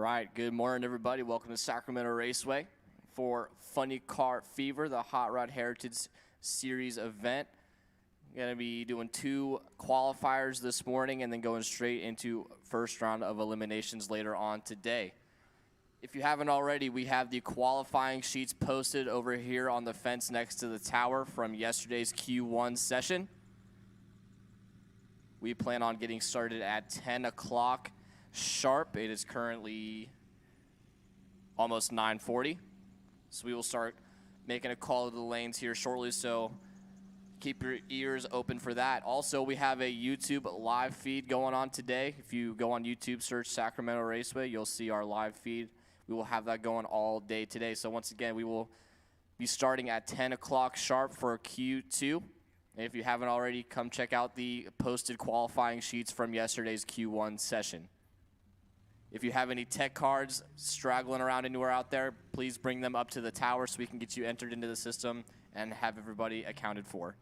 right, good morning, everybody. Welcome to Sacramento Raceway for Funny Car Fever, the Hot Rod Heritage Series event. Going to be doing 2 qualifiers this morning and then going straight into first round of eliminations later on today. If you haven't already, we have the qualifying sheets posted over here on the fence next to the tower from yesterday's Q1 session. We plan on getting started at 10 o'clock sharp. It is currently almost 9:40. So we will start making a call to the lanes here shortly, so keep your ears open for that. Also, we have a YouTube live feed going on today. If you go on YouTube, search Sacramento Raceway, you'll see our live feed. We will have that going all day today. So once again, we will be starting at 10 o'clock sharp for Q2. And if you haven't already, come check out the posted qualifying sheets from yesterday's Q1 session. If you have any tech cards straggling around anywhere out there, please bring them up to the tower so we can get you entered into the system and have everybody accounted for.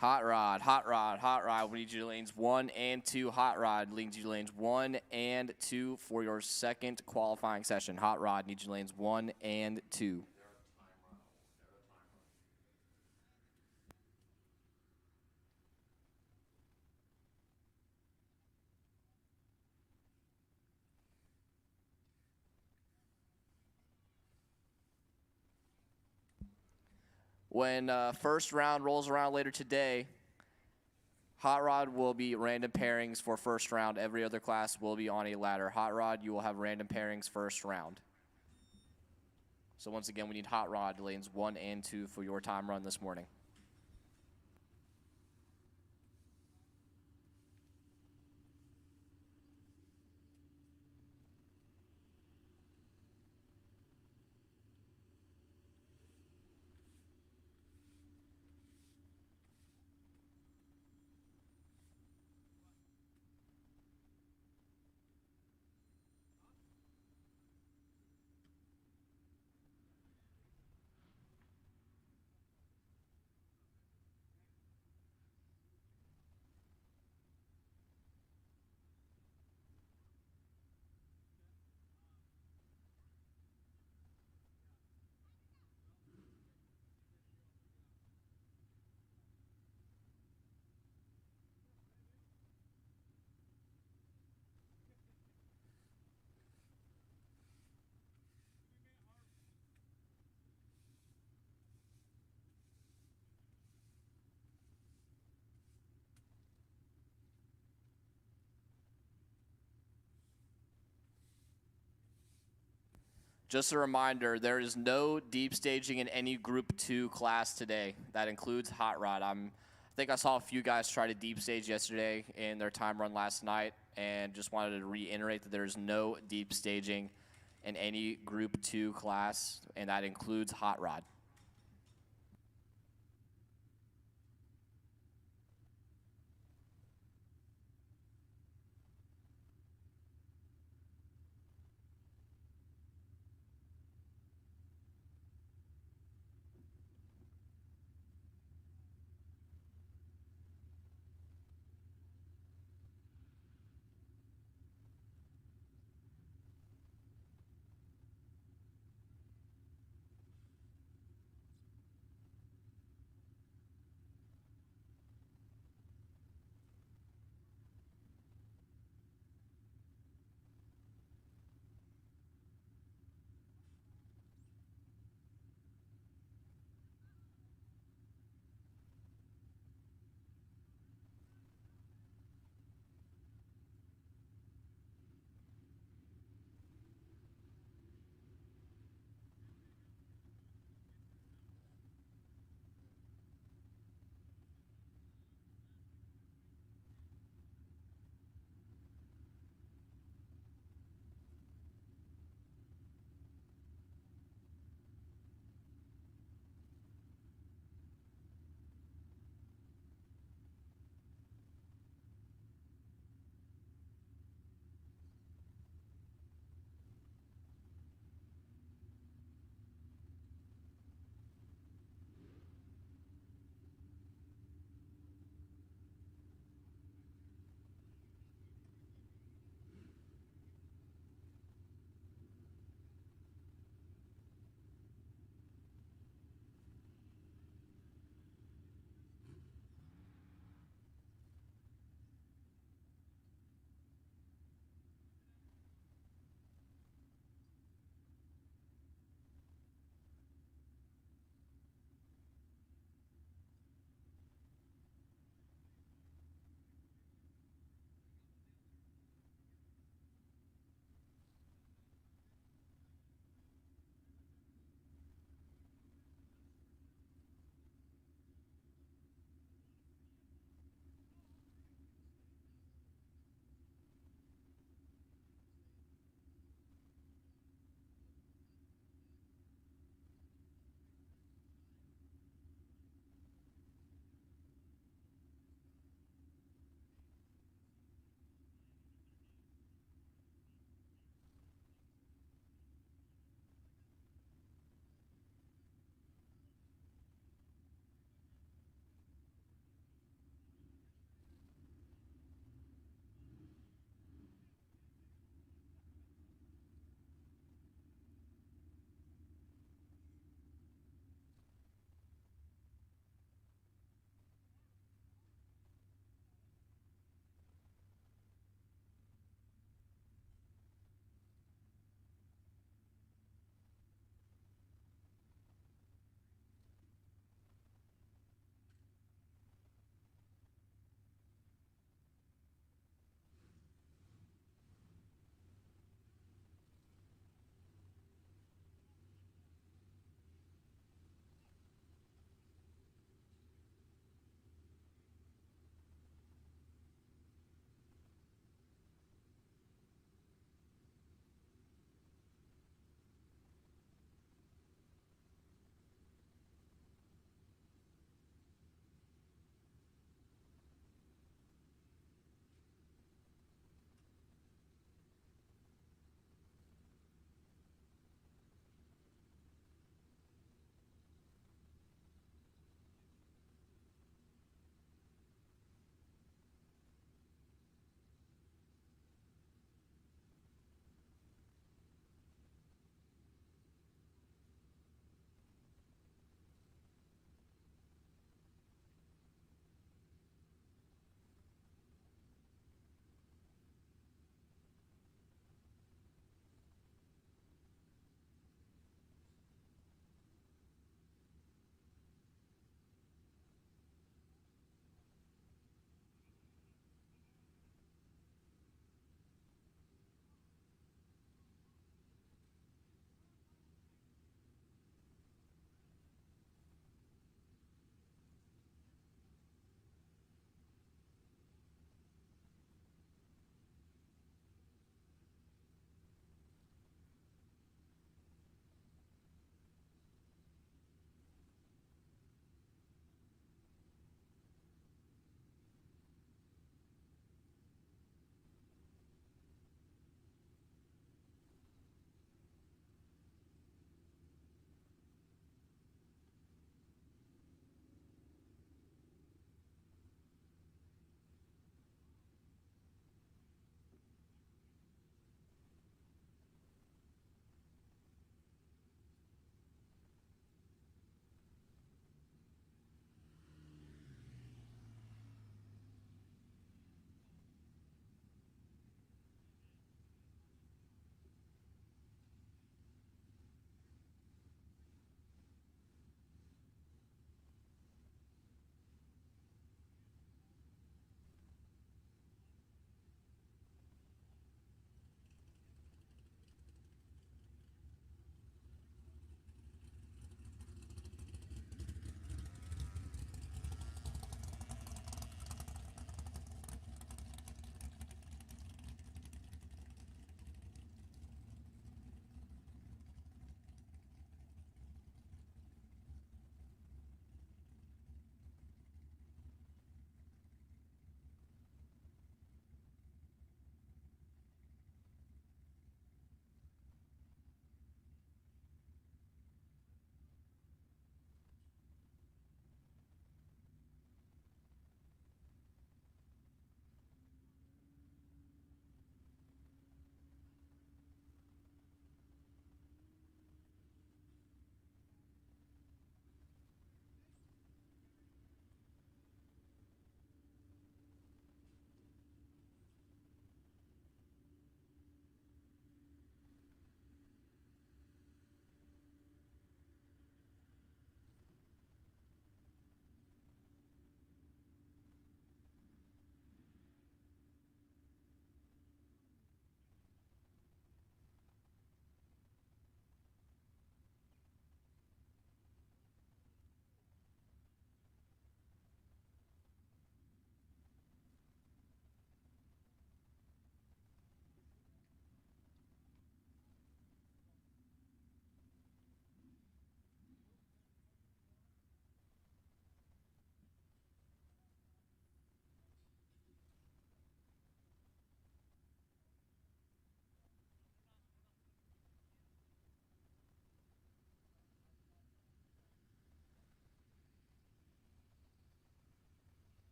Hot Rod, Hot Rod, Hot Rod. We need you to lanes 1 and 2. Hot Rod leads you to lanes 1 and 2 for your second qualifying session. Hot Rod needs you to lanes 1 and 2. When first round rolls around later today, Hot Rod will be random pairings for first round. Every other class will be on a ladder. Hot Rod, you will have random pairings first round. So once again, we need Hot Rod lanes 1 and 2 for your time run this morning. Just a reminder, there is no deep staging in any Group 2 class today. That includes Hot Rod. I think I saw a few guys try to deep stage yesterday in their time run last night, and just wanted to reiterate that there is no deep staging in any Group 2 class, and that includes Hot Rod.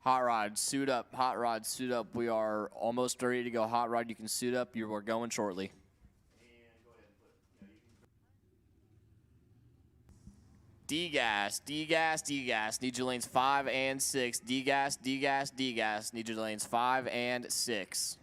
Hot Rod, suit up. Hot Rod, suit up. We are almost ready to go. Hot Rod, you can suit up. You are going shortly. D-gas, D-gas, D-gas. Need your lanes 5 and 6. D-gas, D-gas, D-gas. Need your lanes 5 and 6.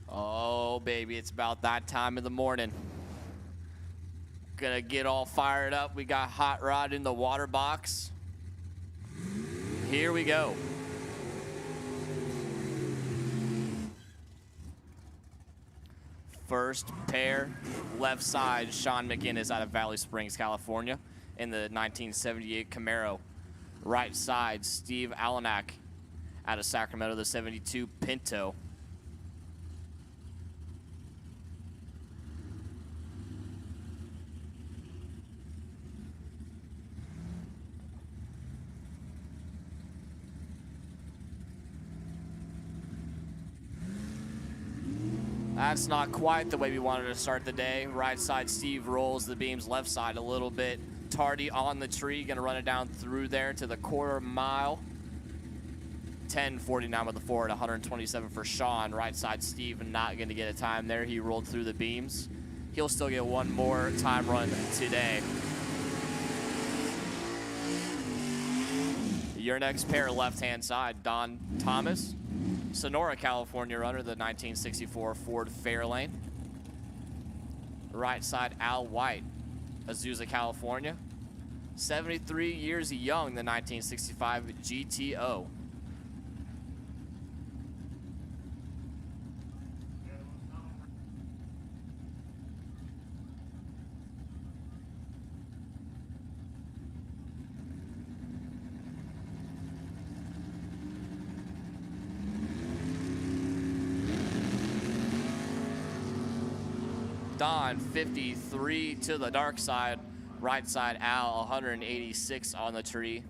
Oh, baby, it's about that time of the morning. Gonna get all fired up. We got Hot Rod in the water box. Here we go. First pair, left side, Sean McInnes out of Valley Springs, California, in the 1978 Camaro. Right side, Steve Alenak out of Sacramento, the 72 Pinto. That's not quite the way we wanted to start the day. Right side, Steve rolls the beams. Left side, a little bit tardy on the tree. Gonna run it down through there to the quarter mile. 10:49 with the forward, 127 for Sean. Right side, Steve not gonna get a time there. He rolled through the beams. He'll still get one more time run today. Your next pair, left-hand side, Don Thomas. Sonora, California runner, the 1964 Ford Fairlane. Right side, Al White, Azusa, California. 73 years young, the 1965 GTO. Don, 53 to the dark side. Right side, Al, 186 on the tree.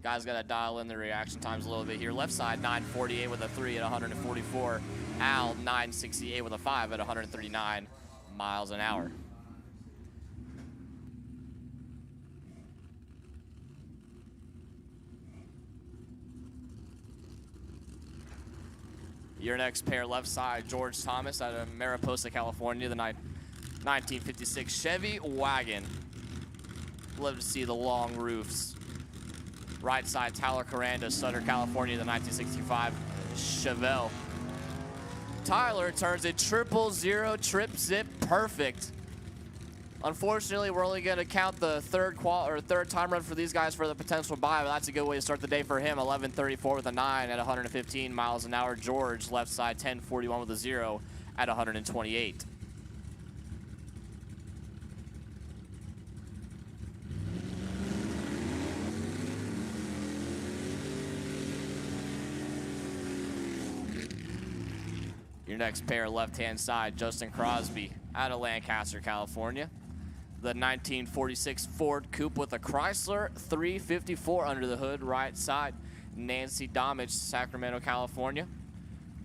Guys got to dial in the reaction times a little bit here. Left side, 948 with a 3 at 144. Al, 968 with a 5 at 139 miles an hour. Your next pair, left side, George Thomas out of Mariposa, California, the 1956 Chevy wagon. Love to see the long roofs. Right side, Tyler Coranda, Sutter, California, the 1965 Chevelle. Tyler turns a 000 trip zip perfect. Unfortunately, we're only going to count the third time run for these guys for the potential bye, but that's a good way to start the day for him. 11:34 with a 9 at 115 miles an hour. George, left side, 10:41 with a 0 at 128. Your next pair, left-hand side, Justin Crosby out of Lancaster, California. The 1946 Ford Coupe with a Chrysler 354 under the hood, right side. Nancy Domich, Sacramento, California.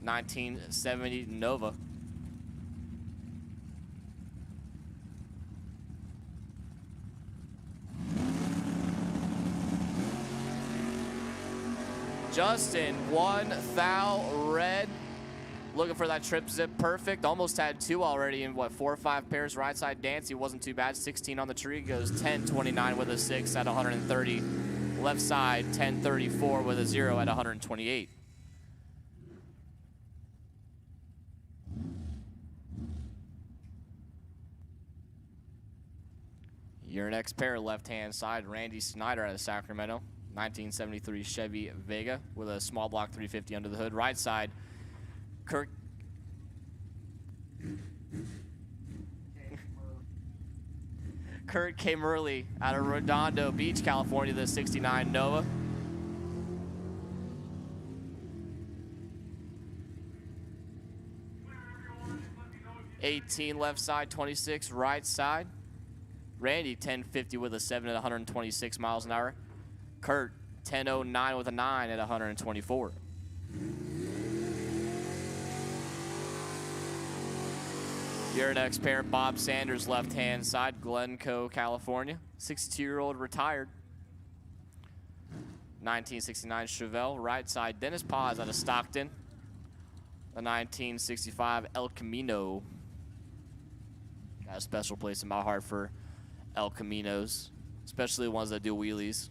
1970 Nova. Justin, 1 thou red. Looking for that trip zip perfect. Almost had 2 already in, what, 4 or 5 pairs. Right side Dancy wasn't too bad. 16 on the tree. Goes 10.29 with a 6 at 130. Left side 10.34 with a 0 at 128. Your next pair, left-hand side, Randy Snyder out of Sacramento. 1973 Chevy Vega with a small block 350 under the hood. Right side, Kurt K. Murley out of Redondo Beach, California, the 69 Nova. $18 left side, 26 right side. Randy 1050 with a 7 at 126 miles an hour. Kurt 1009 with a 9 at 124. Your next pair, Bob Sanders, left-hand side, Glencoe, California. 62-year-old retired. 1969 Chevelle, right side, Dennis Paz out of Stockton. The 1965 El Camino. Got a special place in my heart for El Caminos, especially the ones that do wheelies.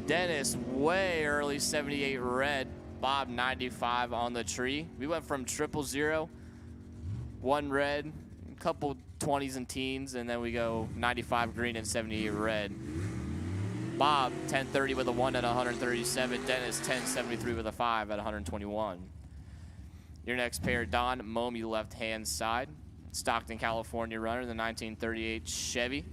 Dennis, way early 78 red. Bob 95 on the tree. We went from 000, 1 red, a couple 20s and teens, and then we go 95 green and 78 red. Bob 1030 with a 1 at 137. Dennis 1073 with a 5 at 121. Your next pair, Don Momi, left-hand side. Stockton, California runner, the 1938 Chevy.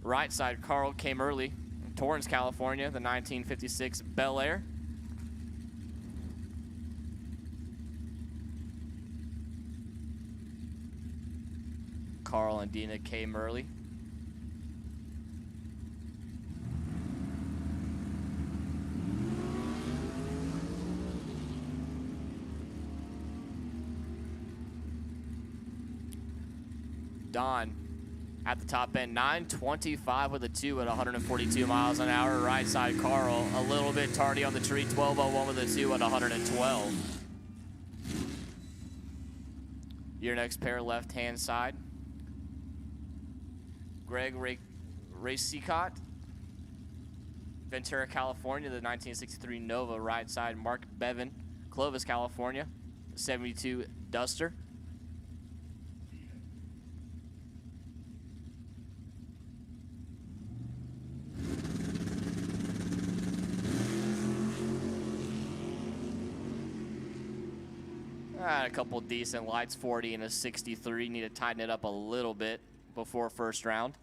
Right side, Carl K. Murley. Torrance, California, the 1956 Bel Air. Carl and Dina K. Murley. Don at the top end, 925 with a 2 at 142 miles an hour. Right side, Carl, a little bit tardy on the tree, 1201 with a 2 at 112. Your next pair, left-hand side, Greg Racicot, Ventura, California, the 1963 Nova. Right side, Mark Bevan, Clovis, California, 72 Duster. A couple decent lights, 40 and a 63. Need to tighten it up a little bit before first round.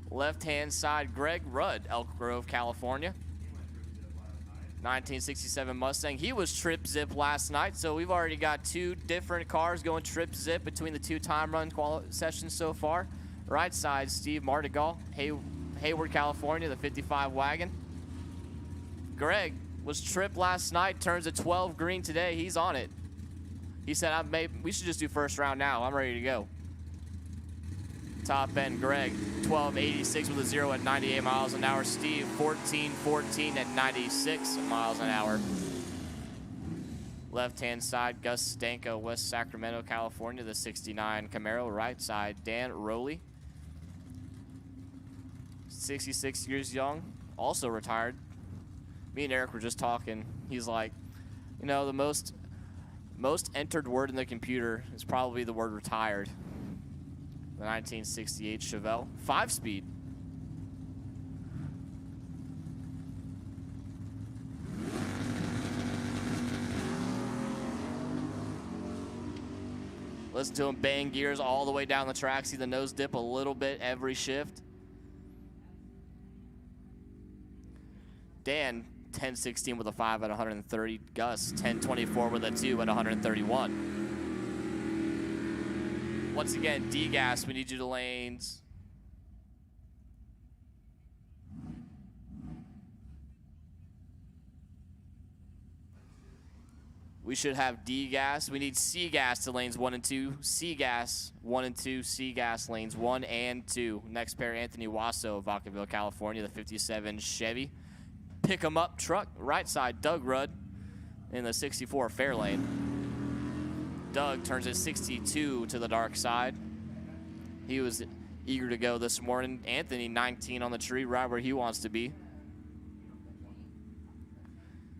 Left-hand side, Greg Rudd, Elk Grove, California. 1967 Mustang. He was trip zip last night, so we've already got 2 different cars going trip zip between the 2 time run sessions so far. Right side, Steve Mardigal, Hayward, California, the 55 wagon. Greg was trip last night, turns a 12 green today. He's on it. He said, we should just do first round now. I'm ready to go. Top end, Greg, 1286 with a 0 at 98 miles an hour. Steve, 1414 at 96 miles an hour. Left-hand side, Gus Stanko, West Sacramento, California, the 69 Camaro. Right side, Dan Rowley, 66 years young, also retired. Me and Eric were just talking. He's like, you know, the most Most entered word in the computer is probably the word retired. The 1968 Chevelle 5-speed. Listen to him bang gears all the way down the track. See the nose dip a little bit every shift. Dan, 10-16 with a 5 at 130. Gus, 10-24 with a 2 at 131. Once again, D-gas, we need you to lanes. We should have D-gas. We need C-gas to lanes 1 and 2. C-gas 1 and 2. C-gas lanes 1 and 2. Next pair, Anthony Wasso, Vacaville, California, the 57 Chevy. Pick 'em up truck, right side, Doug Rudd in the 64 Fairlane. Doug turns at 62 to the dark side. He was eager to go this morning. Anthony, 19 on the tree, right where he wants to be.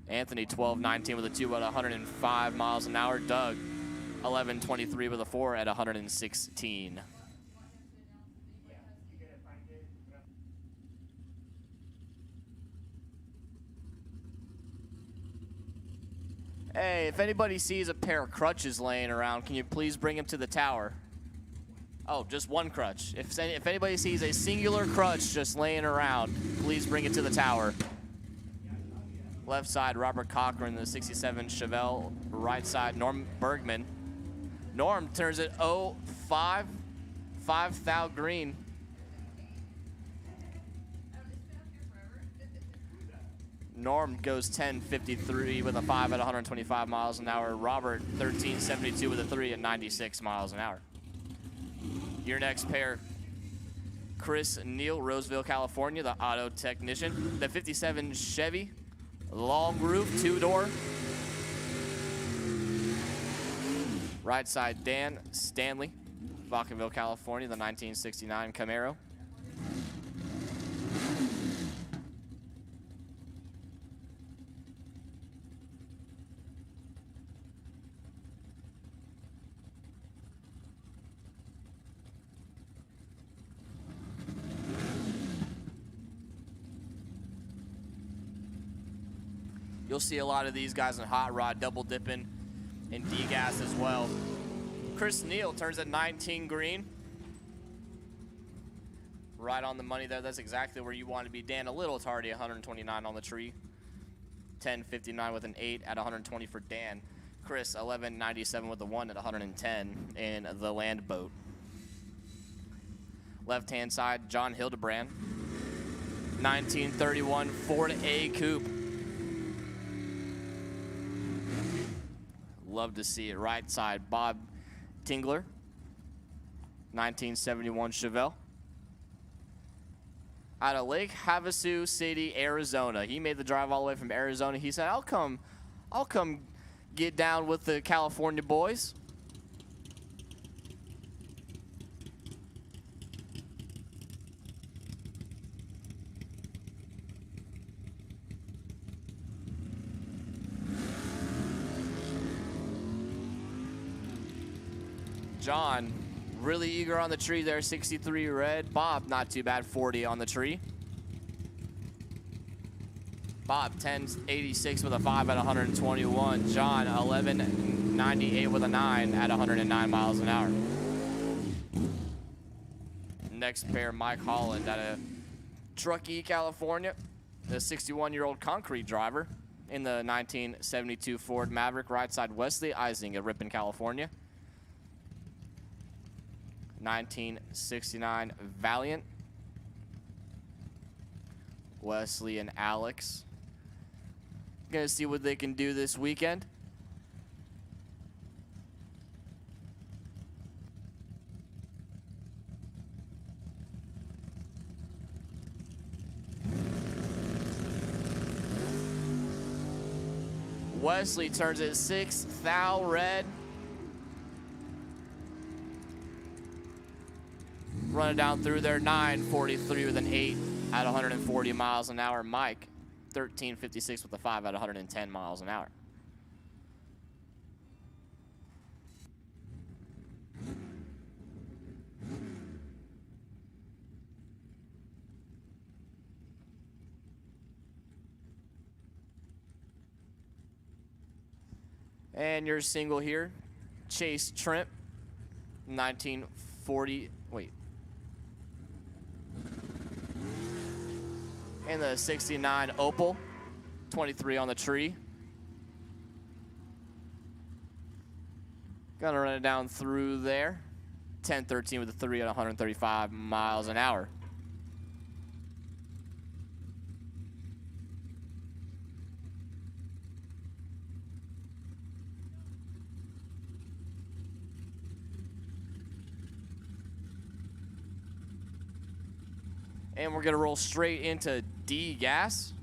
Anthony, 12-19 with a 2 at 105 miles an hour. Doug, 11-23 with a 4 at 116. Hey, if anybody sees a pair of crutches laying around, can you please bring them to the tower? Oh, just one crutch. If anybody sees a singular crutch just laying around, please bring it to the tower. Left side, Robert Cochran, the 67 Chevelle. Right side, Norm Bergman. Norm turns it 0-5, 5 thou green. Norm goes 10-53 with a 5 at 125 miles an hour. Robert, 13-72 with a 3 at 96 miles an hour. Your next pair, Chris Neal, Roseville, California, the auto technician. The 57 Chevy. Long roof, 2-door. Right side, Dan Stanley, Vacaville, California, the 1969 Camaro. You'll see a lot of these guys in hot rod, double dipping, and D-gas as well. Chris Neal turns at 19 green. Right on the money there. That's exactly where you want to be. Dan, a little tardy, 129 on the tree. 10-59 with an 8 at 120 for Dan. Chris, 11-97 with a 1 at 110 in the land boat. Left-hand side, John Hildebrand. 1931 Ford A Coupe. Love to see it. Right side, Bob Tingler, 1971 Chevelle. Out of Lake Havasu City, Arizona. He made the drive all the way from Arizona. He said, I'll come get down with the California boys. John, really eager on the tree there, 63 red. Bob, not too bad, 40 on the tree. Bob, 10-86 with a 5 at 121. John, 11-98 with a 9 at 109 miles an hour. Next pair, Mike Holland out of Truckee, California. The 61-year-old concrete driver in the 1972 Ford Maverick. Right side, Wesley Ising of Ripon, California. 1969 Valiant. Wesley and Alex. Gonna see what they can do this weekend. Wesley turns it 6 thou red. Running down through there, 9:43 with an 8 at 140 miles an hour. Mike, 13:56 with a 5 at 110 miles an hour. And your single here, Chase Trent, 1940, wait. And the 69 Opal, 23 on the tree. Gonna run it down through there. 10-13 with a 3 at 135 miles an hour. And we're gonna roll straight into D gas.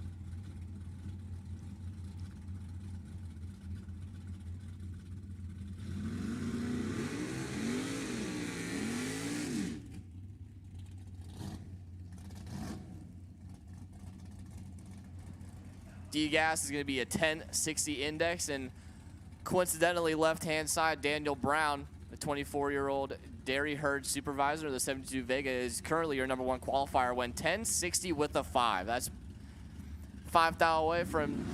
D gas is gonna be a 1060 index, and coincidentally, left-hand side, Daniel Brown, the 24-year-old dairy herd supervisor of the 72 Vega, is currently your #1 qualifier. Went 1060 with a 5. That's 5 thou away from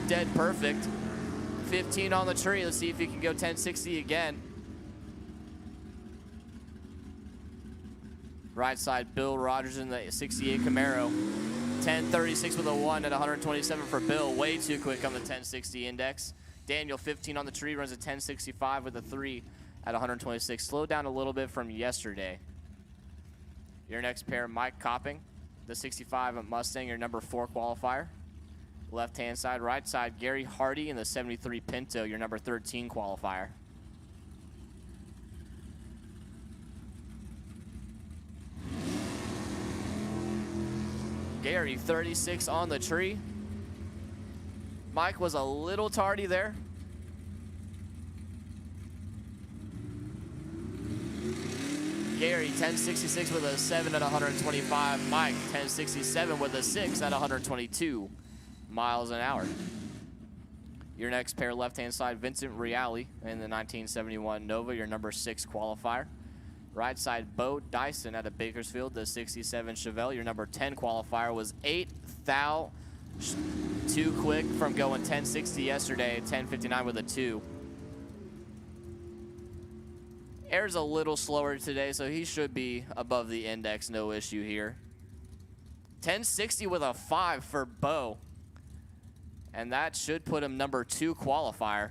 dead perfect. 15 on the tree. Let's see if he can go 1060 again. Right side, Bill Rogers in the 68 Camaro. 1036 with a 1 at 127 for Bill. Way too quick on the 1060 index. Daniel, 15 on the tree, runs a 1065 with a 3 at 126. Slowed down a little bit from yesterday. Your next pair, Mike Copping, the 65 Mustang, your #4 qualifier. Left-hand side, right side, Gary Hardy in the 73 Pinto, your #13 qualifier. Gary, 36 on the tree. Mike was a little tardy there. Gary, 1066 with a 7 at 125. Mike, 1067 with a 6 at 122 miles an hour. Your next pair, left-hand side, Vincent Reale in the 1971 Nova, your #6 qualifier. Right side, Bo Dyson out of Bakersfield, the 67 Chevelle, your #10 qualifier. Was 8 thou too quick from going 1060 yesterday, 1059 with a 2. Air's a little slower today, so he should be above the index, no issue here. 1060 with a 5 for Bo. And that should put him #2 qualifier.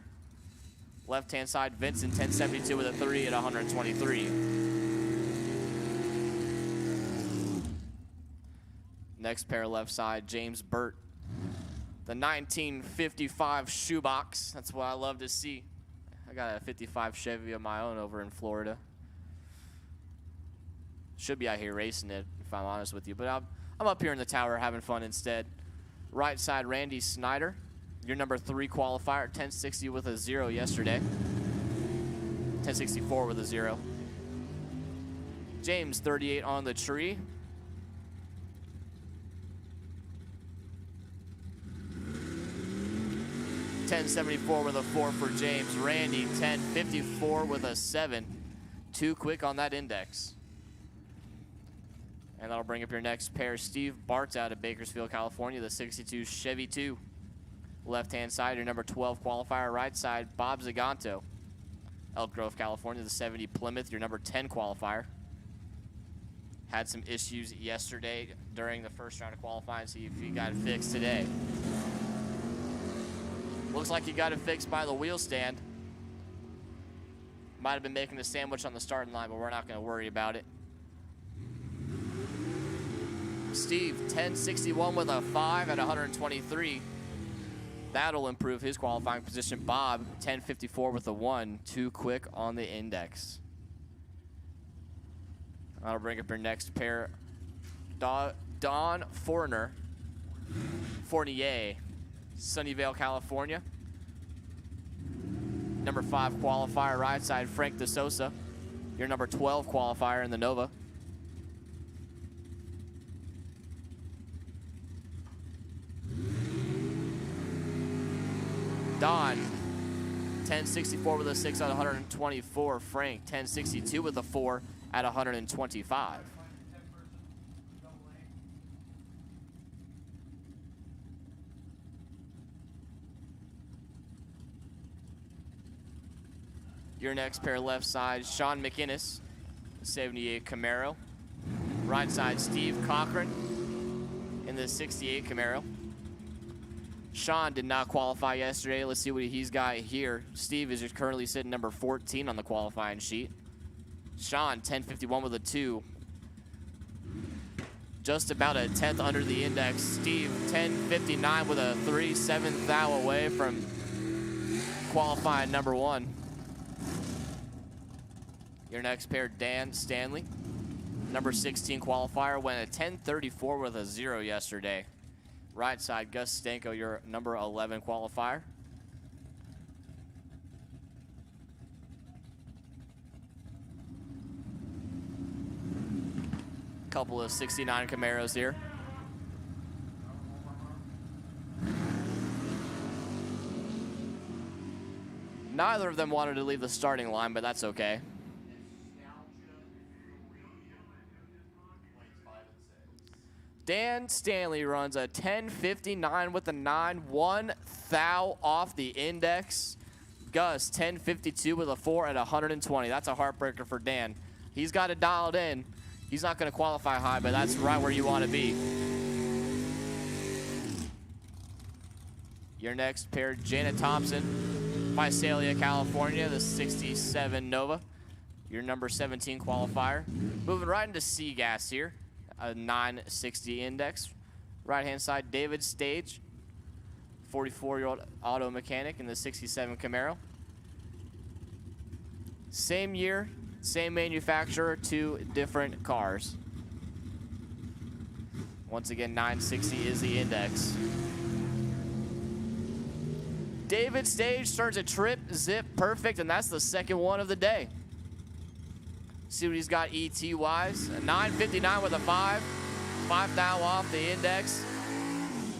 Left-hand side, Vincent, 1072 with a 3 at 123. Next pair, left side, James Burt. The 1955 shoebox. That's what I love to see. I got a 55 Chevy of my own over in Florida. Should be out here racing it, if I'm honest with you. But I'm up here in the tower having fun instead. Right side, Randy Snyder. Your #3 qualifier, 1060 with a 0 yesterday. 1064 with a 0. James, 38 on the tree. .1074 with a 4 for James. Randy, 1054 with a 7. Too quick on that index. And that'll bring up your next pair. Steve Bartz out of Bakersfield, California, the 62 Chevy 2. Left-hand side, your #12 qualifier. Right side, Bob Zaganto, Elk Grove, California, the 70 Plymouth, your #10 qualifier. Had some issues yesterday during the first round of qualifying. See if he got it fixed today. Looks like he got it fixed by the wheel stand. Might have been making a sandwich on the starting line, but we're not going to worry about it. Steve, 1061 with a 5 at 123. That'll improve his qualifying position. Bob, 1054 with a 1. Too quick on the index. I'll bring up your next pair. Don Fournier, Sunnyvale, California. #5 qualifier, right side, Frank DeSosa, your #12 qualifier in the Nova. Don, 1064 with a 6 at 124. Frank, 1062 with a 4 at 125. Your next pair left side, Sean McInnes, 78 Camaro. Right side, Steve Cochran in the 68 Camaro. Sean did not qualify yesterday. Let's see what he's got here. Steve is currently sitting number 14 on the qualifying sheet. Sean, 1051 with a 2. Just about a 10th under the index. Steve, 1059 with a 3, 7th thou away from qualifying number 1. Your next pair, Dan Stanley, number 16 qualifier, went a 1034 with a 0 yesterday. Right side, Gus Stanko, your number 11 qualifier. Couple of 69 Camaros here. Neither of them wanted to leave the starting line, but that's okay. Dan Stanley runs a 1059 with a 9, 1 thou off the index. Gus, 1052 with a 4 at 120. That's a heartbreaker for Dan. He's got it dialed in. He's not going to qualify high, but that's right where you want to be. Your next pair, Janet Thompson, Visalia, California, the 67 Nova. Your number 17 qualifier. Moving right into C-Gas here. A 960 index. Right-hand side, David Stage, 44-year-old auto mechanic in the 67 Camaro. Same year, same manufacturer, 2 different cars. Once again, 960 is the index. David Stage starts a trip, zip, perfect, and that's the second one of the day. See what he's got ET-wise. A 959 with a 5. 5 thou off the index.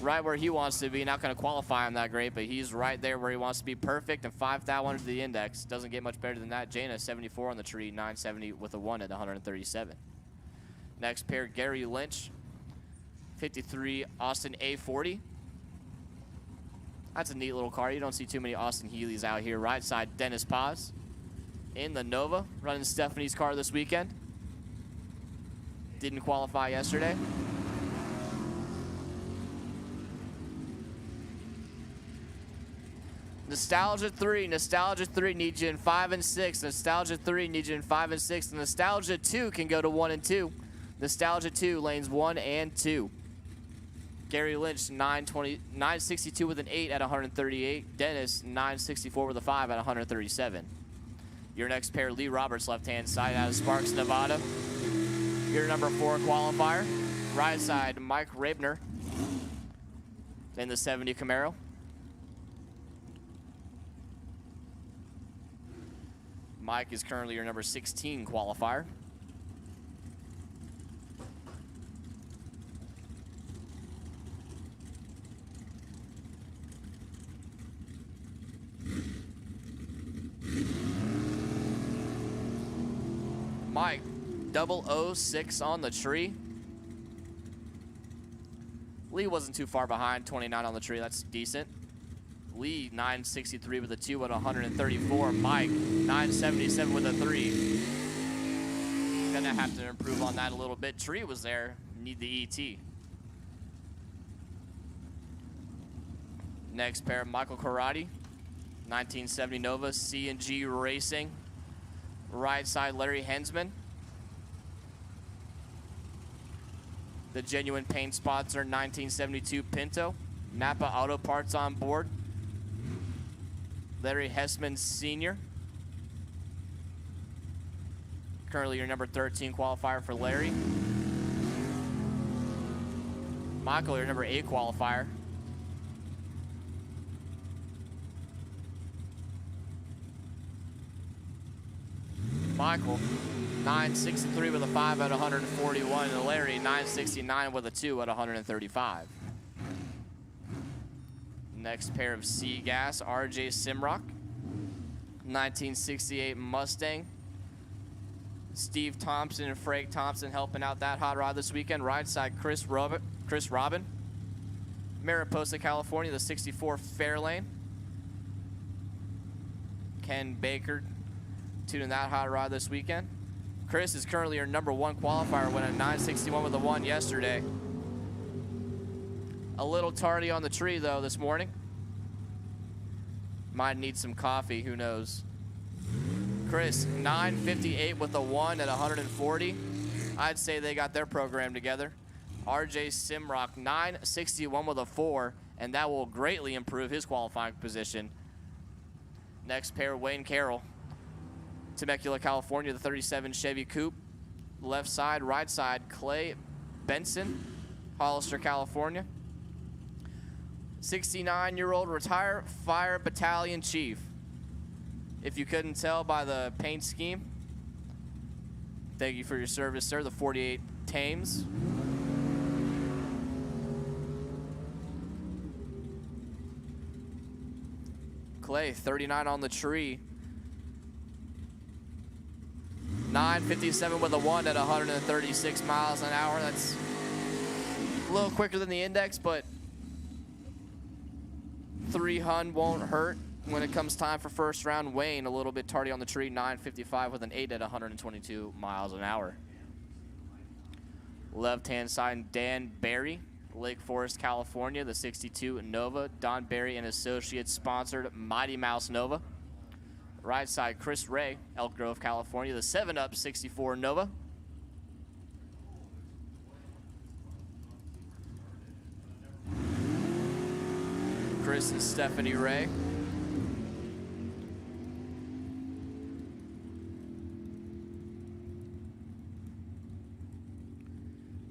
Right where he wants to be. Not going to qualify him that great, but he's right there where he wants to be. Perfect, and 5 thou under the index. Doesn't get much better than that. Jaina, 74 on the tree. 970 with a 1 at 137. Next pair, Gary Lynch. 53 Austin A40. That's a neat little car. You don't see too many Austin Healey's out here. Right side, Dennis Paz in the Nova, running Stephanie's car this weekend. Didn't qualify yesterday. Nostalgia 3. Nostalgia 3 needs you in 5 and 6. Nostalgia 3 needs you in 5 and 6. And Nostalgia 2 can go to 1 and 2. Nostalgia 2, lanes 1 and 2. Gary Lynch, 962 with an 8 at 138. Dennis, 964 with a 5 at 137. Your next pair, Lee Roberts, left-hand side out of Sparks, Nevada. Your number 4 qualifier. Right side, Mike Rabner in the 70 Camaro. Mike is currently your number 16 qualifier. Mike, 006 on the tree. Lee wasn't too far behind, 29 on the tree. That's decent. Lee, 963 with a 2 at 134. Mike, 977 with a 3. Gonna have to improve on that a little bit. Tree was there. Need the ET. Next pair, Michael Karate, 1970 Nova, C&G Racing. Right side, Larry Hensman. The genuine paint spots are 1972 Pinto. Napa Auto Parts on board. Larry Hessman Sr. Currently your number 13 qualifier for Larry. Michael, your number 8 qualifier. Michael, 963 with a 5 at 141, and Larry, 969 with a 2 at 135. Next pair of C-Gas, RJ Simrock, 1968 Mustang. Steve Thompson and Frank Thompson helping out that hot rod this weekend. Right side, Chris Robin. Mariposa, California, the 64 Fairlane. Ken Baker, tuning that hot rod this weekend. Chris is currently your number 1 qualifier, winning a 961 with a 1 yesterday. A little tardy on the tree, though, this morning. Might need some coffee, who knows. Chris, 958 with a 1 at 140. I'd say they got their program together. RJ Simrock, 961 with a 4, and that will greatly improve his qualifying position. Next pair, Wayne Carroll. Temecula, California, the 37 Chevy Coupe. Left side, right side, Clay Benson, Hollister, California. 69-year-old retired fire battalion chief. If you couldn't tell by the paint scheme, thank you for your service, sir. The 48 Thames. Clay, 39 on the tree. 957 with a 1 at 136 miles an hour. That's a little quicker than the index, but 300 won't hurt when it comes time for first round. Wayne, a little bit tardy on the tree, 955 with an 8 at 122 miles an hour. Left-hand side, Dan Barry, Lake Forest, California, the 62 Nova. Don Barry and Associates sponsored Mighty Mouse Nova. Right side, Chris Ray, Elk Grove, California, the 7-Up 64 Nova. Chris and Stephanie Ray.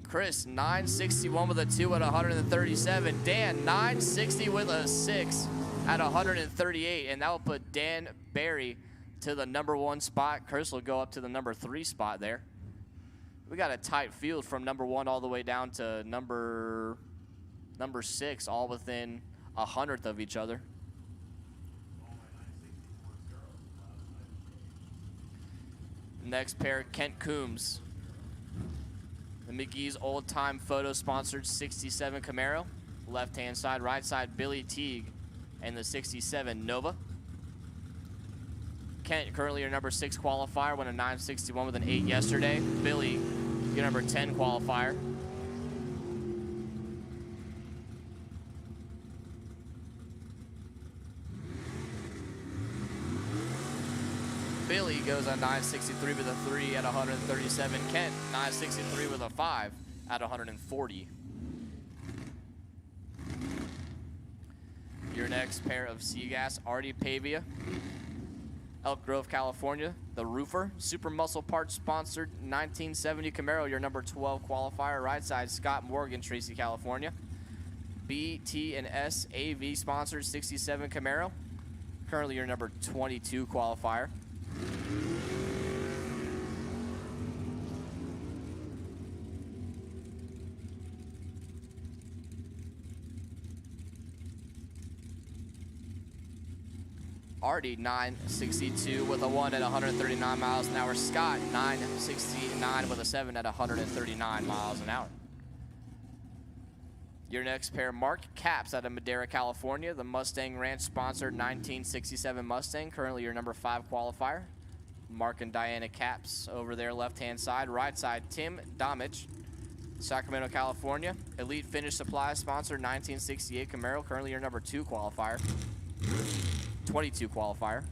Chris, 961 with a 2 at 137. Dan, 960 with a 6 at 138. And that will put Dan Barry to the number 1 spot. Chris will go up to the number 3 spot there. We got a tight field from number 1 all the way down to number 6, all within 100th of each other. Next pair, Kent Coombs. The McGee's Old Time Photo sponsored 67 Camaro. Left-hand side, right side, Billy Teague and the 67 Nova. Kent, currently your number 6 qualifier, won a 961 with an 8 yesterday. Billy, your number 10 qualifier. Billy goes on 963 with a 3 at 137. Kent, 963 with a 5 at 140. Your next pair of Seagas, Artie Pavia, Elk Grove, California, the Roofer. Super Muscle Parts sponsored 1970 Camaro, your number 12 qualifier. Right side, Scott Morgan, Tracy, California. BT&S AV sponsored 67 Camaro, currently your number 22 qualifier. Artie, 962 with a 1 at 139 miles an hour. Scott, 969 with a 7 at 139 miles an hour. Your next pair, Mark Capps out of Madera, California. The Mustang Ranch sponsored 1967 Mustang, currently your number 5 qualifier. Mark and Diana Capps over there, left-hand side. Right side, Tim Domich, Sacramento, California. Elite Finish Supply sponsored 1968 Camaro, currently your number 2 qualifier. 22 qualifier.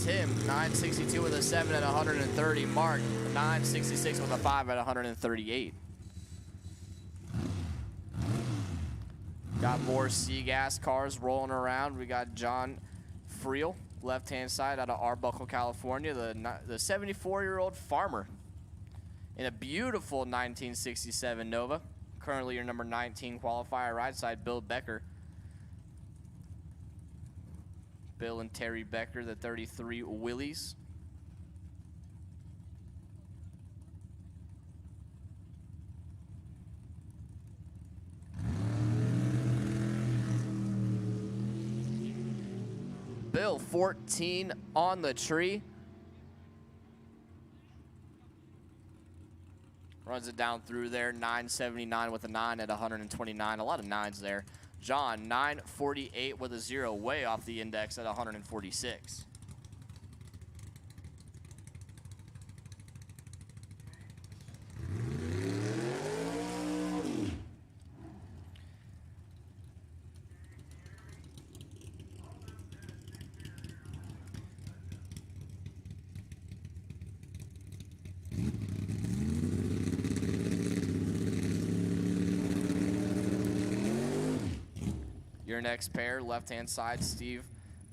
Tim, 962 with a 7 at 130. Mark, 966 with a 5 at 138. Got more Seagas cars rolling around. We got John Friel, left-hand side, out of Arbuckle, California, the 74-year-old farmer in a beautiful 1967 Nova. Currently your number 19 qualifier. Right side, Bill Becker. Bill and Terry Becker, the 33 Willys. Bill, 14 on the tree. Runs it down through there, 979 with a 9 at 129. A lot of 9s there. John, 948 with a 0, way off the index at 146. Your next pair, left-hand side, Steve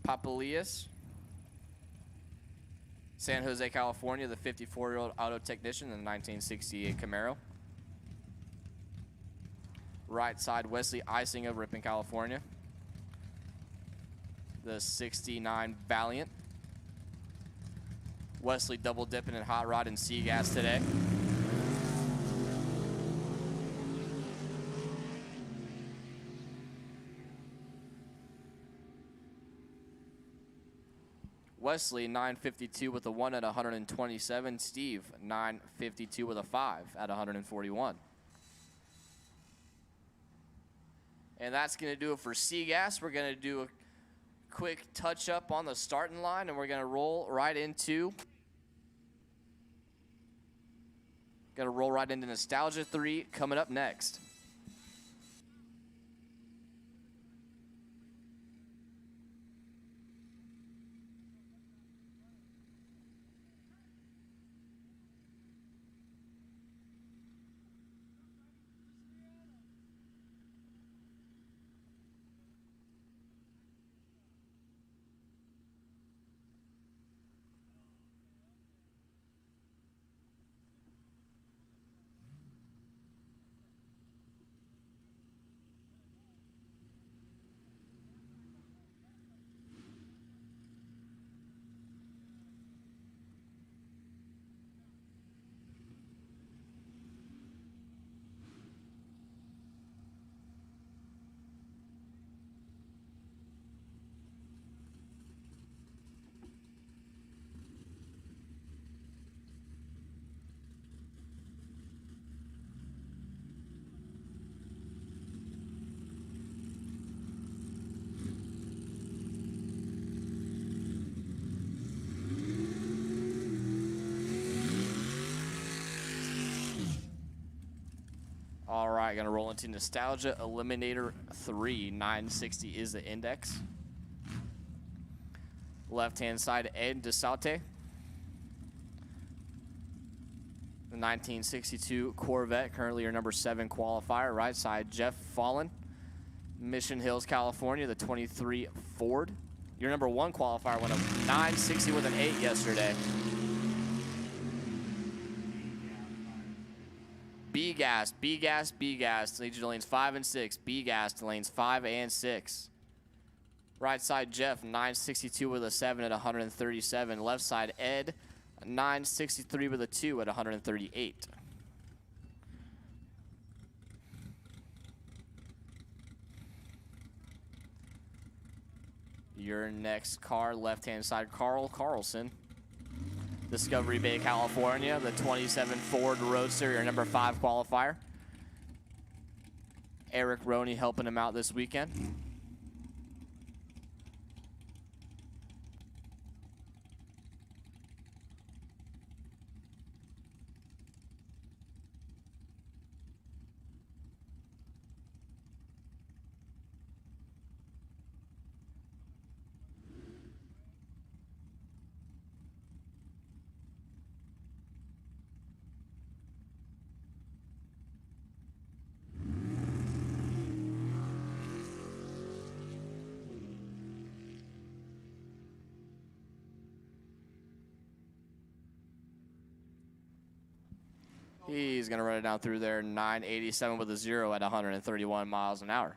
Papalias. San Jose, California, the 54-year-old auto technician in the 1968 Camaro. Right side, Wesley Icing of Ripon, California. The 69 Valiant. Wesley double dipping in hot rod and sea gas today. Wesley, 952 with a 1 at 127. Steve, 952 with a 5 at 141. And that's going to do it for Seagas. We're going to do a quick touch-up on the starting line, and we're going to roll right into Nostalgia 3 coming up next. All right, gonna roll into Nostalgia Eliminator 3. 960 is the index. Left-hand side, Ed DeSaute. The 1962 Corvette, currently your number 7 qualifier. Right side, Jeff Fallon. Mission Hills, California, the 23 Ford. Your number 1 qualifier went up 960 with an 8 yesterday. B-gas, B-gas, B-gas. Leads you to lanes 5 and 6. B-gas to lanes 5 and 6. Right side, Jeff, 962 with a 7 at 137. Left side, Ed, 963 with a 2 at 138. Your next car, left-hand side, Carl Carlson. Discovery Bay, California, the 27 Ford Roadster, your number 5 qualifier. Eric Roney helping him out this weekend. He's going to run it down through there, 987 with a 0 at 131 miles an hour.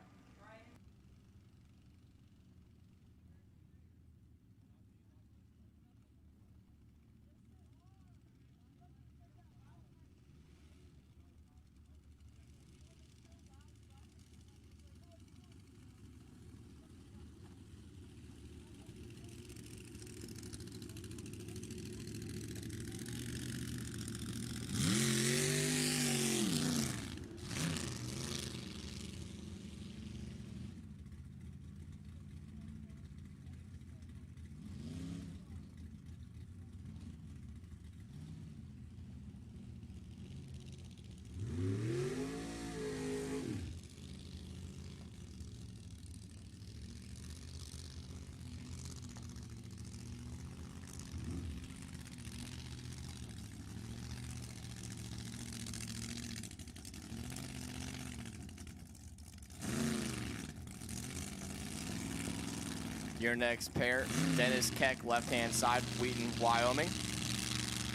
Your next pair, Dennis Keck, left-hand side, Wheaton, Wyoming.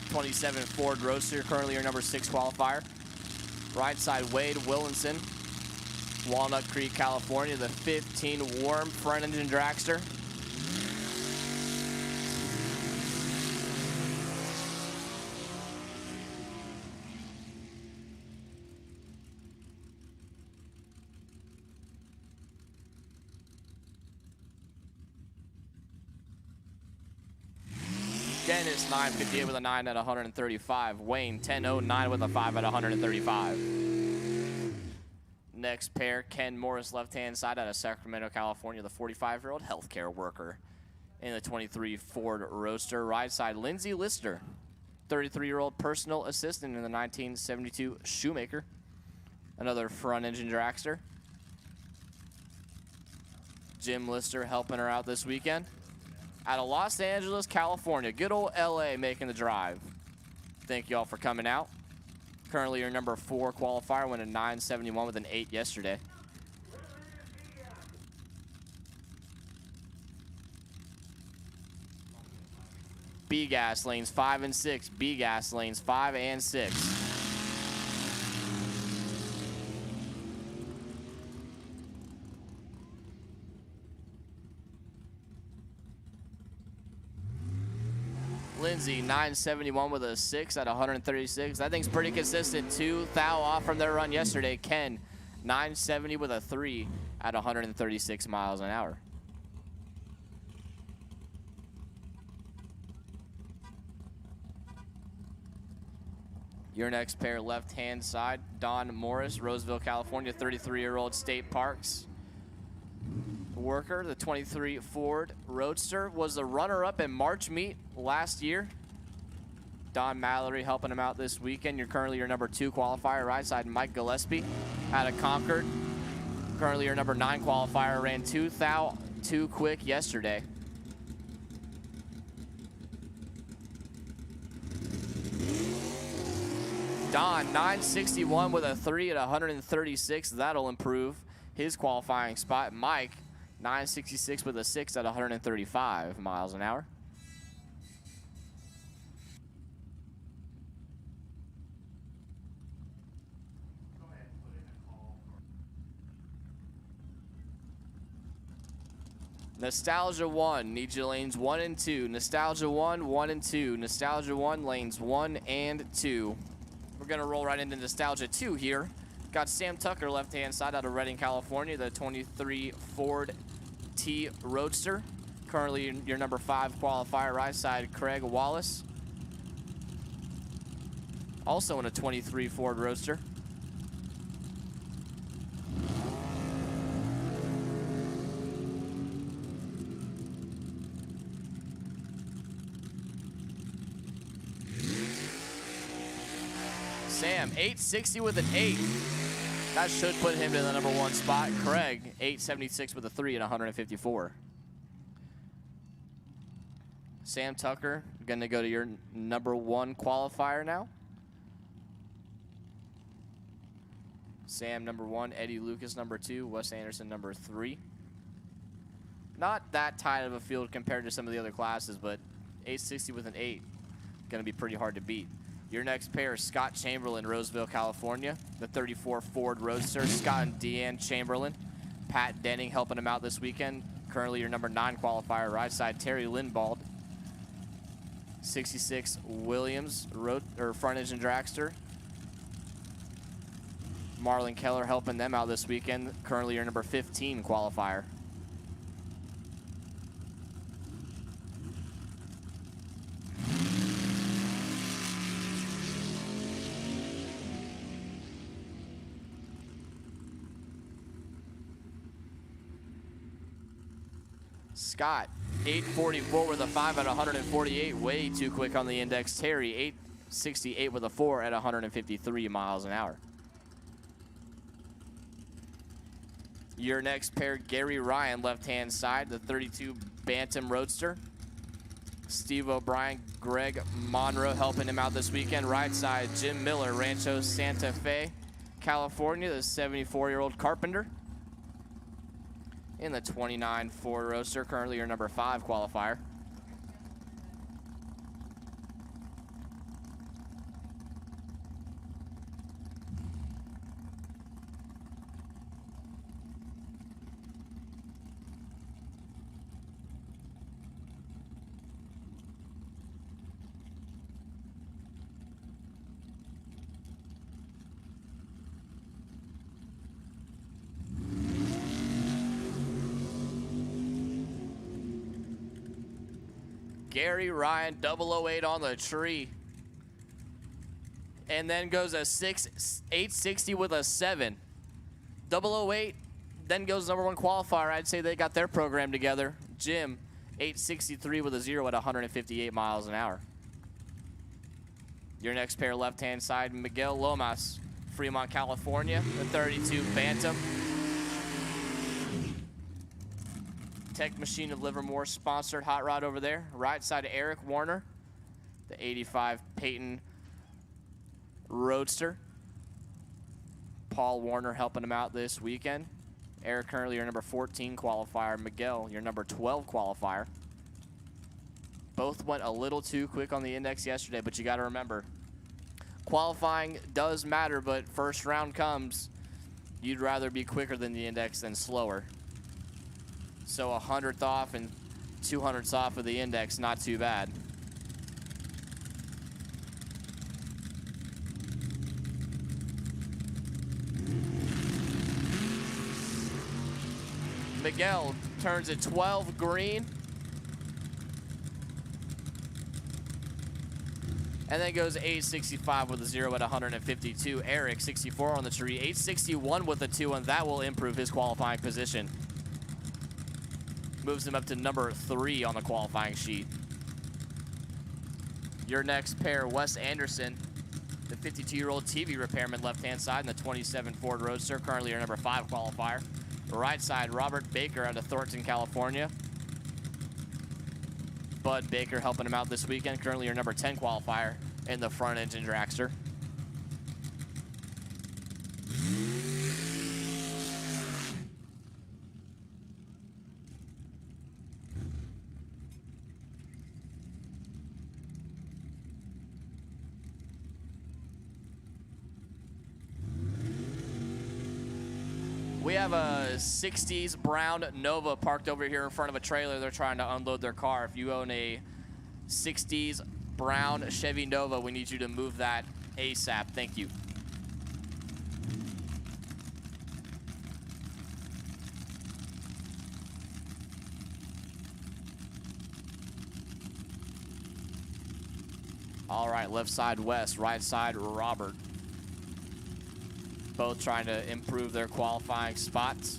27 Ford Roadster, currently your number 6 qualifier. Right side, Wade Willinson, Walnut Creek, California, the 15 Warm front engine dragster. Dennis 958 with a 9 at 135. Wayne 1009 with a 5 at 135. Next pair, Ken Morris, left-hand side out of Sacramento, California, the 45-year-old healthcare worker in the 23 Ford Roadster. Right side, Lindsay Lister, 33-year-old personal assistant in the 1972 Shoemaker, another front engine dragster. Jim Lister helping her out this weekend. Out of Los Angeles, California. Good old LA making the drive. Thank you all for coming out. Currently your number 4 qualifier, went a 971 with an 8 yesterday. B-gas lanes 5 and 6. B-gas lanes 5 and 6. Lindsay 971 with a 6 at 136. That thing's pretty consistent. 2 thou off from their run yesterday. Ken 970 with a 3 at 136 miles an hour. Your next pair, left-hand side, Don Morris, Roseville, California, 33-year-old State Parks worker. The 23 Ford Roadster was the runner-up in March meet last year. Don Mallory helping him out this weekend. You're currently your number 2 qualifier. Right side, Mike Gillespie out of Concord. Currently your number 9 qualifier. Ran 2 thou too quick yesterday. Don 961 with a 3 at 136. That'll improve his qualifying spot. Mike 966 with a 6 at 135 miles an hour. Nostalgia 1, need you lanes 1 and 2. Nostalgia 1, 1 and 2. Nostalgia 1, lanes 1 and 2. We're gonna roll right into Nostalgia 2 here. Got Sam Tucker, left-hand side out of Redding, California, the 23 Ford T Roadster. Currently your number 5 qualifier. Right side, Craig Wallace. Also in a 23 Ford Roadster. Sam, 860 with an 8. That should put him in the number 1 spot. Craig, 876 with a 3 at 154. Sam Tucker, going to go to your number 1 qualifier now. Sam, number 1. Eddie Lucas, number 2. Wes Anderson, number 3. Not that tight of a field compared to some of the other classes, but 860 with an 8. Going to be pretty hard to beat. Your next pair, Scott Chamberlain, Roseville, California. The 34 Ford Roadster. Scott and Deanne Chamberlain. Pat Denning helping him out this weekend. Currently your number 9 qualifier. Right side, Terry Lindbald. 66 Williams front engine dragster. Marlon Keller helping them out this weekend. Currently your number 15 qualifier. Scott, 844 with a 5 at 148, way too quick on the index. Terry, 868 with a 4 at 153 miles an hour. Your next pair, Gary Ryan, left-hand side, the 32 Bantam Roadster. Steve O'Brien, Greg Monroe helping him out this weekend. Right side, Jim Miller, Rancho Santa Fe, California, the 74-year-old carpenter. in the 29 Ford Roadster, currently your number 5 qualifier. Gary Ryan, 008 on the tree. And then goes a 860 with a 7. 008, then goes number 1 qualifier. I'd say they got their program together. Jim, 863 with a 0 at 158 miles an hour. Your next pair left-hand side, Miguel Lomas, Fremont, California, the 32 Bantam. Tech Machine of Livermore sponsored hot rod over there. Right side, Eric Warner, the 85 Peyton Roadster. Paul Warner helping him out this weekend. Eric currently your number 14 qualifier. Miguel, your number 12 qualifier. Both went a little too quick on the index yesterday, but you got to remember, qualifying does matter, but first round comes, you'd rather be quicker than the index than slower. So 100th off and 200ths off of the index, not too bad. Miguel turns it 12 green. And then goes 865 with a 0 at 152. Eric, 64 on the tree. 861 with a 2, and that will improve his qualifying position. Moves him up to number 3 on the qualifying sheet. Your next pair, Wes Anderson, the 52-year-old TV repairman, left-hand side in the 27 Ford Roadster, currently your number 5 qualifier. Right side, Robert Baker out of Thornton, California. Bud Baker helping him out this weekend, currently your number 10 qualifier in the front engine dragster. We have a 60s brown Nova parked over here in front of a trailer. They're trying to unload their car. If you own a 60s brown Chevy Nova, we need you to move that ASAP. Thank you. All right, left side Wes, right side Robert. Both trying to improve their qualifying spots.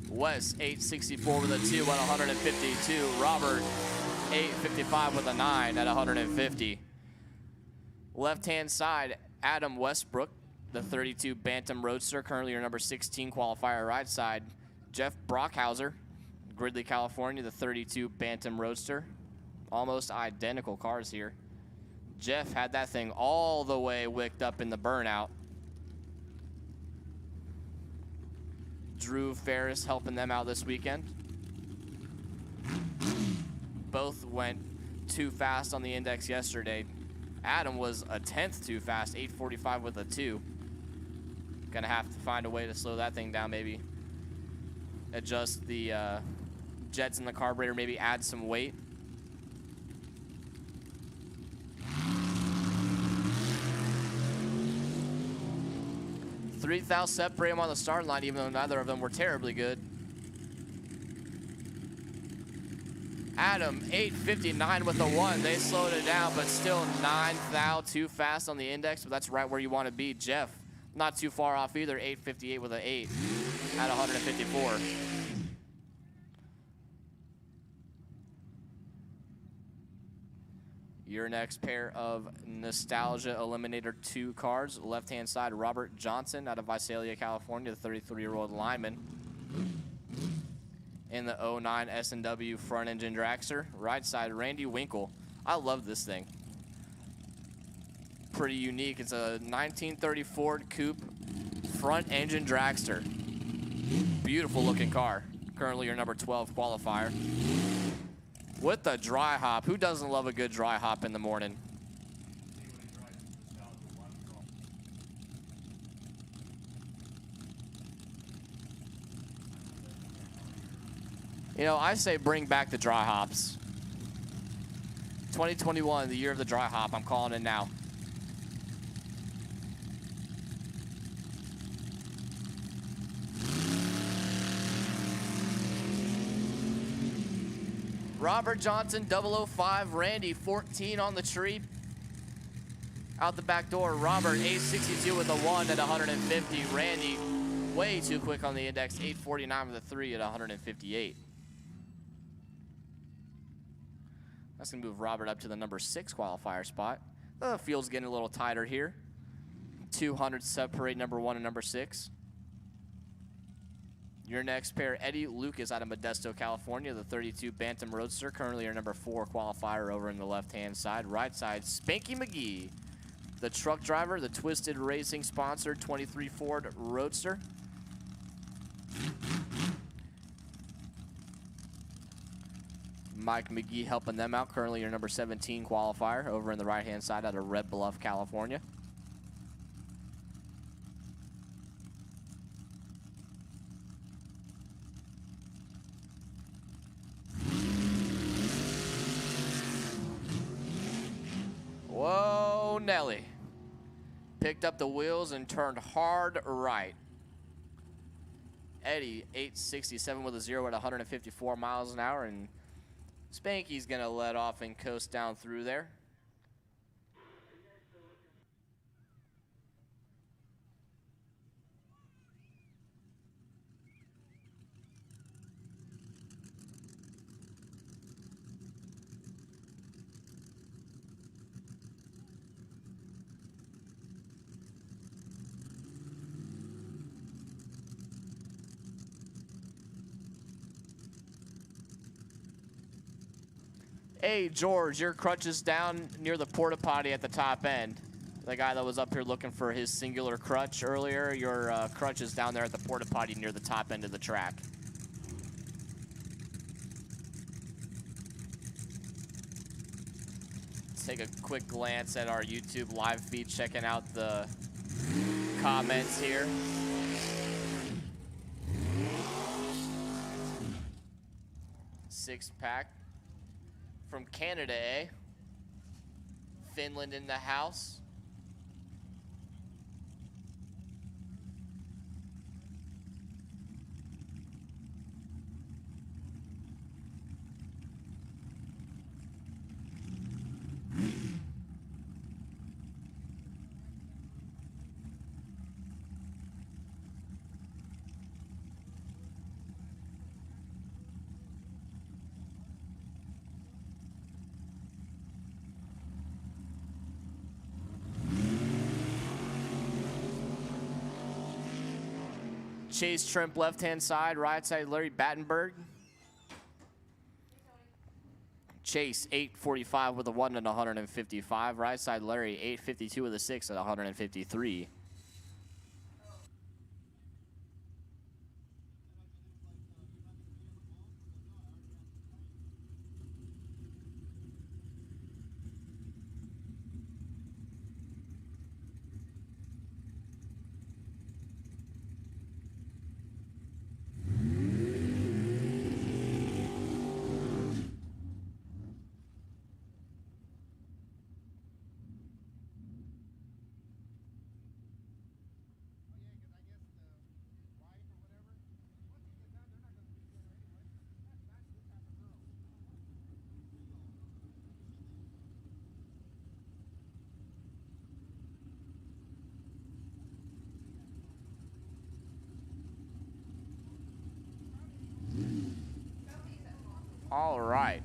Wes, 864 with a 2 at 152. Robert, 855 with a 9 at 150. Left-hand side, Adam Westbrook, the 32 Bantam Roadster, currently your number 16 qualifier. Right side, Jeff Brockhauser, Gridley, California, the 32 Bantam Roadster. Almost identical cars here. Jeff had that thing all the way wicked up in the burnout. Drew Ferris helping them out this weekend. Both went too fast on the index yesterday. Adam was a 10th too fast, 845 with a 2. Gonna have to find a way to slow that thing down, maybe adjust the jets in the carburetor, maybe add some weight. $3,000 separate them on the start line, even though neither of them were terribly good. Adam, 859 with a 1. They slowed it down, but still 9,000 too fast on the index, but that's right where you want to be. Jeff, not too far off either, 858 with an 8 at 154. Your next pair of Nostalgia Eliminator 2 cars. Left-hand side, Robert Johnson out of Visalia, California, the 33-year-old lineman. In the 09 S&W front-engine dragster. Right side, Randy Winkle. I love this thing. Pretty unique. It's a 1930 Ford Coupe front-engine dragster. Beautiful-looking car. Currently your number 12 qualifier. With the dry hop. Who doesn't love a good dry hop in the morning? You know, I say bring back the dry hops. 2021, the year of the dry hop. I'm calling it now. Robert Johnson, 005. Randy, 14 on the tree. Out the back door, Robert, 862 with a 1 at 150. Randy, way too quick on the index, 849 with a 3 at 158. That's going to move Robert up to the number 6 qualifier spot. The field's getting a little tighter here. 200 separate number 1 and number 6. Your next pair, Eddie Lucas out of Modesto, California, the 32 Bantam Roadster, currently our number 4 qualifier over in the left-hand side. Right side, Spanky McGee, the truck driver, the Twisted Racing sponsored 23 Ford Roadster. Mike McGee helping them out, currently your number 17 qualifier over in the right-hand side out of Red Bluff, California. Whoa, Nelly. Picked up the wheels and turned hard right. Eddie, 867 with a 0 at 154 miles an hour, and Spanky's gonna let off and coast down through there. Hey, George, your crutch is down near the porta potty at the top end. The guy that was up here looking for his singular crutch earlier, your crutch is down there at the porta potty near the top end of the track. Let's take a quick glance at our YouTube live feed, checking out the comments here. Six-pack. From Canada, eh? Finland in the house. Chase Trimp left-hand side, right side Larry Battenberg. Chase 845 with a 1 and 155. Right side Larry 852 with a 6 at 153. All right.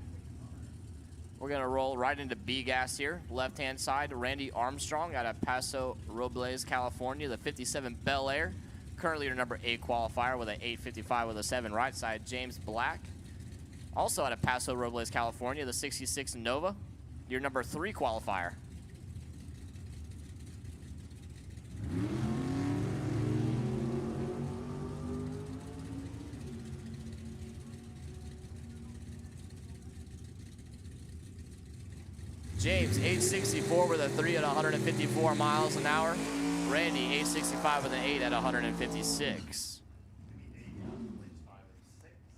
We're going to roll right into B gas here. Left-hand side, Randy Armstrong out of Paso Robles, California, the 57 Bel Air. Currently your number 8 qualifier with an 8:55 with a 7. Right side, James Black. Also out of Paso Robles, California, the 66 Nova, your number 3 qualifier. James, 864 with a 3 at 154 miles an hour. Randy, 865 with an 8 at 156.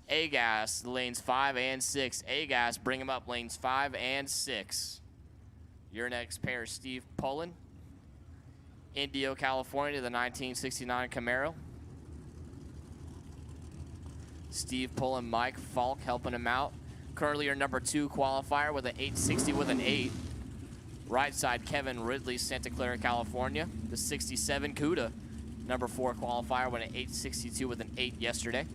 A-Gas, lanes 5 and 6. A-Gas, bring him up, lanes 5 and 6. Your next pair, Steve Pullen. Indio, California, the 1969 Camaro. Steve Pullen, Mike Falk helping him out. Currently your number 2 qualifier with an 860 with an 8. Right side, Kevin Ridley, Santa Clara, California. The 67 Cuda, number 4 qualifier with an 862 with an 8 yesterday.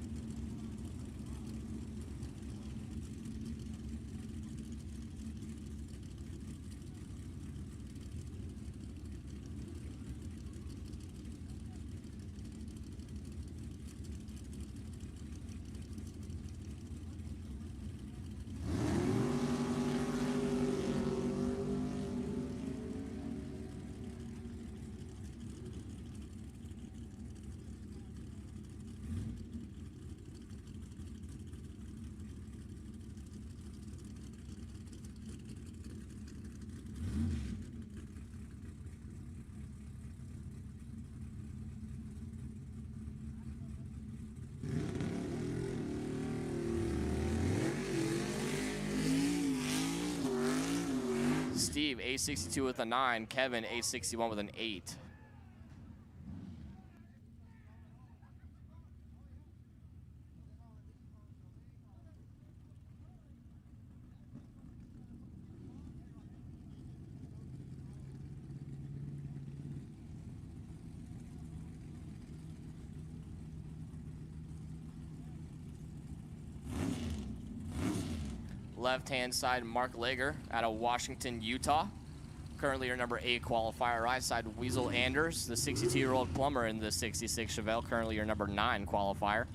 Steve, 862 with a 9. Kevin, 861 with an 8. Left-hand side, Mark Lager out of Washington, Utah. Currently your number 8 qualifier. Right side, Weasel Anders, the 62-year-old plumber in the 66 Chevelle. Currently your number 9 qualifier.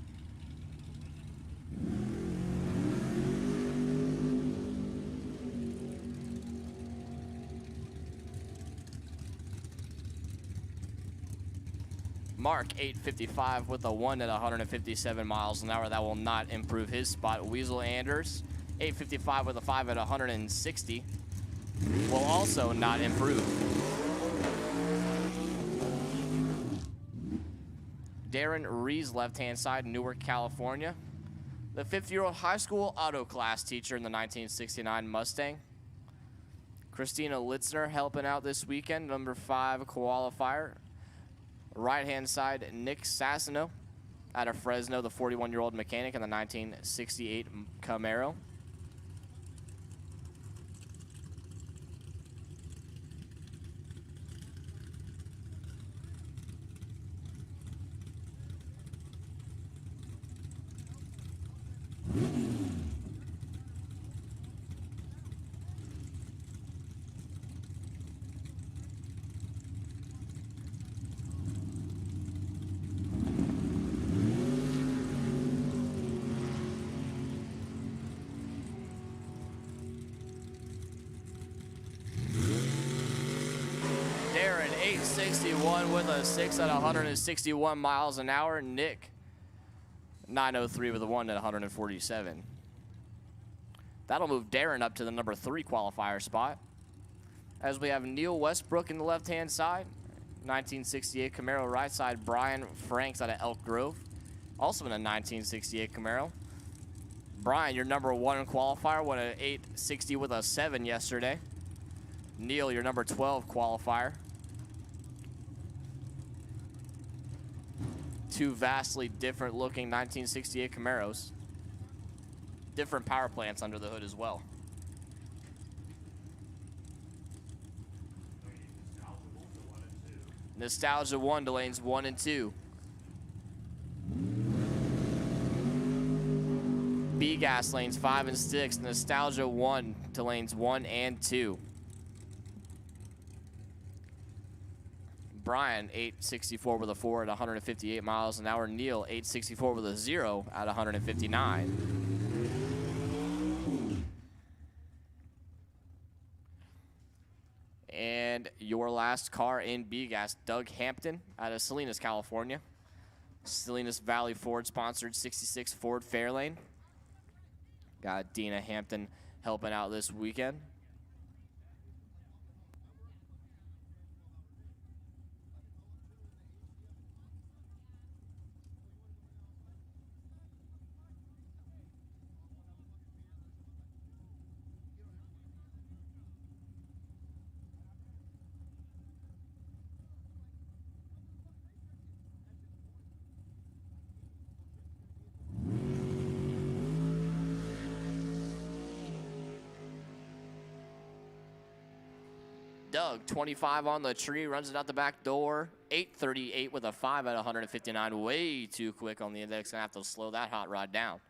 Mark, 855 with a 1 at 157 miles an hour. That will not improve his spot. Weasel Anders, 855 with a 5 at 160. Will also not improve. Darren Rees, left-hand side, Newark, California. The 50-year-old high school auto class teacher in the 1969 Mustang. Christina Litzner helping out this weekend, number 5 qualifier. Right-hand side, Nick Sassino out of Fresno, the 41-year-old mechanic in the 1968 Camaro. Darren, 861 with a 6 at 161 miles an hour. Nick, 903 with a 1 at 147. That'll move Darren up to the number 3 qualifier spot. As we have Neil Westbrook in the left-hand side. 1968 Camaro. Right side, Brian Franks out of Elk Grove. Also in a 1968 Camaro. Brian, your number 1 qualifier, won an 860 with a 7 yesterday. Neil, your number 12 qualifier. Two vastly different looking 1968 Camaros. Different power plants under the hood as well. Nostalgia 1 to lanes 1 and 2. B gas lanes 5 and 6. Nostalgia 1 to lanes 1 and 2. Brian, 864 with a 4 at 158 miles an hour. Neil, 864 with a 0 at 159. And your last car in B-Gas, Doug Hampton out of Salinas, California. Salinas Valley Ford sponsored 66 Ford Fairlane. Got Dina Hampton helping out this weekend. Doug, 25 on the tree, runs it out the back door. 838 with a 5 at 159. Way too quick on the index. Gonna have to slow that hot rod down.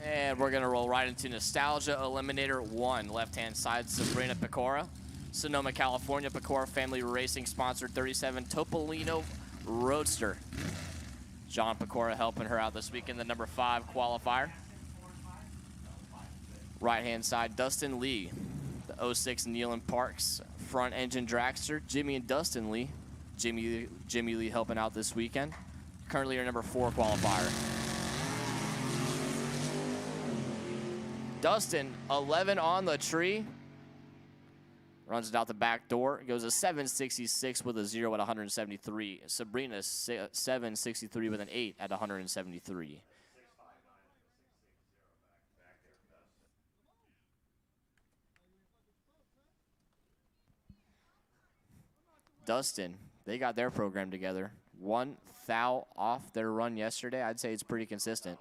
And we're going to roll right into Nostalgia Eliminator 1. Left-hand side, Sabrina Pecora. Sonoma, California, Pecora Family Racing sponsored 37 Topolino Roadster. John Pecora helping her out this weekend, the number 5 qualifier. Right-hand side, Dustin Lee. The 06 Neyland Parks front engine dragster. Jimmy and Dustin Lee. Jimmy Lee helping out this weekend. Currently your number 4 qualifier. Dustin, 11 on the tree. Runs it out the back door. Goes a 766 with a 0 at 173. Sabrina, 763 with an 8 at 173. Dustin, they got their program together. 1 thou off their run yesterday. I'd say it's pretty consistent.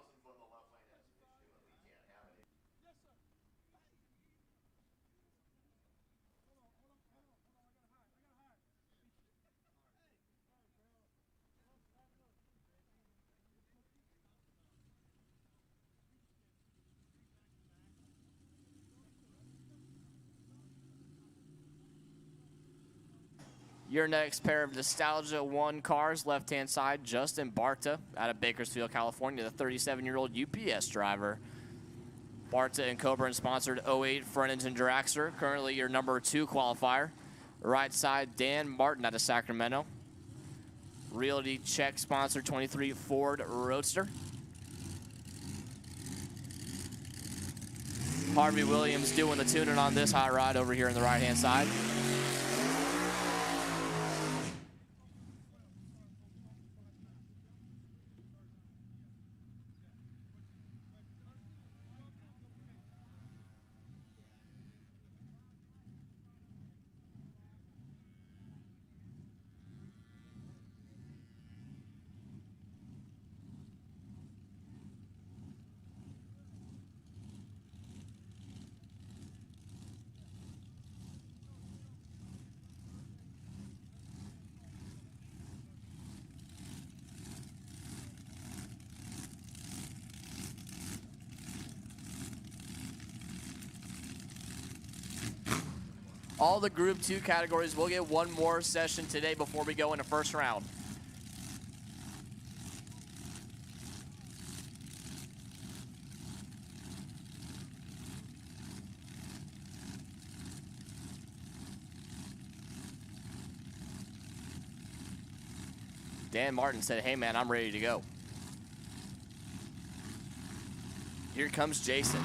Your next pair of Nostalgia 1 cars, left-hand side, Justin Barta out of Bakersfield, California, the 37-year-old UPS driver. Barta and Coburn sponsored 08 front engine dragster, currently your number 2 qualifier. Right side, Dan Martin out of Sacramento. Realty Check sponsored 23 Ford Roadster. Harvey Williams doing the tuning on this hot rod over here on the right-hand side. All the Group 2 categories will get one more session today before we go into first round. Dan Martin said, hey man, I'm ready to go. Here comes Jason.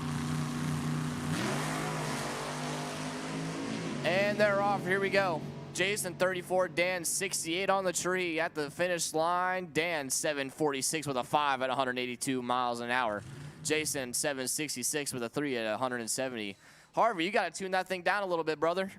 And they're off, here we go. Jason 34, Dan 68 on the tree at the finish line. Dan 746 with a 5 at 182 miles an hour. Jason 766 with a 3 at 170. Harvey, you got to tune that thing down a little bit, brother.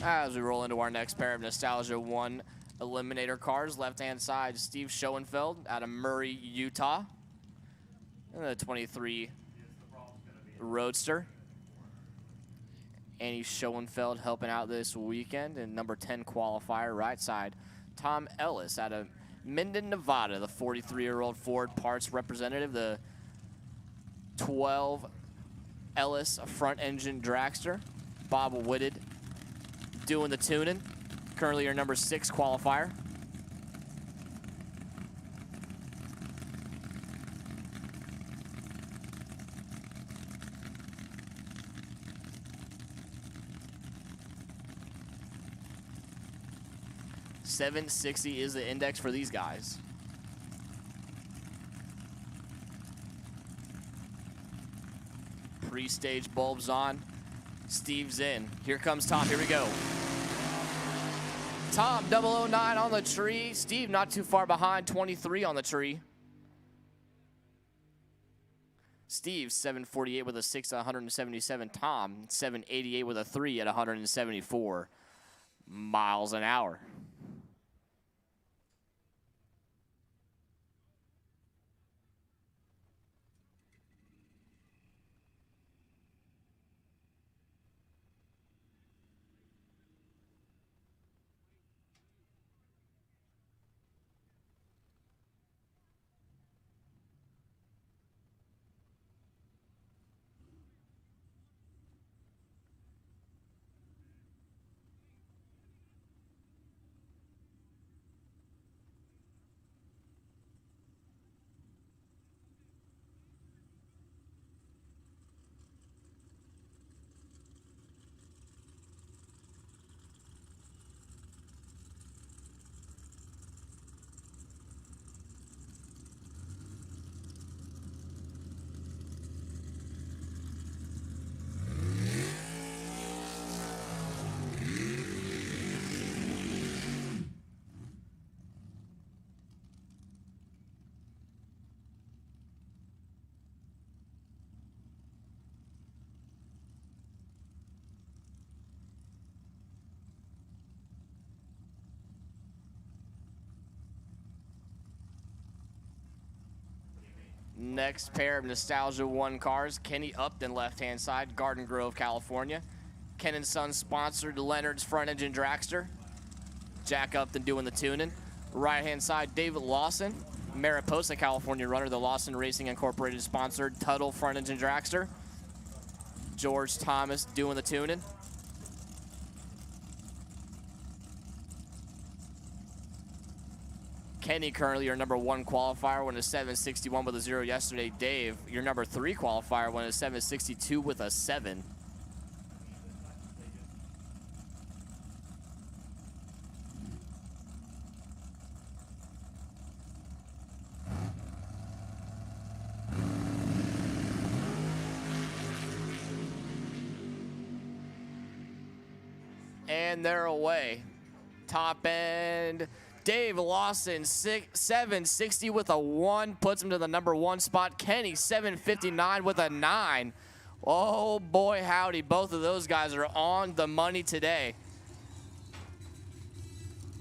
As we roll into our next pair of Nostalgia 1 Eliminator cars, left-hand side, Steve Schoenfeld out of Murray, Utah. And the 23 Roadster. Annie Schoenfeld helping out this weekend. And number 10 qualifier, right side, Tom Ellis out of Minden, Nevada, the 43-year-old Ford parts representative, the 12 Ellis front-engine dragster. Bob Whitted doing the tuning. Currently your number 6 qualifier. $760 is the index for these guys. Pre-stage bulbs on. Steve's in. Here comes Tom. Here we go. Tom 009 on the tree. Steve not too far behind, 23 on the tree. Steve 748 with a 6 at 177. Tom 788 with a 3 at 174 miles an hour. Next pair of Nostalgia 1 cars, Kenny Upton, left-hand side, Garden Grove, California. Ken and Son sponsored Leonard's front-engine dragster. Jack Upton doing the tuning. Right-hand side, David Lawson, Mariposa, California runner, the Lawson Racing Incorporated sponsored Tuttle front-engine dragster. George Thomas doing the tuning. Kenny currently your number 1 qualifier, won a 761 with a 0 yesterday. Dave, your number 3 qualifier, won a 762 with a 7. And they're away. Top end Dave Lawson, 760 with a 1, puts him to the number 1 spot. Kenny, 759 with a 9. Oh, boy, howdy. Both of those guys are on the money today.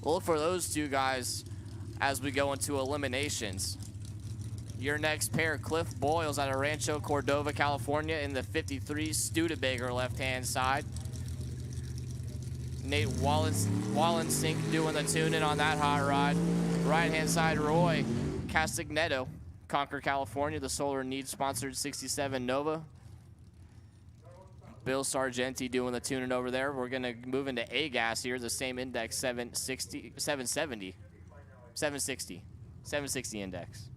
We'll look for those two guys as we go into eliminations. Your next pair, Cliff Boyles out of Rancho Cordova, California in the 53, Studebaker left-hand side. Nate Wallensink doing the tuning on that hot rod. Right-hand side, Roy Castagnetto, Concord, California, the Solar Needs sponsored 67 Nova. Bill Sargenti doing the tuning over there. We're going to move into A-Gas here, the same index, 760 index.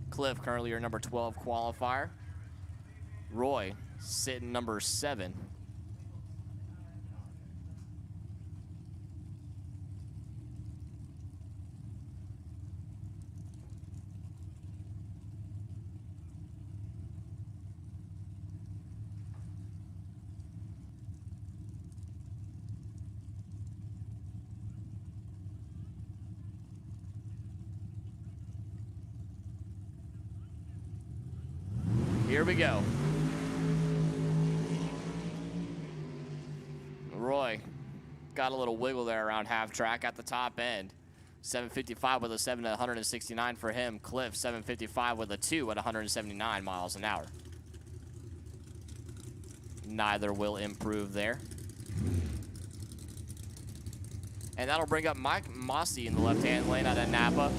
Cliff, currently your number 12 qualifier. Roy, sitting number 7. Here we go. Roy got a little wiggle there around half track at the top end. 755 with a 7 at 169 for him. Cliff, 755 with a 2 at 179 miles an hour. Neither will improve there. And that'll bring up Mike Mossy in the left-hand lane out of Napa.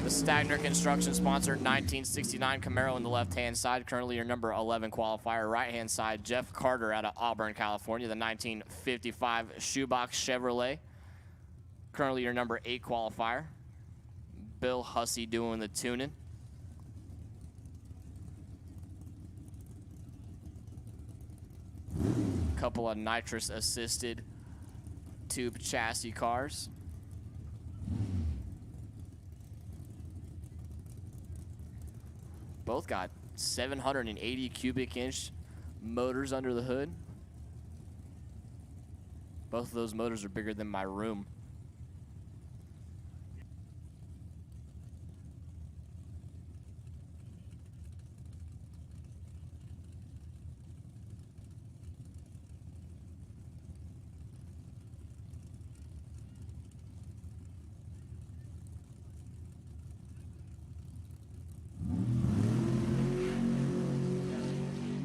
The Stagner Construction sponsored 1969 Camaro in the left-hand side, currently your number 11 qualifier. Right-hand side, Jeff Carter out of Auburn, California, the 1955 Shoebox Chevrolet, currently your number 8 qualifier. Bill Hussey doing the tuning. Couple of nitrous-assisted tube chassis cars. Both got 780 cubic inch motors under the hood. Both of those motors are bigger than my room.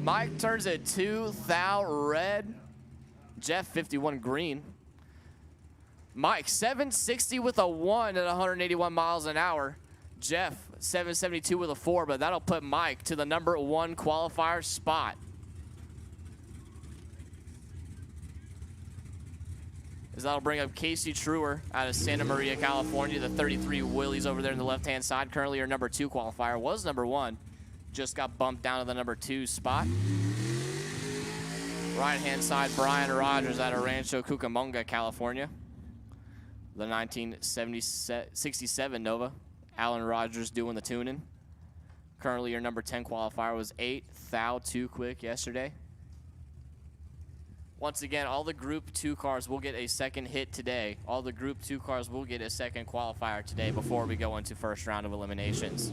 Mike turns it 2,000 red. Jeff 51 green. Mike 760 with a 1 at 181 miles an hour. Jeff 772 with a 4, but that'll put Mike to the number 1 qualifier spot. As that'll bring up Casey Truer out of Santa Maria, California, the 33 Willys over there in the left-hand side. Currently your number 2 qualifier, was number 1. Just got bumped down to the number 2 spot. Right-hand side, Brian Rogers out of Rancho Cucamonga, California. The 1967 Nova. Alan Rogers doing the tuning. Currently your number 10 qualifier was 8. Thou too quick yesterday. Once again, all the Group 2 cars will get a second hit today. All the Group 2 cars will get a second qualifier today before we go into first round of eliminations.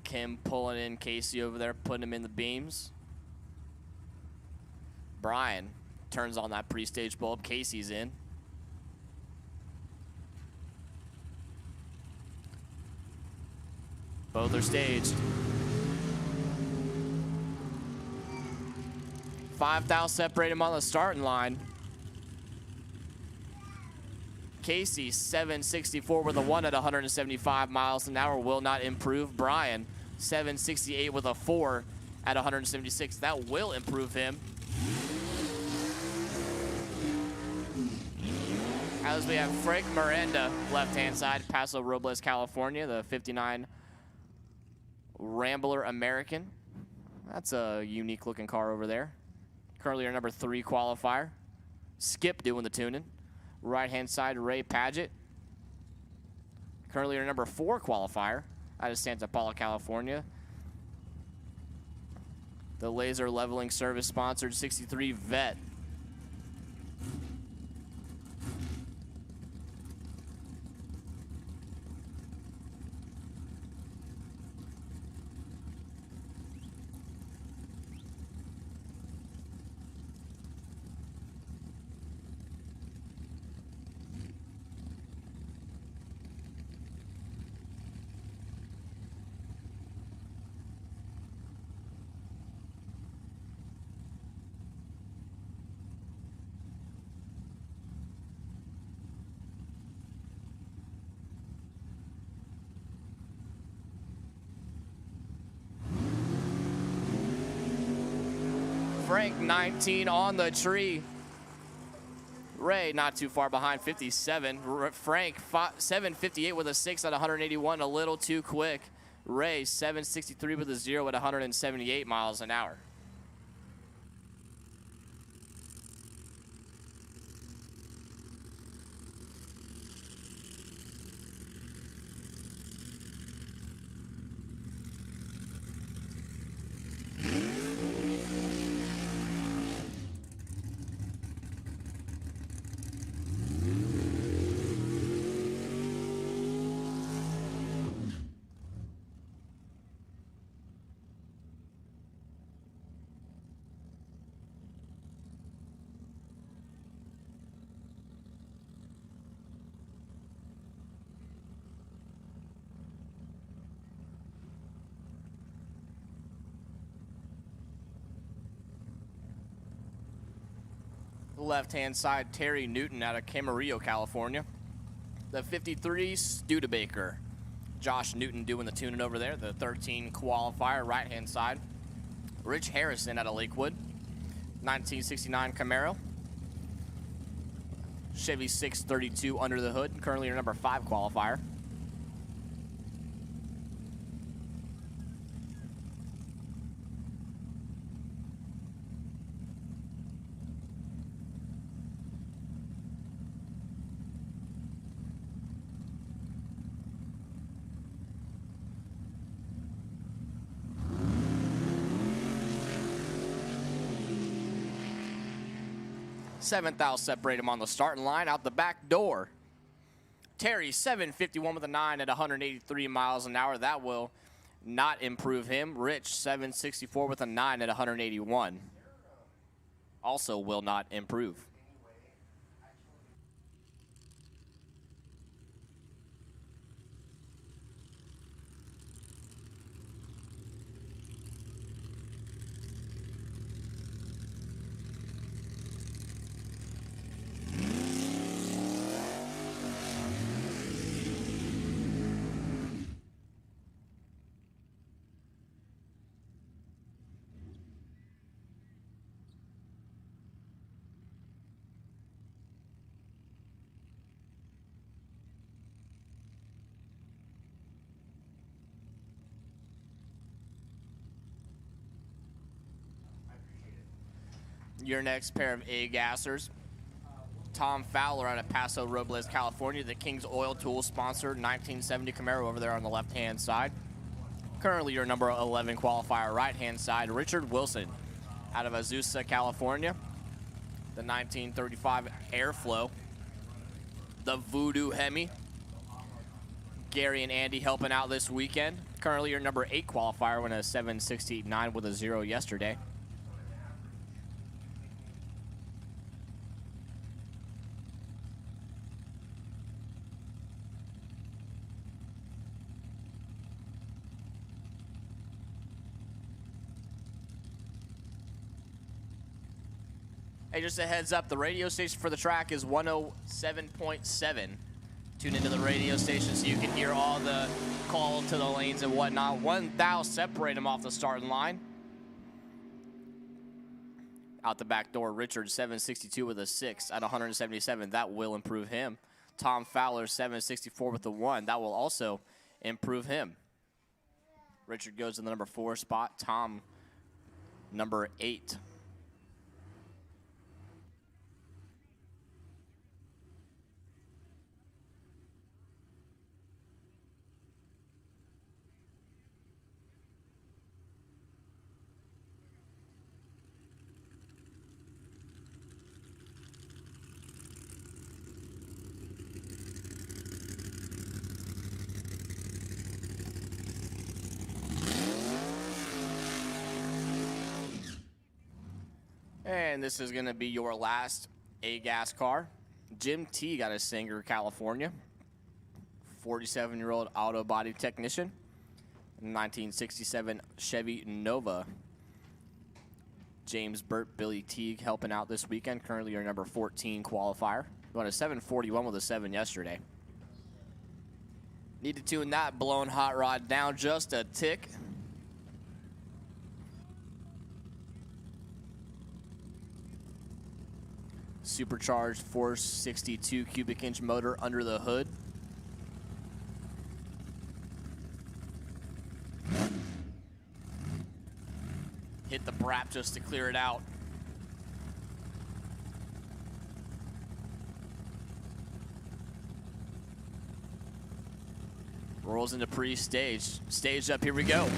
Kim pulling in Casey over there, putting him in the beams. Brian turns on that pre-stage bulb. Casey's in. Both are staged. 5,000 separate him on the starting line. Casey 764 with a 1 at 175 miles an hour will not improve. Brian 768 with a 4 at 176. That will improve him. As we have Frank Miranda, left-hand side, Paso Robles, California, the 59 Rambler American. That's a unique-looking car over there. Currently our number 3 qualifier. Skip doing the tuning. Right-hand side, Ray Paget. Currently our number 4 qualifier out of Santa Paula, California. The laser leveling service sponsored 63 Vet. Frank, 19 on the tree. Ray, not too far behind, 57. Frank, 758 with a 6 at 181, a little too quick. Ray, 763 with a 0 at 178 miles an hour. Left-hand side, Terry Newton out of Camarillo, California. The 53 Studebaker. Josh Newton doing the tuning over there. The 13 qualifier, right-hand side. Rich Harrison out of Lakewood. 1969 Camaro. Chevy 632 under the hood. Currently your number 5 qualifier. Seventh, I'll separate him on the starting line out the back door. Terry, 751 with a 9 at 183 miles an hour. That will not improve him. Rich, 764 with a 9 at 181. Also will not improve. Your next pair of A-gassers. Tom Fowler out of Paso Robles, California. The King's Oil Tool sponsored 1970 Camaro over there on the left-hand side. Currently your number 11 qualifier, right-hand side. Richard Wilson out of Azusa, California. The 1935 Airflow. The Voodoo Hemi. Gary and Andy helping out this weekend. Currently your number 8 qualifier, went a 769 with a 0 yesterday. Hey, just a heads up, the radio station for the track is 107.7. Tune into the radio station so you can hear all the call to the lanes and whatnot. 1 thou separate them off the starting line. Out the back door, Richard, 762 with a 6 at 177. That will improve him. Tom Fowler, 764 with a 1. That will also improve him. Richard goes to the number 4 spot. Tom, number 8. And this is going to be your last A-gas car. Jim T. got a Sanger, California. 47-year-old auto body technician. 1967 Chevy Nova. James Burt, Billy Teague helping out this weekend. Currently your number 14 qualifier. Won a 741 with a 7 yesterday. Need to tune that blown hot rod down just a tick. Supercharged 462 cubic inch motor under the hood. Hit the brap just to clear it out. Rolls into pre-stage. Stage up, here we go.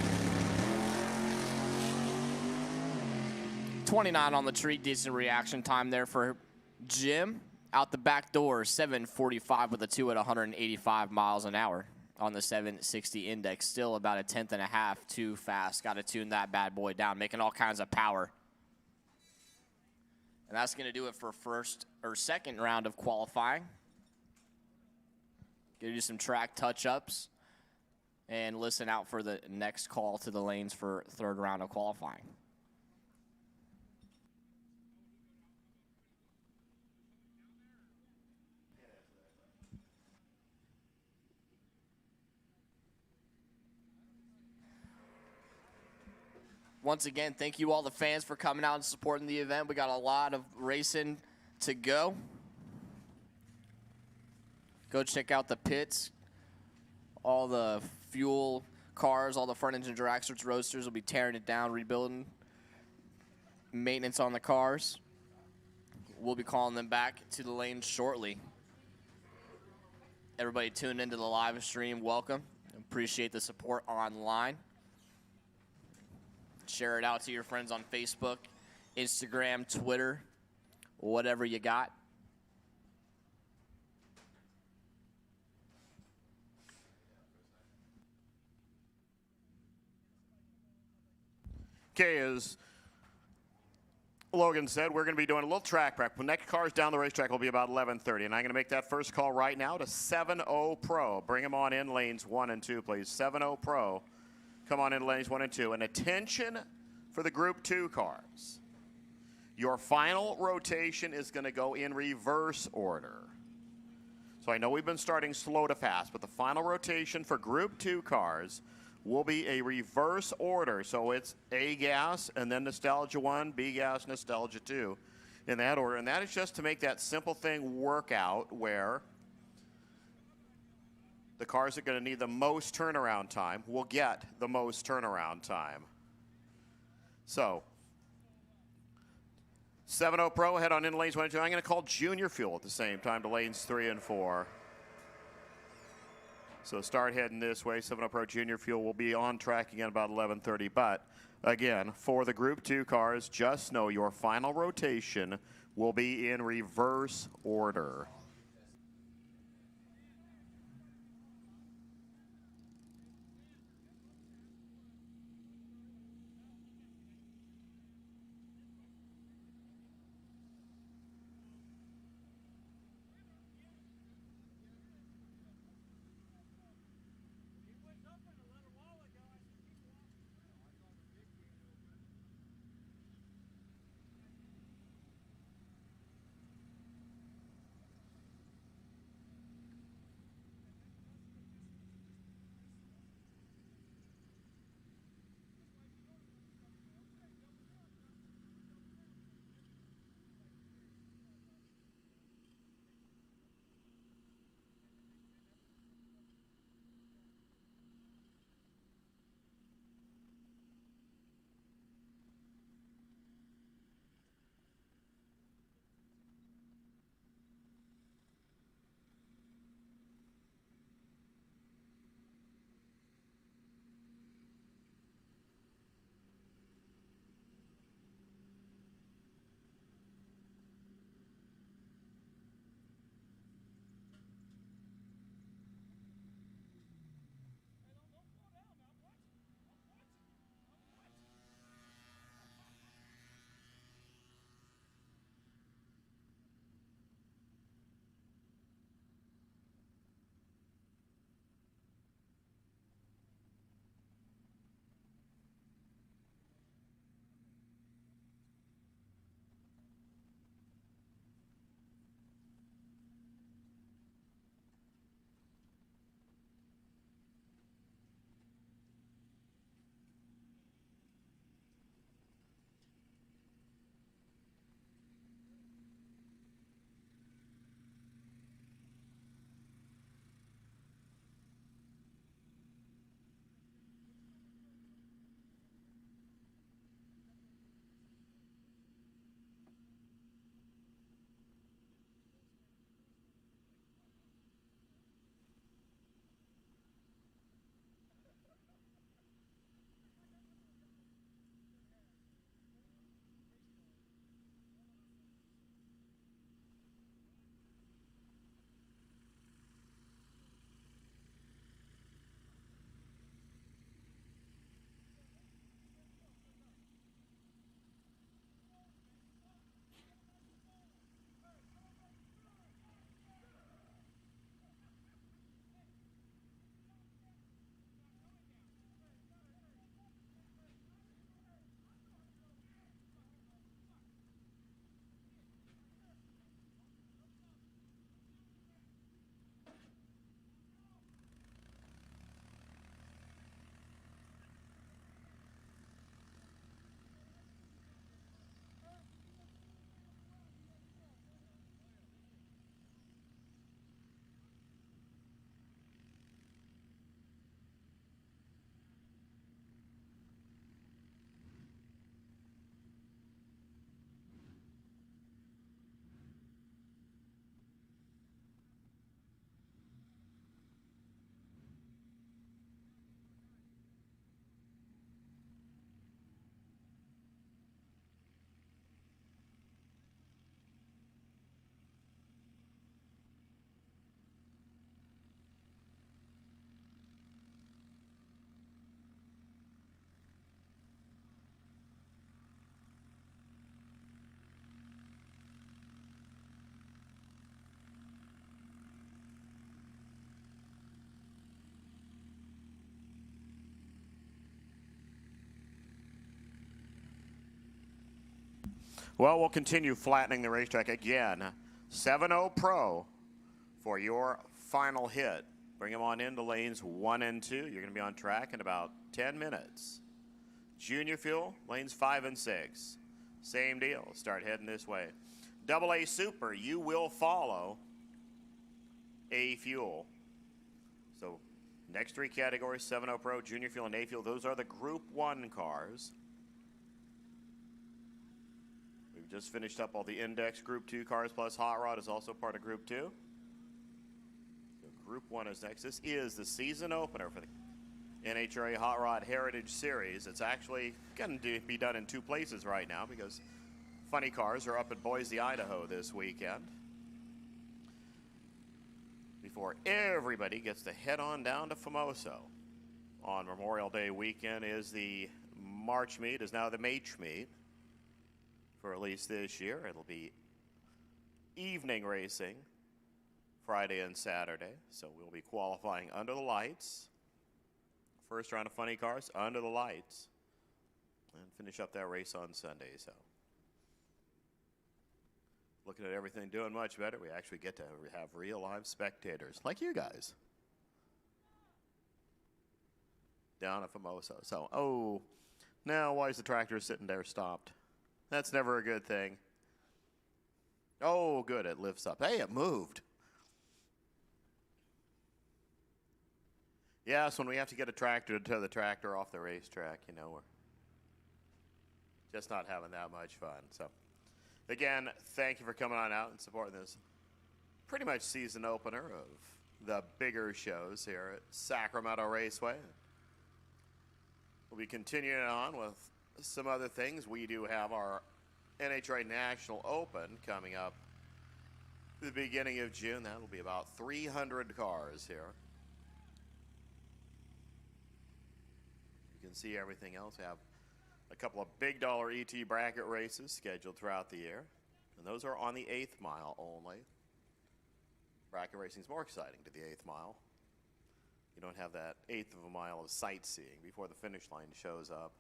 29 on the treat, decent reaction time there for Jim. Out the back door, 745 with a 2 at 185 miles an hour on the 760 index. Still about a 1/10 and a half too fast. Got to tune that bad boy down, making all kinds of power. And that's going to do it for second round of qualifying. Give you some track touch-ups and listen out for the next call to the lanes for third round of qualifying. Once again, thank you all the fans for coming out and supporting the event. We got a lot of racing to go. Go check out the pits. All the fuel cars, all the front engine dragsters, roadsters will be tearing it down, rebuilding. Maintenance on the cars. We'll be calling them back to the lanes shortly. Everybody tuned into the live stream, welcome. Appreciate the support online. Share it out to your friends on Facebook, Instagram, Twitter, whatever you got. Okay, as Logan said, we're going to be doing a little track prep. When next cars down the racetrack will be about 11:30, and I'm going to make that first call right now to 7-0 Pro. Bring them on in lanes 1 and 2, please. 7-0 Pro. Come on in lanes 1 and 2. And attention for the Group 2 cars. Your final rotation is going to go in reverse order. So I know we've been starting slow to fast, but the final rotation for Group 2 cars will be a reverse order. So it's A gas and then Nostalgia 1, B gas, Nostalgia 2 in that order. And that is just to make that simple thing work out where the cars that are going to need the most turnaround time will get the most turnaround time. So 7-0 Pro, head on in lanes 1 and 2. I'm going to call Junior Fuel at the same time to lanes 3 and 4. So start heading this way. 7-0 Pro Junior Fuel will be on track again about 11:30. But again, for the Group 2 cars, just know your final rotation will be in reverse order. Well, we'll continue flattening the racetrack again. 7-0 Pro for your final hit. Bring them on into lanes 1 and 2. You're going to be on track in about 10 minutes. Junior Fuel, lanes 5 and 6. Same deal. Start heading this way. AA Super, you will follow A Fuel. So next 3 categories, 7-0 Pro, Junior Fuel, and A Fuel, those are the Group 1 cars. We've just finished up all the Index Group 2 cars, plus Hot Rod is also part of Group 2. So Group 1 is next. This is the season opener for the NHRA Hot Rod Heritage Series. It's actually going to be done in 2 places right now because funny cars are up at Boise, Idaho this weekend. Before everybody gets to head on down to Famoso. On Memorial Day weekend is the March meet, is now the Mach meet for at least this year. It'll be evening racing Friday and Saturday, so we'll be qualifying under the lights. First round of funny cars under the lights, and finish up that race on Sunday. So looking at everything doing much better. We actually get to have real live spectators like you guys down at Famoso. So, oh, now why is the tractor sitting there stopped? That's never a good thing. Oh, good, it lifts up. Hey, it moved. Yes, when we have to get a tractor to tow the tractor off the racetrack, you know, we're just not having that much fun. So, again, thank you for coming on out and supporting this pretty much season opener of the bigger shows here at Sacramento Raceway. We'll be continuing on with some other things. We do have our NHRA National Open coming up at the beginning of June. That'll be about 300 cars here. You can see everything else. We have a couple of big dollar ET bracket races scheduled throughout the year, and those are on the 8th mile only. Bracket racing is more exciting to the 8th mile. You don't have that 1/8 of a mile of sightseeing before the finish line shows up.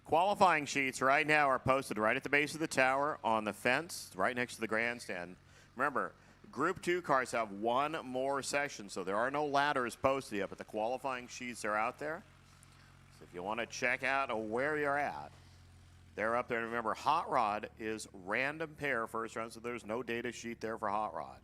Qualifying sheets right now are posted right at the base of the tower on the fence, right next to the grandstand. Remember, Group 2 cars have 1 more session, so there are no ladders posted yet, but the qualifying sheets are out there. So if you want to check out where you're at, they're up there. And remember, Hot Rod is random pair first round, so there's no data sheet there for Hot Rod.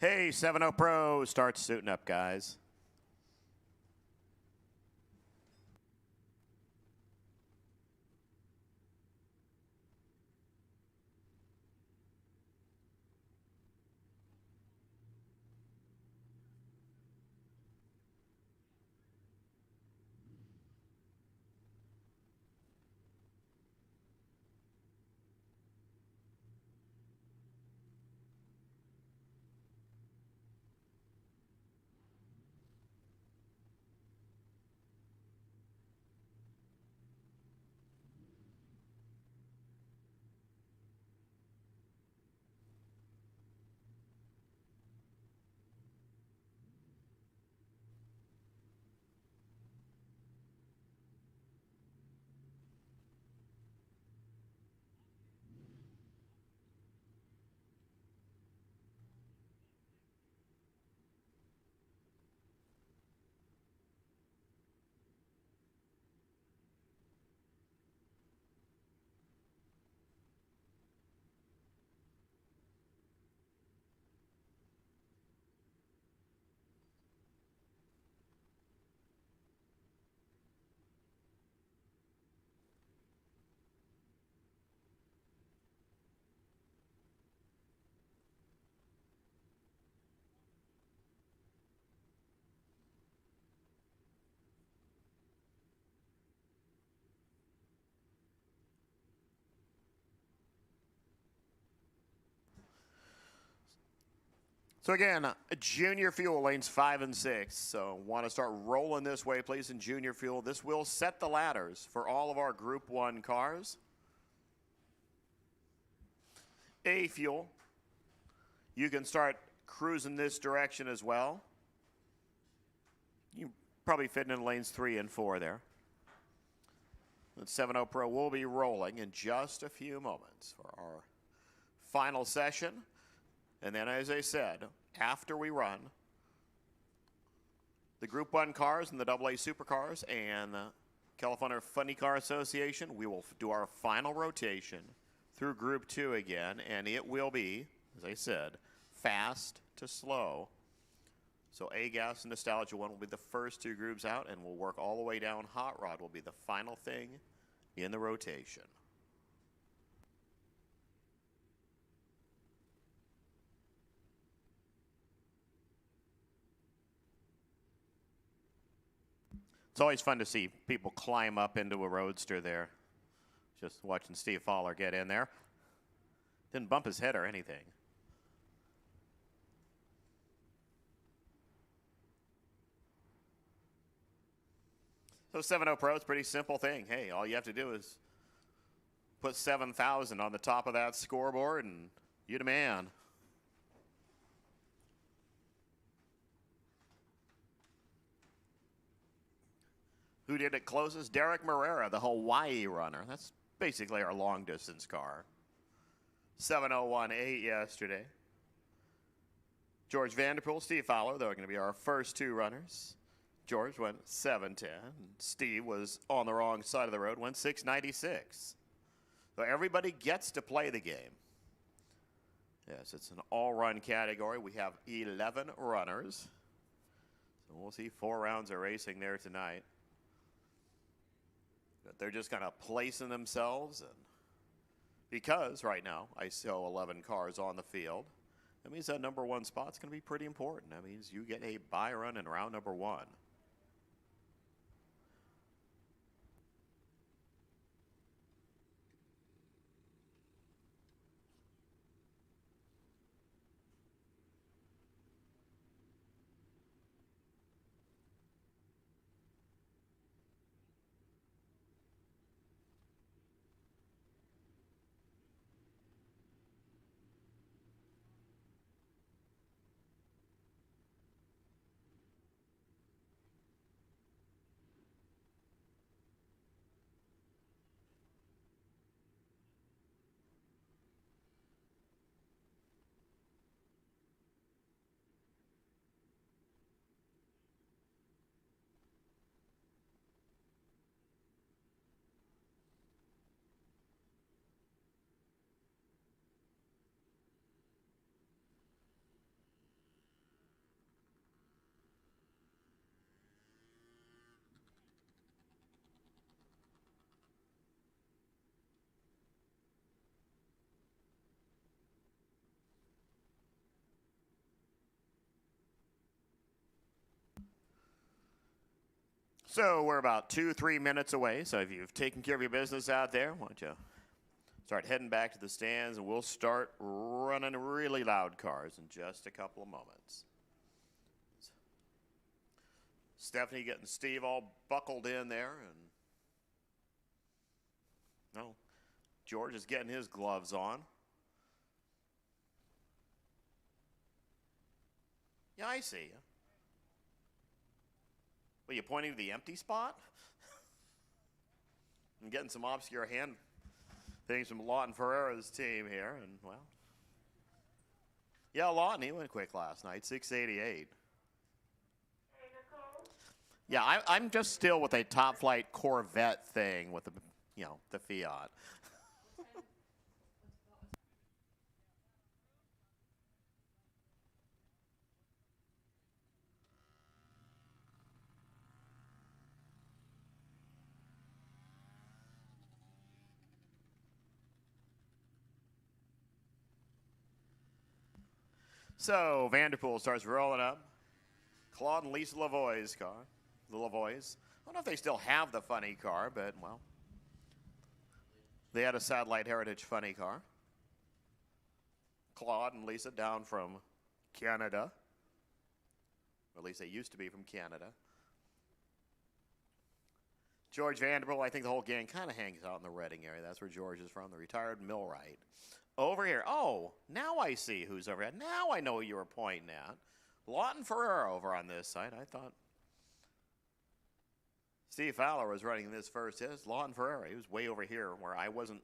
Hey, 7-0 Pro, start suiting up, guys. So again, junior fuel lanes 5 and 6. So want to start rolling this way, please, in junior fuel. This will set the ladders for all of our Group 1 cars. A fuel, you can start cruising this direction as well. You probably fitting in lanes 3 and 4 there. The 7.0 Pro will be rolling in just a few moments for our final session. And then, as I said, after we run the Group 1 cars and the AA Supercars and the California Funny Car Association, we will do our final rotation through Group 2 again, and it will be, as I said, fast to slow. So A-Gas and Nostalgia 1 will be the first 2 groups out, and we'll work all the way down. Hot Rod will be the final thing in the rotation. It's always fun to see people climb up into a roadster there. Just watching Steve Fowler get in there. Didn't bump his head or anything. So 7.0 Pro, it's a pretty simple thing. Hey, all you have to do is put 7,000 on the top of that scoreboard and you're the man. Who did it closest? Derek Morera, the Hawaii runner. That's basically our long distance car. 7:01.8 yesterday. George Vanderpool, Steve Fowler, they're going to be our first 2 runners. George went 7:10. Steve was on the wrong side of the road, went 6:96. So everybody gets to play the game. Yes, it's an all-run category. We have 11 runners. So we'll see 4 rounds of racing there tonight. But they're just kind of placing themselves, and because right now I show 11 cars on the field, that means that number 1 spot's going to be pretty important. That means you get a bye run in round number 1. So we're about 2-3 minutes away. So if you've taken care of your business out there, why don't you start heading back to the stands, and we'll start running really loud cars in just a couple of moments. Stephanie getting Steve all buckled in there, and no, George is getting his gloves on. Yeah, I see you. Are you pointing to the empty spot? I'm getting some obscure hand things from Lawton Ferreira's team here, and well, yeah, Lawton, he went quick last night, 688. Yeah, I'm just still with a top flight Corvette thing with the, you know, the Fiat. So Vanderpool starts rolling up. Claude and Lisa Lavoie's car. The Lavoies. I don't know if they still have the funny car, but, well, they had a Satellite Heritage funny car. Claude and Lisa down from Canada. Or at least they used to be from Canada. George Vanderbilt, I think the whole gang kind of hangs out in the Reading area. That's where George is from, the retired millwright. Over here. Oh, now I see who's over here. Now I know who you were pointing at. Lawton Ferrera over on this side. I thought Steve Fowler was running this first. Yes, Lawton Ferrera. He was way over here where I wasn't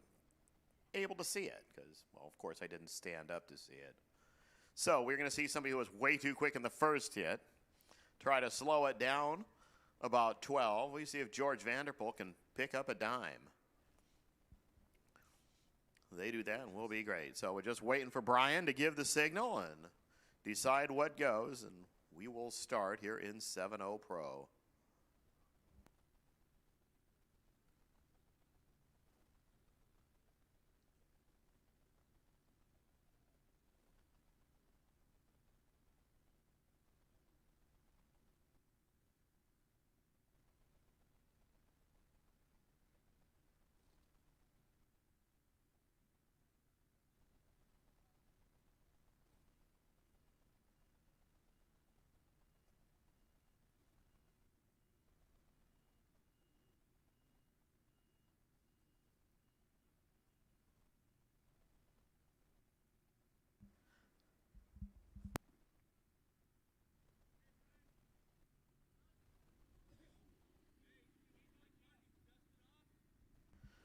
able to see it because, well, of course, I didn't stand up to see it. So we're going to see somebody who was way too quick in the first hit. Try to slow it down about 12. We see if George Vanderpool can pick up a dime. They do that and we'll be great. So we're just waiting for Brian to give the signal and decide what goes, and we will start here in 7-0 Pro.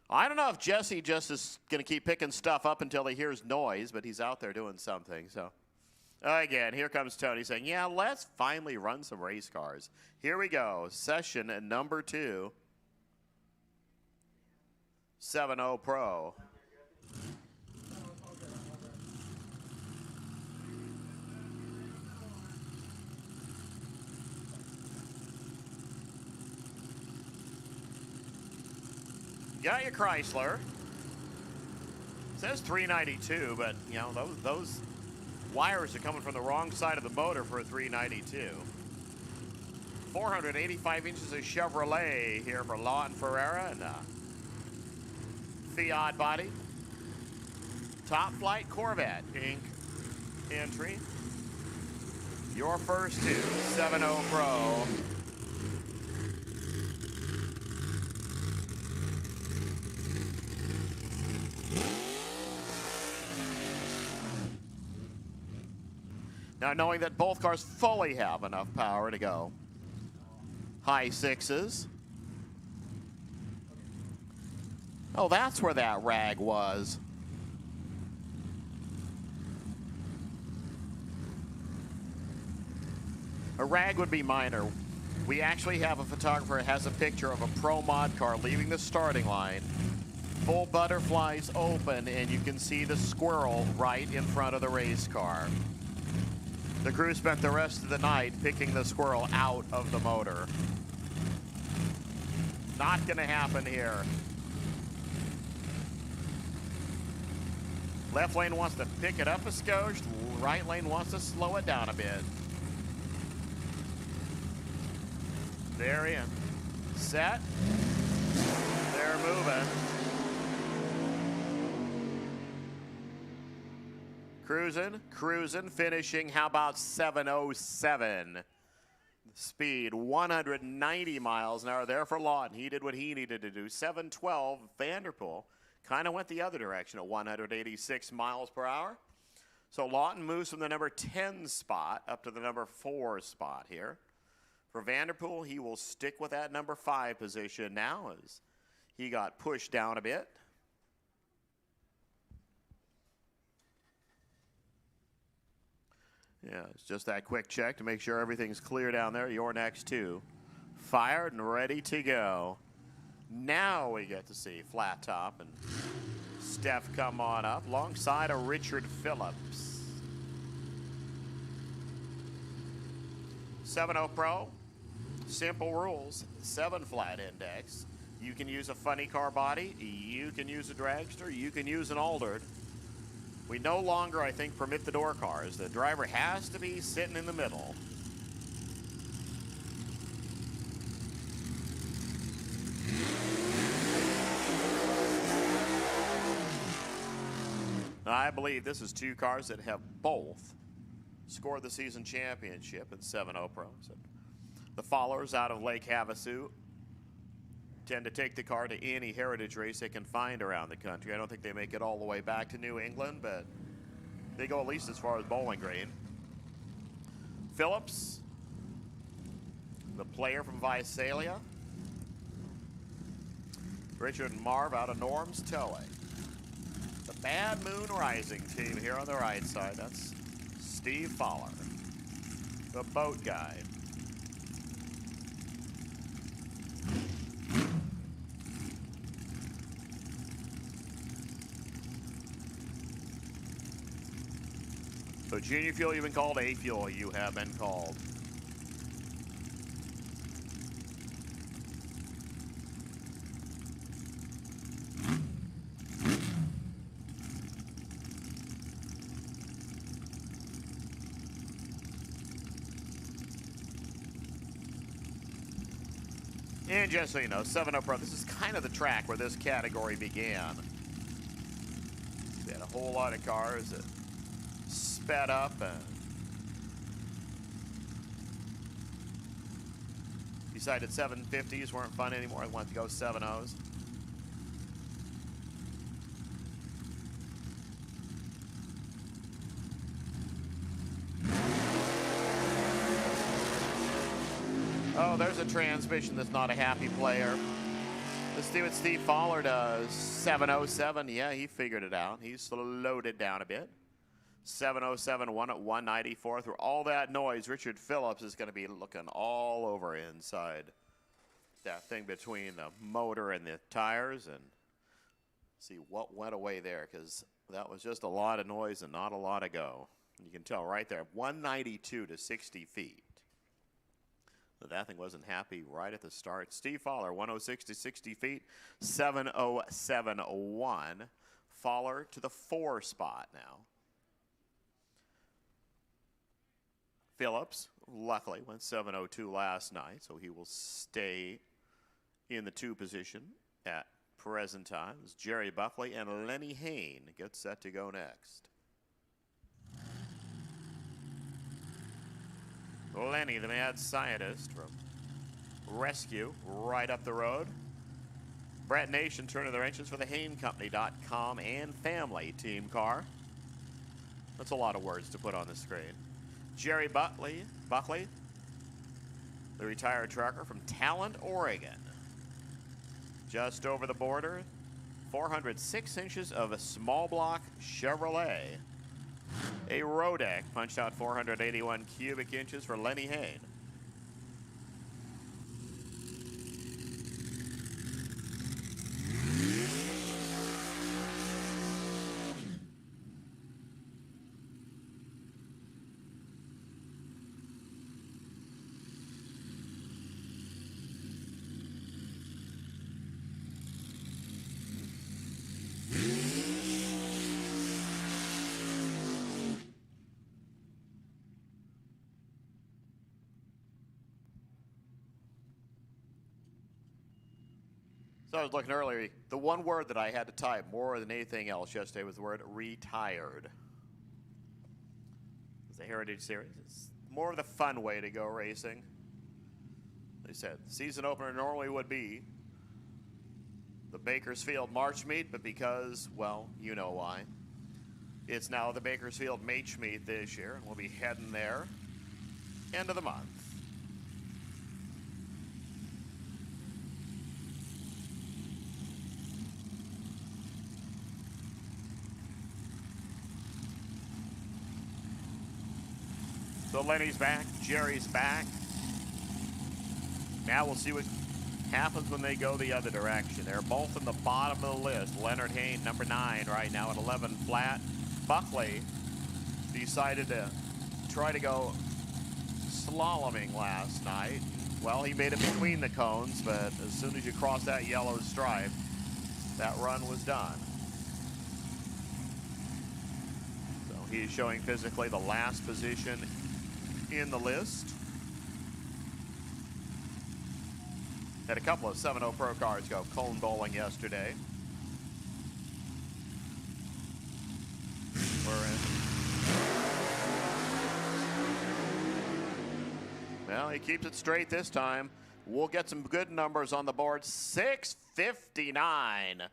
I don't know if Jesse just is going to keep picking stuff up until he hears noise, but he's out there doing something. So, again, here comes Tony saying, yeah, let's finally run some race cars. Here we go. Session number 2. 7-0 Pro. Got your Chrysler. It says 392, but you know those wires are coming from the wrong side of the motor for a 392. 485 inches of Chevrolet here for Lawton Ferrera and Fiat body. Top Flight Corvette Inc. entry. Your first 2, 7-0 Pro. Now, knowing that both cars fully have enough power to go high 6s. Oh, that's where that rag was. A rag would be minor. We actually have a photographer who has a picture of a Pro Mod car leaving the starting line. Full butterflies open, and you can see the squirrel right in front of the race car. The crew spent the rest of the night picking the squirrel out of the motor. Not going to happen here. Left lane wants to pick it up a skosh. Right lane wants to slow it down a bit. They're in. Set. They're moving. Cruising, finishing, how about 707? Speed, 190 miles an hour there for Lawton. He did what he needed to do. 712, Vanderpool kind of went the other direction at 186 miles per hour. So Lawton moves from the number 10 spot up to the number 4 spot here. For Vanderpool, he will stick with that number 5 position now as he got pushed down a bit. Yeah, it's just that quick check to make sure everything's clear down there. Your next 2. Fired and ready to go. Now we get to see Flat Top and Steph come on up alongside a Richard Phillips. 7-0 Pro, simple rules, 7 flat index. You can use a funny car body, you can use a dragster, you can use an altered. We no longer, I think, permit the door cars. The driver has to be sitting in the middle. I believe this is 2 cars that have both scored the season championship in 7-0 Pro. So the followers out of Lake Havasu tend to take the car to any heritage race they can find around the country. I don't think they make it all the way back to New England, but they go at least as far as Bowling Green. Phillips, the player from Visalia. Richard and Marv out of Norm's Towing. The Bad Moon Rising team here on the right side. That's Steve Fowler, the boat guide. So junior fuel you've been called, A fuel you have been called. And just so you know, 7-0 Pro, this is kind of the track where this category began. We had a whole lot of cars that sped up and decided 750s weren't fun anymore. I wanted to go 7.0s. Oh, there's a transmission that's not a happy player. Let's see what Steve Fowler does. 707, yeah, he figured it out. He slowed it down a bit. 707, 1 at 194. Through all that noise, Richard Phillips is going to be looking all over inside that thing between the motor and the tires and see what went away there, because that was just a lot of noise and not a lot of go. You can tell right there, 192 to 60 feet. So that thing wasn't happy right at the start. Steve Fowler, 106 to 60 feet, 707.1. Fowler to the 4 spot now. Phillips, luckily, went 7:02 last night, so he will stay in the 2 position at present time. It's Jerry Buckley and Lenny Hayne get set to go next. Lenny, the mad scientist from Rescue, right up the road. Brett Nation turning the wrenches for the HaneCompany.com and family team car. That's a lot of words to put on the screen. Jerry Buckley, the retired trucker from Talent, Oregon. Just over the border, 406 inches of a small block Chevrolet. A Rodec punched out 481 cubic inches for Lenny Hayne. So I was looking earlier, the one word that I had to type more than anything else yesterday was the word retired. It's the Heritage Series. It's more of the fun way to go racing. They said season opener normally would be the Bakersfield March Meet, but because, well, you know why. It's now the Bakersfield Mage Meet this year, and we'll be heading there end of the month. So Lenny's back, Jerry's back. Now we'll see what happens when they go the other direction. They're both in the bottom of the list. Leonard Hayne, number 9 right now at 11 flat. Buckley decided to try to go slaloming last night. Well, he made it between the cones, but as soon as you cross that yellow stripe, that run was done. So he is showing physically the last position in the list. Had a couple of 7-0 Pro cars go cone bowling yesterday. We're in Well, he keeps it straight this time. We'll get some good numbers on the board. 659.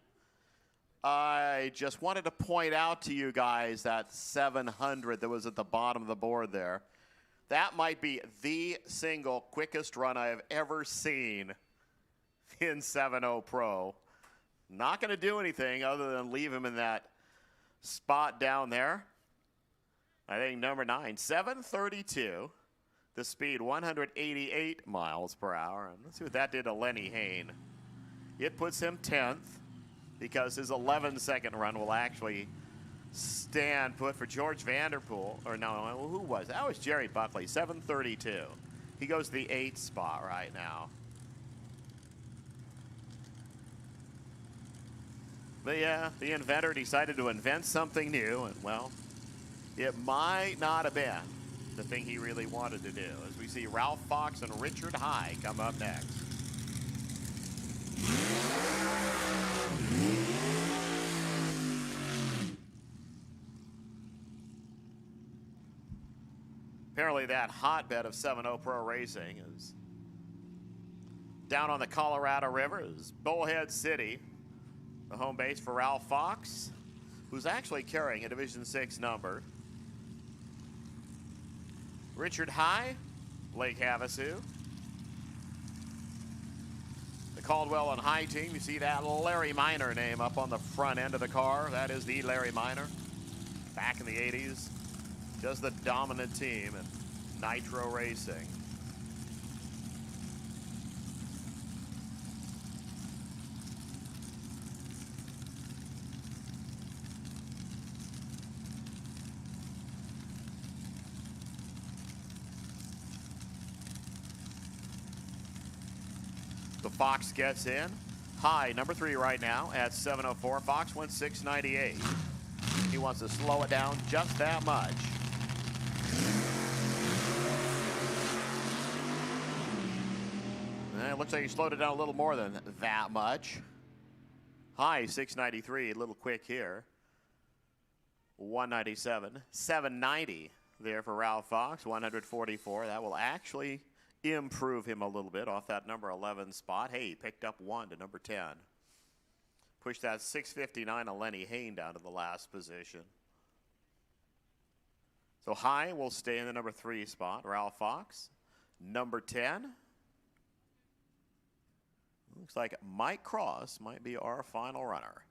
I just wanted to point out to you guys that 700 that was at the bottom of the board there. That might be the single quickest run I have ever seen in 7-0 Pro. Not going to do anything other than leave him in that spot down there. I think number 9, 732. The speed, 188 miles per hour. And let's see what that did to Lenny Hayne. It puts him 10th because his 11-second run will actually stand put for George Vanderpool. Or no, who was that? That was Jerry Buckley, 732. He goes to the 8th spot right now. But yeah, the inventor decided to invent something new, and well, it might not have been the thing he really wanted to do. As we see Ralph Fox and Richard High come up next. Apparently that hotbed of 7-0 Pro Racing is down on the Colorado River. Is Bullhead City, the home base for Ralph Fox, who's actually carrying a Division 6 number. Richard High, Lake Havasu. The Caldwell and High team, you see that Larry Minor name up on the front end of the car. That is the Larry Minor. Back in the 80s, just the dominant team in Nitro Racing. The Fox gets in. High, number 3 right now at 7:04. Fox went 6:98. He wants to slow it down just that much. And it looks like he slowed it down a little more than that much. High, 6:93, a little quick here. 197, 790 there for Ralph Fox, 144. That will actually improve him a little bit off that number 11 spot. Hey, he picked up 1 to number 10. Push that 659 of Lenny Hayne down to the last position. So High will stay in the number 3 spot. Ralph Fox, number 10. Looks like Mike Cross might be our final runner.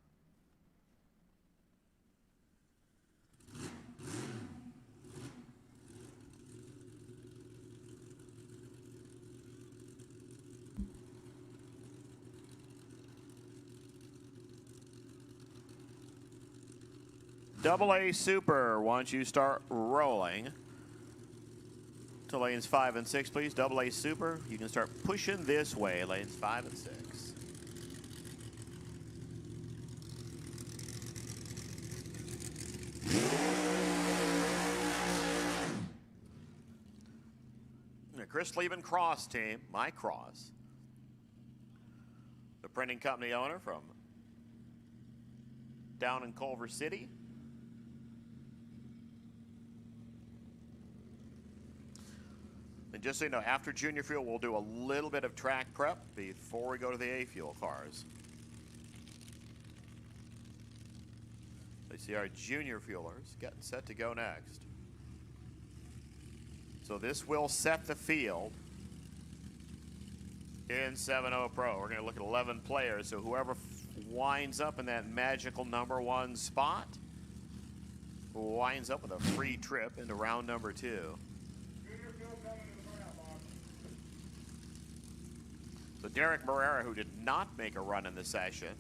AA Super, once you start rolling to lanes 5 and 6, please. AA Super, you can start pushing this way, lanes 5 and 6. The Chris Lieben Cross team, Mike Cross, the printing company owner from down in Culver City. And just so you know, after Junior Fuel, we'll do a little bit of track prep before we go to the A-Fuel cars. They see our Junior Fuelers getting set to go next. So this will set the field in 7-0 Pro. We're going to look at 11 players, so whoever winds up in that magical number 1 spot winds up with a free trip into round number 2. So Derek Barrera, who did not make a run in the session.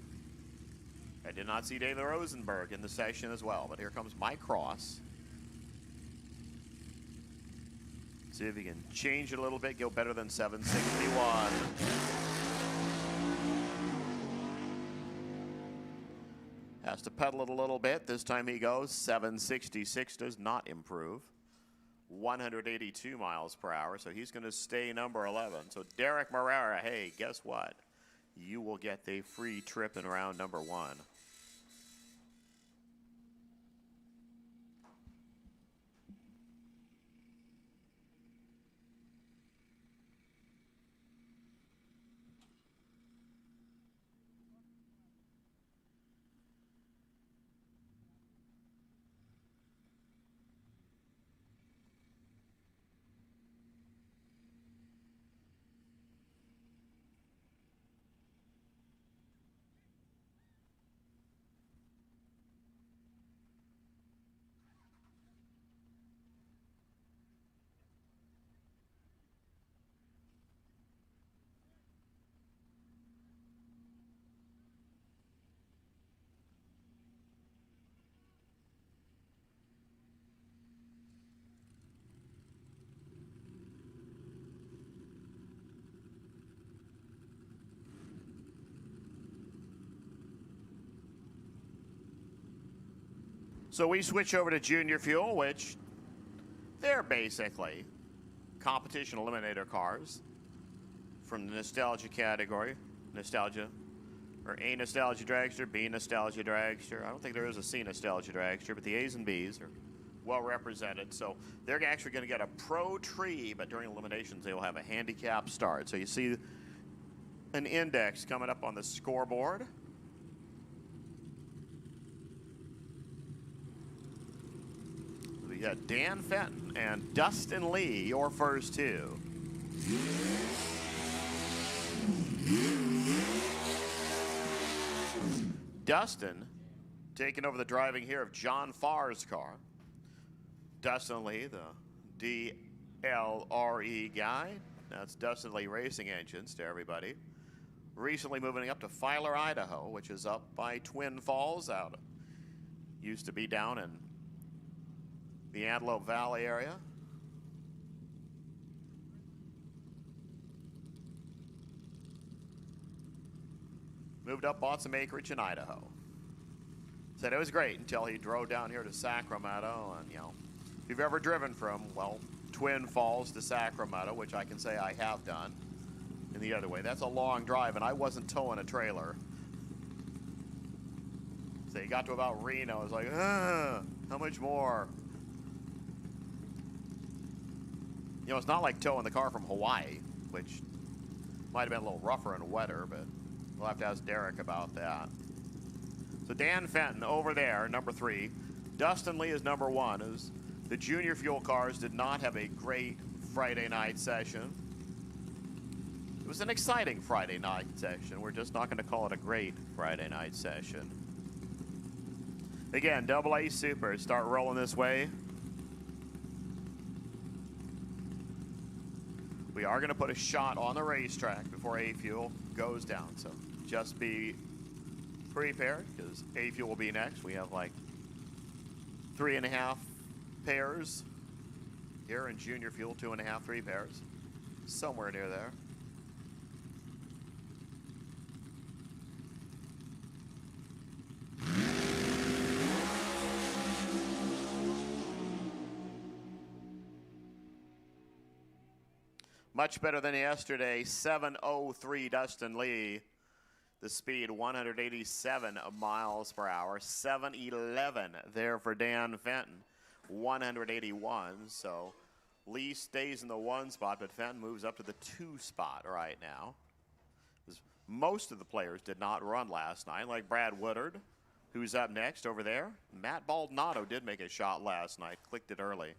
I did not see David Rosenberg in the session as well, but here comes Mike Cross. See if he can change it a little bit, go better than 761. Has to pedal it a little bit. This time he goes 766, does not improve. 182 miles per hour, so he's going to stay number 11. So Derek Marrera, hey, guess what? You will get the free trip in round number 1. So we switch over to Junior Fuel, which they're basically competition eliminator cars from the nostalgia category. Nostalgia, or A Nostalgia Dragster, B Nostalgia Dragster. I don't think there is a C Nostalgia Dragster, but the A's and B's are well represented. So they're actually going to get a pro tree, but during eliminations they will have a handicap start. So you see an index coming up on the scoreboard. We got Dan Fenton and Dustin Lee, your first two. Dustin taking over the driving here of John Farr's car. Dustin Lee, the DLRE guy. That's Dustin Lee Racing Engines to everybody. Recently moving up to Filer, Idaho, which is up by Twin Falls out. Used to be down in the Antelope Valley area. Moved up, bought some acreage in Idaho. Said it was great until he drove down here to Sacramento. And, you know, if you've ever driven from, well, Twin Falls to Sacramento, which I can say I have done, and the other way, that's a long drive, and I wasn't towing a trailer. So he got to about Reno. I was like, how much more? You know, it's not like towing the car from Hawaii, which might have been a little rougher and wetter, but we'll have to ask Derek about that. So Dan Fenton over there, number 3. Dustin Lee is number 1. As the Junior Fuel cars did not have a great Friday night session. It was an exciting Friday night session. We're just not going to call it a great Friday night session. Again, AA Super start rolling this way. We are going to put a shot on the racetrack before A-Fuel goes down, so just be prepared because A-Fuel will be next. We have like 3.5 pairs here in Junior Fuel, 2.5, 3 pairs, somewhere near there. Much better than yesterday. 7:03 Dustin Lee. The speed 187 miles per hour. 7:11 there for Dan Fenton. 181. So Lee stays in the 1 spot, but Fenton moves up to the 2 spot right now. Most of the players did not run last night, like Brad Woodard, who's up next over there. Matt Baldonado did make a shot last night. Clicked it early.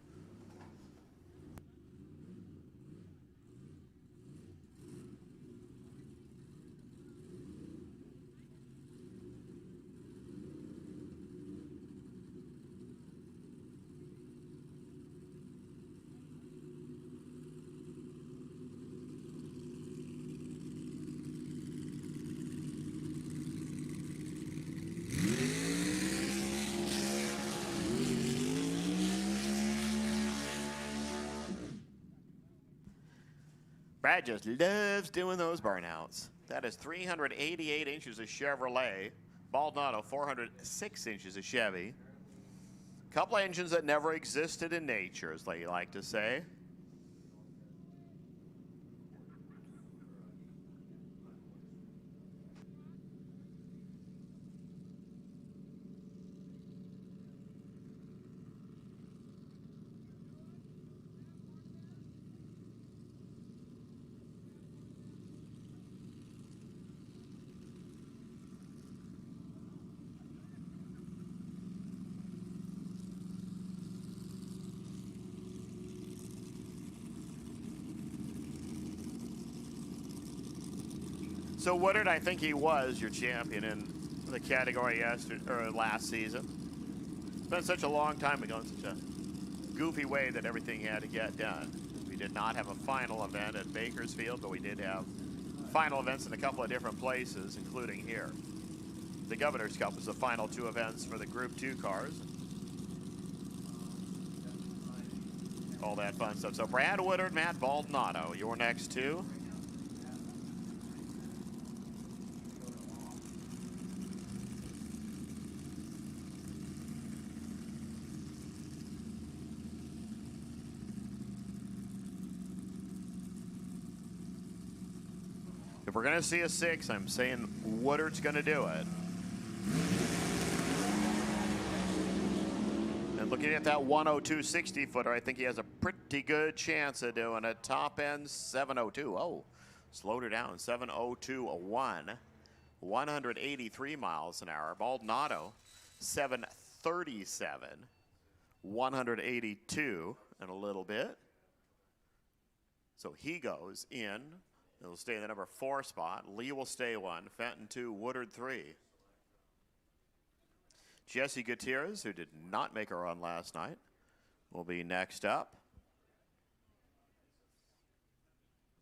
Brad just loves doing those burnouts. That is 388 inches of Chevrolet. Baldonado, 406 inches of Chevy. Couple of engines that never existed in nature, as they like to say. So Woodard, I think he was your champion in the category last season. It's been such a long time ago, in such a goofy way that everything had to get done. We did not have a final event at Bakersfield, but we did have final events in a couple of different places, including here. The Governor's Cup was the final 2 events for the Group 2 cars. All that fun stuff. So Brad Woodard, Matt Baldonado, your next 2. we're going to see a 6, I'm saying Woodard's going to do it. And looking at that 102.60 footer, I think he has a pretty good chance of doing it. Top end 702. Oh, slowed her down. 702.1. 183 miles an hour. Baldonado 737. 182 and a little bit. So he goes in. He'll stay in the number 4 spot. Lee will stay 1. Fenton 2. Woodard 3. Jesse Gutierrez, who did not make a run last night, will be next up.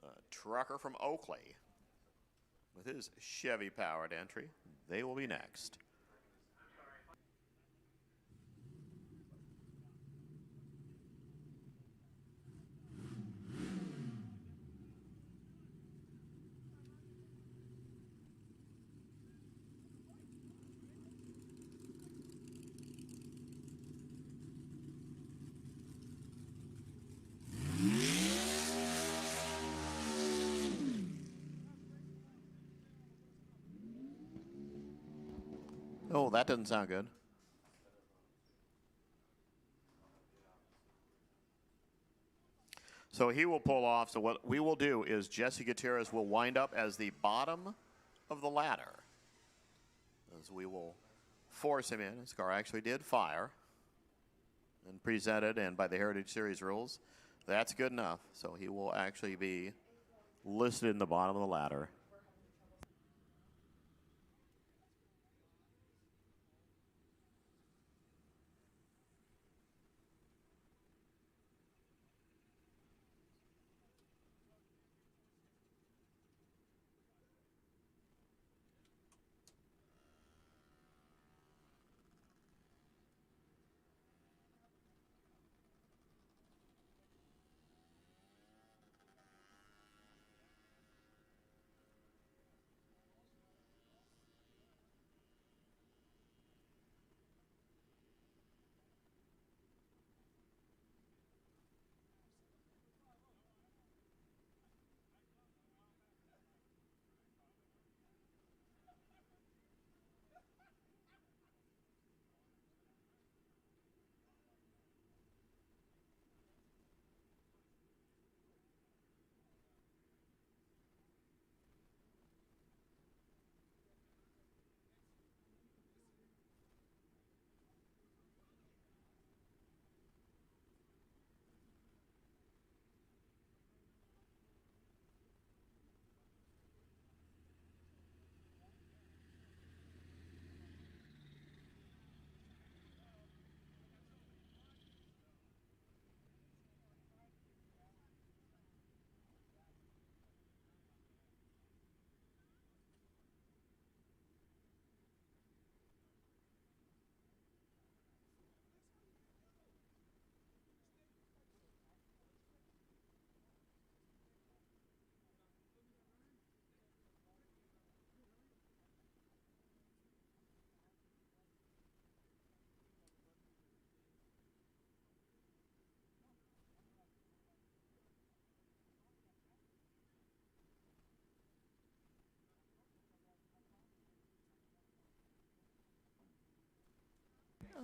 A trucker from Oakley with his Chevy-powered entry. They will be next. Oh, that doesn't sound good. So he will pull off. So what we will do is Jesse Gutierrez will wind up as the bottom of the ladder. As we will force him in. His car actually did fire and presented, and by the Heritage Series rules, that's good enough. So he will actually be listed in the bottom of the ladder.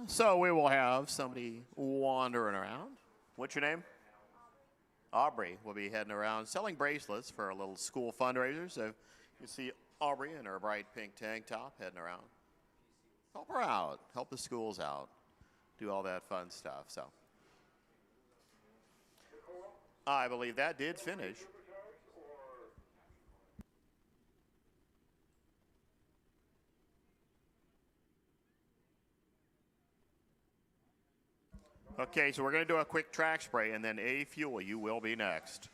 So we will have somebody wandering around. What's your name? Aubrey will be heading around selling bracelets for a little school fundraiser. So you see Aubrey in her bright pink tank top heading around. Help her out. Help the schools out. Do all that fun stuff. So I believe that did finish. Okay, so we're going to do a quick track spray, and then A Fuel, you will be next.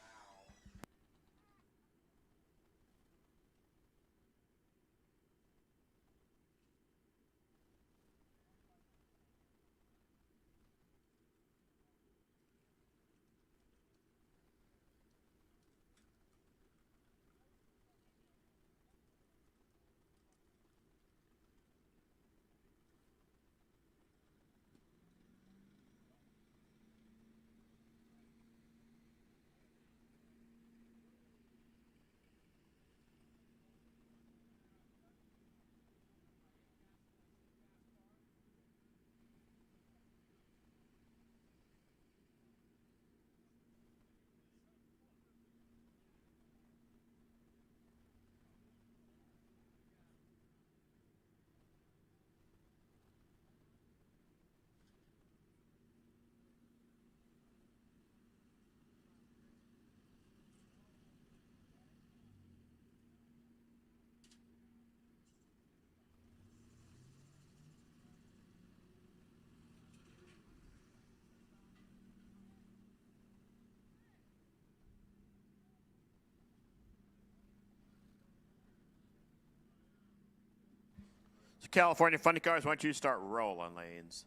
California funny cars, why don't you start rolling lanes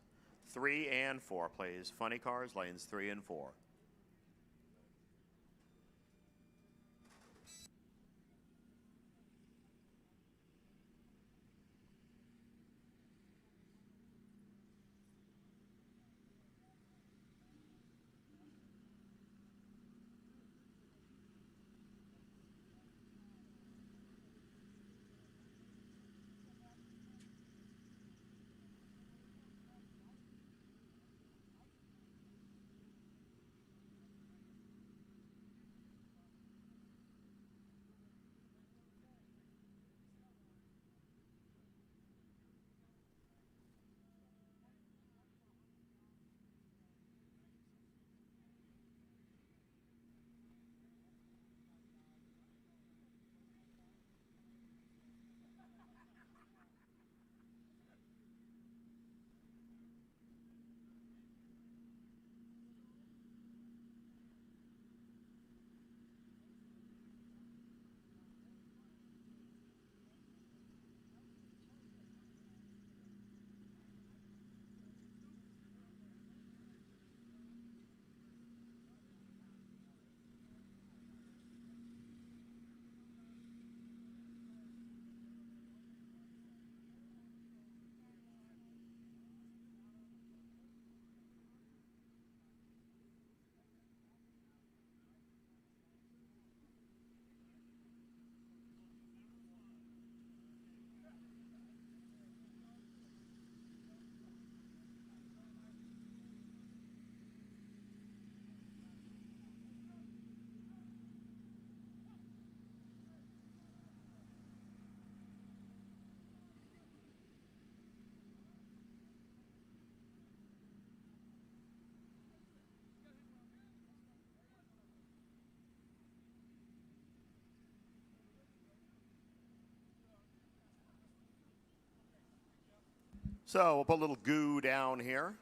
3 and 4, please. Funny cars, lanes 3 and 4. So we'll put a little goo down here.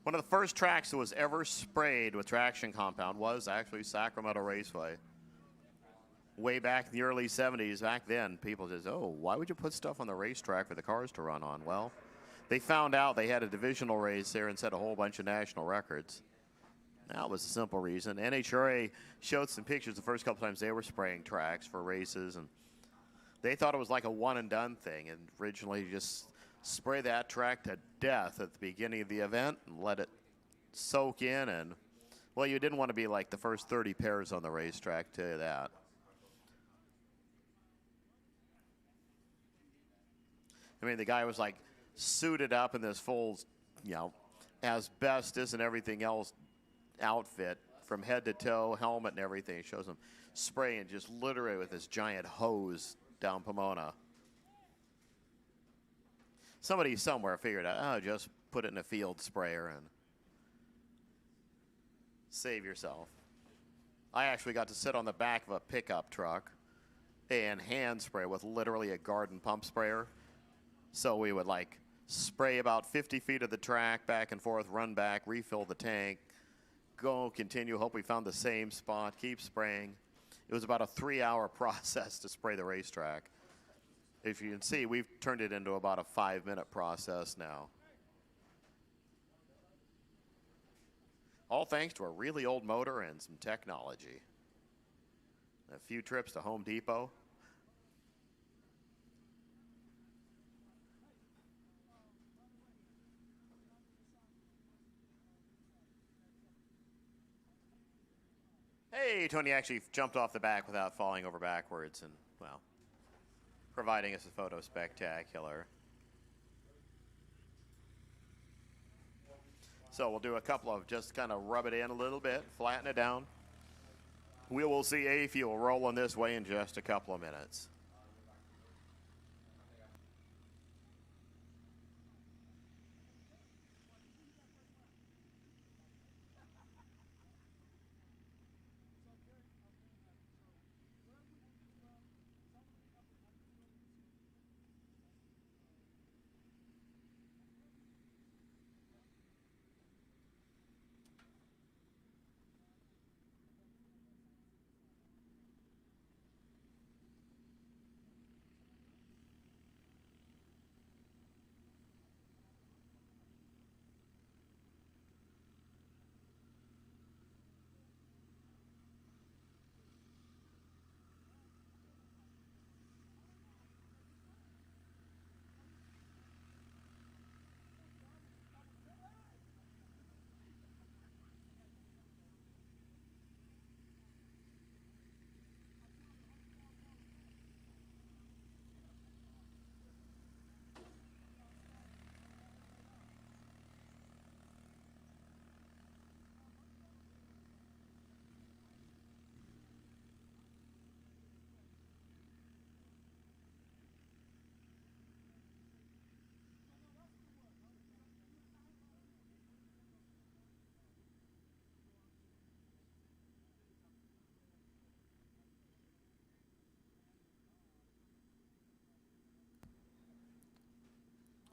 One of the first tracks that was ever sprayed with traction compound was actually Sacramento Raceway. Way back in the early 70s, back then, people just, oh, why would you put stuff on the racetrack for the cars to run on? Well, they found out they had a divisional race there and set a whole bunch of national records. That was a simple reason. NHRA showed some pictures the first couple times they were spraying tracks for races, and they thought it was like a one-and-done thing, and originally just spray that track to death at the beginning of the event and let it soak in, and, well, you didn't want to be like the first 30 pairs on the racetrack, tell you that. I mean, the guy was like suited up in this full, you know, asbestos and everything else outfit from head to toe, helmet and everything. He shows him spraying just literally with this giant hose down Pomona. Somebody somewhere figured out, oh, just put it in a field sprayer and save yourself. I actually got to sit on the back of a pickup truck and hand spray with literally a garden pump sprayer. So we would like spray about 50 feet of the track, back and forth, run back, refill the tank, go, continue, hope we found the same spot, keep spraying. It was about a 3-hour process to spray the racetrack. If you can see, we've turned it into about a 5-minute process now. All thanks to a really old motor and some technology. A few trips to Home Depot. Hey, Tony actually jumped off the back without falling over backwards and, well, providing us a photo spectacular. So we'll do a couple of just kind of rub it in a little bit, flatten it down. We will see A-Fuel rolling this way in just a couple of minutes.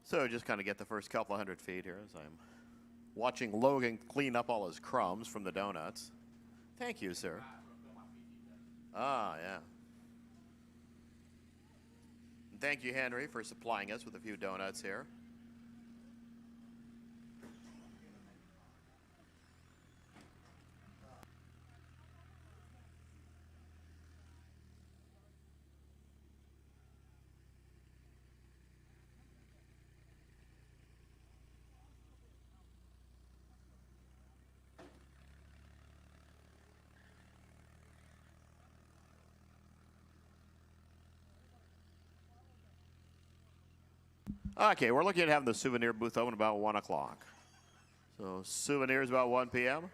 So just kind of get the first couple hundred feet here as I'm watching Logan clean up all his crumbs from the donuts. Thank you, sir. Ah, yeah. And thank you, Henry, for supplying us with a few donuts here. Okay, we're looking at having the souvenir booth open about 1 o'clock. So souvenirs about 1 p.m.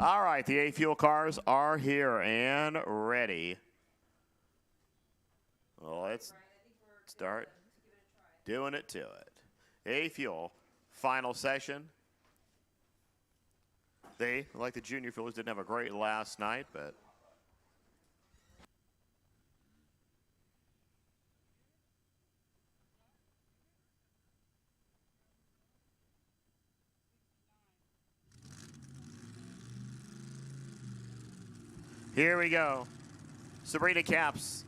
All right, the A-Fuel cars are here and ready. Well, let's start doing it to it. A-Fuel, final session. They, like the junior fuelers, didn't have a great last night, but here we go. Sabrina Caps.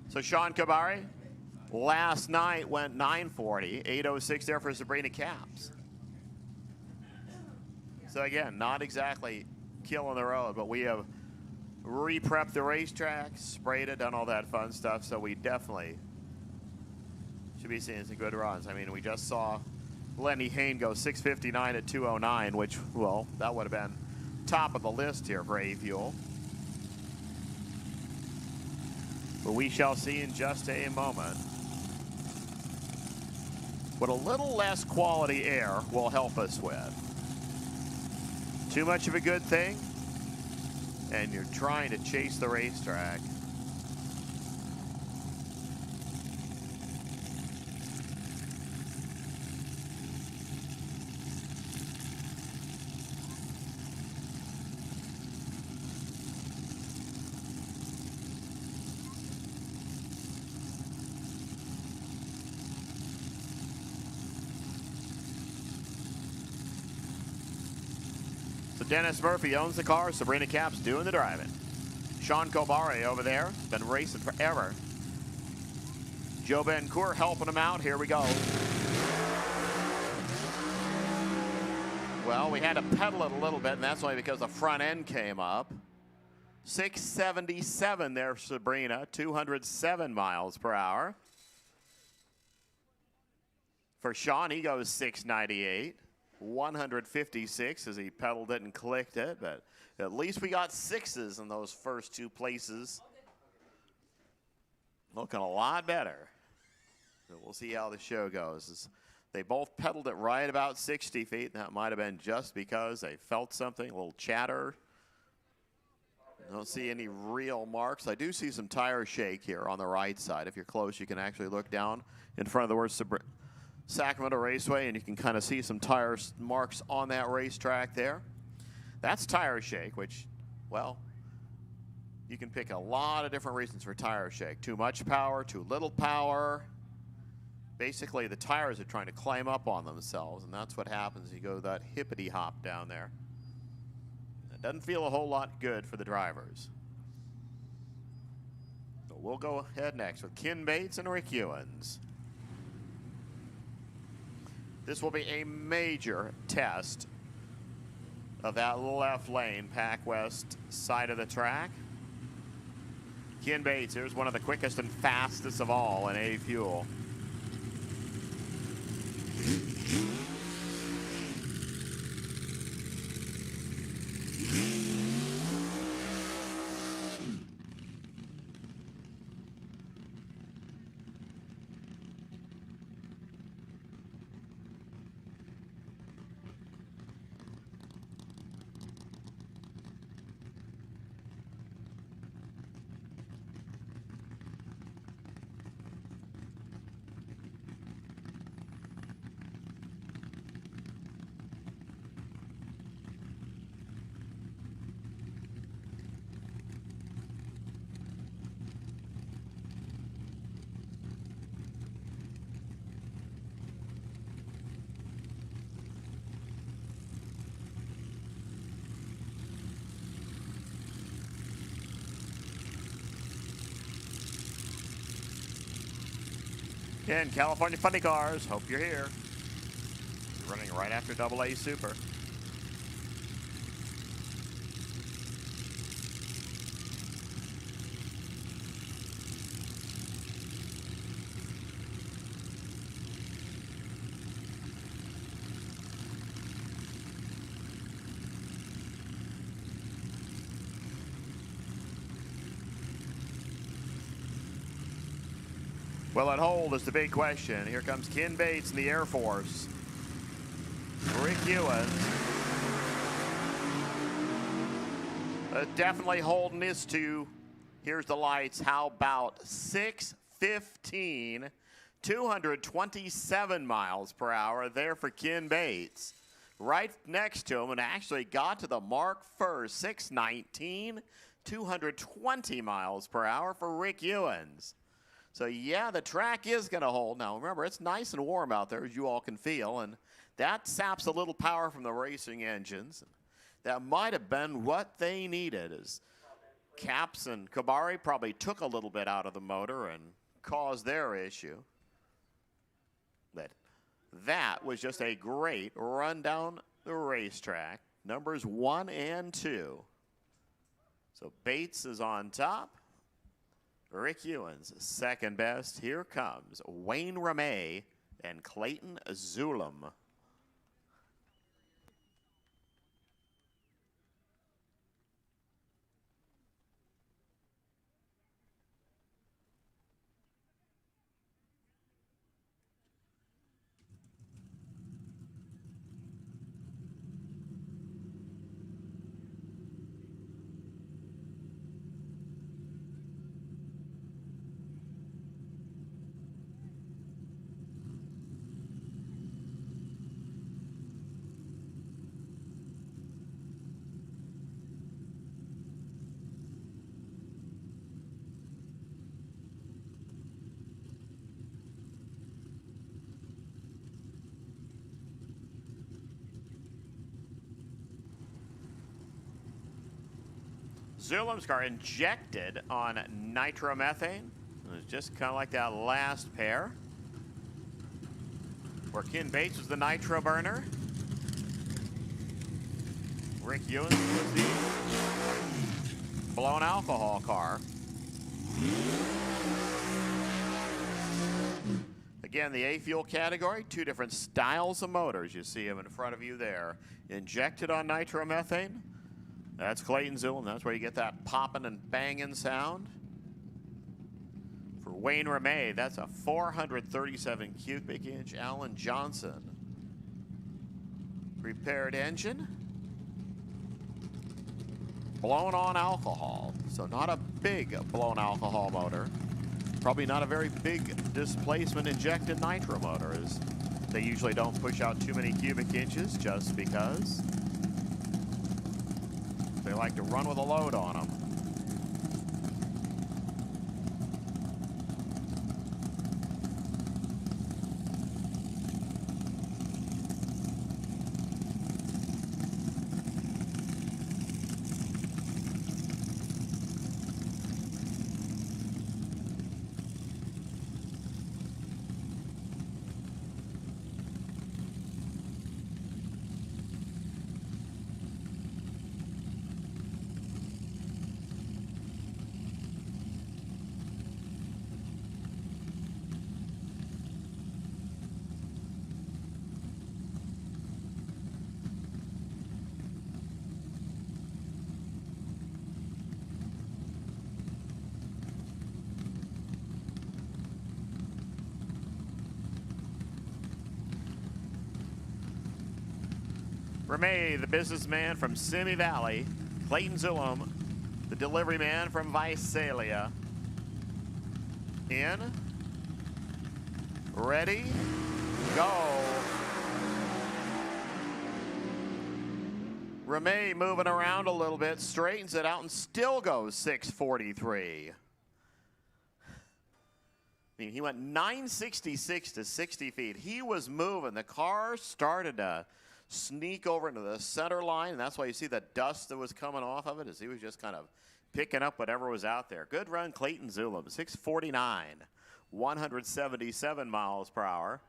So Sean Kabari last night went 940, 806 there for Sabrina Capps. So again, not exactly killing the road, but we have re-prepped the racetrack, sprayed it, done all that fun stuff. So we definitely should be seeing some good runs. I mean, we just saw Lenny Hayne go 659 at 209, which, well, that would have been top of the list here for A-Fuel. But we shall see in just a moment what a little less quality air will help us with. Too much of a good thing, and you're trying to chase the racetrack. Dennis Murphy owns the car. Sabrina Capps doing the driving. Sean Kobare over there. Been racing forever. Joe Bencourt helping him out. Here we go. Well, we had to pedal it a little bit, and that's only because the front end came up. 677 there, Sabrina. 207 miles per hour. For Sean, he goes 698. 156 as he pedaled it and clicked it, but at least we got sixes in those first two places. Looking a lot better. So we'll see how the show goes. They both pedaled it right about 60 feet, and that might have been just because they felt something, a little chatter. I don't see any real marks. I do see some tire shake here on the right side. If you're close, you can actually look down in front of the word Sacramento Raceway, and you can kind of see some tire marks on that racetrack there. That's tire shake, which, well, you can pick a lot of different reasons for tire shake. Too much power, too little power. Basically, the tires are trying to climb up on themselves, and that's what happens. You go that hippity hop down there. It doesn't feel a whole lot good for the drivers. So we'll go ahead next with Ken Bates and Rick Ewens. This will be a major test of that left lane, Pac West side of the track. Ken Bates, here's one of the quickest and fastest of all in A-Fuel. Again, California Funny Cars, hope you're here. Running right after AA Super. Well, at hold is the big question. Here comes Ken Bates in the Air Force. Rick Ewens. Definitely holding this to, here's the lights, how about 615, 227 miles per hour there for Ken Bates. Right next to him, and actually got to the mark first, 619, 220 miles per hour for Rick Ewens. So, yeah, the track is going to hold. Now, remember, it's nice and warm out there, as you all can feel, and that saps a little power from the racing engines. That might have been what they needed. As Caps and Kabari probably took a little bit out of the motor and caused their issue. But that was just a great run down the racetrack. Numbers 1 and 2. So Bates is on top. Rick Ewens second best. Here comes Wayne Ramey and Clayton Zulum. Zulum's car injected on nitromethane. It's just kind of like that last pair, where Ken Bates was the nitro burner. Rick Ewens was the blown alcohol car. Again, the A-fuel category, 2 different styles of motors. You see them in front of you there. Injected on nitromethane. That's Clayton Zulum. That's where you get that popping and banging sound. For Wayne Ramey, that's a 437 cubic inch Alan Johnson prepared engine. Blown on alcohol. So not a big blown alcohol motor. Probably not a very big displacement injected nitro motor, as they usually don't push out too many cubic inches just because they like to run with a load on them. Ramey, the businessman from Simi Valley. Clayton Zulum, the delivery man from Visalia. In. Ready. Go. Ramey moving around a little bit, straightens it out and still goes 643. I mean, he went 966 to 60 feet. He was moving. The car started to sneak over into the center line, and that's why you see the dust that was coming off of it, as he was just kind of picking up whatever was out there. Good run, Clayton Zulum, 649, 177 miles per hour.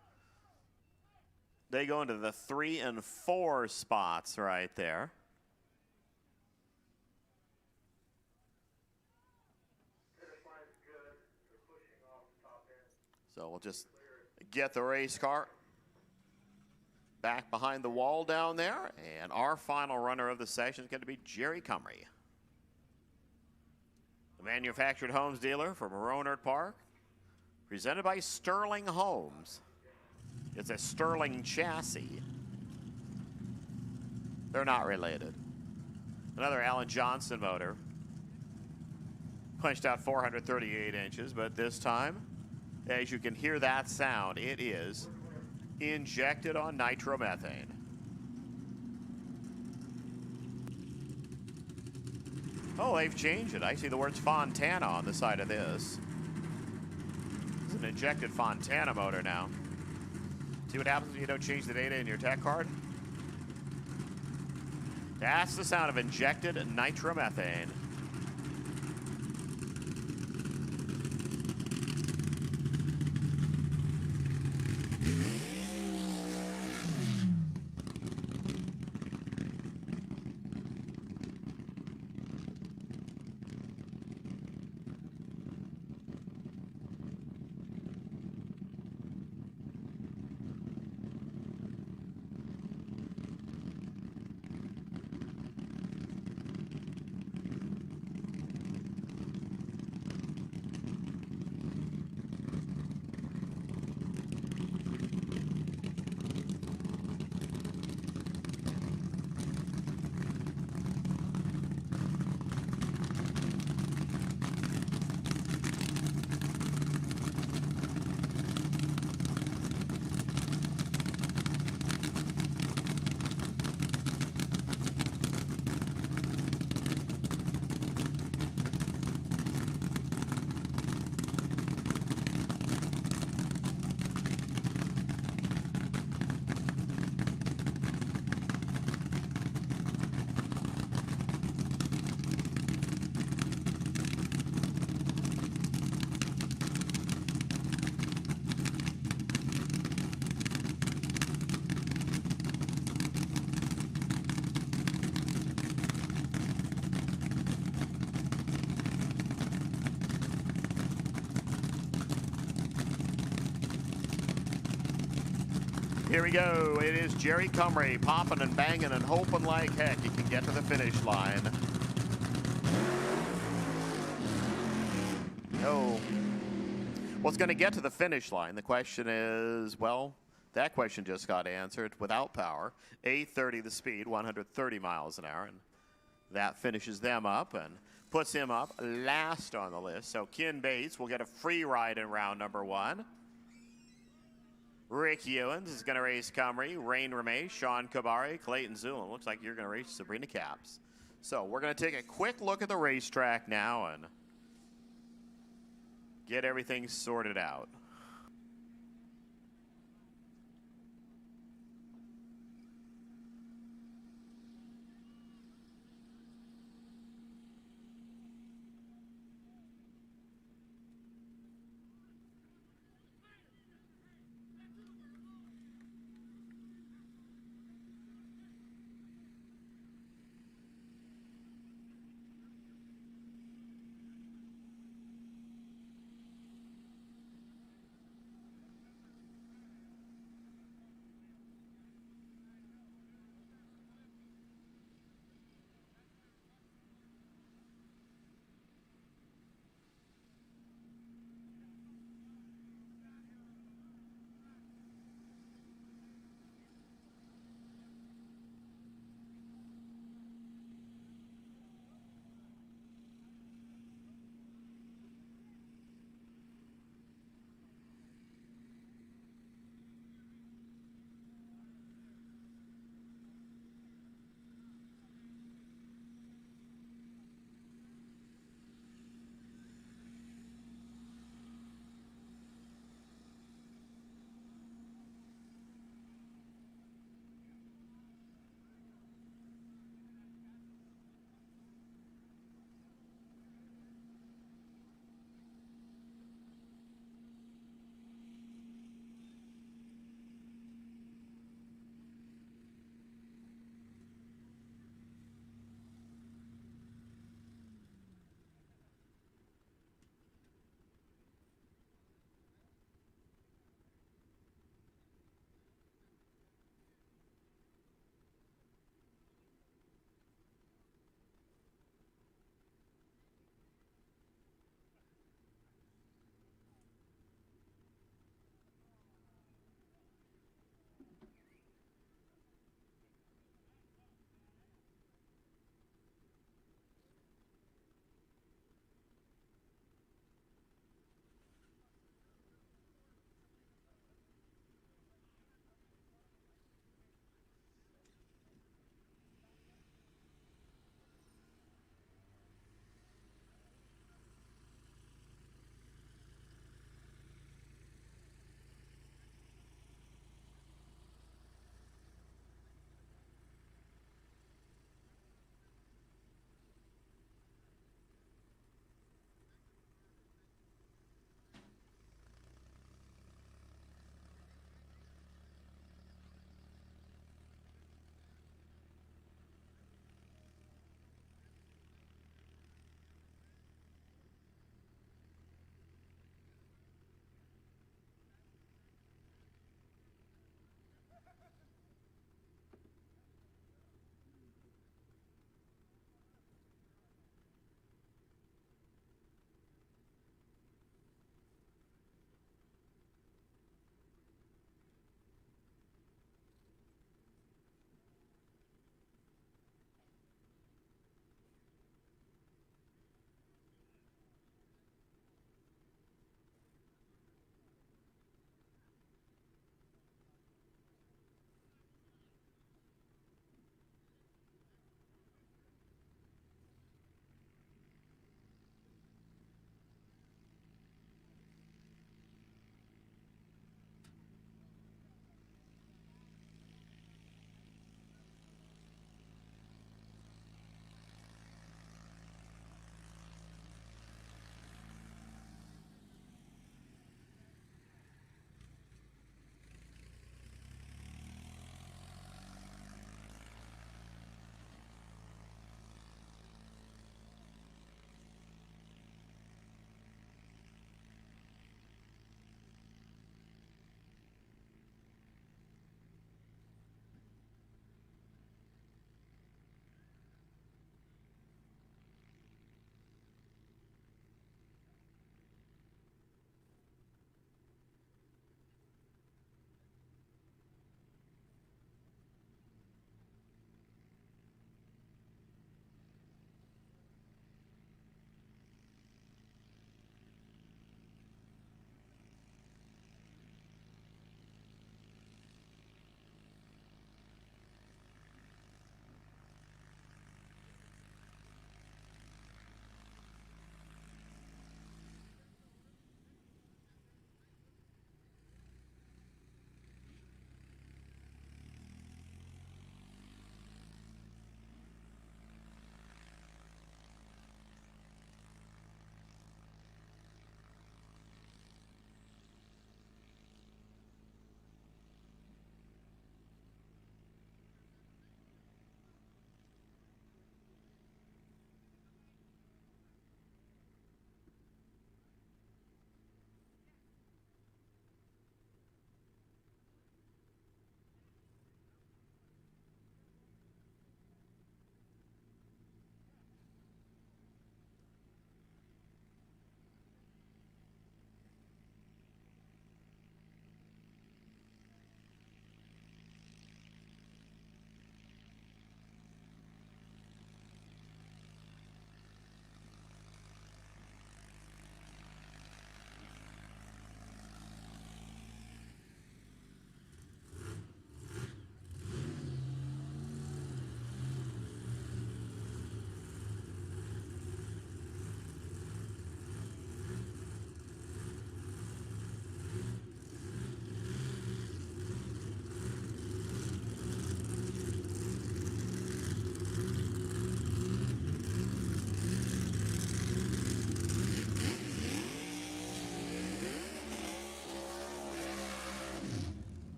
They go into the 3 and 4 spots right there. So we'll just get the race car back behind the wall down there, and our final runner of the session is going to be Jerry Cumry, the manufactured homes dealer from Rohnert Park, presented by Sterling Homes. It's a Sterling chassis. They're not related. Another Alan Johnson motor, punched out 438 inches, but this time, as you can hear that sound, it is injected on nitromethane. Oh, they've changed it. I see the words Fontana on the side of this. It's an injected Fontana motor now. See what happens when you don't change the data in your tech card? That's the sound of injected nitromethane. Here we go. It is Jerry Cumry popping and banging and hoping like heck he can get to the finish line. No. Well, it's going to get to the finish line. The question is, well, that question just got answered. Without power, 830 the speed, 130 miles an hour, and that finishes them up and puts him up last on the list. So Ken Bates will get a free ride in round number 1. Rick Ewens is going to race Cumry, Rain Ramey, Sean Kabari, Clayton Zulin. Looks like you're going to race Sabrina Capps. So we're going to take a quick look at the racetrack now and get everything sorted out.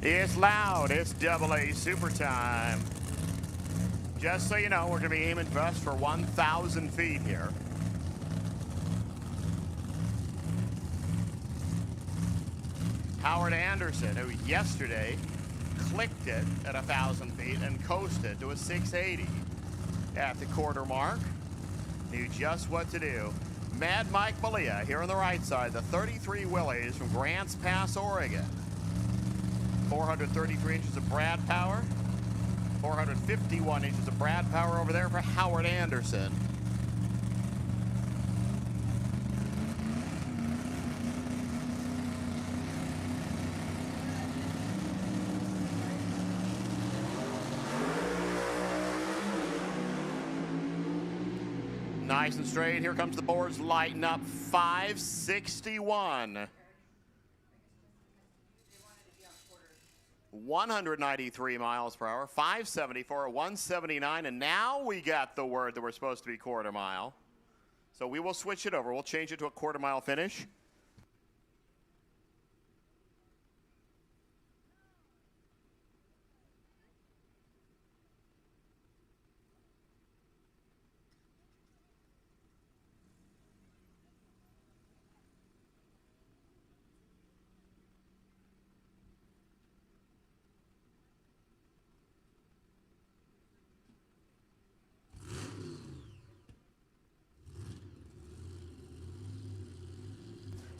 It's loud. It's AA Super Time. Just so you know, we're going to be aiming just for 1,000 feet here. Howard Anderson, who yesterday clicked it at 1,000 feet and coasted to a 680 at the quarter mark, knew just what to do. Mad Mike Malia here on the right side, the 33 Willies from Grants Pass, Oregon. 433 inches of Brad power. 451 inches of Brad power over there for Howard Anderson. Nice and straight. Here comes the boards lighting up. 561. 193 miles per hour. 574, 179. And now we got the word that we're supposed to be quarter mile. So we will switch it over. We'll change it to a quarter mile finish.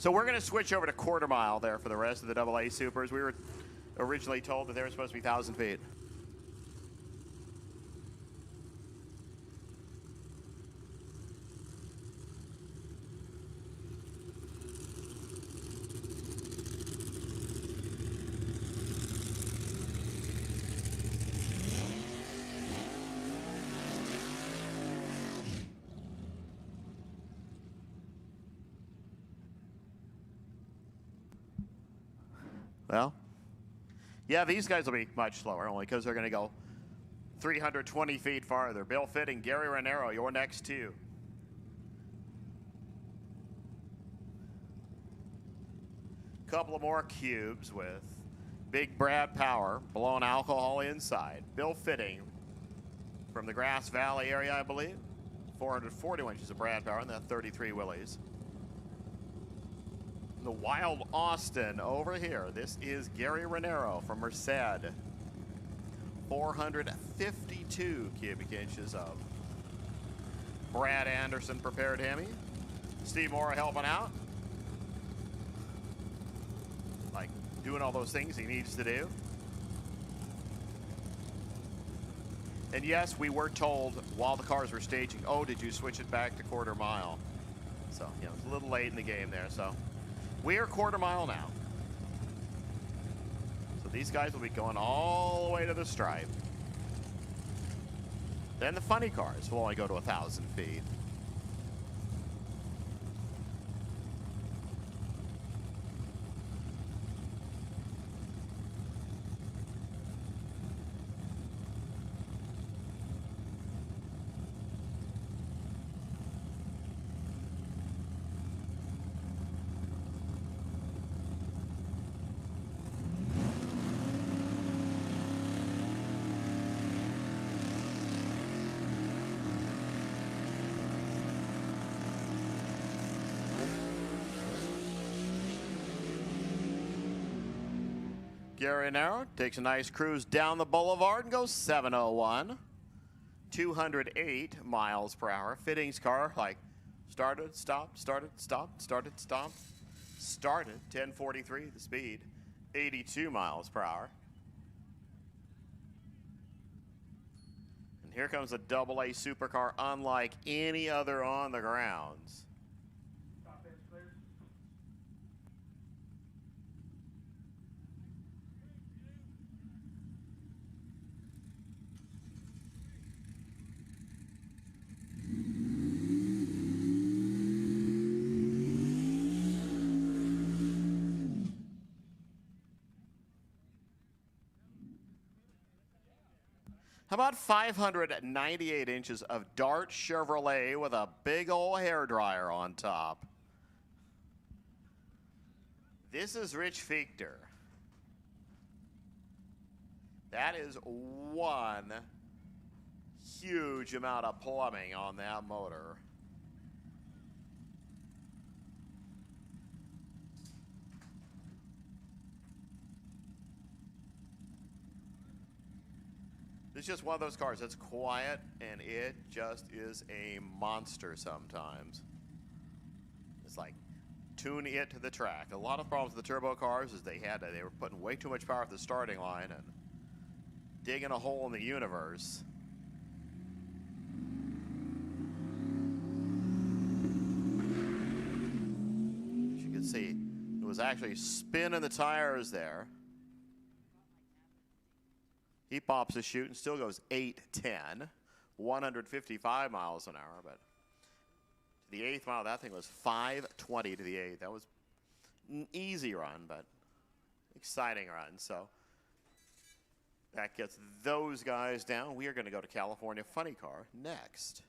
So we're going to switch over to quarter mile there for the rest of the AA Supers. We were originally told that they were supposed to be 1,000 feet. Well, yeah, these guys will be much slower, only because they're going to go 320 feet farther. Bill Fitt and Gary Raniero, your next two. Couple of more cubes with big Brad power, blowing alcohol inside. Bill Fitting from the Grass Valley area, I believe. 440 inches of Brad power in that 33 Willies. The Wild Austin over here. This is Gary Raniero from Merced. 452 cubic inches of Brad Anderson prepared Hemi. Steve Mora helping out. Like doing all those things he needs to do. And yes, we were told while the cars were staging, oh, did you switch it back to quarter mile? So, you know, it's a little late in the game there, so. We are quarter mile now. So these guys will be going all the way to the stripe. Then the funny cars will only go to 1,000 feet. Gary Raniero takes a nice cruise down the boulevard and goes 701. 208 miles per hour. Fittings car, like, started, stopped, started, stopped, started, stopped. Started, 1043, the speed, 82 miles per hour. And here comes a AA supercar unlike any other on the grounds. How about 598 inches of Dart Chevrolet with a big old hairdryer on top? This is Rich Fichter. That is one huge amount of plumbing on that motor. It's just one of those cars that's quiet, and it just is a monster sometimes. It's like, tune it to the track. A lot of problems with the turbo cars is they were putting way too much power at the starting line and digging a hole in the universe. As you can see, it was actually spinning the tires there. He pops a chute and still goes 810, 155 miles an hour. But to the 8th mile, that thing was 520 to the 8th. That was an easy run, but exciting run. So that gets those guys down. We are going to go to California Funny Car next.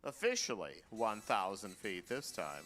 Officially 1,000 feet this time.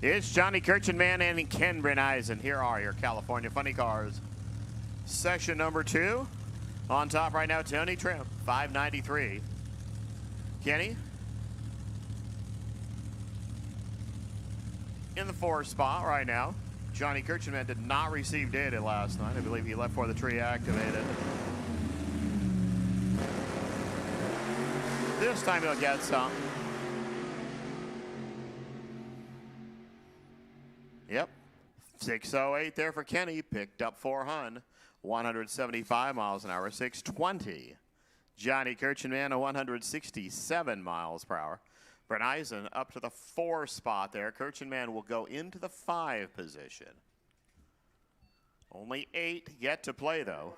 It's Johnny Kirchenman and Ken Brennisen. Here are your California Funny Cars. Session number 2. On top right now, Tony Trim, 593. Kenny in the 4th spot right now. Johnny Kirchenman did not receive data last night. I believe he left before the tree activated. This time he'll get some. Yep, 608 there for Kenny. Picked up 400, 175 miles an hour, 620. Johnny Kirchenman, 167 miles per hour. Brennisen up to the 4 spot there. Kirchenman will go into the 5 position. Only 8 yet to play, though.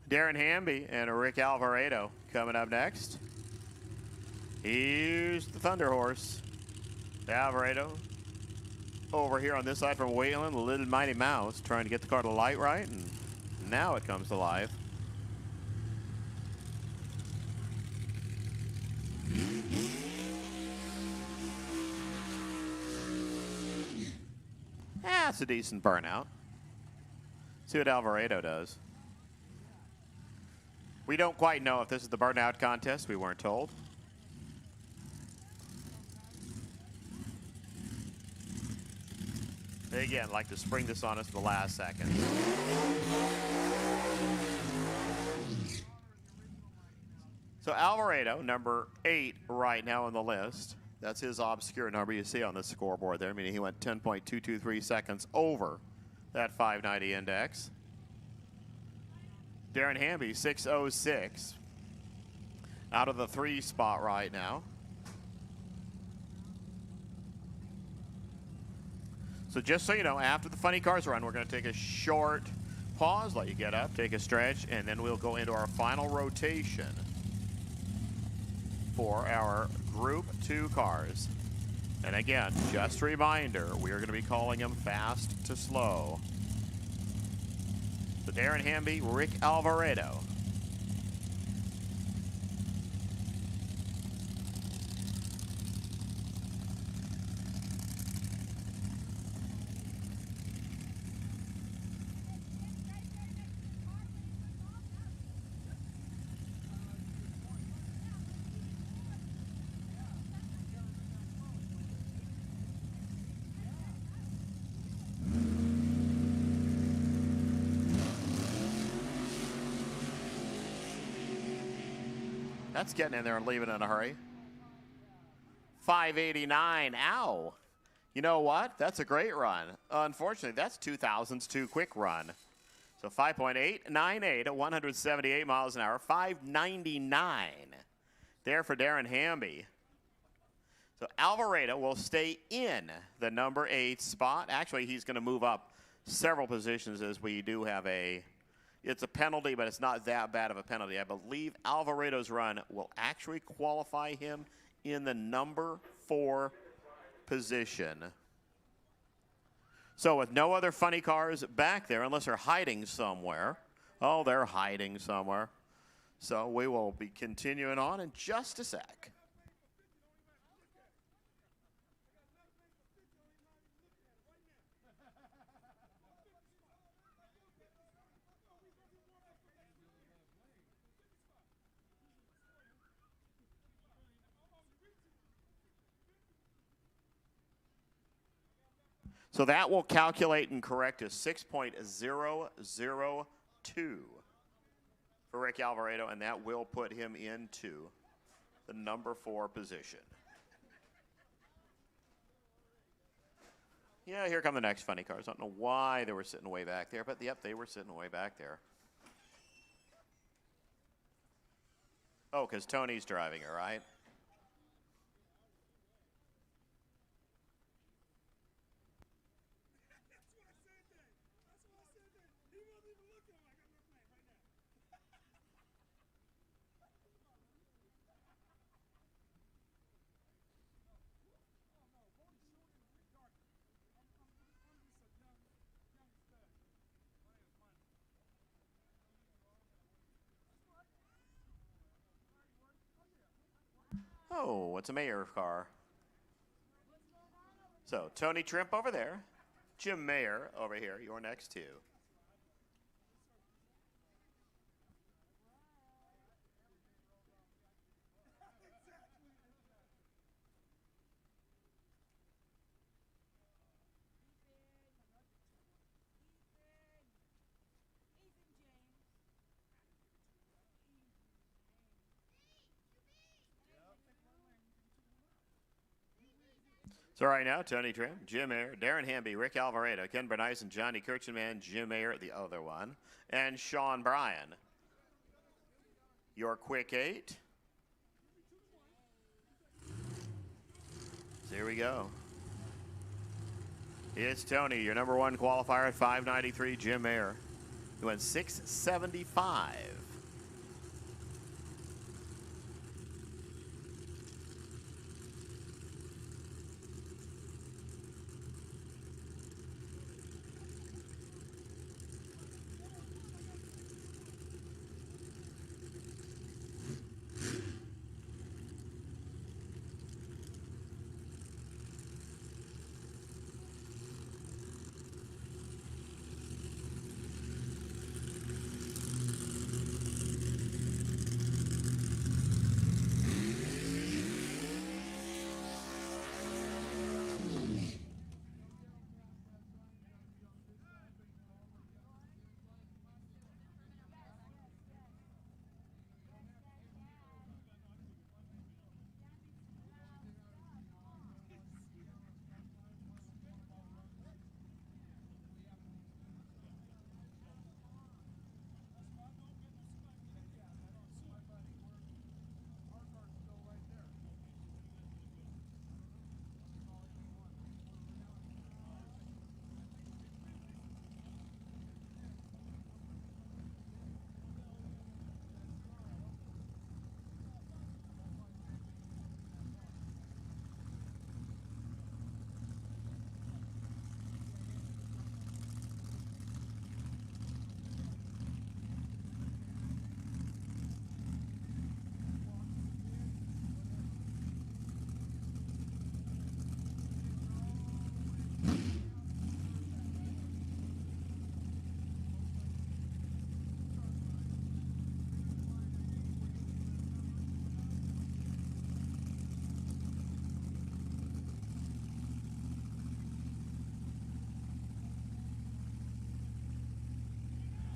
Darren Hamby and Rick Alvarado coming up next. Here's the Thunder Horse. Alvarado over here on this side from Wayland, the little Mighty Mouse, trying to get the car to light right, and now it comes to life. That's a decent burnout. See what Alvarado does. We don't quite know if this is the burnout contest. We weren't told. They again like to spring this on us at the last second. So Alvarado, number 8 right now on the list. That's his obscure number you see on the scoreboard there, meaning he went 10.223 seconds over that 590 index. Darren Hamby, 6:06. Out of the 3 spot right now. So just so you know, after the funny cars run, we're going to take a short pause, let you get up, take a stretch, and then we'll go into our final rotation for our Group 2 cars. And again, just a reminder, we are going to be calling them fast to slow. So Darren Hamby, Rick Alvarado. That's getting in there and leaving in a hurry. 589, ow. You know what? That's a great run. Unfortunately, that's 2000's too quick run. So 5.898 at 178 miles an hour. 599 there for Darren Hamby. So Alvarado will stay in the number 8 spot. Actually, he's going to move up several positions as we do have it's a penalty, but it's not that bad of a penalty. I believe Alvarado's run will actually qualify him in the number 4 position. So with no other funny cars back there, unless they're hiding somewhere. Oh, they're hiding somewhere. So we will be continuing on in just a sec. So that will calculate and correct as 6.002 for Rick Alvarado, and that will put him into the number 4 position. Yeah, here come the next funny cars. I don't know why they were sitting way back there, but yep, they were sitting way back there. Oh, because Tony's driving it, right? Oh, it's a mayor car. So Tony Trimp over there, Jim Mayer over here, you're next to. So right now, Tony Trim, Jim Mayer, Darren Hamby, Rick Alvarado, Ken Bernice, and Johnny Kirchenman, Jim Mayer, the other one, and Sean Bryan. Your quick 8. So here we go. It's Tony, your number 1 qualifier at 593, Jim Mayer. He went 675.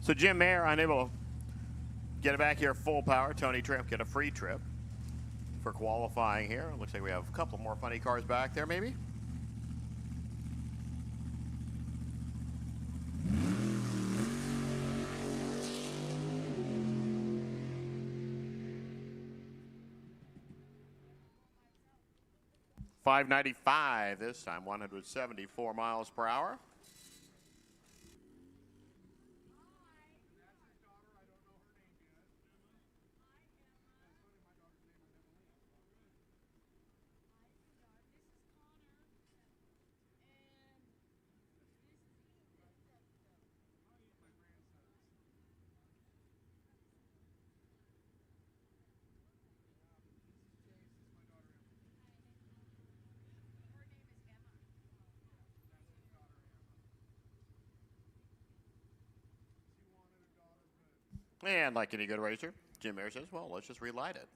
So Jim Mayer unable to get it back here full power. Tony Tripp get a free trip for qualifying here. Looks like we have a couple more funny cars back there maybe. .595 this time, 174 miles per hour. And like any good racer, Jim Mayer says, well, let's just relight it.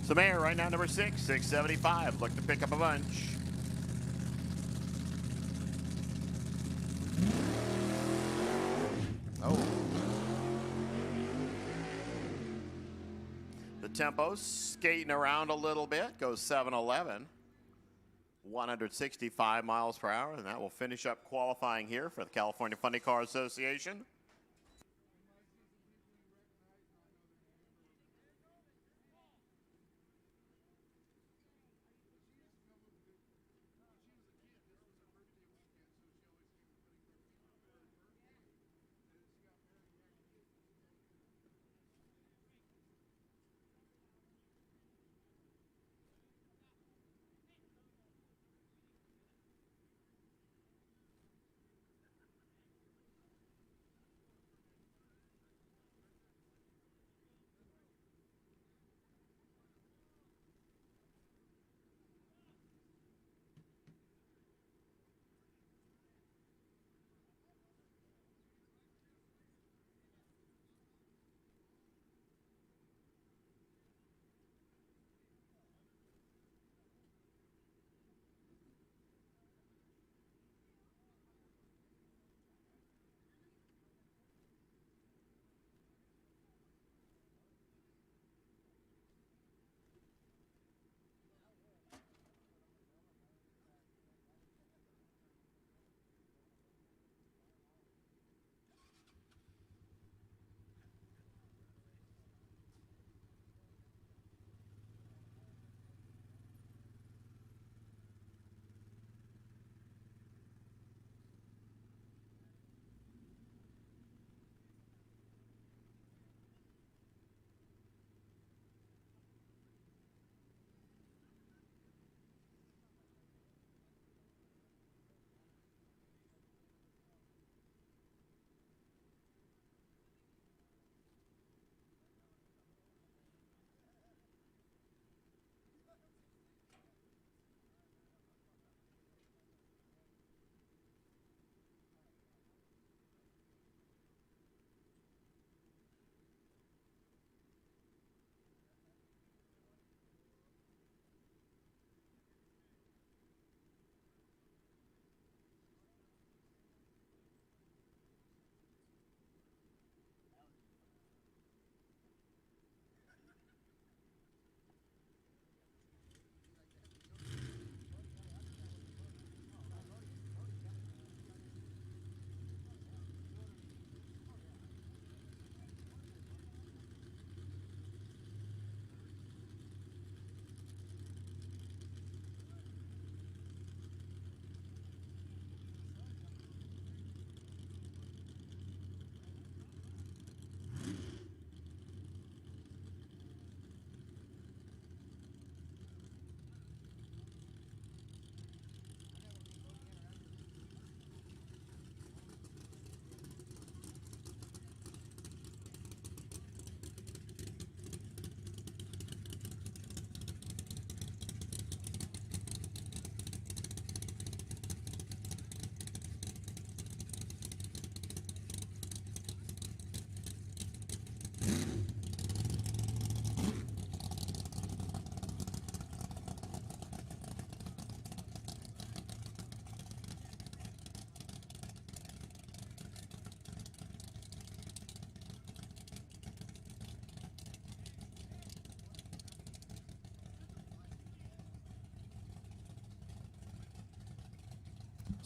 So Mayer right now number 6, 675. Look to pick up a bunch. Oh. The tempo's skating around a little bit. Goes 711. 165 miles per hour. And that will finish up qualifying here for the California Funny Car Association.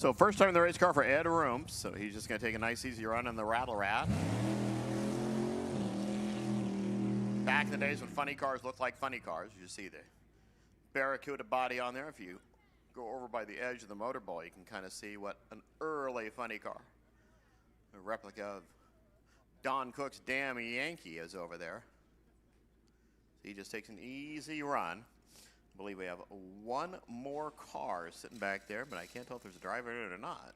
So first time in the race car for Ed Rooms. So he's just going to take a nice easy run in the Rattle Rat. Back in the days when funny cars looked like funny cars, you see the Barracuda body on there. If you go over by the edge of the motorball, you can kind of see what an early funny car, a replica of Don Cook's Damn Yankee, is over there. So he just takes an easy run. I believe we have one more car sitting back there, but I can't tell if there's a driver in it or not.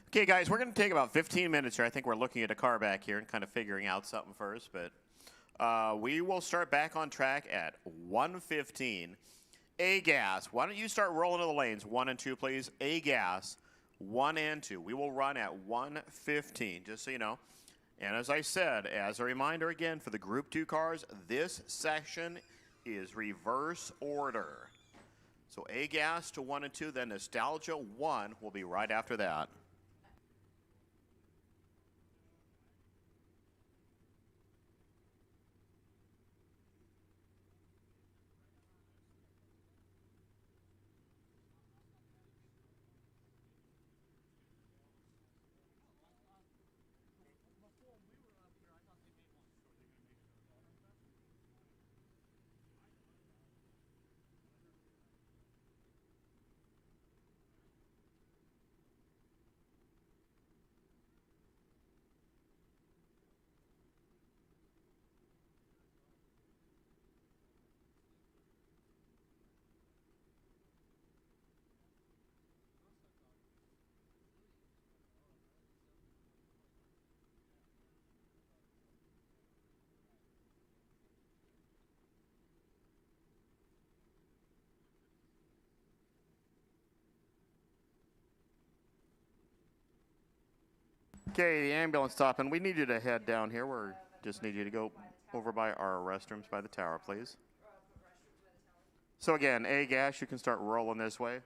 Okay, guys, we're going to take about 15 minutes here. I think we're looking at a car back here and kind of figuring out something first. But we will start back on track at 1:15. A-Gas, why don't you start rolling to the lanes, 1 and 2, please. A-Gas, 1 and 2. We will run at 1:15, just so you know. And as I said, as a reminder again, for the Group 2 cars, this section is reverse order. So A-Gas to 1 and 2, then Nostalgia 1 will be right after that. Okay, the ambulance stopping. We need you to head down here. We just need you to go over by our restrooms by the tower, please. So again, A-Gas, you can start rolling this way.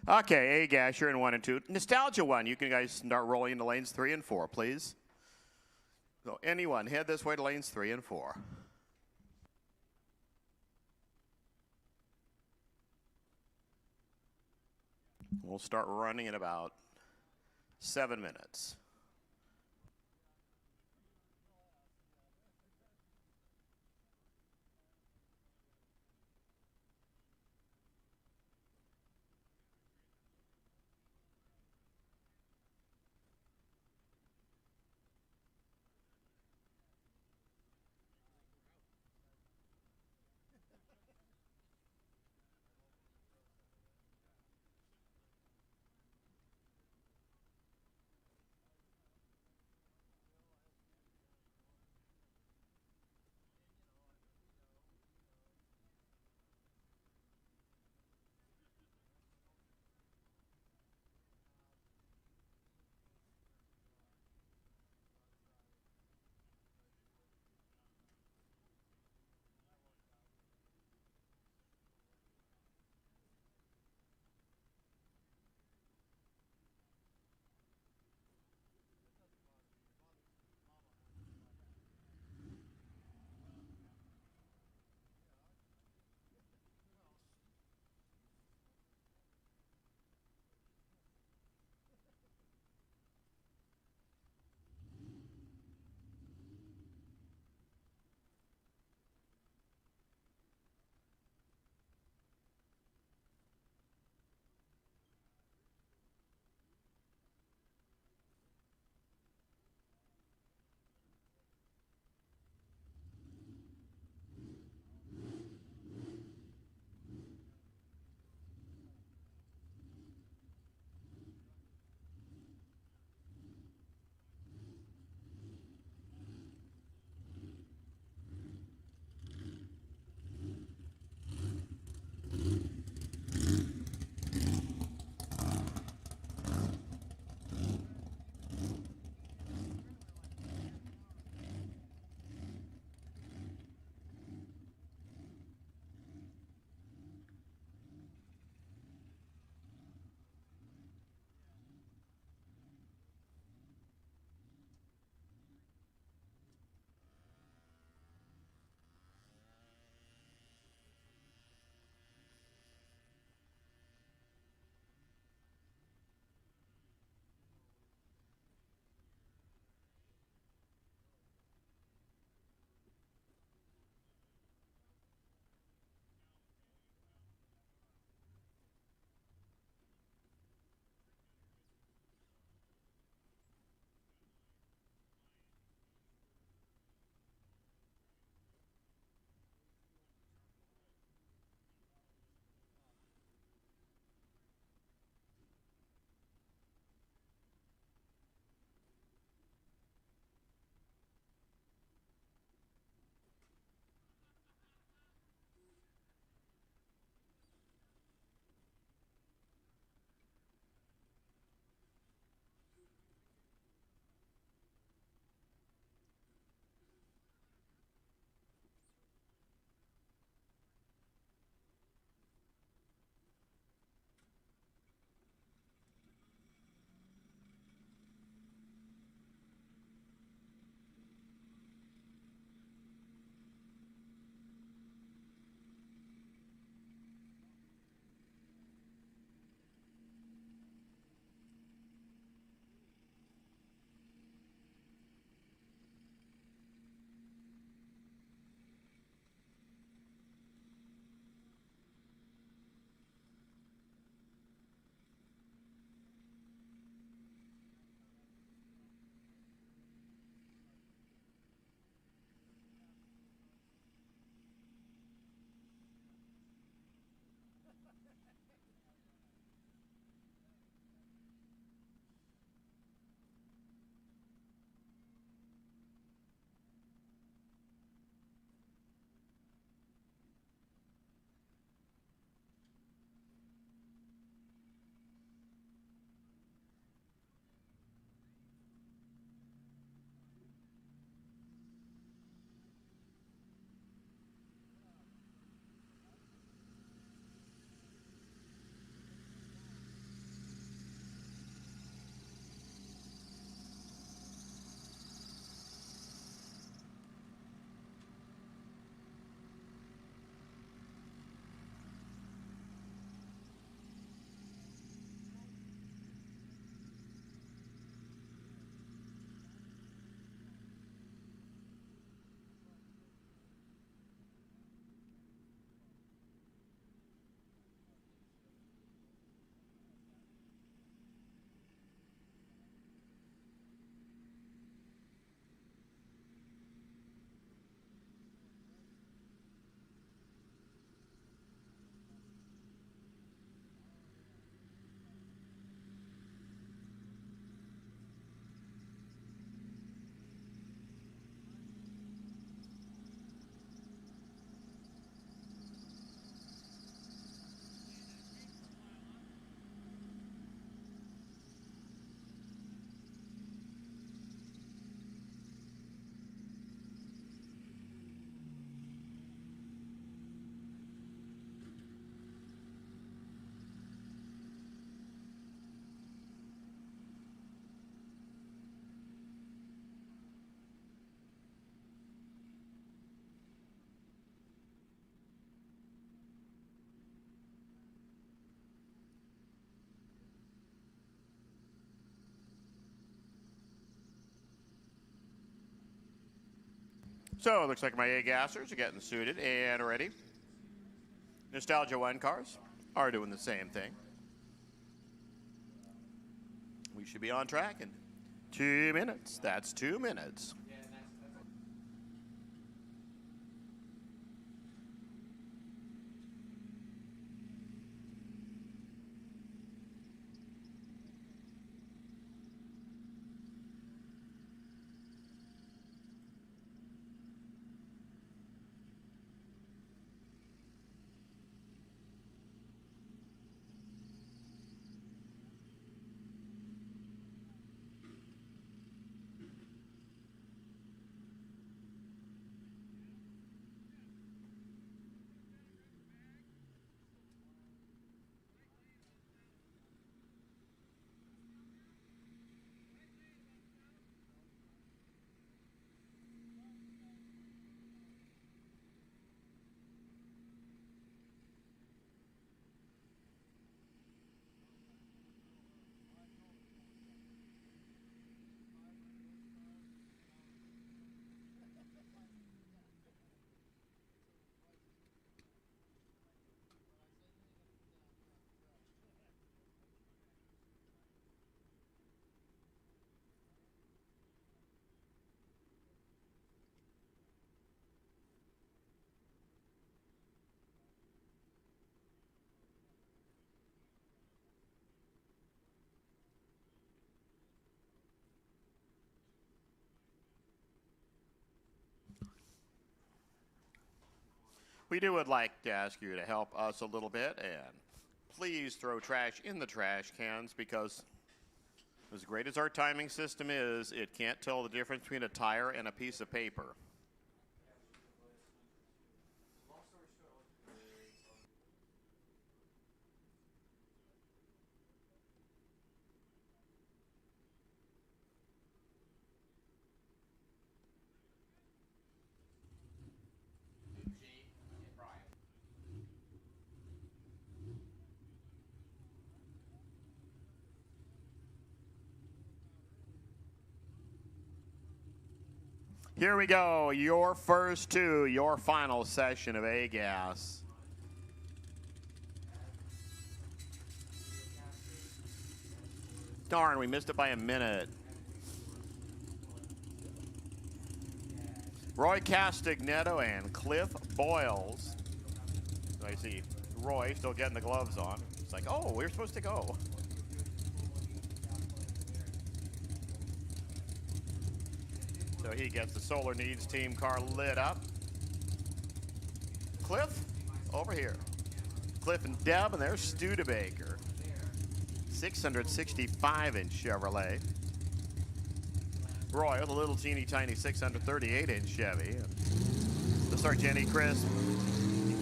Okay, A-Gas, you're in 1 and 2. Nostalgia 1, you can guys start rolling into lanes 3 and 4, please. So anyone, head this way to lanes 3 and 4. We'll start running in about 7 minutes. So it looks like my A-gassers are getting suited and ready. Nostalgia 1 cars are doing the same thing. We should be on track in 2 minutes. That's 2 minutes. We would like to ask you to help us a little bit and please throw trash in the trash cans, because as great as our timing system is, it can't tell the difference between a tire and a piece of paper. Here we go, your first two, your final session of A-Gas. Darn, we missed it by a minute. Roy Castagnetto and Cliff Boyles. So I see Roy still getting the gloves on. It's like, oh, we're supposed to go. So he gets the Solar Needs team car lit up. Cliff, over here. Cliff and Deb, and there's Studebaker. 665-inch Chevrolet. Roy with a little teeny tiny 638-inch Chevy. The Sargenti, Chris,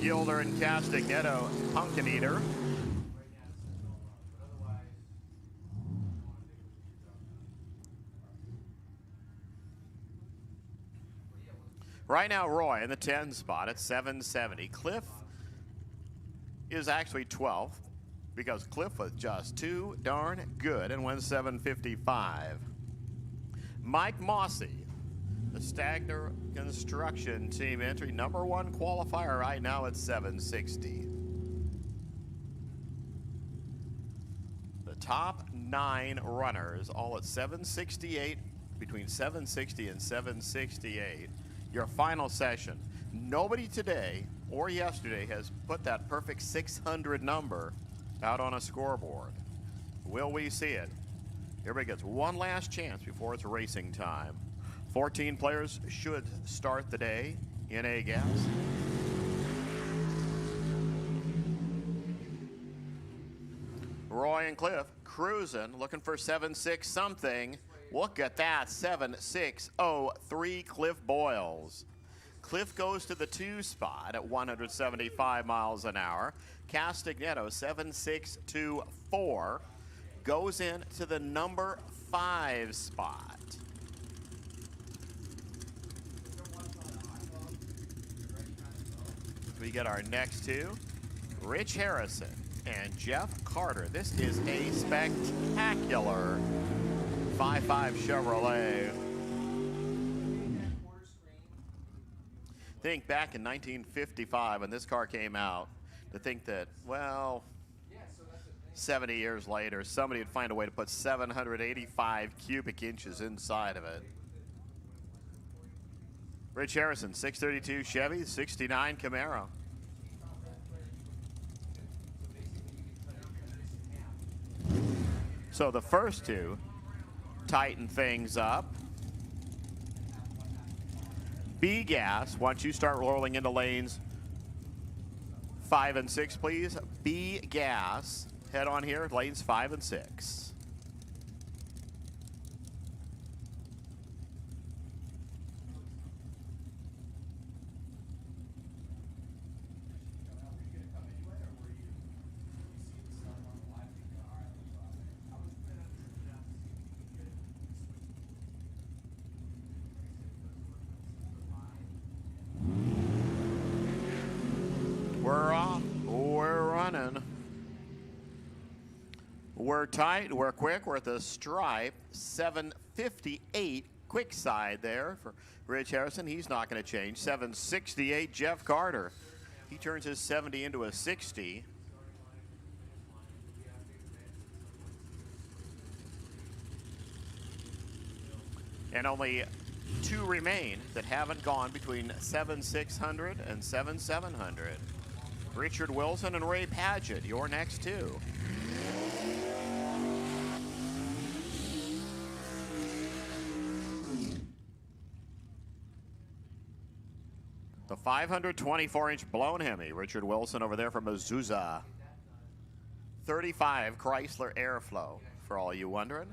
Gilder, and Castagnetto, Pumpkin Eater. Right now, Roy in the 10 spot at 770. Cliff is actually 12th because Cliff was just too darn good and went 755. Mike Mossy, the Stagner Construction Team entry, #1 qualifier right now at 760. The top 9 runners all at 768, between 760 and 768. Your final session. Nobody today or yesterday has put that perfect 600 number out on a scoreboard. Will we see it? Everybody gets one last chance before it's racing time. 14 players should start the day in A-Gas. Roy and Cliff cruising, looking for 7.6 something. Look at that, 7.603 Cliff Boyles. Cliff goes to the 2 spot at 175 miles an hour. Castagnetto, 7.624, goes into the #5 spot. We get our next two, Rich Harrison and Jeff Carter. This is a spectacular 5.5 Chevrolet. think back in 1955 when this car came out, to think that, well, 70 years later, somebody would find a way to put 785 cubic inches inside of it. Rich Harrison, 632 Chevy, 69 Camaro. So the first two tighten things up. B gas, once you start rolling into lanes 5 and 6, please. B gas, head on here, lanes 5 and 6. We're off. We're running. We're tight. We're quick. We're at the stripe. 758 quick side there for Rich Harrison. He's not going to change. 768 Jeff Carter. He turns his 70 into a 60. And only two remain that haven't gone between 7,600 and 7,700. Richard Wilson and Ray Padgett, your next two. The 524-inch blown Hemi, Richard Wilson over there from Azusa. 35 Chrysler Airflow, for all you wondering.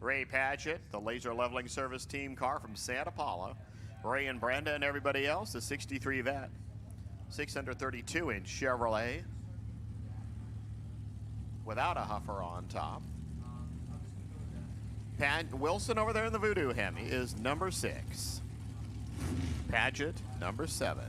Ray Padgett, the laser leveling service team car from Santa Paula. Ray and Brenda and everybody else, the 63 Vet. 632-inch Chevrolet. Without a huffer on top. Wilson over there in the Voodoo Hemi is number 6. Padgett, number 7.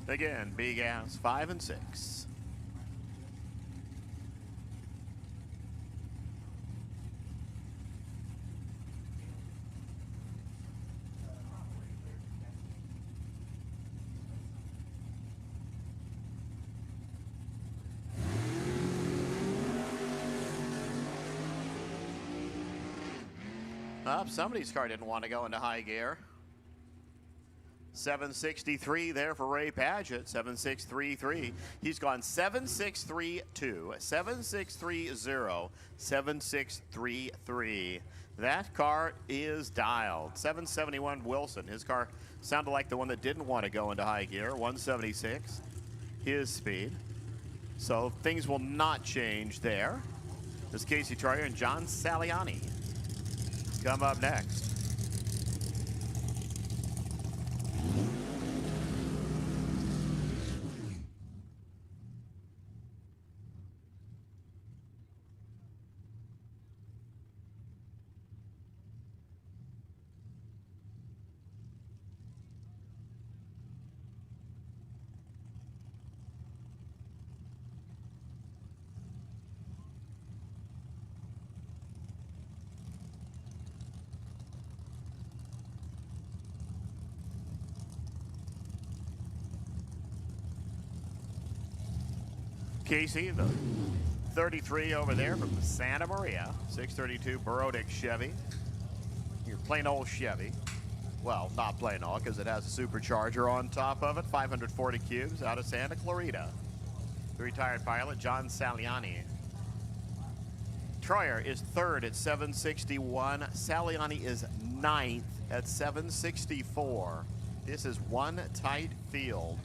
Again, B gas 5 and 6. Somebody's car didn't want to go into high gear. 763 there for Ray Padgett, 7633. He's gone 7632, 7630, 7633. That car is dialed. 771 Wilson. His car sounded like the one that didn't want to go into high gear. 176, his speed. So things will not change there. This is Casey Troyer and John Saliani. Come up next. Casey, the 33 over there from Santa Maria, 632 Barodic Chevy. Your plain old Chevy. Well, not plain old because it has a supercharger on top of it. 540 cubes out of Santa Clarita. The retired pilot, John Saliani. Troyer is third at 761. Saliani is ninth at 764. This is one tight field.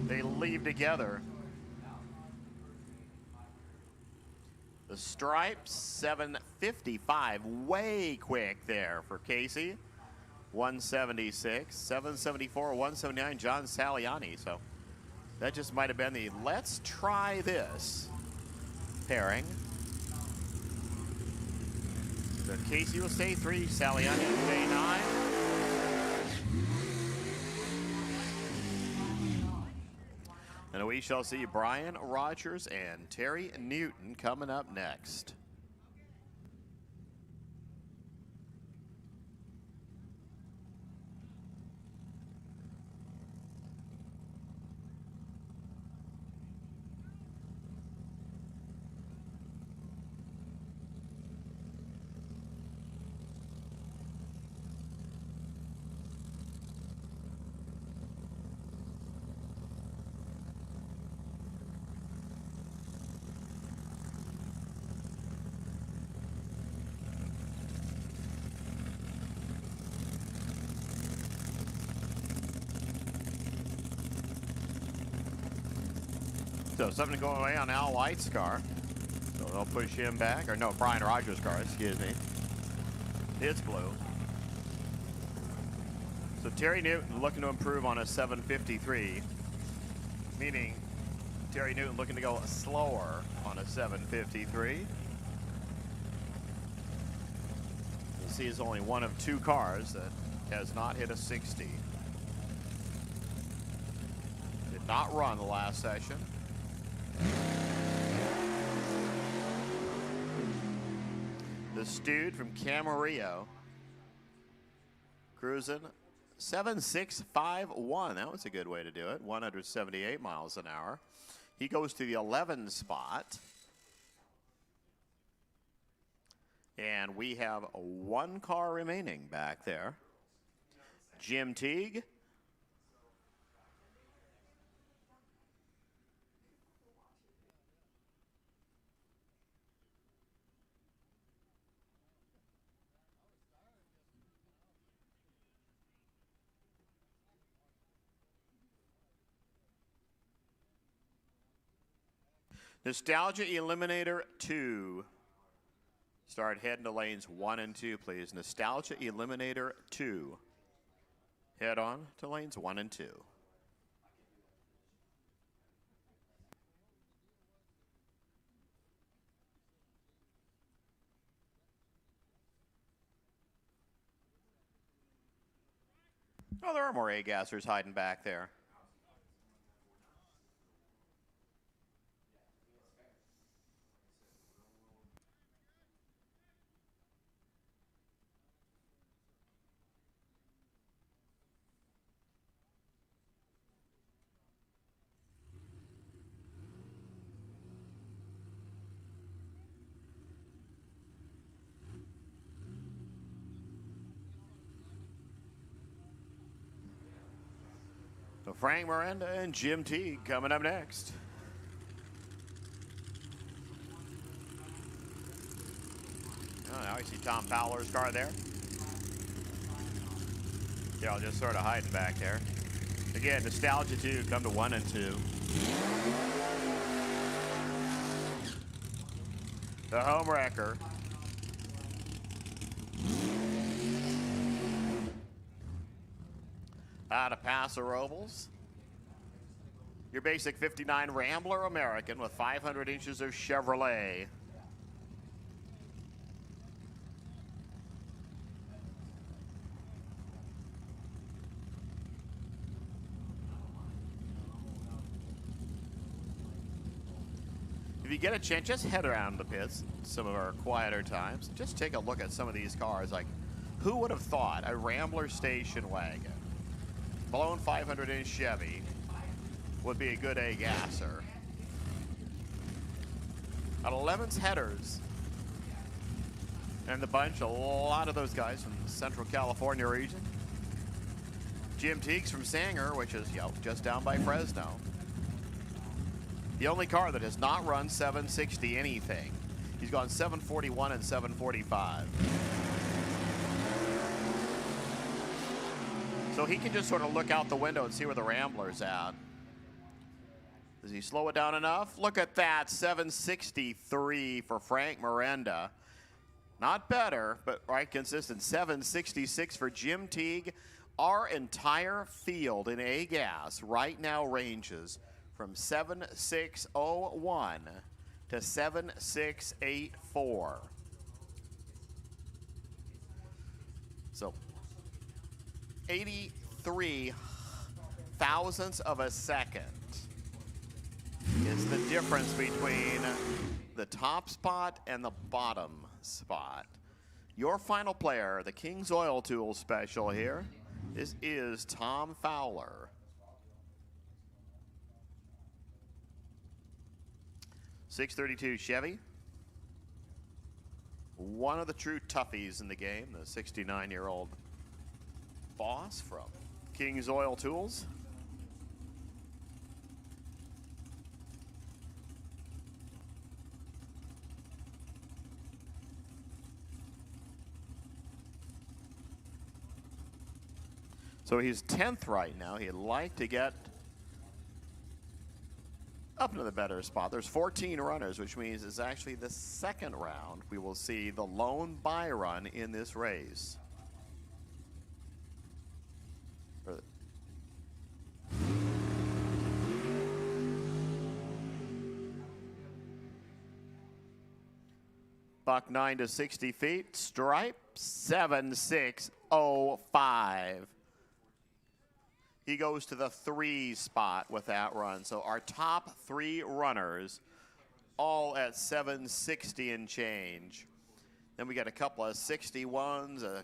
They leave together. The stripes, 755, way quick there for Casey. 176, 774, 179, John Saliani. So that just might have been the let's try this pairing. The Casey will stay 3, Sally Onion stay 9. And we shall see Brian Rogers and Terry Newton coming up next. So something going away on Al White's car. So they'll push him back. Or no, Brian Rogers' car, excuse me. It's blue. So Terry Newton looking to improve on a 753. Meaning Terry Newton looking to go slower on a 753. You'll see is only one of 2 cars that has not hit a 60. Did not run the last session. The Stewed from Camarillo cruising 7651. That was a good way to do it. 178 miles an hour. He goes to the 11 spot. And we have 1 car remaining back there. Jim Teague. Nostalgia Eliminator 2. Start heading to lanes 1 and 2, please. Nostalgia Eliminator 2. Head on to lanes 1 and 2. Oh, there are more A-gassers hiding back there. So Frank Miranda and Jim Teague coming up next. Oh, now you see Tom Fowler's car there. Yeah, I'll just sort of hiding back there. Again, Nostalgia 2 come to 1 and 2. The home wrecker. Out of Paso Robles. Your basic 59 Rambler American with 500 inches of Chevrolet. If you get a chance, just head around the pits some of our quieter times. Just take a look at some of these cars. Like, who would have thought a Rambler station wagon, blown 500-inch Chevy, would be a good A-gasser? At 11's headers. And the bunch, a lot of those guys from the Central California region. Jim Teague's from Sanger, which is just down by Fresno. The only car that has not run 760 anything. He's gone 741 and 745. So he can just sort of look out the window and see where the Rambler's at. Does he slow it down enough? Look at that, 763 for Frank Miranda. Not better, but right consistent. 766 for Jim Teague. Our entire field in A-gas right now ranges from 7601 to 7684. So 83 thousandths of a second is the difference between the top spot and the bottom spot. Your final player, the King's Oil Tool special here. This is Tom Fowler. .632 Chevy. One of the true toughies in the game, the 69-year-old boss from King's Oil Tools. So he's 10th right now. He'd like to get up into the better spot. There's 14 runners, which means it's actually the second round. We will see the lone bye run in this race. Buck 9 to 60 feet. Stripe 7605. He goes to the 3 spot with that run. So our top 3 runners all at 760 and change. Then we got a couple of 61s, a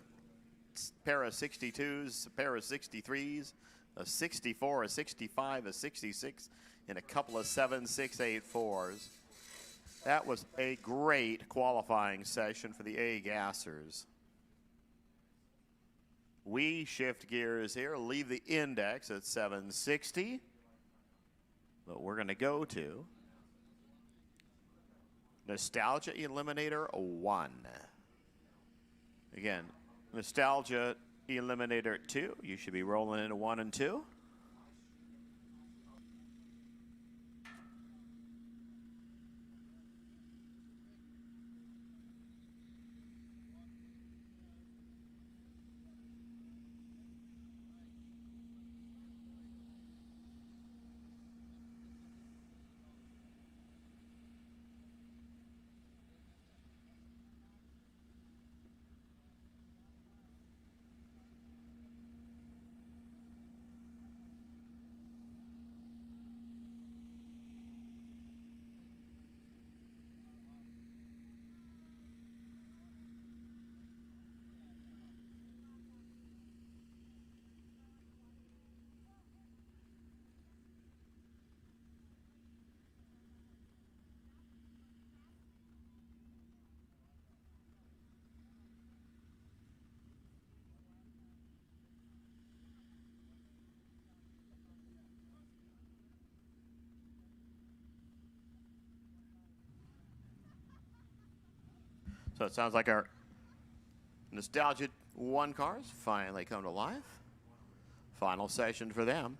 pair of 62s, a pair of 63s, a 64, a 65, a 66, and a couple of 7684s. That was a great qualifying session for the A gassers. We shift gears here, leave the index at 760, but we're going to go to Nostalgia Eliminator 1. Again, Nostalgia Eliminator 2, you should be rolling into 1 and 2. So it sounds like our Nostalgia 1 cars finally come to life. Final session for them.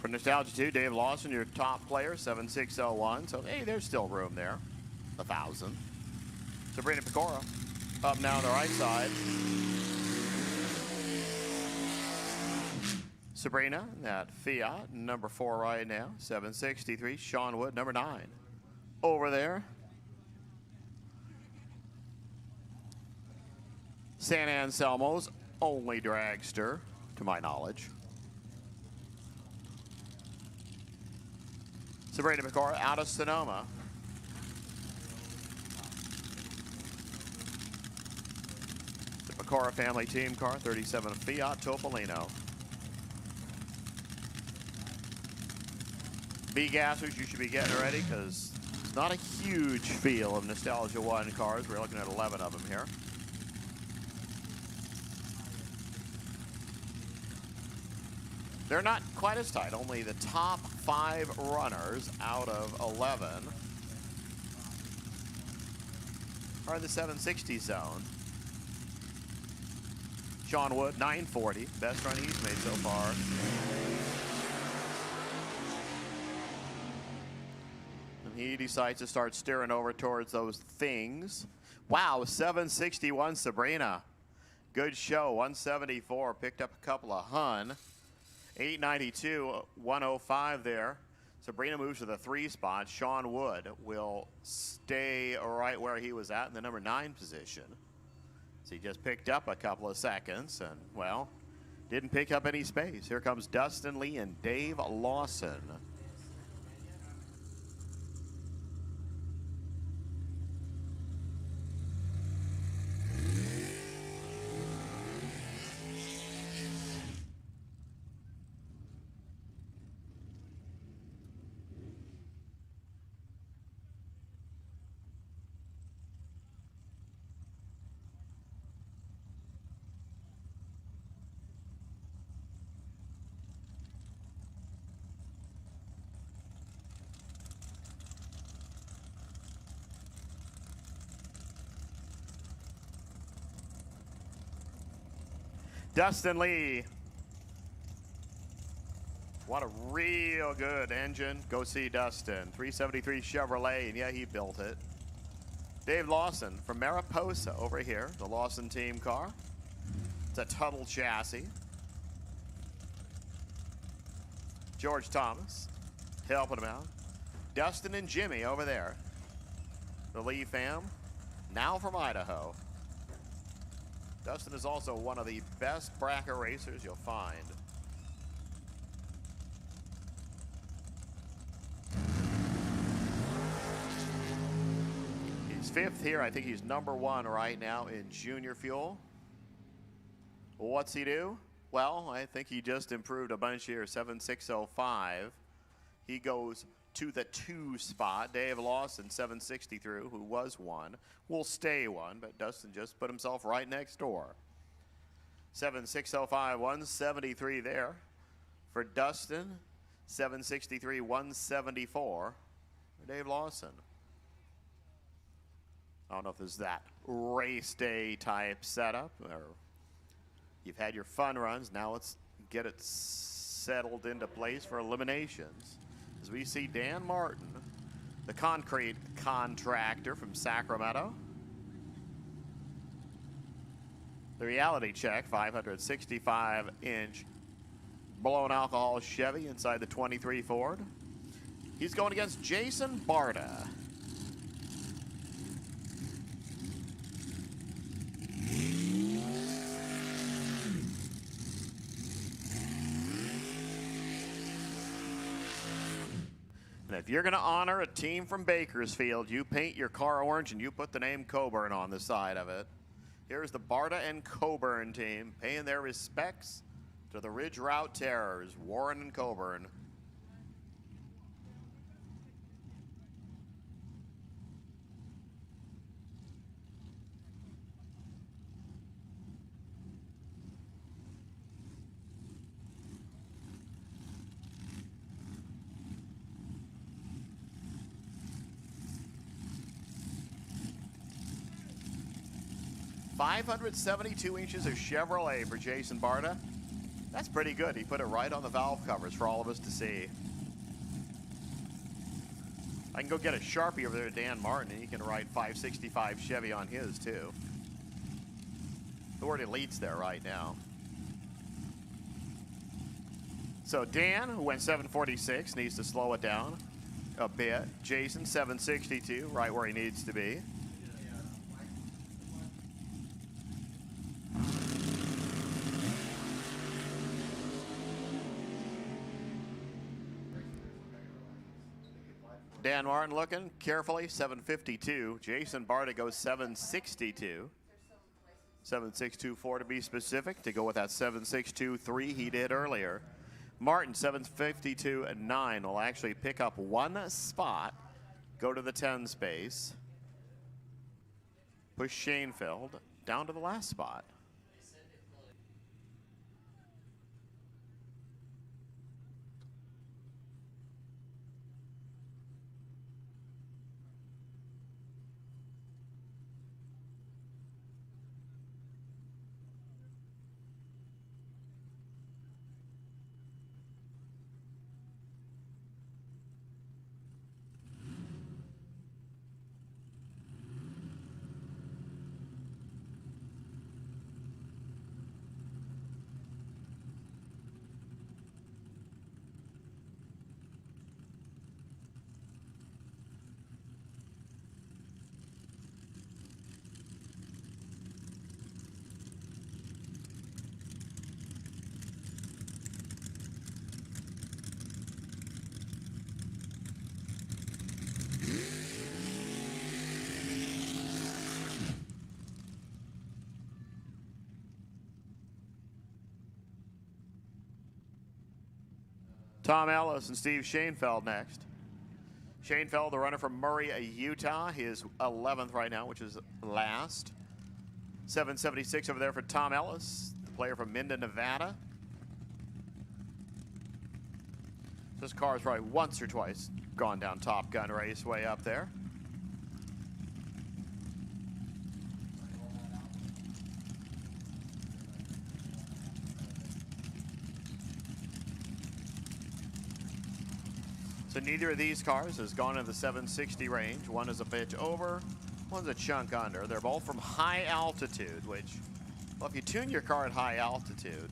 For Nostalgia 2, Dave Lawson, your top player, 7601. So, hey, there's still room there. 1,000. Sabrina Pecora up now on the right side. Sabrina, that Fiat, number 4 right now, 763. Sean Wood, number 9. Over there. San Anselmo's only dragster, to my knowledge. Sabrina Pecora out of Sonoma. The Pecora family team car, 37 Fiat Topolino. B-gassers, you should be getting ready because it's not a huge field of Nostalgia 1 cars. We're looking at 11 of them here. They're not quite as tight. Only the top 5 runners out of 11 are in the 760 zone. Sean Wood, 940. Best run he's made so far. he decides to start steering over towards those things. Wow, 761 Sabrina. Good show, 174. Picked up a couple of Hun. 892, 105 there. Sabrina moves to the 3 spot. Sean Wood will stay right where he was at in the number 9 position. So he just picked up a couple of seconds and, well, didn't pick up any space. Here comes Dustin Lee and Dave Lawson. Dustin Lee. What a real good engine. Go see Dustin. 373 Chevrolet, and yeah, he built it. Dave Lawson from Mariposa over here, the Lawson team car. It's a Tuttle chassis. George Thomas helping him out. Dustin and Jimmy over there. The Lee fam, now from Idaho. Dustin is also one of the best bracket racers you'll find. He's 5th here. I think he's number 1 right now in junior fuel. Well, what's he do? Well, I think he just improved a bunch here, 7605. He goes to the 2 spot. Dave Lawson, 760 through, who was 1, will stay 1, but Dustin just put himself right next door. 7605, 173 there for Dustin. 763, 174 for Dave Lawson. I don't know if there's that race day type setup, or you've had your fun runs. Now let's get it settled into place for eliminations. As we see Dan Martin, the concrete contractor from Sacramento. The reality check, 565-inch blown alcohol Chevy inside the 23 Ford. He's going against Jason Barta. And if you're going to honor a team from Bakersfield, you paint your car orange and you put the name Coburn on the side of it. Here's the Barta and Coburn team paying their respects to the Ridge Route Terrors, Warren and Coburn. .572 inches of Chevrolet for Jason Barta. That's pretty good. He put it right on the valve covers for all of us to see. I can go get a Sharpie over there to Dan Martin, and he can write 565 Chevy on his too. The word elites there right now. So Dan, who went 746, needs to slow it down a bit. Jason, 762, right where he needs to be. Dan Martin looking carefully, 752. Jason Barta goes 762. 7624 to be specific, to go with that 7623 he did earlier. Martin, 752 and 9 will actually pick up 1 spot, go to the 10 space, push Shanefield down to the last spot. Tom Ellis and Steve Schoenfeld next. Schoenfeld, the runner from Murray, Utah. He is 11th right now, which is last. 776 over there for Tom Ellis, the player from Minden, Nevada. This car's probably once or twice gone down Top Gun Raceway up there. So neither of these cars has gone in the 760 range. One is a bit over, one's a chunk under. They're both from high altitude, which, well, if you tune your car at high altitude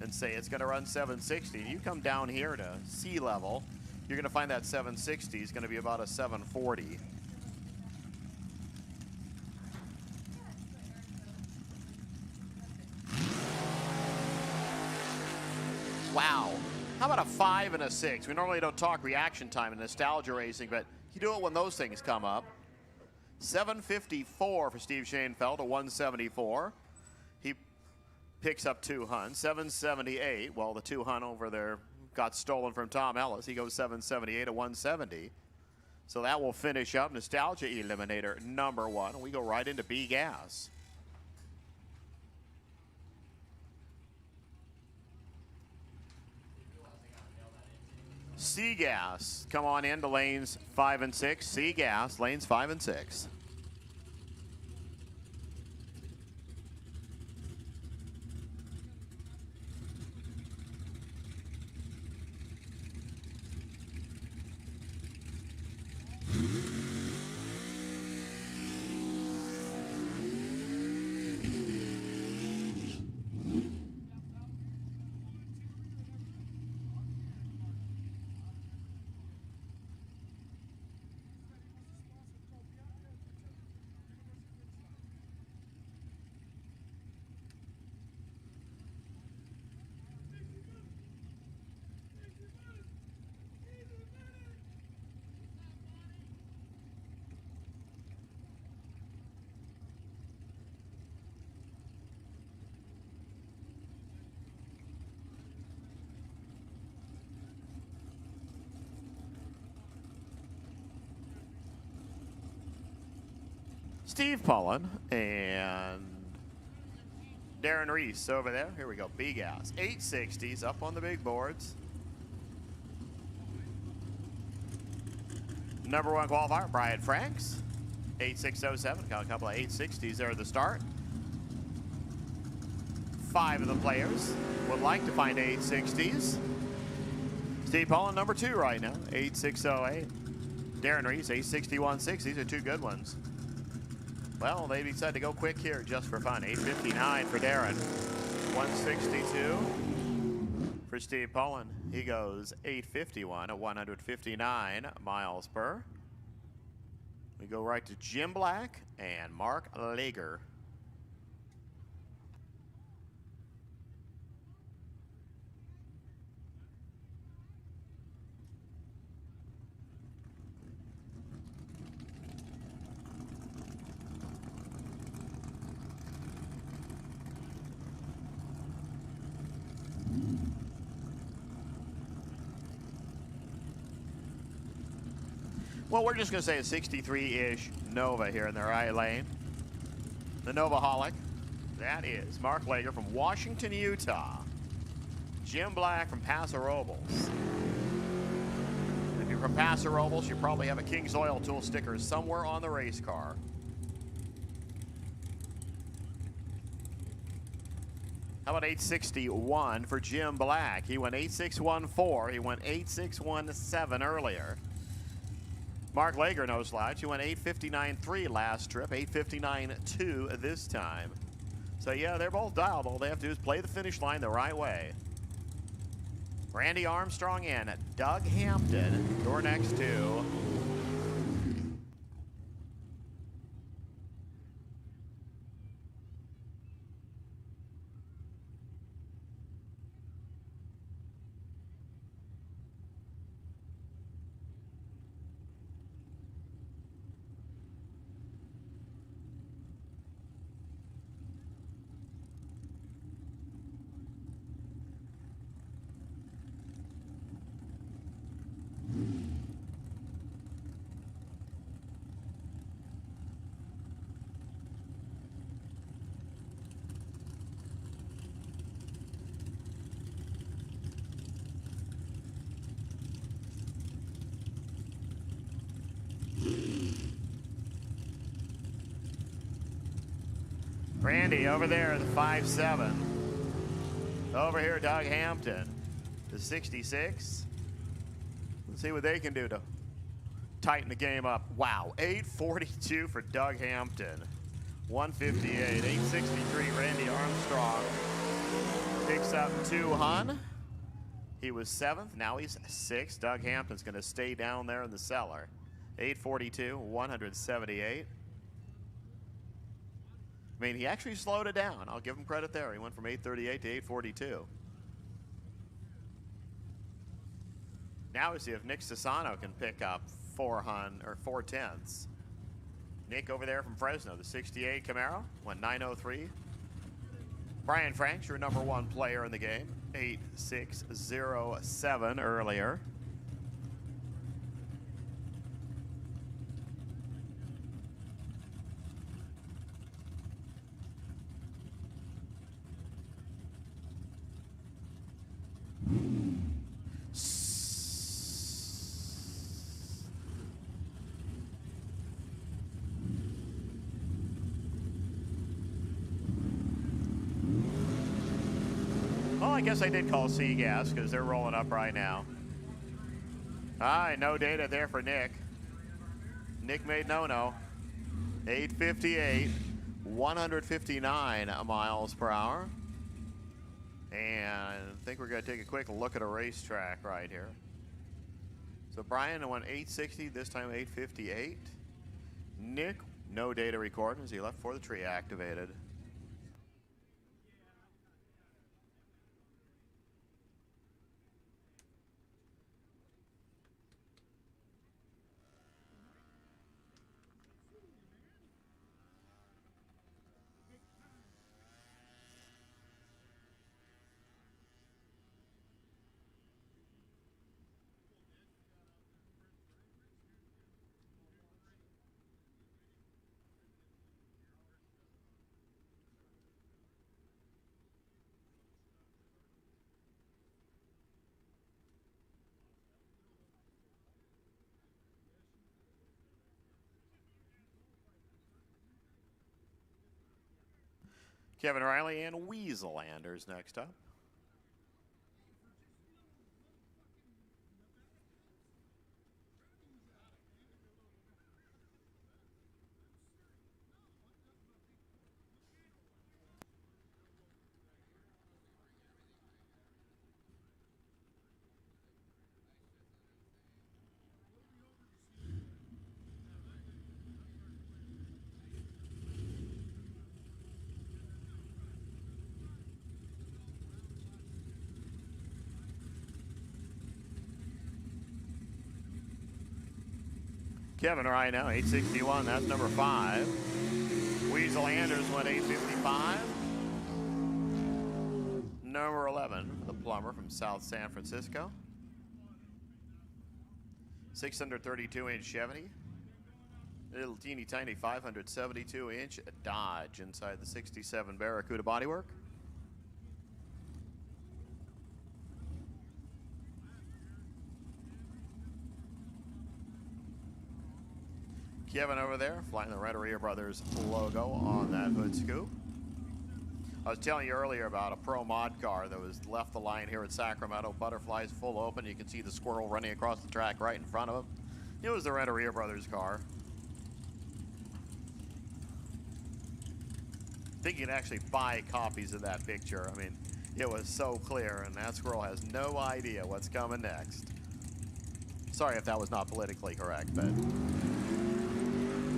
and say it's going to run 760, and you come down here to sea level, you're going to find that 760 is going to be about a 740. Wow. How about a 5 and a 6? We normally don't talk reaction time in nostalgia racing, but you do it when those things come up. 754 for Steve Schoenfeld, a 174. He picks up 2 Hun. 778, well, the 2 Hun over there got stolen from Tom Ellis. He goes 778, a 170. So that will finish up Nostalgia Eliminator number 1. We go right into B gas. C-Gas, come on into lanes 5 and 6. C-Gas, lanes 5 and 6. Steve Pullen and Darren Reese over there. Here we go, B-Gas. 860s up on the big boards. Number 1 qualifier, Brian Franks. 8607, got a couple of 860s there at the start. 5 of the players would like to find 860s. Steve Pullen, number 2 right now, 8608. Darren Reese, 861.6. These are 2 good ones. Well, they decided to go quick here just for fun. 859 for Darren. 162 for Steve Pullen. He goes 851 at 159 miles per. We go right to Jim Black and Mark Lager. Well, we're just going to say a 63-ish Nova here in the right lane. The Novaholic. That is Mark Lager from Washington, Utah. Jim Black from Paso Robles. If you're from Paso Robles, you probably have a King's Oil Tool sticker somewhere on the race car. How about 861 for Jim Black? He went 8614. He went 8617 earlier. Mark Lager, no slouch. He went 859.3 last trip, 859.2 this time. So, yeah, they're both dialed. All they have to do is play the finish line the right way. Randy Armstrong and Doug Hampton, your next 2. Randy over there, the 5'7". Over here, Doug Hampton, the 66. Let's see what they can do to tighten the game up. Wow, 8:42 for Doug Hampton. 158, 863 Randy Armstrong. Picks up 2 Hun. He was 7th, now he's 6th. Doug Hampton's gonna stay down there in the cellar. 842, 178. I mean, he actually slowed it down. I'll give him credit there. He went from 838 to 842. Now we see if Nick Sassano can pick up 4/10. Nick over there from Fresno, the 68 Camaro, went 903. Brian Franks, your number 1 player in the game, 8607 earlier. Well, I guess I did call C-Gas because they're rolling up right now. No data there for Nick. Nick made no-no. 858, 159 miles per hour. And I think we're going to take a quick look at a racetrack right here. So Brian went 860, this time 858. Nick, no data recorded as he left for the tree activated. Kevin Riley and Weaselanders next up. Kevin right now, 861, that's number 5. Weaselanders went 855. Number 11, the plumber from South San Francisco. 632-inch Chevy. Little teeny tiny 572-inch Dodge inside the 67 Barracuda bodywork. Kevin over there flying the Renteria Brothers logo on that hood scoop. I was telling you earlier about a pro mod car that was left the line here at Sacramento. Butterflies full open. You can see the squirrel running across the track right in front of him. It was the Renteria Brothers car. I think you can actually buy copies of that picture. I mean, it was so clear, and that squirrel has no idea what's coming next. Sorry if that was not politically correct, but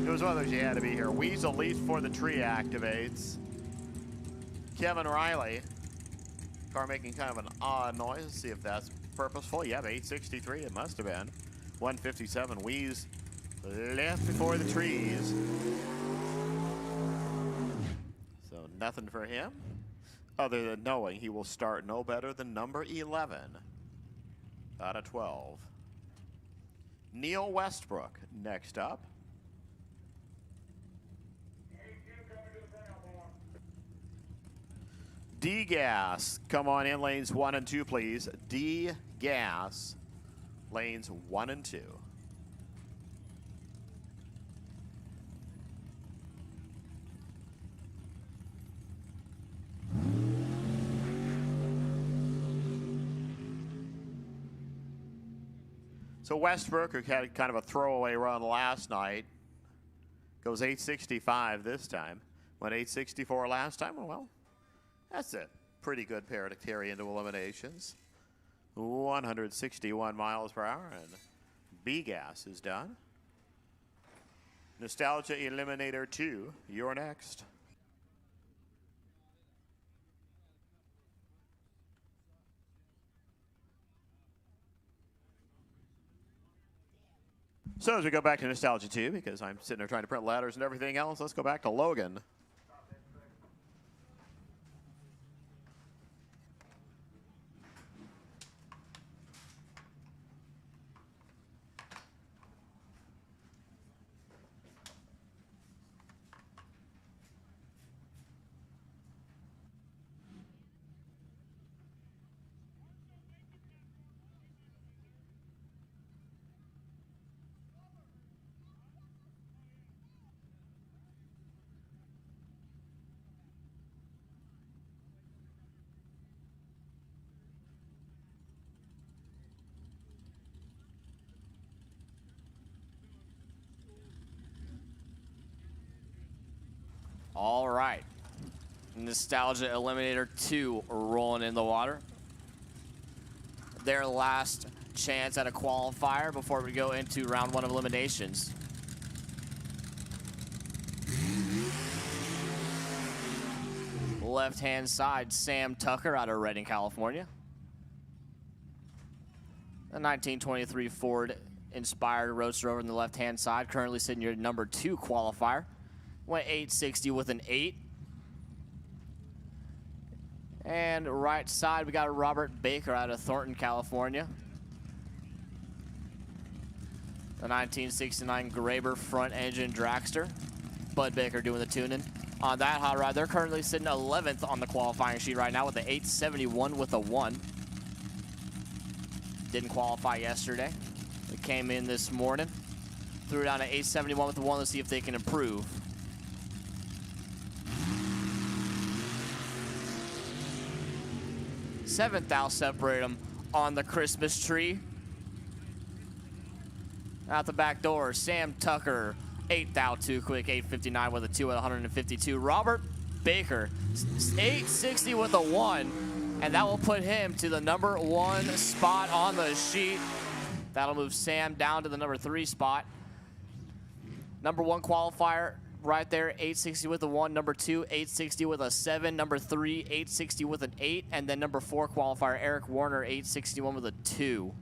it was one of those you had to be here. Weasel leads for the tree activates. Kevin Riley, car making kind of an odd noise. Let's see if that's purposeful. Yep, 863, it must have been. 157, Weeze left before the trees. So nothing for him, other than knowing he will start no better than number 11 out of 12. Neil Westbrook next up. D-Gas, come on in lanes 1 and 2, please. D-Gas, lanes 1 and 2. So Westbrook, who had kind of a throwaway run last night, goes 865 this time. Went 864 last time. Well, that's a pretty good pair to carry into eliminations. 161 miles per hour, and B-Gas is done. Nostalgia Eliminator 2, you're next. So as we go back to Nostalgia 2, because I'm sitting there trying to print letters and everything else, let's go back to Logan. All right. Nostalgia Eliminator 2 rolling in the water. Their last chance at a qualifier before we go into round 1 of eliminations. Left-hand side, Sam Tucker out of Redding, California. A 1923 Ford inspired roadster over on the left-hand side, currently sitting your number 2 qualifier. Went 860 with an 8. And right side, we got Robert Baker out of Thornton, California. The 1969 Graber front engine dragster. Bud Baker doing the tuning on that hot rod. They're currently sitting 11th on the qualifying sheet right now with the 871 with a 1. Didn't qualify yesterday. They came in this morning. Threw it down to 871 with a 1. Let's see if they can improve. 7th, I'll separate them on the Christmas tree. Out the back door, Sam Tucker, 8th out too quick, 859 with a 2 at 152. Robert Baker, 860 with a 1, and that will put him to the number 1 spot on the sheet. That'll move Sam down to the number 3 spot. Number 1 qualifier right there, 860 with a 1. Number 2, 860 with a 7. Number 3, 860 with an 8. And then number 4 qualifier, Eric Warner, 861 with a 2.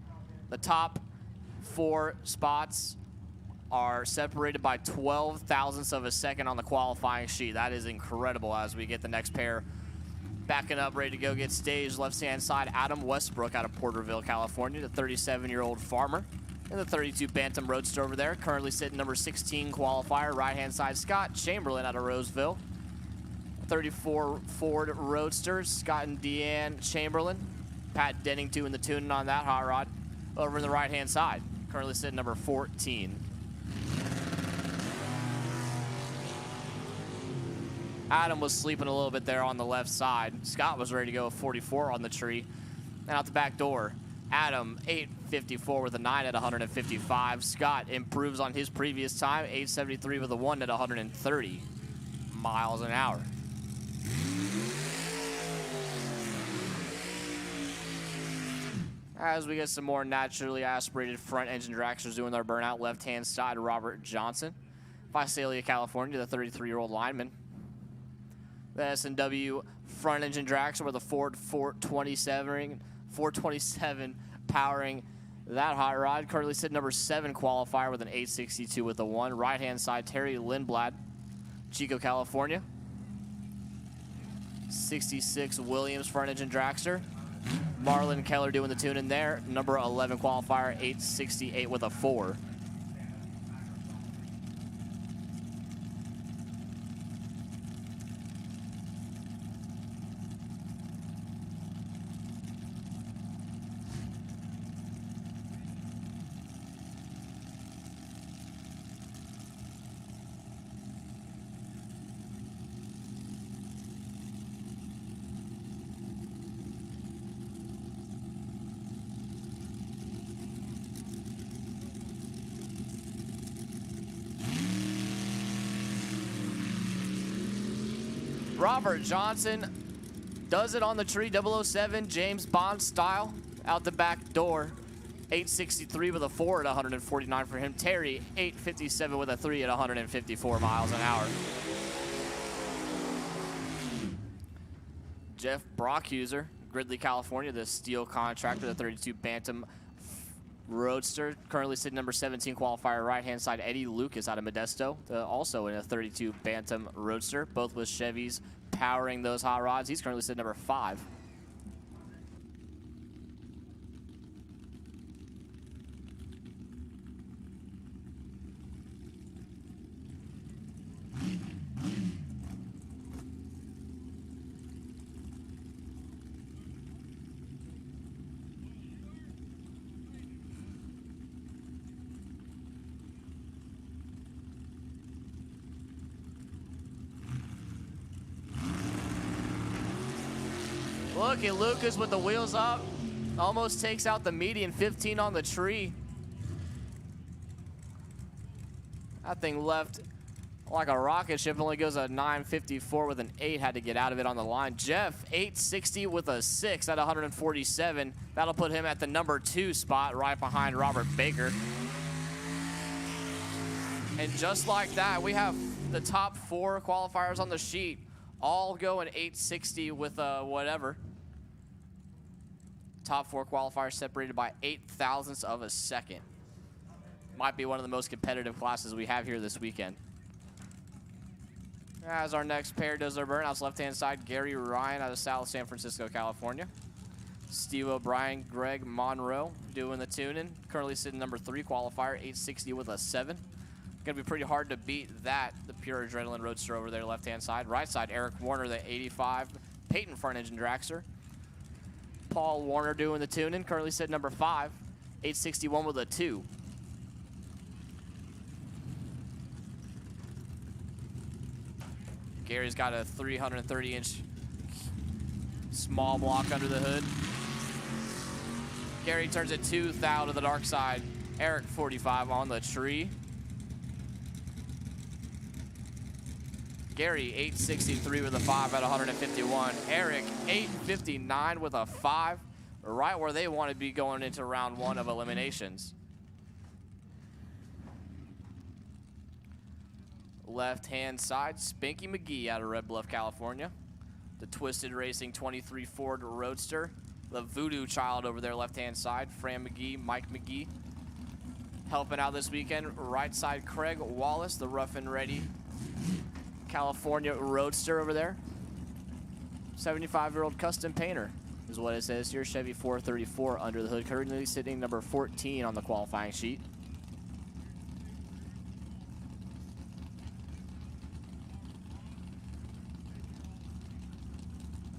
The top 4 spots are separated by 12 thousandths of a second on the qualifying sheet. That is incredible as we get the next pair backing up, ready to go get staged. Left-hand side, Adam Westbrook out of Porterville, California, the 37-year-old farmer. And the 32 Bantam Roadster over there, currently sitting number 16 qualifier. Right-hand side, Scott Chamberlain out of Roseville. 34 Ford Roadster, Scott and Deanne Chamberlain. Pat Denning doing the tuning on that hot rod. Over in the right-hand side, currently sitting number 14. Adam was sleeping a little bit there on the left side. Scott was ready to go 44 on the tree. And out the back door, Adam, 854 with a 9 at 155. Scott improves on his previous time, 873 with a 1 at 130 miles an hour. As we get some more naturally aspirated front engine dragsters doing their burnout, left-hand side, Robert Johnson, Visalia, California, the 33-year-old lineman. The S&W front engine dragster with a Ford 427 powering that hot rod. Currently sitting number 7 qualifier with an 862 with a 1. Right-hand side, Terry Lindblad, Chico, California. 66 Williams front engine dragster. Marlon Keller doing the tuning there. Number 11 qualifier, 868 with a 4. Robert Johnson does it on the tree, 007, James Bond style, out the back door. 863 with a 4 at 149 for him. Terry, 857 with a 3 at 154 miles an hour. Jeff Brockhauser, Gridley, California, the steel contractor, the 32 Bantam Roadster, currently sitting number 17 qualifier, right-hand side. Eddie Lucas out of Modesto, also in a 32 Bantam Roadster, both with Chevys powering those hot rods. He's currently sitting number 5. Look at Lucas with the wheels up. Almost takes out the median, 15 on the tree. That thing left like a rocket ship. Only goes a 954 with an 8. Had to get out of it on the line. Jeff, 860 with a 6 at 147. That'll put him at the number 2 spot, right behind Robert Baker. And just like that, we have the top 4 qualifiers on the sheet all going 860 with whatever. Top 4 qualifiers separated by 0.08 of a second. Might be one of the most competitive classes we have here this weekend. As our next pair does their burnouts, left-hand side, Gary Ryan out of South San Francisco, California. Steve O'Brien, Greg Monroe doing the tuning. Currently sitting number 3 qualifier, 860 with a 7. Gonna be pretty hard to beat that, the pure adrenaline roadster over there, left-hand side. Right side, Eric Warner, the 85 Peyton front engine dragster. Paul Warner doing the tuning, currently sitting number 5, 861 with a 2. Gary's got a 330-inch small block under the hood. Gary turns it 2,000 to the dark side. Eric, 45 on the tree. Gary, 863 with a 5 at 151. Eric, 859 with a 5, right where they want to be going into round 1 of eliminations. Left-hand side, Spanky McGee out of Red Bluff, California. The Twisted Racing 23 Ford Roadster. The Voodoo Child over there, left-hand side. Fran McGee, Mike McGee. Helping out this weekend, right side, Craig Wallace, the Rough and Ready California Roadster over there. 75-year-old custom painter is what it says here. Chevy 434 under the hood. Currently sitting number 14 on the qualifying sheet.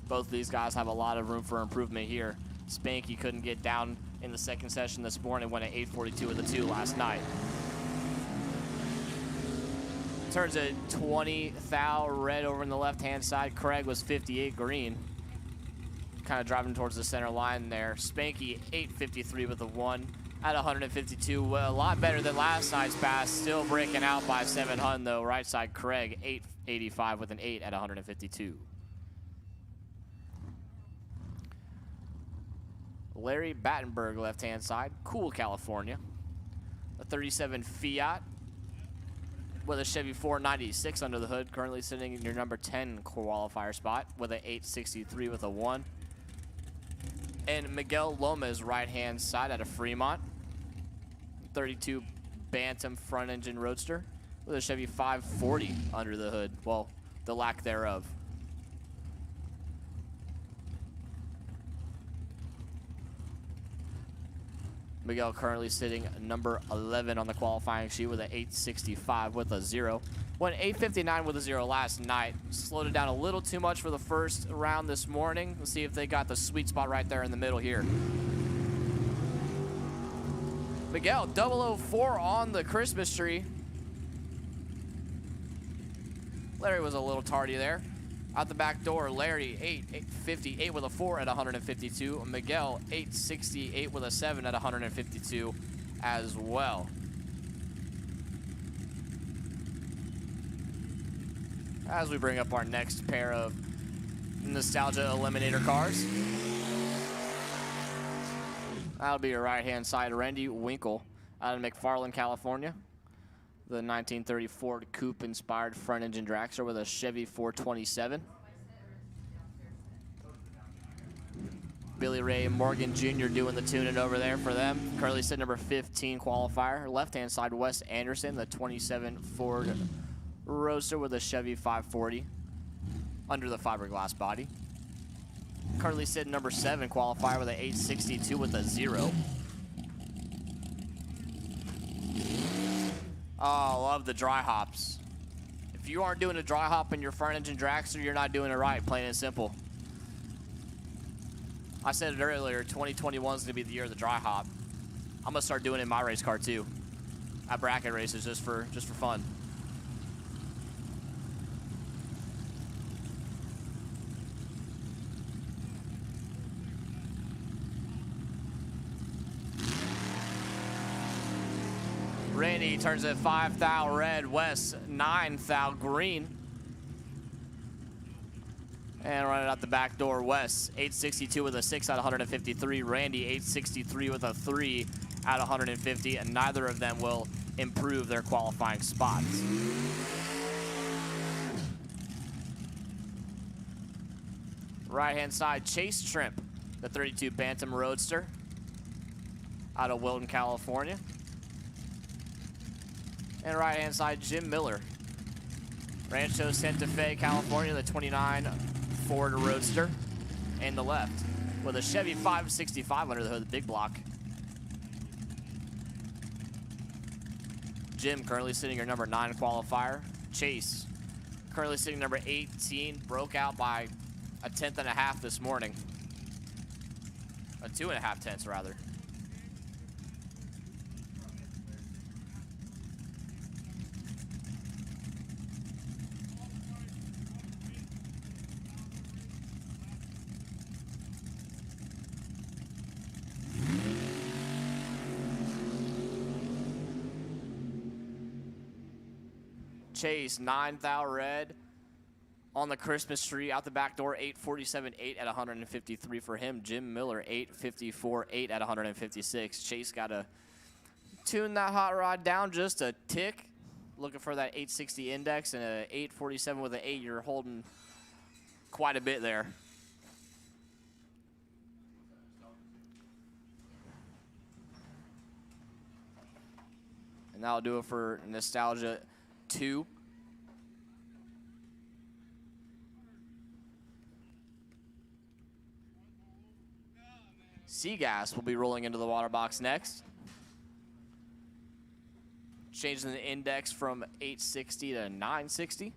Both of these guys have a lot of room for improvement here. Spanky couldn't get down in the second session this morning, went at 842 with a 2 last night. Turns a 20 thou red over in the left-hand side. Craig was 58 green. Kind of driving towards the center line there. Spanky, 853 with a 1 at 152. A lot better than last night's pass. Still breaking out by 700 though. Right side, Craig, 885 with an 8 at 152. Larry Battenberg, left-hand side. Cool, California. A 37 Fiat with a Chevy 496 under the hood, currently sitting in your number 10 qualifier spot with an 863 with a 1. And Miguel Lomez, right-hand side out of Fremont. 32 Bantam front engine roadster with a Chevy 540 under the hood. Well, the lack thereof. Miguel currently sitting number 11 on the qualifying sheet with an 865 with a 0. Went 859 with a 0 last night. Slowed it down a little too much for the first round this morning. Let's see if they got the sweet spot right there in the middle here. Miguel, 004 on the Christmas tree. Larry was a little tardy there. Out the back door, Larry, 858 with a 4 at 152. Miguel, 868 with a 7 at 152 as well. as we bring up our next pair of Nostalgia Eliminator cars. That'll be your right-hand side, Randy Winkle, out of McFarland, California. The 1930 Ford Coupe-inspired front-engine dragster with a Chevy 427. Billy Ray Morgan Jr. doing the tuning over there for them. Currently sitting number 15 qualifier. Left-hand side, Wes Anderson, the 27 Ford Roadster with a Chevy 540 under the fiberglass body. Currently sitting number 7 qualifier with an 862 with a 0. Oh, love the dry hops. If you aren't doing a dry hop in your front-engine dragster, you're not doing it right, plain and simple. I said it earlier, 2021 is going to be the year of the dry hop. I'm going to start doing it in my race car too. At bracket races just for fun. Randy turns it 5 thou red, Wes 9 thou green. And running out the back door, Wes, 862 with a 6 out of 153. Randy, 863 with a 3 out of 150. And neither of them will improve their qualifying spots. Right-hand side, Chase Trimp, the 32 Bantam Roadster out of Wilton, California. And right-hand side, Jim Miller, Rancho Santa Fe, California, the 29 Ford Roadster, and the left with a Chevy 565 under the hood, the big block. Jim currently sitting your number 9 qualifier. Chase currently sitting number 18, broke out by a 1/10.5 this morning. A 2.5 tenths rather. Chase, 9 thou red on the Christmas tree out the back door, 847, 8 at 153 for him. Jim Miller, 854, 8 at 156. Chase got to tune that hot rod down just a tick. Looking for that 860 index and an 847 with an 8. You're holding quite a bit there. And that'll do it for Nostalgia 2. Seagas will be rolling into the water box next. Changing the index from 860 to 960.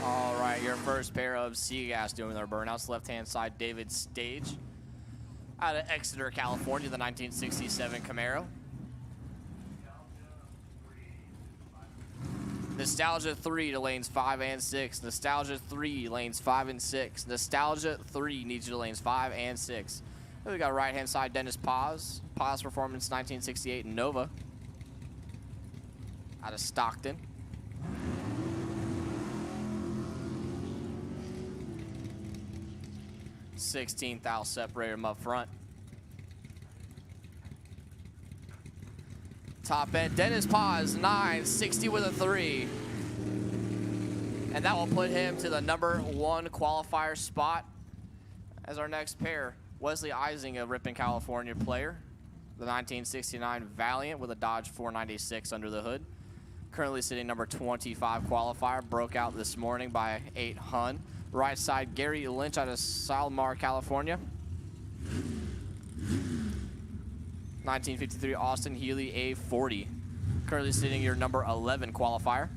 All right, your first pair of Seagas doing their burnouts. Left-hand side, David Stage out of Exeter, California, the 1967 Camaro. Nostalgia 3 to lanes 5 and 6. Nostalgia 3, lanes 5 and 6. Nostalgia 3 needs you to lanes 5 and 6. Then we got right-hand side Dennis Paz. Paz Performance 1968 Nova. Out of Stockton. $16,000 separator him up front. Top end, Dennis Paz, 960 with a 3. And that will put him to the number 1 qualifier spot. As our next pair, Wesley Ising, a Ripon, California player. The 1969 Valiant with a Dodge 496 under the hood. Currently sitting number 25 qualifier. Broke out this morning by 8 Hun. Right side, Gary Lynch out of Salmar, California. 1953 Austin Healy A40. Currently sitting your number 11 qualifier.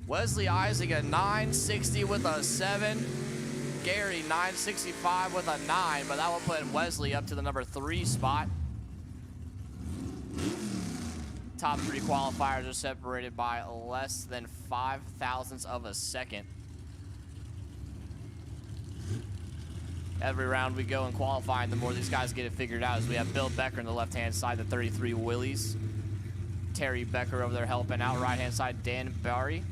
Wesley Ising at 960 with a 7. Gary 965 with a 9, but that will put Wesley up to the number 3 spot. Top 3 qualifiers are separated by less than 5 thousandths of a second. Every round we go in qualifying, the more these guys get it figured out. As we have Bill Becker on the left-hand side, the 33 Willys. Terry Becker over there helping out. Right-hand side, Dan Barry.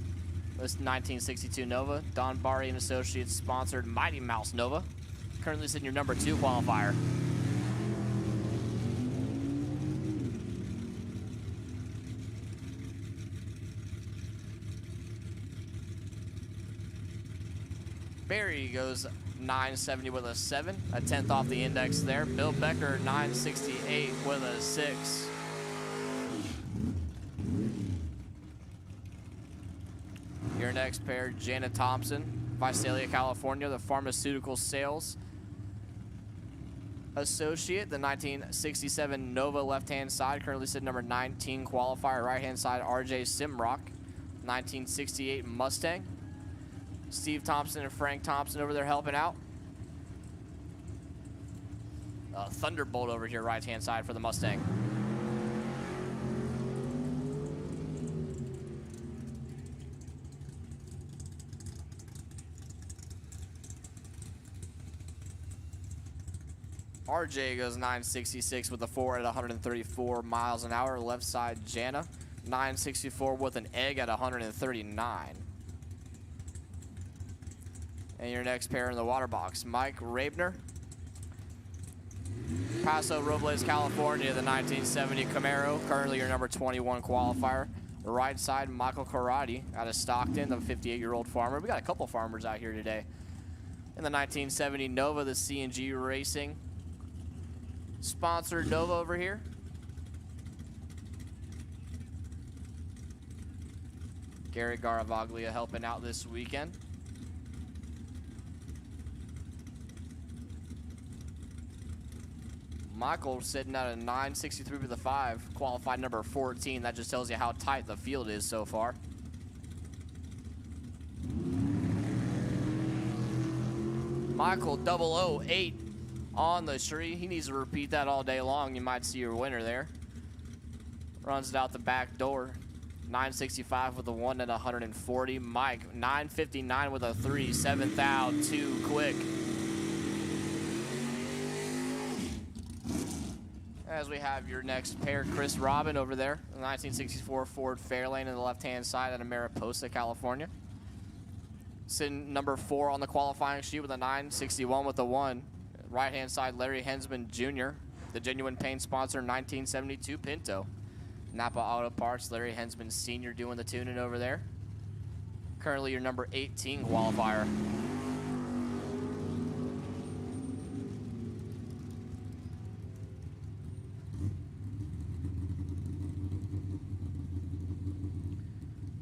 This 1962 Nova. Don Barry and Associates sponsored Mighty Mouse Nova. Currently sitting your number 2 qualifier. Barry goes 970 with a 7, a 10th off the index there. Bill Becker 968 with a 6. Your next pair, Janet Thompson, Visalia, California, the Pharmaceutical Sales Associate, the 1967 Nova left-hand side, currently sitting number 19 qualifier. Right-hand side, RJ Simrock, 1968 Mustang. Steve Thompson and Frank Thompson over there helping out. Thunderbolt over here, right-hand side for the Mustang. RJ goes 966 with a 4 at 134 miles an hour. Left side, Jana, 964 with an egg at 139. And your next pair in the water box, Mike Rabner, Paso Robles, California, the 1970 Camaro, currently your number 21 qualifier. Right side, Michael Karate out of Stockton, the 58-year-old farmer. We got a couple farmers out here today. In the 1970 Nova, the C&G Racing sponsored Nova over here. Gary Garavaglia helping out this weekend. Michael sitting at a 963 with a 5, qualified number 14. That just tells you how tight the field is so far. Michael 008 on the tree. He needs to repeat that all day long. You might see your winner there. Runs it out the back door. 965 with a 1 at 140. Mike 959 with a 3. 7th out, too quick. As we have your next pair, Chris Robin over there, the 1964 Ford Fairlane on the left-hand side out of Mariposa, California. Sitting number 4 on the qualifying sheet with a 961 with a 1. Right-hand side, Larry Hensman Jr., the Genuine Paint sponsor, 1972 Pinto. Napa Auto Parts, Larry Hensman Sr. doing the tuning over there. Currently your number 18 qualifier.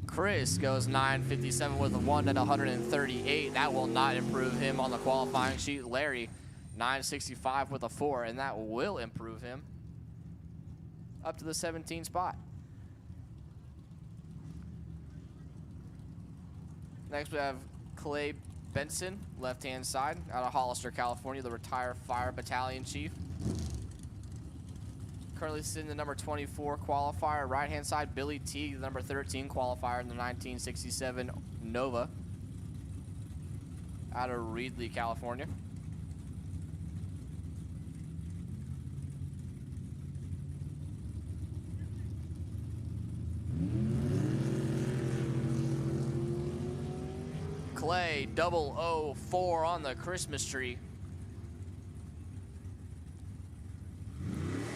Chris goes 957 with a 1 at 138. That will not improve him on the qualifying sheet. Larry 965 with a 4, and that will improve him up to the 17 spot. Next we have Clay Benson, left-hand side, out of Hollister, California, the retired fire battalion chief. Currently sitting the number 24 qualifier, right-hand side, Billy Teague, the number 13 qualifier in the 1967 Nova, out of Reedley, California. Clay 004 on the Christmas tree.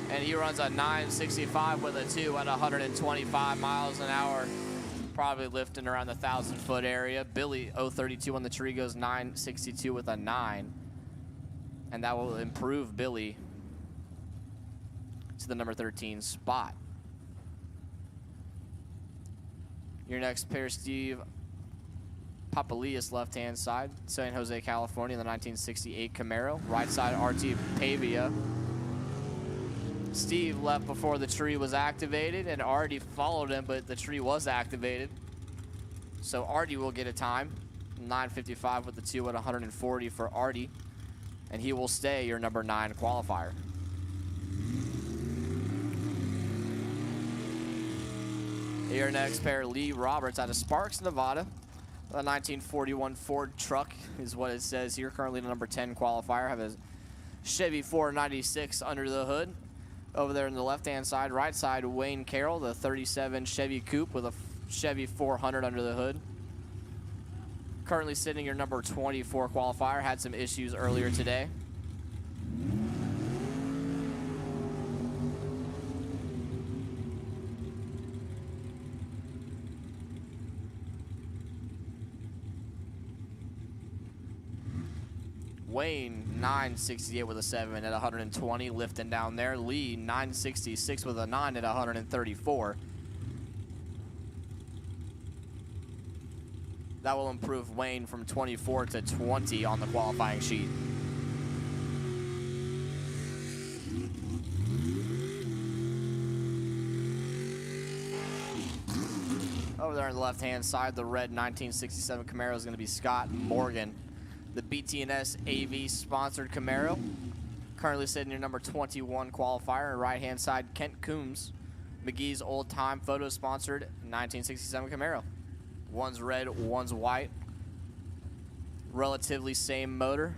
And he runs a 965 with a 2 at 125 miles an hour. Probably lifting around the 1,000-foot area. Billy 032 on the tree goes 962 with a 9. And that will improve Billy to the number 13 spot. Your next pair, Steve Papalias, left-hand side, San Jose, California, the 1968 Camaro. Right side, RT Pavia. Steve left before the tree was activated, and Artie followed him, but the tree was activated. So Artie will get a time, 9:55 with the 2 at 140 for Artie, and he will stay your number 9 qualifier. Your next pair, Lee Roberts out of Sparks, Nevada. A 1941 Ford truck is what it says here. Currently the number 10 qualifier. Have a Chevy 496 under the hood. Over there on the left-hand side, right side, Wayne Carroll, the 37 Chevy Coupe with a Chevy 400 under the hood. Currently sitting your number 24 qualifier. Had some issues earlier today. Wayne 968 with a 7 at 120, lifting down there. Lee 966 with a 9 at 134. That will improve Wayne from 24 to 20 on the qualifying sheet. Over there on the left-hand side, the red 1967 Camaro is going to be Scott Morgan. The BT&S AV sponsored Camaro. Currently sitting your number 21 qualifier. And right-hand side, Kent Coombs, McGee's old time photo sponsored 1967 Camaro. One's red, one's white. Relatively same motor.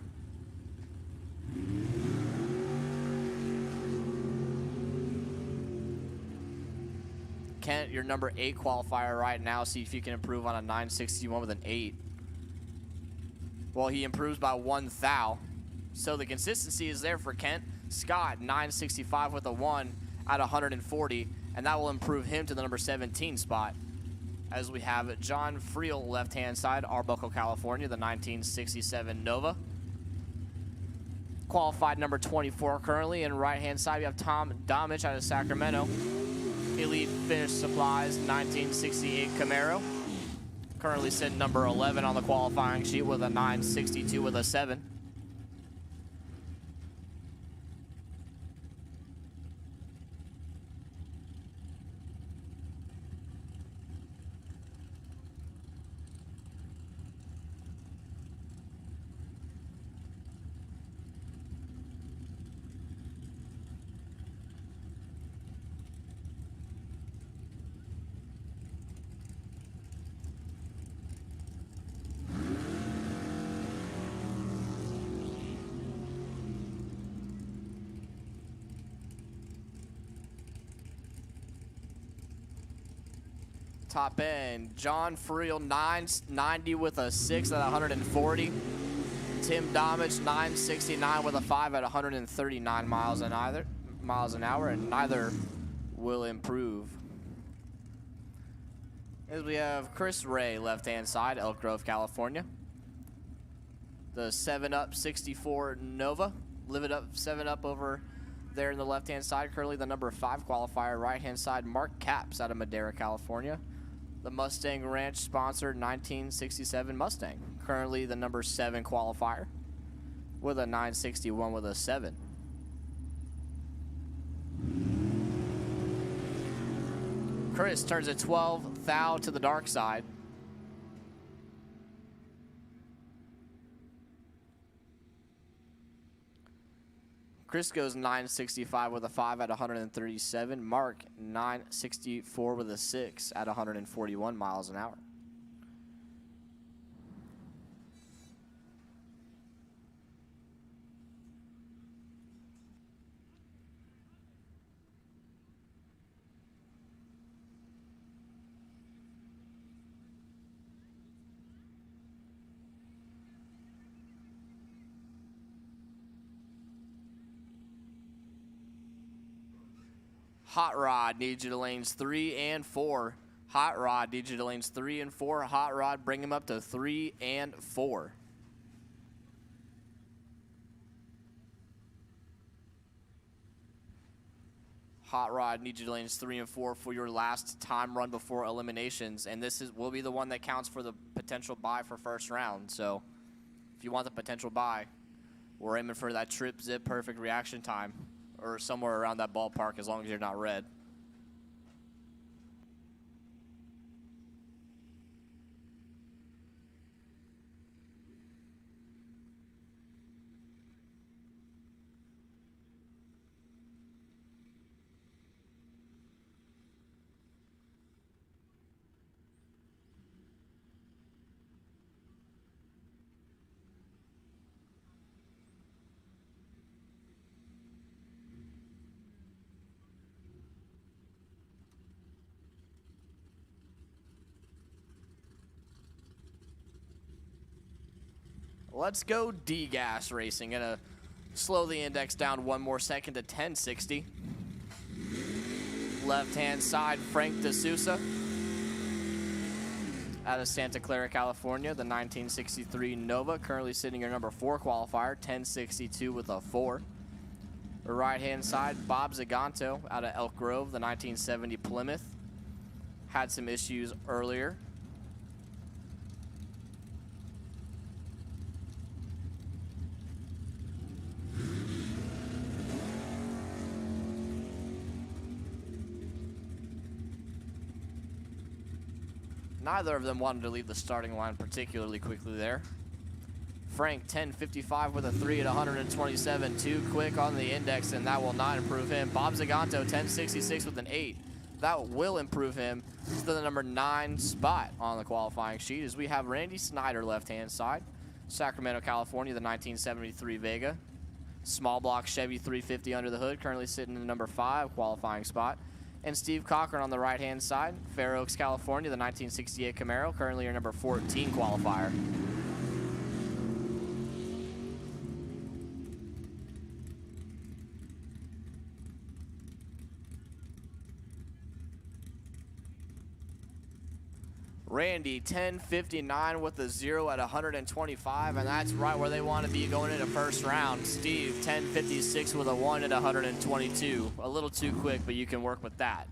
Kent, your number 8 qualifier right now. See if you can improve on a 961 with an 8. Well, he improves by 1 thou. So the consistency is there for Kent. Scott, 965 with a 1 at 140, and that will improve him to the number 17 spot. As we have John Friel, left-hand side, Arbuckle, California, the 1967 Nova. Qualified number 24 currently, and right-hand side we have Tom Domich out of Sacramento. Elite Finish Supplies, 1968 Camaro. Currently sitting number 11 on the qualifying sheet with a 962 with a 7. Top end, John Friel 990 with a 6 at 140. Tim Domich 969 with a 5 at 139 miles an hour, and neither will improve. As we have Chris Ray, left-hand side, Elk Grove, California. The 7-Up 64 Nova, Live It Up 7-Up over there in the left-hand side. Currently the number 5 qualifier, right-hand side, Mark Capps out of Madera, California. The Mustang Ranch sponsored 1967 Mustang. Currently the number 7 qualifier with a 961 with a 7. Chris turns a 12 thou to the dark side. Chris goes 965 with a 5 at 137. Mark 964 with a 6 at 141 miles an hour. Hot Rod needs you to lanes 3 and 4. Hot Rod needs you to lanes 3 and 4. Hot Rod, bring him up to 3 and 4. Hot Rod needs you to lanes 3 and 4 for your last time run before eliminations, and this will be the one that counts for the potential bye for first round. So if you want the potential bye, we're aiming for that trip zip perfect reaction time, or somewhere around that ballpark, as long as you're not red. Let's go D-Gas Racing. Gonna slow the index down 1 more second to 1060. Left-hand side, Frank D'Souza out of Santa Clara, California. The 1963 Nova, currently sitting your number 4 qualifier, 1062 with a 4. The right-hand side, Bob Zaganto out of Elk Grove, the 1970 Plymouth. Had some issues earlier. Neither of them wanted to leave the starting line particularly quickly there. Frank, 1055 with a 3 at 127. Too quick on the index, and that will not improve him. Bob Zaganto, 1066 with an 8. That will improve him to the number 9 spot on the qualifying sheet, as we have Randy Snyder left-hand side. Sacramento, California, the 1973 Vega. Small block Chevy 350 under the hood, currently sitting in the number 5 qualifying spot. And Steve Cochran on the right-hand side. Fair Oaks, California, the 1968 Camaro, currently your number 14 qualifier. Randy, 1059 with a 0 at 125, and that's right where they want to be going into first round. Steve, 1056 with a 1 at 122. A little too quick, but you can work with that.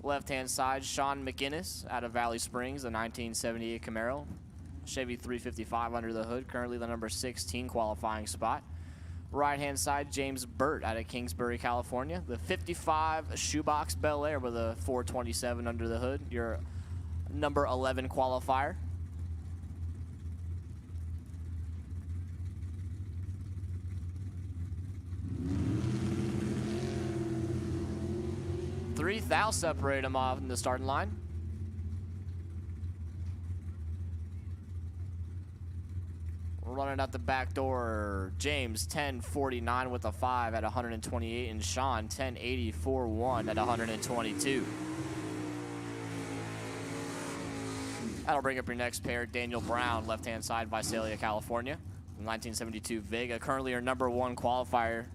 Left-hand side, Sean McInnes out of Valley Springs, the 1978 Camaro. Chevy 355 under the hood, currently the number 16 qualifying spot. Right-hand side, James Burt out of Kingsbury, California. The 55 Shoebox Bel Air with a 427 under the hood, your number 11 qualifier. Three thou separate them off in the starting line. Running out the back door, James 1049 with a 5 at 128, and Sean 1084 1 at 122. That'll bring up your next pair, Daniel Brown, left-hand side, Visalia, California. 1972 Vega, currently your number 1 qualifier.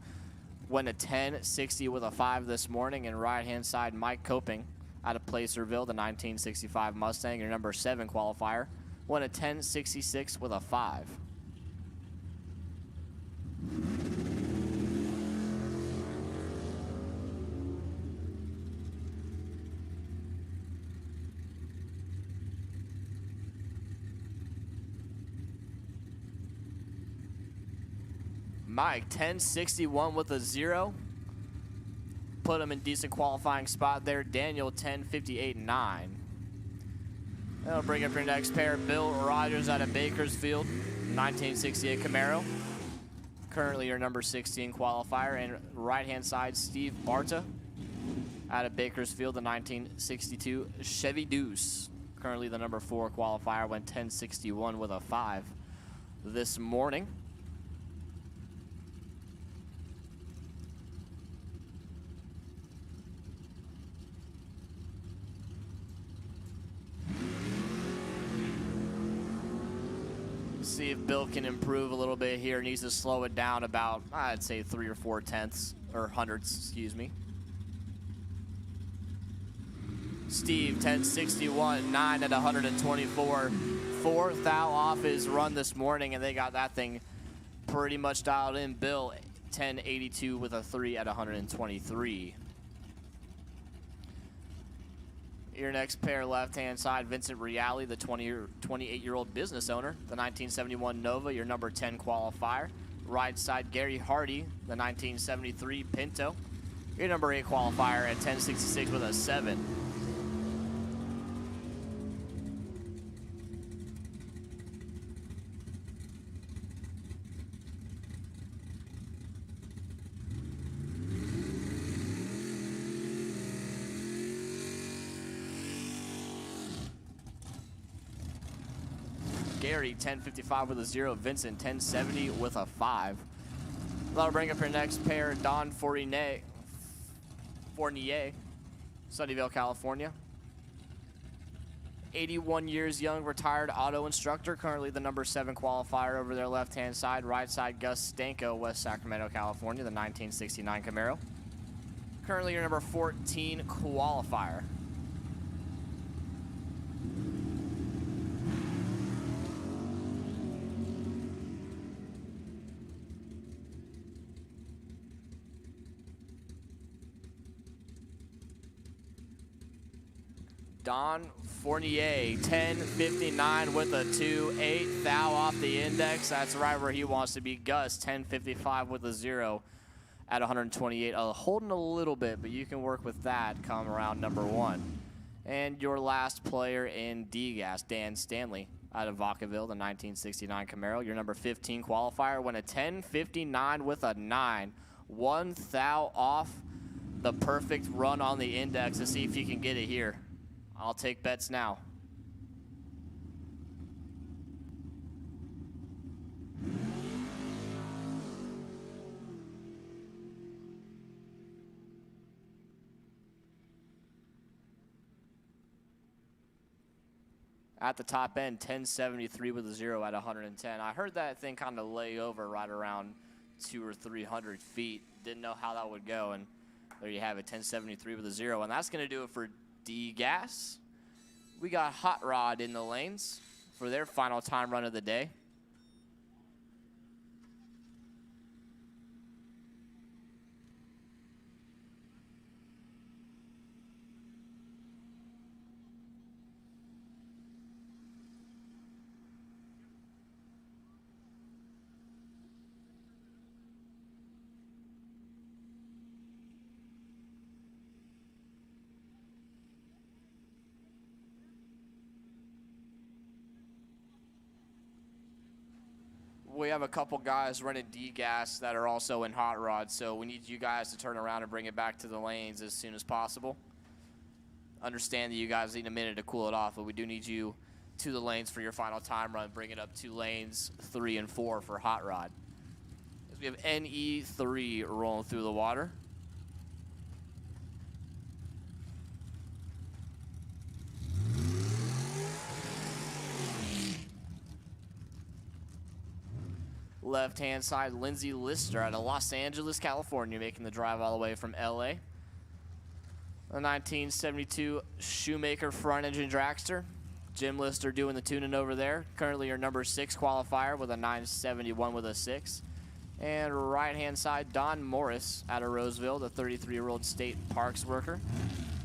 Went a 1060 with a 5 this morning. And right-hand side, Mike Coping out of Placerville, the 1965 Mustang, your number 7 qualifier. Went a 1066 with a 5. Mike, 1061 with a 0. Put him in decent qualifying spot there. Daniel, 1058.9. That'll bring up your next pair. Bill Rogers out of Bakersfield, 1968 Camaro. currently your number 16 qualifier. And right-hand side, Steve Barta out of Bakersfield, the 1962 Chevy Deuce. Currently the number 4 qualifier, went 1061 with a 5 this morning. See if Bill can improve a little bit here. Needs to slow it down about, I'd say, 3 or 4 tenths, or hundredths, excuse me. Steve, 1061, 9 at 124. 4th thou off his run this morning, and they got that thing pretty much dialed in. Bill, 1082 with a 3 at 123. Your next pair, left-hand side, Vincent Reale, the 28-year-old business owner, the 1971 Nova, your number 10 qualifier. Right side, Gary Hardy, the 1973 Pinto, your number 8 qualifier at 1066 with a 7. Gary, 1055 with a 0. Vincent, 1070 with a 5. That'll bring up your next pair, Don Fournier, Sunnyvale, California. 81 years young, retired auto instructor, currently the number 7 qualifier over their left-hand side. Right side, Gus Stanko, West Sacramento, California, the 1969 Camaro. Currently your number 14 qualifier. Don Fournier, 1059 with a 2, 8 thou off the index. That's right where he wants to be. Gus, 1055 with a 0 at 128. Holding a little bit, but you can work with that come around number 1. And your last player in D-Gas, Dan Stanley out of Vacaville, the 1969 Camaro. Your number 15 qualifier went a 1059 with a 9. 1 thou off the perfect run on the index to see if you can get it here. I'll take bets now. At the top end, 1073 with a 0 at 110. I heard that thing kind of lay over right around 200 or 300 feet. Didn't know how that would go, and there you have it, 1073 with a 0. And that's going to do it for D-Gas. We got Hot Rod in the lanes for their final time run of the day. We have a couple guys running D-Gas that are also in Hot Rod, so we need you guys to turn around and bring it back to the lanes as soon as possible. Understand that you guys need a minute to cool it off, but we do need you to the lanes for your final time run. Bring it up to lanes 3 and 4 for Hot Rod. As we have NE3 rolling through the water. Left-hand side, Lindsay Lister out of Los Angeles, California, making the drive all the way from LA. The 1972 Shoemaker front-engine dragster. Jim Lister doing the tuning over there. Currently your number 6 qualifier with a 971 with a 6. And right-hand side, Don Morris out of Roseville, the 33-year-old state parks worker.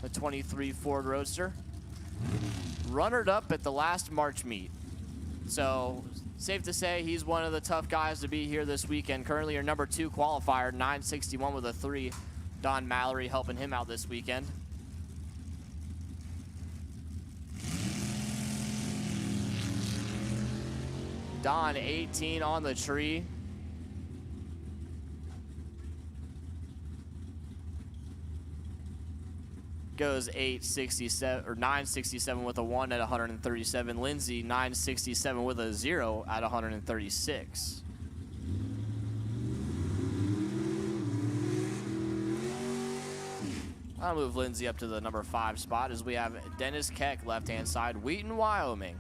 The 23 Ford Roadster. Runnered up at the last March meet. So safe to say he's one of the tough guys to be here this weekend. Currently your number 2 qualifier, 961 with a 3. Don Mallory helping him out this weekend. Don, 18 on the tree. goes 867 or 967 with a 1 at 137. Lindsay 967 with a 0 at 136. I'll move Lindsay up to the number 5 spot as we have Dennis Keck, left-hand side, Wheaton, Wyoming.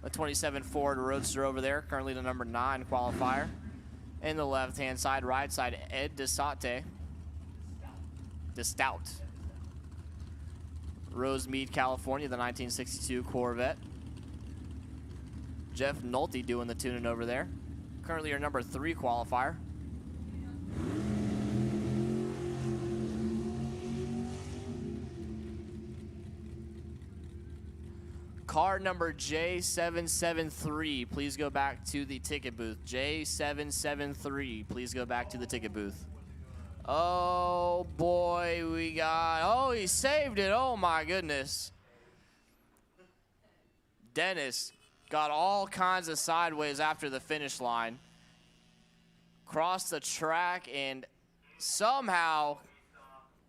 A 27 Ford Roadster over there, currently the number 9 qualifier. In the left-hand side, right side, Ed DeStout. Rosemead, California, the 1962 Corvette. Jeff Nolte doing the tuning over there. Currently your number 3 qualifier. Car number J773, please go back to the ticket booth. J773, please go back to the ticket booth. Oh boy, we got, oh, he saved it, oh my goodness. Dennis got all kinds of sideways after the finish line. Crossed the track and somehow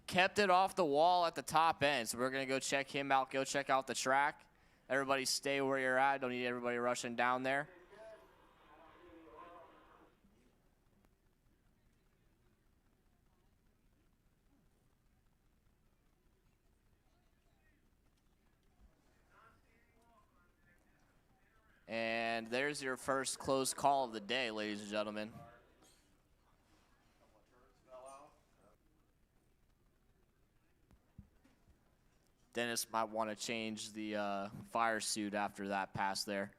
kept it off the wall at the top end. So we're gonna go check him out, go check out the track. Everybody stay where you're at. Don't need everybody rushing down there. And there's your first close call of the day, ladies and gentlemen. Dennis might want to change the fire suit after that pass there.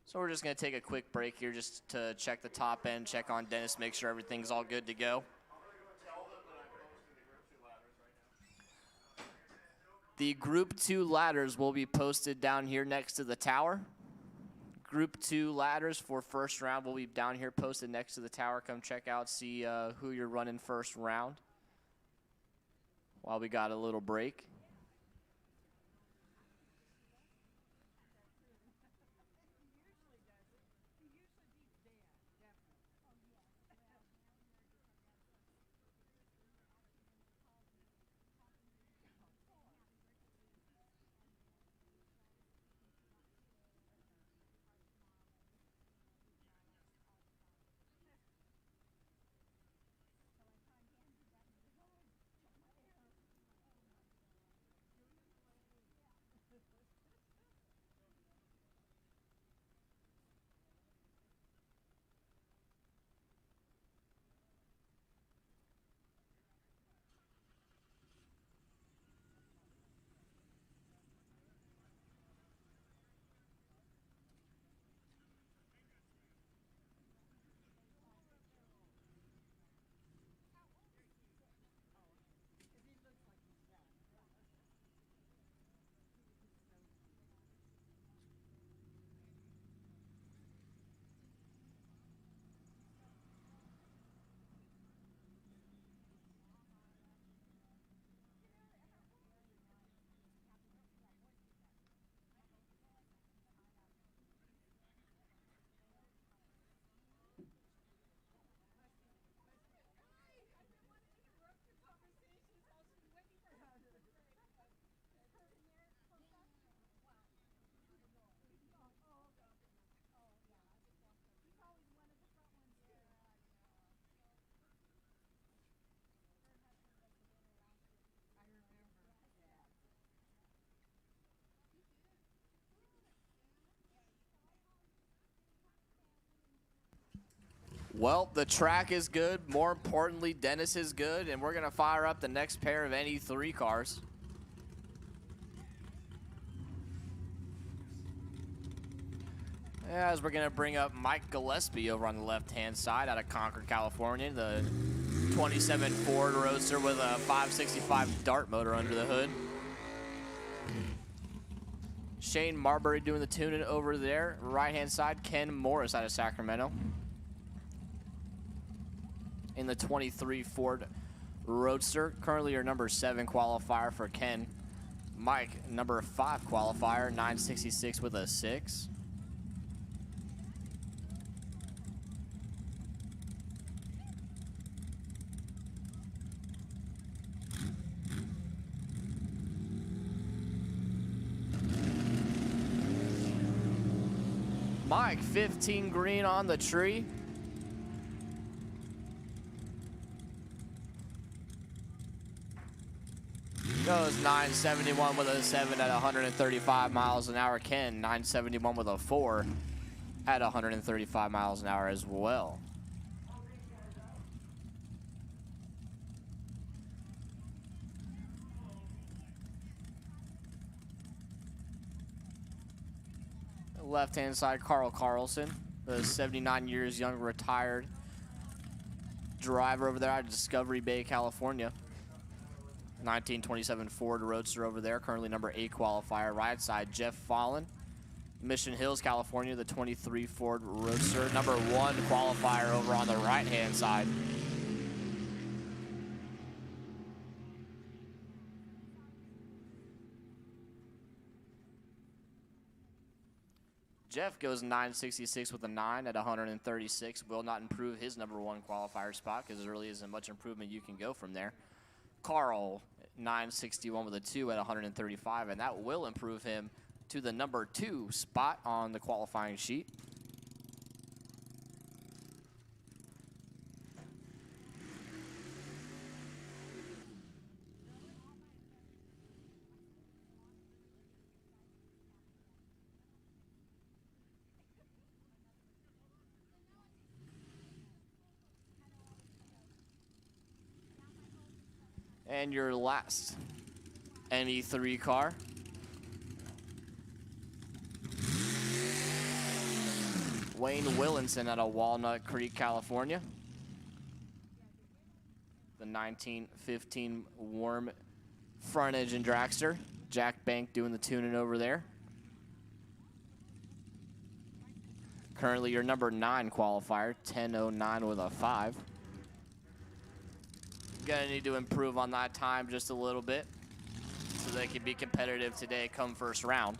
So we're just going to take a quick break here just to check the top end, check on Dennis, make sure everything's all good to go. The Group 2 ladders will be posted down here next to the tower. Group 2 ladders for first round will be down here posted next to the tower. Come check out, see who you're running first round while we got a little break. Well, the track is good. More importantly, Dennis is good, and we're going to fire up the next pair of NE3 cars. As we're going to bring up Mike Gillespie over on the left-hand side out of Concord, California, the 27 Ford Roadster with a 565 Dart motor under the hood. Shane Marbury doing the tuning over there. Right-hand side, Ken Morris out of Sacramento. In the 23 Ford Roadster, currently your number 7 qualifier for Ken. Mike, number 5 qualifier, 966 with a 6. Mike, 15 green on the tree. Goes 971 with a 7 at 135 miles an hour. Ken, 971 with a 4 at 135 miles an hour as well. Left-hand side, Carl Carlson, the 79 years young retired driver over there out of Discovery Bay, California. 1927 Ford Roadster over there, currently number 8 qualifier. Right side, Jeff Fallon, Mission Hills, California, the 23 Ford Roadster, number 1 qualifier over on the right-hand side. Jeff goes 966 with a 9 at 136. Will not improve his number 1 qualifier spot because there really isn't much improvement you can go from there. Carl, 961 with a 2 at 135, and that will improve him to the number 2 spot on the qualifying sheet. And your last NE3 car. Wayne Willinson out of Walnut Creek, California. The 1915 Warm front engine dragster. Jack Bank doing the tuning over there. Currently your number 9 qualifier, 10:09 with a 5. Gonna need to improve on that time just a little bit so they can be competitive today come first round.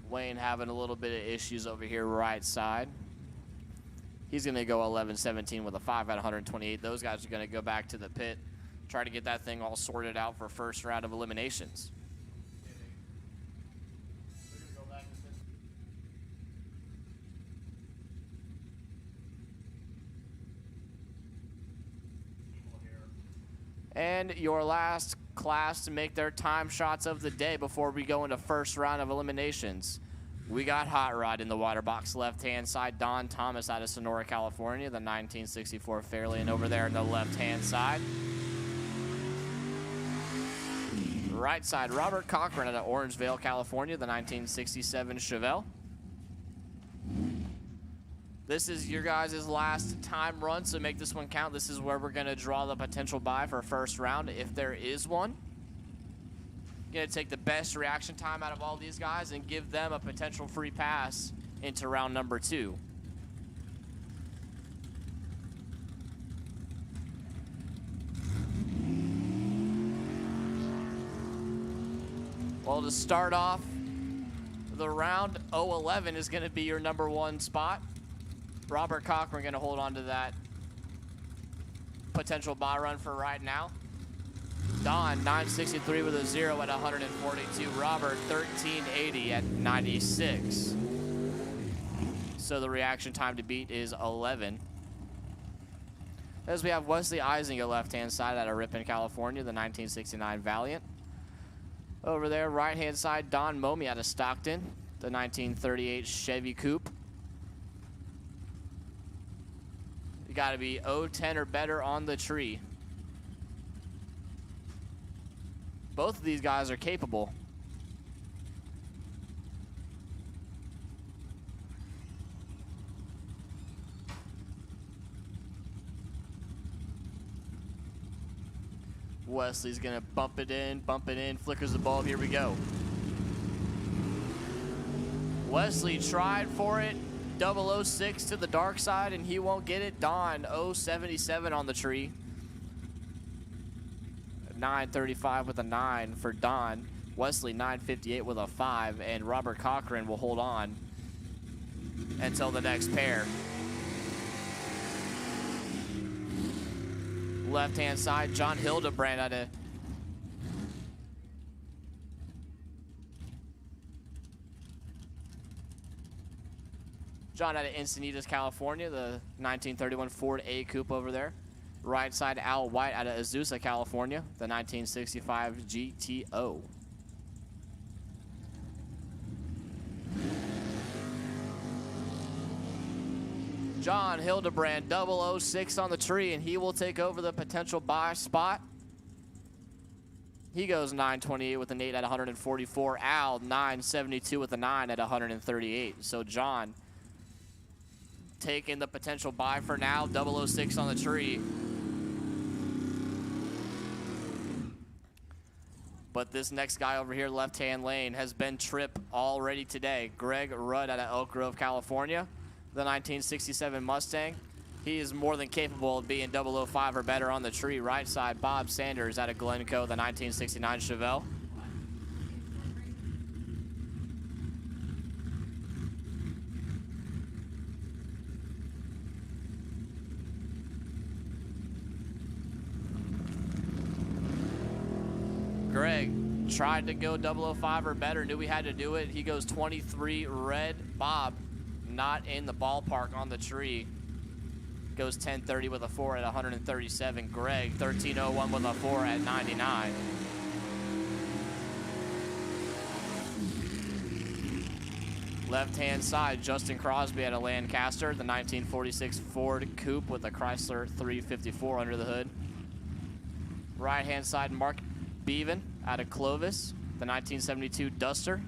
Wayne having a little bit of issues over here right side. He's going to go 11-17 with a 5 at 128. Those guys are going to go back to the pit, try to get that thing all sorted out for first round of eliminations. And your last class to make their time shots of the day before we go into first round of eliminations. We got Hot Rod in the water box left-hand side. Don Thomas out of Sonora, California, the 1964 Fairlane over there on the left-hand side. Right side, Robert Cochran out of Orangevale, California, the 1967 Chevelle. This is your guys' last time run, so make this one count. This is where we're going to draw the potential bye for first round, if there is one. Going to take the best reaction time out of all these guys and give them a potential free pass into round number 2. Well, to start off the round, 011 is going to be your number 1 spot. Robert Cochran going to hold on to that potential bye run for right now. Don, 963 with a 0 at 142. Robert, 1380 at 96. So the reaction time to beat is 11. As we have Wesley Eisinger left-hand side out of Ripon, California, the 1969 Valiant. Over there, right-hand side, Don Momi out of Stockton, the 1938 Chevy Coupe. You got to be 010 or better on the tree. Both of these guys are capable. Wesley's going to bump it in, flickers the bulb. Here we go. Wesley tried for it. 006 to the dark side, and he won't get it. Don, 077 on the tree. 935 with a 9 for Don. Wesley, 958 with a 5, and Robert Cochran will hold on until the next pair. Left-hand side, John Hildebrand out of Encinitas, California, the 1931 Ford A Coupe over there. Right side, Al White out of Azusa, California, the 1965 GTO. John Hildebrand, 006 on the tree, and he will take over the potential buy spot. He goes 928 with an 8 at 144. Al, 972 with a 9 at 138. So John taking the potential buy for now, 006 on the tree. But this next guy over here, left-hand lane, has been trip already today. Greg Rudd out of Elk Grove, California, the 1967 Mustang. He is more than capable of being 005 or better on the tree. Right side, Bob Sanders out of Glencoe, the 1969 Chevelle. Greg tried to go 005 or better, knew we had to do it. He goes 23 red. Bob, not in the ballpark on the tree. Goes 1030 with a 4 at 137. Greg, 1301 with a 4 at 99. Left-hand side, Justin Crosby at a Lancaster, the 1946 Ford Coupe with a Chrysler 354 under the hood. Right-hand side, Mark Beaven out of Clovis, the 1972 Duster.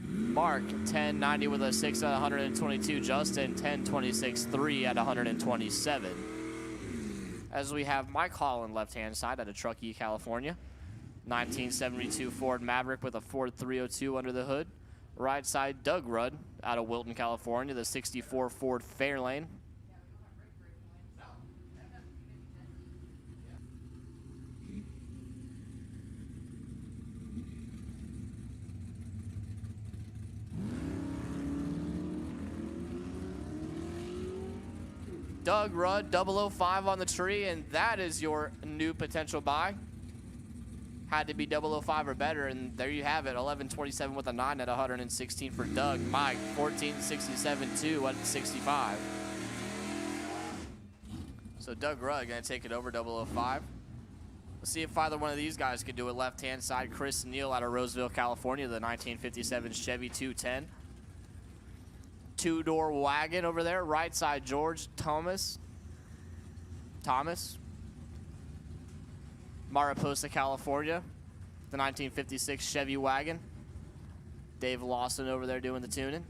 Mark, 1090 with a 6 at 122. Justin, 1026.3 at 127. As we have Mike Holland left-hand side out of Truckee, California. 1972 Ford Maverick with a Ford 302 under the hood. Right side, Doug Rudd out of Wilton, California, the 64 Ford Fairlane. Doug Rudd, 005 on the tree, and that is your new potential buy. Had to be 005 or better, and there you have it. 1127 with a 9 at 116 for Doug. Mike, 1467.2 at 65. So Doug Rudd going to take it over 005. Let's see if either one of these guys can do it. Left-hand side, Chris Neal out of Roseville, California, the 1957 Chevy 210. Two-door wagon over there. Right side, George Thomas. Mariposa, California, the 1956 Chevy wagon. Dave Lawson over there doing the tuning.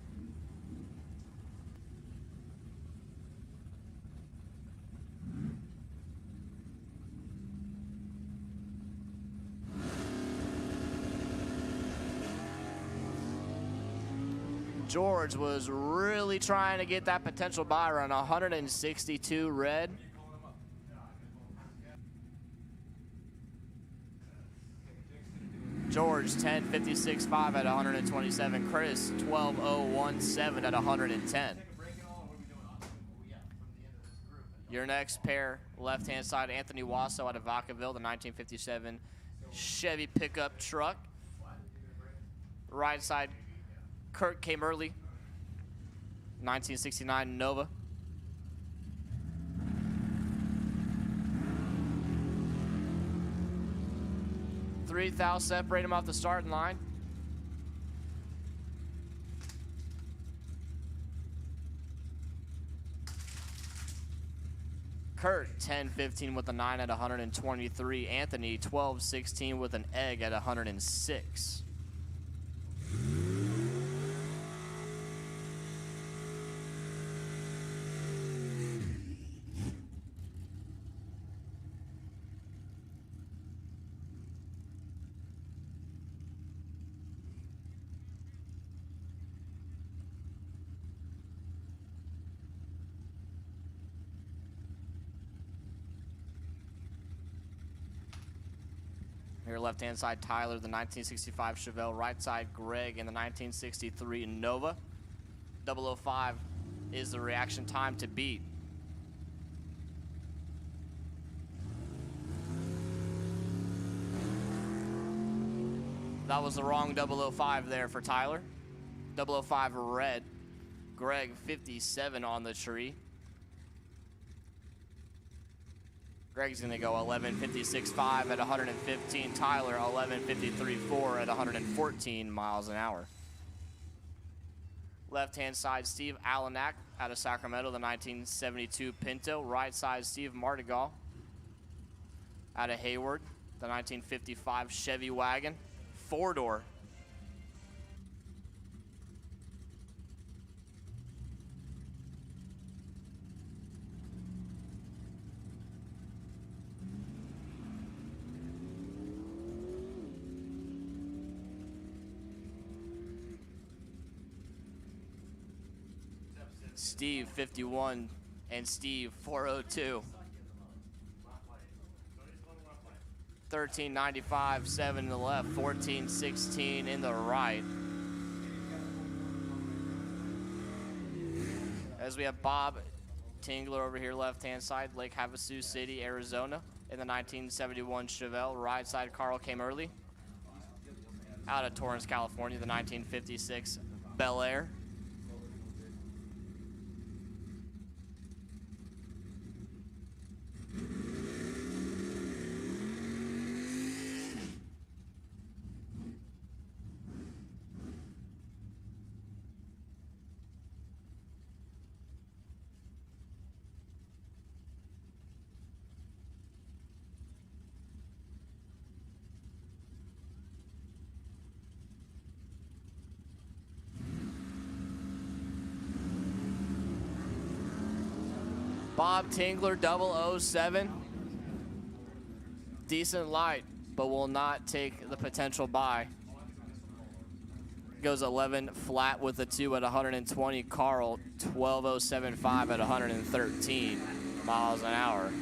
George was really trying to get that potential buy run, 162 red. George, 1056.5 at 127. Chris, 1201.7 at 110. Your next pair, left-hand side, Anthony Wasso out of Vacaville, the 1957 Chevy pickup truck. Right side, Kurt came early. 1969 Nova. 3,000 separate him off the starting line. Kurt, 10-15 with a 9 at 123. Anthony, 12-16 with an egg at 106. Here, left-hand side, Tyler, the 1965 Chevelle. Right side, Greg, in the 1963 Nova. 005 is the reaction time to beat. That was the wrong 005 there for Tyler. 005 red. Greg, 57 on the tree. Greg's gonna go 11.56.5 at 115. Tyler, 11.53.4 at 114 miles an hour. Left-hand side, Steve Alanak out of Sacramento, the 1972 Pinto. Right side, Steve Mardigal out of Hayward, the 1955 Chevy wagon, 4-door. Steve, 51, and Steve, 402. 13.95, 7 in the left, 14.16 in the right. As we have Bob Tingler over here, left-hand side, Lake Havasu City, Arizona, in the 1971 Chevelle. Right side, Carl came early. Out of Torrance, California, the 1956 Bel Air. Bob Tingler, 007. Decent light, but will not take the potential buy. Goes 11 flat with a 2 at 120. Carl, 12.075 at 113 miles an hour.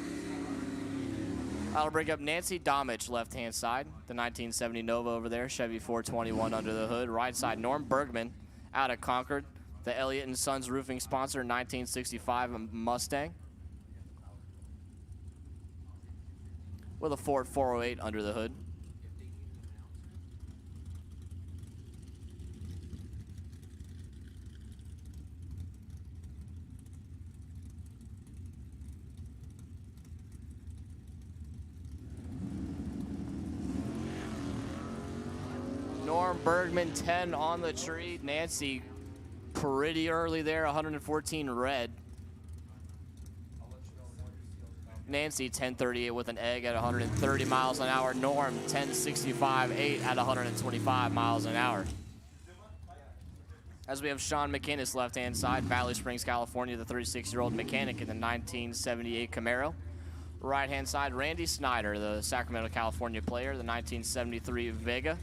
That'll bring up Nancy Domich, left-hand side. The 1970 Nova over there. Chevy 421 under the hood. Right side, Norm Bergman out of Concord. The Elliott & Sons roofing sponsor, 1965 Mustang. With a Ford 408 under the hood. Norm Bergman, 10 on the tree. Nancy, pretty early there, 114 red. Nancy, 1038 with an egg at 130 miles an hour. Norm, 1065.8 at 125 miles an hour. As we have Sean McInnes, left-hand side, Valley Springs, California, the 36-year-old mechanic in the 1978 Camaro. Right-hand side, Randy Snyder, the Sacramento, California player, the 1973 Vega.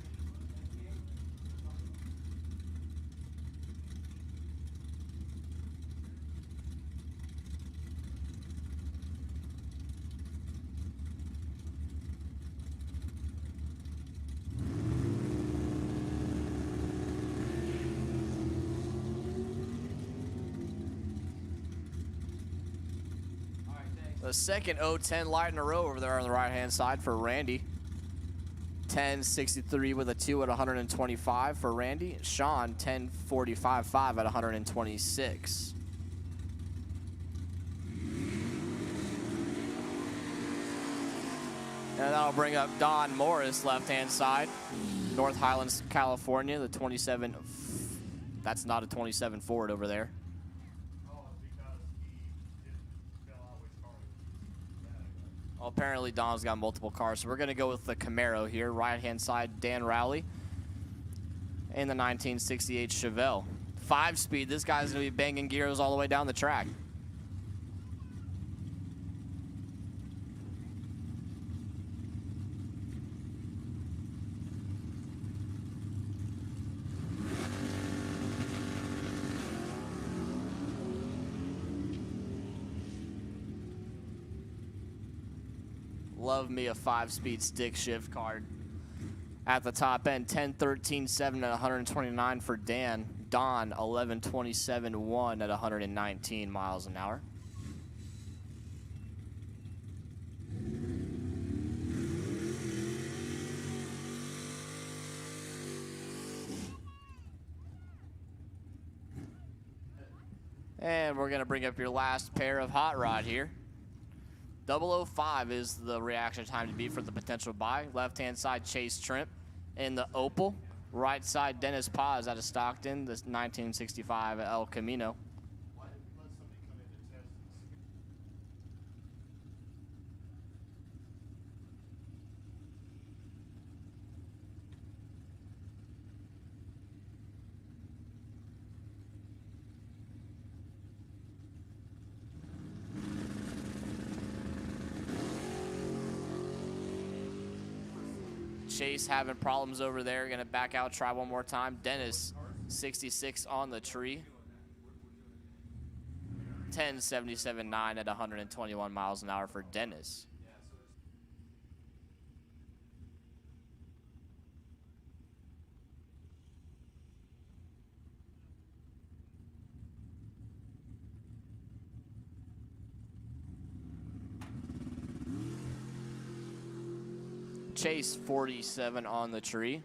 The second 010 light in a row over there on the right-hand side for Randy. 10:63 with a 2 at 125 for Randy. Sean, 10:45.5 at 126. And that'll bring up Don Morris, left-hand side. North Highlands, California, the 27. That's not a 27 Ford over there. Well, apparently Don's got multiple cars, so we're going to go with the Camaro here. Right-hand side, Dan Rowley. And the 1968 Chevelle. 5-speed. This guy's going to be banging gears all the way down the track. Love me a 5-speed stick shift card. At the top end, 10:13.7 at 129 for Dan. Don, 11:27.1 at 119 miles an hour. And we're going to bring up your last pair of hot rod here. 005 is the reaction time to beat for the potential buy. Left-hand side, Chase Trimp in the Opal. Right side, Dennis Paz out of Stockton, this 1965 El Camino. Chase having problems over there. Going to back out, try one more time. Dennis, 66 on the tree. 10:77.9 at 121 miles an hour for Dennis. Chase, 47 on the tree.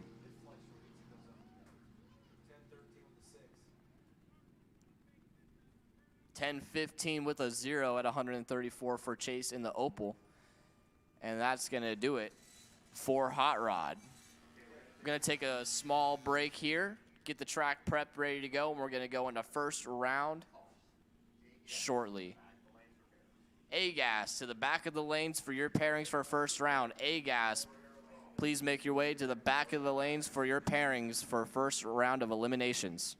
10:15 with a 0 at 134 for Chase in the Opal. And that's going to do it for Hot Rod. We're going to take a small break here, get the track prepped, ready to go, and we're going to go into first round shortly. A-Gas to the back of the lanes for your pairings for first round. A-Gas, please make your way to the back of the lanes for your pairings for first round of eliminations.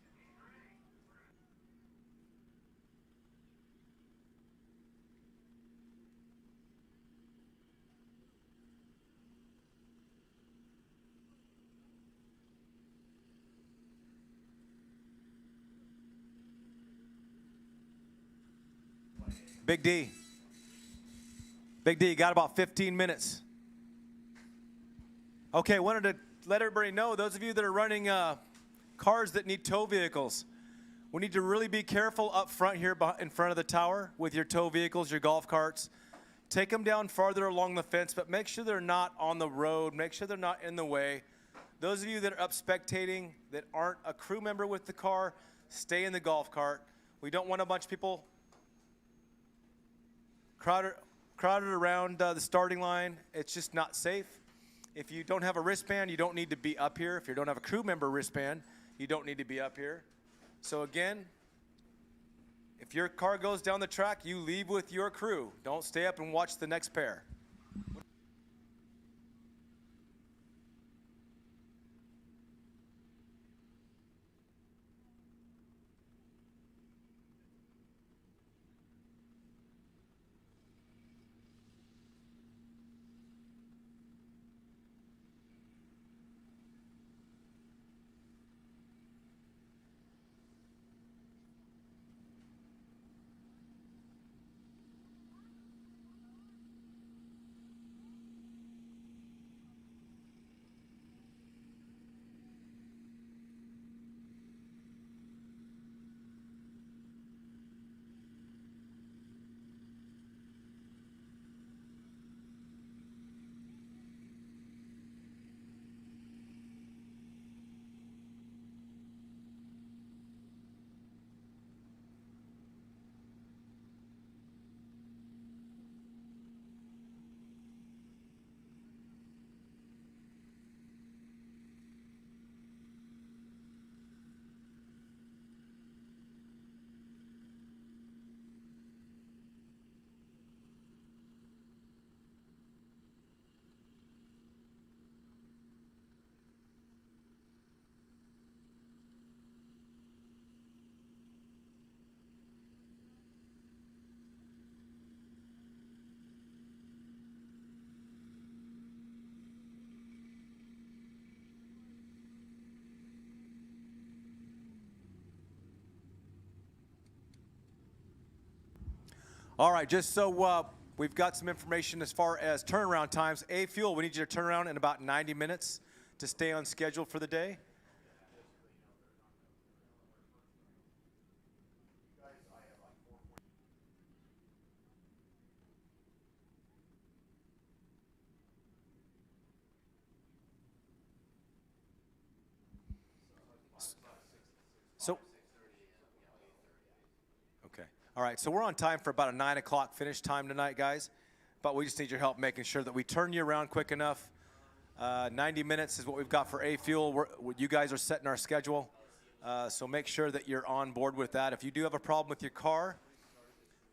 Big D. Big D, got about 15 minutes. Okay, wanted to let everybody know, those of you that are running cars that need tow vehicles, we need to really be careful up front here in front of the tower with your tow vehicles, your golf carts. Take them down farther along the fence, but make sure they're not on the road. Make sure they're not in the way. Those of you that are up spectating that aren't a crew member with the car, stay in the golf cart. We don't want a bunch of people crowded around the starting line. It's just not safe. If you don't have a wristband, you don't need to be up here. If you don't have a crew member wristband, you don't need to be up here. So again, if your car goes down the track, you leave with your crew. Don't stay up and watch the next pair. All right, just so we've got some information as far as turnaround times. A Fuel, we need you to turn around in about 90 minutes to stay on schedule for the day. So, okay. All right, so we're on time for about a 9 o'clock finish time tonight, guys. But we just need your help making sure that we turn you around quick enough. 90 minutes is what we've got for A Fuel. You guys are setting our schedule. So make sure that you're on board with that. If you do have a problem with your car,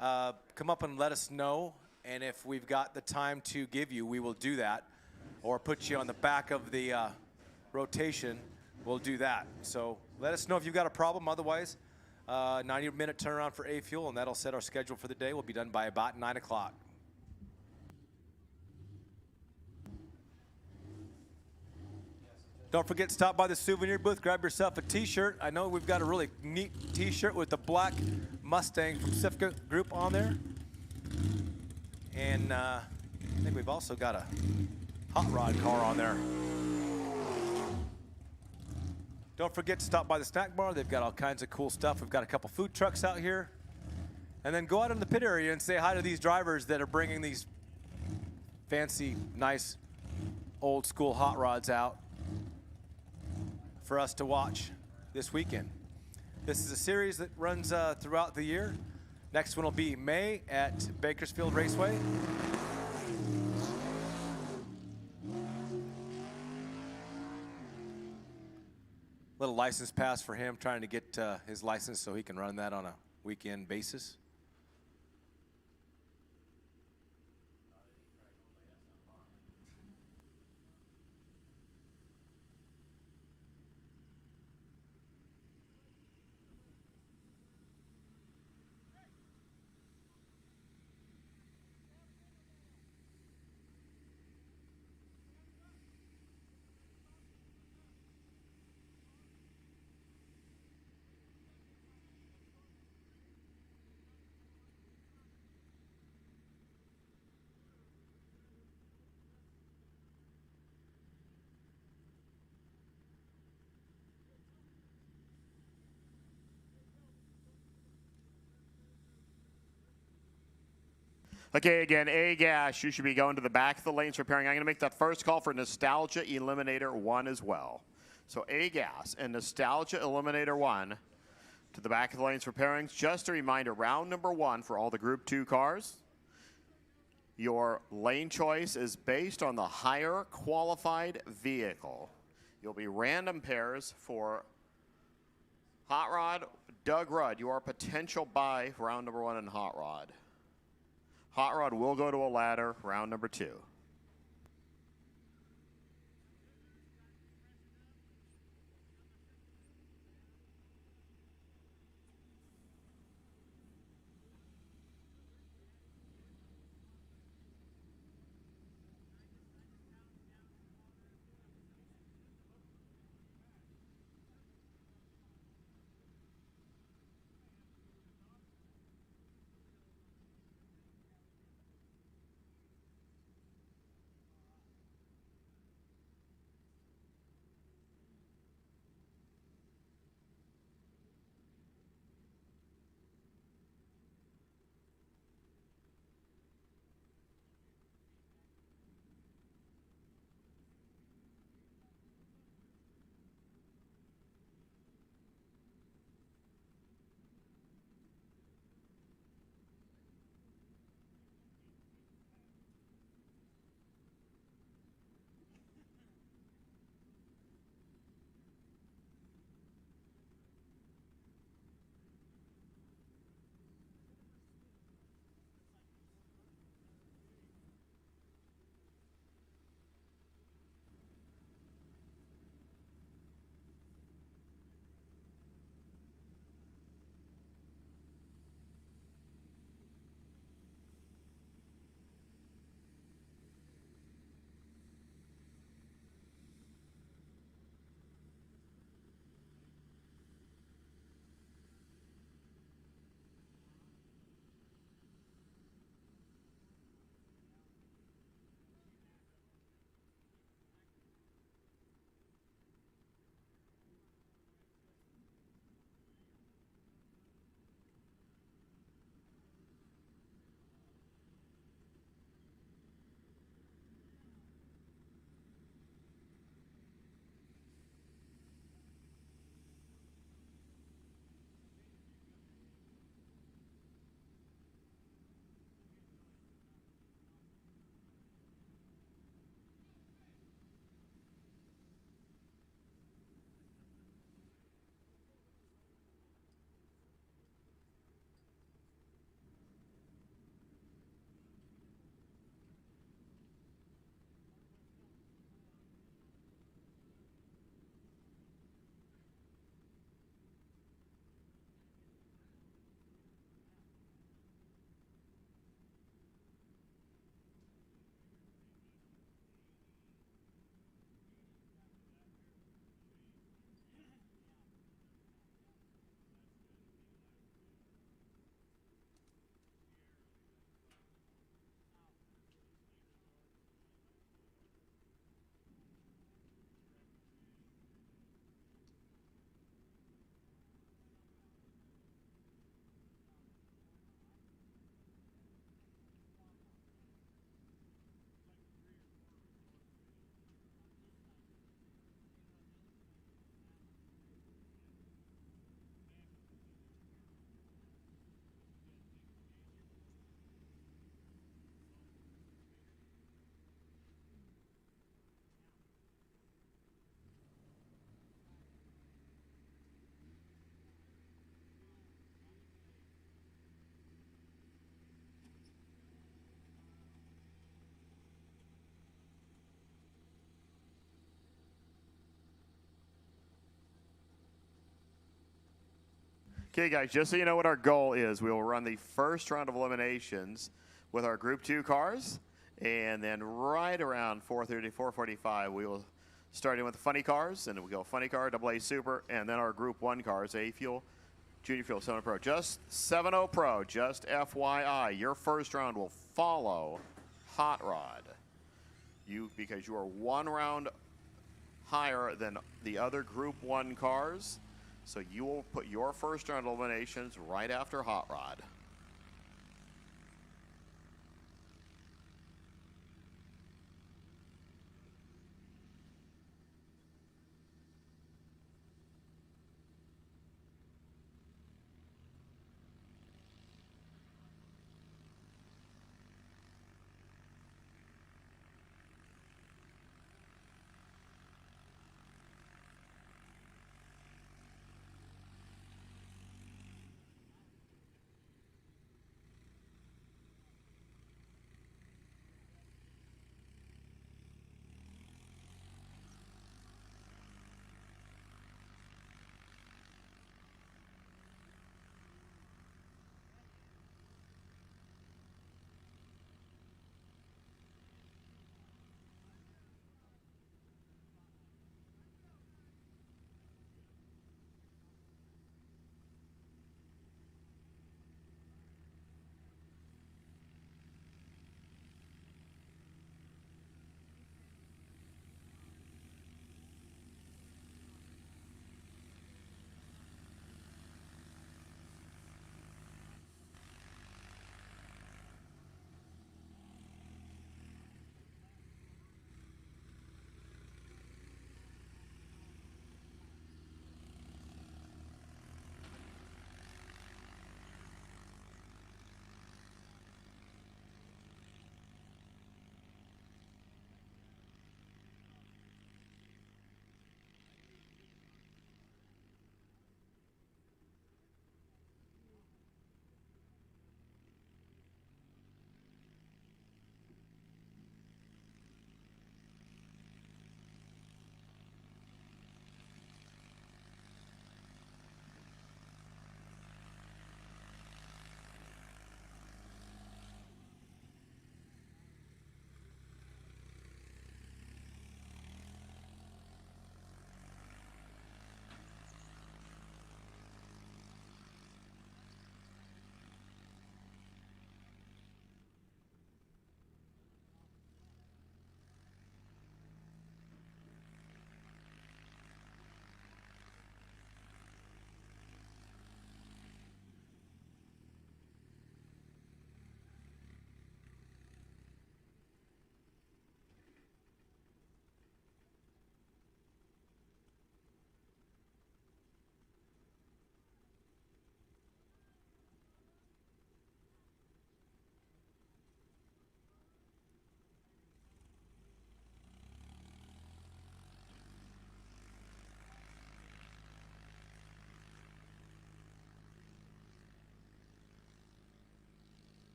come up and let us know. And if we've got the time to give you, we will do that. Or put you on the back of the rotation, we'll do that. So let us know if you've got a problem. Otherwise, 90-minute turnaround for A Fuel, and that'll set our schedule for the day. We'll be done by about 9 o'clock. Don't forget to stop by the souvenir booth, grab yourself a t-shirt. I know we've got a really neat t-shirt with the black Mustang from Sifka Group on there. And I think we've also got a hot rod car on there. Don't forget to stop by the snack bar. They've got all kinds of cool stuff. We've got a couple food trucks out here. And then go out in the pit area and say hi to these drivers that are bringing these fancy, nice, old school hot rods out for us to watch this weekend. This is a series that runs throughout the year. Next one will be May at Bakersfield Raceway. Little license pass for him, trying to get his license so he can run that on a weekend basis. Okay, again, A-Gas, you should be going to the back of the lanes repairing. I'm going to make that first call for Nostalgia Eliminator 1 as well. So A-Gas and Nostalgia Eliminator 1 to the back of the lanes for pairings. Just a reminder, round number 1 for all the Group 2 cars. Your lane choice is based on the higher qualified vehicle. You'll be random pairs for Hot Rod, Doug Rudd, your potential buy for round number 1 in Hot Rod. Hot Rod will go to a ladder, round number 2. Okay, guys, just so you know what our goal is, we will run the first round of eliminations with our Group 2 cars, and then right around 4:30, 4:45, we will start in with the funny cars, and we go funny car, AA Super, and then our Group 1 cars, A Fuel, Junior Fuel, 7.0 Pro. Just 7.0 Pro, just FYI, your first round will follow Hot Rod. Because you are one round higher than the other Group 1 cars, so you will put your first round eliminations right after Hot Rod.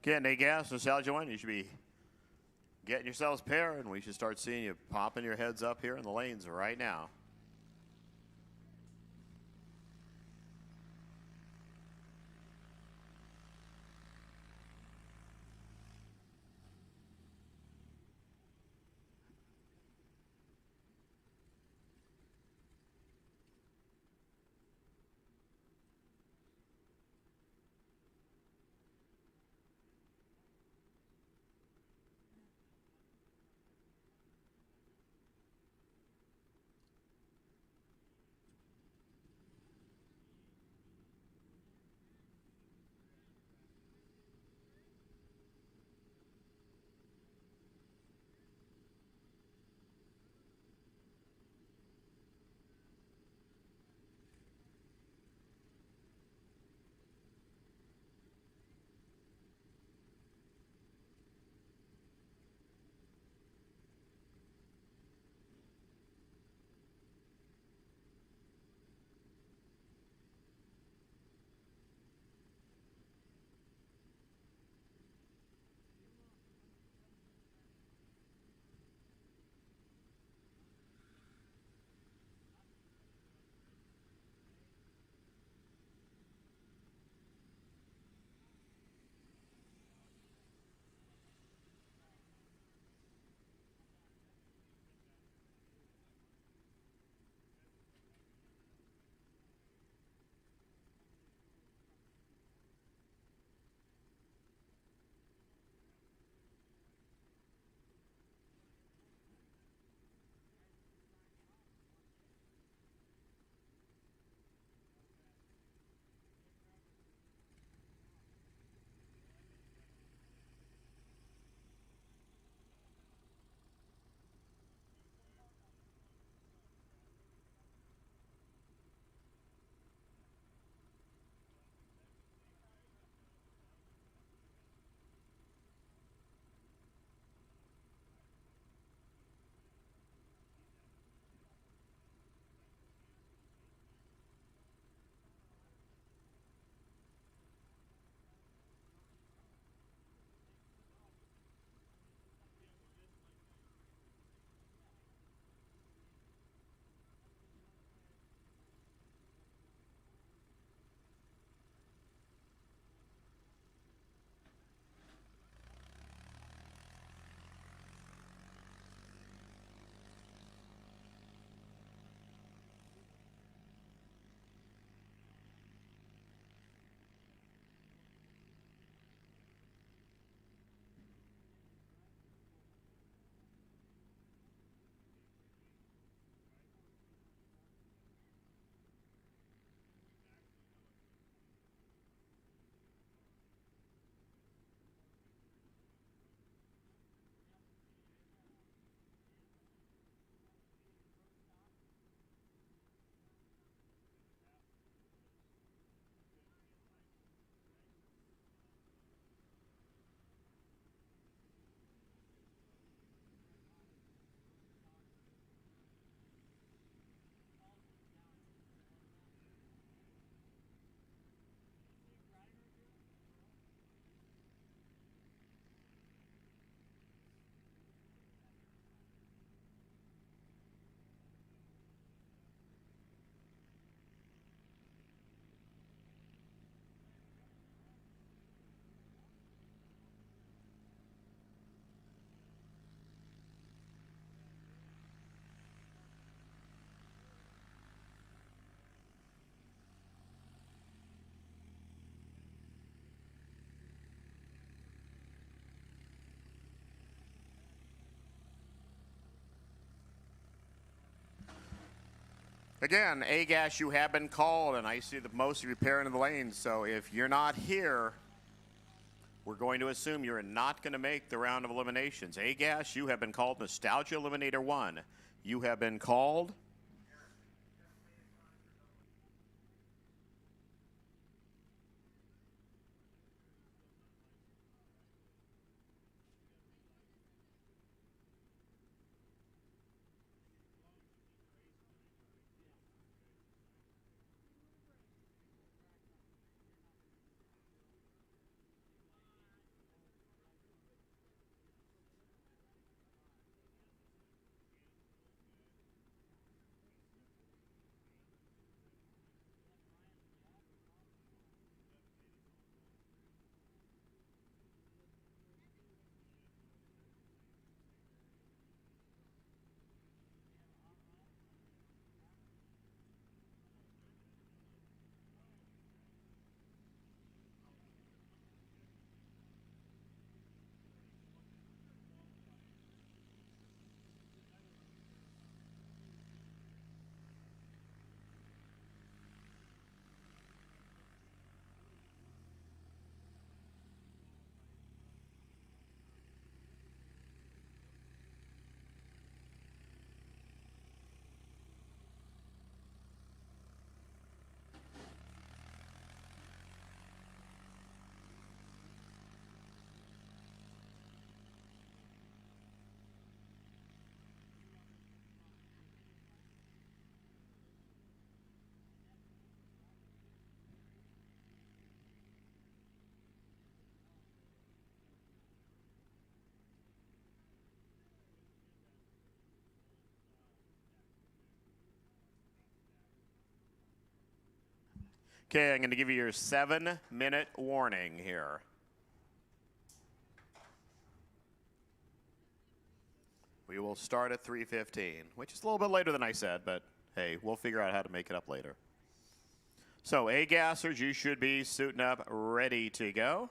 Okay, Nate Gas, Nostalgia One, you should be getting yourselves paired, and we should start seeing you popping your heads up here in the lanes right now. Again, A-gas, you have been called, and I see that most of you pairing in the lanes. So if you're not here, we're going to assume you're not going to make the round of eliminations. A-gas, you have been called. Nostalgia Eliminator 1, you have been called. Okay, I'm going to give you your 7-minute warning here. We will start at 3:15, which is a little bit later than I said, but hey, we'll figure out how to make it up later. So, A-gassers, you should be suiting up, ready to go.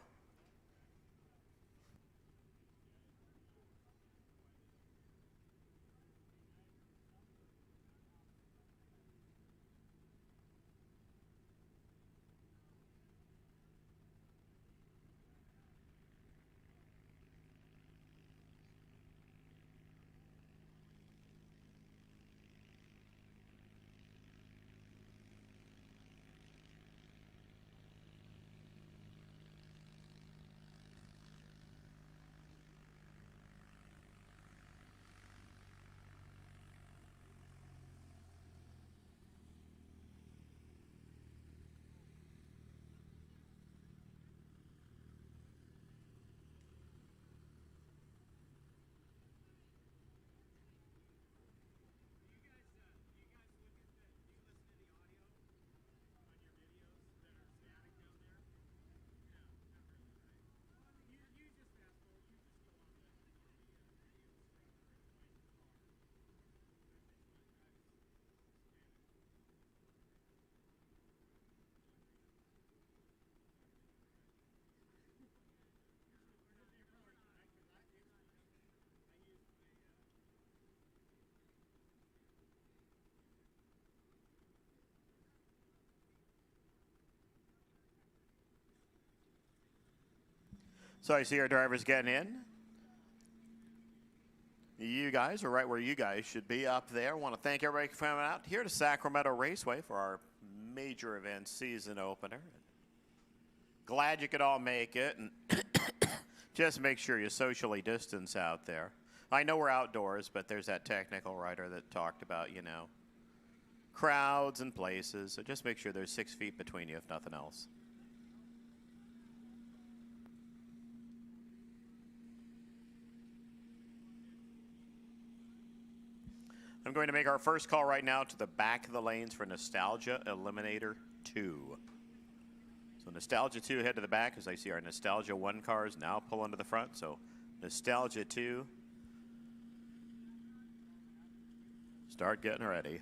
So I see our drivers getting in. You guys are right where you guys should be, up there. I want to thank everybody for coming out here to Sacramento Raceway for our major event season opener. Glad you could all make it, and just make sure you socially distance out there. I know we're outdoors, but there's that technical writer that talked about, you know, crowds and places. So just make sure there's 6 feet between you, if nothing else. I'm going to make our first call right now to the back of the lanes for Nostalgia Eliminator 2. So Nostalgia 2, head to the back as I see our Nostalgia 1 cars now pull into the front. So Nostalgia 2, start getting ready.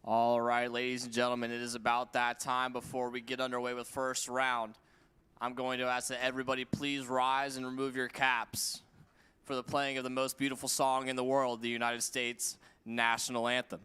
All right, ladies and gentlemen, it is about that time before we get underway with first round. I'm going to ask that everybody please rise and remove your caps for the playing of the most beautiful song in the world, the United States National Anthem.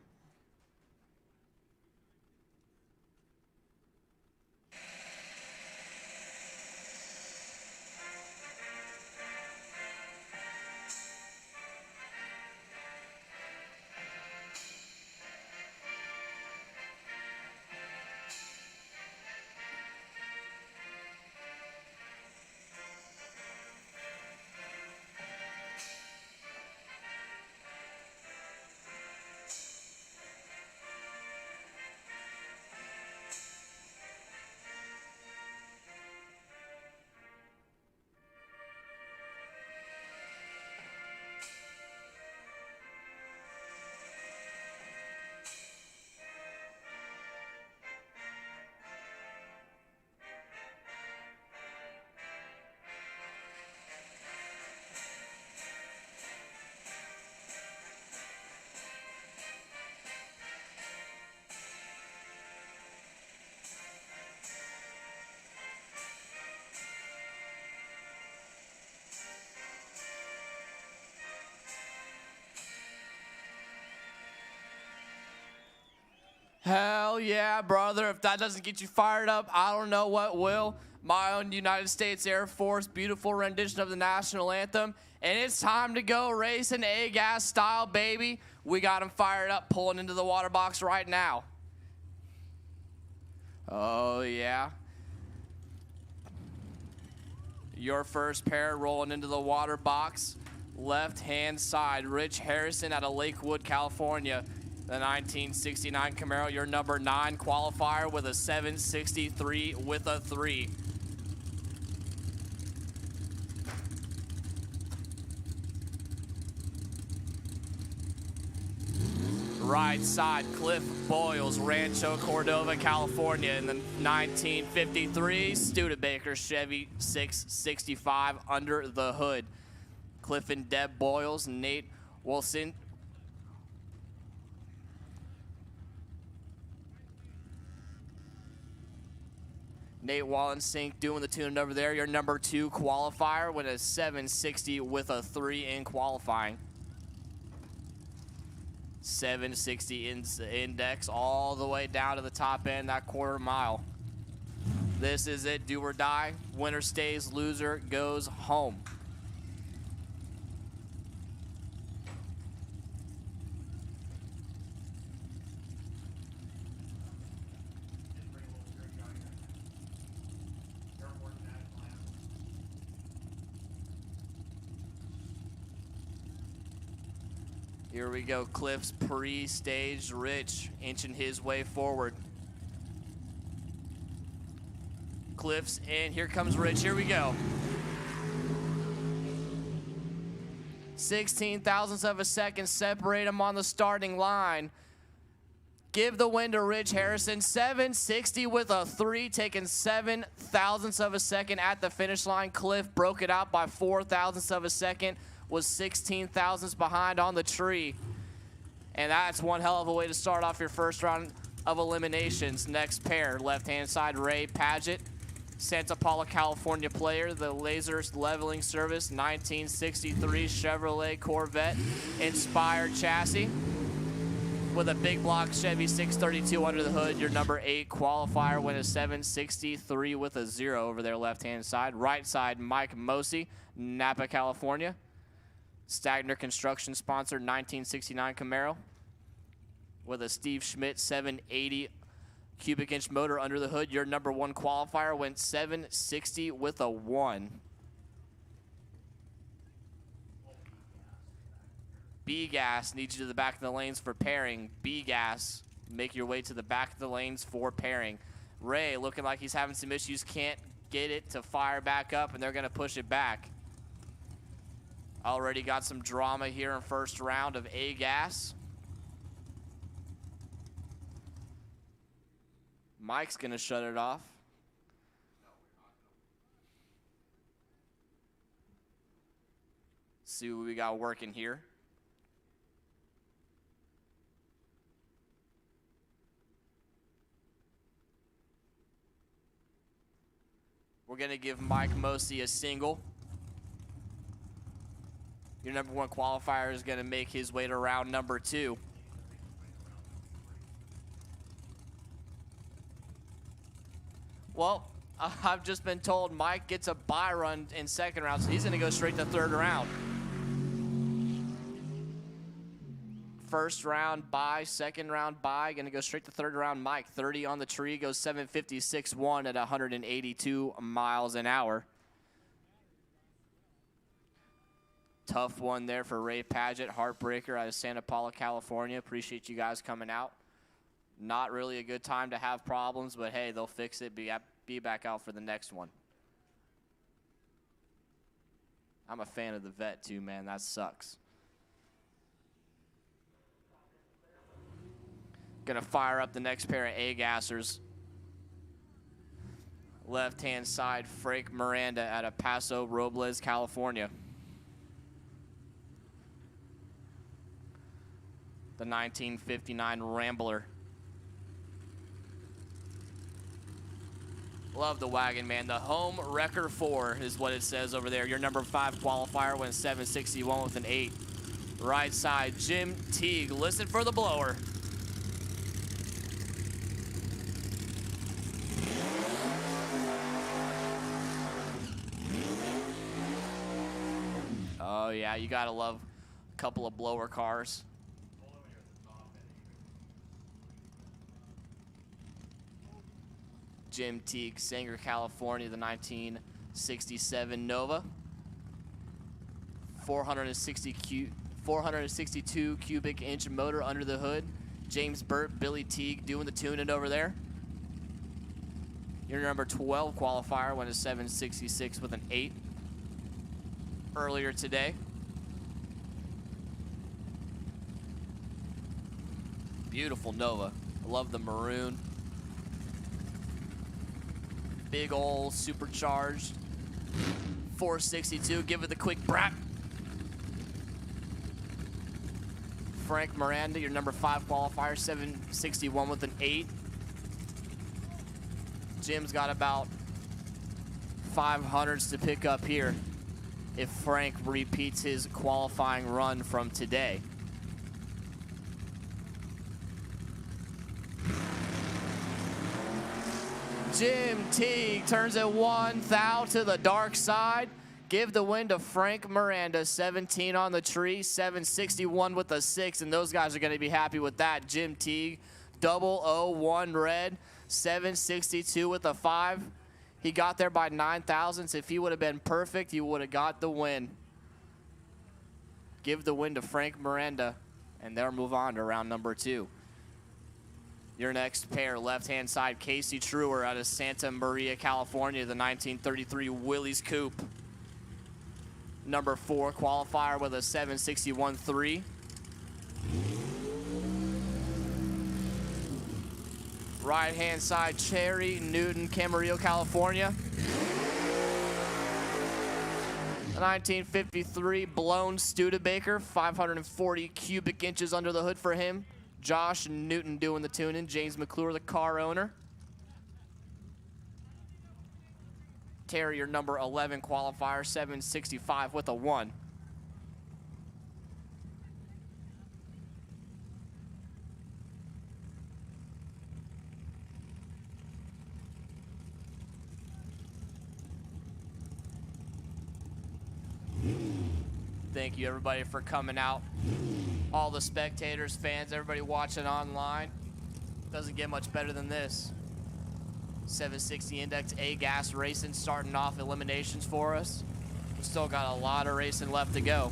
Hell yeah, brother. If that doesn't get you fired up, I don't know what will. My own United States Air Force, beautiful rendition of the national anthem. And it's time to go racing A-gas style, baby. We got them fired up, pulling into the water box right now. Oh, yeah. Your first pair rolling into the water box. Left-hand side, Rich Harrison out of Lakewood, California. The 1969 Camaro, your number 9 qualifier with a 763 with a 3. Right side, Cliff Boyles, Rancho Cordova, California in the 1953 Studebaker Chevy 665 under the hood. Cliff and Deb Boyles, Nate Wilson. Nate Wallensink doing the tune over there. Your number 2 qualifier with a 760 with a 3 in qualifying. 760 index all the way down to the top end, that quarter mile. This is it, do or die. Winner stays, loser goes home. Here we go, Cliff's pre-staged Rich inching his way forward. Cliff's in, here comes Rich, here we go. 16 thousandths of a second separate him on the starting line. Give the win to Rich Harrison, 760 with a 3, taking 7 thousandths of a second at the finish line. Cliff broke it out by 4 thousandths of a second, was 16 thousandths behind on the tree. And that's one hell of a way to start off your first round of eliminations. Next pair, left-hand side, Ray Paget, Santa Paula, California player, the Laser Leveling Service 1963 Chevrolet Corvette Inspired chassis with a big block Chevy 632 under the hood. Your number 8 qualifier went a 763 with a 0 over there left-hand side. Right side, Mike Mosey, Napa, California. Stagner Construction sponsored 1969 Camaro with a Steve Schmidt 780 cubic inch motor under the hood. Your number 1 qualifier went 760 with a 1. B-Gas needs you to the back of the lanes for pairing. B-Gas, make your way to the back of the lanes for pairing. Ray looking like he's having some issues, can't get it to fire back up, and they're going to push it back. Already got some drama here in first round of A-Gas. Mike's going to shut it off. See what we got working here. We're going to give Mike Mosey a single. Your number 1 qualifier is going to make his way to round number 2. Well, I've just been told Mike gets a bye run in second round, so he's going to go straight to third round. First round bye, second round bye, going to go straight to third round. Mike, 30 on the tree, goes 756.1 at 182 miles an hour. Tough one there for Ray Padgett, heartbreaker out of Santa Paula, California. Appreciate you guys coming out. Not really a good time to have problems, but hey, they'll fix it. Be back out for the next one. I'm a fan of the vet too, man. That sucks. Gonna fire up the next pair of A-gassers. Left-hand side, Frank Miranda out of Paso Robles, California. The 1959 Rambler. Love the wagon, man. The home wrecker 4 is what it says over there. Your number 5 qualifier went 761 with an 8. Right side, Jim Teague. Listen for the blower. Oh, yeah, you got to love a couple of blower cars. Jim Teague, Sanger, California, the 1967 Nova. 462 cubic inch motor under the hood. James Burt, Billy Teague doing the tuning over there. Your number 12 qualifier went a 766 with an 8 earlier today. Beautiful Nova. I love the maroon. Big ol' supercharged 462. Give it the quick brat. Frank Miranda, your number 5 qualifier, 761 with an 8. Jim's got about 500s to pick up here if Frank repeats his qualifying run from today. Jim Teague turns it 1 thou to the dark side. Give the win to Frank Miranda, 17 on the tree, 761 with a 6, and those guys are going to be happy with that. Jim Teague, 001 red, 762 with a 5. He got there by 9 thousandths. If he would have been perfect, he would have got the win. Give the win to Frank Miranda, and they'll move on to round number 2. Your next pair, left-hand side, Casey Truer out of Santa Maria, California, the 1933 Willys Coupe. Number 4 qualifier with a 761.3. Right-hand side, Cherry Newton, Camarillo, California. The 1953 blown Studebaker, 540 cubic inches under the hood for him. Josh Newton doing the tuning. James McClure, the car owner. Terry, your number 11 qualifier, 765 with a 1. Thank you, everybody, for coming out. All the spectators, fans, everybody watching online. Doesn't get much better than this. 760 Index A-Gas racing starting off eliminations for us. We still got a lot of racing left to go.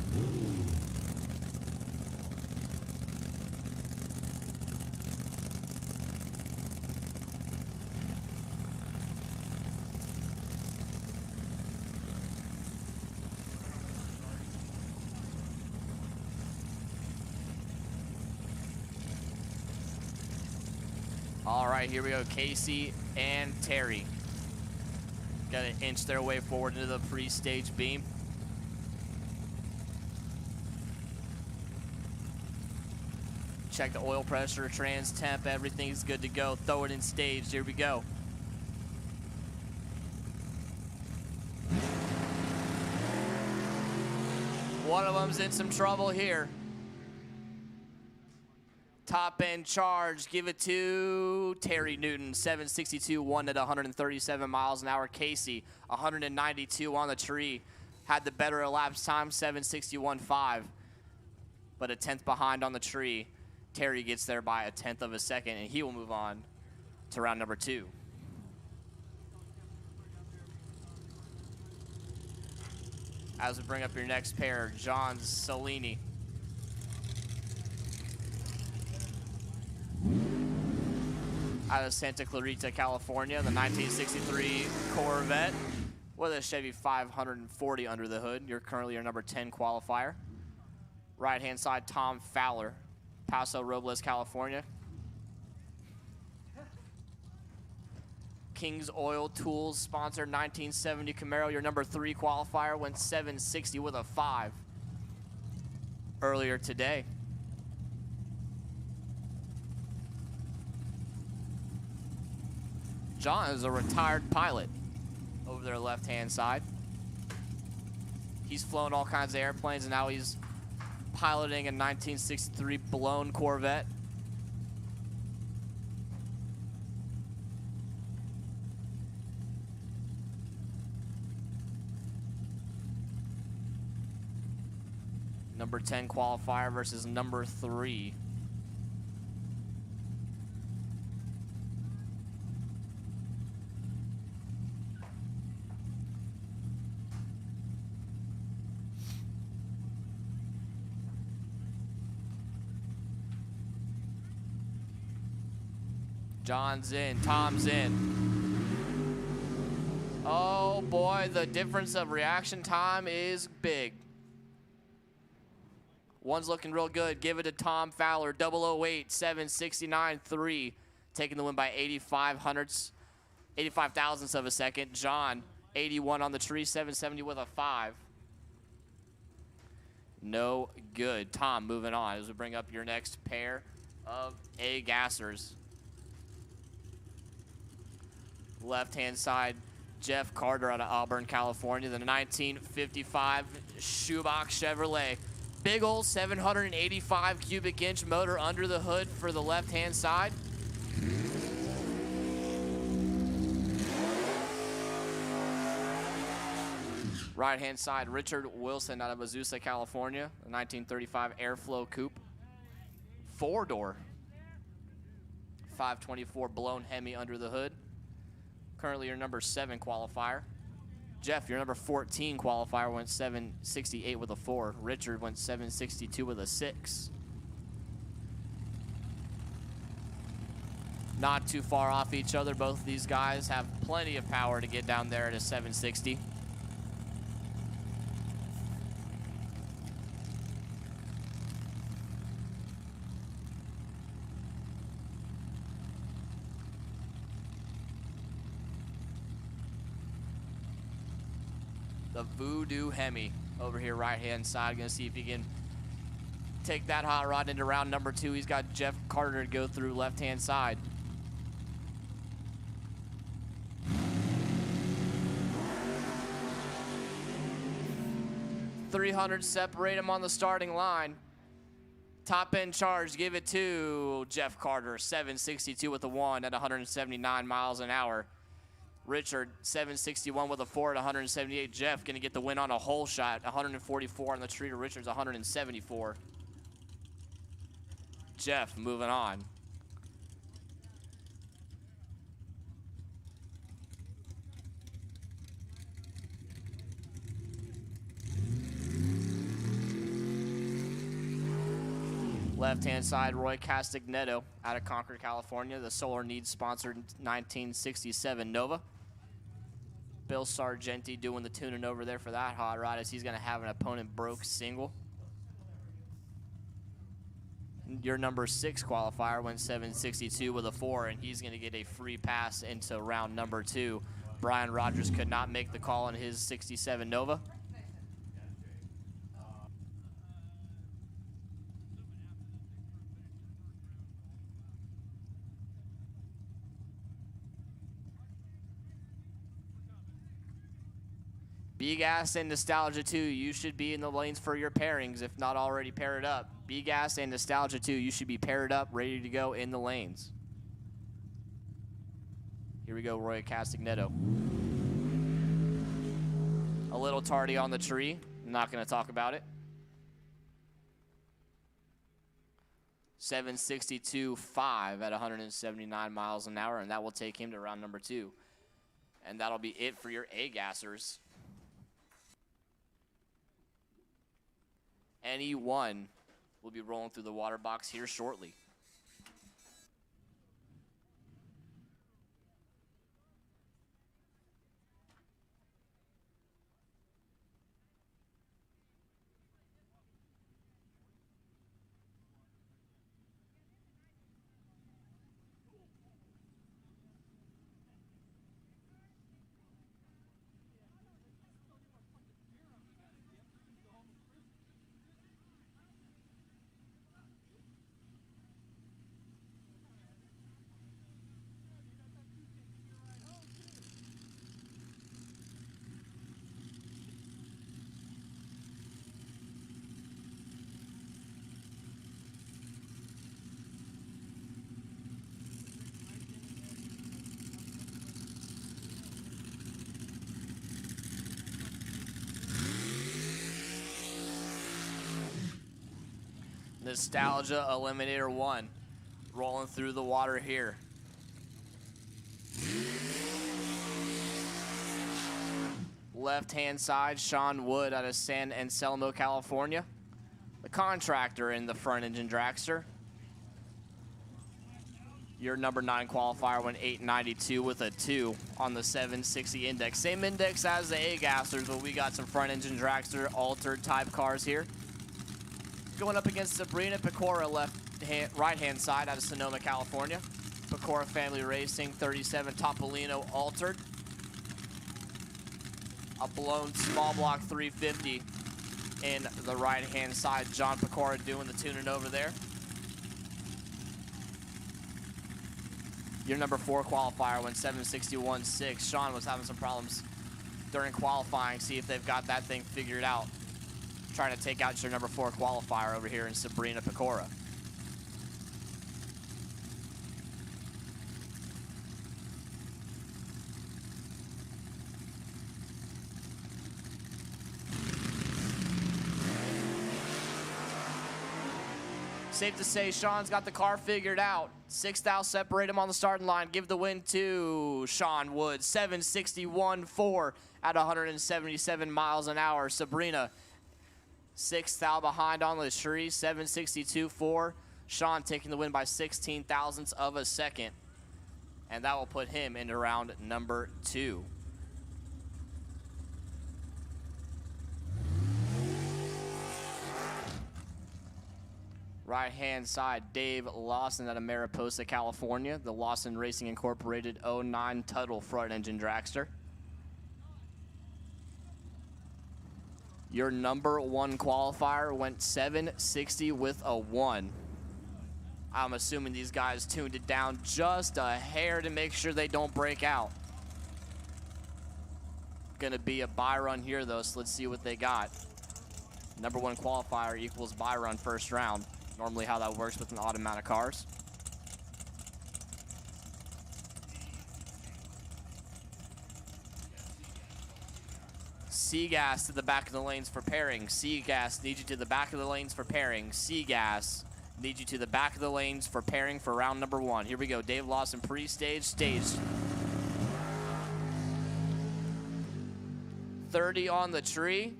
All right, here we go. Casey and Terry got to inch their way forward into the pre-stage beam. Check the oil pressure, trans temp, everything's good to go. Throw it in stage. Here we go. One of them's in some trouble here. Top end charge, give it to Terry Newton, 762, won at 137 miles an hour. Casey, 192 on the tree, had the better elapsed time, 761.5, but a 10th behind on the tree. Terry gets there by a 10th of a second, and he will move on to round number 2. As we bring up your next pair, John Salini. Out of Santa Clarita, California, the 1963 Corvette with a Chevy 540 under the hood. You're currently your number 10 qualifier. Right-hand side, Tom Fowler, Paso Robles, California. King's Oil Tools sponsored 1970 Camaro, your number 3 qualifier, went 760 with a 5 earlier today. John is a retired pilot over their left-hand side. He's flown all kinds of airplanes, and now he's piloting a 1963 blown Corvette. Number 10 qualifier versus number 3. John's in, Tom's in. Oh boy, the difference of reaction time is big. One's looking real good. Give it to Tom Fowler, 008, 769.3, taking the win by 85 thousandths of a second. John, 81 on the tree, 770 with a 5. No good. Tom moving on as we bring up your next pair of A-gassers. Left-hand side, Jeff Carter out of Auburn, California, the 1955 Shoebox Chevrolet. Big old 785 cubic inch motor under the hood for the left-hand side. Right-hand side, Richard Wilson out of Azusa, California, the 1935 Airflow Coupe. 4-door. 524 blown Hemi under the hood. Currently your number 7 qualifier. Jeff, your number 14 qualifier, went 768 with a 4. Richard went 762 with a 6. Not too far off each other. Both of these guys have plenty of power to get down there at a 760. The Voodoo Hemi over here, right-hand side. Gonna see if he can take that hot rod into round number 2. He's got Jeff Carter to go through left-hand side. $300 separate him on the starting line. Top end charge, give it to Jeff Carter, 762 with a 1 at 179 miles an hour. Richard, 761 with a 4 at 178. Jeff gonna get the win on a hole shot, 144 on the tree to Richard's 174. Jeff moving on. Left-hand side, Roy Castagnetto out of Concord, California, the Solar Needs sponsored 1967 Nova. Bill Sargenti doing the tuning over there for that hot rod as he's going to have an opponent broke single. Your number 6 qualifier went 762 with a 4, and he's going to get a free pass into round number 2. Brian Rogers could not make the call on his 67 Nova. B-Gas and Nostalgia 2, you should be in the lanes for your pairings, if not already paired up. B-Gas and Nostalgia 2, you should be paired up, ready to go in the lanes. Here we go, Roy Castagnetto. A little tardy on the tree. I'm not going to talk about it. 762.5 at 179 miles an hour, and that will take him to round number 2. And that'll be it for your A-gassers. NE1 will be rolling through the water box here shortly. Nostalgia Eliminator 1 rolling through the water here. Left-hand side, Sean Wood out of San Anselmo, California. The contractor in the front engine dragster. Your number 9 qualifier went 892 with a 2 on the 760 index. Same index as the A-gassers, but we got some front engine dragster altered type cars here. Going up against Sabrina Pecora, right-hand side out of Sonoma, California. Pecora Family Racing 37 Topolino altered. A blown small block 350 in the right-hand side. John Pecora doing the tuning over there. Your number 4 qualifier went 761.6. Sean was having some problems during qualifying. See if they've got that thing figured out. Trying to take out your number 4 qualifier over here in Sabrina Pecora. Safe to say Sean's got the car figured out. 6th out, separate him on the starting line. Give the win to Sean Wood. 761.4 at 177 miles an hour. Sabrina 6th out behind on the tree, 762.4. Sean taking the win by 16 thousandths of a second. And that will put him into round number 2. Right-hand side, Dave Lawson out of Mariposa, California. The Lawson Racing Incorporated 09 Tuttle front engine dragster. Your number 1 qualifier went 760 with a 1. I'm assuming these guys tuned it down just a hair to make sure they don't break out. Gonna be a buy run here though, so let's see what they got. Number 1 qualifier equals buy run first round. Normally how that works with an odd amount of cars. C-Gas to the back of the lanes for pairing. C-Gas needs you to the back of the lanes for pairing. C-Gas needs you to the back of the lanes for pairing for round number 1. Here we go. Dave Lawson pre-stage, staged. 30 on the tree.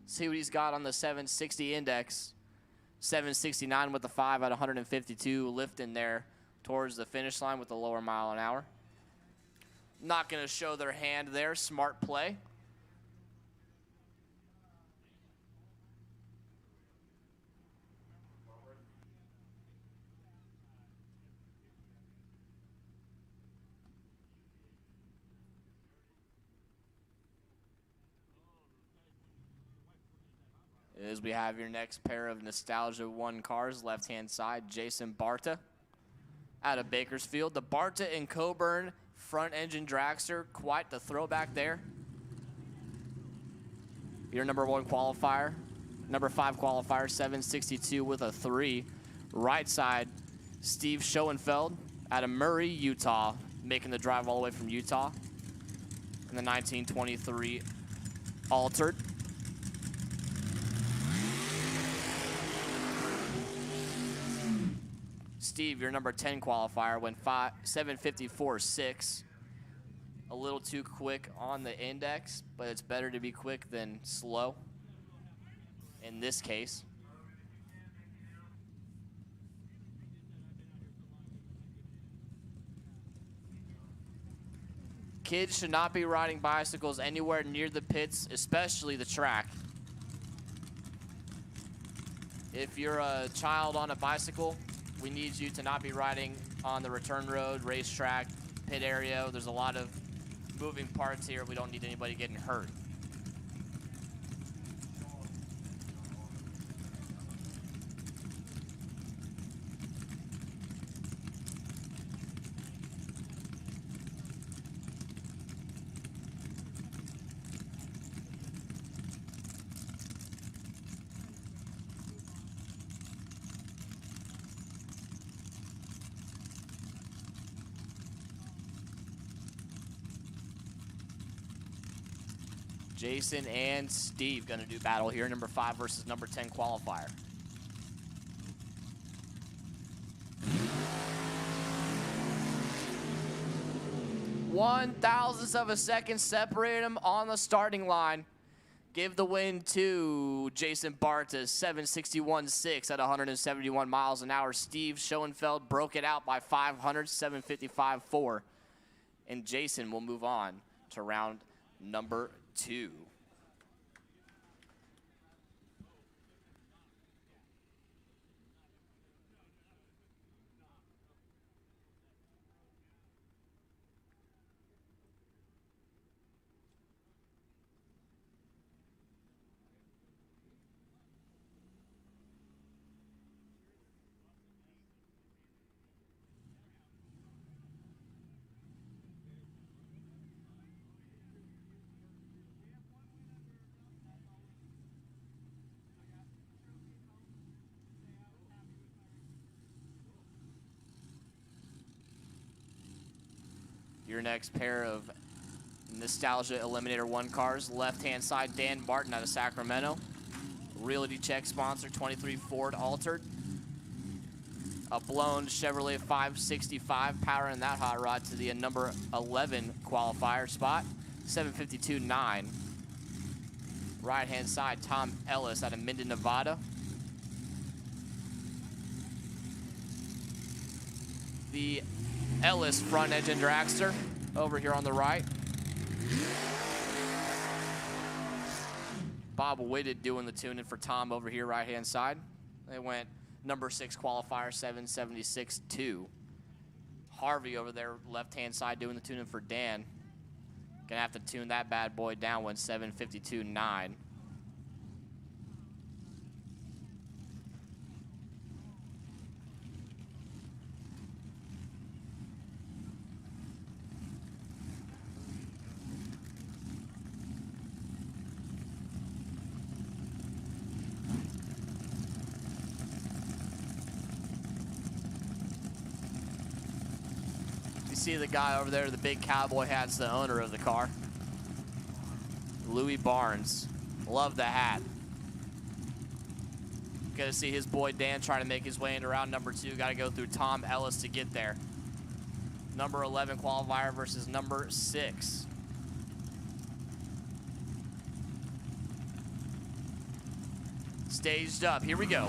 See what he's got on the 760 index. 769 with the 5 at 152, lifting there towards the finish line with the lower mile an hour. Not going to show their hand there. Smart play. As we have your next pair of Nostalgia 1 cars, left-hand side, Jason Barta out of Bakersfield. The Barta and Coburn front engine dragster, quite the throwback there. Your number 1 qualifier. Number 5 qualifier, 762 with a 3. Right side, Steve Schoenfeld out of Murray, Utah, making the drive all the way from Utah. In the 1923 Altered. Steve, your number 10 qualifier, went 754.6. A little too quick on the index, but it's better to be quick than slow in this case. Kids should not be riding bicycles anywhere near the pits, especially the track. If you're a child on a bicycle, we need you to not be riding on the return road, racetrack, pit area. There's a lot of moving parts here. We don't need anybody getting hurt. Jason and Steve gonna do battle here. Number 5 versus number 10 qualifier. One thousandth of a second separate them on the starting line. Give the win to Jason Bartas, 761.6 at 171 miles an hour. Steve Schoenfeld broke it out by 500, 755.4. And Jason will move on to round number 2. Your next pair of Nostalgia Eliminator 1 cars. Left-hand side, Dan Martin out of Sacramento. Realty check sponsor, 23 Ford Altered. A blown Chevrolet 565, powering that hot rod to the number 11 qualifier spot, 752.9. Right-hand side, Tom Ellis out of Minden, Nevada. The Ellis front engine dragster over here on the right. Bob Whitted doing the tuning for Tom over here right hand side. They went number 6 qualifier, 776.2. Harvey over there left hand side doing the tuning for Dan. Gonna have to tune that bad boy down, went 752.9. See the guy over there, the big cowboy hat's the owner of the car. Louis Barnes. Love the hat. Got to see his boy Dan trying to make his way into round number 2. Got to go through Tom Ellis to get there. Number 11 qualifier versus number 6. Staged up. Here we go.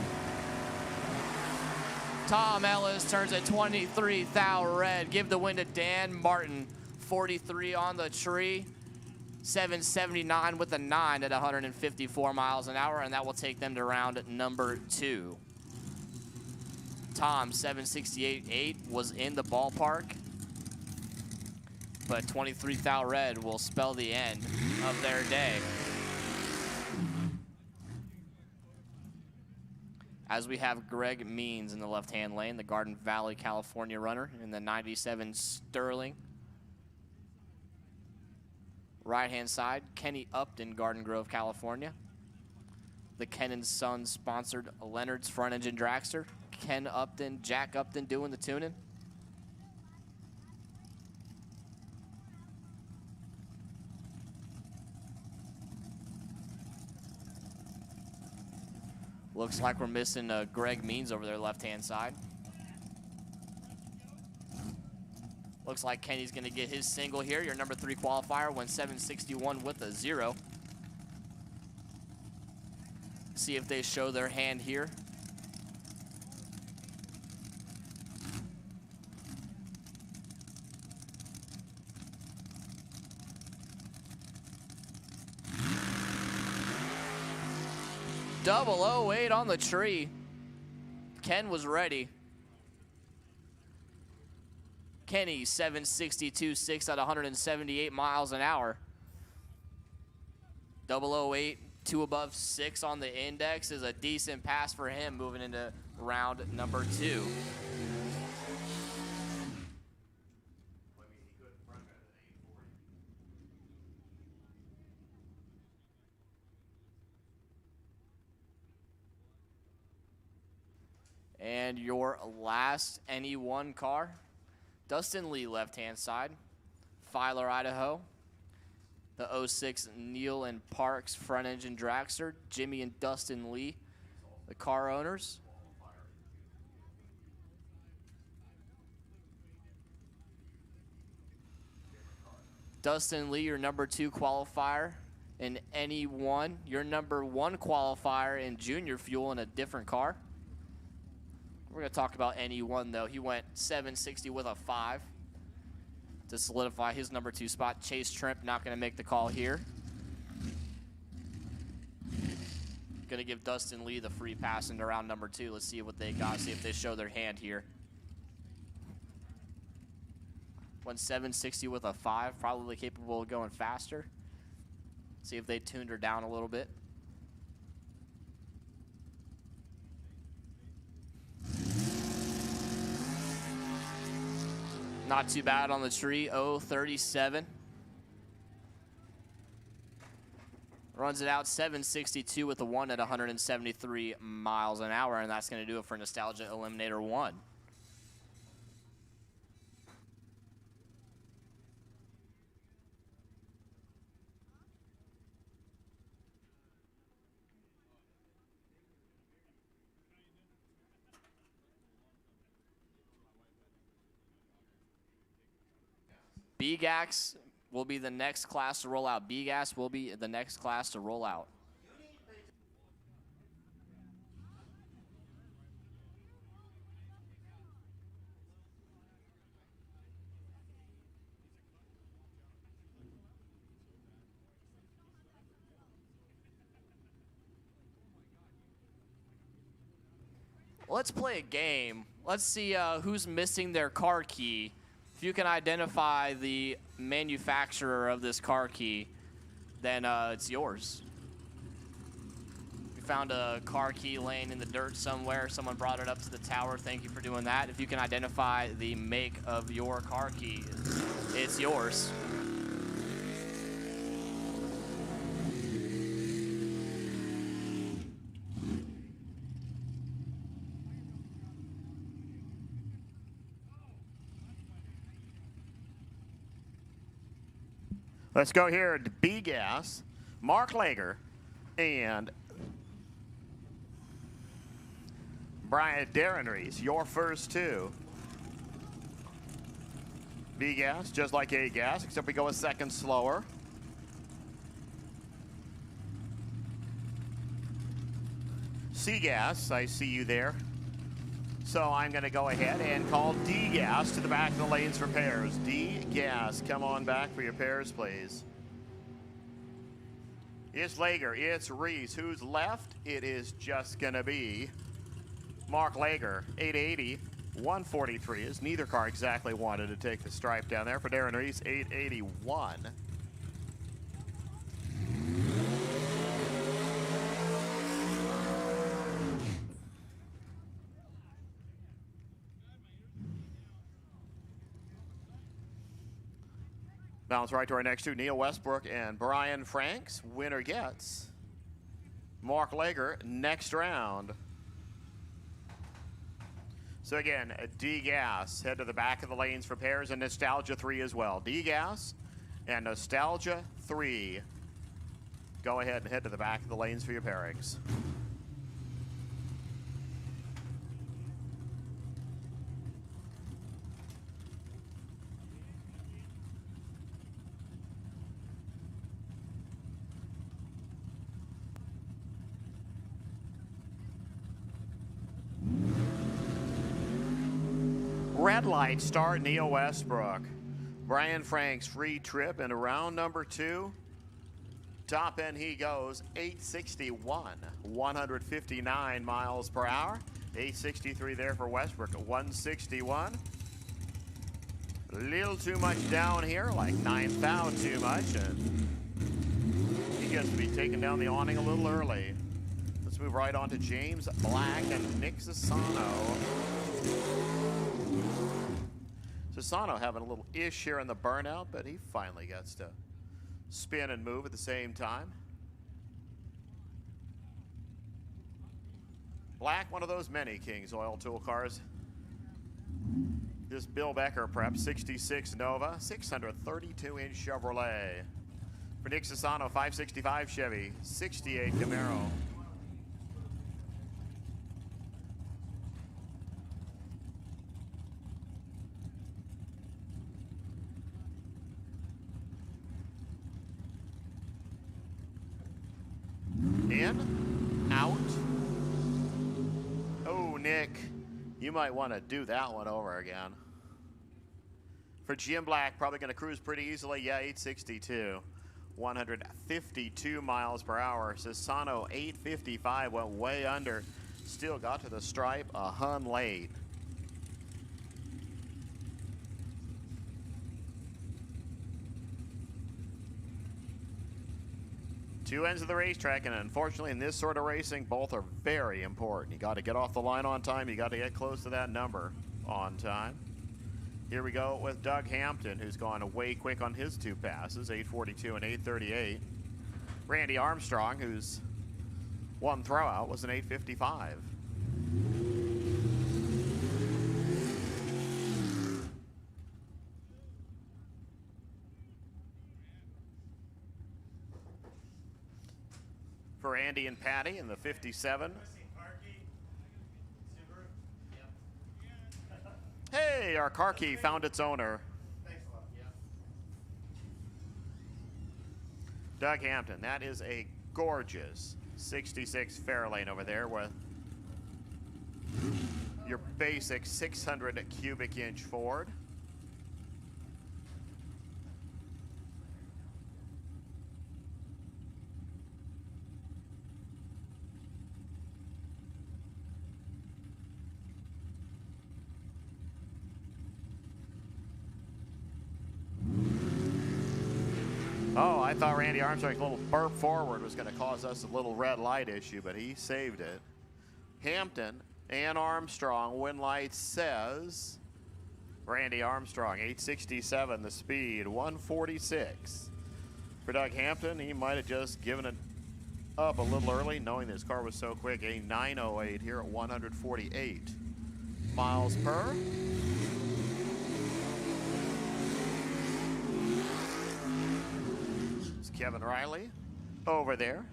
Tom Ellis turns a 23 thou red. Give the win to Dan Martin. 43 on the tree. 779 with a 9 at 154 miles an hour, and that will take them to round number 2. Tom, 768.8 was in the ballpark, but 23 thou red will spell the end of their day. As we have Greg Means in the left-hand lane, the Garden Valley, California runner in the 97 Sterling. Right-hand side, Kenny Upton, Garden Grove, California. The Ken and Son sponsored Leonard's front engine dragster. Ken Upton, Jack Upton doing the tuning. Looks like we're missing Greg Means over there, left-hand side. Looks like Kenny's going to get his single here. Your number 3 qualifier went 761 with a 0. See if they show their hand here. .008 on the tree. Ken was ready. Kenny, 762.6 at 178 miles an hour. 008, 2 above 6 on the index is a decent pass for him moving into round number 2. And your last NE1 car, Dustin Lee, left-hand side, Filer, Idaho. The 06 Neil and Parks front engine dragster, Jimmy and Dustin Lee, the car owners. Dustin Lee, your number 2 qualifier in NE1. Your number 1 qualifier in junior fuel in a different car. We're going to talk about NE1, though. He went 760 with a 5 to solidify his number 2 spot. Chase Trimp not going to make the call here. Going to give Dustin Lee the free pass into round number 2. Let's see what they got, see if they show their hand here. Went 760 with a 5, probably capable of going faster. See if they tuned her down a little bit. Not too bad on the tree, 037. Runs it out 762 with a 1 at 173 miles an hour, and that's going to do it for Nostalgia Eliminator 1. BGAX will be the next class to roll out. BGAS will be the next class to roll out. Let's play a game. Let's see who's missing their car key. If you can identify the manufacturer of this car key, then it's yours. We found a car key laying in the dirt somewhere. Someone brought it up to the tower. Thank you for doing that. If you can identify the make of your car key, it's yours. Let's go here to B-Gas, Mark Lager, and Brian Darren Reese, your first 2. B-Gas, just like A-Gas, except we go a second slower. C-Gas, I see you there. So I'm going to go ahead and call D-Gas to the back of the lanes for pairs. D-Gas, come on back for your pairs, please. It's Lager, it's Reese. Who's left? It is just going to be Mark Lager, 880, 143, as neither car exactly wanted to take the stripe down there. For Darren Reese, 881. Bounce right to our next two, Neil Westbrook and Brian Franks. Winner gets Mark Lager next round. So again, D-Gas, head to the back of the lanes for pairs, and Nostalgia 3 as well. D-Gas and Nostalgia 3. Go ahead and head to the back of the lanes for your pairings. Red light start, Neil Westbrook. Brian Franks, free trip into round number 2. Top end he goes, 861, 159 miles per hour. 863 there for Westbrook at 161. A little too much down here, like 9th out too much, and he gets to be taken down the awning a little early. Let's move right on to James Black and Nick Sassano. Sassano having a little ish here in the burnout, but he finally gets to spin and move at the same time. Black, one of those many Kings Oil Tool cars. This Bill Becker prep, 66 Nova, 632-inch Chevrolet. For Nick Sassano, 565 Chevy, 68 Camaro. In, out. Oh, Nick, you might want to do that one over again. For Jim Black, probably going to cruise pretty easily. Yeah, 862, 152 miles per hour. Sassano, 855, went way under. Still got to the stripe a hun late. Two ends of the racetrack, and unfortunately in this sort of racing, both are very important. You got to get off the line on time. You got to get close to that number on time. Here we go with Doug Hampton, who's gone way quick on his two passes, 842 and 838. Randy Armstrong, whose one throwout was an 855. For Andy and Patty in the 57. Hey, our car key found its owner. Doug Hampton, that is a gorgeous 66 Fairlane over there with your basic 600 cubic inch Ford. Oh, I thought Randy Armstrong's little burp forward was going to cause us a little red light issue, but he saved it. Hampton and Armstrong, win light says Randy Armstrong, 867 the speed, 146. For Doug Hampton, he might have just given it up a little early, knowing this car was so quick. A 908 here at 148 miles per. Kevin Riley over there.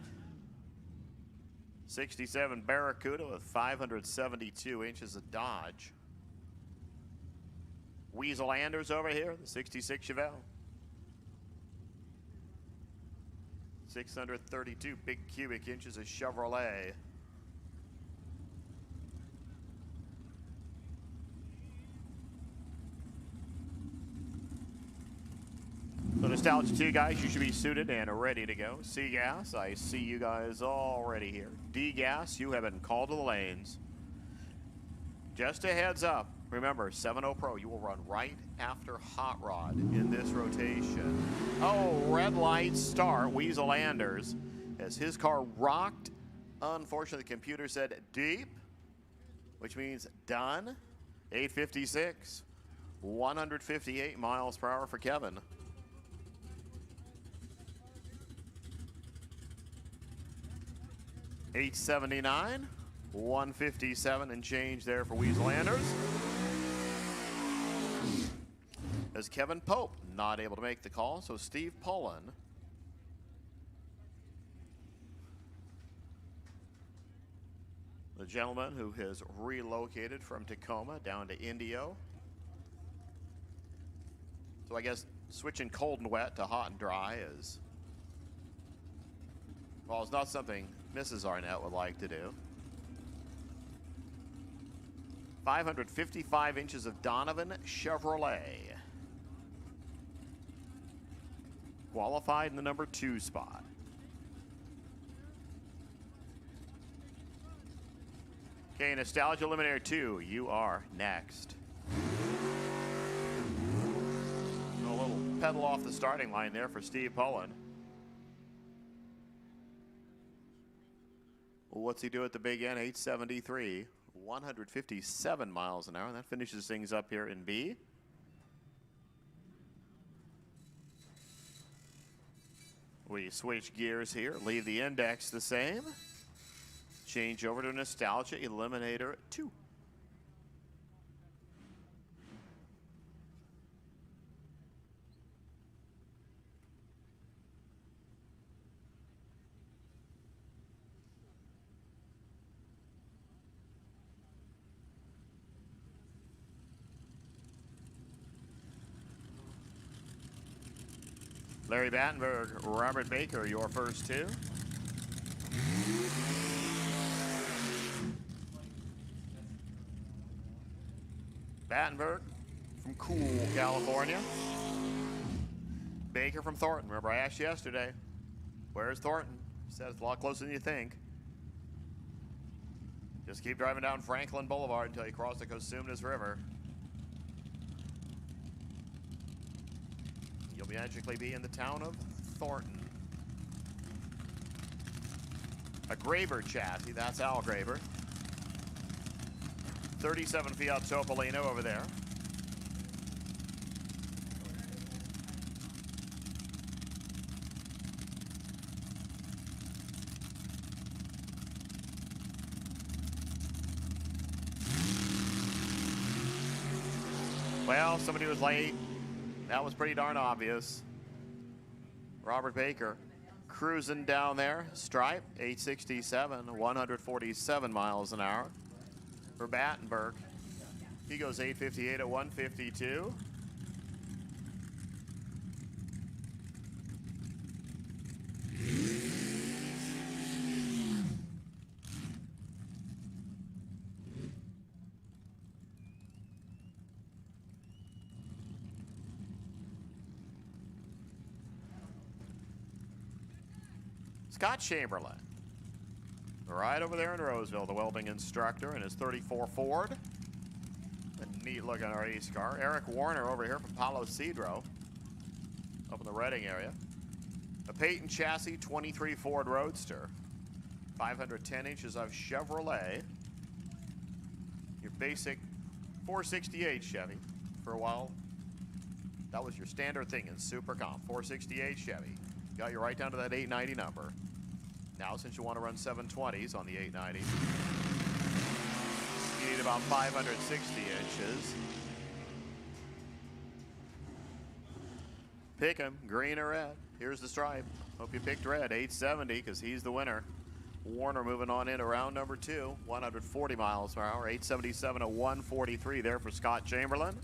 67 Barracuda with 572 inches of Dodge. Weasel Anders over here, the 66 Chevelle. 632 big cubic inches of Chevrolet. So Nostalgia 2 guys, you should be suited and ready to go. C-Gas, I see you guys already here. D-Gas, you have been called to the lanes. Just a heads up, remember 7.0 Pro, you will run right after Hot Rod in this rotation. Oh, red light start, Weasel Anders, as his car rocked. Unfortunately, the computer said deep, which means done. 856, 158 miles per hour for Kevin. 879, 157 and change there for Weasel Anders. As Kevin Pope not able to make the call, so Steve Pullen. The gentleman who has relocated from Tacoma down to Indio. So I guess switching cold and wet to hot and dry is, well, it's not something Mrs. Arnett would like to do. 555 inches of Donovan Chevrolet. Qualified in the number 2 spot. Okay, Nostalgia Eliminator 2, you are next. A little pedal off the starting line there for Steve Pullen. Well, what's he do at the big end? 873, 157 miles an hour. That finishes things up here in B. We switch gears here, leave the index the same. Change over to Nostalgia Eliminator 2. Larry Battenberg, Robert Baker, your first 2. Battenberg from Cool, California. Baker from Thornton. Remember I asked you yesterday, where's Thornton? He said it's a lot closer than you think. Just keep driving down Franklin Boulevard until you cross the Cosumnes River. You'll magically be in the town of Thornton. A Graver chassis, that's Al Graver. 37 Fiat Topolino over there. Well, somebody was late. That was pretty darn obvious. Robert Baker cruising down there. Stripe, 867, 147 miles an hour. For Battenberg, he goes 858 at 152. Scott Chamberlain, right over there in Roseville, the welding instructor in his 34 Ford. A neat looking race car. Eric Warner over here from Palo Cedro, up in the Reading area. A Peyton chassis 23 Ford Roadster. 510 inches of Chevrolet. Your basic 468 Chevy. For a while, that was your standard thing in Super Comp. 468 Chevy. Got you right down to that 890 number. Now, since you want to run 720s on the 890, you need about 560 inches. Pick him, green or red. Here's the stripe. Hope you picked red, 870, because he's the winner. Warner moving on into round number 2, 140 miles per hour, 877 to 143 there for Scott Chamberlain.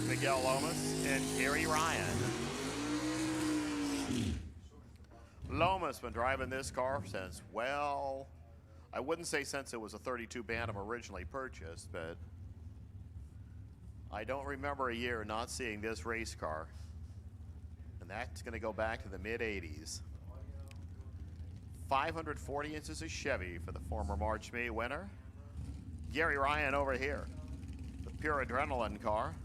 Miguel Lomas and Gary Ryan. Lomas been driving this car since, well, I wouldn't say since it was a 32 Bantam originally purchased, but I don't remember a year not seeing this race car. And that's going to go back to the mid-80s. 540 inches of Chevy for the former March May winner. Gary Ryan over here, the pure adrenaline car.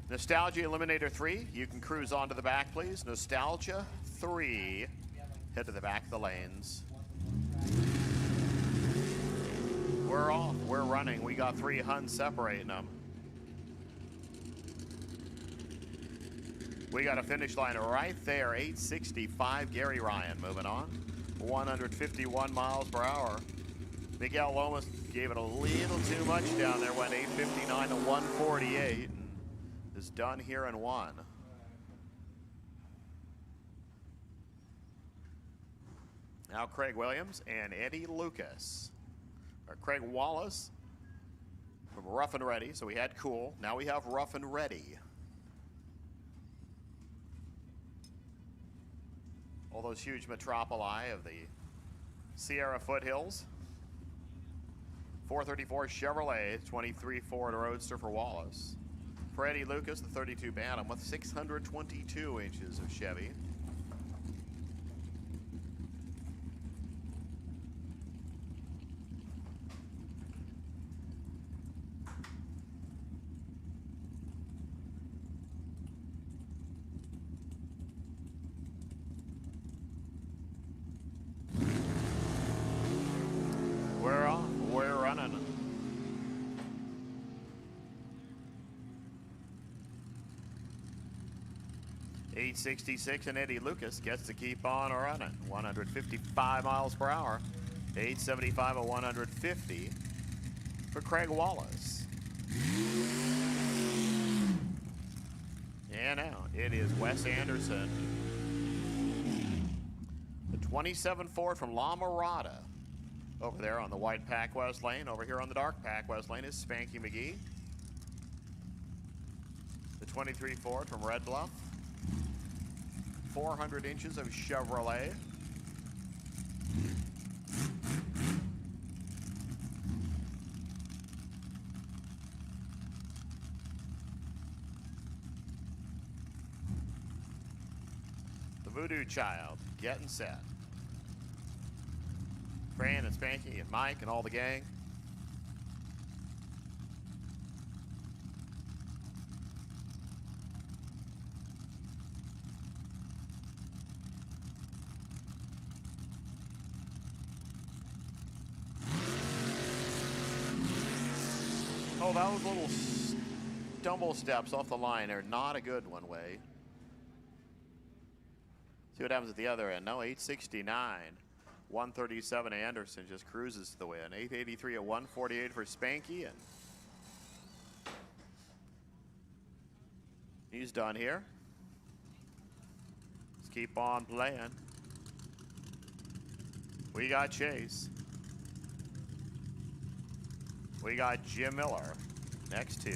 Nostalgia Eliminator 3, you can cruise onto the back, please. Nostalgia 3, head to the back of the lanes. We're off. We're running. We got 3 Huns separating them. We got a finish line right there. 865. Gary Ryan moving on. 151 miles per hour. Miguel Lomas gave it a little too much down there. Went 859 to 148. And is done here in 1. Now Craig Williams and Eddie Lucas. Or Craig Wallace from Rough and Ready. So we had Cool. Now we have Rough and Ready. All those huge metropoli of the Sierra foothills. 434 Chevrolet, 23 Ford Roadster for Wallace. For Eddie Lucas, the 32 Bantam with 622 inches of Chevy. We're off. We're running. .866 and Eddie Lucas gets to keep on running. 155 miles per hour. 875 and 150 for Craig Wallace. And now it is Wes Anderson. The 27 Ford from La Mirada. Over there on the white Pac West lane. Over here on the dark Pac West lane is Spanky McGee. The 23 Ford from Red Bluff. 400 inches of Chevrolet. The Voodoo Child getting set. Fran and Spanky and Mike and all the gang. Oh, that was little stumble steps off the line. They're not a good one, Wade. See what happens at the other end. No, 869. 137 Anderson just cruises to the win. 883 at 148 for Spanky, and he's done here. Let's keep on playing. We got Chase. We got Jim Miller next to.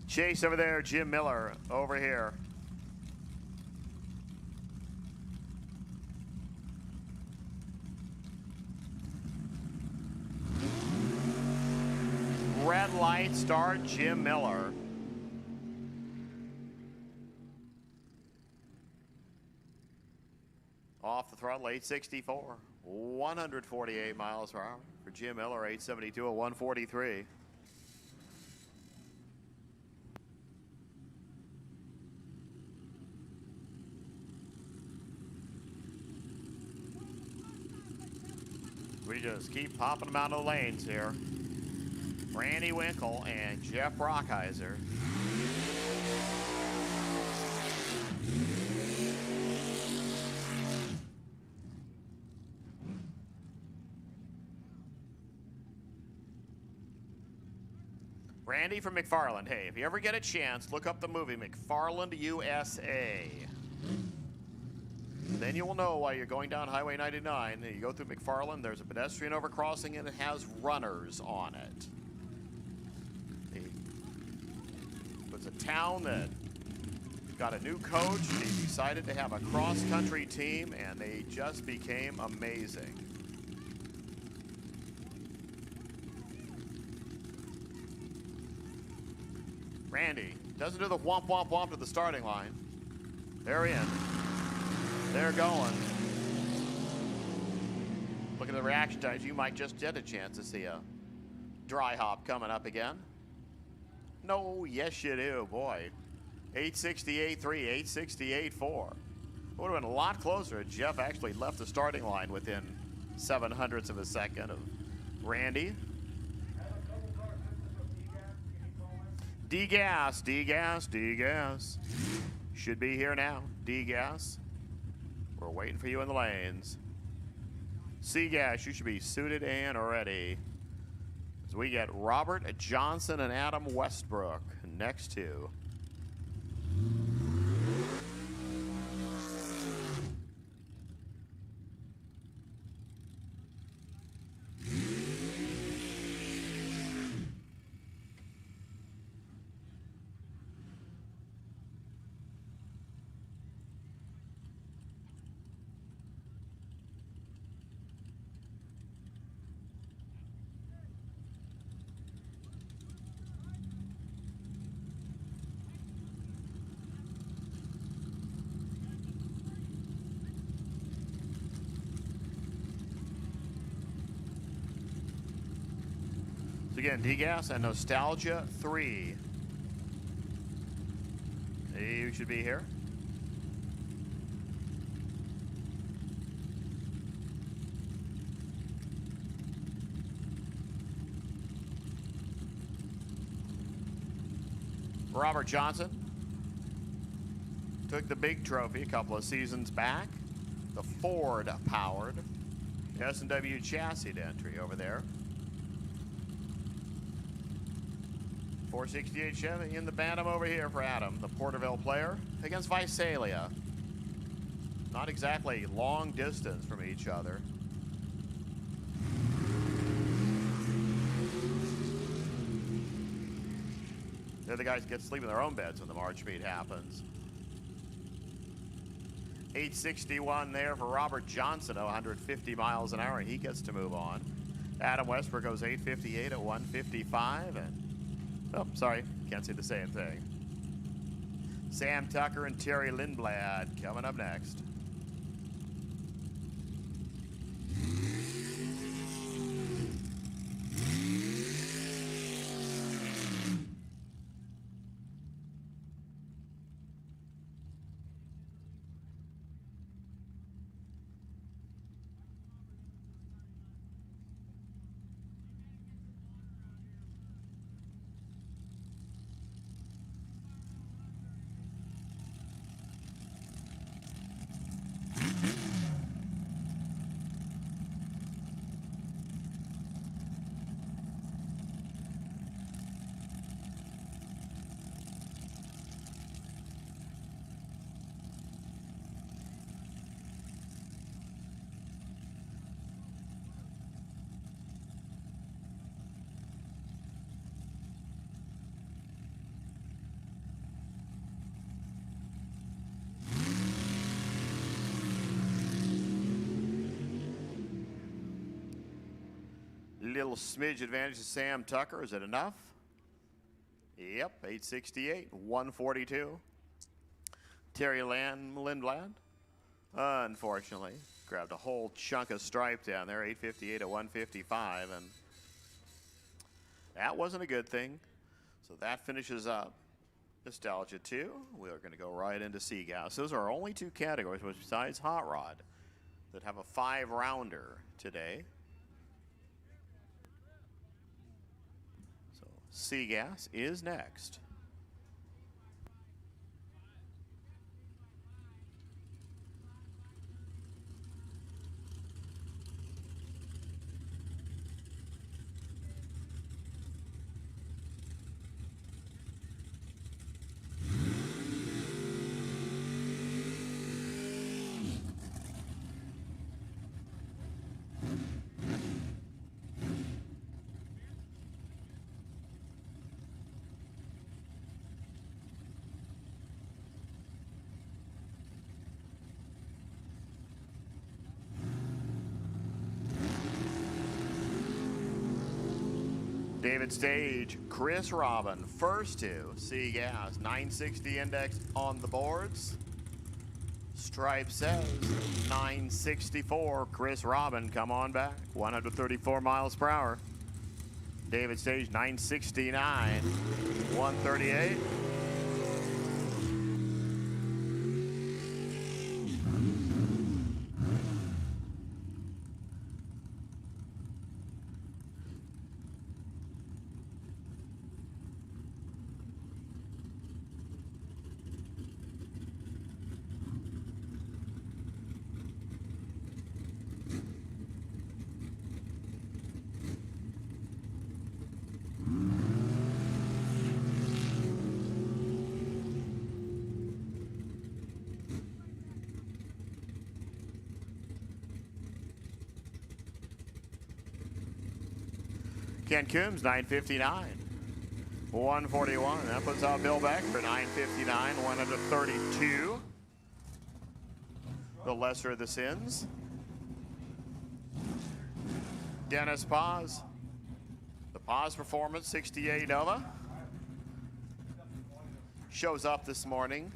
Chase over there, Jim Miller over here. Red light start, Jim Miller. Off the throttle, 864. 148 miles per hour for Jim Miller, 872 at 143. We just keep popping them out of the lanes here. Randy Winkle and Jeff Brockhiser. Randy from McFarland. Hey, if you ever get a chance, look up the movie McFarland USA. Then you will know why you're going down Highway 99. You go through McFarland, there's a pedestrian overcrossing and it has runners on it. It's a town that got a new coach. He decided to have a cross-country team, and they just became amazing. Randy doesn't do the womp womp womp to the starting line. They're in. They're going. Look at the reaction times. You might just get a chance to see a dry hop coming up again. No, yes you do, boy. 868.3, 868.4. Would have been a lot closer if Jeff actually left the starting line within 0.07 of a second of Randy. D-Gas, D-Gas, D-Gas. Should be here now, D-Gas. We're waiting for you in the lanes. C-Gas, you should be suited and ready. As we get Robert Johnson and Adam Westbrook next to. Again, D-Gas and Nostalgia 3. You should be here. Robert Johnson took the big trophy a couple of seasons back. The Ford-powered S&W chassis entry over there. 468 Chevy in the Bantam over here for Adam, the Porterville player, against Visalia. Not exactly long distance from each other. They're the guys who get to sleep in their own beds when the March meet happens. 861 there for Robert Johnson, 150 miles an hour, and he gets to move on. Adam Westbrook goes 858 at 155, and oh, sorry, can't say the same thing. Sam Tucker and Terry Lindblad coming up next. Little smidge advantage to Sam Tucker. Is it enough? Yep, 868, 142. Terry Lindblad, unfortunately, grabbed a whole chunk of stripe down there, 858 at 155, and that wasn't a good thing. So that finishes up Nostalgia 2. We're going to go right into C-Gas. Those are our only two categories, besides Hot Rod, that have a 5-rounder today. C-Gas is next. David Stage, Chris Robin, first two. C Gas, 960 index on the boards. Stripe says 964. Chris Robin, come on back. 134 miles per hour. David Stage, 969. 138. Ken Coombs, 959. 141. That puts out Bill Beck for 959. 132. The lesser of the sins. Dennis Paz. The Paz Performance 68 Nova. Shows up this morning.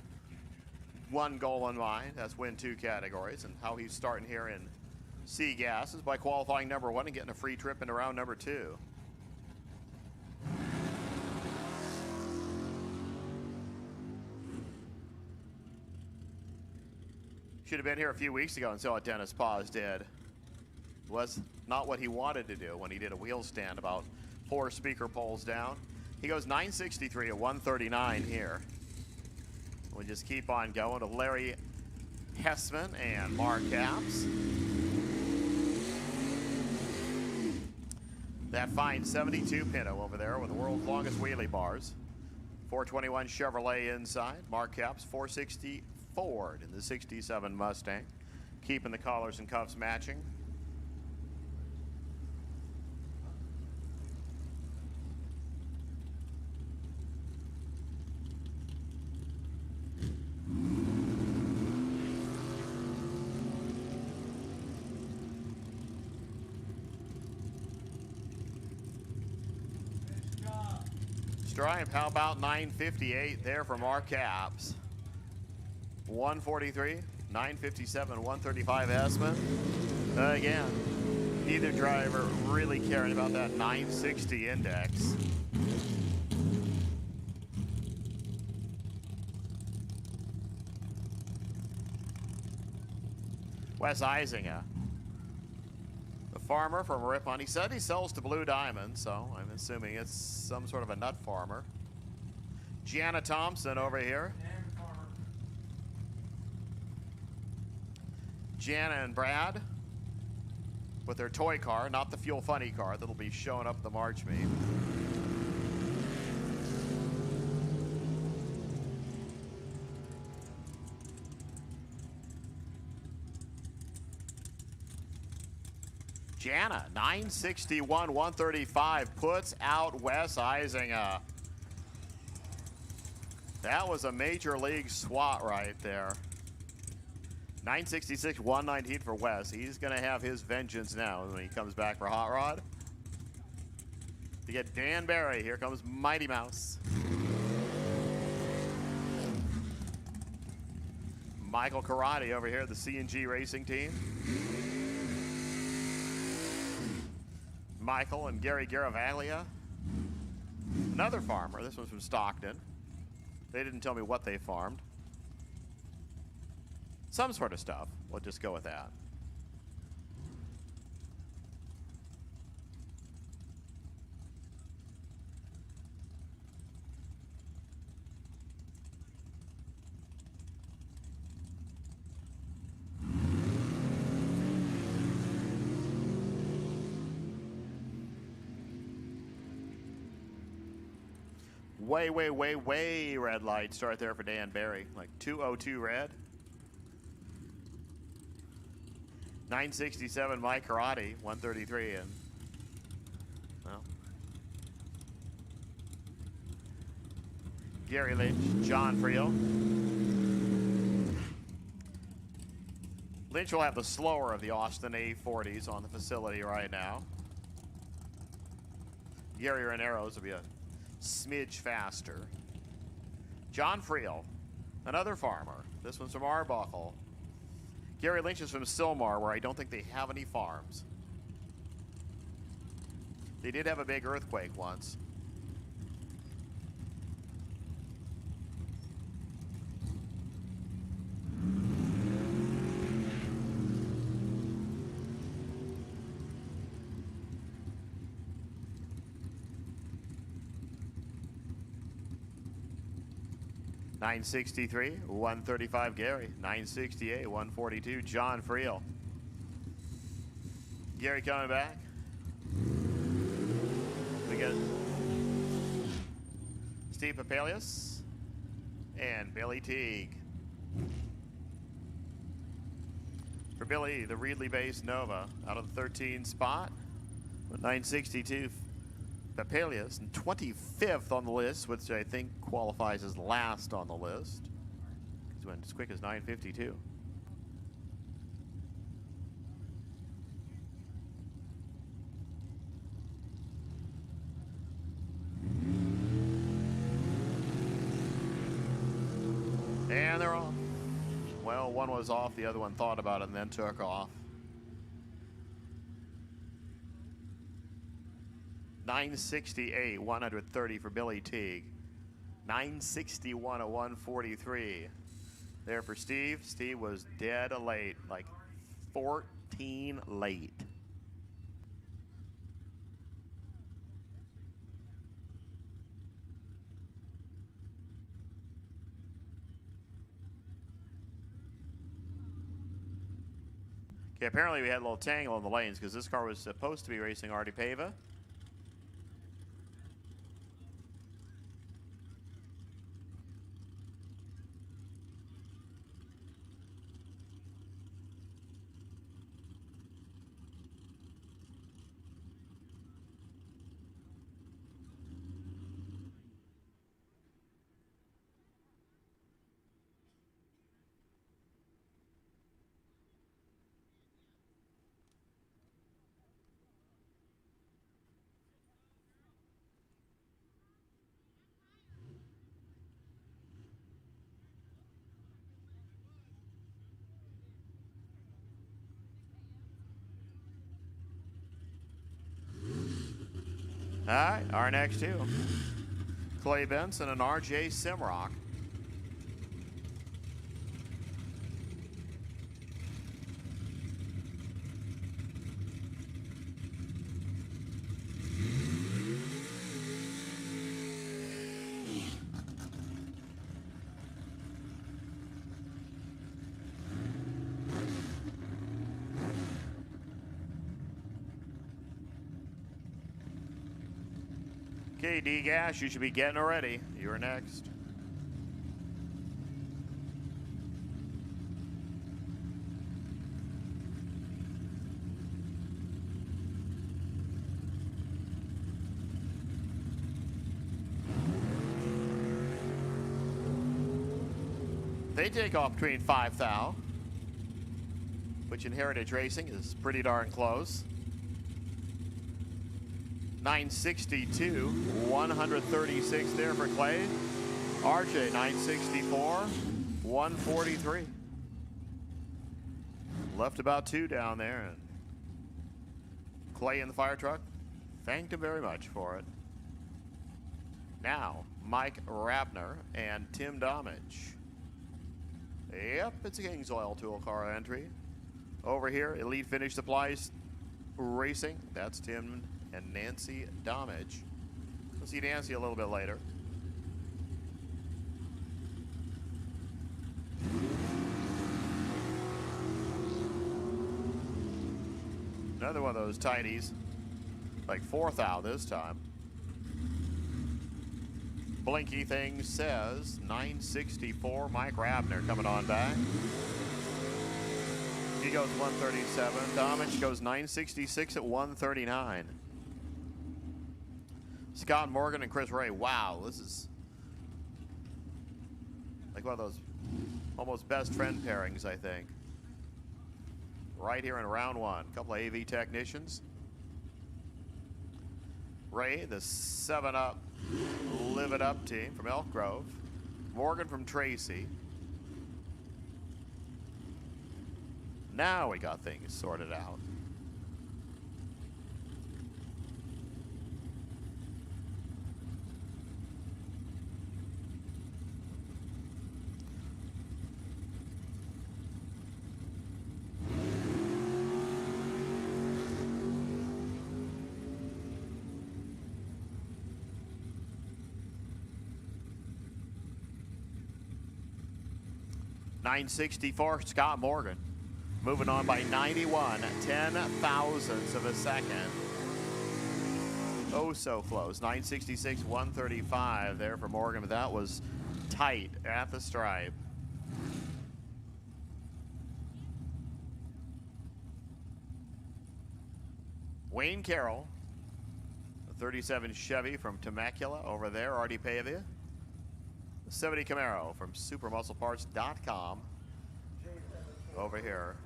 One goal in mind. That's win 2 categories. And how he's starting here in C Gas is by qualifying number 1 and getting a free trip into round number 2. Should have been here a few weeks ago and saw what Dennis Paz did. Was not what he wanted to do when he did a wheel stand about 4 speaker poles down. He goes 963 at 139 here. We just keep on going to Larry Hessman and Mark Capps. That fine 72 Pinto over there with the world's longest wheelie bars. 421 Chevrolet inside. Mark Capps 460 Ford in the 67 Mustang. Keeping the collars and cuffs matching. Stripe, how about 958 there for Mark Capps? 143, 957, 135 Esmond. Again, neither driver really caring about that 960 index. Wes Eisinger, the farmer from Ripon. He said he sells to Blue Diamond, so I'm assuming it's some sort of a nut farmer. Gianna Thompson over here. Jana and Brad with their toy car, not the Fuel Funny car that'll be showing up at the March meet. Jana, 961, 135, puts out Wes Eisinger. That was a major league swat right there. 966, 119 for Wes. He's going to have his vengeance now when he comes back for Hot Rod. To get Dan Barry, here comes Mighty Mouse. Michael Karate over here, the C&G Racing team. Michael and Gary Garavaglia. Another farmer. This one's from Stockton. They didn't tell me what they farmed. Some sort of stuff. We'll just go with that. Way red light start there for Dan Barry. Like 202 red. 967 Mike Karate, 133, and well, Gary Lynch, John Friel. Lynch will have the slower of the Austin A40s on the facility right now. Gary and Arrows will be a smidge faster. John Friel, another farmer. This one's from Arbuckle. Gary Lynch is from Sylmar, where I don't think they have any farms. They did have a big earthquake once. $963, 135 Gary, 968, 142 John Friel. Gary coming back. We got Steve Papalius and Billy Teague. For Billy, the Reedley-based Nova out of the 13th spot with 962. Papalius and 25th on the list, which I think qualifies as last on the list. He went as quick as 952. And they're off. Well, one was off, the other one thought about it and then took off. 968, 130 for Billy Teague. 961 at 143. There for Steve. Steve was dead late, like 14 late. Okay, apparently we had a little tangle in the lanes because this car was supposed to be racing Artie Pava. All right, our next two. Clay Benson and RJ Simrock. Okay, D-Gas, you should be getting ready. You're next. They take off between 5 thou, which in Heritage Racing is pretty darn close. 962, 136 there for Clay. RJ, 964, 143. Left about 2 down there. And Clay in the fire truck, thanked him very much for it. Now, Mike Rabner and Tim Domage. Yep, it's a King's Oil Tool car entry. Over here, Elite Finish Supplies Racing. That's Tim and Nancy Domage. We'll see Nancy a little bit later. Another one of those tidies, like 4 thou this time. Blinky thing says 964. Mike Rabner coming on back. He goes 137. Domage goes 966 at 139. Scott Morgan and Chris Ray. Wow, this is like one of those almost best friend pairings, I think. Right here in round 1. A couple of AV technicians. Ray, the 7-Up Live It Up team from Elk Grove. Morgan from Tracy. Now we got things sorted out. .964, Scott Morgan. Moving on by 91 10,000ths of a second. Oh, so close. 966, 135 there for Morgan, but that was tight at the stripe. Wayne Carroll, the 37 Chevy from Temecula over there, already Pavia. 70 Camaro from supermuscleparts.com over here.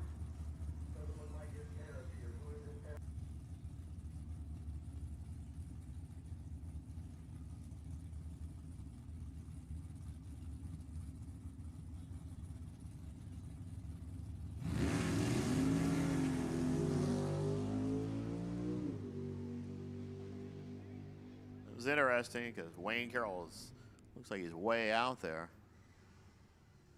It was interesting because Wayne Carroll looks like he's way out there.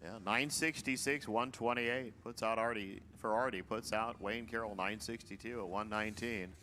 Yeah, 966, 128 puts out Artie. For Artie, puts out Wayne Carroll 962 at 119.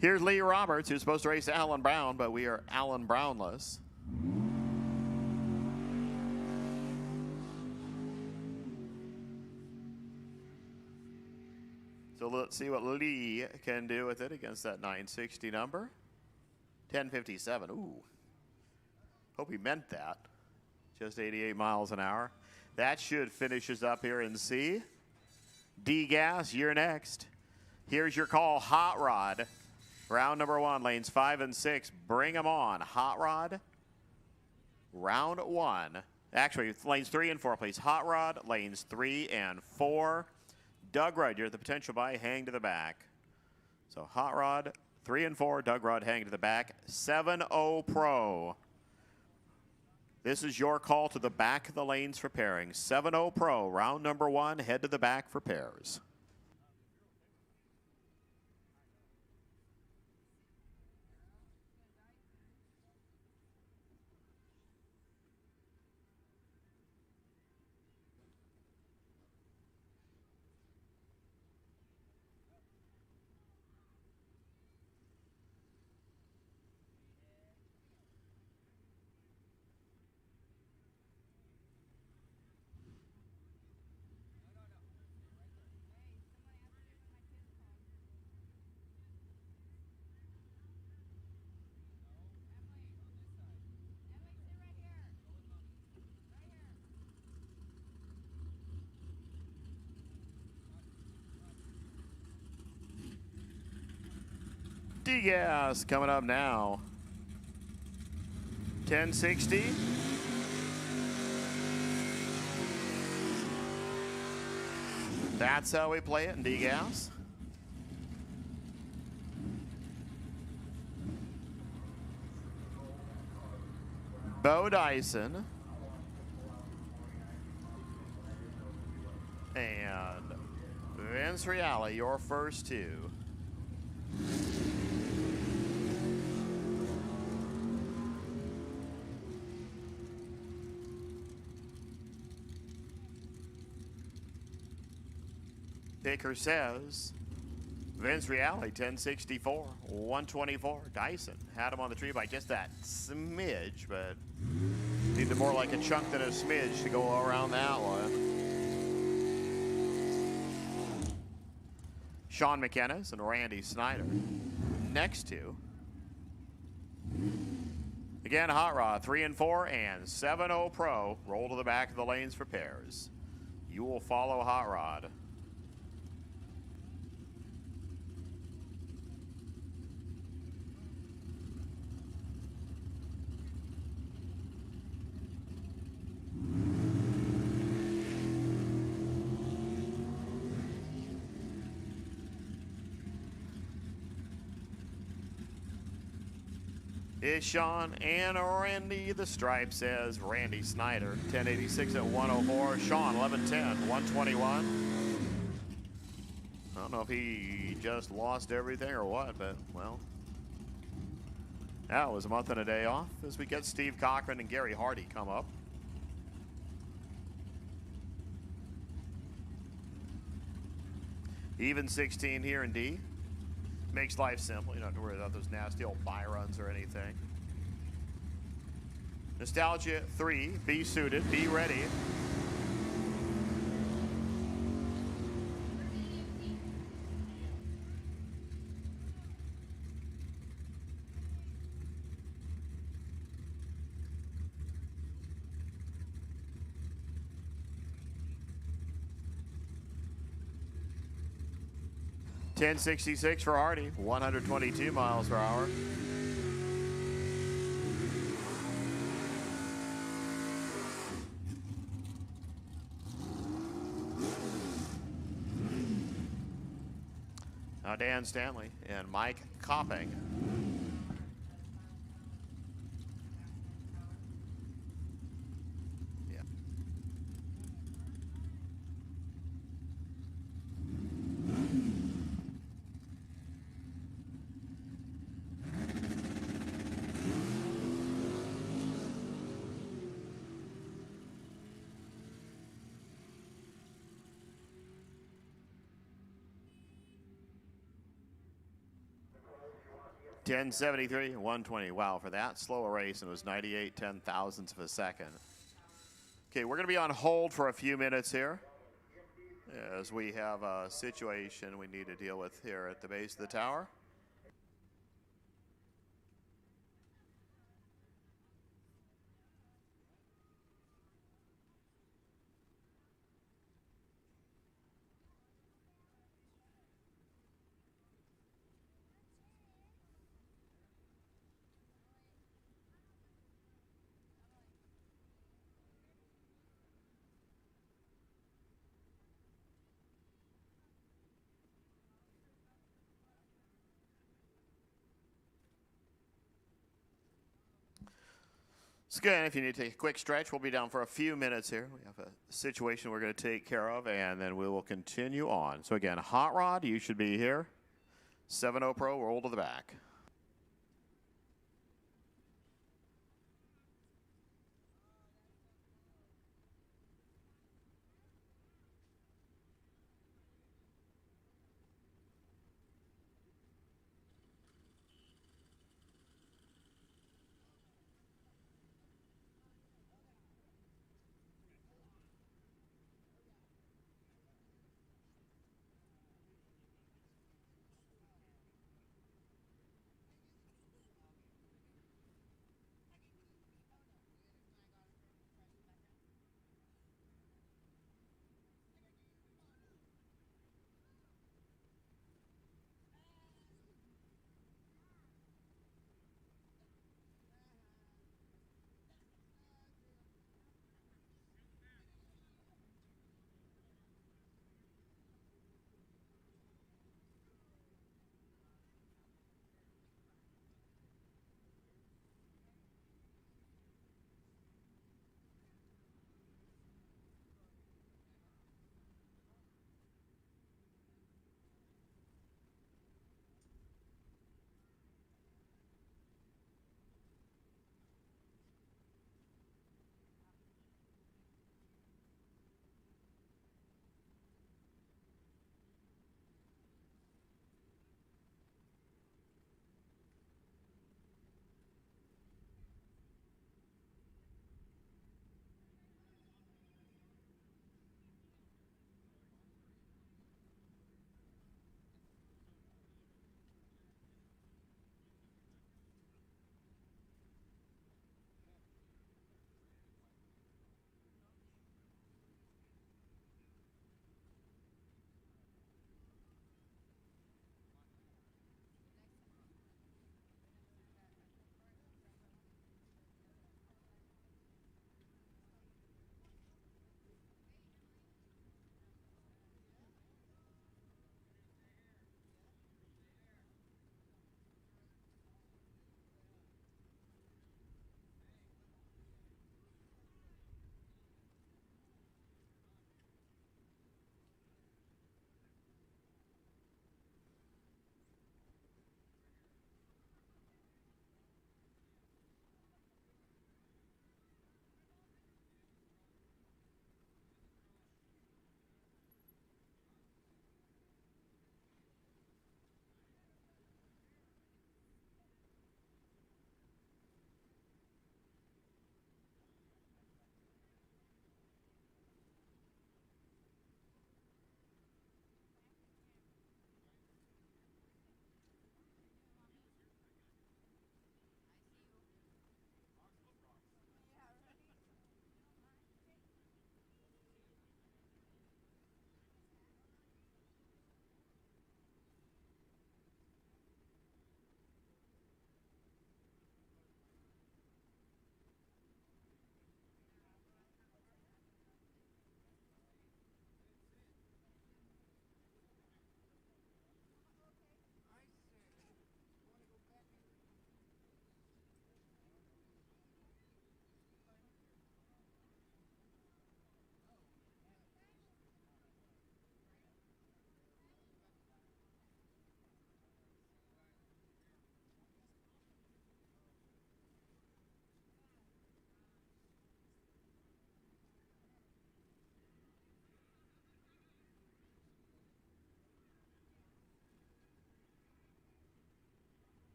Here's Lee Roberts, who's supposed to race Alan Brown, but we are Alan Brownless. So let's see what Lee can do with it against that 960 number. 1057. Ooh. Hope he meant that. Just 88 miles an hour. That should finish us up here in C. D Gas, you're next. Here's your call, Hot Rod. Round number 1, lanes 5 and 6. Bring them on. Hot Rod. Round 1. Actually, lanes 3 and 4, please. Hot Rod, lanes 3 and 4. Doug Rudd, you're the potential buy. Hang to the back. So Hot Rod, 3 and 4. Doug Rudd, hang to the back. 7-0 Pro. This is your call to the back of the lanes for pairing. 7-0 Pro, round number 1. Head to the back for pairs. D-Gas coming up now. 1060. That's how we play it in D-Gas. Bo Dyson. And Vince Reale, your first two. Baker says Vince Reale, 1064, 124. Dyson had him on the tree by just that smidge, but needed more like a chunk than a smidge to go around that one. Sean McKennis and Randy Snyder next to. Again, Hot Rod 3 and 4 and 7-0 Pro roll to the back of the lanes for pairs. You will follow Hot Rod. Is Sean and Randy. The stripe says Randy Snyder, 1086 at 104. Sean, 1110, 121. I don't know if he just lost everything or what, but, well, that was a month and a day off as we get Steve Cochran and Gary Hardy come up. Even 16 here in D. Makes life simple. You don't have to worry about those nasty old buy runs or anything. Nostalgia 3, be suited, be ready. .1066 for Hardy, 122 miles per hour. Now Dan Stanley and Mike Copping. Yeah. .1073, 120. Wow, for that slow a race, and it was 98 ten-thousandths of a second. Okay, we're going to be on hold for a few minutes here as we have a situation we need to deal with here at the base of the tower. So again, if you need to take a quick stretch, we'll be down for a few minutes here. We have a situation we're going to take care of, and then we will continue on. So again, Hot Rod, you should be here. 7-0 Pro, roll to the back.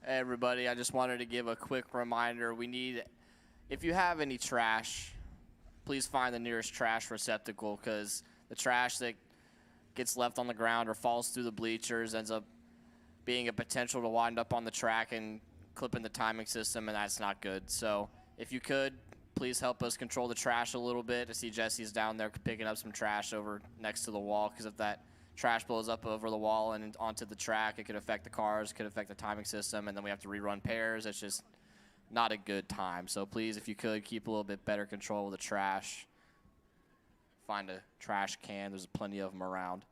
Hey everybody, I just wanted to give a quick reminder. If you have any trash, please find the nearest trash receptacle, because the trash that gets left on the ground or falls through the bleachers ends up being a potential to wind up on the track and clipping the timing system, and that's not good. So if you could, please help us control the trash a little bit. I see Jesse's down there picking up some trash over next to the wall, because if that trash blows up over the wall and onto the track, it could affect the cars, could affect the timing system, and then we have to rerun pairs. It's just not a good time. So please, if you could, keep a little bit better control of the trash. Find a trash can. There's plenty of them around.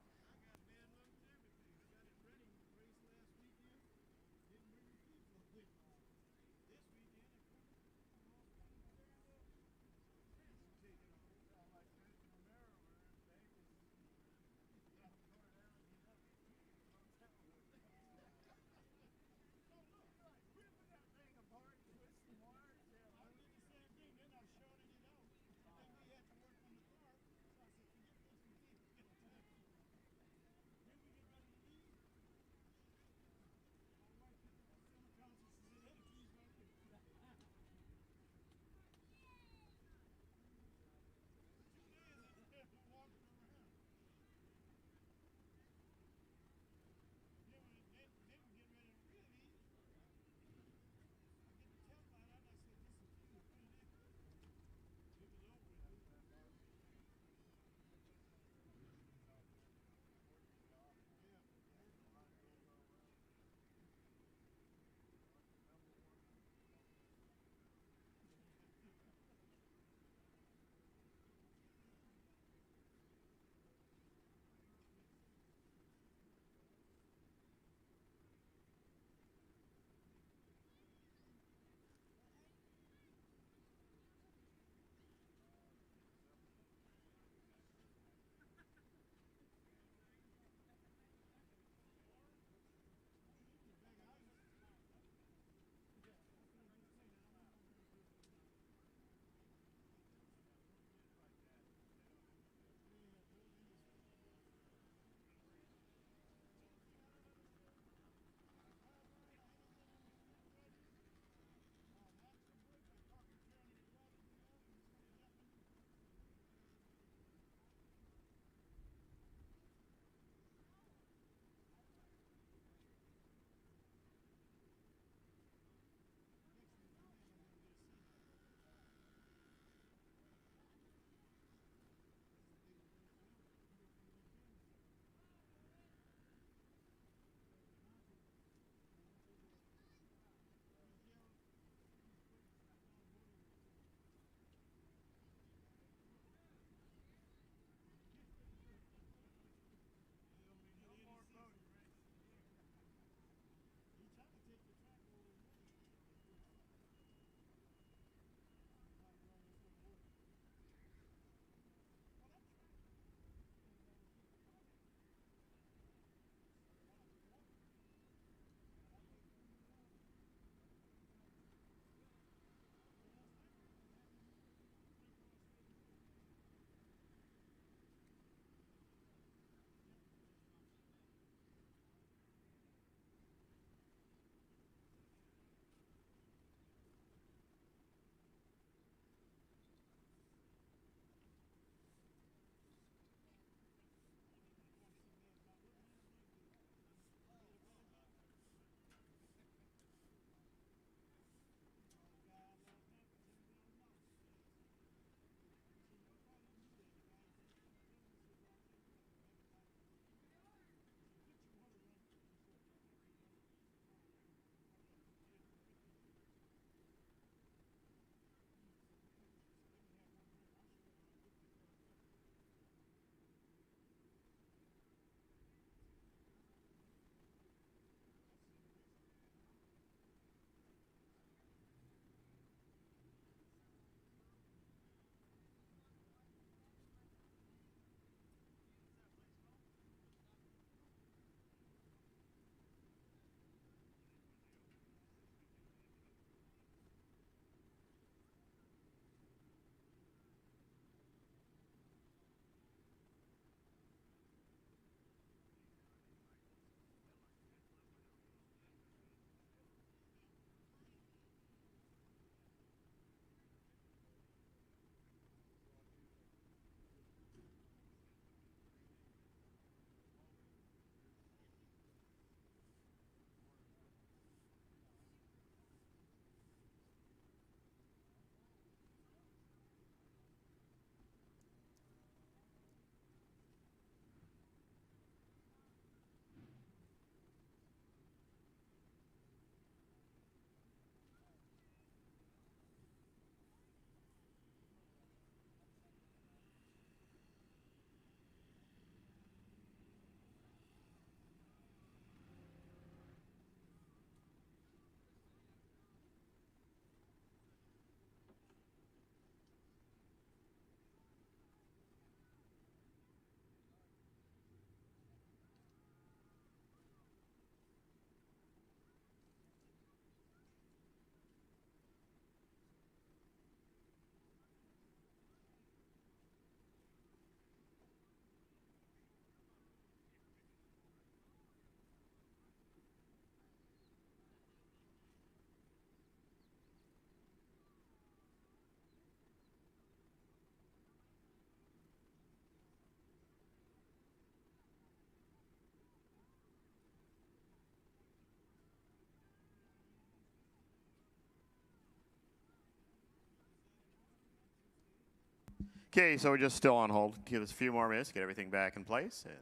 Okay, so we're just still on hold. Give us a few more minutes, get everything back in place, and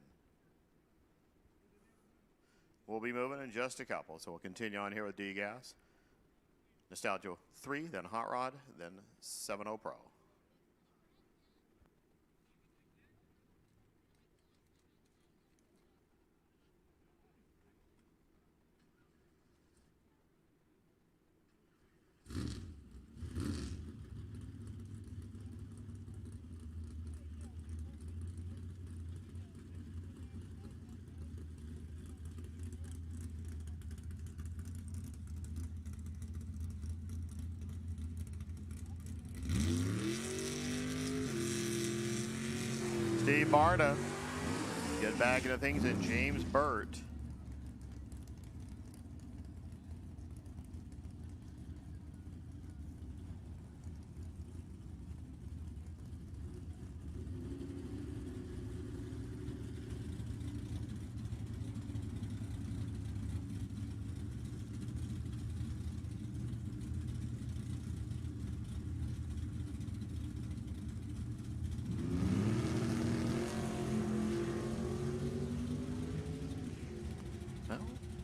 we'll be moving in just a couple. So we'll continue on here with D-Gas. Nostalgia 3, then Hot Rod, then 7.0 Pro. Steve Barta, get back into things, and James Burt.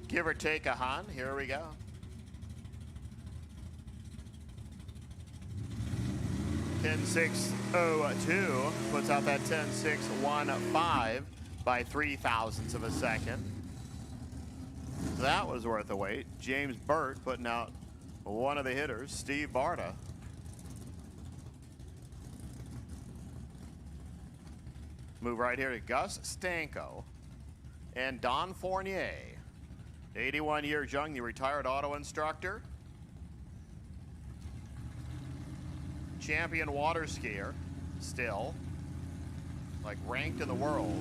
Give or take a Han. Here we go. .10.602 puts out that 10.615 by 0.03 of a second. So that was worth the wait. James Burt putting out one of the hitters, Steve Barta. Move right here to Gus Stanko and Don Fournier. 81 years young, the retired auto instructor. Champion water skier, still. Like ranked in the world.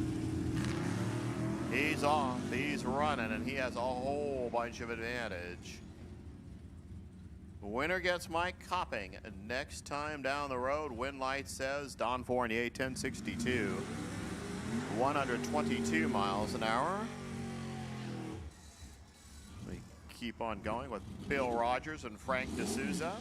He's off, he's running, and he has a whole bunch of advantage. Winner gets Mike Copping. Next time down the road, Win Light says Don Fournier, 1062. 122 miles an hour. Keep on going with Bill Rogers and Frank D'Souza.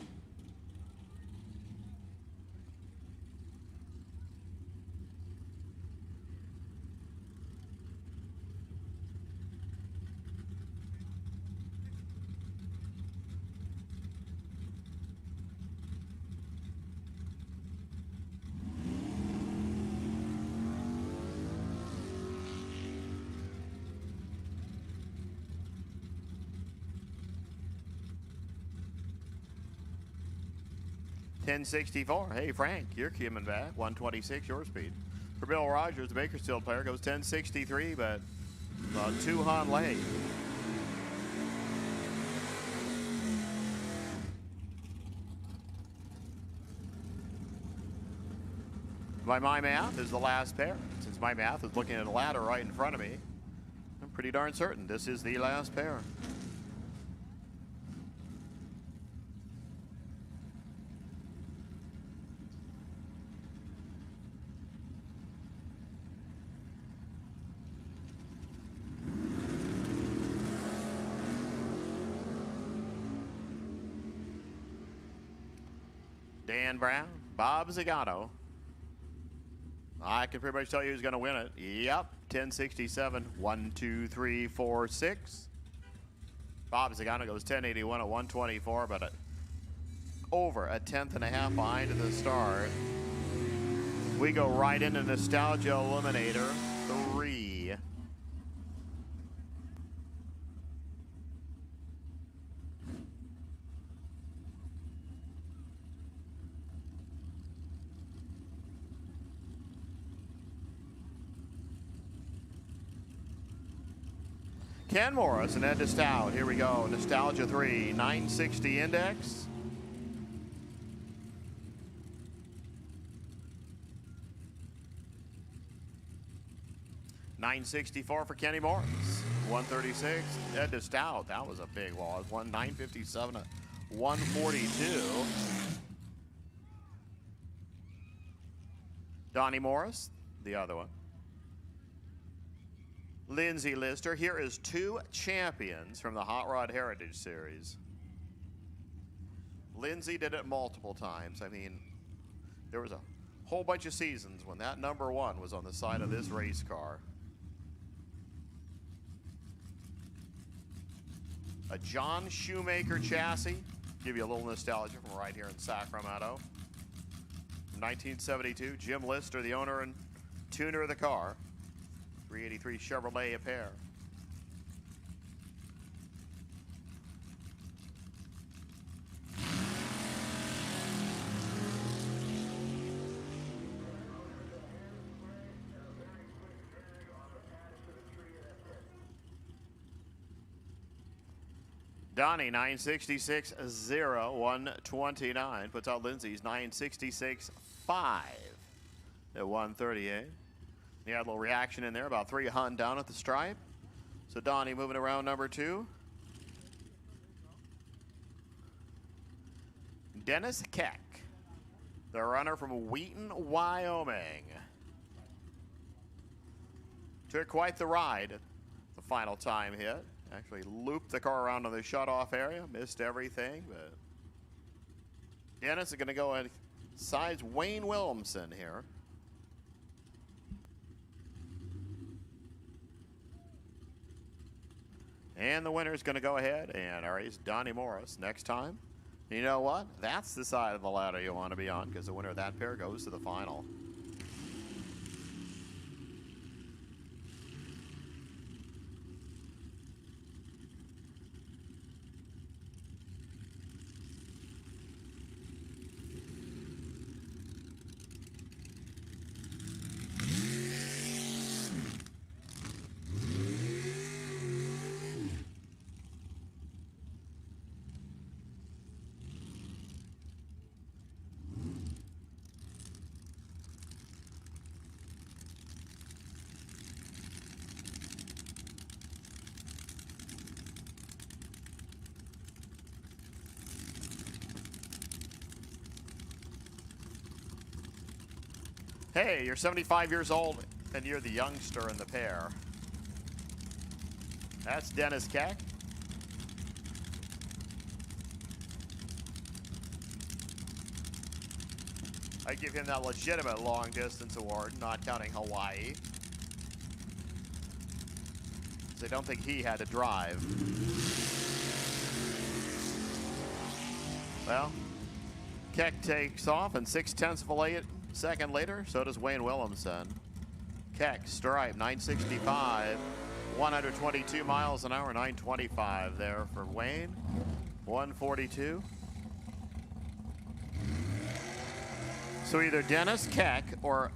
.10.64. Hey, Frank, you're coming back. 126, your speed. For Bill Rogers, the Bakersfield player, goes 10.63, but about 2 Han late. By my math, is the last pair. Since my math is looking at a ladder right in front of me, I'm pretty darn certain this is the last pair. Dan Brown, Bob Zagato. I can pretty much tell you who's going to win it. Yep, 1067, 1, 2, 3, 4, 6. Bob Zagato goes 1081 at 124, but over a 10.5 behind at the start. We go right into Nostalgia Eliminator 3. Ken Morris and Ed DeStout. Here we go. Nostalgia 3, 960 index. .964 for Kenny Morris. 136. Ed DeStout. That was a big loss. 957 at 142. Donnie Morris, the other one. Lindsay Lister. Here is 2 champions from the Hot Rod Heritage Series. Lindsay did it multiple times. I mean, there was a whole bunch of seasons when that number 1 was on the side of this race car. A John Shoemaker chassis. Give you a little nostalgia from right here in Sacramento. 1972, Jim Lister, the owner and tuner of the car. 383 Chevrolet a pair. Donnie, 966.0, 129. Puts out Lindsay's 966.5 at 138. He had a little reaction in there, about 3 hun down at the stripe. So Donnie moving around number 2. Dennis Keck, the runner from Wheaton, Wyoming. Took quite the ride at the final time hit. Actually looped the car around on the shutoff area, missed everything, but Dennis is going to go and size Wayne Williamson here. And the winner is going to go ahead and race Donnie Morris next time. You know what? That's the side of the ladder you want to be on, because the winner of that pair goes to the final. Hey, you're 75 years old and you're the youngster in the pair. That's Dennis Keck. I give him that legitimate long distance award, not counting Hawaii. Because I don't think he had to drive. Well, Keck takes off in 6/10 of a second later, so does Wayne Williamson. Keck, stripe, 965, 122 miles an hour, 925 there for Wayne, 142. So either Dennis Keck or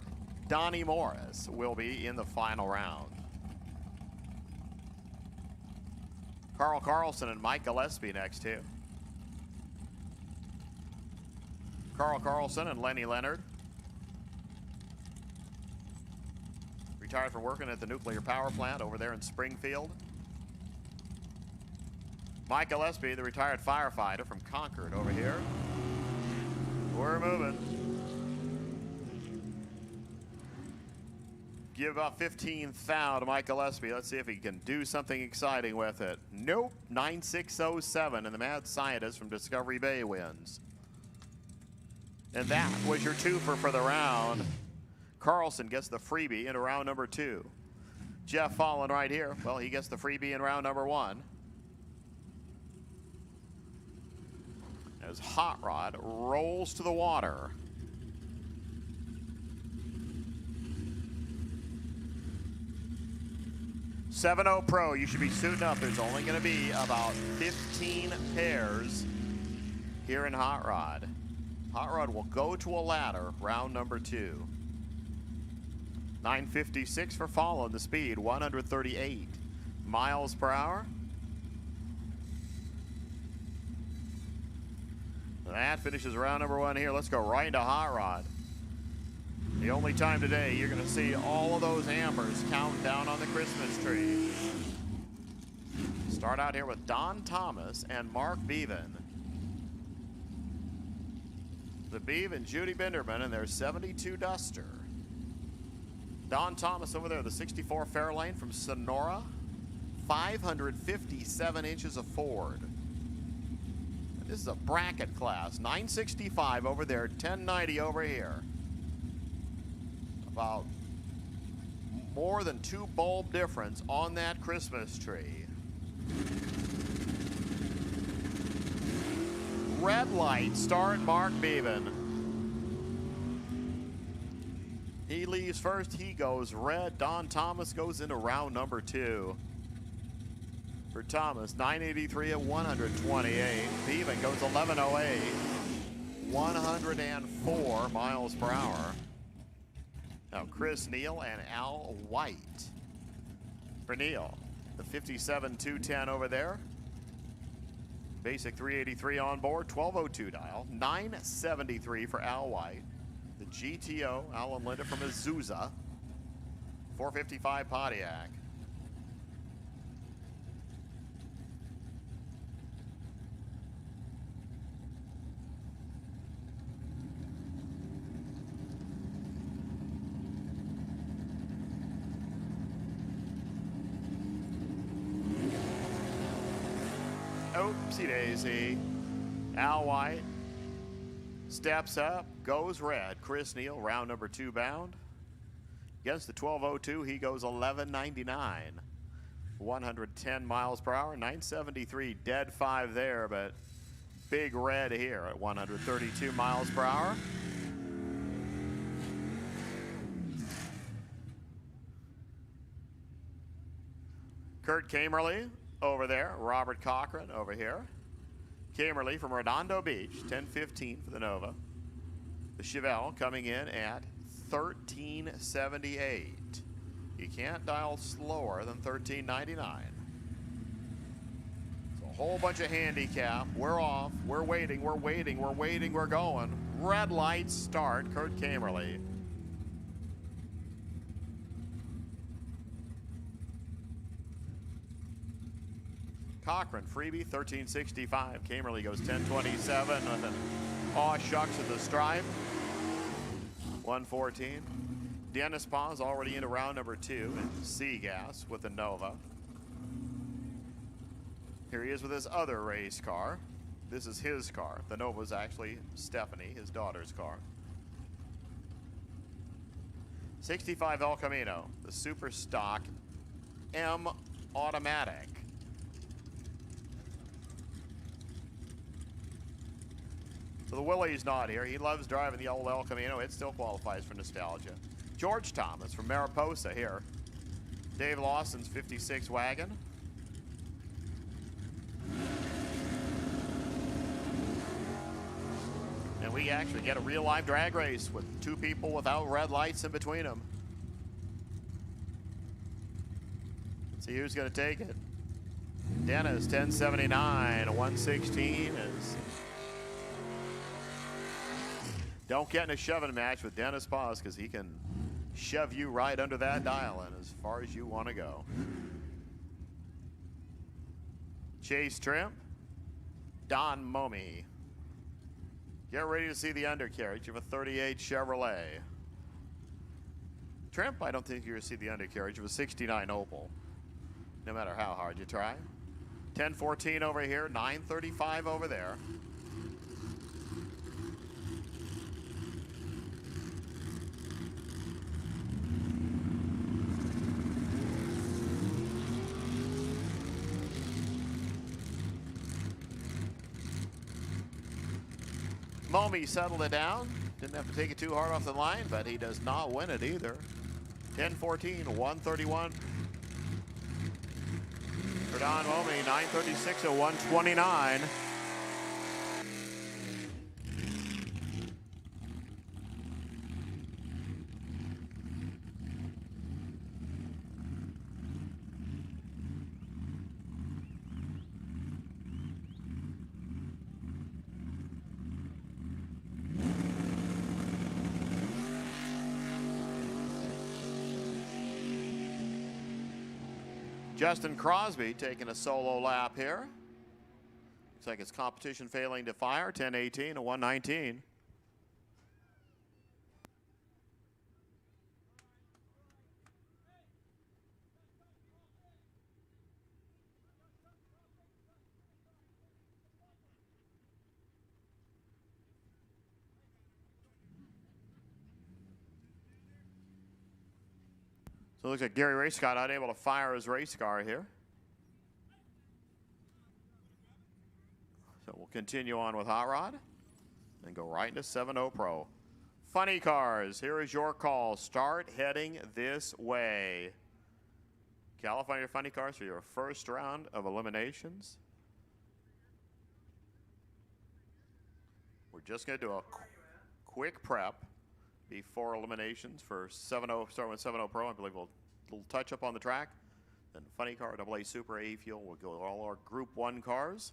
Donnie Morris will be in the final round. Carl Carlson and Mike Gillespie next too. Carl Carlson and Lenny Leonard. Retired from working at the nuclear power plant over there in Springfield. Mike Gillespie, the retired firefighter from Concord over here. We're moving. Give about 15,000 to Mike Gillespie. Let's see if he can do something exciting with it. Nope, 9607, and the mad scientist from Discovery Bay wins. And that was your twofer for the round. Carlson gets the freebie into round number 2. Jeff Fallon right here. Well, he gets the freebie in round number 1. As Hot Rod rolls to the water. .70 Pro, you should be suiting up. There's only going to be about 15 pairs here in Hot Rod. Hot Rod will go to a ladder, round number 2. 956 for Fallon, the speed, 138 miles per hour. That finishes round number 1 here. Let's go right into Hot Rod. The only time today you're going to see all of those ambers count down on the Christmas tree. Start out here with Don Thomas and Mark Bevan. The Beav and Judy Binderman and their 72 Duster. Don Thomas over there, the 64 Fairlane from Sonora. 557 inches of Ford. And this is a bracket class. 965 over there, 1090 over here. About more than 2 bulb difference on that Christmas tree. Red light start, Mark Bevan. He leaves first, he goes red. Don Thomas goes into round number 2. For Thomas, 983 at 128. Bevan goes 1108, 104 miles per hour. Now Chris Neal and Al White. For Neal, the 57-210 over there. Basic 383 on board, 1202 dial, 973 for Al White. The GTO, Alan Linda from Azusa, 455 Pontiac. Oopsie daisy. Al White steps up, goes red. Chris Neal, round number 2 bound. Against the 1202, he goes 1199. 110 miles per hour, 973, dead 5 there, but big red here at 132 miles per hour. Kurt Kamerly over there, Robert Cochran over here. Kamerly from Redondo Beach, 10:15 for the Nova. The Chevelle coming in at 1378. You can't dial slower than 1399. So a whole bunch of handicap. We're off. We're waiting. We're waiting. We're waiting. We're going. Red light start. Kurt Kamerly. Cochran, freebie, 1365. Kamerly goes 1027 with an aw shucks at the stripe. 114. Dennis Paz already into round number 2 in Seagas with the Nova. Here he is with his other race car. This is his car. The Nova's actually Stephanie, his daughter's car. 65 El Camino, the super stock M automatic. So the Willie's not here. He loves driving the old El Camino. It still qualifies for nostalgia. George Thomas from Mariposa here. Dave Lawson's 56 wagon. And we actually get a real live drag race with 2 people without red lights in between them. Let's see who's going to take it. Dennis, 1079, 116 is... Don't get in a shoving match with Dennis Paz because he can shove you right under that dial and as far as you want to go. Chase Trimp, Don Momey. Get ready to see the undercarriage of a 38 Chevrolet. Trimp, I don't think you're going to see the undercarriage of a 69 Opel, no matter how hard you try. 1014 over here, 935 over there. Momey settled it down. Didn't have to take it too hard off the line, but he does not win it either. 10-14, 131. For Don Momey, 936 at 129. Justin Crosby taking a solo lap here. Looks like it's competition failing to fire. 10-18 to 119. So it looks like Gary Race got unable to fire his race car here. So we'll continue on with Hot Rod and go right into 7-0 Pro. Funny cars, here is your call. Start heading this way. California Funny Cars for your first round of eliminations. We're just going to do a quick prep before eliminations for 7-0, starting with 7-0 Pro. I believe we'll touch up on the track. Then Funny Car, AA Super A Fuel. We'll go all our Group 1 cars.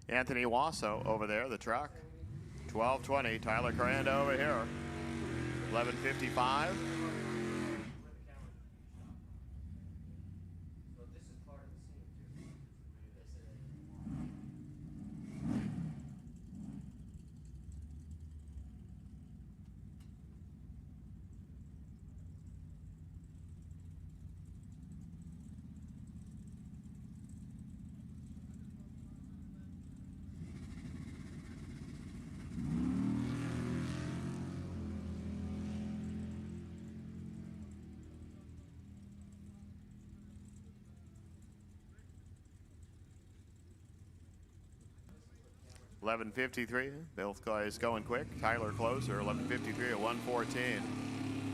Anthony Wasso over there, the truck. 1220. Tyler Cranda over here. 1155. $11.53. Both guys going quick. Tyler closer. 11.53 at 1:14.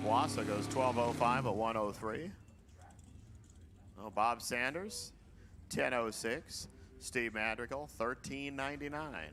Wassa goes 12.05 at 1:03. Oh, Bob Sanders 10.06. Steve Madrigal 13.99.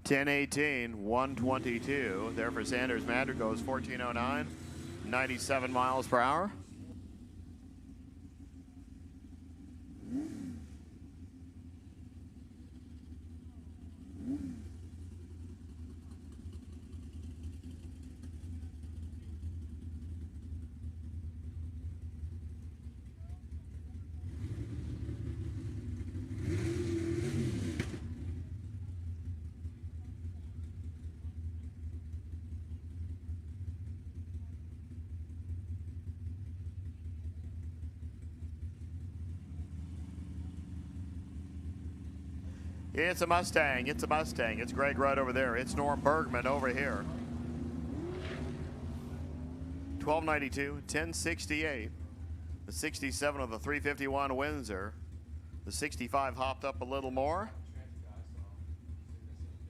$10.18, 122. There for Sanders. Madrigal goes 14.09, 97 miles per hour. It's a Mustang. It's a Mustang. It's Greg Rudd over there. It's Norm Bergman over here. 1292, 1068. The 67 of the 351 Windsor. The 65 hopped up a little more.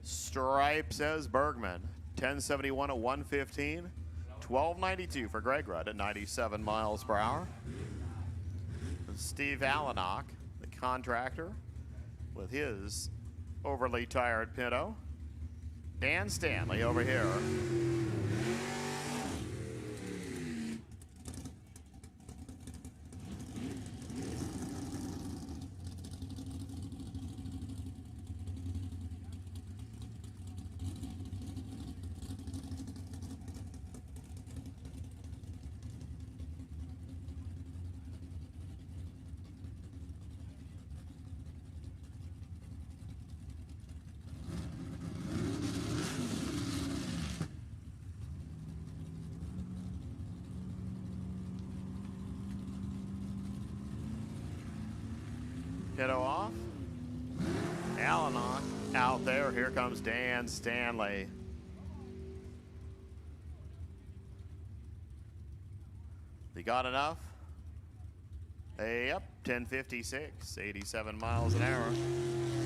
Stripe says Bergman. 1071 at 115. 1292 for Greg Rudd at 97 miles per hour. And Steve Allenach, the contractor, with his overly tired Pinto. Dan Stanley over here. Pinto off. Allenach out there. Here comes Dan Stanley. They got enough? Yep, 10:56, 87 miles an hour.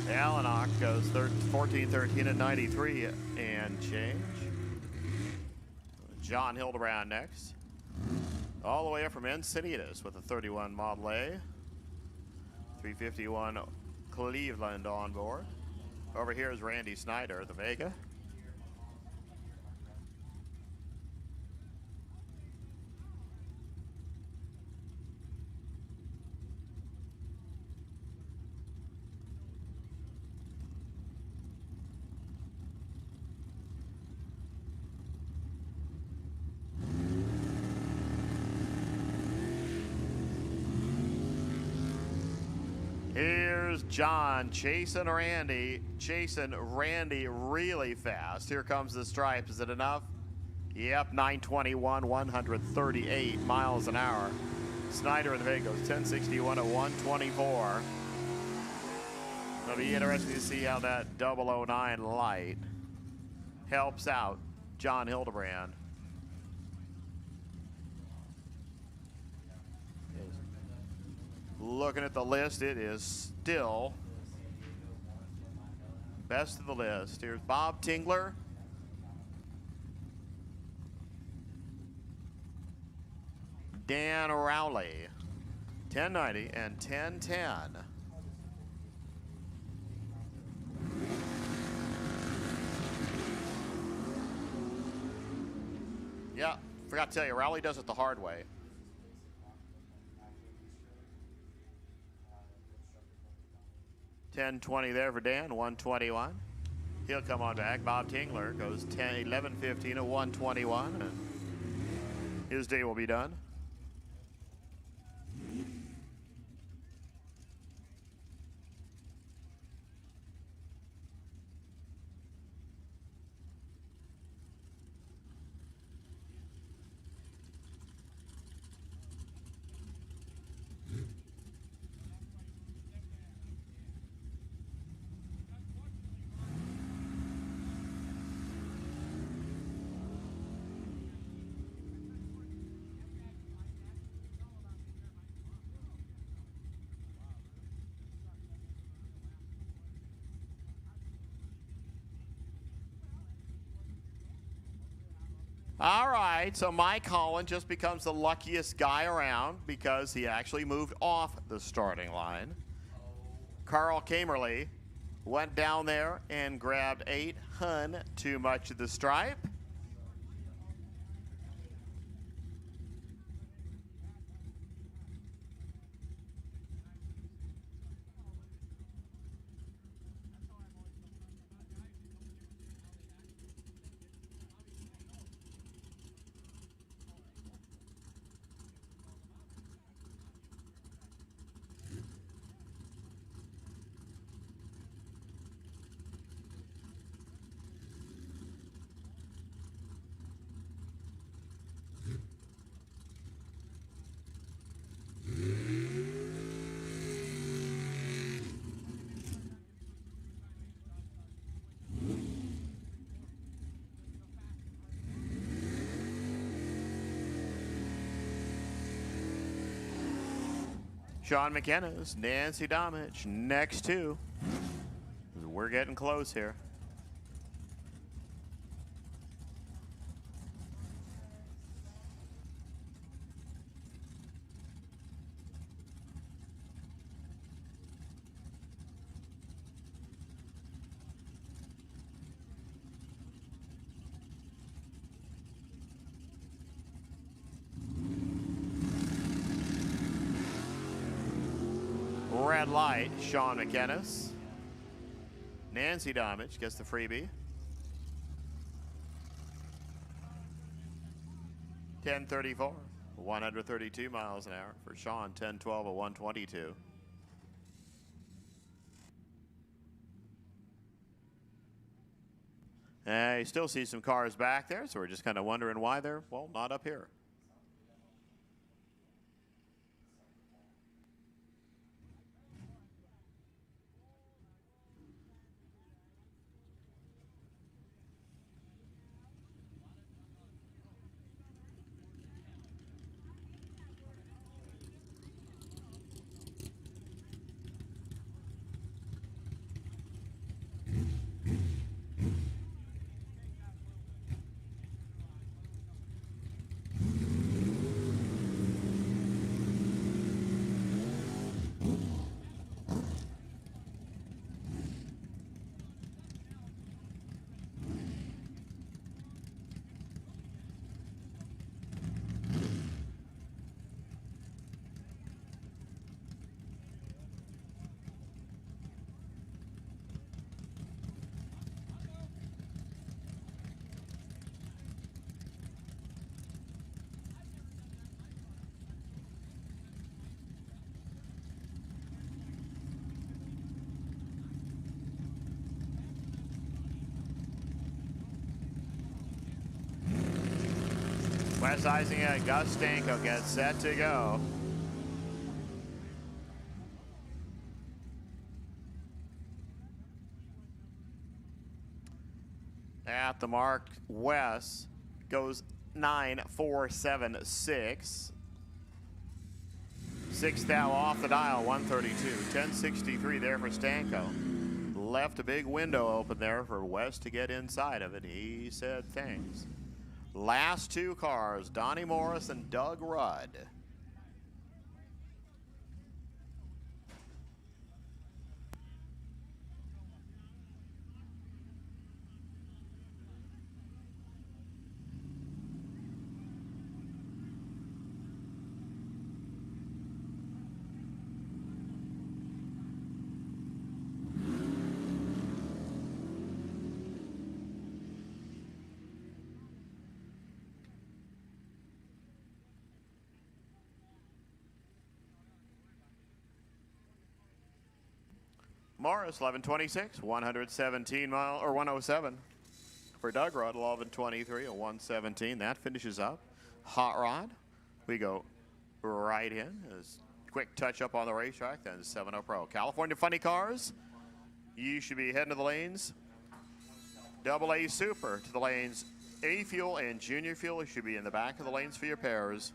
Alanock goes 14:13 and 93 and change. John Hildebrand next. All the way up from Encinitas with a 31 Model A. 351 Cleveland on board. Over here is Randy Snyder, the Vega. Here's John chasing Randy really fast. Here comes the stripe. Is it enough? Yep, 921, 138 miles an hour. Snyder in the Vega goes 1061 at 124. It'll be interesting to see how that 009 light helps out John Hildebrand. Looking at the list, it is still best of the list. Here's Bob Tingler. Dan Rowley, 1090 and 1010. Yeah, forgot to tell you, Rowley does it the hard way. $10.20 there for Dan, 121. He'll come on back. Bob Tingler goes 11:15 at 121, and his day will be done. All right, so Mike Holland just becomes the luckiest guy around because he actually moved off the starting line. Carl Kamerly went down there and grabbed 8 hun too much of the stripe. Sean McKenna's, Nancy Domich, next two. We're getting close here. Red light, Sean McKennis. Nancy Domich gets the freebie. 10:34, 132 miles an hour for Sean. 10:12 at 122. You still see some cars back there, so we're just kind of wondering why they're, well, not up here. Wes Isinger, Gus Stanko gets set to go. At the mark, Wes goes 9.476. Sixth thou off the dial, 132. 10.63 there for Stanko. Left a big window open there for Wes to get inside of it. He said thanks. Last two cars, Donnie Morris and Doug Rudd. Morris, 11.26, 117 mile, or 107. For Doug Rudd, 11.23, a 117. That finishes up. Hot Rod, we go right in. As quick touch up on the racetrack, then 7-0 Pro. California Funny Cars, you should be heading to the lanes. AA Super to the lanes. A Fuel and Junior Fuel should be in the back of the lanes for your pairs.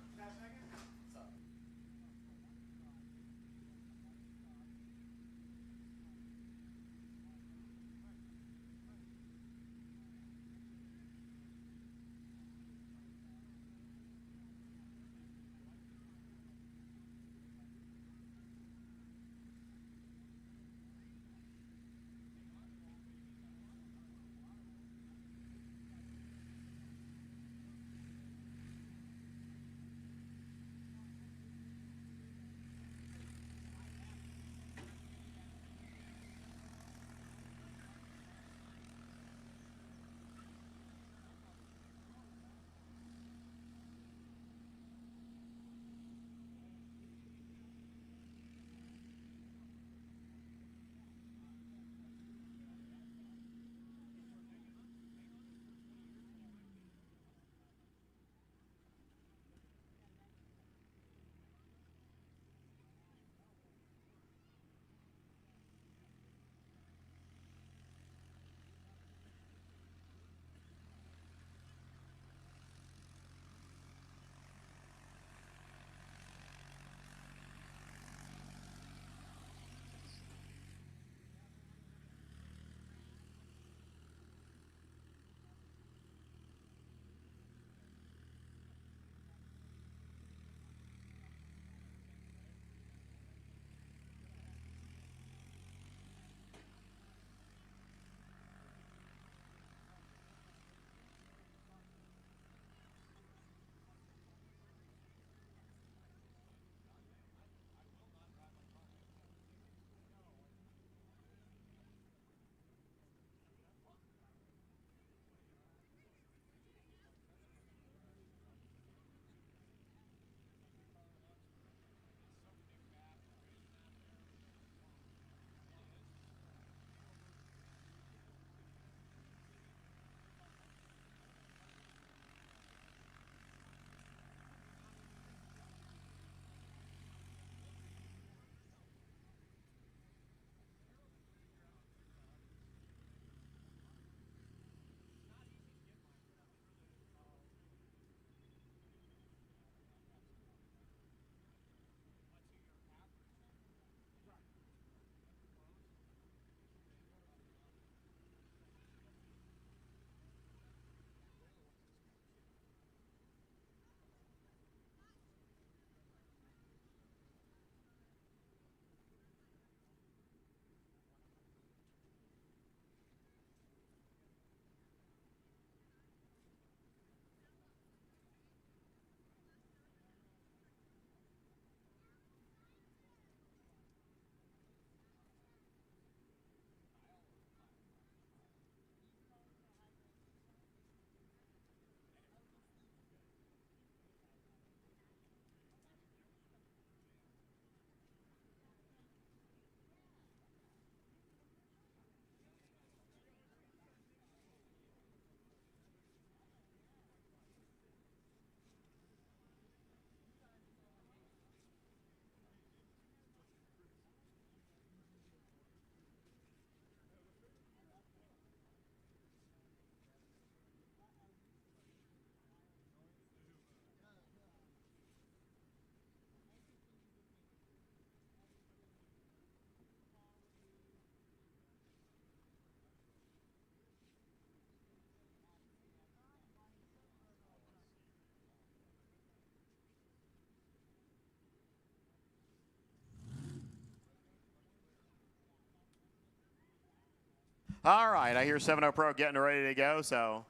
All right, I hear 7-0 Pro getting ready to go, so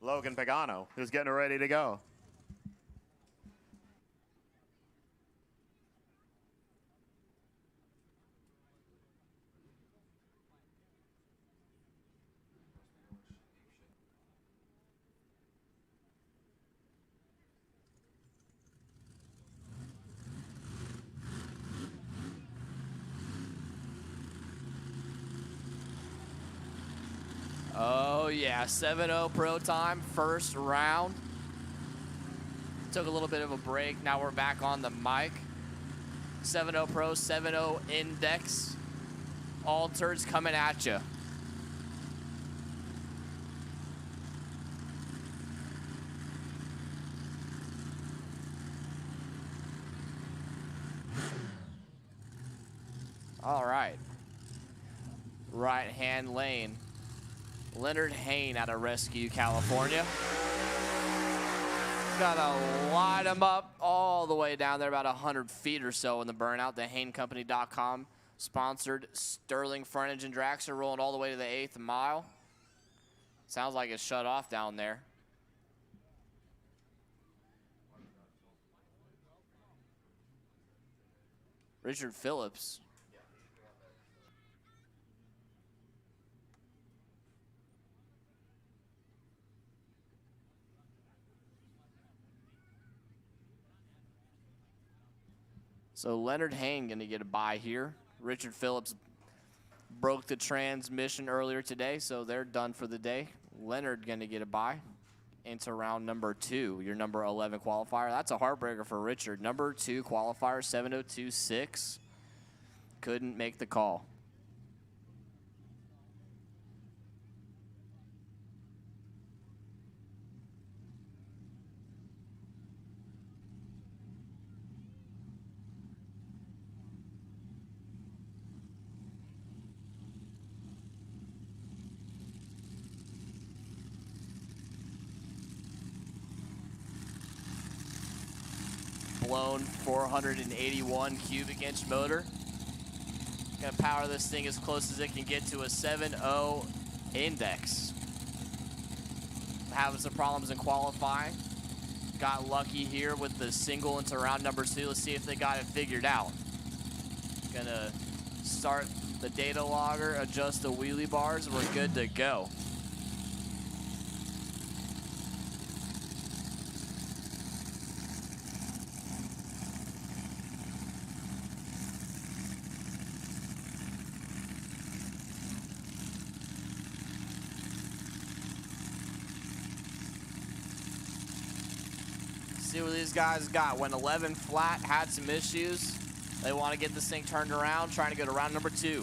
Logan Pagano is getting ready to go. Oh, yeah, 7-0 Pro time, first round. Took a little bit of a break. Now we're back on the mic. 7-0 Pro, 7-0 Index. All turds coming at you. All right. Right-hand lane. Leonard Hain out of Rescue, California. Gotta line them up all the way down there, about 100 feet or so in the burnout. The HainCompany.com sponsored Sterling Frontage and Drax are rolling all the way to the 8th mile. Sounds like it's shut off down there. Richard Phillips. So Leonard Hain going to get a bye here. Richard Phillips broke the transmission earlier today, so they're done for the day. Leonard going to get a bye into round number 2, your number 11 qualifier. That's a heartbreaker for Richard. Number 2 qualifier, 7:02.6. Couldn't make the call. Blown 481 cubic inch motor. Gonna power this thing as close as it can get to a 7.0 index. Having some problems in qualifying. Got lucky here with the single into round number 2. Let's see if they got it figured out. Gonna start the data logger, adjust the wheelie bars, and we're good to go. See what these guys got. Went 11 flat, had some issues. They want to get this thing turned around, trying to go to round number 2.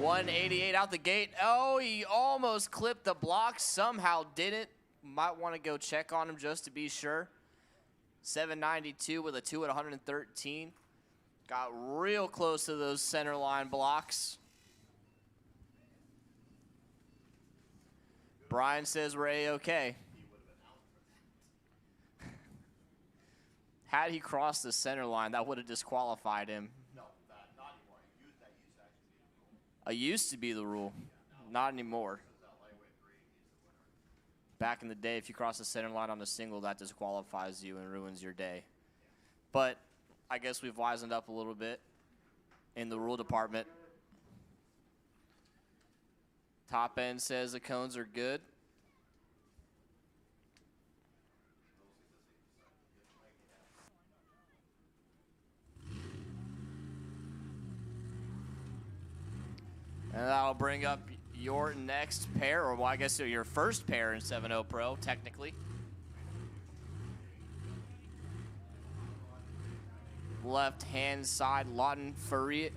.188 out the gate. Oh, he almost clipped the block. Somehow didn't. Might want to go check on him just to be sure. 792 with a 2 at 113. Got real close to those center line blocks. Brian says we're A-okay. Had he crossed the center line, that would have disqualified him. No, not anymore. It used to be the rule. Not anymore. Back in the day, if you cross the center line on a single, that disqualifies you and ruins your day. But I guess we've wisened up a little bit in the rule department. Top end says the cones are good. And that'll bring up your next pair, or well, I guess your first pair in 7.0 Pro, technically. Left-hand side, Lawton Faria.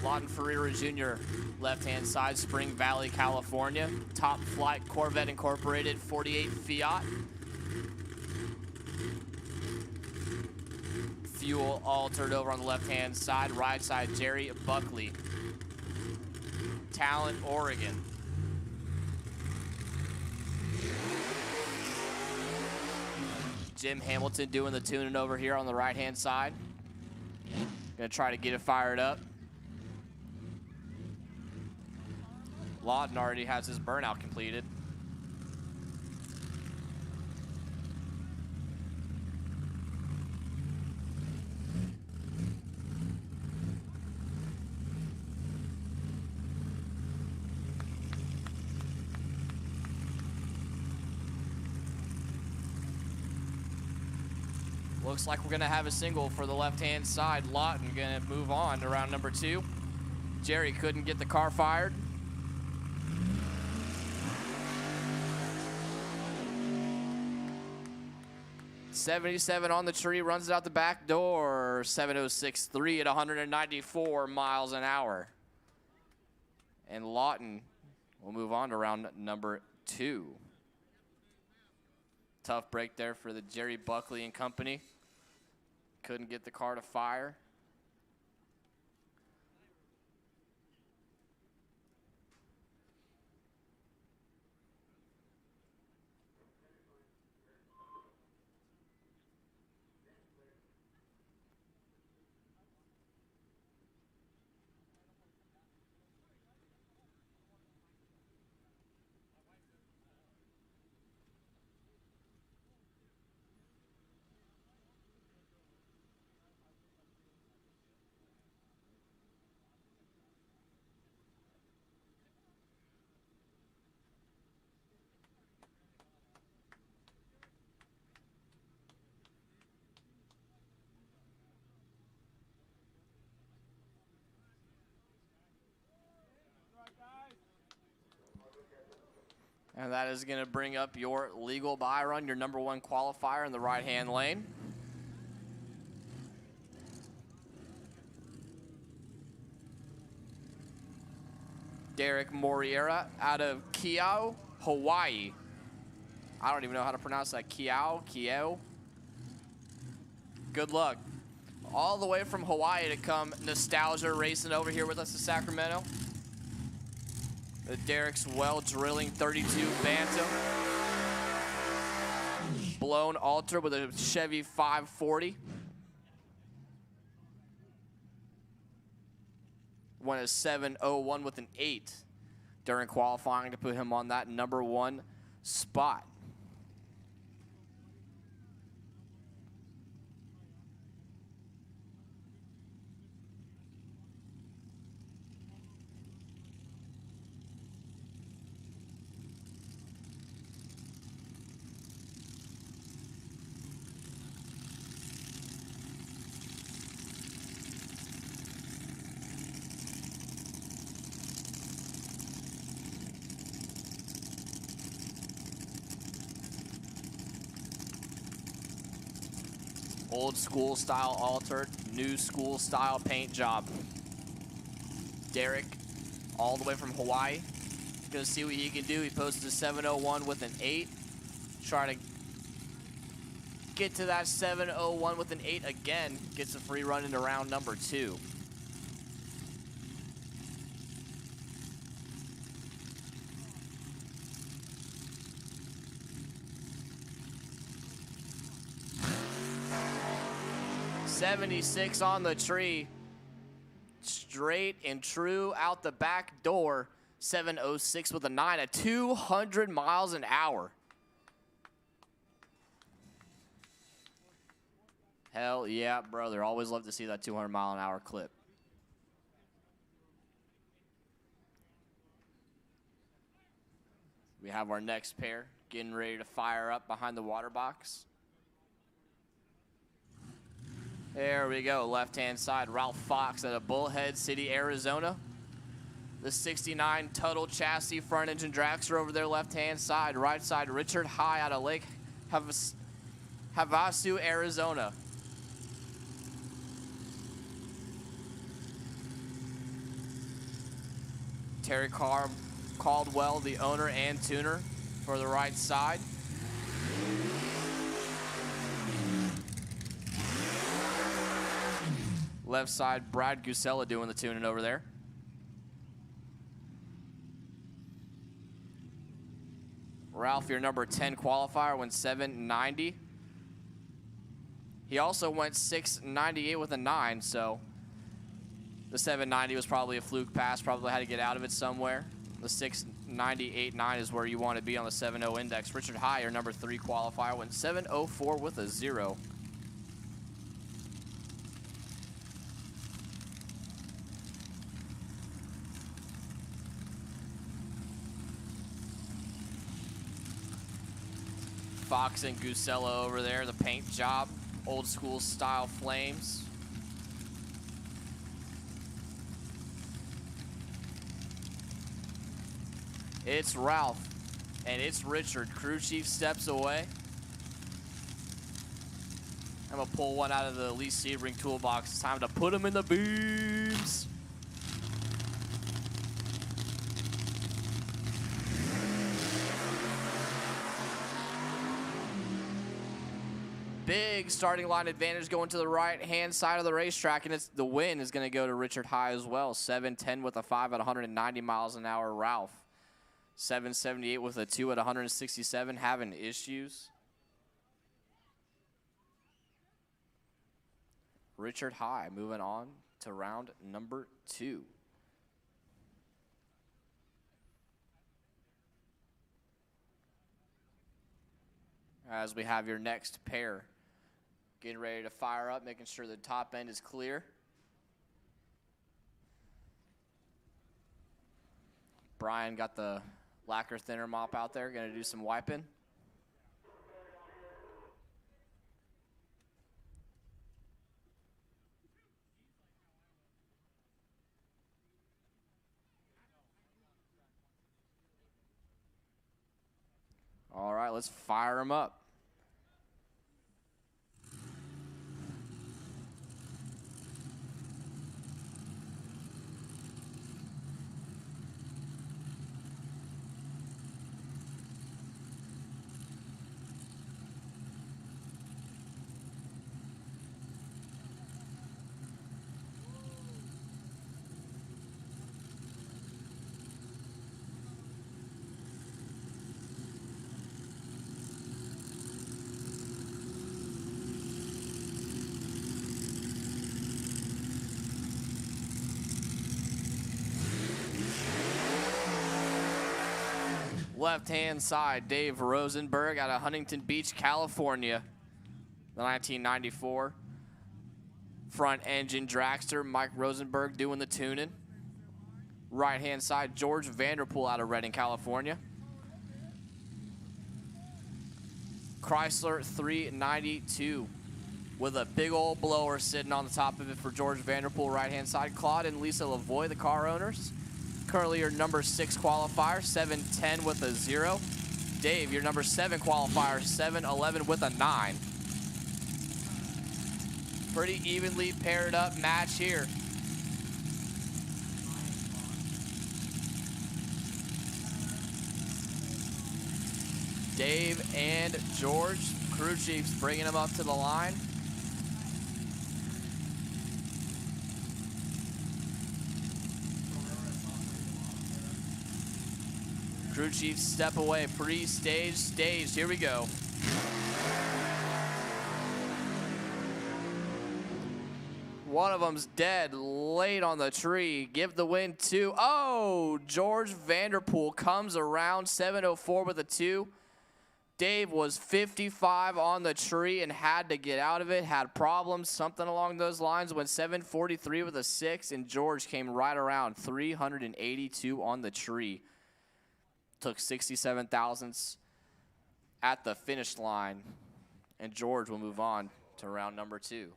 Lawton Ferreira Jr., left-hand side, Spring Valley, California. Top Flight Corvette Incorporated, 48 Fiat. fuel altered over on the left-hand side. Right side, Jerry Buckley. Talent, Oregon. Jim Hamilton doing the tuning over here on the right-hand side. Gonna try to get it fired up. Lawton already has his burnout completed. Looks like we're gonna have a single for the left-hand side. Lawton gonna move on to round number 2. Jerry couldn't get the car fired. .77 on the tree, runs it out the back door. 7.06.3 at 194 miles an hour. And Lawton will move on to round number 2. Tough break there for the Jerry Buckley and company. Couldn't get the car to fire. And that is going to bring up your legal buy run, your number 1 qualifier in the right-hand lane. Derek Moriera out of Keough, Hawaii. I don't even know how to pronounce that. Keough. Good luck. All the way from Hawaii to come nostalgia racing over here with us in Sacramento. The Derek's well drilling 32 Bantam. Blown alter with a Chevy 540. Won a 7.01 with an 8 during qualifying to put him on that number 1 spot. Old school style altered, new school style paint job. Derek, all the way from Hawaii. Gonna see what he can do. He posted a 7.01 with an 8. Try to get to that 7.01 with an 8 again. Gets a free run into round number 2. .76 on the tree. Straight and true out the back door. 7.06 with a 9 at 200 miles an hour. Hell yeah, brother. Always love to see that 200 mile an hour clip. We have our next pair getting ready to fire up behind the water box. There we go, left-hand side, Ralph Fox out of Bullhead City, Arizona. The 69 Tuttle chassis front engine dragster over there, left-hand side. Right side, Richard High out of Lake Havasu, Arizona. Terry Caldwell, the owner and tuner for the right side. Left side, Brad Gusella doing the tuning over there. Ralph, your number 10 qualifier, went 790. He also went 698 with a 9, so the 790 was probably a fluke pass, probably had to get out of it somewhere. The 698.9 is where you want to be on the 7.0 index. Richard High, your number 3 qualifier, went 704 with a 0. Fox and Gusella over there, the paint job, old school style flames. It's Ralph, and it's Richard. Crew chief steps away. I'm gonna pull one out of the Lee Sebring toolbox. It's time to put him in the beams. Big starting line advantage going to the right-hand side of the racetrack, and the win is going to go to Richard High as well. 710 with a 5 at 190 miles an hour. Ralph, 778 with a 2 at 167, having issues. Richard High moving on to round number 2. As we have your next pair getting ready to fire up, making sure the top end is clear. Brian got the lacquer thinner mop out there, gonna do some wiping. All right, let's fire them up. Left-hand side, Dave Rosenberg out of Huntington Beach, California, the 1994 front engine dragster. Mike Rosenberg doing the tuning. Right-hand side, George Vanderpool out of Redding, California. Chrysler 392 with a big old blower sitting on the top of it for George Vanderpool, right-hand side. Claude and Lisa Lavoie, the car owners. Currently your number 6 qualifier, 710 with a 0. Dave, your number 7 qualifier, 711 with a 9. Pretty evenly paired up match here. Dave and George, crew chiefs bringing them up to the line. Crew chiefs step away, pre-stage, staged. Here we go. One of them's dead, late on the tree. Give the win to, oh, George Vanderpool comes around, 704 with a 2. Dave was 55 on the tree and had to get out of it, had problems, something along those lines. Went 743 with a 6, and George came right around, 382 on the tree. Took 67 thousandths at the finish line, and George will move on to round number 2.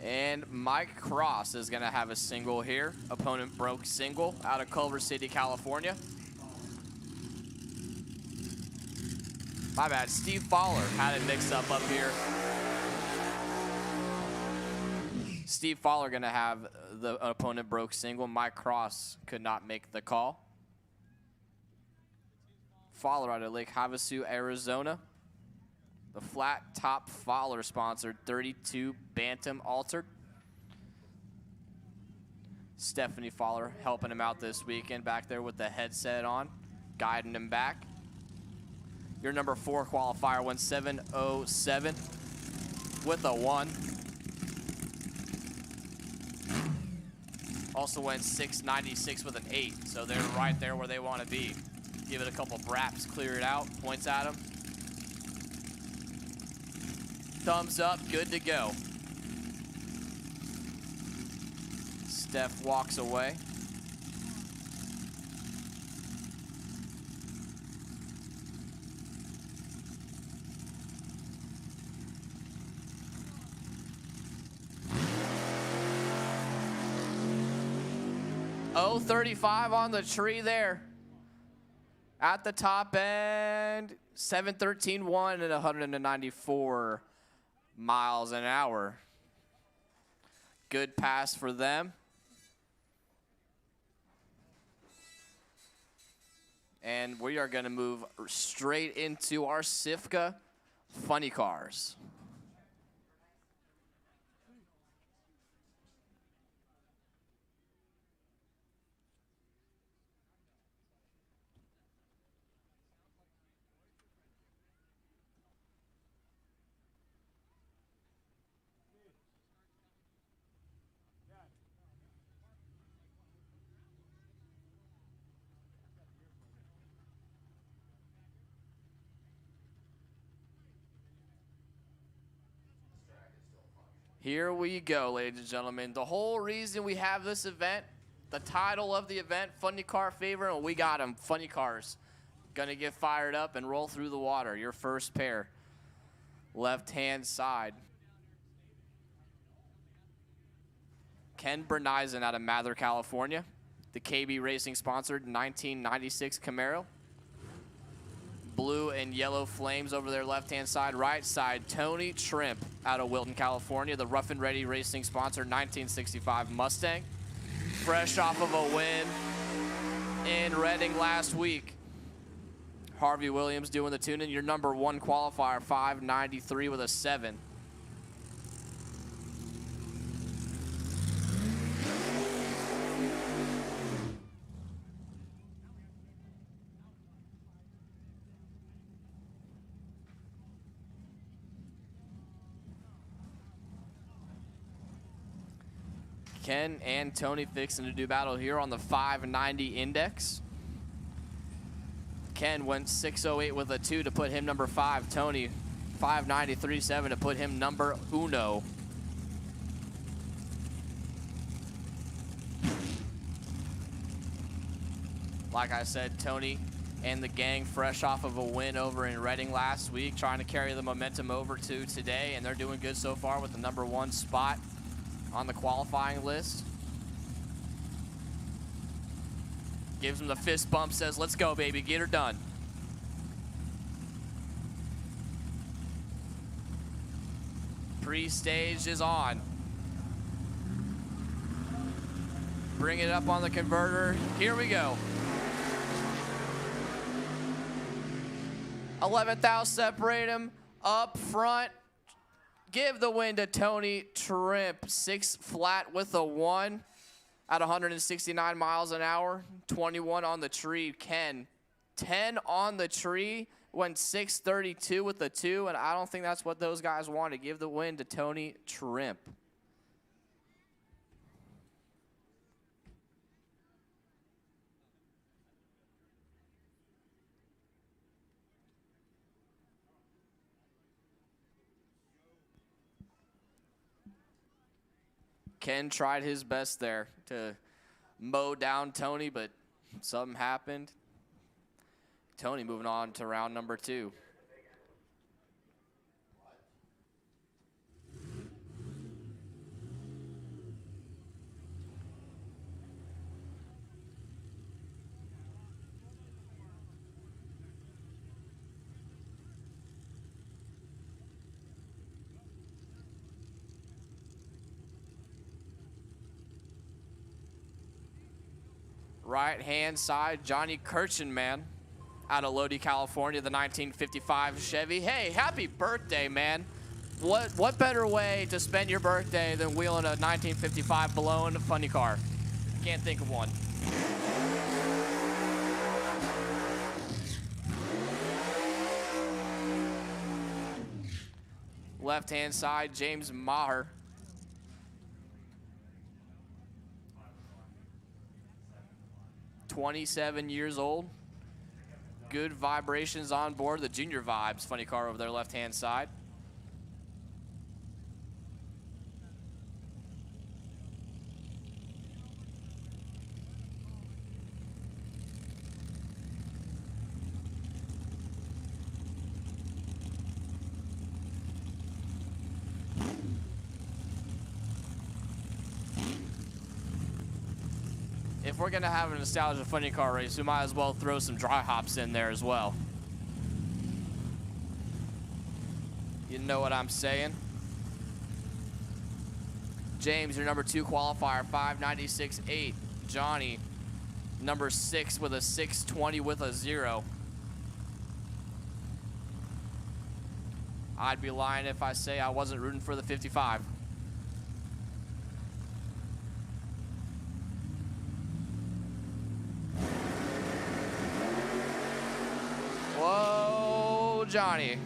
And Mike Cross is going to have a single here. Opponent broke single out of Culver City, California. My bad, Steve Fowler had it mixed up here. Steve Fowler going to have the opponent broke single. Mike Cross could not make the call. Fowler out of Lake Havasu, Arizona. The flat top Fowler sponsored 32 Bantam altered. Stephanie Fowler helping him out this weekend back there with the headset on, guiding him back. Your number 4 qualifier went 7:07 with a 1. Also went 6:96 with an 8, so they're right there where they want to be. Give it a couple braps, clear it out, points at him. Thumbs up, good to go. Steph walks away. Oh, 35 on the tree there. At the top end, 7:13.1 and 194 miles an hour. Good pass for them. And we are going to move straight into our SIFCA funny cars. Here we go, ladies and gentlemen. The whole reason we have this event, the title of the event, Funny Car Favor, and we got them, Funny Cars. Gonna get fired up and roll through the water. Your first pair, left-hand side. Ken Bernizen out of Mather, California. The KB Racing sponsored 1996 Camaro. Blue and yellow flames over their left-hand side. Right side, Tony Trimp out of Wilton, California. The Rough and Ready Racing sponsored 1965 Mustang. Fresh off of a win in Reading last week. Harvey Williams doing the tune-in. Your number 1 qualifier, 593 with a 7. Ken and Tony fixing to do battle here on the 590 index. Ken went 6:08 with a 2 to put him number 5. Tony 593.7 to put him number 1. Like I said, Tony and the gang fresh off of a win over in Reading last week, trying to carry the momentum over to today, and they're doing good so far with the number 1 spot on the qualifying list. Gives him the fist bump, says, let's go, baby, get her done. Pre-stage is on. Bring it up on the converter. Here we go. 11th out, separate him up front. Give the win to Tony Trimp. 6 flat with a 1 at 169 miles an hour. 21 on the tree. Ken, 10 on the tree. Went 6:32 with a 2, and I don't think that's what those guys want to give the win to Tony Trimp. Ken tried his best there to mow down Tony, but something happened. Tony moving on to round number 2. Right-hand side, Johnny Kirchenman out of Lodi, California, the 1955 Chevy. Hey, happy birthday, man. What better way to spend your birthday than wheeling a 1955 Balloon funny car? Can't think of one. Left-hand side, James Maher. (27 years old. Good vibrations on board. The Junior Vibes funny car over there, left-hand side. If we're gonna have a nostalgia funny car race, we might as well throw some dry hops in there as well. You know what I'm saying? James, your number 2 qualifier, 596.8. Johnny, number 6 with a 620 with a 0. I'd be lying if I say I wasn't rooting for the 55. Whoa, Johnny.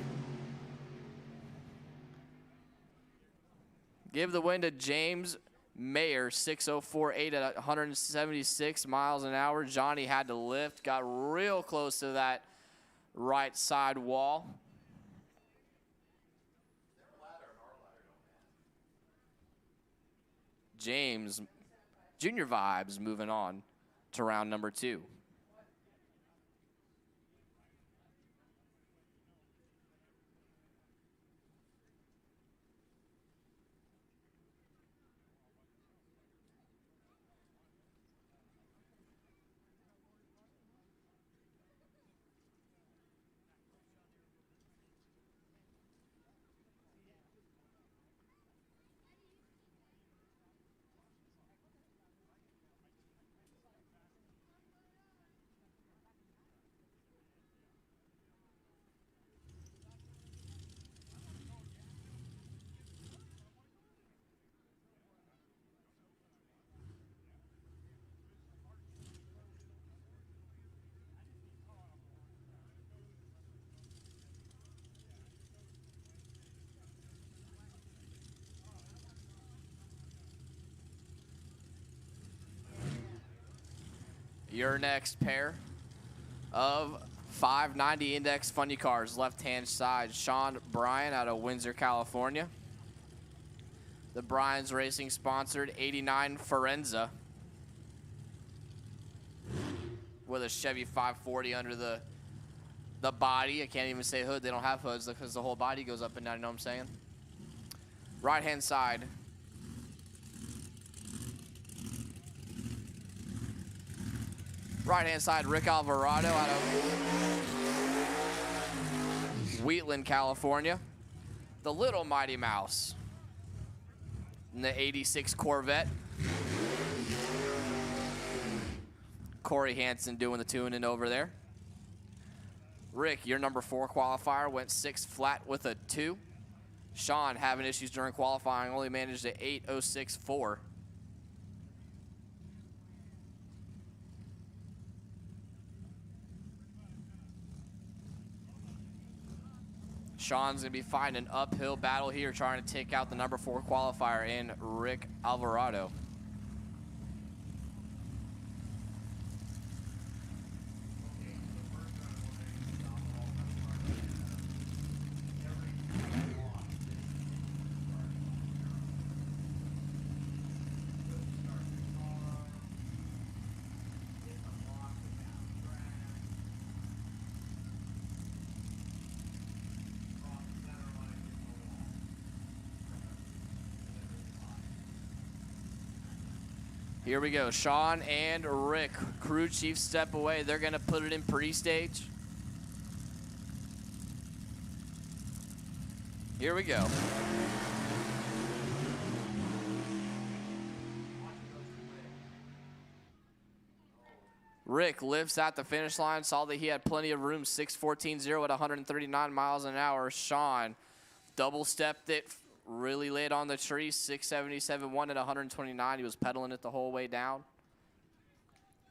Give the win to James Mayer, 6:04.8 at 176 miles an hour. Johnny had to lift, got real close to that right side wall. James, Junior Vibes moving on to round number 2. Your next pair of 590 index funny cars, left-hand side, Sean Bryan out of Windsor, California. The Bryan's Racing sponsored 89 Forenza with a Chevy 540 under the body. I can't even say hood. They don't have hoods because the whole body goes up and down, you know what I'm saying? Right-hand side, Rick Alvarado out of Wheatland, California. The little Mighty Mouse in the 86 Corvette. Corey Hansen doing the tuning over there. Rick, your number 4 qualifier, went 6 flat with a 2. Sean having issues during qualifying, only managed a 8.06.4. Sean's going to be fighting an uphill battle here, trying to take out the number 4 qualifier in Rick Alvarado. Here we go. Sean and Rick, crew chief, step away. They're going to put it in pre-stage. Here we go. Rick lifts at the finish line, saw that he had plenty of room, 6:14.0 at 139 miles an hour. Sean double stepped it, really laid on the tree, 6:77.1 at 129. He was pedaling it the whole way down.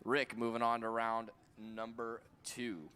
Rick moving on to round number 2.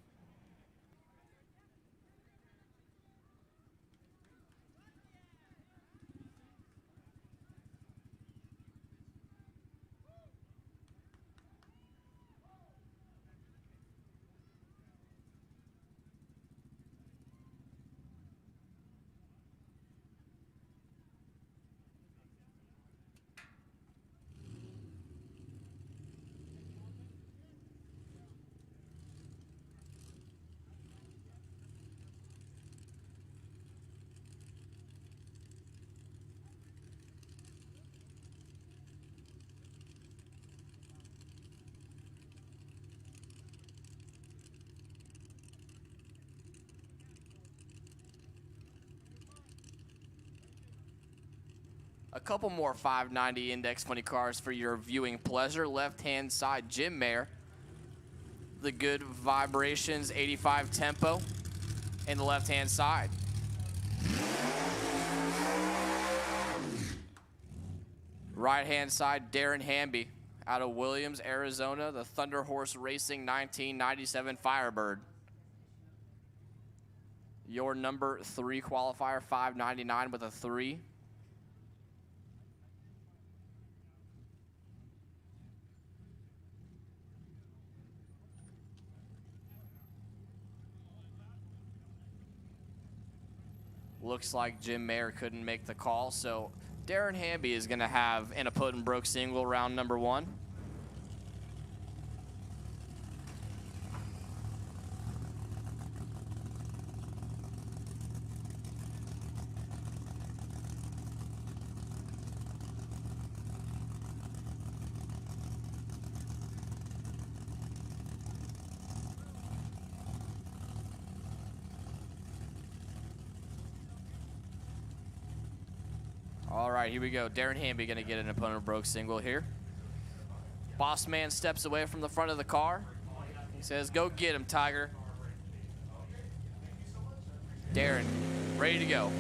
A couple more 590 index funny cars for your viewing pleasure. Left-hand side, Jim Mayer. The good vibrations, 85 tempo in the left-hand side. Right-hand side, Darren Hamby out of Williams, Arizona. The Thunder Horse Racing 1997 Firebird. Your number 3 qualifier, 599 with a 3. Looks like Jim Mayer couldn't make the call, so Darren Hamby is going to have an put and broke single round number 1. All right, here we go. Darren Hamby going to get an opponent broke single here. Boss man steps away from the front of the car. He says, go get him, Tiger. Darren, ready to go.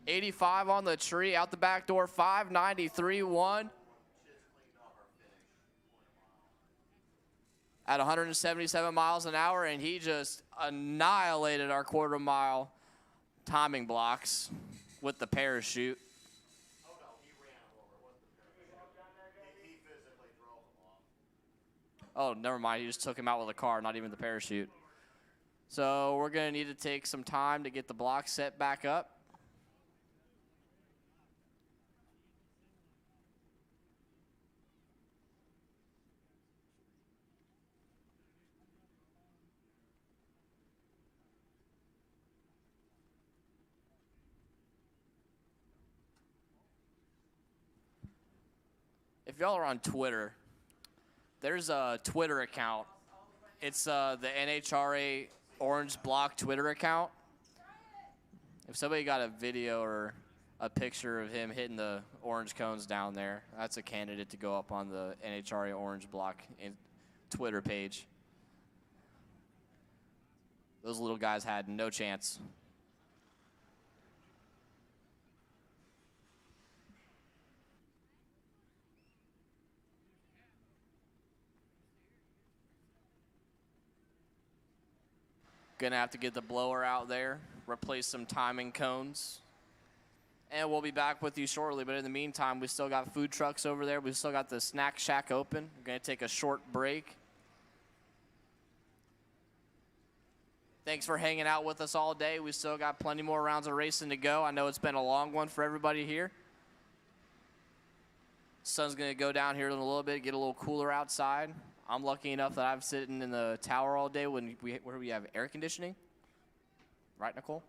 $85 on the tree, out the back door, 593.1. At 177 miles an hour, and he just annihilated our quarter mile timing blocks with the parachute. Oh, no, he ran over with the parachute. He physically drove him off. Oh, never mind. He just took him out with a car, not even the parachute. So we're going to need to take some time to get the block set back up. If y'all are on Twitter, there's a Twitter account. It's the NHRA Orange Block Twitter account. If somebody got a video or a picture of him hitting the orange cones down there, that's a candidate to go up on the NHRA Orange Block Twitter page. Those little guys had no chance. Gonna have to get the blower out there, replace some timing cones. And we'll be back with you shortly, but in the meantime, we still got food trucks over there. We still got the snack shack open. We're gonna take a short break. Thanks for hanging out with us all day. We still got plenty more rounds of racing to go. I know it's been a long one for everybody here. Sun's gonna go down here in a little bit, get a little cooler outside. I'm lucky enough that I'm sitting in the tower all day where we have air conditioning. Right, Nicole?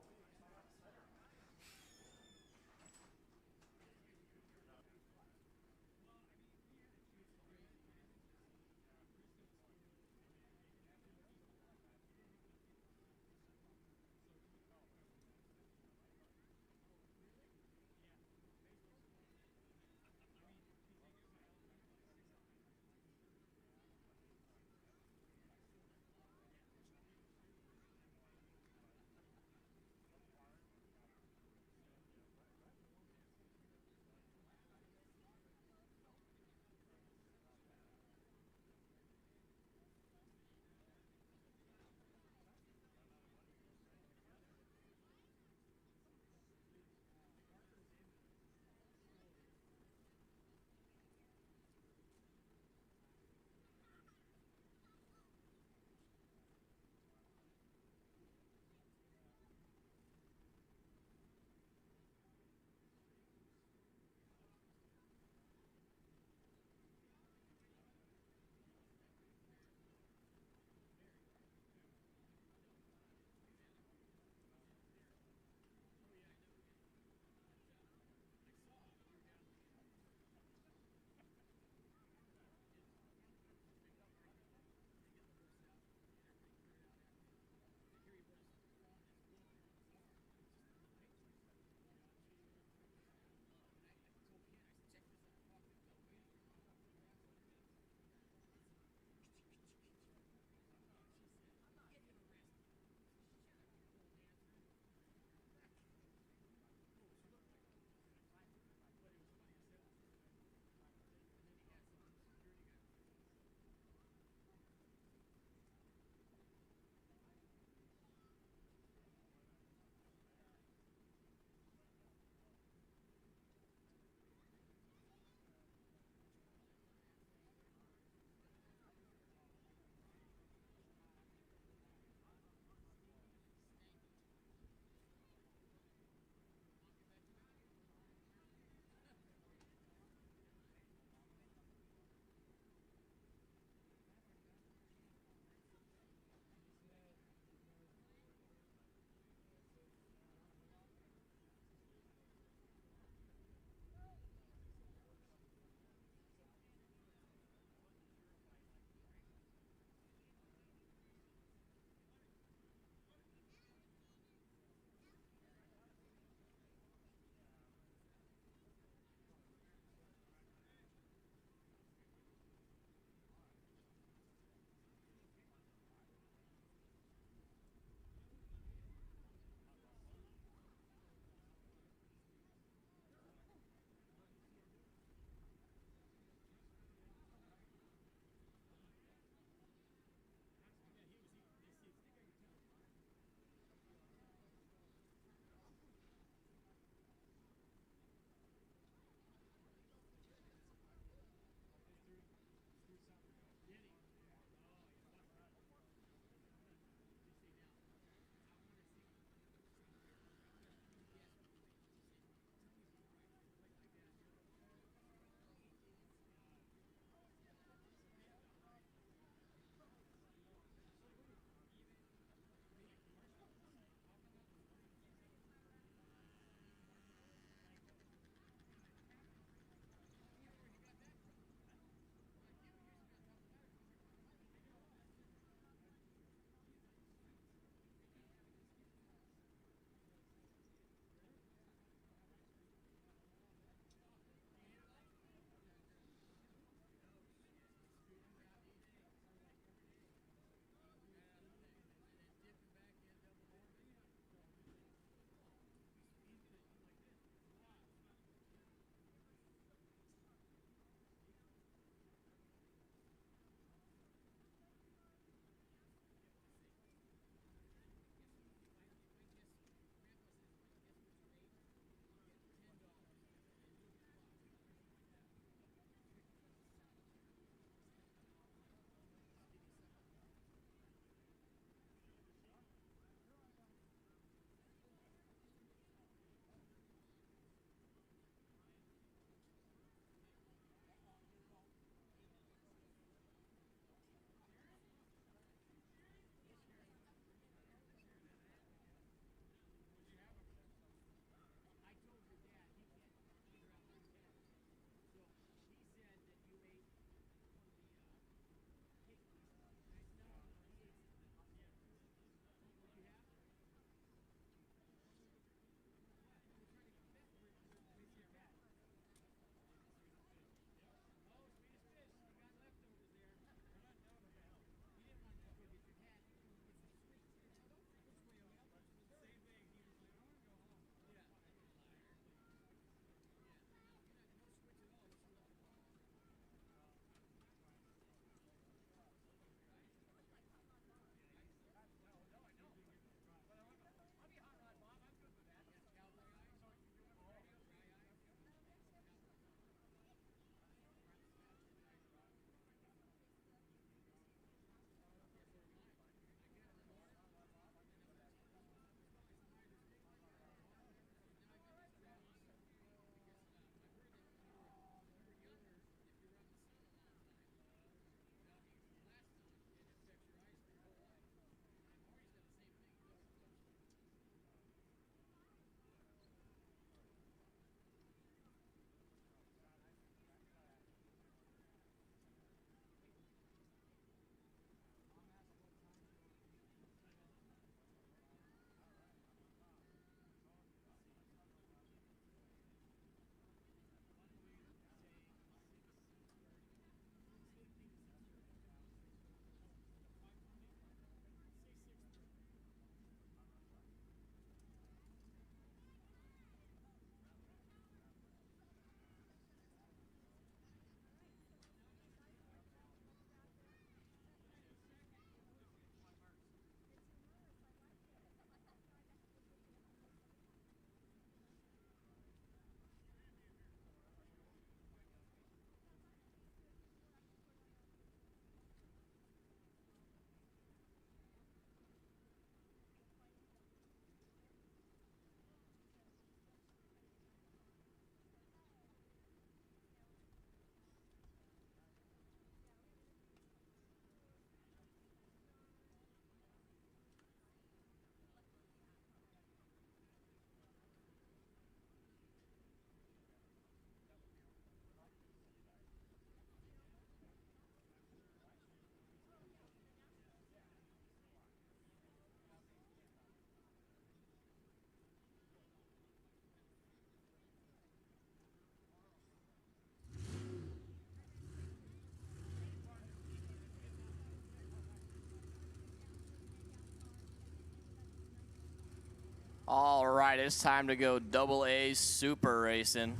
All right, it's time to go double A super racing.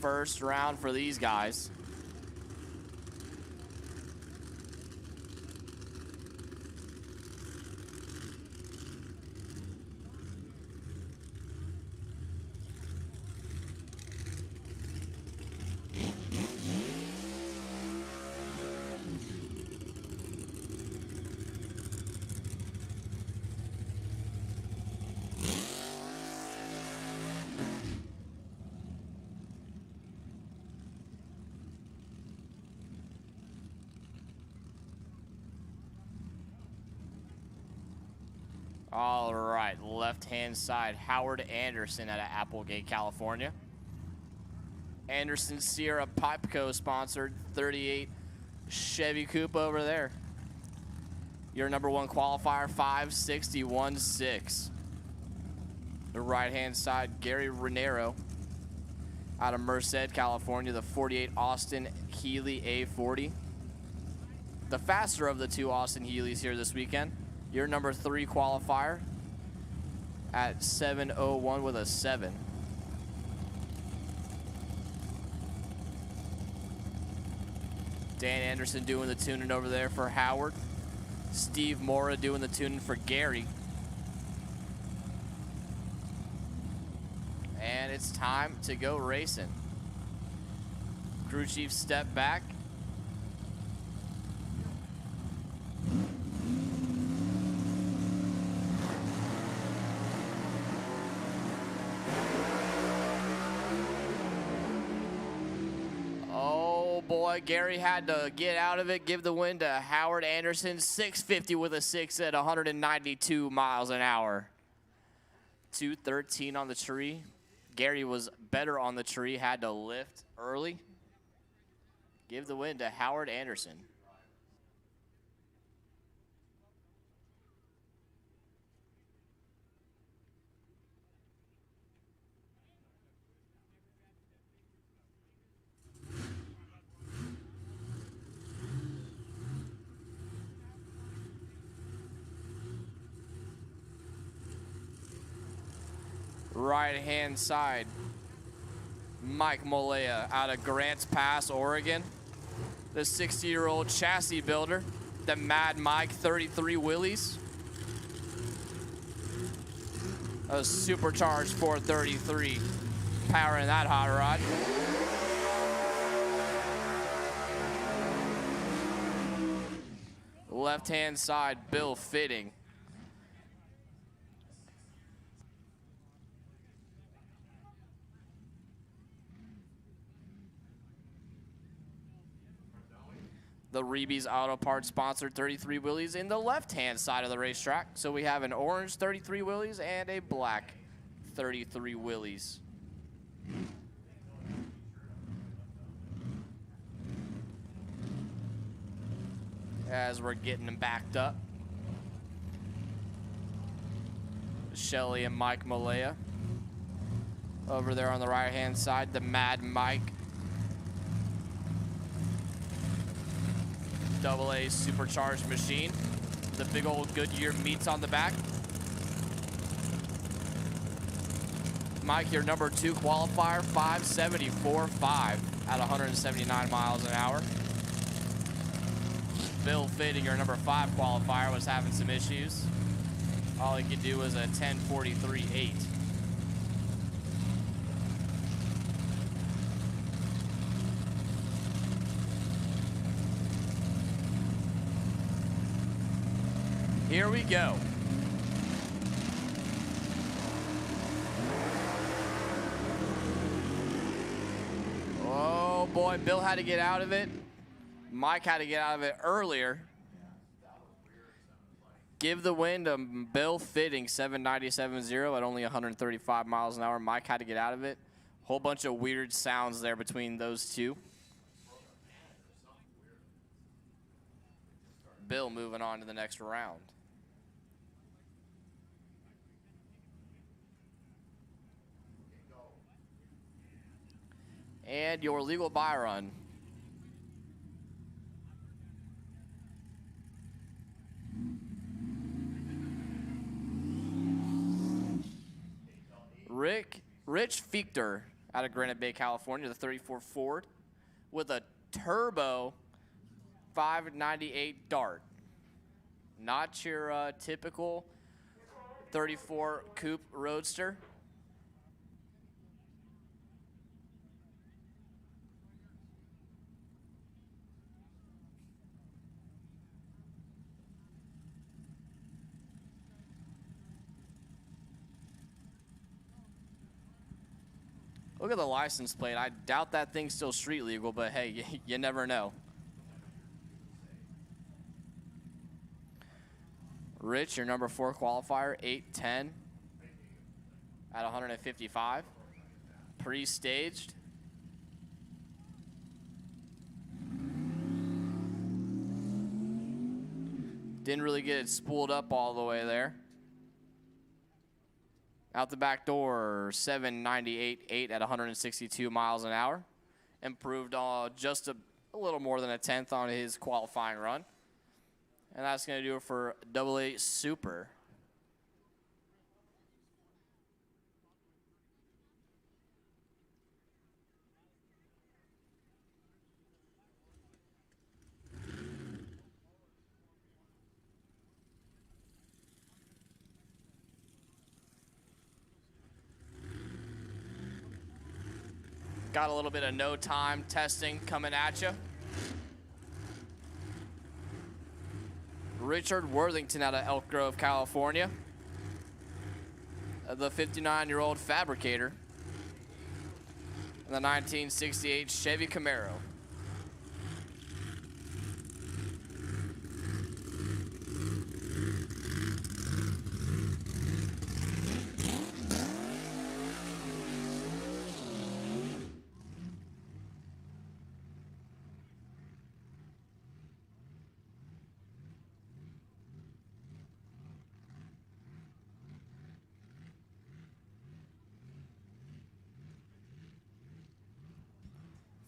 First round for these guys. All right, left-hand side, Howard Anderson out of Applegate, California. Anderson Sierra Pipeco sponsored 38 Chevy Coupe over there. Your number one qualifier, 561.6. The right-hand side, Gary Renero out of Merced, California, the 48 Austin Healey A40. The faster of the two Austin Healeys here this weekend. Your number 3 qualifier at 7:01 with a 7. Dan Anderson doing the tuning over there for Howard. Steve Mora doing the tuning for Gary. And it's time to go racing. Crew chief step back. Boy, Gary had to get out of it, give the win to Howard Anderson, 650 with a 6 at 192 miles an hour. 213 on the tree. Gary was better on the tree, had to lift early. Give the win to Howard Anderson. Right-hand side, Mike Molea out of Grants Pass, Oregon. The 60-year-old chassis builder, the Mad Mike 33 Willys. A supercharged 433 powering that hot rod. Left-hand side, Bill Fitting. The Reeby's Auto Parts sponsored 33 Willys in the left-hand side of the racetrack. So we have an orange 33 Willys and a black 33 Willys. As we're getting them backed up. Shelly and Mike Malaya. Over there on the right-hand side, the Mad Mike. AA supercharged machine. The big old Goodyear meats on the back. Mike, your number 2 qualifier, 574.5 at 179 miles an hour. Bill Fitting, your number 5 qualifier, was having some issues. All he could do was a 10:43.8. Here we go. Oh boy, Bill had to get out of it. Mike had to get out of it earlier. Give the win to Bill Fitting, 797.0 at only 135 miles an hour. Mike had to get out of it. Whole bunch of weird sounds there between those two. Bill moving on to the next round. And your legal buy run. Rich Fichter out of Granite Bay, California, the 34 Ford with a turbo 598 Dart. Not your typical 34 Coupe Roadster. Look at the license plate. I doubt that thing's still street legal, but hey, you never know. Rich, your number 4 qualifier, 8:10 at 155. Pre-staged. Didn't really get it spooled up all the way there. Out the back door, 798.8 at 162 miles an hour. Improved just a little more than a tenth on his qualifying run. And that's going to do it for AA Super. Got a little bit of no time testing coming at you. Richard Worthington out of Elk Grove, California. The 59-year-old fabricator. And the 1968 Chevy Camaro.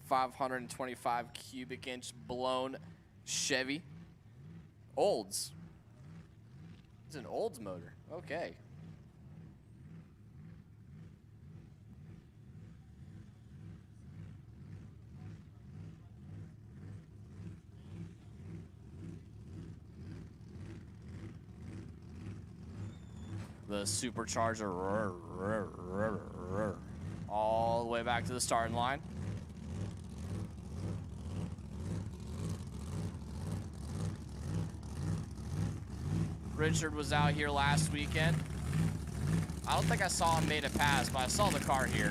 .525 cubic inch blown Chevy. Olds. It's an Olds motor. Okay. The supercharger all the way back to the starting line. Richard was out here last weekend. I don't think I saw him made it pass, but I saw the car here.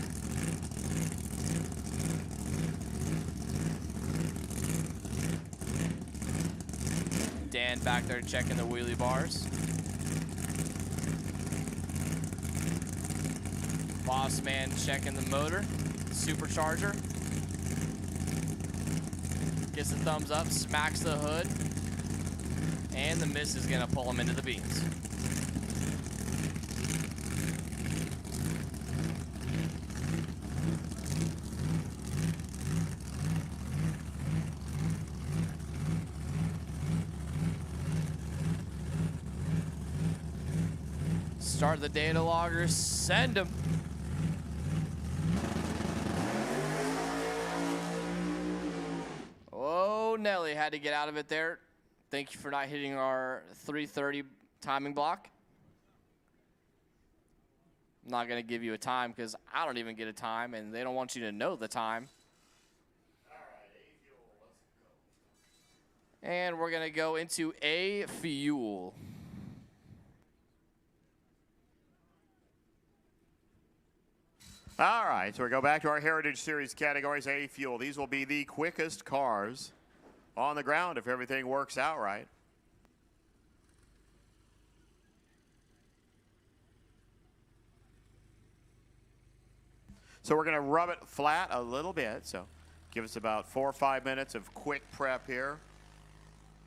Dan back there checking the wheelie bars. Boss man checking the motor, supercharger. Gets a thumbs up, smacks the hood. And the miss is gonna pull him into the beans. Start the data logger, send him. Oh, Nelly had to get out of it there. Thank you for not hitting our 3:30 timing block. I'm not going to give you a time because I don't even get a time, and they don't want you to know the time. All right, A-Fuel, let's go. And we're going to go into A-Fuel. All right, so we go back to our Heritage Series categories, A-Fuel. These will be the quickest cars on the ground if everything works out right. So we're going to rub it flat a little bit. So give us about 4 or 5 minutes of quick prep here.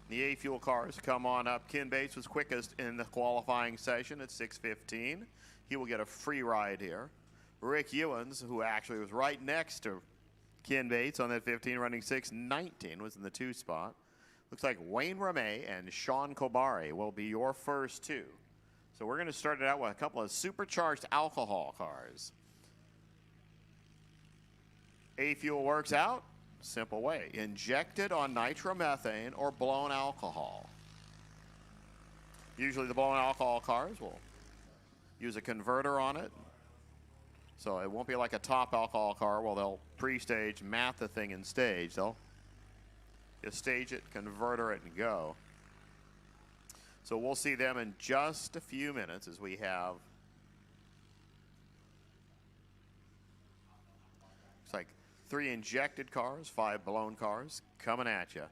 The A-Fuel cars come on up. Ken Bates was quickest in the qualifying session at 6:15. He will get a free ride here. Rick Ewens, who actually was right next to Ken Bates on that 15, running 6:19, was in the 2 spot. Looks like Wayne Ramey and Sean Kobari will be your first 2. So we're going to start it out with a couple of supercharged alcohol cars. A-Fuel works out? Simple way. Injected on nitromethane or blown alcohol. Usually the blown alcohol cars will use a converter on it. So it won't be like a top alcohol car where they'll pre-stage, mat the thing in stage. They'll just stage it, converter it, and go. So we'll see them in just a few minutes as we have, it's like 3 injected cars, 5 blown cars coming at you.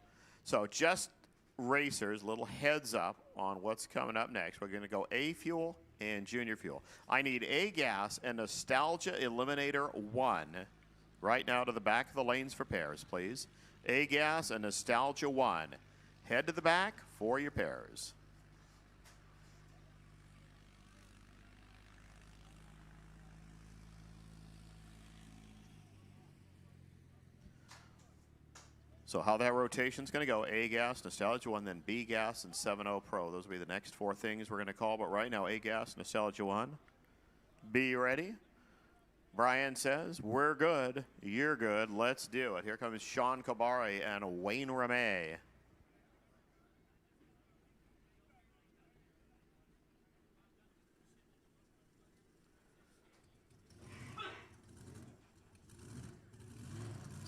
So just racers, little heads up on what's coming up next. We're going to go A-Fuel and Junior Fuel. I need A-Gas and Nostalgia Eliminator 1 right now to the back of the lanes for pairs, please. A-Gas and Nostalgia 1. Head to the back for your pairs. So how that rotation's going to go, A-Gas, Nostalgia 1, then B-Gas, and 7.0 Pro. Those will be the next 4 things we're going to call. But right now, A-Gas, Nostalgia 1. Be ready. Brian says, we're good. You're good. Let's do it. Here comes Sean Kabari and Wayne Ramey.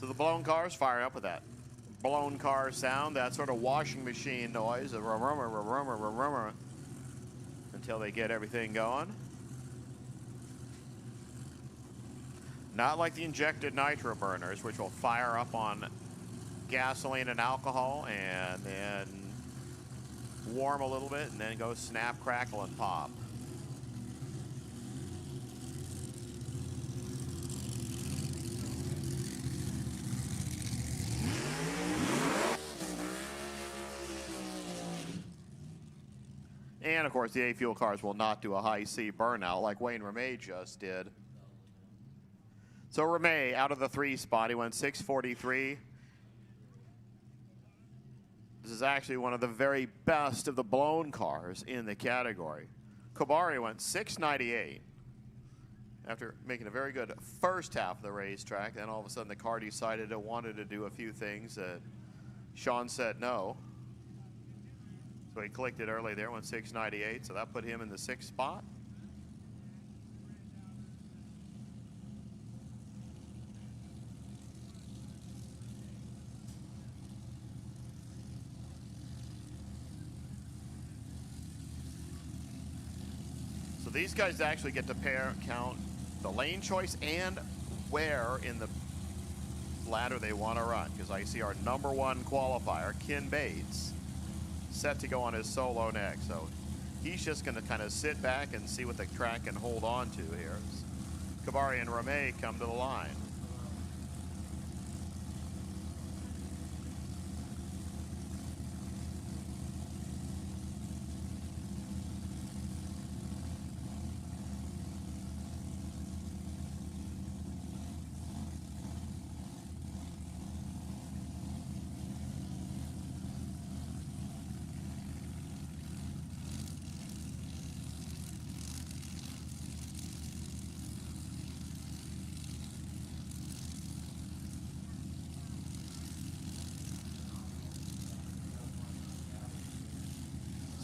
So the blown cars fire up with that blown car sound, that sort of washing machine noise, until they get everything going. Not like the injected nitro burners, which will fire up on gasoline and alcohol and then warm a little bit and then go snap, crackle, and pop. And, of course, the A-Fuel cars will not do a high C burnout like Wayne Ramey just did. So Ramey out of the 3 spot, he went 6:43. This is actually one of the very best of the blown cars in the category. Kabari went 6:98 after making a very good first half of the racetrack. Then all of a sudden the car decided it wanted to do a few things that Sean said no. So he clicked it early there, went 6:98, so that put him in the 6th spot. So these guys actually get to count the lane choice and where in the ladder they want to run, because I see our #1 qualifier, Ken Bates, set to go on his solo next. So he's just going to kind of sit back and see what the track can hold on to here. Kabari and Ramey come to the line.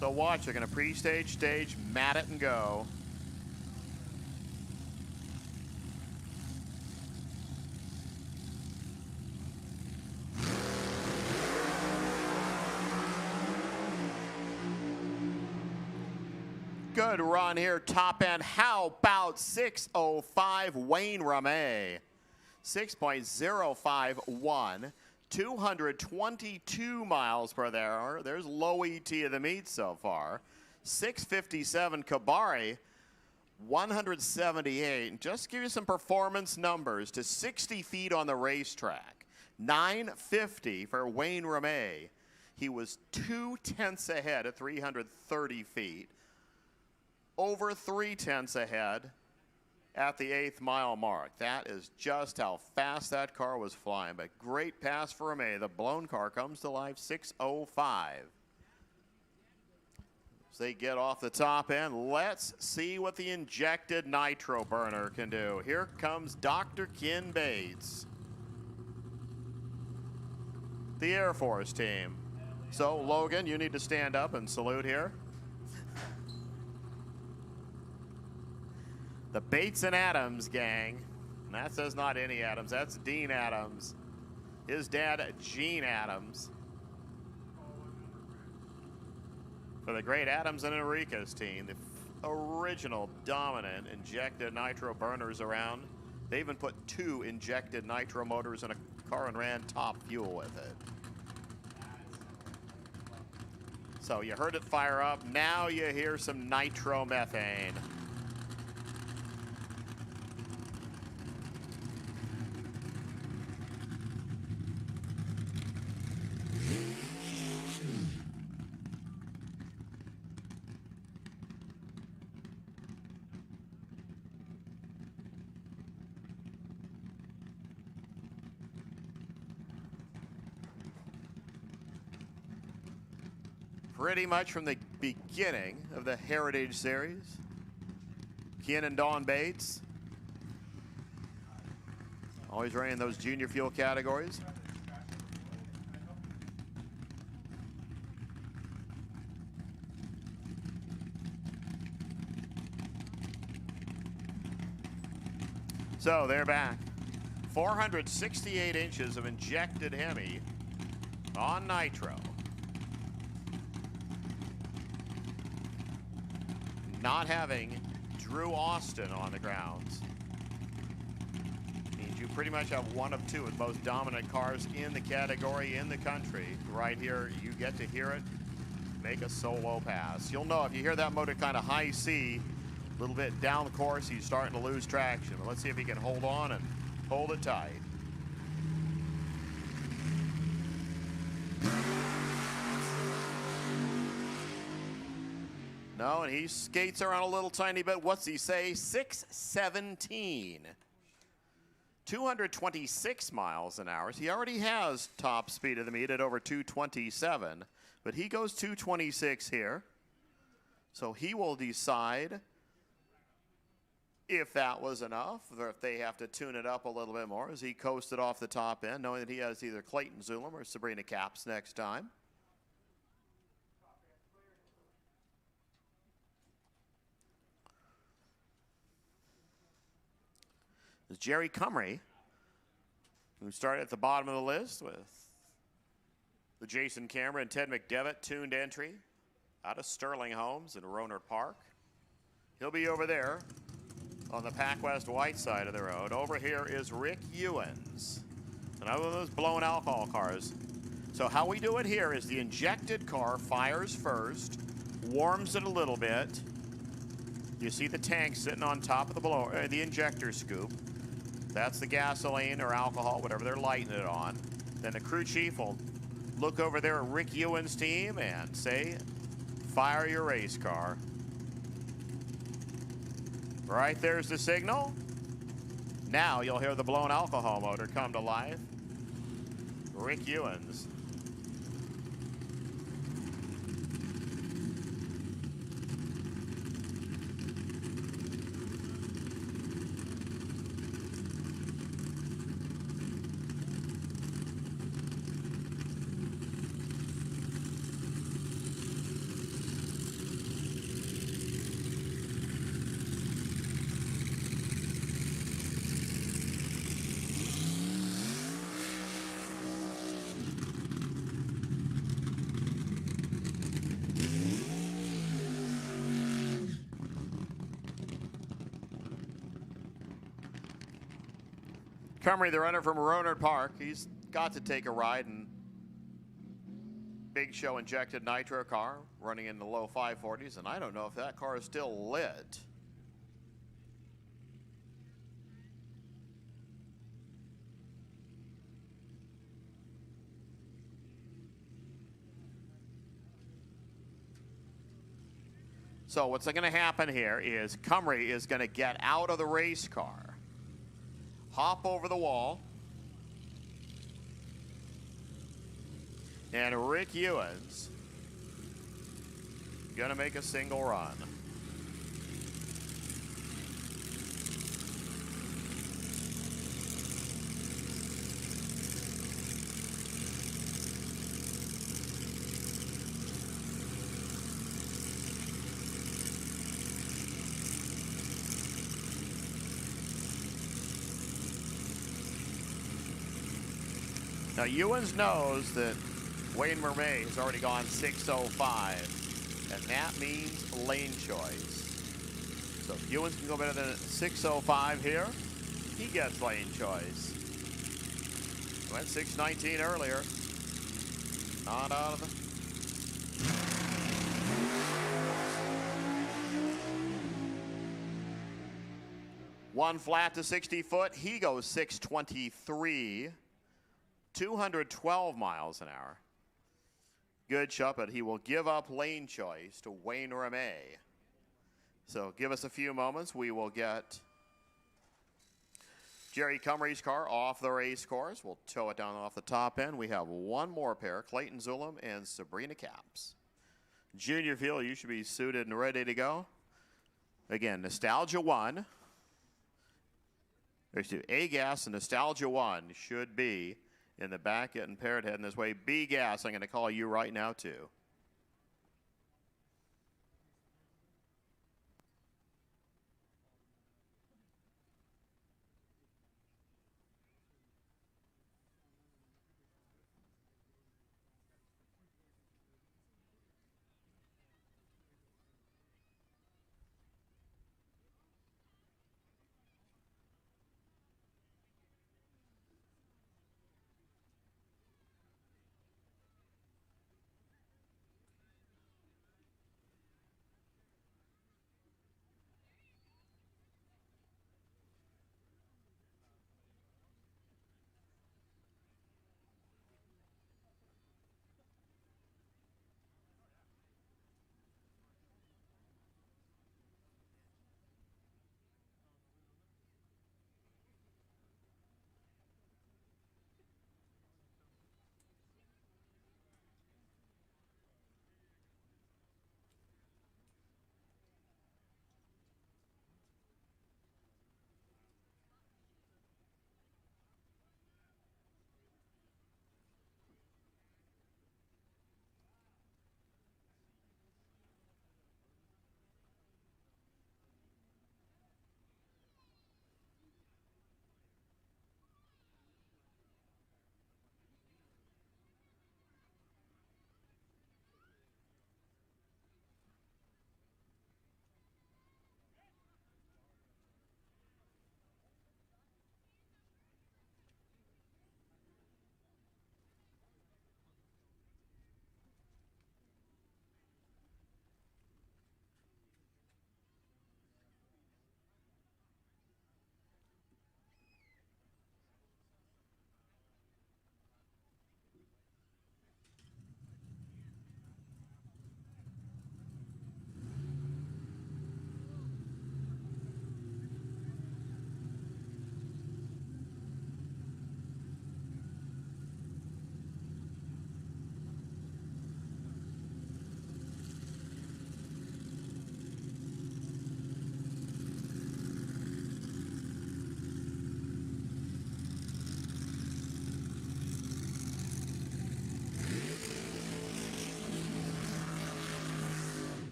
So watch, they're going to pre-stage, stage, mat it, and go. Good run here, top end. How about 6:05, Wayne Ramey? 6.051. 222 miles per hour. There's low ET of the meet so far. 6:57 Kabari, 178. And just to give you some performance numbers, to 60 feet on the racetrack. 950 for Wayne Ramey. He was 2/10 ahead at 330 feet. Over 3/10 ahead at the 8th mile mark. That is just how fast that car was flying. But great pass for Ramey. The blown car comes to life, 6:05. As they get off the top end, let's see what the injected nitro burner can do. Here comes Dr. Ken Bates. the Air Force team. So, Logan, you need to stand up and salute here. The Bates and Adams gang. And that says not any Adams, that's Dean Adams. His dad, Gene Adams. For the great Adams and Enriquez team, the original dominant injected nitro burners around. They even put 2 injected nitro motors in a car and ran top fuel with it. So you heard it fire up. Now you hear some nitromethane. Pretty much from the beginning of the Heritage Series. Ken and Dawn Bates. Always running those junior fuel categories. So they're back. 468 inches of injected Hemi on nitro. Not having Drew Austin on the grounds means you pretty much have one of 2 of the most dominant cars in the category in the country. Right here, you get to hear it make a solo pass. You'll know if you hear that motor kind of high C, a little bit down the course, he's starting to lose traction. But let's see if he can hold on and hold it tight. No, and he skates around a little tiny bit. What's he say? 617. 226 miles an hour. He already has top speed of the meet at over 227, but he goes 226 here. So he will decide if that was enough or if they have to tune it up a little bit more as he coasted off the top end, knowing that he has either Clayton Zulum or Sabrina Capps next time. Is Jerry Cumry, who started at the bottom of the list with the Jason Cameron and Ted McDevitt tuned entry out of Sterling Homes in Rohnert Park. He'll be over there on the PacWest White side of the road. Over here is Rick Ewens, another of those blown alcohol cars. So how we do it here is the injected car fires first, warms it a little bit. You see the tank sitting on top of the injector scoop. That's the gasoline or alcohol, whatever they're lighting it on. Then the crew chief will look over there at Rick Ewen's team and say, fire your race car. Right there's the signal. Now you'll hear the blown alcohol motor come to life. Rick Ewens. Cumry, the runner from Rohnert Park, he's got to take a ride in Big Show injected nitro car running in the low 540s, and I don't know if that car is still lit. So what's going to happen here is Cumry is going to get out of the race car, hop over the wall, and Rick Ewens gonna make a single run. Now, Ewens knows that Wayne Mermet has already gone 6:05, and that means lane choice. So if Ewens can go better than 6:05 here, he gets lane choice. Went 6:19 earlier. Not out of the... One flat to 60 foot. He goes 6:23. 212 miles an hour. Good shot, but he will give up lane choice to Wayne Ramey. So give us a few moments. We will get Jerry Cumry's car off the race course. We'll tow it down off the top end. We have one more pair, Clayton Zulum and Sabrina Capps. Junior field, you should be suited and ready to go. Again, Nostalgia 1. A-Gas and Nostalgia 1 should be in the back getting paired heading this way. B-Gas, I'm going to call you right now too.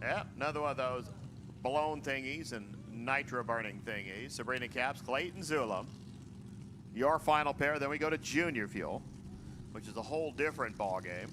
Yep, another one of those blown thingies and nitro burning thingies. Sabrina Capps, Clayton Zulum. Your final pair. Then we go to junior fuel, which is a whole different ball game.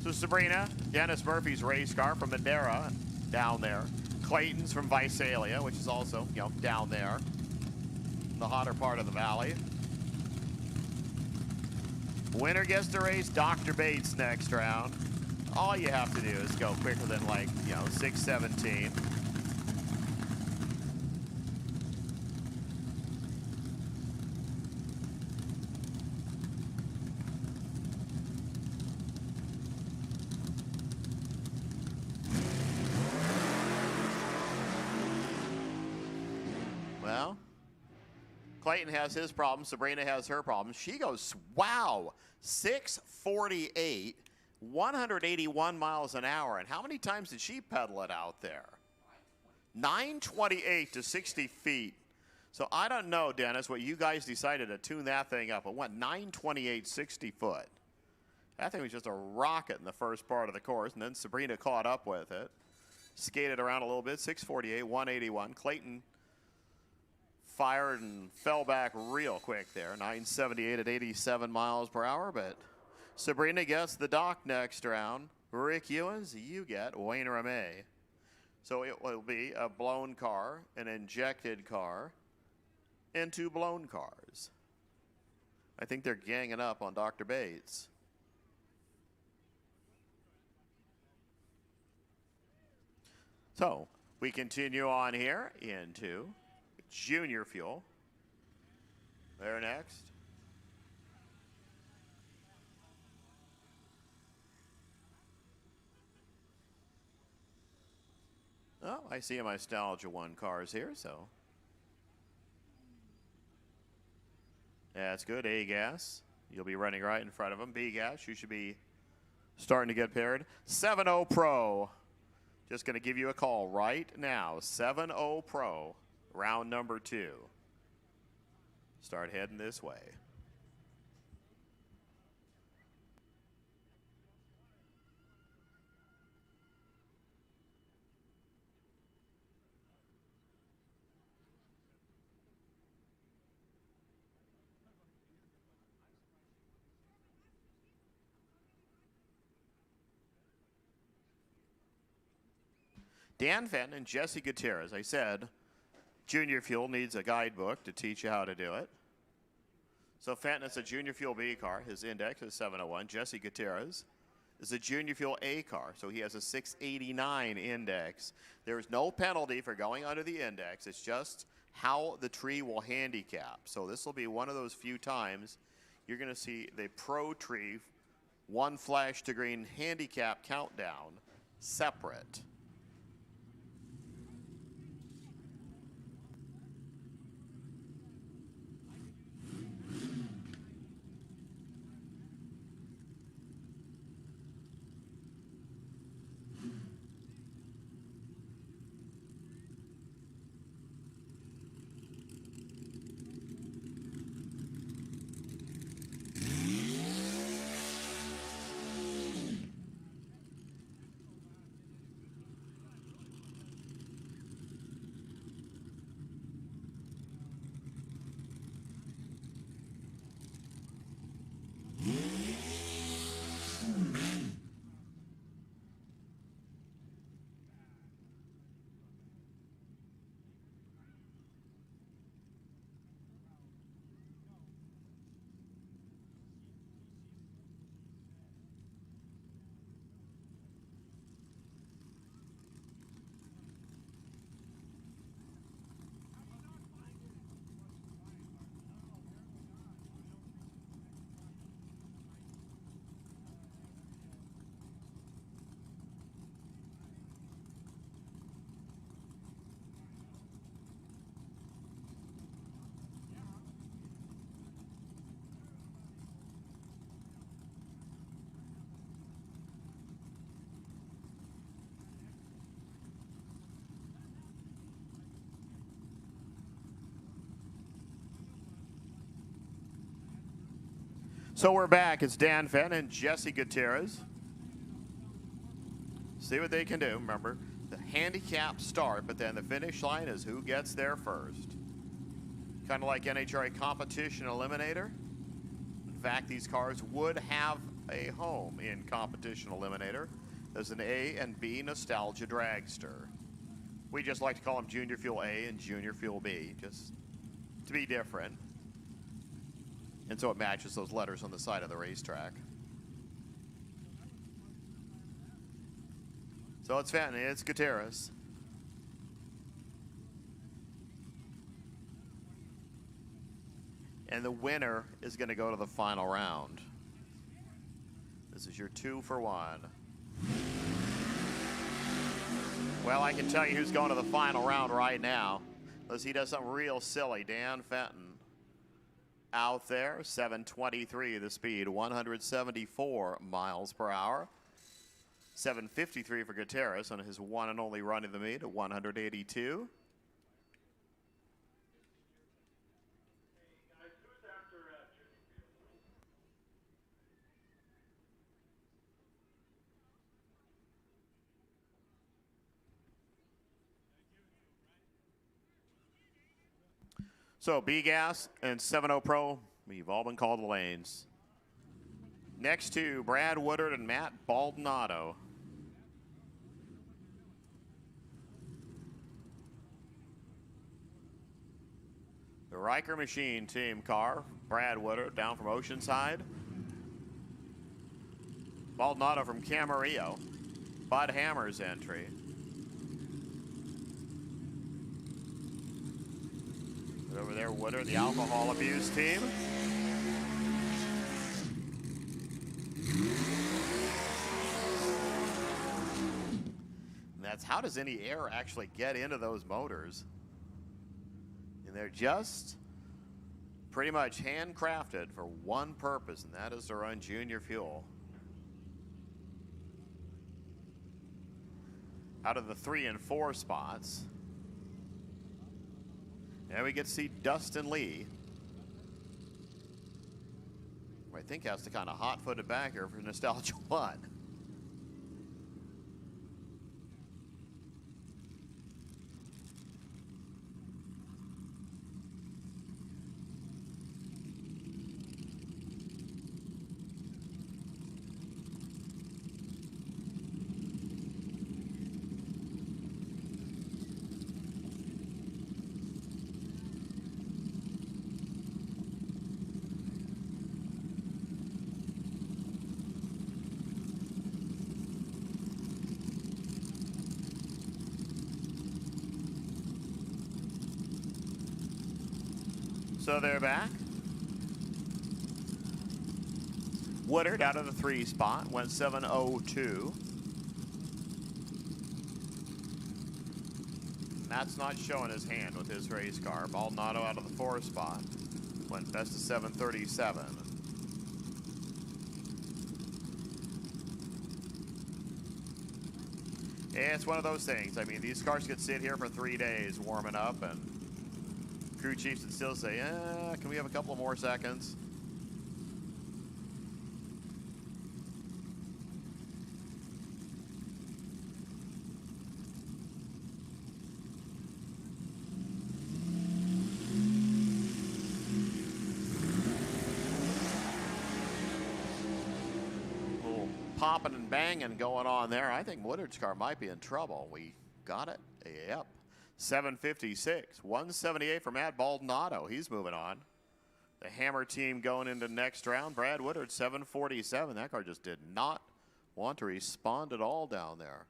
So Sabrina, Dennis Murphy's race car from Madera, down there. Clayton's from Visalia, which is also, down there, in the hotter part of the valley. Winner gets to race Dr. Bates next round. All you have to do is go quicker than 6:17. Well, Clayton has his problem. Sabrina has her problem. She goes, wow, 6:48, 181 miles an hour. And how many times did she pedal it out there? 928 to 60 feet. So I don't know, Dennis, what you guys decided to tune that thing up. It went 928, 60 foot. That thing was just a rocket in the first part of the course, and then Sabrina caught up with it. Skated around a little bit, 6:48, 181. Clayton fired and fell back real quick there, 978 at 87 miles per hour, but Sabrina gets the dock next round. Rick Ewens, you get Wayne Ramey. So it will be a blown car, an injected car, and 2 blown cars. I think they're ganging up on Dr. Bates. So we continue on here into Junior Fuel. They're next. Oh, I see my Nostalgia 1 cars here, so. That's good. A-Gas. You'll be running right in front of them. B-Gas, you should be starting to get paired. 7-0 Pro. Just going to give you a call right now. 7-0 Pro, round number 2. Start heading this way. Dan Fenton and Jesse Gutierrez. I said Junior Fuel needs a guidebook to teach you how to do it. So Fenton is a Junior Fuel B car. His index is 701. Jesse Gutierrez is a Junior Fuel A car, so he has a 689 index. There is no penalty for going under the index. It's just how the tree will handicap. So this will be one of those few times you're going to see the Pro Tree 1 flash to green handicap countdown separate. So we're back. It's Dan Fenton and Jesse Gutierrez. See what they can do. Remember, the handicap start, but then the finish line is who gets there first. Kind of like NHRA competition eliminator. In fact, these cars would have a home in competition eliminator as an A and B nostalgia dragster. We just like to call them Junior Fuel A and Junior Fuel B, just to be different. And so it matches those letters on the side of the racetrack. So it's Fenton, it's Gutierrez. And the winner is going to go to the final round. This is your 2-for-1. Well, I can tell you who's going to the final round right now, unless he does something real silly. Dan Fenton out there, 723 the speed, 174 miles per hour. 753 for Gutierrez on his one and only run of the meet at 182. So B-Gas and 7-0 Pro, we've all been called the lanes. Next to Brad Woodard and Matt Baldonado. The Riker Machine team car, Brad Woodard down from Oceanside. Baldonado from Camarillo. Bud Hammer's entry. Over there, Woodard, the alcohol abuse team. And that's how does any air actually get into those motors? And they're just pretty much handcrafted for one purpose, and that is to run junior fuel. Out of the 3 and 4 spots, and we get to see Dustin Lee, who I think has to kind of hot-footed back here for Nostalgia 1. So they're back. Woodard out of the 3 spot, went 7:02. Matt's not showing his hand with his race car. Baldonado out of the 4 spot, went best of 7:37. Yeah, it's one of those things. I mean, these cars could sit here for 3 days warming up, and crew chiefs would still say, can we have a couple more seconds? A little popping and banging going on there. I think Woodard's car might be in trouble. We got it? Yep. 756, 178 for Matt Baldonado. He's moving on. The Hammer team going into next round. Brad Woodard, 747. That car just did not want to respond at all down there.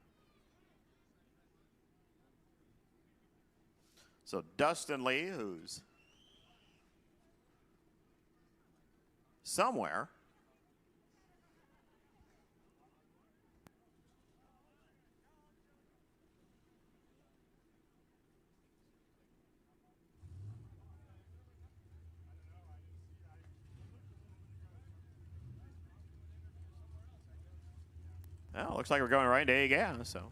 So Dustin Lee, who's somewhere. Well, looks like we're going right to A-Gas, so.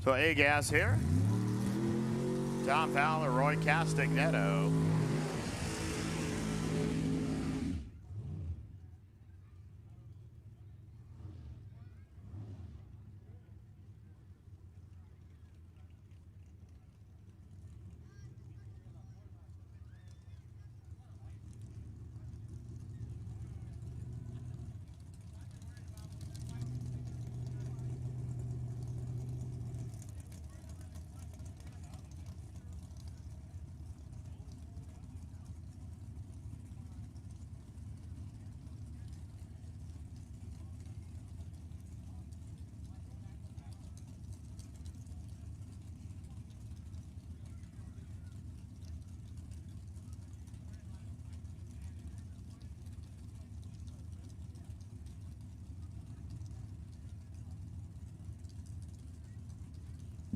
So A-Gas here. Tom Fowler, Roy Castagnetto.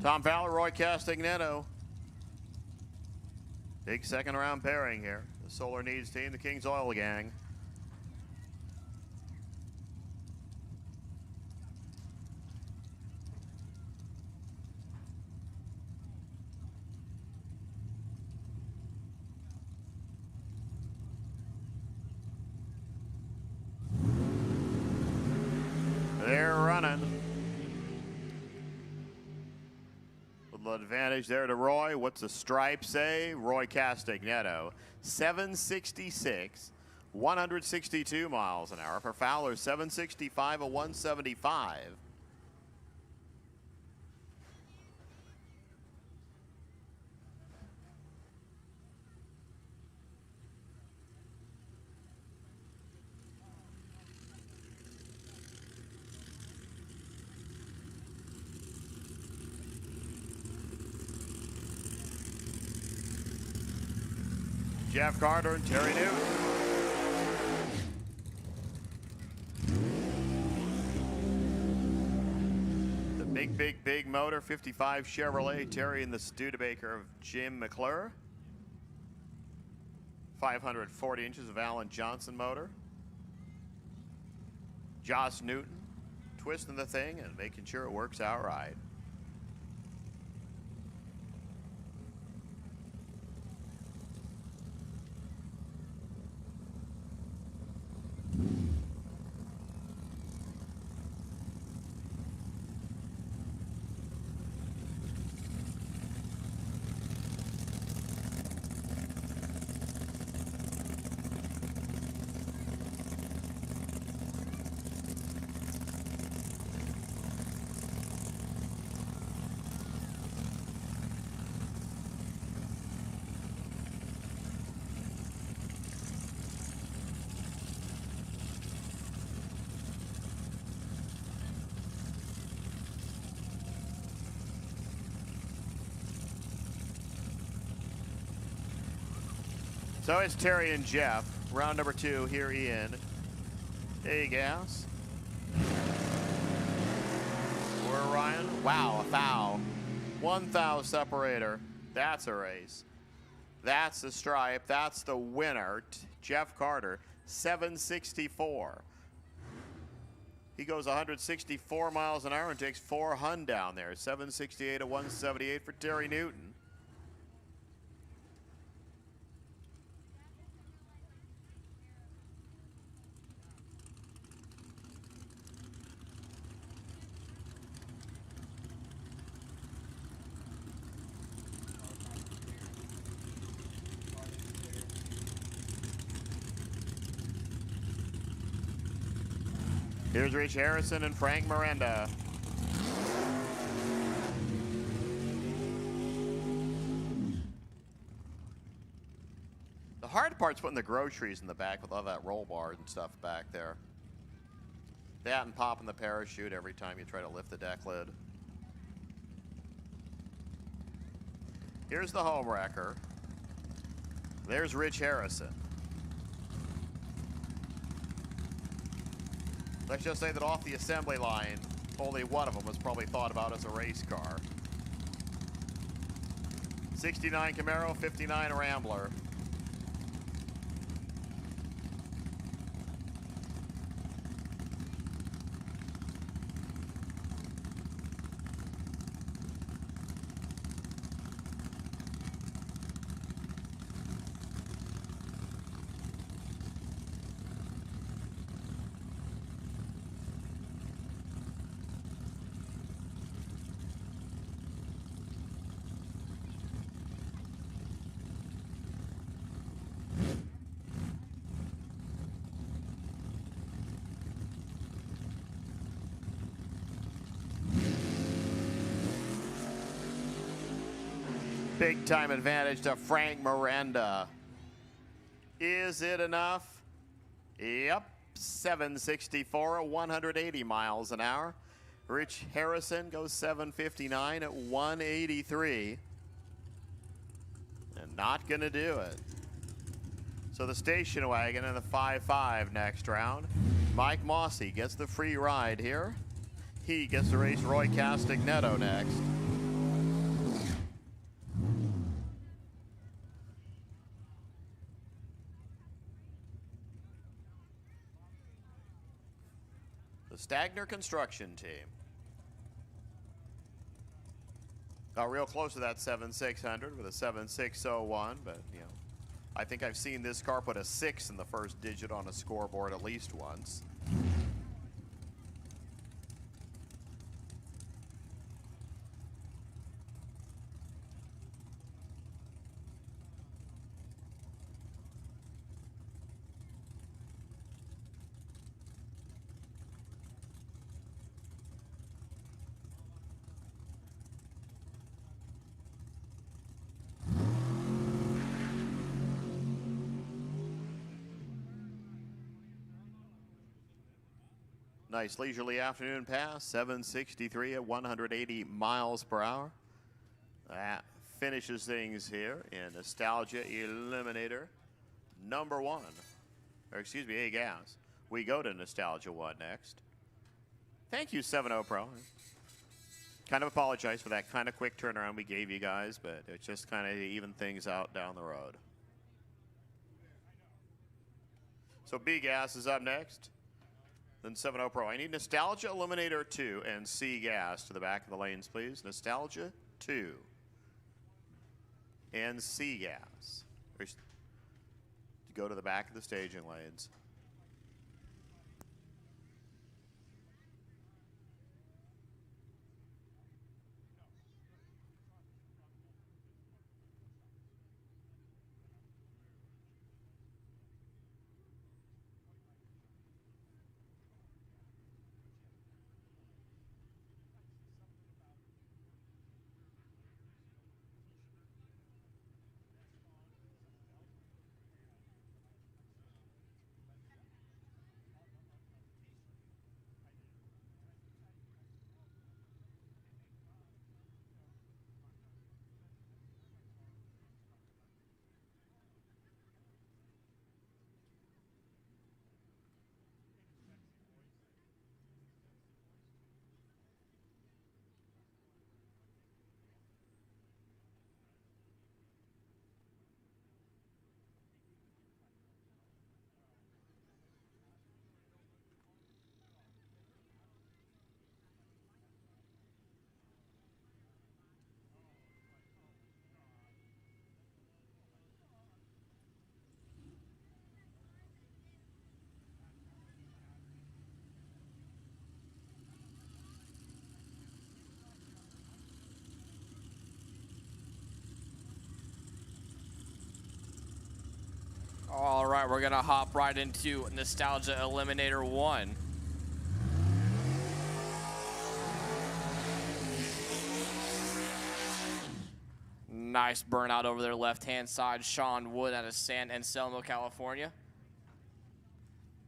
Tom Fowler, Roy Castagnetto. Big second round pairing here. The Solar Needs team, the King's Oil gang. They're running. Little advantage there to Roy. What's the stripe say? Roy Castagnetto, 766, 162 miles an hour. For Fowler, 765, a 175. Jeff Carter and Terry Newton. The big motor, 55 Chevrolet. Terry in the Studebaker of Jim McClure. 540 inches of Alan Johnson motor. Joss Newton twisting the thing and making sure it works out right. So it's Terry and Jeff. Round number 2 here, Ian. Hey, gas. We're Ryan. Wow, a foul. 1 thou separator. That's a race. That's the stripe. That's the winner. Jeff Carter, 764. He goes 164 miles an hour and takes 4 hun down there. 768 to 178 for Terry Newton. Here's Rich Harrison and Frank Miranda. The hard part's putting the groceries in the back with all that roll bar and stuff back there. That and popping the parachute every time you try to lift the deck lid. Here's the home wrecker. There's Rich Harrison. Let's just say that off the assembly line, only one of them was probably thought about as a race car. 69 Camaro, 59 Rambler. Big time advantage to Frank Miranda. Is it enough? Yep, 764 at 180 miles an hour. Rich Harrison goes 759 at 183. And not gonna do it. So the station wagon in the 5-5 next round. Mike Mossy gets the free ride here. He gets to race Roy Castagnetto next. Stagner Construction Team. Got real close to that 7,600 with a 7,601, but you know, I think I've seen this car put a 6 in the first digit on a scoreboard at least once. Nice leisurely afternoon pass, 763 at 180 miles per hour. That finishes things here in Nostalgia Eliminator number 1. Or excuse me, A-Gas. We go to Nostalgia 1 next. Thank you, 7-0 Pro. Kind of apologize for that kind of quick turnaround we gave you guys, but it just kind of even things out down the road. So B-Gas is up next. Then 7-0 Pro. I need Nostalgia Eliminator 2 and C-Gas to the back of the lanes, please. Nostalgia 2 and C-Gas. Go to the back of the staging lanes. All right, we're gonna hop right into Nostalgia Eliminator 1. Nice burnout over their left-hand side. Sean Wood out of San Anselmo, California.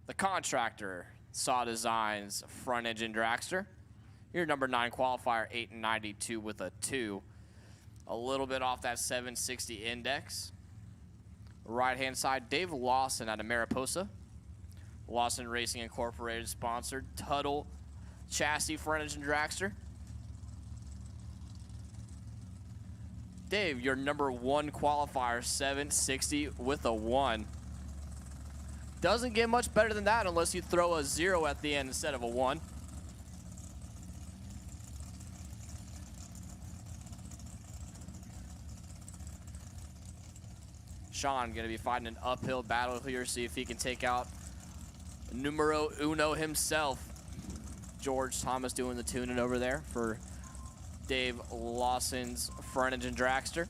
The Contractor, Saw Designs, front engine dragster. Your number 9 qualifier, 892 with a 2. A little bit off that 760 index. Right-hand side, Dave Lawson out of Mariposa. Lawson Racing Incorporated sponsored. Tuttle chassis front engine dragster. Dave, your number 1 qualifier, 760 with a 1. Doesn't get much better than that unless you throw a 0 at the end instead of a 1. Sean going to be fighting an uphill battle here, see if he can take out numero uno himself. George Thomas doing the tuning over there for Dave Lawson's front engine dragster.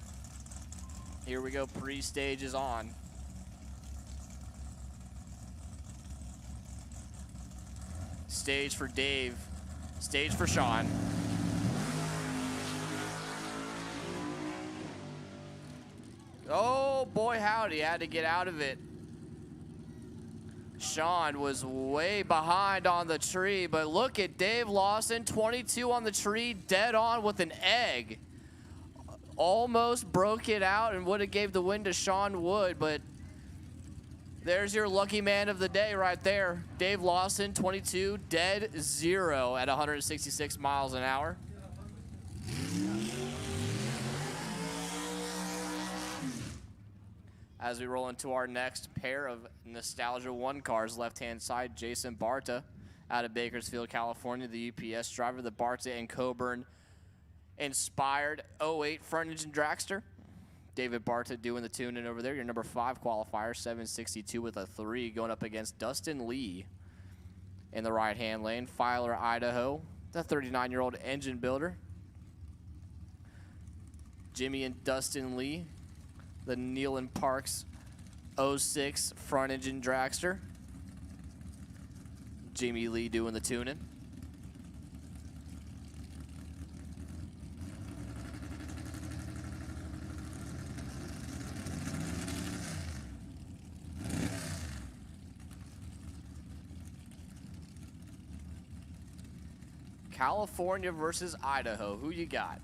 Here we go, pre-stage is on. Stage for Dave, stage for Sean. Oh boy, howdy, had to get out of it. Sean was way behind on the tree, but look at Dave Lawson, 22 on the tree, dead on with an egg. Almost broke it out and would have gave the win to Sean Wood, but there's your lucky man of the day right there. Dave Lawson, 22, dead 0 at 166 miles an hour. As we roll into our next pair of Nostalgia 1 cars, left-hand side, Jason Barta out of Bakersfield, California, the UPS driver, the Barta and Coburn inspired 08 front engine dragster. David Barta doing the tune-in over there. Your number 5 qualifier, 762 with a 3, going up against Dustin Lee in the right-hand lane. Filer, Idaho, the 39-year-old engine builder. Jimmy and Dustin Lee, the Neyland Parks 06 front engine dragster. Jimmy Lee doing the tune-in. California versus Idaho. Who you got?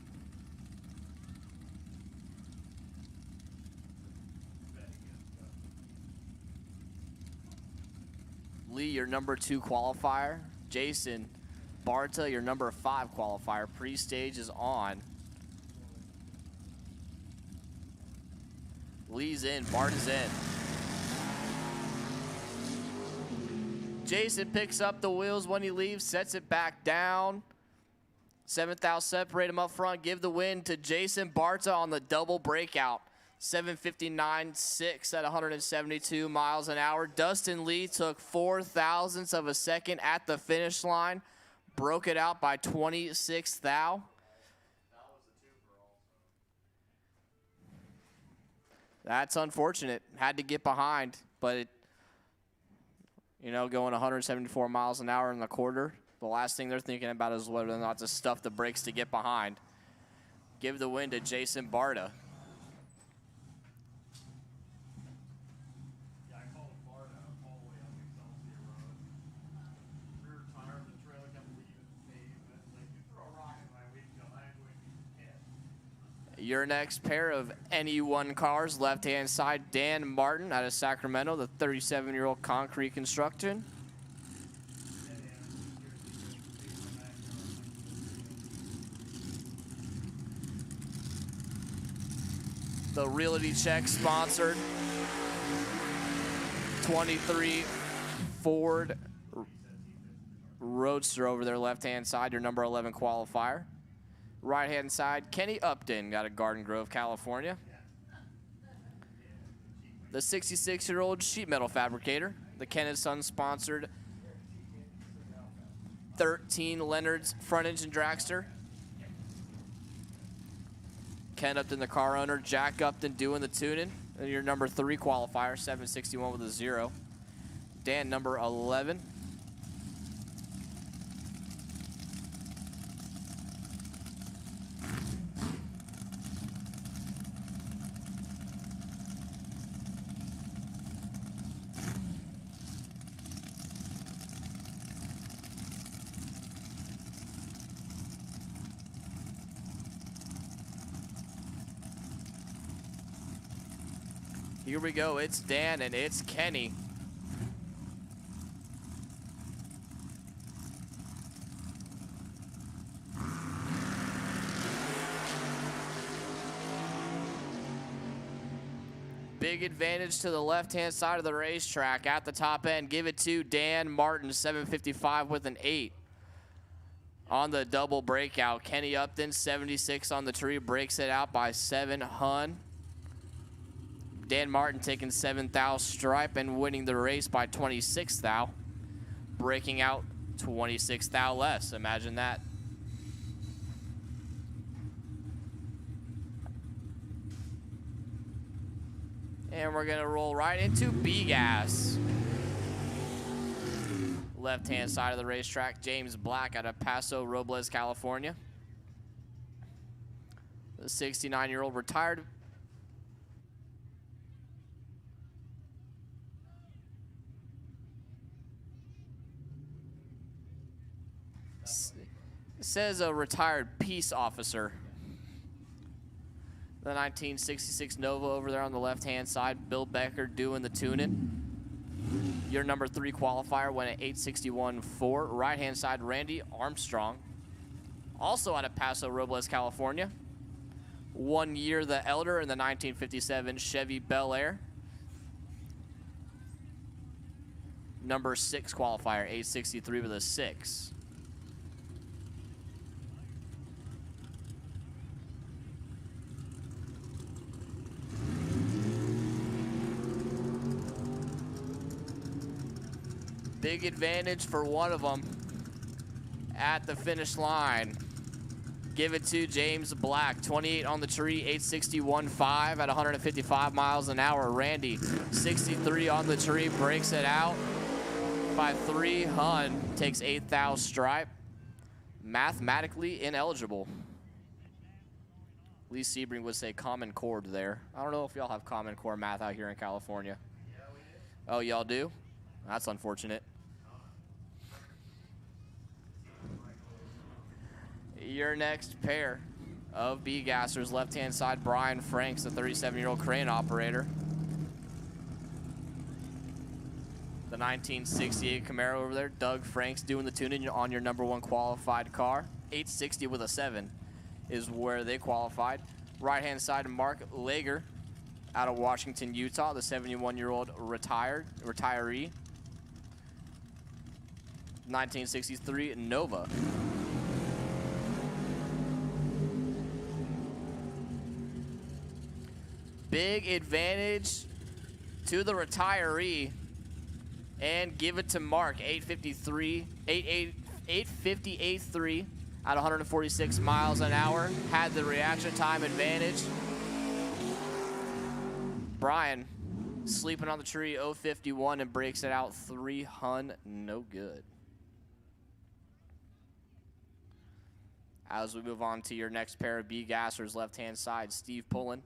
Lee, your number 2 qualifier. Jason Barta, your number 5 qualifier. Pre-stage is on. Lee's in, Barta's in. Jason picks up the wheels when he leaves, sets it back down. 7th out, separate him up front. Give the win to Jason Barta on the double breakout. 7:59.6 at 172 miles an hour. Dustin Lee took 0.04 of a second at the finish line. Broke it out by 26 thou. That's unfortunate. Had to get behind, but it, you know, going 174 miles an hour in the quarter, the last thing they're thinking about is whether or not to stuff the brakes to get behind. Give the win to Jason Barta. Yeah, I called Barta all the way up Excelsior Road. Rear tire of the trailer kept leaving the pavement. Like, you throw a rock in my windshield, I'm going to be hit. Your next pair of NE1 cars, left-hand side, Dan Martin out of Sacramento, the 37-year-old concrete construction. The Realty Check sponsored 23 Ford Roadster over their left-hand side, your number 11 qualifier. Right-hand side, Kenny Upton, got a Garden Grove, California. The 66-year-old sheet metal fabricator, the Kenneth Son sponsored 13 Leonard's front engine dragster. Ken Upton, the car owner. Jack Upton doing the tuning. And your number 3 qualifier, 761 with a 0. Dan, number 11. Here we go, it's Dan and it's Kenny. Big advantage to the left-hand side of the racetrack at the top end. Give it to Dan Martin, 755 with an 8. On the double breakout, Kenny Upton, 76 on the tree, breaks it out by 7 hun. Dan Martin taking 7th thou stripe and winning the race by 26th thou. Breaking out 26th thou less. Imagine that. And we're going to roll right into B-Gas. Left-hand side of the racetrack, James Black out of Paso Robles, California. The 69-year-old retired says a retired peace officer. The 1966 Nova over there on the left-hand side. Bill Becker doing the tuning. Your number 3 qualifier went at 861.4. Right-hand side, Randy Armstrong. Also out of Paso Robles, California. 1 year the elder in the 1957 Chevy Bel Air. number 6 qualifier, 863 with a 6. Big advantage for one of them at the finish line. Give it to James Black, 28 on the tree, 861.5 at 155 miles an hour. Randy, 63 on the tree, breaks it out by 3. Hun takes 8th thou stripe. Mathematically ineligible. Lee Sebring would say Common Core there. I don't know if y'all have Common Core math out here in California. Yeah, we do. Oh, y'all do? That's unfortunate. Your next pair of B-gassers, left-hand side, Brian Franks, the 37-year-old crane operator. The 1968 Camaro over there, Doug Franks doing the tuning on your number 1 qualified car. 860 with a 7 is where they qualified. Right-hand side, Mark Lager out of Washington, Utah, the 71-year-old retiree. 1963 Nova. Big advantage to the retiree, and give it to Mark. 858.3 at 146 miles an hour. Had the reaction time advantage. Brian sleeping on the tree, 051, and breaks it out 3. Hun, no good. As we move on to your next pair of B-gassers, left-hand side, Steve Pullen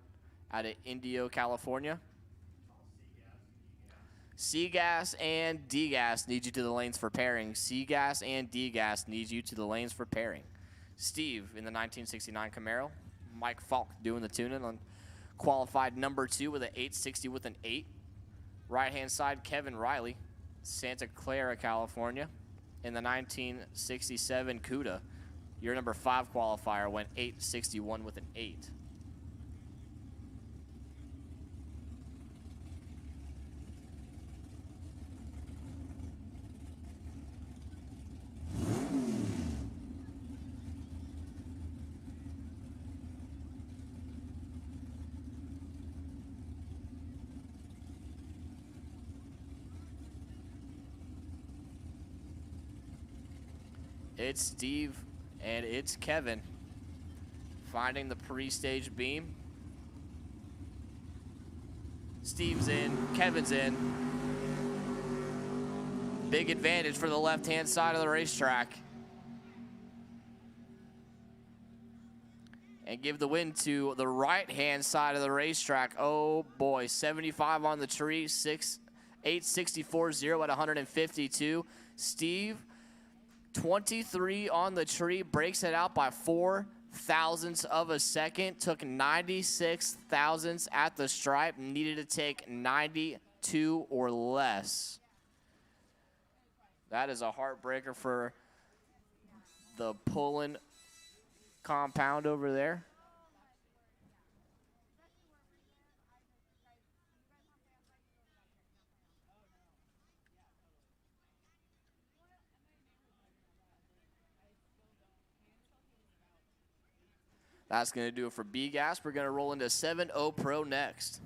out of Indio, California. C-Gas and D-Gas need you to the lanes for pairing. C-Gas and D-Gas need you to the lanes for pairing. Steve in the 1969 Camaro. Mike Falk doing the tuning on qualified number 2 with an 860 with an 8. Right-hand side, Kevin Riley, Santa Clara, California. In the 1967 CUDA, your number 5 qualifier went 861 with an 8. It's Steve and it's Kevin finding the pre-stage beam. Steve's in, Kevin's in. Big advantage for the left-hand side of the racetrack. And give the win to the right-hand side of the racetrack. Oh boy, 75 on the tree, 864.0 at 152. Steve, 23 on the tree, breaks it out by 4 thousandths of a second, took 96 thousandths at the stripe, needed to take 92 or less. That is a heartbreaker for the Pullen compound over there. That's going to do it for B-Gas. We're going to roll into 7-0 Pro next.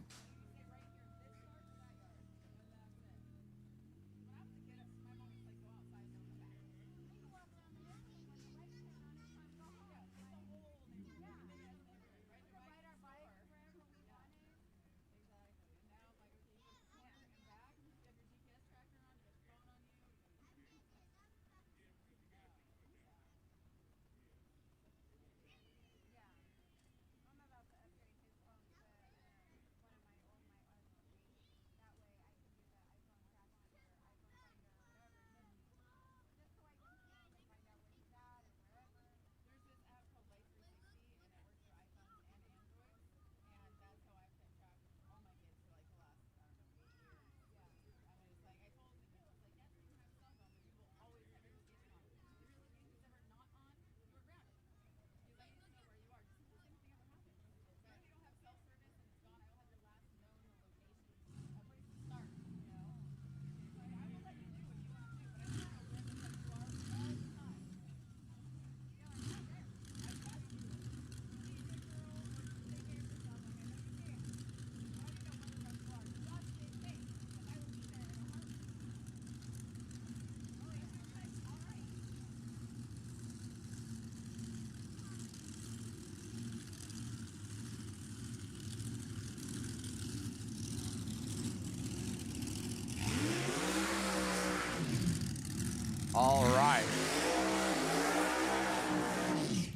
All right.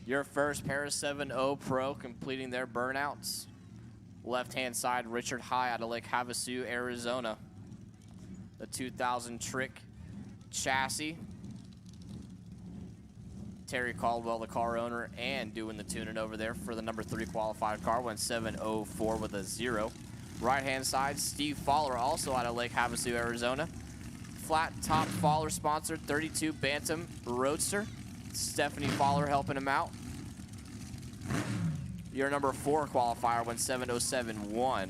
Your first pair of 7-0 Pro completing their burnouts. Left-hand side, Richard High out of Lake Havasu, Arizona. The 2000 Trick chassis. Terry Caldwell, the car owner, and doing the tuning over there for the number 3 qualified car, went 7:04 with a 0. Right-hand side, Steve Fowler, also out of Lake Havasu, Arizona. Flat top Fowler sponsored 32 Bantam Roadster. Stephanie Fowler helping him out. Your number 4 qualifier went 7:07.1.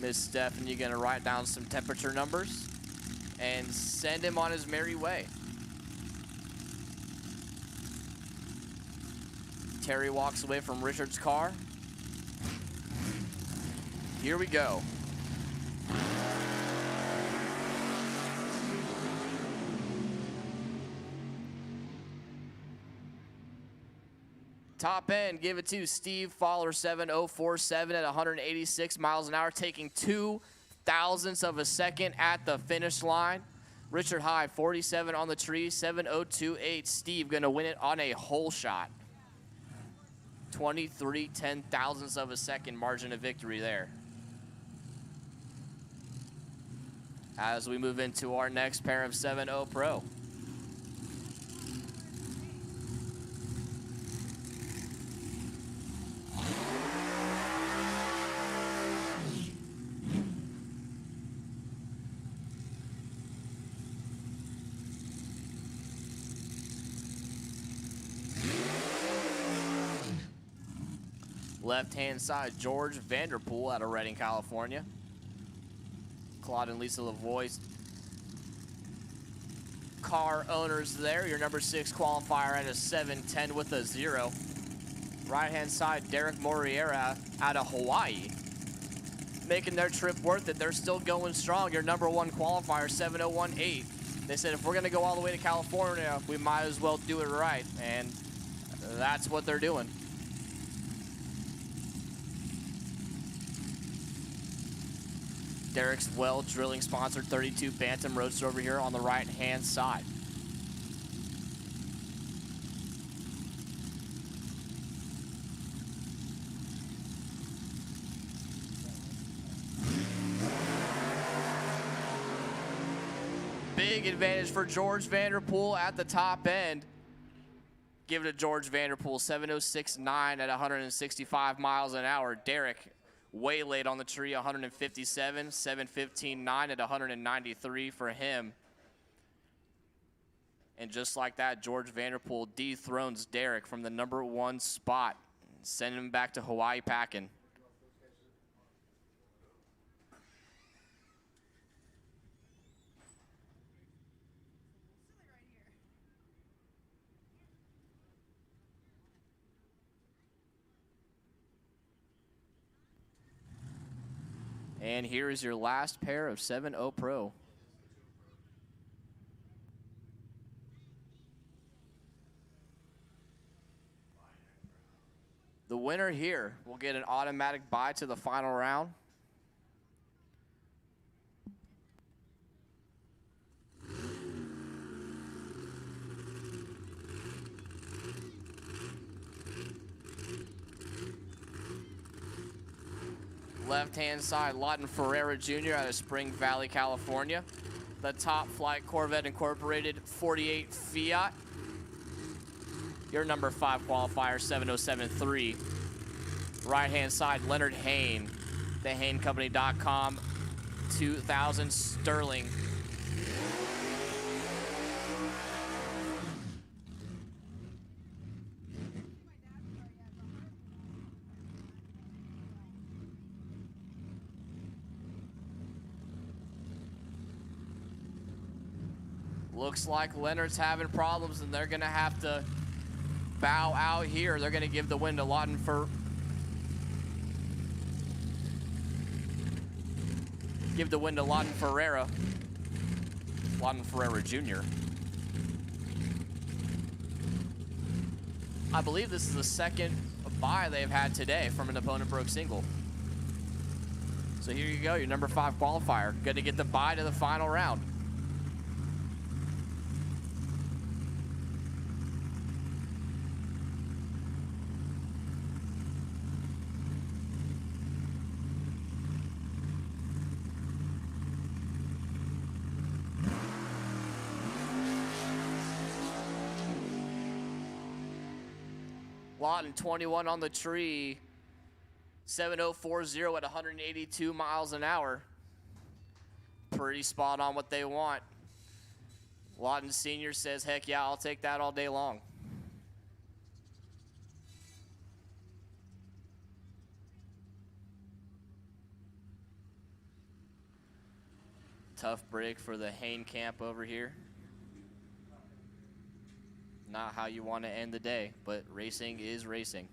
Miss Stephanie gonna write down some temperature numbers and send him on his merry way. Terry walks away from Richard's car. Here we go. Top end, give it to Steve Fowler, 7:047 at 186 miles an hour, taking 0.02 of a second at the finish line. Richard High, 47 on the tree, 7:028. Steve gonna win it on a hole shot. 23/10,000ths of a second margin of victory there. As we move into our next pair of 7-0 Pro. Left-hand side, George Vanderpool out of Redding, California. Claude and Lisa Lavoie, car owners there. Your number 6 qualifier at a 7:10 with a 0. Right-hand side, Derek Moriera out of Hawaii. Making their trip worth it. They're still going strong. Your number 1 qualifier, 7:018. They said if we're going to go all the way to California, we might as well do it right. And that's what they're doing. Derek's Well Drilling sponsored 32 Bantam Roadster over here on the right-hand side. Big advantage for George Vanderpool at the top end. Give it to George Vanderpool, 7:069 at 165 miles an hour. Derek way late on the tree, 157, 7:15.9 at 193 for him. And just like that, George Vanderpool dethrones Derek from the number 1 spot, sending him back to Hawaii packing. And here is your last pair of 7-0 Pro. The winner here will get an automatic bye to the final round. Left-hand side, Lawton Ferreira Jr. out of Spring Valley, California. The Top Flight Corvette Incorporated 48 Fiat. Your number 5 qualifier, 7:073. Right-hand side, Leonard Hain, thehaincompany.com, 2000 Sterling. Looks like Leonard's having problems, and they're going to have to bow out here. They're going to give the win to Lawton Ferreira. Lawton Ferreira Jr. I believe this is the second bye they've had today from an opponent broke single. So here you go, your number 5 qualifier. Going to get the bye to the final round. Lawton 21 on the tree, 7040 at 182 miles an hour. Pretty spot on what they want. Lawton Sr. says, heck yeah, I'll take that all day long. Tough break for the Hain camp over here. Not how you want to end the day, but racing is racing.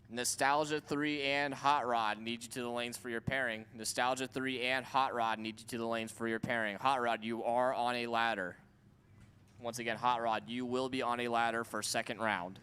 Nostalgia 3 and Hot Rod need you to the lanes for your pairing. Nostalgia 3 and Hot Rod need you to the lanes for your pairing. Hot Rod, you are on a ladder. Once again, Hot Rod, you will be on a ladder for second round.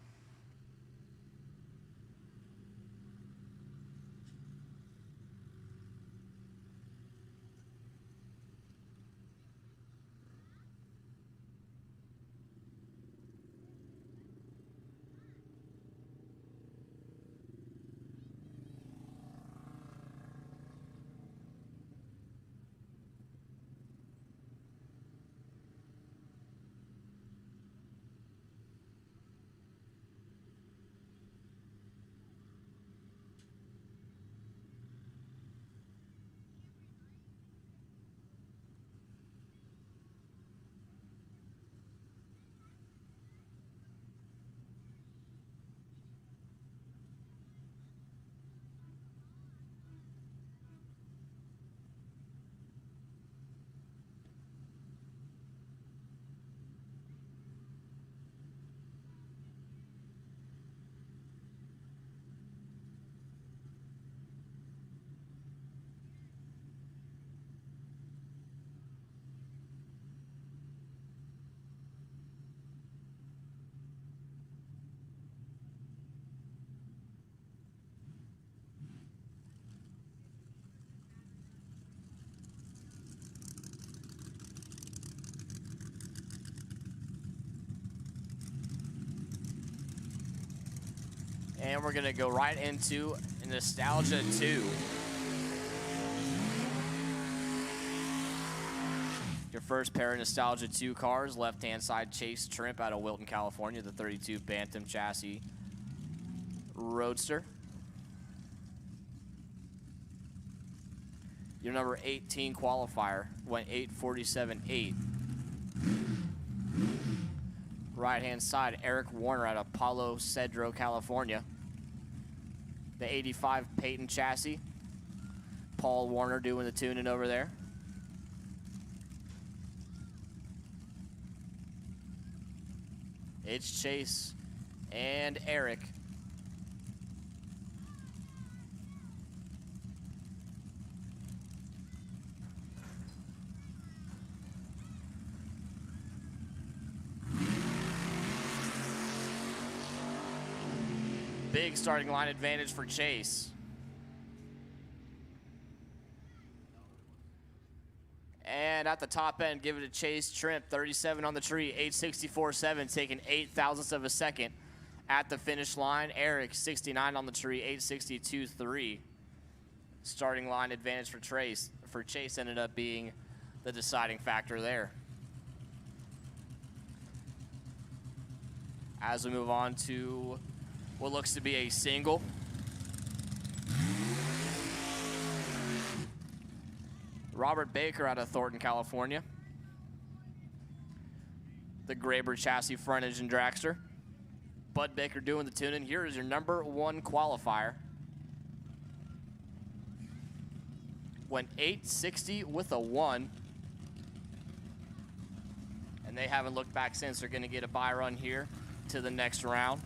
And we're going to go right into Nostalgia 2. Your first pair of Nostalgia 2 cars, left-hand side Chase Trimp out of Wilton, California, the 32 Bantam chassis Roadster. Your number 18 qualifier went 8:47.8. Right-hand side, Eric Warner out of Palo Cedro, California. The 85 Peyton chassis. Paul Warner doing the tuning over there. It's Chase and Eric. Big starting line advantage for Chase. And at the top end, give it to Chase Trimp, 37 on the tree, 8:64.7, taking 0.08 of a second at the finish line. Eric, 69 on the tree, 8:62.3. Starting line advantage for Chase. Ended up being the deciding factor there. As we move on to what looks to be a single. Robert Baker out of Thornton, California. The Graber chassis front engine dragster. Bud Baker doing the tuning. Here is your number 1 qualifier. Went 8:60 with a 1. and they haven't looked back since. They're going to get a bye run here to the next round.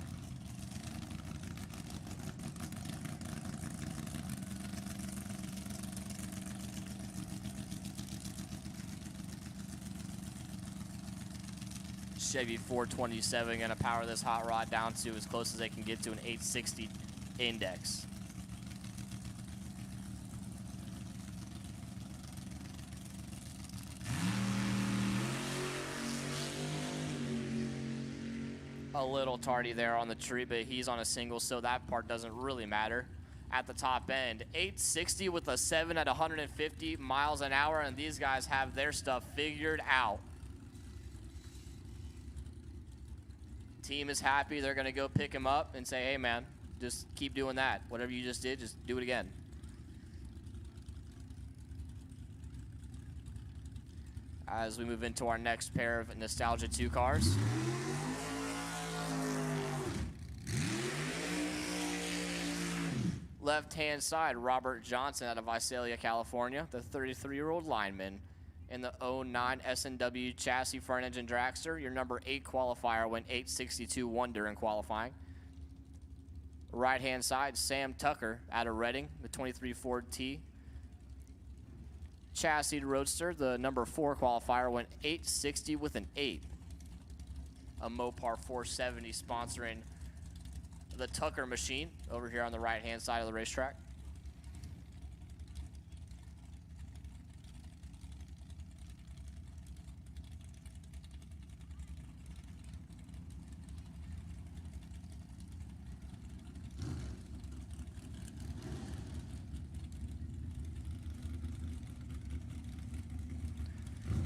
Chevy 427 going to power this hot rod down to as close as they can get to an 860 index. A little tardy there on the tree, but he's on a single, so that part doesn't really matter. At the top end, 860 with a 7 at 150 miles an hour, and these guys have their stuff figured out. Team is happy. They're going to go pick him up and say, hey, man, just keep doing that. Whatever you just did, just do it again. As we move into our next pair of Nostalgia 2 cars. Left-hand side, Robert Johnson out of Visalia, California, the 33-year-old lineman in the 09 S&W chassis front engine dragster. Your number 8 qualifier went 862.1 during qualifying. Right-hand side, Sam Tucker out of Reading, the 23 Ford T chassis roadster. The number 4 qualifier went 860 with an 8. A Mopar 470 sponsoring the Tucker machine over here on the right-hand side of the racetrack.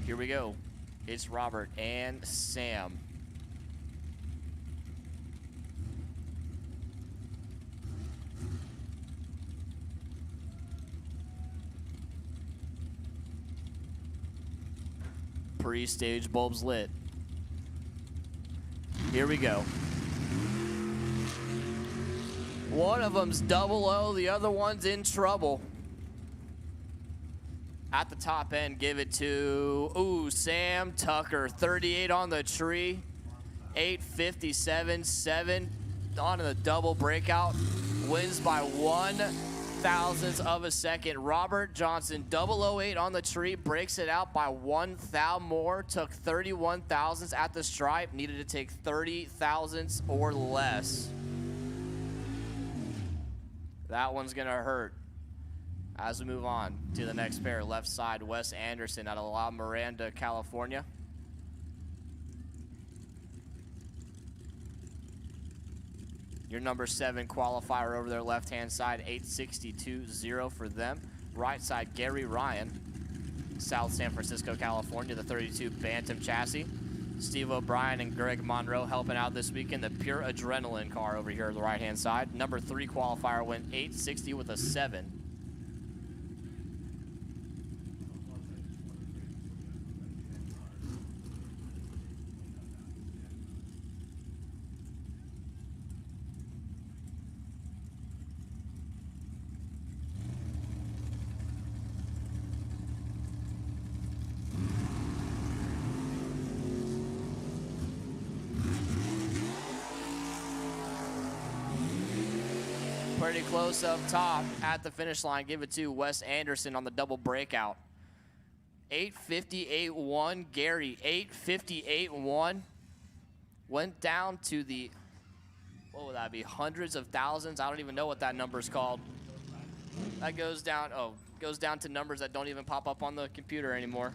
Here we go. It's Robert and Sam. Pre-stage bulbs lit. Here we go. One of them's double O, the other one's in trouble. At the top end, give it to, Sam Tucker, 38 on the tree, 857.7 onto the double breakout, wins by 1/1000th of a second. Robert Johnson, 008 on the tree, breaks it out by 1 thou more, took 31 thousandths at the stripe, needed to take 30 thousandths or less. That one's gonna hurt. As we move on to the next pair, left side, Wes Anderson out of La Miranda, California. Your number 7 qualifier over there, left-hand side, 862.0 for them. Right side, Gary Ryan, South San Francisco, California, the 32 Bantam chassis. Steve O'Brien and Greg Monroe helping out this weekend. The Pure Adrenaline car over here on the right-hand side. Number 3 qualifier went 860 with a 7. Pretty close up top at the finish line. Give it to Wes Anderson on the double breakout. 858.1, Gary, 858.1. Went down to the, what would that be, hundreds of thousands? I don't even know what that number is called. That goes down, goes down to numbers that don't even pop up on the computer anymore.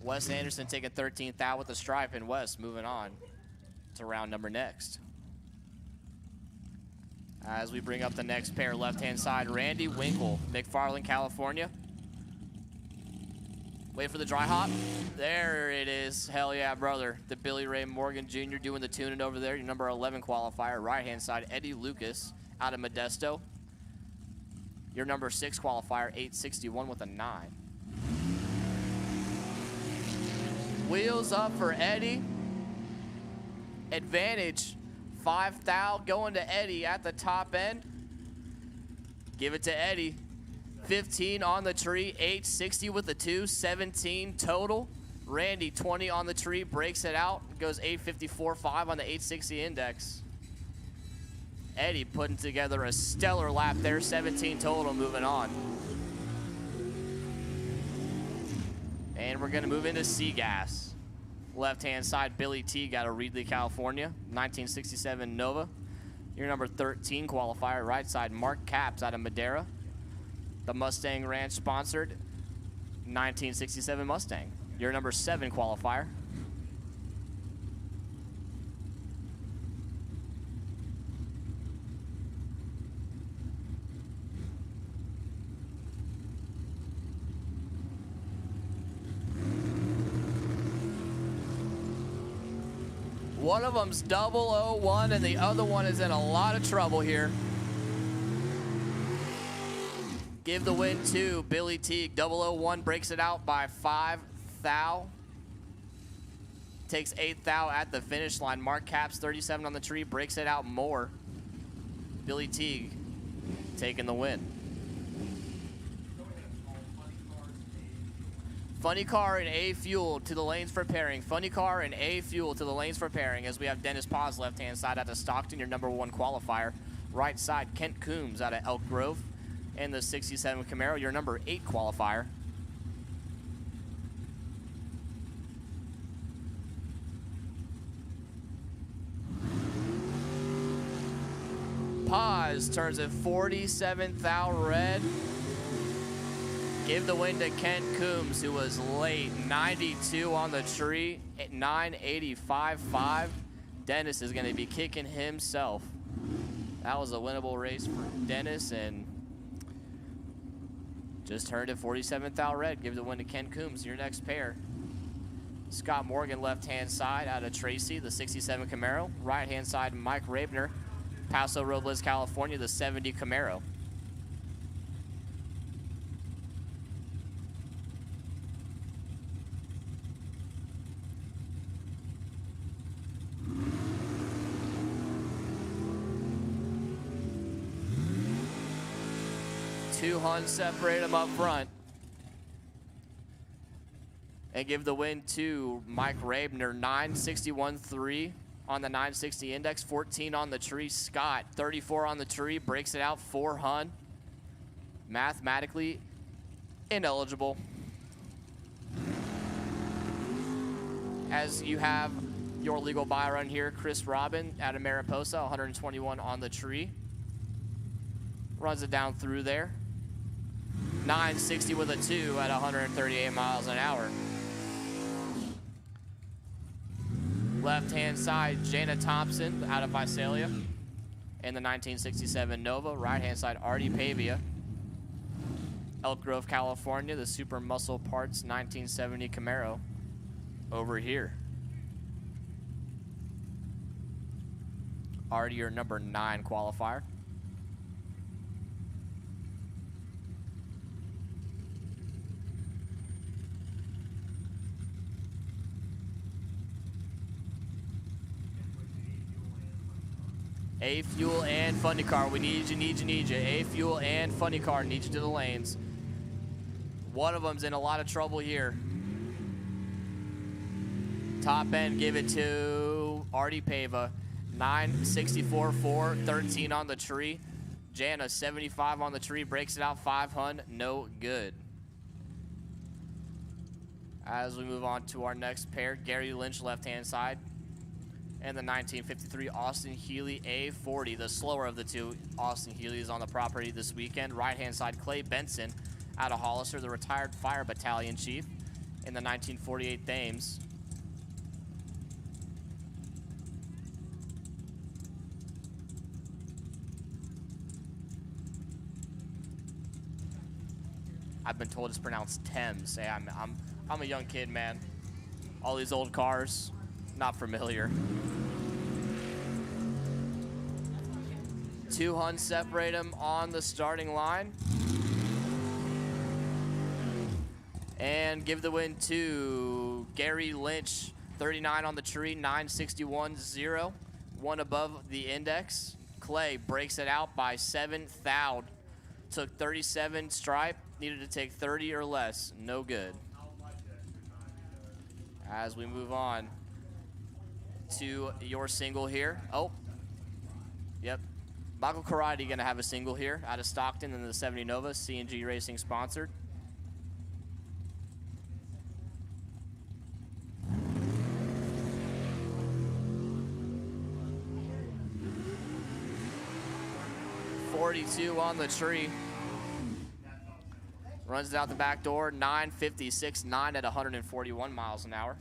Wes Anderson taking 13th out with the stripe, and Wes moving on to round number next. As we bring up the next pair, left-hand side, Randy Winkle, McFarland, California. Wait for the dry hop. There it is. Hell yeah, brother. The Billy Ray Morgan Jr. doing the tuning over there. Your number 11 qualifier, right-hand side, Eddie Lucas out of Modesto. Your number 6 qualifier, 861 with a 9. Wheels up for Eddie. Advantage. 5 thou going to Eddie at the top end. Give it to Eddie. 15 on the tree, 860 with the 2, 17 total. Randy, 20 on the tree, breaks it out, goes 8:54.5 on the 860 index. Eddie putting together a stellar lap there, 17 total, moving on. And we're gonna move into Seagas. Left-hand side, Billy Teague out of Reedley, California, 1967 Nova. Your number 13 qualifier. Right side, Mark Capps out of Madera. The Mustang Ranch sponsored 1967 Mustang. Your number 7 qualifier. One of them's 001 and the other one is in a lot of trouble here. Give the win to Billy Teague. 001 breaks it out by 5 thou. Takes 8 thou at the finish line. Mark Capps, 37 on the tree, breaks it out more. Billy Teague taking the win. Funny Car and A Fuel to the lanes for pairing. Funny Car and A Fuel to the lanes for pairing as we have Dennis Paz left-hand side out of Stockton, your number 1 qualifier. Right side, Kent Coombs out of Elk Grove and the 67 Camaro, your number 8 qualifier. Paz turns it 47 thou red. Give the win to Kent Coombs, who was late. 92 on the tree at 985.5. Dennis is going to be kicking himself. That was a winnable race for Dennis, and just turned it 47 thou red. Give the win to Kent Coombs. Your next pair. Scott Morgan, left-hand side out of Tracy, the 67 Camaro. Right-hand side, Mike Rabner, Paso Robles, California, the 70 Camaro. Two Huns separate them up front. And give the win to Mike Rabner, 961.3 on the 960 index, 14 on the tree. Scott, 34 on the tree, breaks it out, 4 Hun. Mathematically ineligible. As you have your legal buy run here, Chris Robin out of Mariposa, 121 on the tree. Runs it down through there. 960 with a 2 at 138 miles an hour. Left-hand side, Jana Thompson out of Visalia in the 1967 Nova. Right-hand side, Artie Pavia. Elk Grove, California, the Super Muscle Parts 1970 Camaro over here. Artie, your number 9 qualifier. A Fuel and Funny Car. We need you, need you, need you. A Fuel and Funny Car. Need you to the lanes. One of them's in a lot of trouble here. Top end, give it to Artie Pava. 964.4, 13 on the tree. Jana, 75 on the tree, breaks it out, 5 Hun, no good. As we move on to our next pair, Gary Lynch, left-hand side. And the 1953 Austin Healey A40, the slower of the two. Austin Healey is on the property this weekend. Right-hand side, Clay Benson out of Hollister, the retired fire battalion chief in the 1948 Thames. I've been told it's pronounced Thames. Hey, I'm a young kid, man. All these old cars, not familiar. 2 Huns separate them on the starting line. And give the win to Gary Lynch, 39 on the tree, 961.0, 1 above the index. Clay breaks it out by 7 thou. Took 37 stripe, needed to take 30 or less, no good. as we move on to your single here. Oh, yep. Michael Karate going to have a single here out of Stockton in the 70 Nova, CNG Racing sponsored. .42 on the tree. Runs it out the back door, 9:56.9 at 141 miles an hour.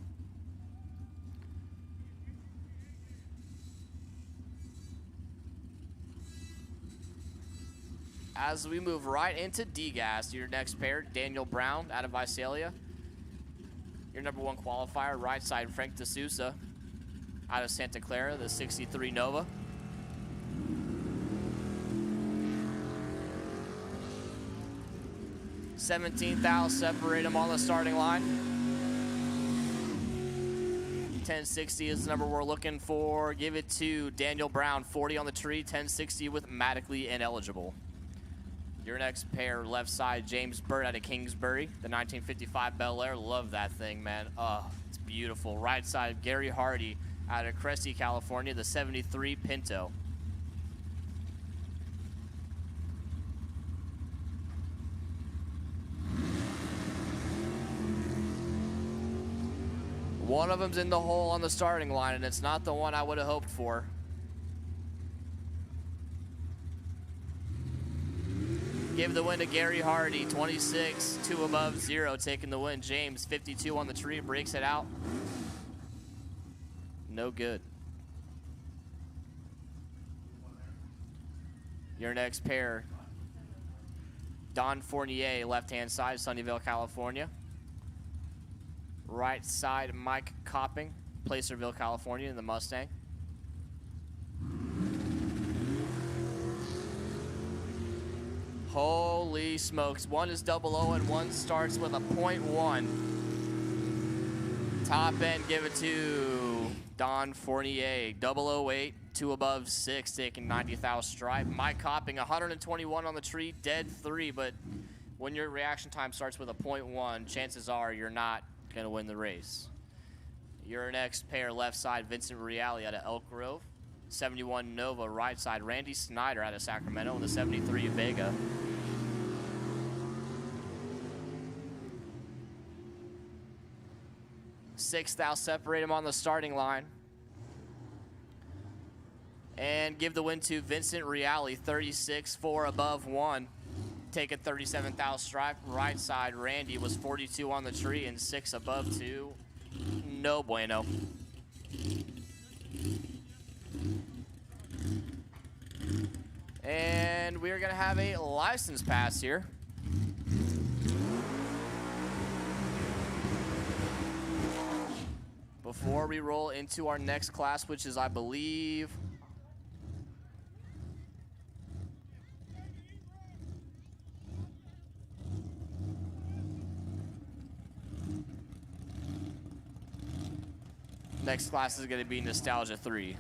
As we move right into D-Gas, your next pair, Daniel Brown out of Visalia. Your number 1 qualifier, right side, Frank D'Souza out of Santa Clara, the 63 Nova. 17th thou separate them on the starting line. 1060 is the number we're looking for. Give it to Daniel Brown, 40 on the tree, 1060 with Matically Ineligible. Your next pair, left side, James Burt out of Kingsbury, the 1955 Bel Air. Love that thing, man. Oh, it's beautiful. Right side, Gary Hardy out of Cresty, California, the 73 Pinto. One of them's in the hole on the starting line, and it's not the one I would have hoped for. Give the win to Gary Hardy, 26, 2 above 0, taking the win. James, 52 on the tree, breaks it out. No good. Your next pair, Don Fournier, left-hand side, Sunnyvale, California. Right side, Mike Copping, Placerville, California, in the Mustang. Holy smokes. One is 00 and one starts with a .1. Top end, give it to Don Fournier, 008, 2 above 6, taking 90th stripe. Mike Copping, 121 on the tree, dead 3, but when your reaction time starts with a .1, chances are you're not going to win the race. Your next pair, left side, Vincent Reale out of Elk Grove. 71 Nova, right side, Randy Snyder out of Sacramento in the 73 Vega. Sixth, thou separate him on the starting line. And give the win to Vincent Reale, 36, 4 above 1. Taking 37th stripe. Right side, Randy was 42 on the tree and 6 above 2. No bueno. And we're going to have a license pass here. Before we roll into our next class, which is, I believe, next class is going to be Nostalgia 3.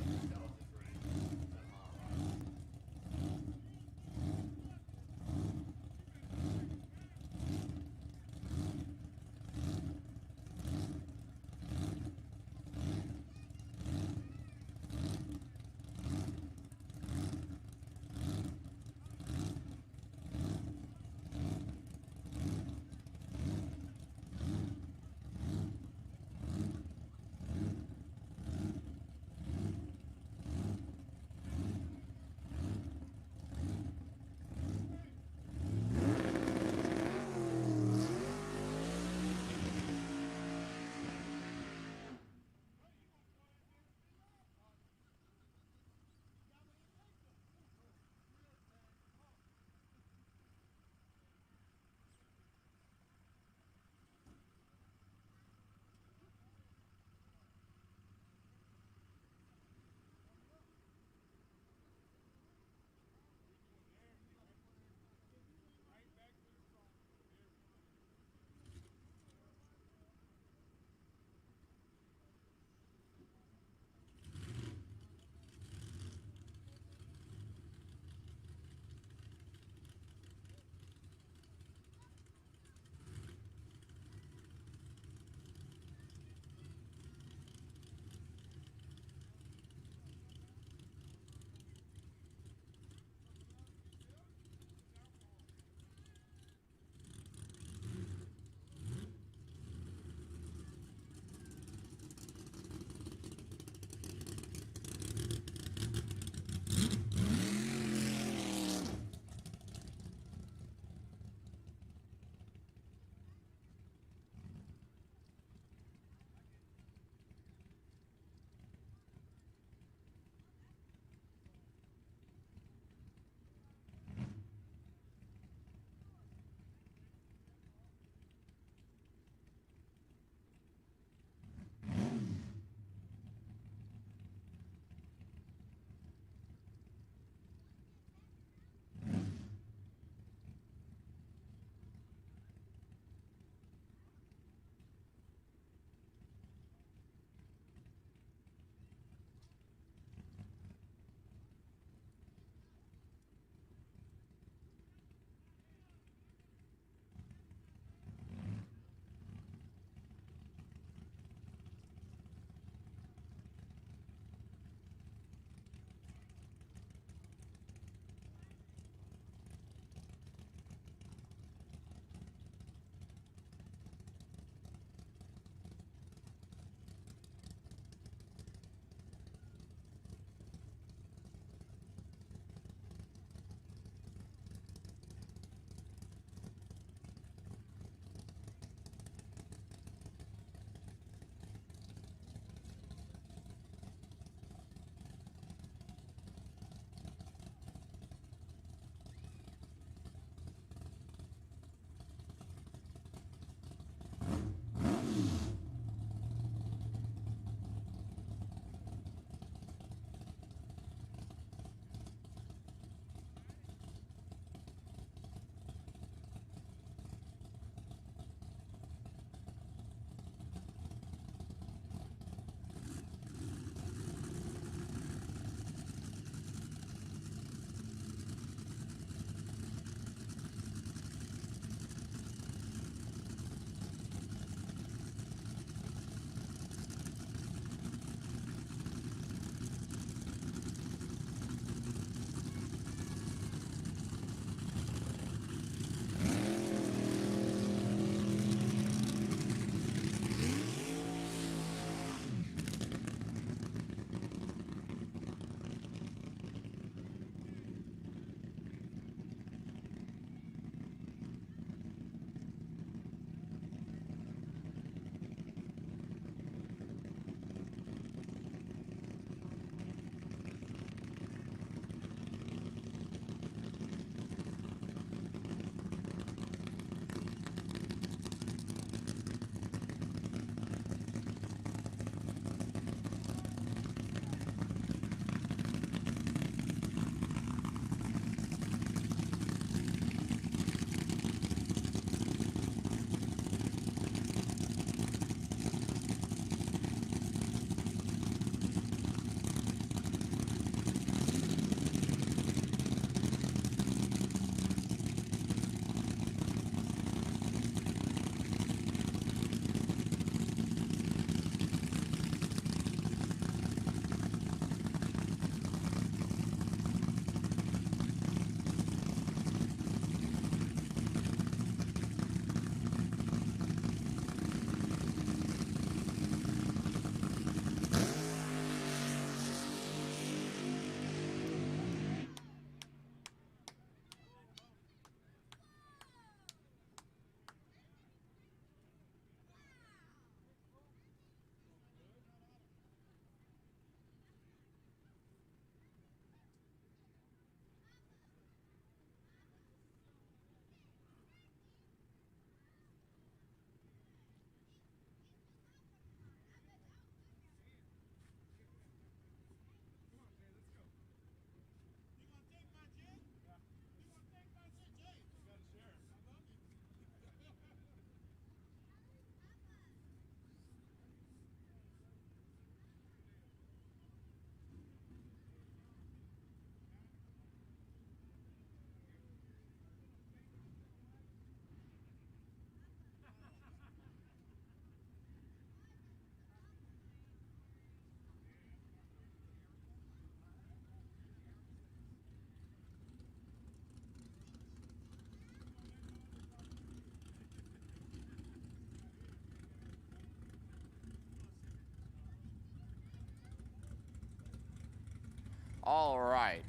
All right.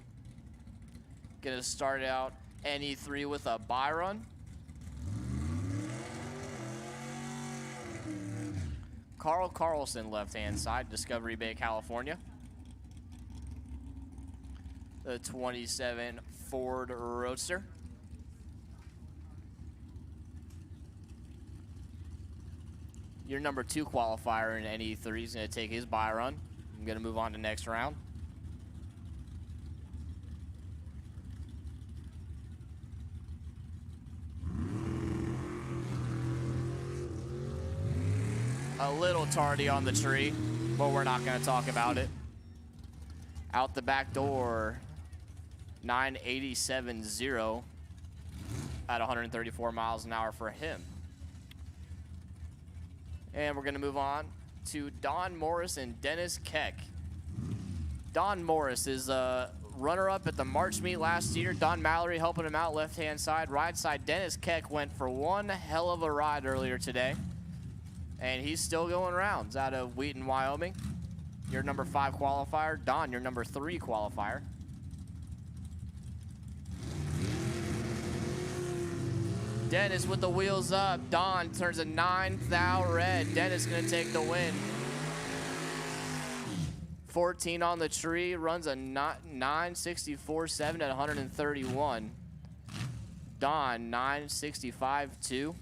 Gonna start out NE3 with a bye run. Carl Carlson, left-hand side, Discovery Bay, California. The 27 Ford Roadster. Your number 2 qualifier in NE3 is going to take his bye run. I'm going to move on to next round. A little tardy on the tree, but we're not going to talk about it. Out the back door, 987.0 at 134 miles an hour for him. And we're going to move on to Don Morris and Dennis Keck. Don Morris is a runner-up at the March meet last year. Don Mallory helping him out left-hand side. Right side, Dennis Keck went for one hell of a ride earlier today. And he's still going rounds out of Wheaton, Wyoming. Your number 5 qualifier. Don, your number 3 qualifier. Dennis with the wheels up. Don turns a 9th red. Dennis gonna take the win. 14 on the tree, runs a 964.7 at 131. Don, 965.2.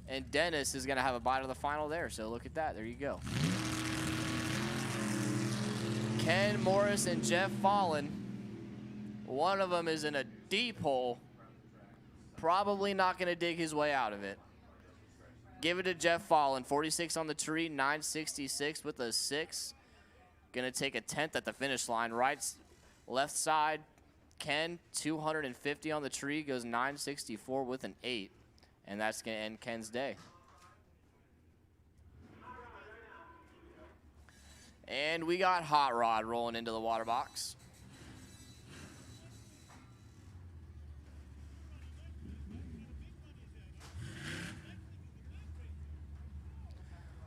And Dennis is going to have a bite of the final there, so look at that. There you go. Ken Morris and Jeff Fallon. One of them is in a deep hole. Probably not going to dig his way out of it. Give it to Jeff Fallon. 46 on the tree, 966 with a 6. Going to take a 10th at the finish line. Left side, Ken, 250 on the tree, goes 964 with an 8. And that's going to end Ken's day. And we got Hot Rod rolling into the water box.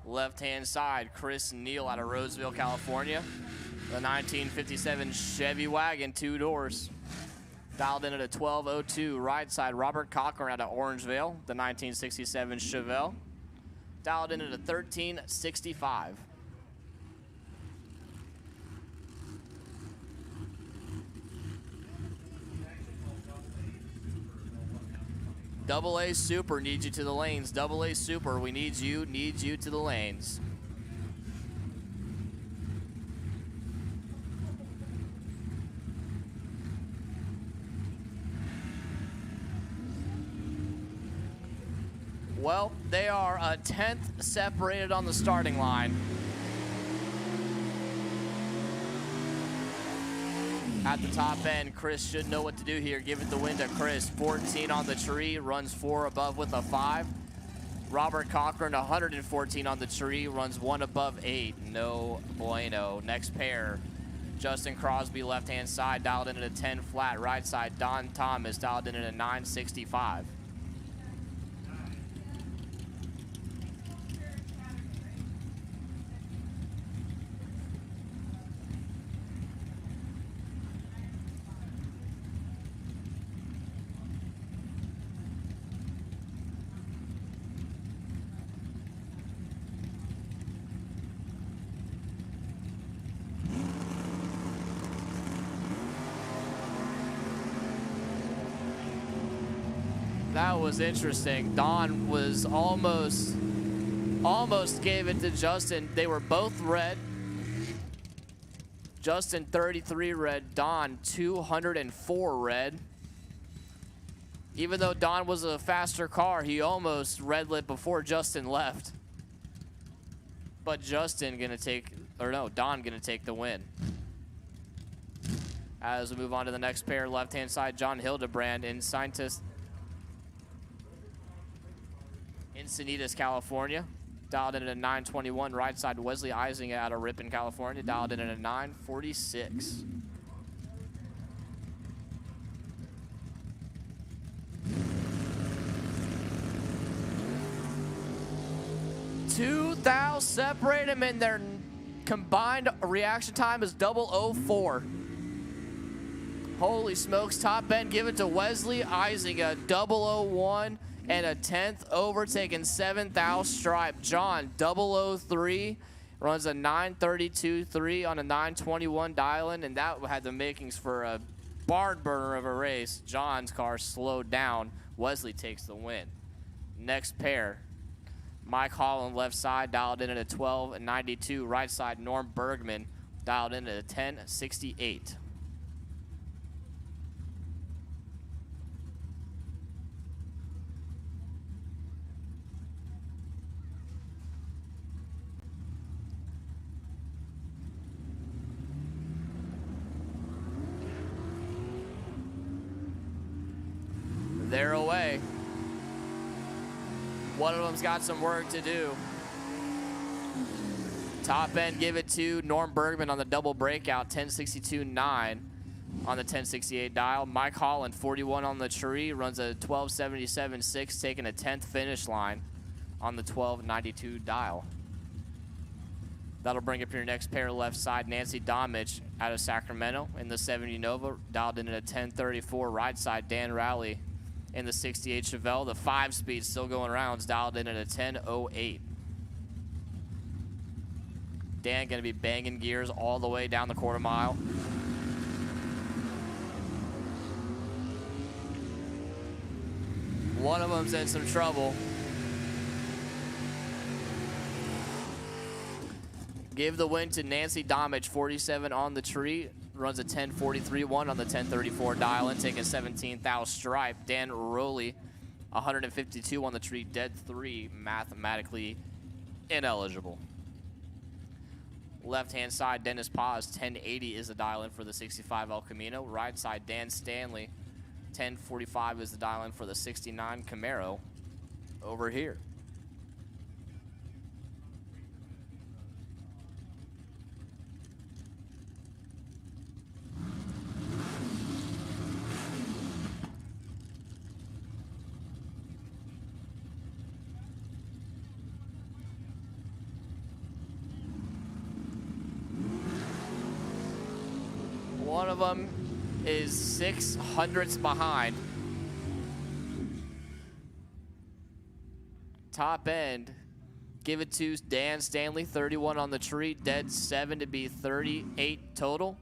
Left-hand side, Chris Neal out of Roseville, California. The 1957 Chevy wagon, 2 doors. Dialed in at a 12.02. Right side, Robert Cochran out of Orangevale, the 1967 Chevelle. Dialed in at a 13.65. Double A Super needs you to the lanes. Double A Super, we need you to the lanes. Well, they are a 10th separated on the starting line. At the top end, Chris should know what to do here. Give it the win to Chris. 14 on the tree, runs 4 above with a 5. Robert Cochran, 114 on the tree, runs 1 above 8. No bueno. Next pair, Justin Crosby, left-hand side, dialed in at a 10 flat. Right side, Don Thomas, dialed in at a 965. That was interesting. Don was almost gave it to Justin. They were both red. Justin 33 red, Don 204 red. Even though Don was a faster car, he almost red lit before Justin left. But Don gonna take the win. As we move on to the next pair, left-hand side, John Hildebrand in Encinitas, California. Dialed in at a 921. Right side, Wesley Eisinger out of Ripon, California. Dialed in at a 946. 2 thou separate them, and their combined reaction time is 004. Holy smokes, top end, give it to Wesley Ising, a 001 and a 10th over, taking 7 thou stripe. John, 003, runs a 932.3 on a 921 dial-in, and that had the makings for a barn burner of a race. John's car slowed down. Wesley takes the win. Next pair, Mike Holland left side, dialed in at a 12.92. Right side, Norm Bergman, dialed in at a 10.68. They're away. One of them's got some work to do. Top end, give it to Norm Bergman on the double breakout, 10.62.9 on the 10.68 dial. Mike Holland, 41 on the tree, runs a 12.77.6, taking a 10th finish line on the 12.92 dial. That'll bring up your next pair left side, Nancy Domich out of Sacramento in the 70 Nova, dialed in at a 10.34. Right side, Dan Rowley in the 68 Chevelle. The 5-speed still going around, dialed in at a 10.08. Dan gonna be banging gears all the way down the quarter mile. One of them's in some trouble. Give the win to Nancy Domich, 47 on the tree. Runs a 10.43.1 on the 10.34 dial-in, taking 17 thou stripe. Dan Rowley, 152 on the tree, dead 3, mathematically ineligible. Left-hand side, Dennis Paz, 10.80 is the dial-in for the 65 El Camino. Right side, Dan Stanley, 10.45 is the dial-in for the 69 Camaro over here. One of them is 600ths behind. Top end, give it to Dan Stanley, 31 on the tree, dead 7 to be 38 total.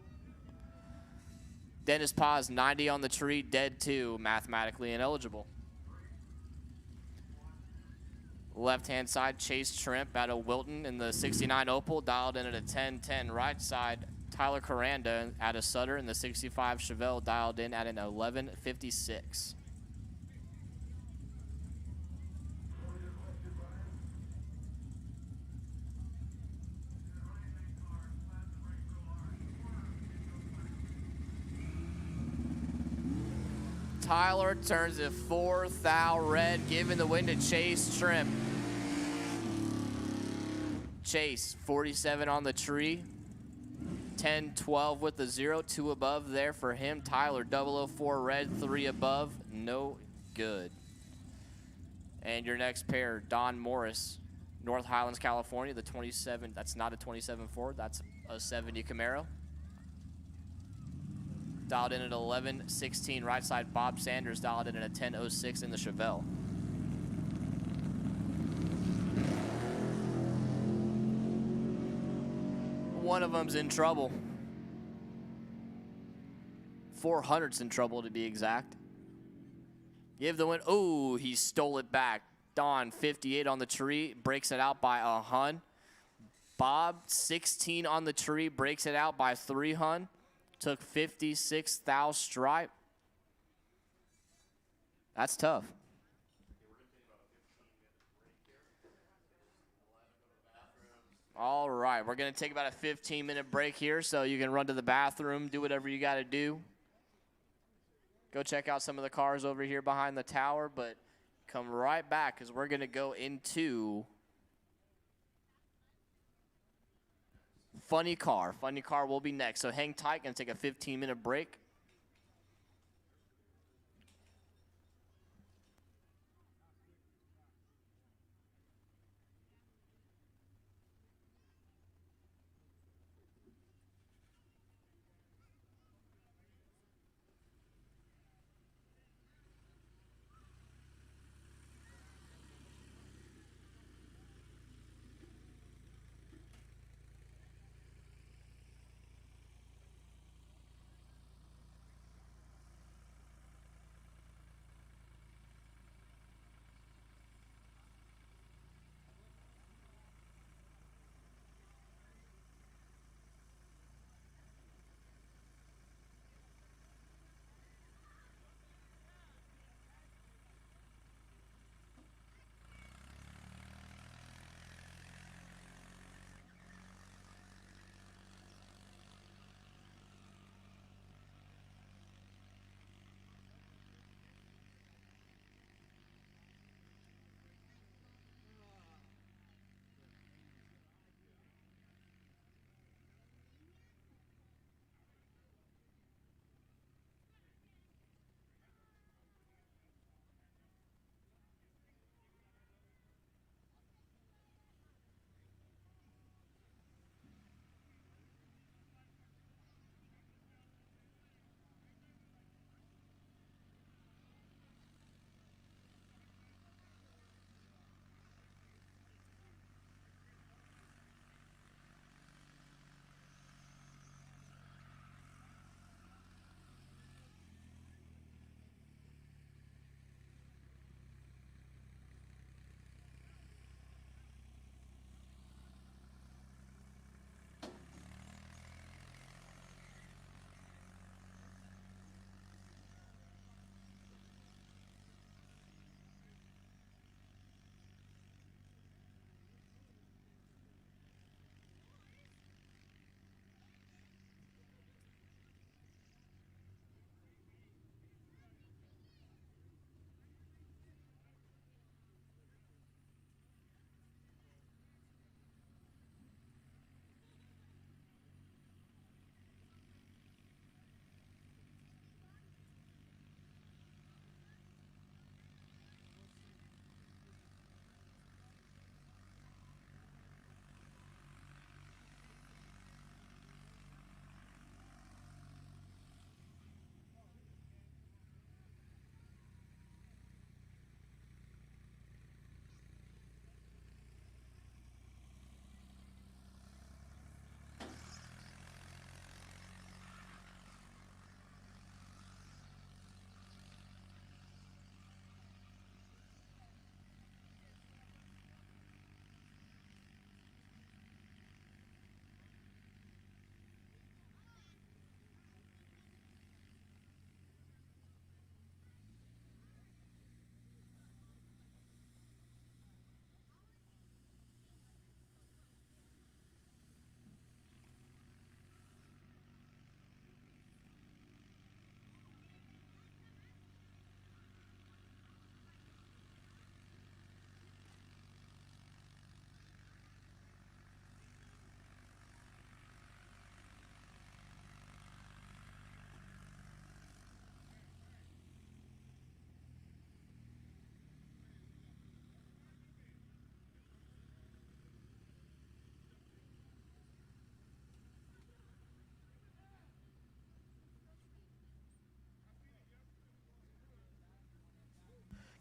Dennis Paz, 90 on the tree, dead 2, mathematically ineligible. Left-hand side, Chase Trimp out of Wilton in the 69 Opel, dialed in at a 10.10. Right side, Tyler Coranda out of Sutter in the 65 Chevelle, dialed in at an 11.56. Tyler turns a 4 thou red, giving the win to Chase Trimp. Chase, 47 on the tree. 10-12 with the 0, 2 above there for him. Tyler, 004 red, 3 above, no good. And your next pair, Don Morris, North Highlands, California, the 27, that's not a 27 Ford, that's a 70 Camaro. Dialed in at 11.16, right side, Bob Sanders, dialed in at a 10.06 in the Chevelle. One of them's in trouble. 400's in trouble to be exact. Give the win. Oh, he stole it back. Don, 58 on the tree, breaks it out by a hun. Bob, 16 on the tree, breaks it out by 3 hun. Took 56 thou stripe. That's tough. All right, we're going to take about a 15-minute break here so you can run to the bathroom, do whatever you got to do. Go check out some of the cars over here behind the tower, but come right back because we're going to go into Funny Car. Funny Car will be next, so hang tight. Going to take a 15-minute break.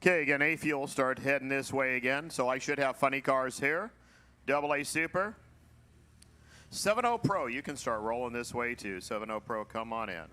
Okay, again, A Fuel start heading this way again. So I should have funny cars here. AA Super. 7-0 Pro, you can start rolling this way too. 7-0 Pro, come on in.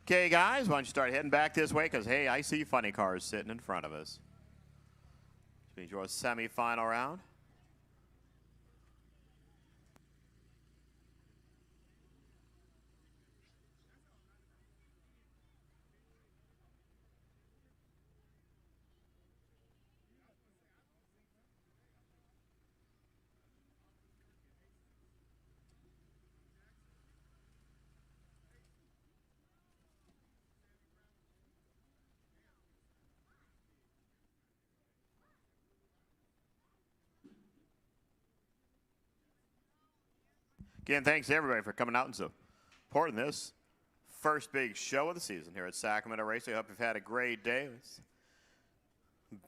Okay, guys, why don't you start heading back this way? Because, hey, I see funny cars sitting in front of us. This means your semifinal round. Again, thanks to everybody for coming out and supporting this first big show of the season here at Sacramento Raceway. I hope you've had a great day. It's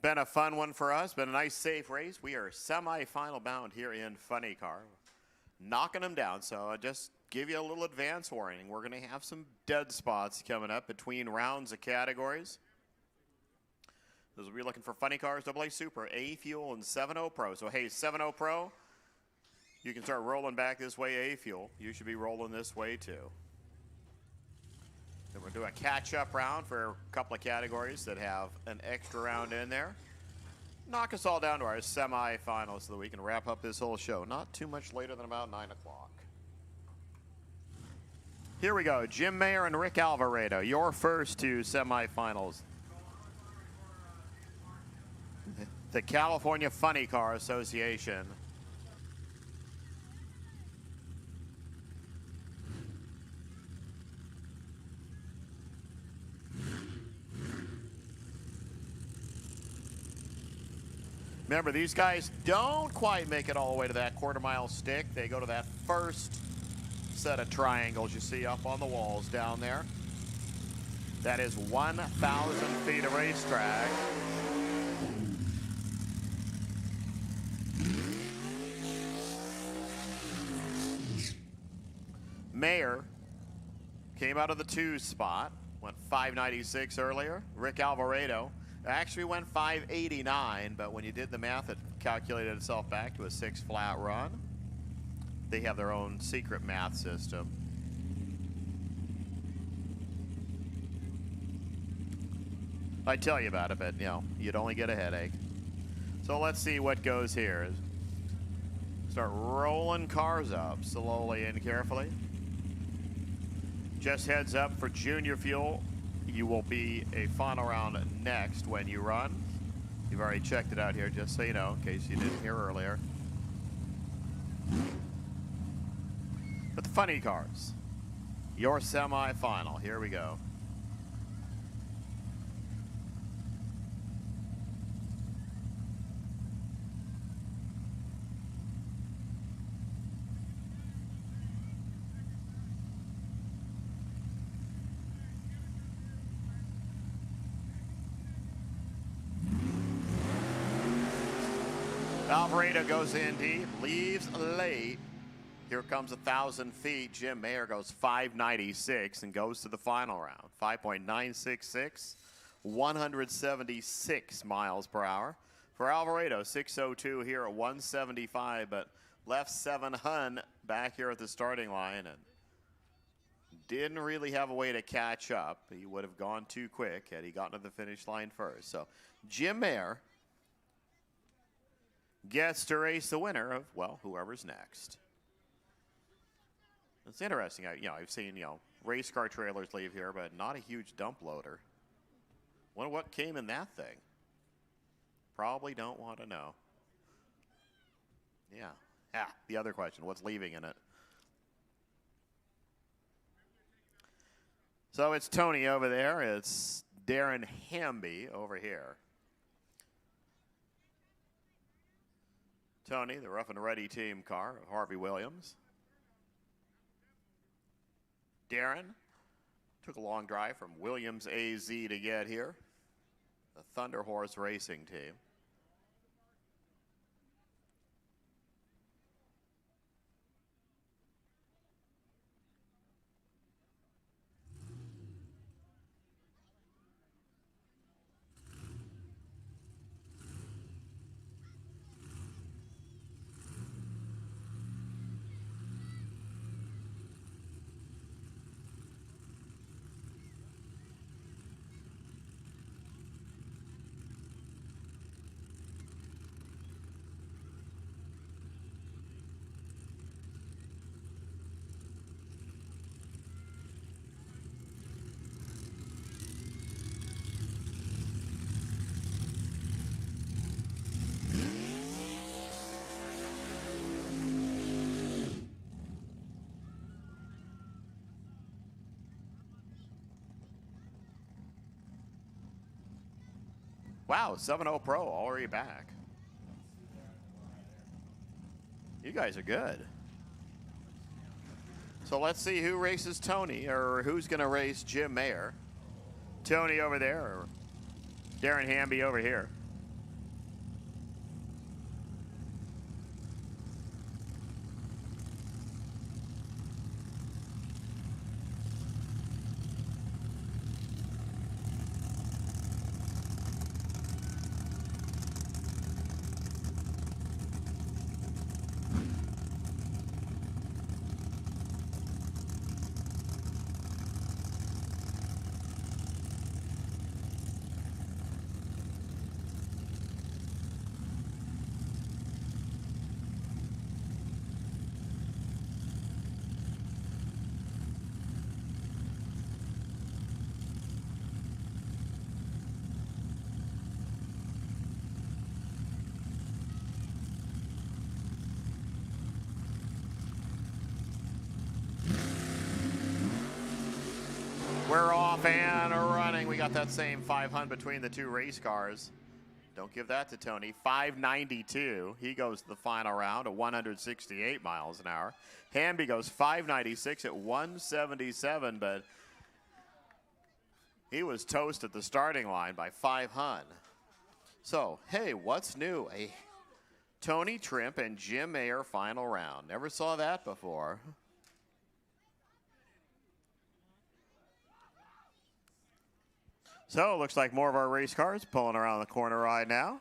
been a fun one for us. Been a nice, safe race. We are semi-final bound here in Funny Car. Knocking them down, so I just give you a little advance warning. We're going to have some dead spots coming up between rounds of categories. Those will be looking for Funny Cars, AA Super, A Fuel, and 7-0 Pro. So, hey, 7-0 Pro, you can start rolling back this way, A Fuel. You should be rolling this way, too. Then we'll do a catch-up round for a couple of categories that have an extra round in there. Knock us all down to our semifinals so that we can wrap up this whole show. Not too much later than about 9 o'clock. Here we go. Jim Mayer and Rick Alvarado, your first two semifinals. The California Funny Car Association. Remember, these guys don't quite make it all the way to that quarter-mile stick. They go to that first set of triangles you see up on the walls down there. That is 1,000 feet of racetrack. Mayer came out of the 2 spot, went 596 earlier. Rick Alvarado actually went 589, but when you did the math, it calculated itself back to a 6 flat run. They have their own secret math system. I'd tell you about it, but you know, you'd only get a headache. So let's see what goes here. Start rolling cars up slowly and carefully. Just heads up for Junior Fuel. You will be a final round next when you run. You've already checked it out here, just so you know, in case you didn't hear earlier. But the funny cars. your semifinal. Here we go. Alvarado goes in deep, leaves late. Here comes 1,000 feet. Jim Mayer goes 596 and goes to the final round. 5.966, 176 miles per hour. For Alvarado, 602 here at 175, but left 700 back here at the starting line and didn't really have a way to catch up. He would have gone too quick had he gotten to the finish line first. So Jim Mayer gets to race the winner of, well, whoever's next. It's interesting. I've seen, race car trailers leave here, but not a huge dump loader. Wonder what came in that thing. Probably don't want to know. Yeah. The other question, what's leaving in it? So it's Tony over there. It's Darren Hamby over here. Tony, the rough and ready team car of Harvey Williams. Darren took a long drive from Williams AZ to get here. The Thunder Horse Racing team. Wow, 7-0 Pro already back. You guys are good. So let's see who races Tony, or who's going to race Jim Mayer. Tony over there, or Darren Hamby over here. We're off and running. We got that same 500 between the two race cars. Don't give that to Tony. 592. He goes to the final round at 168 miles an hour. Hamby goes 596 at 177, but he was toast at the starting line by 500. So, hey, what's new? A Tony Trimp and Jim Mayer final round. Never saw that before. So it looks like more of our race cars pulling around the corner right now.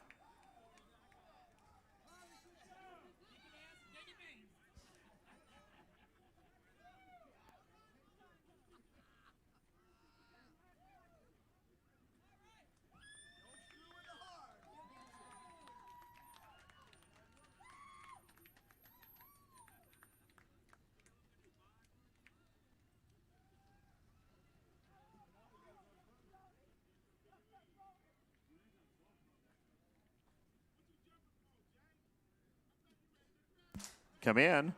Come in.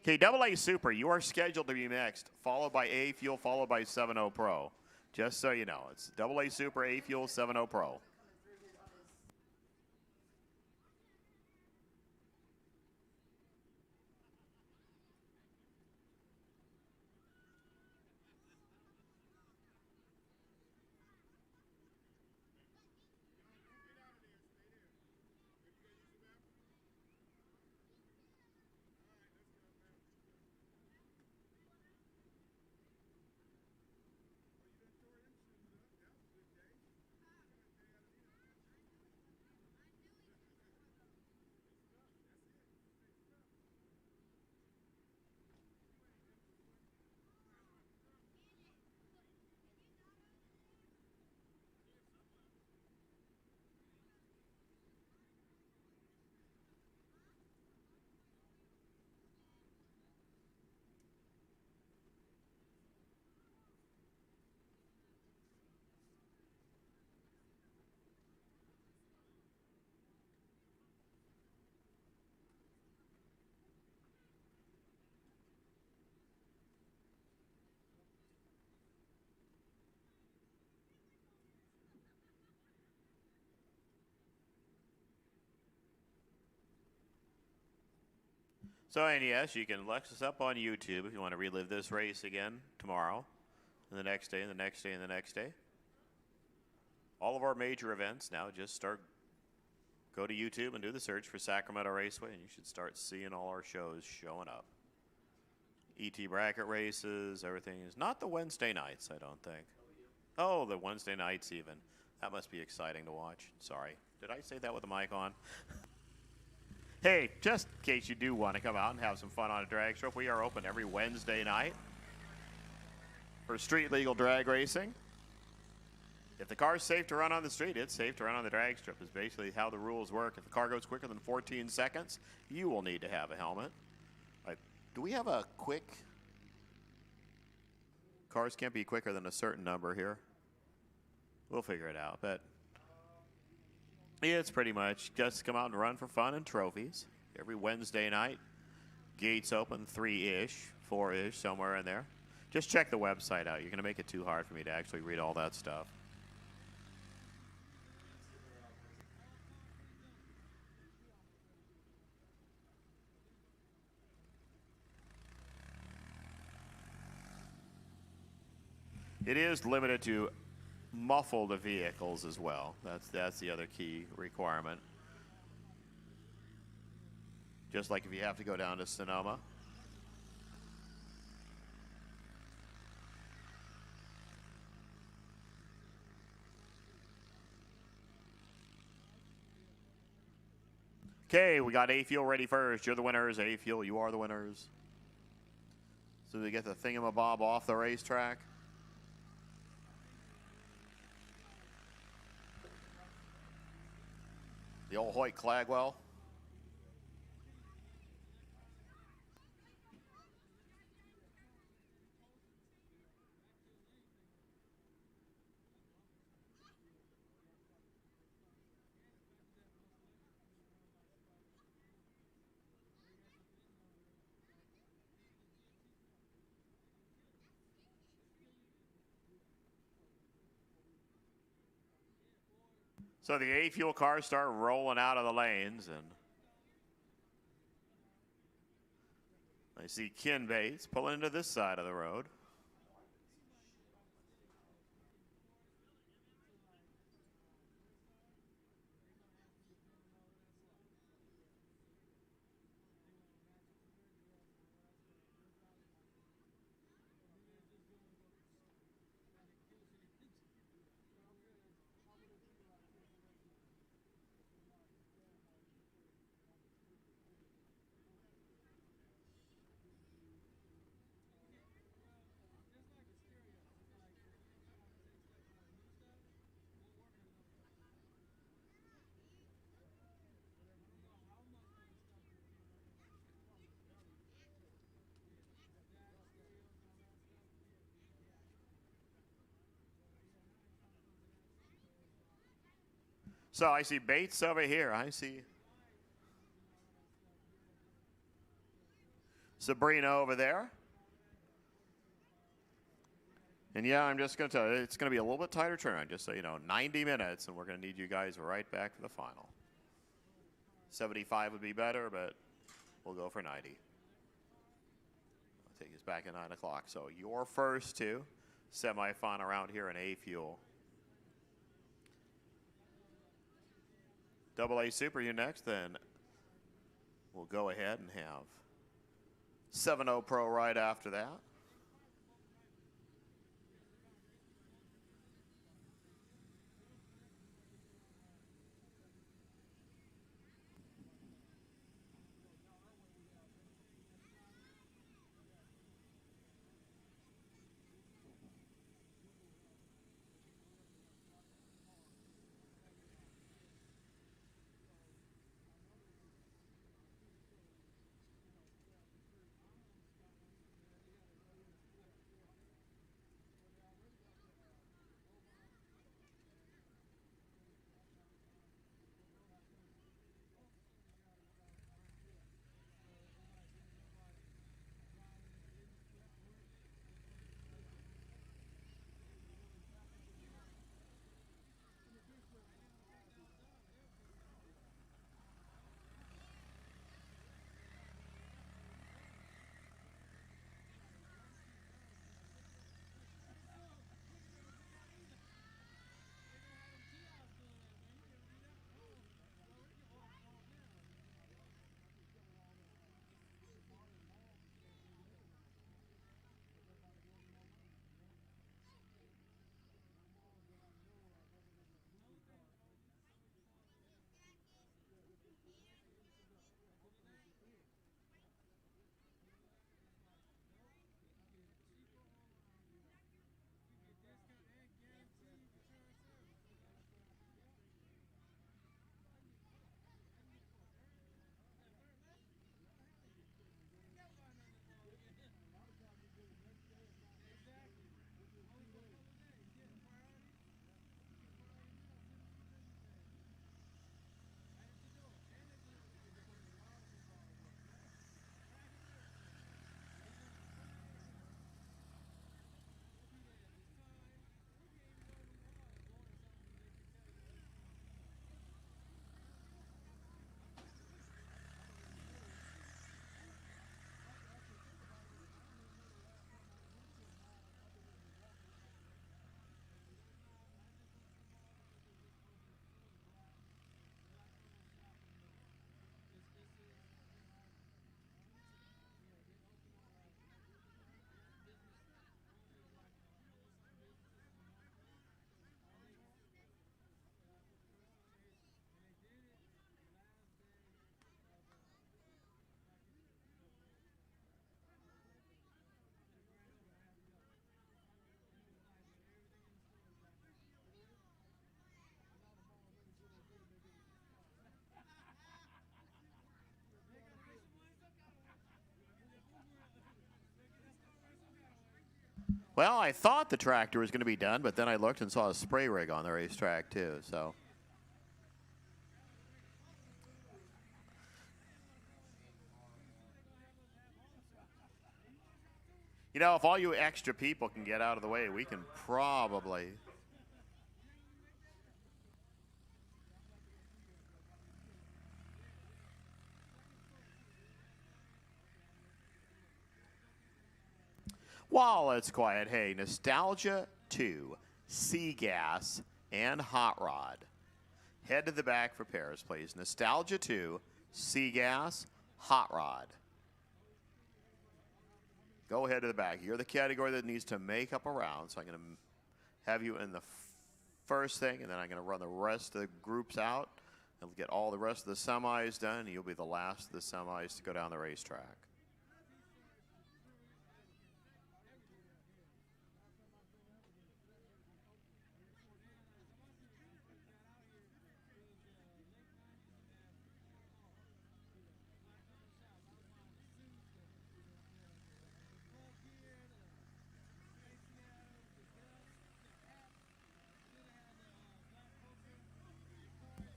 Okay, Double A Super, you are scheduled to be next, followed by A Fuel, followed by 7-0 Pro. Just so you know, it's Double A Super, A Fuel, 7-0 Pro. So, and yes, you can look us up on YouTube if you want to relive this race again tomorrow, and the next day, and the next day, and the next day. All of our major events now just go to YouTube and do the search for Sacramento Raceway, and you should start seeing all our shows showing up. ET bracket races, everything is not the Wednesday nights, I don't think. Oh, the Wednesday nights even. That must be exciting to watch. Sorry. Did I say that with the mic on? Hey, just in case you do want to come out and have some fun on a drag strip, we are open every Wednesday night for street legal drag racing. If the car's safe to run on the street, it's safe to run on the drag strip, is basically how the rules work. If the car goes quicker than 14 seconds, you will need to have a helmet. Do we have a quick? Cars can't be quicker than a certain number here. We'll figure it out, but it's pretty much just come out and run for fun and trophies. Every Wednesday night, gates open 3-ish, 4-ish, somewhere in there. Just check the website out. You're going to make it too hard for me to actually read all that stuff. It is limited to muffled vehicles as well. That's the other key requirement. Just like if you have to go down to Sonoma. Okay, we got A Fuel ready first. You're the winners. A Fuel, you are the winners. So we get the thingamabob off the racetrack. The old Hoyt Clagwell. So the A Fuel cars start rolling out of the lanes, and I see Ken Bates pulling into this side of the road. So I see Bates over here. I see. Sabrina over there. And yeah, I'm just going to tell you, it's going to be a little bit tighter turnaround, just so you know. 90 minutes, and we're going to need you guys right back for the final. 75 would be better, but we'll go for 90. I'll take us back at 9 o'clock. So your first two semifinal round here in A Fuel. AA Super, you next, then we'll go ahead and have 7-0 Pro right after that. Well, I thought the tractor was going to be done, but then I looked and saw a spray rig on the racetrack too, so. You know, if all you extra people can get out of the way, we can probably. While it's quiet, hey, Nostalgia 2, Sea Gas, and Hot Rod. Head to the back for pairs, please. Nostalgia 2, Sea Gas, Hot Rod. Go ahead to the back. You're the category that needs to make up a round, so I'm going to have you in the first thing, and then I'm going to run the rest of the groups out and get all the rest of the semis done, and you'll be the last of the semis to go down the racetrack.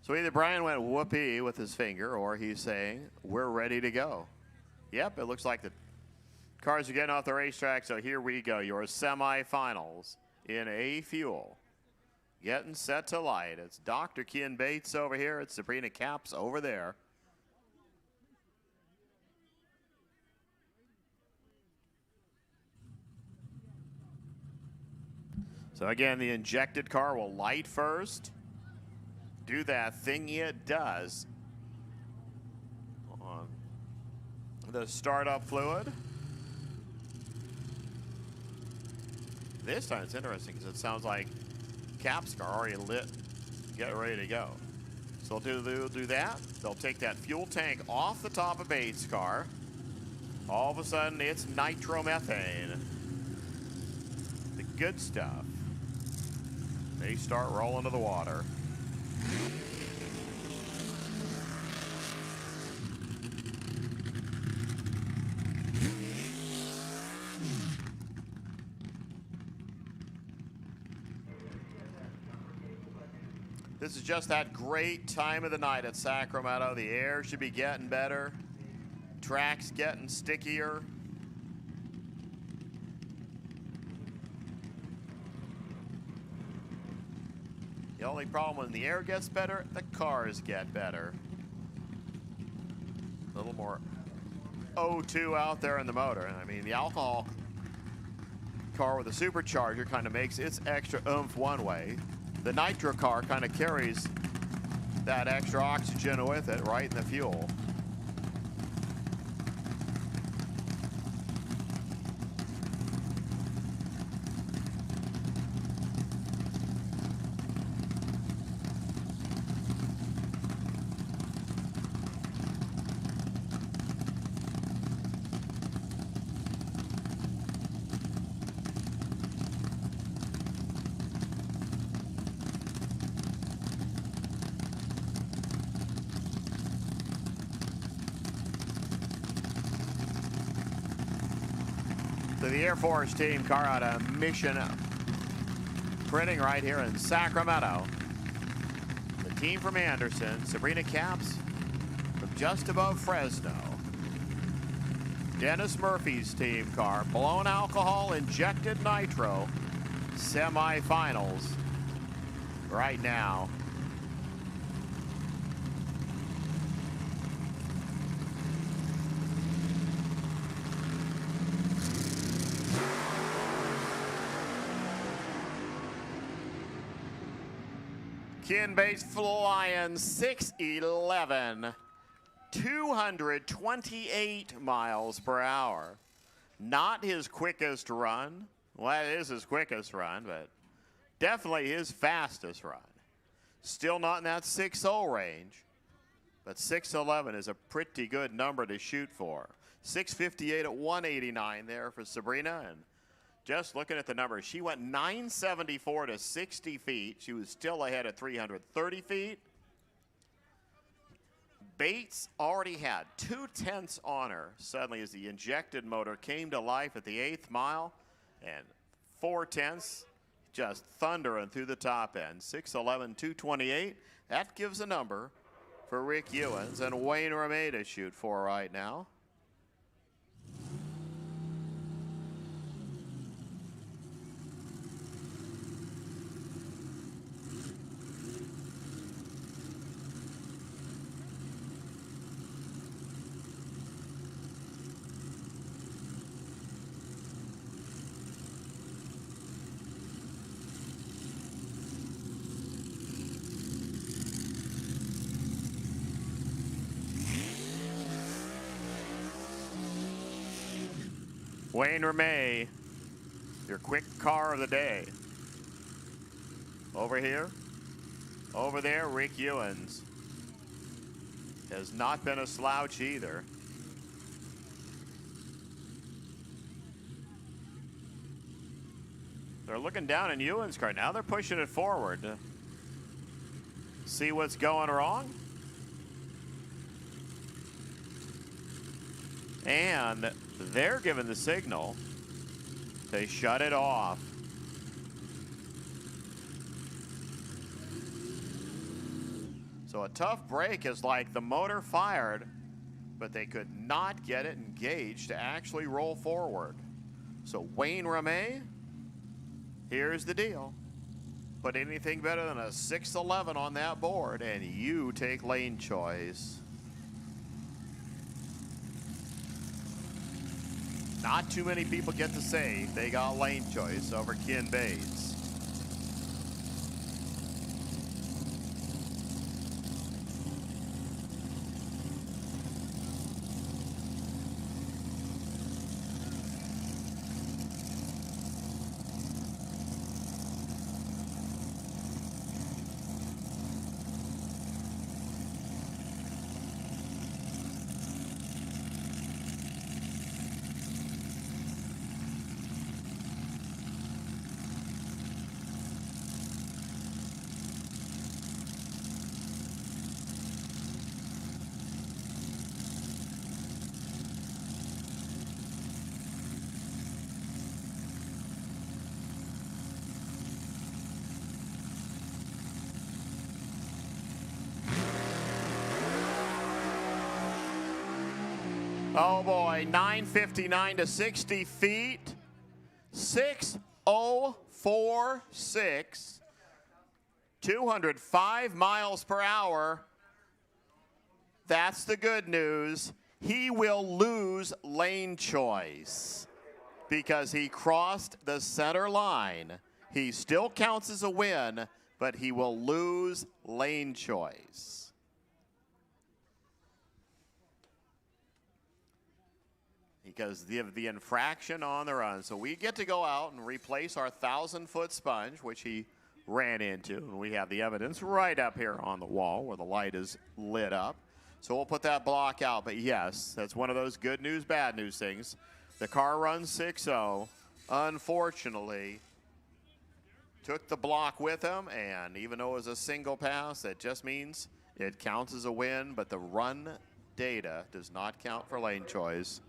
So either Brian went whoopee with his finger, or he's saying, we're ready to go. Yep, it looks like the Cars are getting off the racetrack, so here we go. Your semifinals in A Fuel. Getting set to light. It's Dr. Ken Bates over here. It's Sabrina Capps over there. So again, the injected car will light first. Do that thing it does on the startup fluid. This time it's interesting because it sounds like Cap's car already lit, get ready to go. So they'll do that. They'll take that fuel tank off the top of Bates' car. All of a sudden, it's nitromethane. The good stuff. They start rolling to the water. This is just that great time of the night at Sacramento. The air should be getting better. Track's getting stickier. The only problem when the air gets better, the cars get better. A little more O2 out there in the motor. I mean, the alcohol car with a supercharger kind of makes its extra oomph one way. The nitro car kind of carries that extra oxygen with it right in the fuel. So the Air Force team car out of Mission Printing right here in Sacramento. The team from Anderson, Sabrina Capps from just above Fresno. Dennis Murphy's team car, blown alcohol, injected nitro, semifinals right now. Ken Bates flying 6'11", 228 miles per hour. Not his quickest run. Well, it is his quickest run, but definitely his fastest run. Still not in that 6.0 range, but 6'11" is a pretty good number to shoot for. 6:58 at 189 there for Sabrina, and just looking at the numbers, she went 974 to 60 feet. She was still ahead at 330 feet. Bates already had 2/10 on her suddenly as the injected motor came to life at the 8th mile, and 4/10 just thundering through the top end. 6'11", 228. That gives a number for Rick Ewens and Wayne Ramey to shoot for right now. Wayne Ramey, your quick car of the day. Over here, over there, Rick Ewens. Has not been a slouch either. They're looking down in Ewens' car. Now they're pushing it forward to see what's going wrong. And they're giving the signal to shut it off. So a tough break is like the motor fired but they could not get it engaged to actually roll forward. So Wayne Ramey, here's the deal. Put anything better than a 6'11" on that board, and you take lane choice. Not too many people get to say they got lane choice over Ken Bates. Oh boy, 959 to 60 feet. 6:046. 205 miles per hour. That's the good news. He will lose lane choice because he crossed the center line. He still counts as a win, but he will lose lane choice. Because of the infraction on the run. So we get to go out and replace our 1,000-foot sponge, which he ran into. And we have the evidence right up here on the wall where the light is lit up. So we'll put that block out. But yes, that's one of those good news, bad news things. The car runs 6-0. Unfortunately, took the block with him. And even though it was a single pass, that just means it counts as a win. But the run data does not count for lane choice.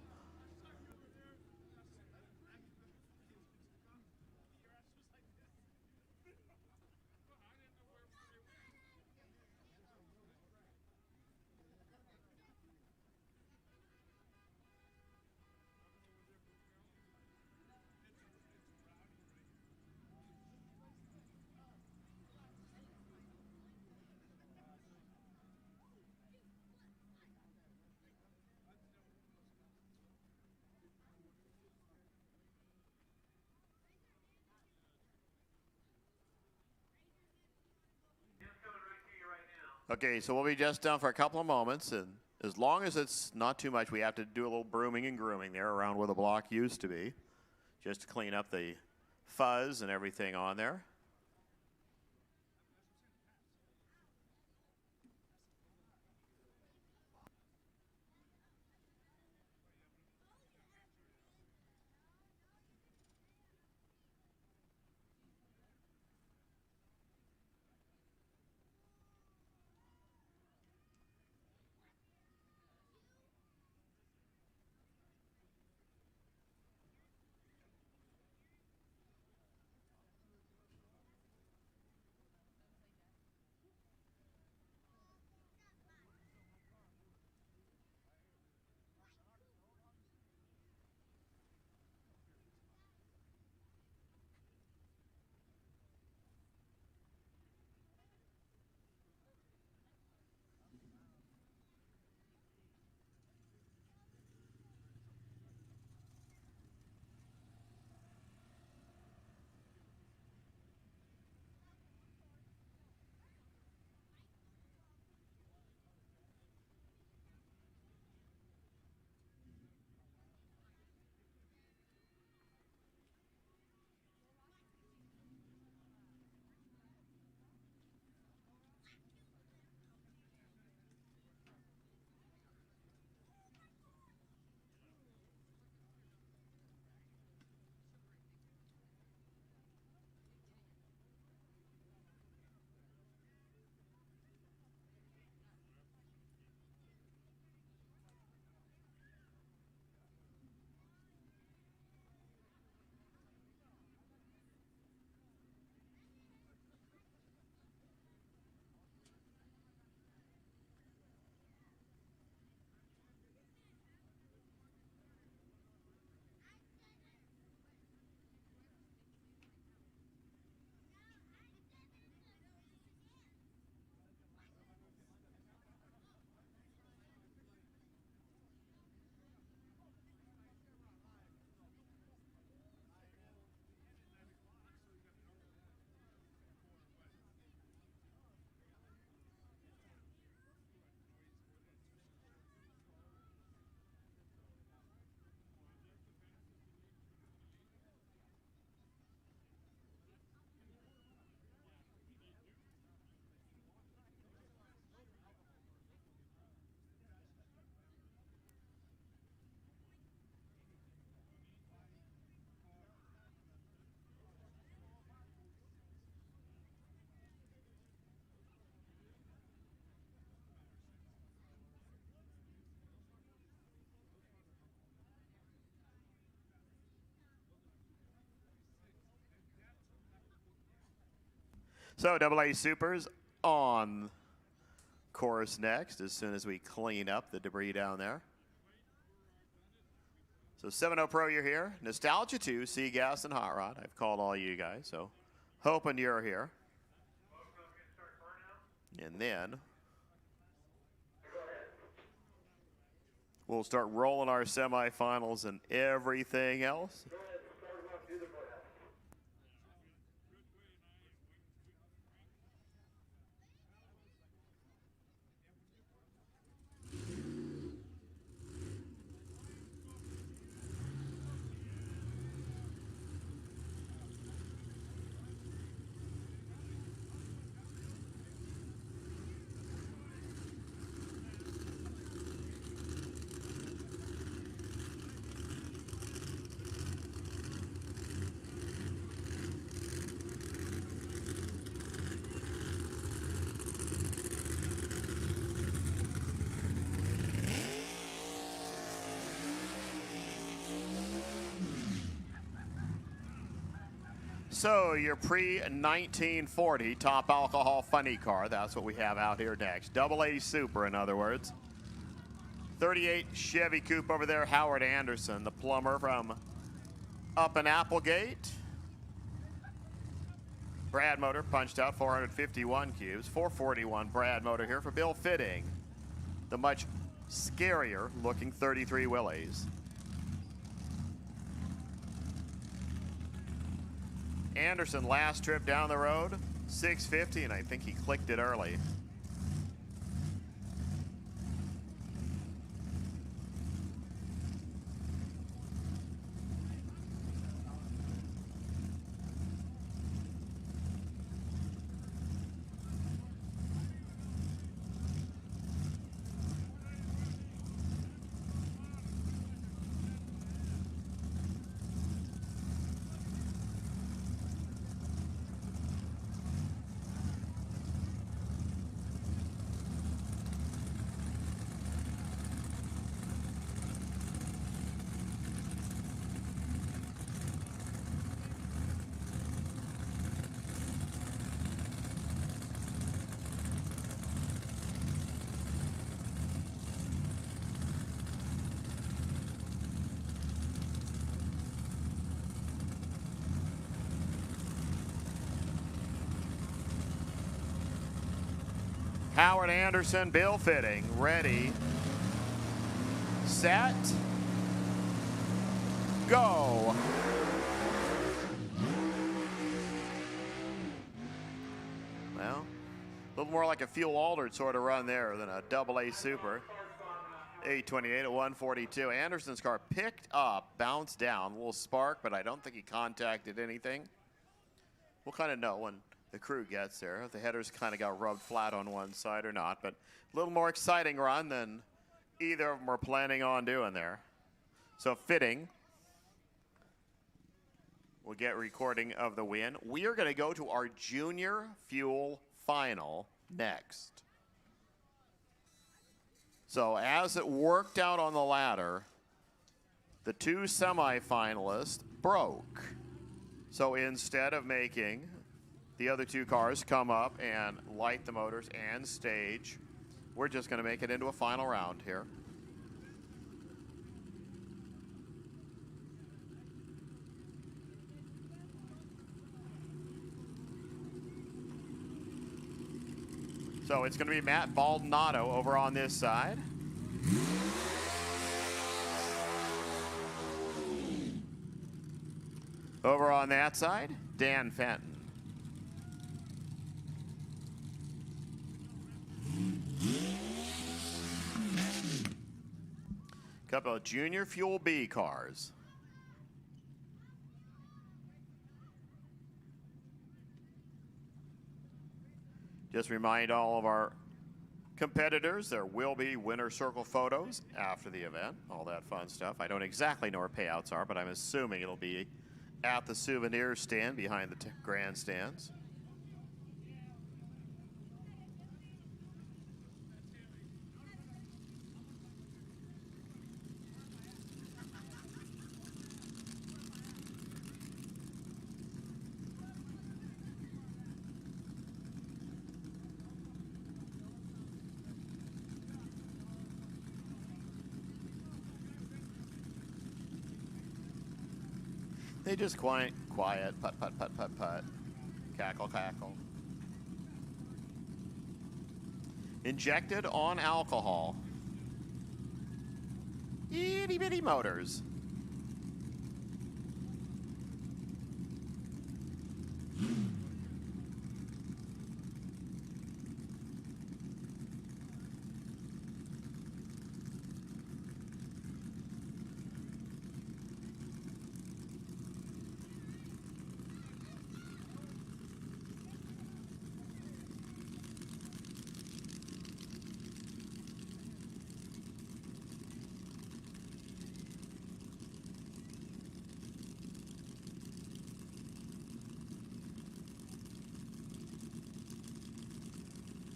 Okay, so we'll be just down for a couple of moments, and as long as it's not too much, we have to do a little brooming and grooming there around where the block used to be, just to clean up the fuzz and everything on there. So AA Supers on course next as soon as we clean up the debris down there. So 7-0 Pro, you're here. Nostalgia 2, Sea Gas and Hot Rod. I've called all you guys, so hoping you're here. And then we'll start rolling our semifinals and everything else. So your pre-1940 top alcohol funny car, that's what we have out here next. AA Super, in other words. 38 Chevy Coupe over there, Howard Anderson, the plumber from up in Applegate. Brad motor punched out 451 cubes, 441 Brad motor here for Bill Fitting. The much scarier looking 33 Willys. Anderson last trip down the road, 650, and I think he clicked it early. Howard Anderson, Bill Fitting, ready, set, go. Well, a little more like a fuel altered sort of run there than a AA Super. 828 at 142. Anderson's car picked up, bounced down, a little spark, but I don't think he contacted anything. We'll kind of know when the crew gets there, if the headers kind of got rubbed flat on one side or not, but a little more exciting run than either of them were planning on doing there. So Fitting will get recording of the win. We are going to go to our junior fuel final next. So as it worked out on the ladder, the two semifinalists broke. So instead of making the other two cars come up and light the motors and stage, we're just going to make it into a final round here. So it's going to be Matt Baldonado over on this side. Over on that side, Dan Fenton. Couple of junior fuel B cars. Just remind all of our competitors there will be winner circle photos after the event, all that fun stuff. I don't exactly know where payouts are, but I'm assuming it'll be at the souvenir stand behind the grandstands. They just quiet, putt, putt, putt, putt, putt. Cackle, cackle. Injected on alcohol. Itty bitty motors.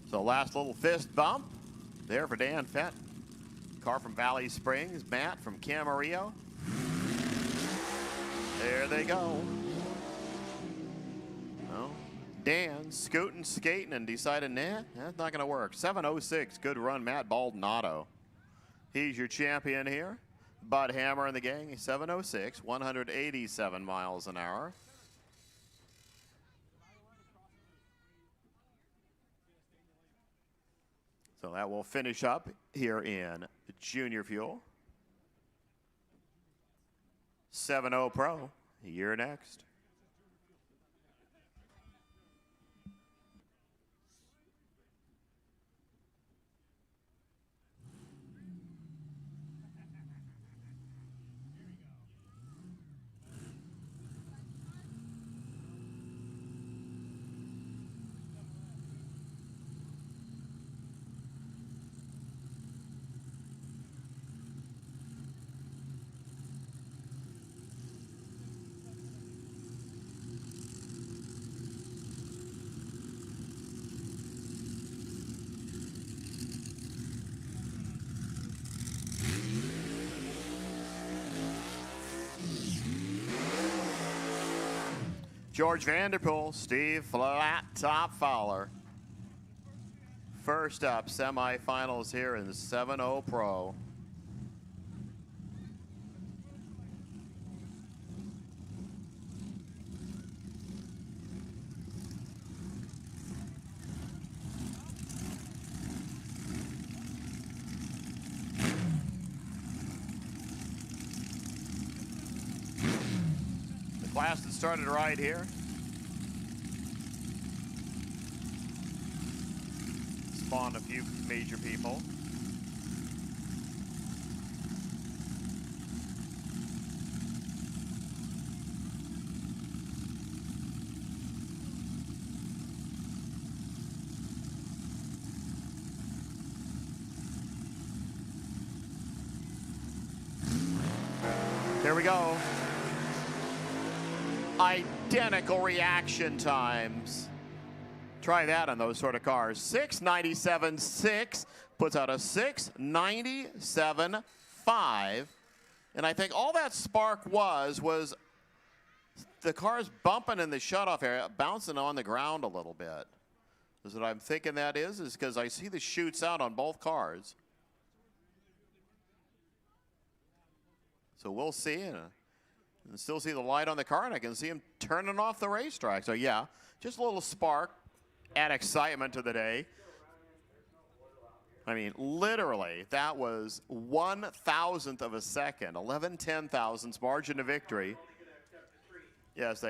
So last little fist bump there for Dan Fett. Car from Valley Springs, Matt from Camarillo. There they go. Well, Dan scooting, skating, and decided, nah, that's not going to work. 7:06, good run, Matt Baldonado. He's your champion here. Bud Hammer and the gang, 7:06, 187 miles an hour. So that will finish up here in Junior Fuel. 7-0 Pro, you're next. George Vanderpool, Steve Flat Top Fowler. First up, semifinals here in 7-0 Pro. Class that started right here. Spawned a few major people. There we go. Identical reaction times. Try that on those sort of cars. 697.6 puts out a 697.5. And I think all that spark was the cars bumping in the shutoff area, bouncing on the ground a little bit. Is what I'm thinking that is because I see the chutes out on both cars. So we'll see. And still see the light on the car, and I can see him turning off the racetrack. So, yeah, just a little spark, add excitement to the day. I mean, literally, that was 1,000th of a second, 11/10,000ths margin of victory. Yes,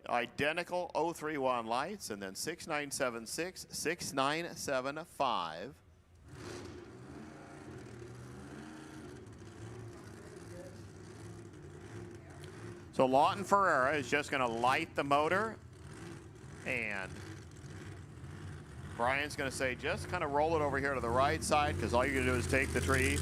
identical 031 lights, and then 697.6, 697.5. So Lawton Ferreira is just going to light the motor, and Brian's going to say, just kind of roll it over here to the right side, because all you're going to do is take the tree.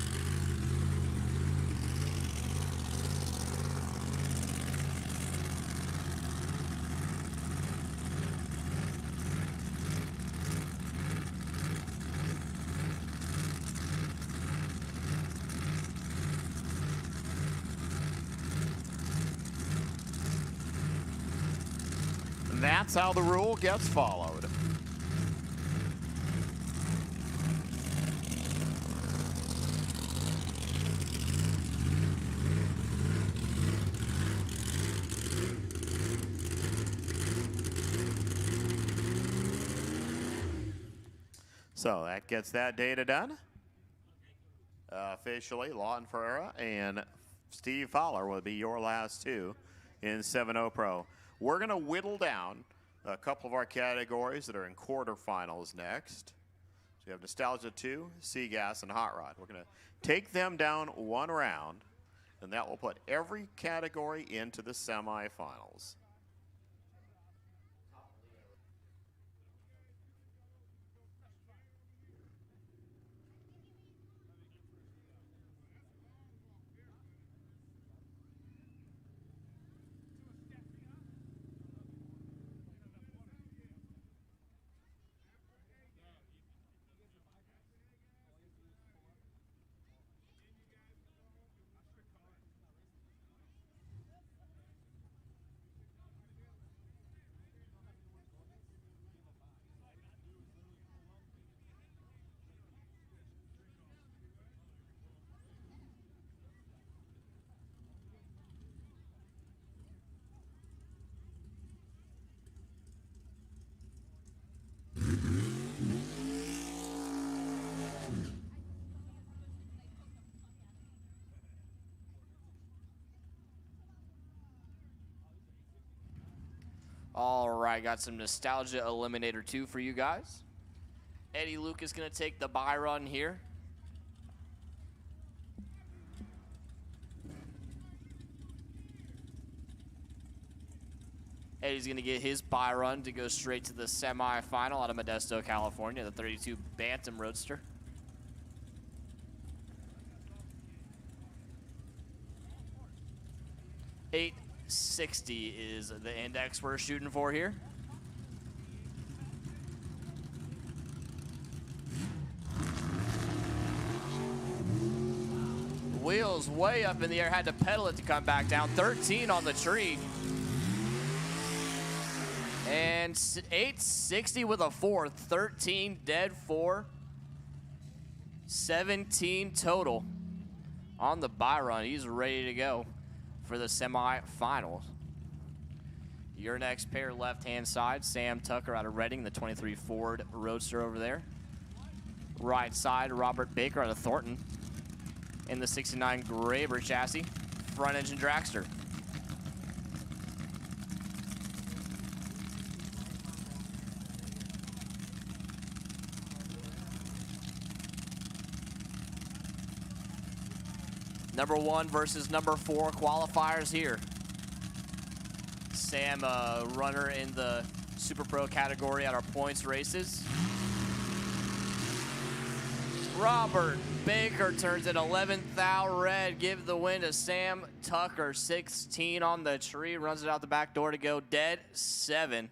And that's how the rule gets followed. So that gets that data done. Officially, Lawton Ferreira and Steve Fowler will be your last two in 7-0 Pro. We're going to whittle down a couple of our categories that are in quarterfinals next. So we have Nostalgia 2, Sea Gas, and Hot Rod. We're going to take them down one round, and that will put every category into the semifinals. All right, got some Nostalgia Eliminator 2 for you guys. Eddie Luke is going to take the bye run here. Eddie's going to get his bye run to go straight to the semifinal out of Modesto, California, the 32 Bantam Roadster. $860 is the index we're shooting for here. Wheels way up in the air, had to pedal it to come back down. 13 on the tree. And 860 with a 4, 13 dead 4, 17 total on the bye run. He's ready to go for the semifinals. Your next pair, left-hand side, Sam Tucker out of Reading, the 23 Ford Roadster over there. Right side, Robert Baker out of Thornton in the 69 Graber chassis, front-engine dragster. Number 1 versus number 4 qualifiers here. Sam, runner in the Super Pro category at our points races. Robert Baker turns it 11th thou red. Give the win to Sam Tucker. 16 on the tree. Runs it out the back door to go dead 7.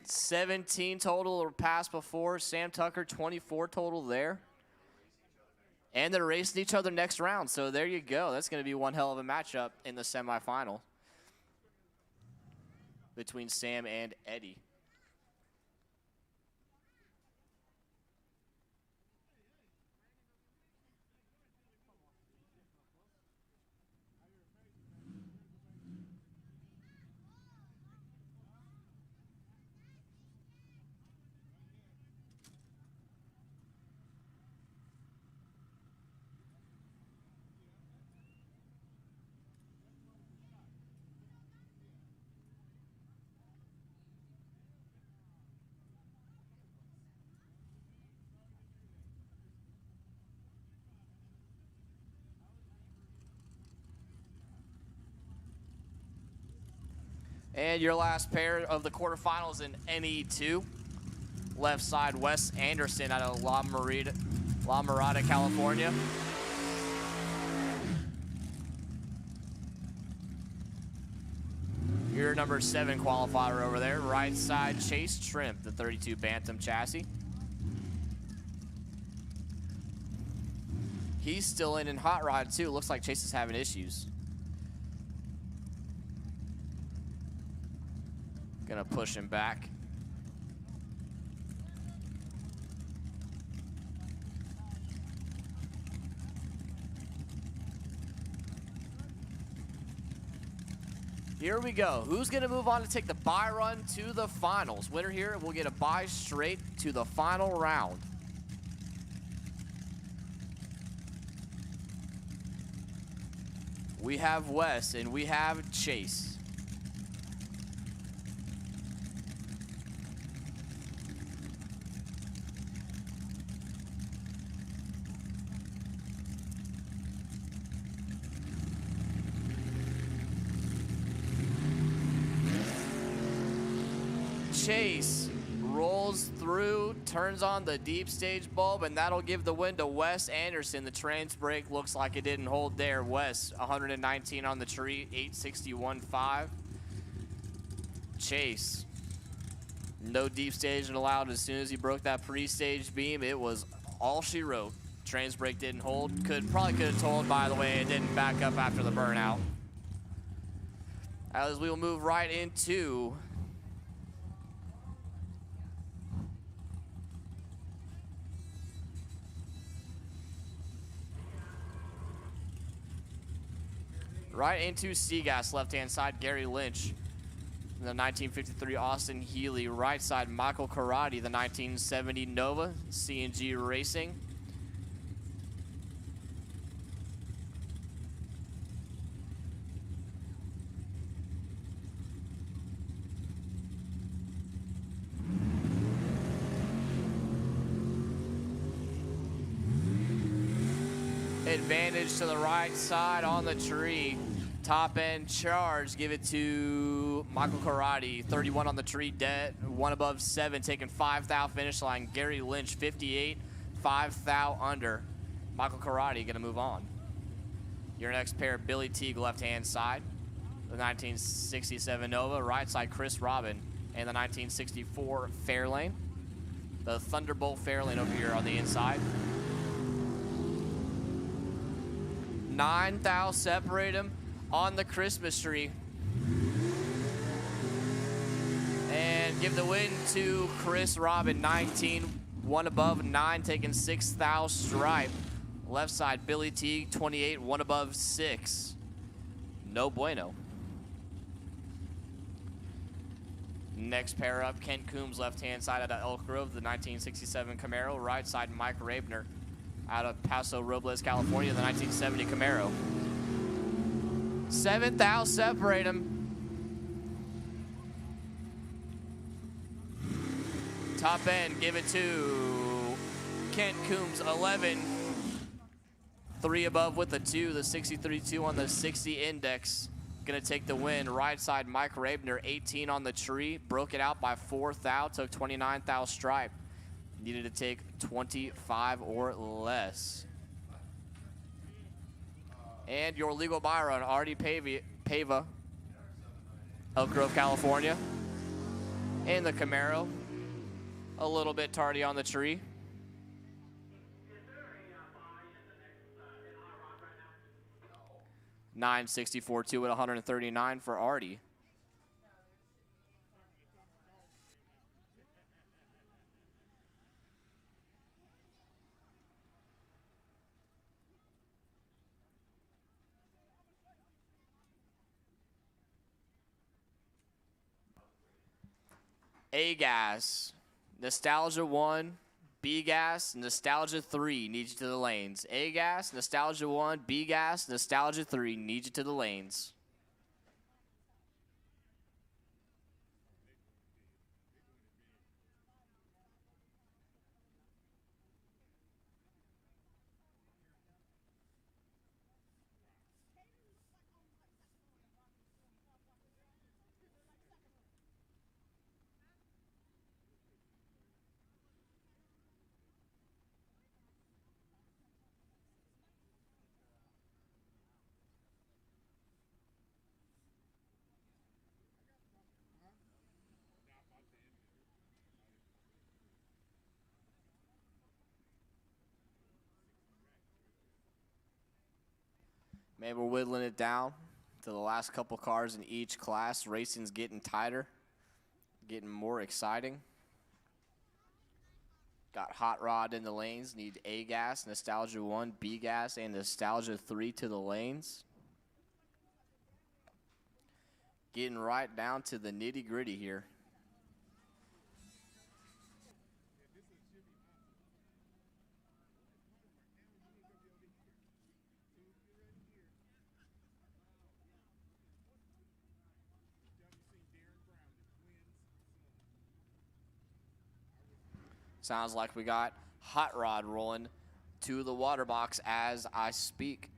$17 total or pass before. Sam Tucker, 24 total there. And they're racing each other next round. So there you go. That's going to be one hell of a matchup in the semifinal between Sam and Eddie. And your last pair of the quarterfinals in NE2. Left side, Wes Anderson out of La Mirada, California. Your number 7 qualifier over there. Right side, Chase Trimp, the 32 Bantam chassis. He's still in Hot Rod too. Looks like Chase is having issues. Gonna push him back. Here we go. Who's going to move on to take the bye run to the finals? Winner here will get a bye straight to the final round. We have Wes and we have Chase. Chase rolls through, turns on the deep stage bulb, and that'll give the win to Wes Anderson. The trans brake looks like it didn't hold there. Wes, 119 on the tree, 861.5. Chase, no deep staging allowed. As soon as he broke that pre-stage beam, it was all she wrote. Trans brake didn't hold. Probably could have told, by the way, it didn't back up after the burnout. As we will move right into Seagas, left-hand side, Gary Lynch. The 1953 Austin Healey, right side, Michael Karate, the 1970 Nova, C&G Racing. Advantage to the right side on the tree. Top end charge, give it to Michael Karate. 31 on the tree, dead. 1 above 7, taking 5 thou finish line. Gary Lynch, 58, 5 thou under. Michael Karate gonna move on. Your next pair, Billy Teague, left-hand side. The 1967 Nova, right side, Chris Robin. And the 1964 Fairlane. The Thunderbolt Fairlane over here on the inside. 9 thou separate him on the Christmas tree. And give the win to Chris Robin, 19, 1 above 9, taking 6 thou stripe. Left side, Billy Teague, 28, 1 above 6. No bueno. Next pair up, Kent Coombs, left-hand side out of Elk Grove, the 1967 Camaro. Right side, Mike Rabner out of Paso Robles, California, the 1970 Camaro. 7 thou separate them. Top end, give it to Kent Coombs, 11. 3 above with the 2, the 63-2 on the 60 index. Gonna take the win. Right side, Mike Rabner, 18 on the tree. Broke it out by 4 thou, took 29 thou stripe. Needed to take 25 or less. And your legal buy run, Artie Pava, Elk Grove, California. And the Camaro, a little bit tardy on the tree. $964.2 at 139 for Artie. A-Gas, Nostalgia 1, B-Gas, Nostalgia 3, need you to the lanes. A-Gas, Nostalgia 1, B-Gas, Nostalgia 3, need you to the lanes. Maybe we're whittling it down to the last couple cars in each class. Racing's getting tighter, getting more exciting. Got Hot Rod in the lanes, need A-Gas, Nostalgia 1, B-Gas, and Nostalgia 3 to the lanes. Getting right down to the nitty-gritty here. Sounds like we got Hot Rod rolling to the water box as I speak.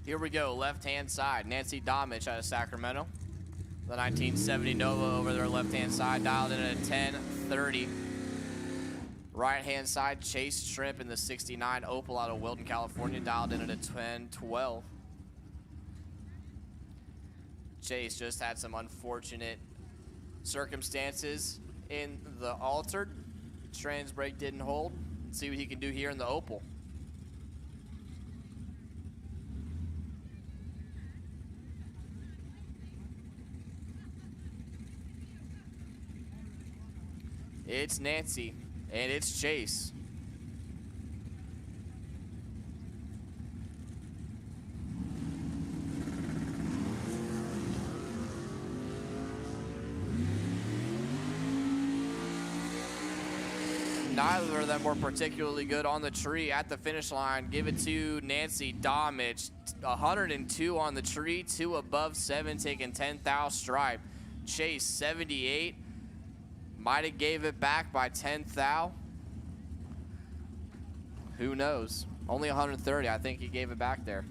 Here we go, left-hand side. Nancy Domich out of Sacramento. The 1970 Nova over their left-hand side, dialed in at a 10:30. Right-hand side, Chase Shrimp in the 69 Opel out of Wilton, California, dialed in at a 10:12. Chase just had some unfortunate circumstances in the altered. Trans brake didn't hold. Let's see what he can do here in the Opel. It's Nancy, and it's Chase. Neither of them were particularly good on the tree at the finish line. Give it to Nancy Domich. 102 on the tree, 2 above 7, taking 10th thou stripe. Chase, 78. Might have gave it back by 10th thou. Who knows? Only 130. I think he gave it back there.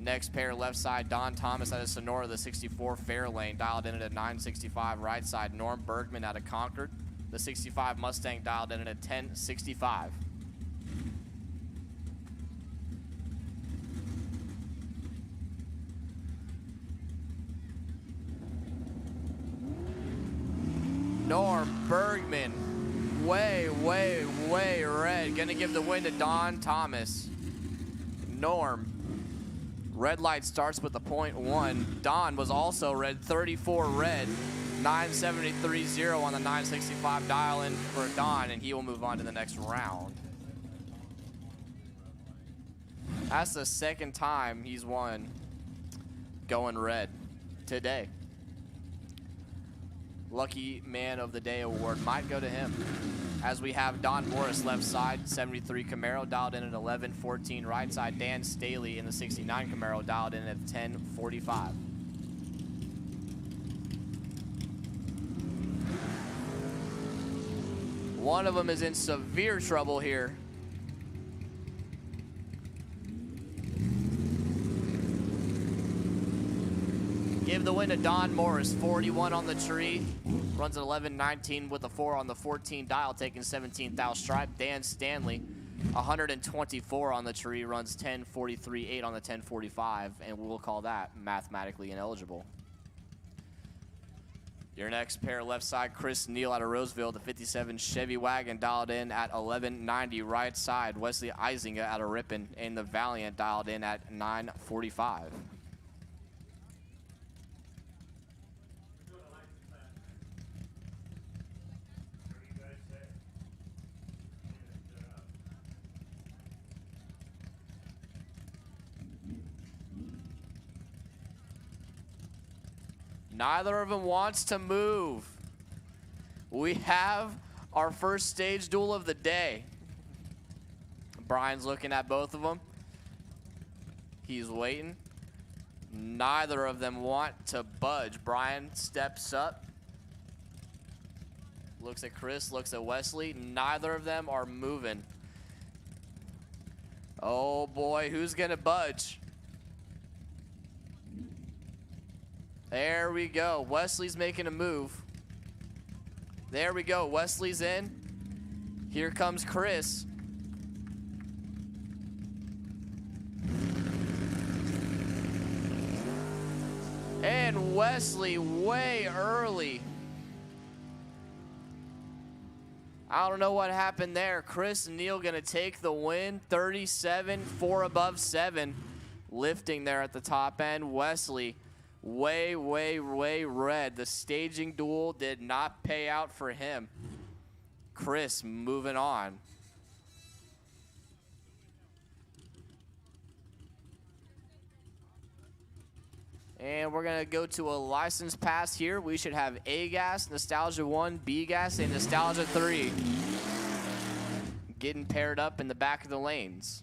Next pair, left side, Don Thomas out of Sonora, the 64 Fairlane, dialed in at a 965. Right side, Norm Bergman out of Concord, the 65 Mustang, dialed in at a 1065. Norm Bergman, way red. Gonna give the win to Don Thomas. Norm, red light starts with a 0.1. Don was also red, 34 red. 973.0 on the 965 dial in for Don, and he will move on to the next round. That's the second time he's won going red today. Lucky Man of the Day award might go to him. As we have Don Morris left side, 73 Camaro, dialed in at 11:14. Right side, Dan Staley in the 69 Camaro, dialed in at 10:45. One of them is in severe trouble here. Give the win to Don Morris, 41 on the tree. Runs at 11:19 with a 4 on the 14 dial, taking 17th thou stripe. Dan Stanley, 124 on the tree, runs 10:43.8 on the 10:45, and we'll call that mathematically ineligible. Your next pair, left side, Chris Neal out of Roseville, the 57 Chevy Wagon, dialed in at 11:90. Right side, Wesley Eisinga out of Ripon, and the Valiant, dialed in at 9:45. Neither of them wants to move. We have our first stage duel of the day. Brian's looking at both of them. He's waiting. Neither of them want to budge. Brian steps up. Looks at Chris, looks at Wesley. Neither of them are moving. Oh boy, who's gonna budge? There we go. Wesley's making a move. There we go. Wesley's in. Here comes Chris. And Wesley way early. I don't know what happened there. Chris and Neil gonna take the win. 37, 4 above 7. Lifting there at the top end. Wesley way red. The staging duel did not pay out for him. Chris moving on. And we're gonna go to a license pass here. We should have A gas, Nostalgia 1, B gas, and Nostalgia 3. Getting paired up in the back of the lanes.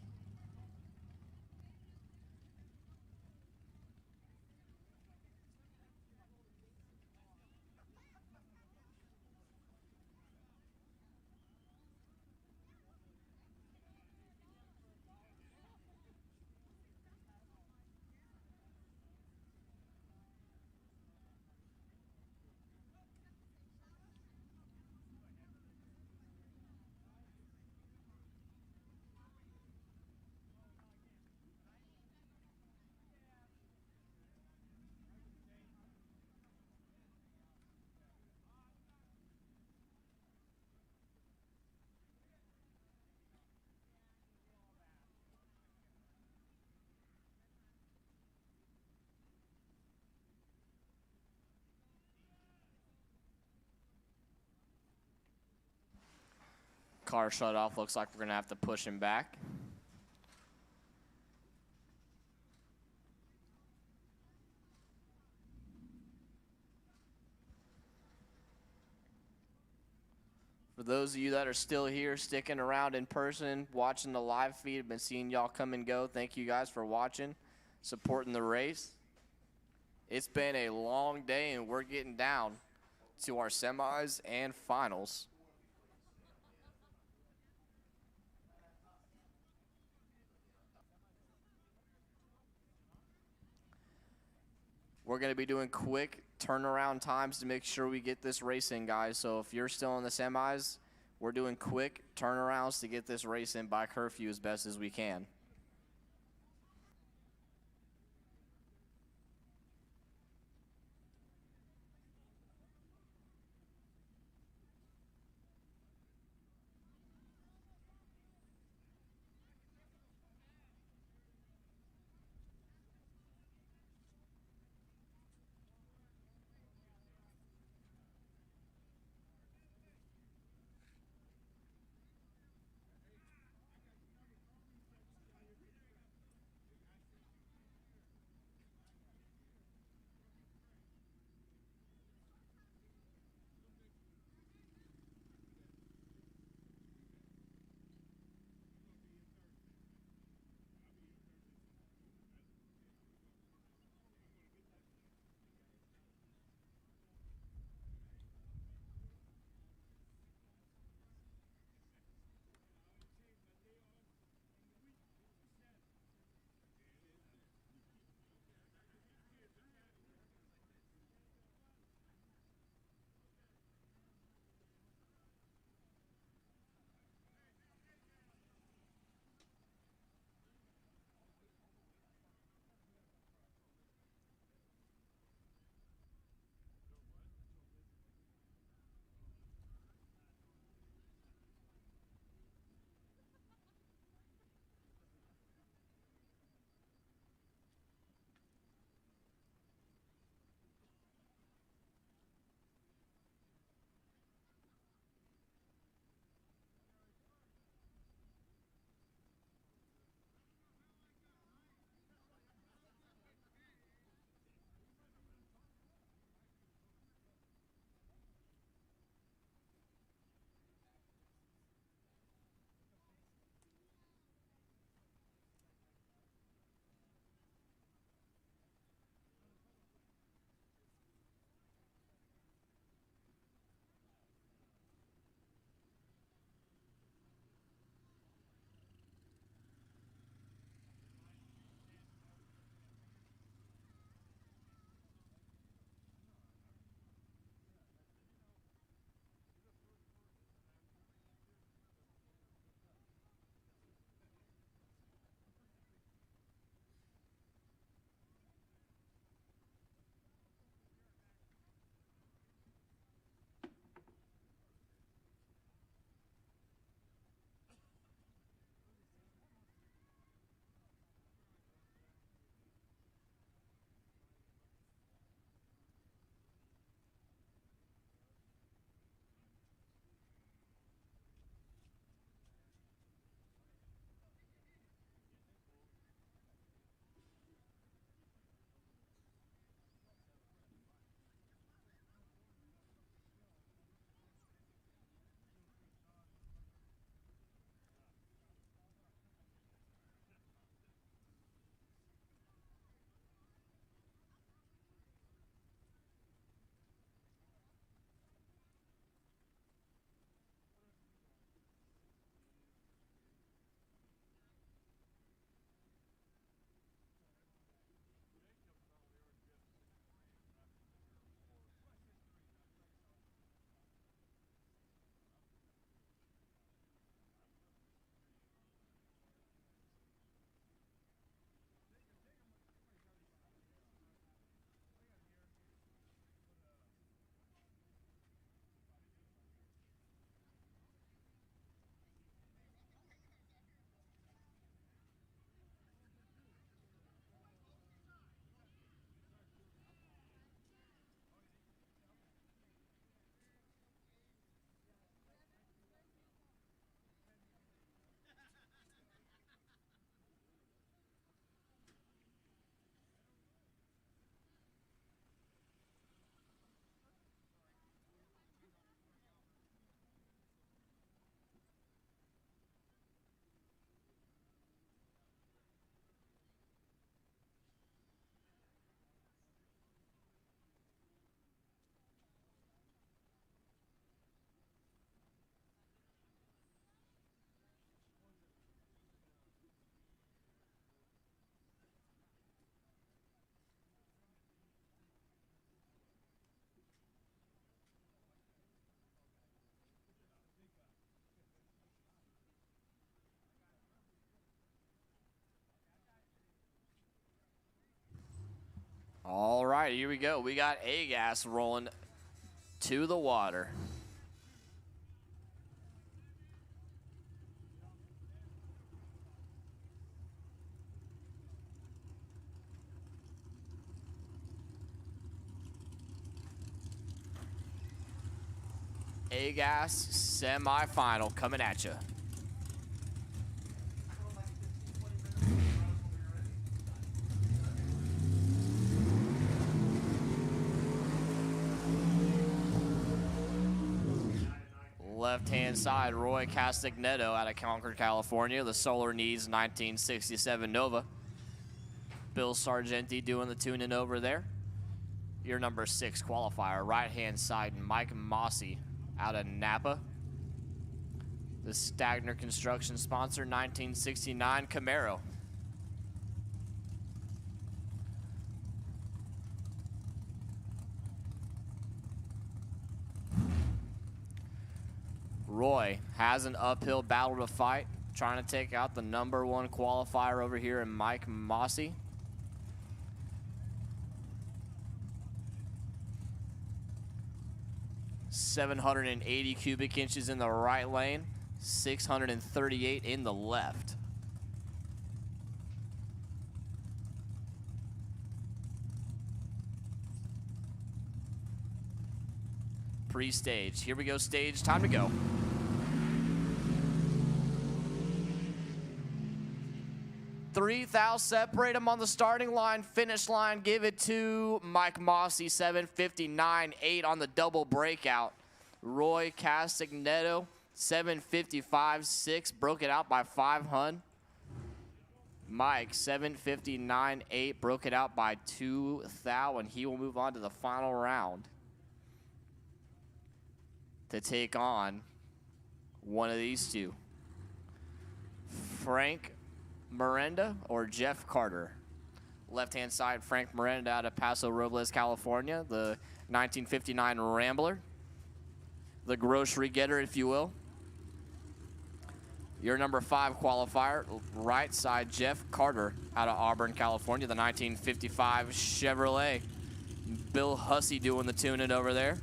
Car shut off. Looks like we're going to have to push him back. For those of you that are still here, sticking around in person, watching the live feed, I've been seeing y'all come and go. Thank you guys for watching, supporting the race. It's been a long day, and we're getting down to our semis and finals. We're going to be doing quick turnaround times to make sure we get this race in, guys. So if you're still in the semis, we're doing quick turnarounds to get this race in by curfew as best as we can. All right, here we go. We got A-Gas rolling to the water. A-Gas semifinal coming at you. Left-hand side, Roy Castagneto out of Concord, California. The Solar Needs 1967 Nova. Bill Sargenti doing the tuning over there. Your number 6 qualifier. Right-hand side, Mike Mossy out of Napa. The Stagner Construction sponsor, 1969 Camaro. Roy has an uphill battle to fight, trying to take out the number 1 qualifier over here in Mike Mossy. .780 cubic inches in the right lane, 638 in the left. Pre-stage. Here we go, stage. Time to go. Three thou separate them on the starting line, finish line. Give it to Mike Mossy, 7:59.8 on the double breakout. Roy Castagneto, 7:55.6, broke it out by 5 hun. Mike, 7:59.8, broke it out by 2 thou, and he will move on to the final round to take on one of these two. Frank Miranda or Jeff Carter. Left-hand side, Frank Miranda out of Paso Robles, California. The 1959 Rambler. The grocery getter, if you will. Your number 5 qualifier, right side, Jeff Carter out of Auburn, California. The 1955 Chevrolet. Bill Hussey doing the tuning over there.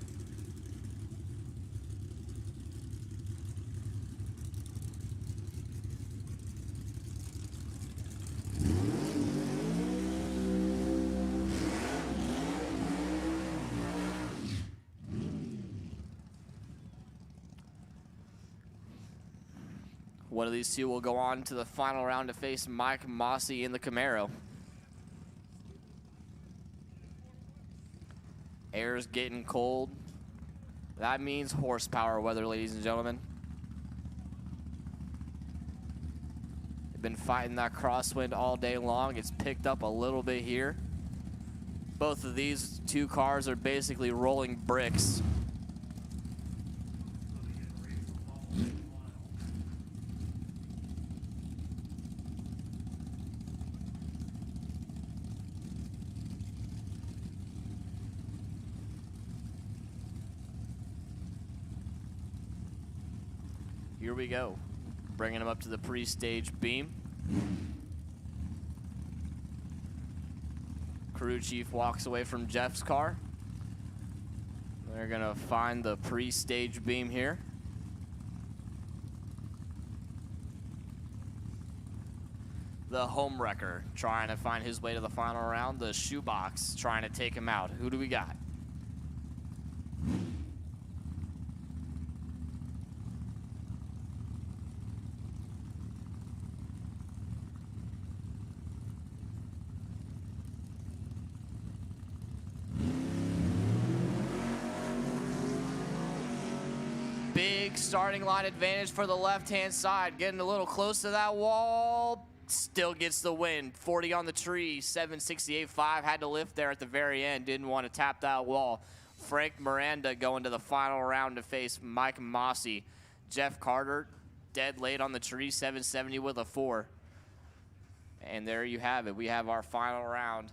One of these two will go on to the final round to face Mike Mossy in the Camaro. Air's getting cold. That means horsepower weather, ladies and gentlemen. They've been fighting that crosswind all day long. It's picked up a little bit here. Both of these two cars are basically rolling bricks. Here we go, bringing him up to the pre-stage beam. Crew chief walks away from Jeff's car. They're gonna find the pre-stage beam here. The home wrecker trying to find his way to the final round. The shoebox trying to take him out. Who do we got? Big starting line advantage for the left-hand side. Getting a little close to that wall. Still gets the win. 40 on the tree. 768.5. Had to lift there at the very end. Didn't want to tap that wall. Frank Miranda going to the final round to face Mike Mossy. Jeff Carter dead late on the tree. 770 with a 4. And there you have it. We have our final round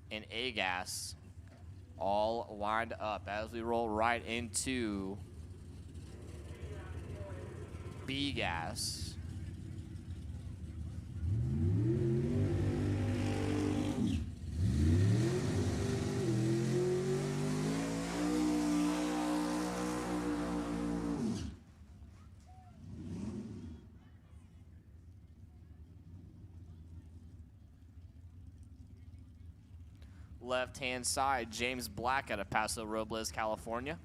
in A-Gas all lined up as we roll right into B-Gas. Left-hand side, James Black out of Paso Robles, California.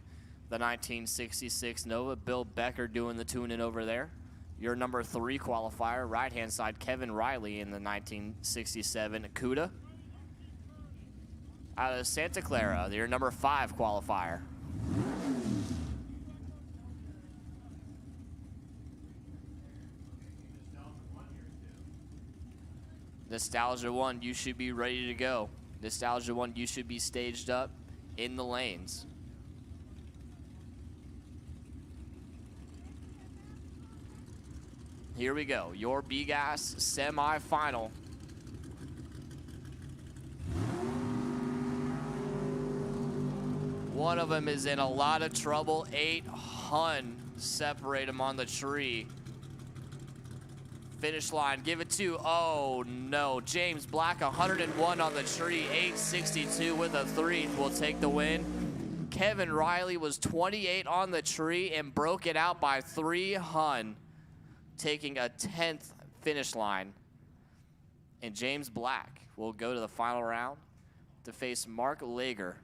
The 1966 Nova, Bill Becker doing the tuning over there. Your number 3 qualifier, right-hand side, Kevin Riley in the 1967 Cuda. Out of Santa Clara, your number 5 qualifier. Nostalgia 1, you should be ready to go. Nostalgia 1, you should be staged up in the lanes. Here we go, your B-Gas semi-final. One of them is in a lot of trouble. 8 Hun separate him on the tree. Finish line, give it to, oh no, James Black, 101 on the tree, 862 with a 3 will take the win. Kevin Riley was 28 on the tree and broke it out by 3 Hun, taking a 10th finish line. And James Black will go to the final round to face Mark Lager.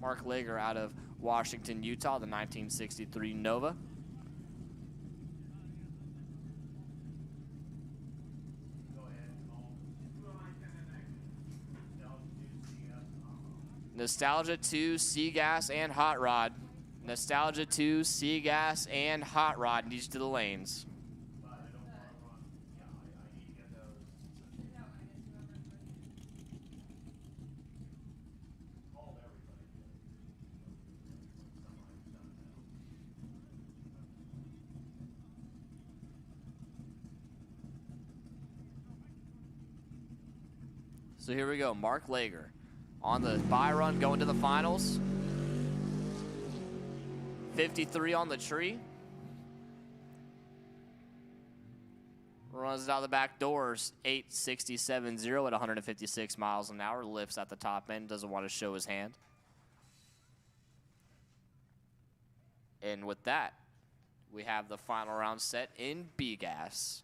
Mark Lager out of Washington, Utah, the 1963 Nova. Nostalgia 2, C-Gas, and Hot Rod. Nostalgia 2, C-Gas, and Hot Rod needs to the lanes. So here we go, Mark Lager on the bye run going to the finals. 53 on the tree. Runs it out the back doors, 867.0 at 156 miles an hour. Lifts at the top end, doesn't want to show his hand. And with that, we have the final round set in B-Gas.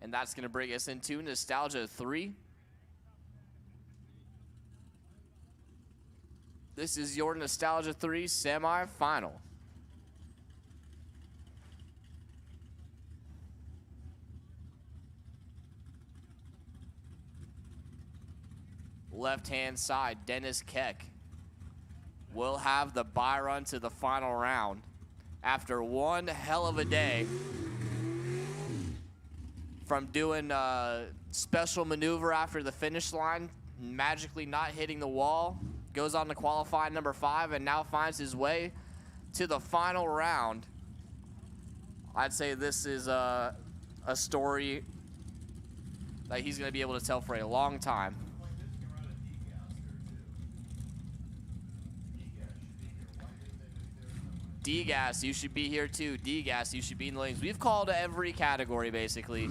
And that's going to bring us into Nostalgia 3. This is your Nostalgia 3 semi-final. Left-hand side, Dennis Keck will have the bye run to the final round after one hell of a day from doing a special maneuver after the finish line, magically not hitting the wall, goes on to qualify number 5, and now finds his way to the final round. I'd say this is a story that he's going to be able to tell for a long time. D-Gas, you should be here too. D-Gas, you should be in the lanes. We've called every category, basically.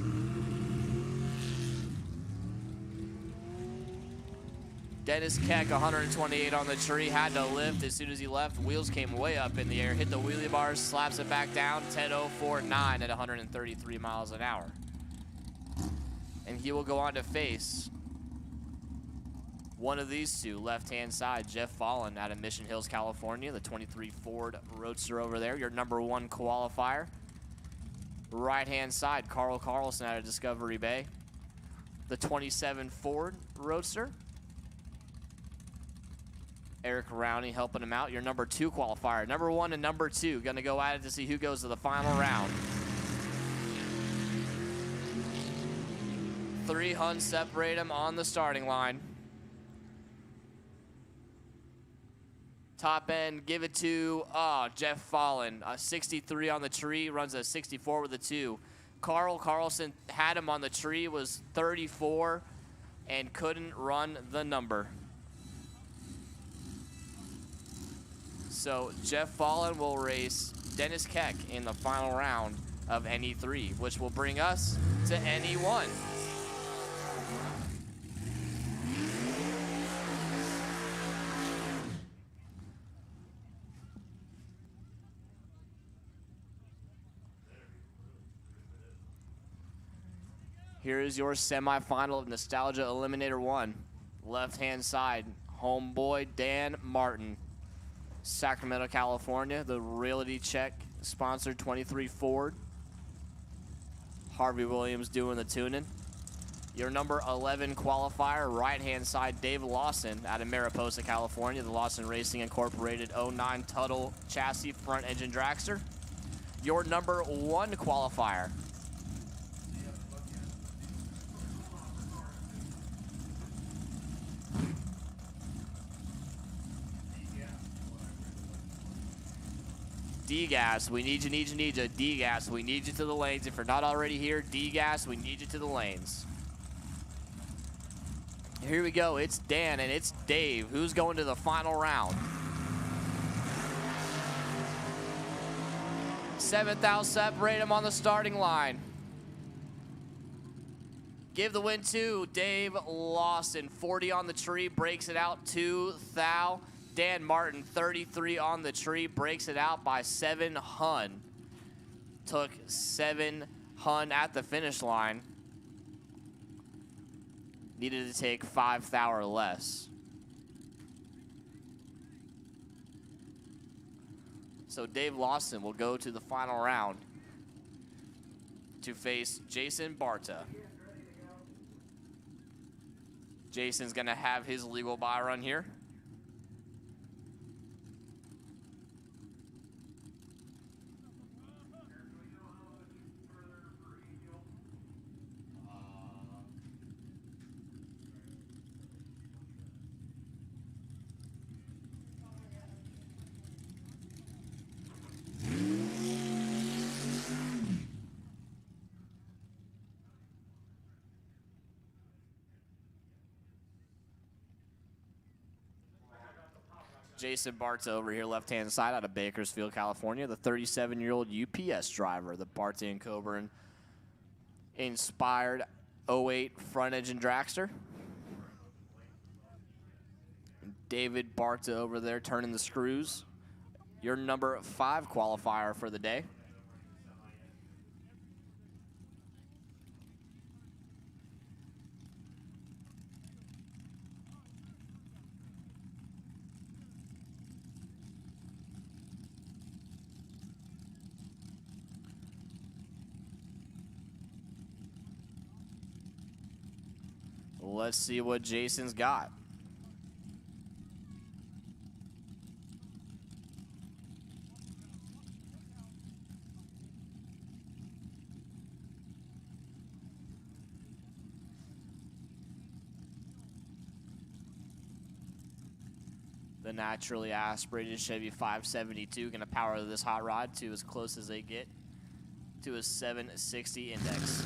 Dennis Keck, 128 on the tree, had to lift as soon as he left. Wheels came way up in the air, hit the wheelie bars, slaps it back down, 10.049 at 133 miles an hour. And he will go on to face one of these two, left-hand side, Jeff Fallon out of Mission Hills, California, the 23 Ford Roadster over there, your number 1 qualifier. Right-hand side, Carl Carlson out of Discovery Bay, the 27 Ford Roadster. Eric Rowney helping him out, your number 2 qualifier. Number 1 and number 2 gonna go at it to see who goes to the final round. 3 Huns separate them on the starting line. Top end, give it to Jeff Fallon. 63 on the tree, runs a 64 with a 2. Carl Carlson had him on the tree, was 34, and couldn't run the number. So Jeff Fallen will race Dennis Keck in the final round of NE3, which will bring us to NE1. Here is your semifinal of Nostalgia Eliminator 1. Left-hand side, homeboy Dan Martin. Sacramento, California, the Realty Check sponsored 23 Ford. Harvey Williams doing the tuning. Your number 11 qualifier, right-hand side, Dave Lawson out of Mariposa, California. The Lawson Racing Incorporated 09 Tuttle chassis front engine dragster. Your number 1 qualifier, D-Gas, we need you. D-Gas, we need you to the lanes. If you're not already here, D-Gas, we need you to the lanes. Here we go, it's Dan and it's Dave. Who's going to the final round? 7th out, separate them on the starting line. Give the win to Dave Lawson. 40 on the tree, breaks it out to Thou. Dan Martin, 33 on the tree, breaks it out by 7 hun. Took 7 hun at the finish line. Needed to take 5 thou or less. So Dave Lawson will go to the final round to face Jason Barta. Jason's gonna have his legal bye run here. Jason Barta over here, left-hand side out of Bakersfield, California, the 37-year-old UPS driver, the Barta and Coburn inspired 08 front engine dragster. David Barta over there turning the screws. Your number 5 qualifier for the day. Let's see what Jason's got. The naturally aspirated Chevy 572 gonna power this hot rod to as close as they get to a 760 index.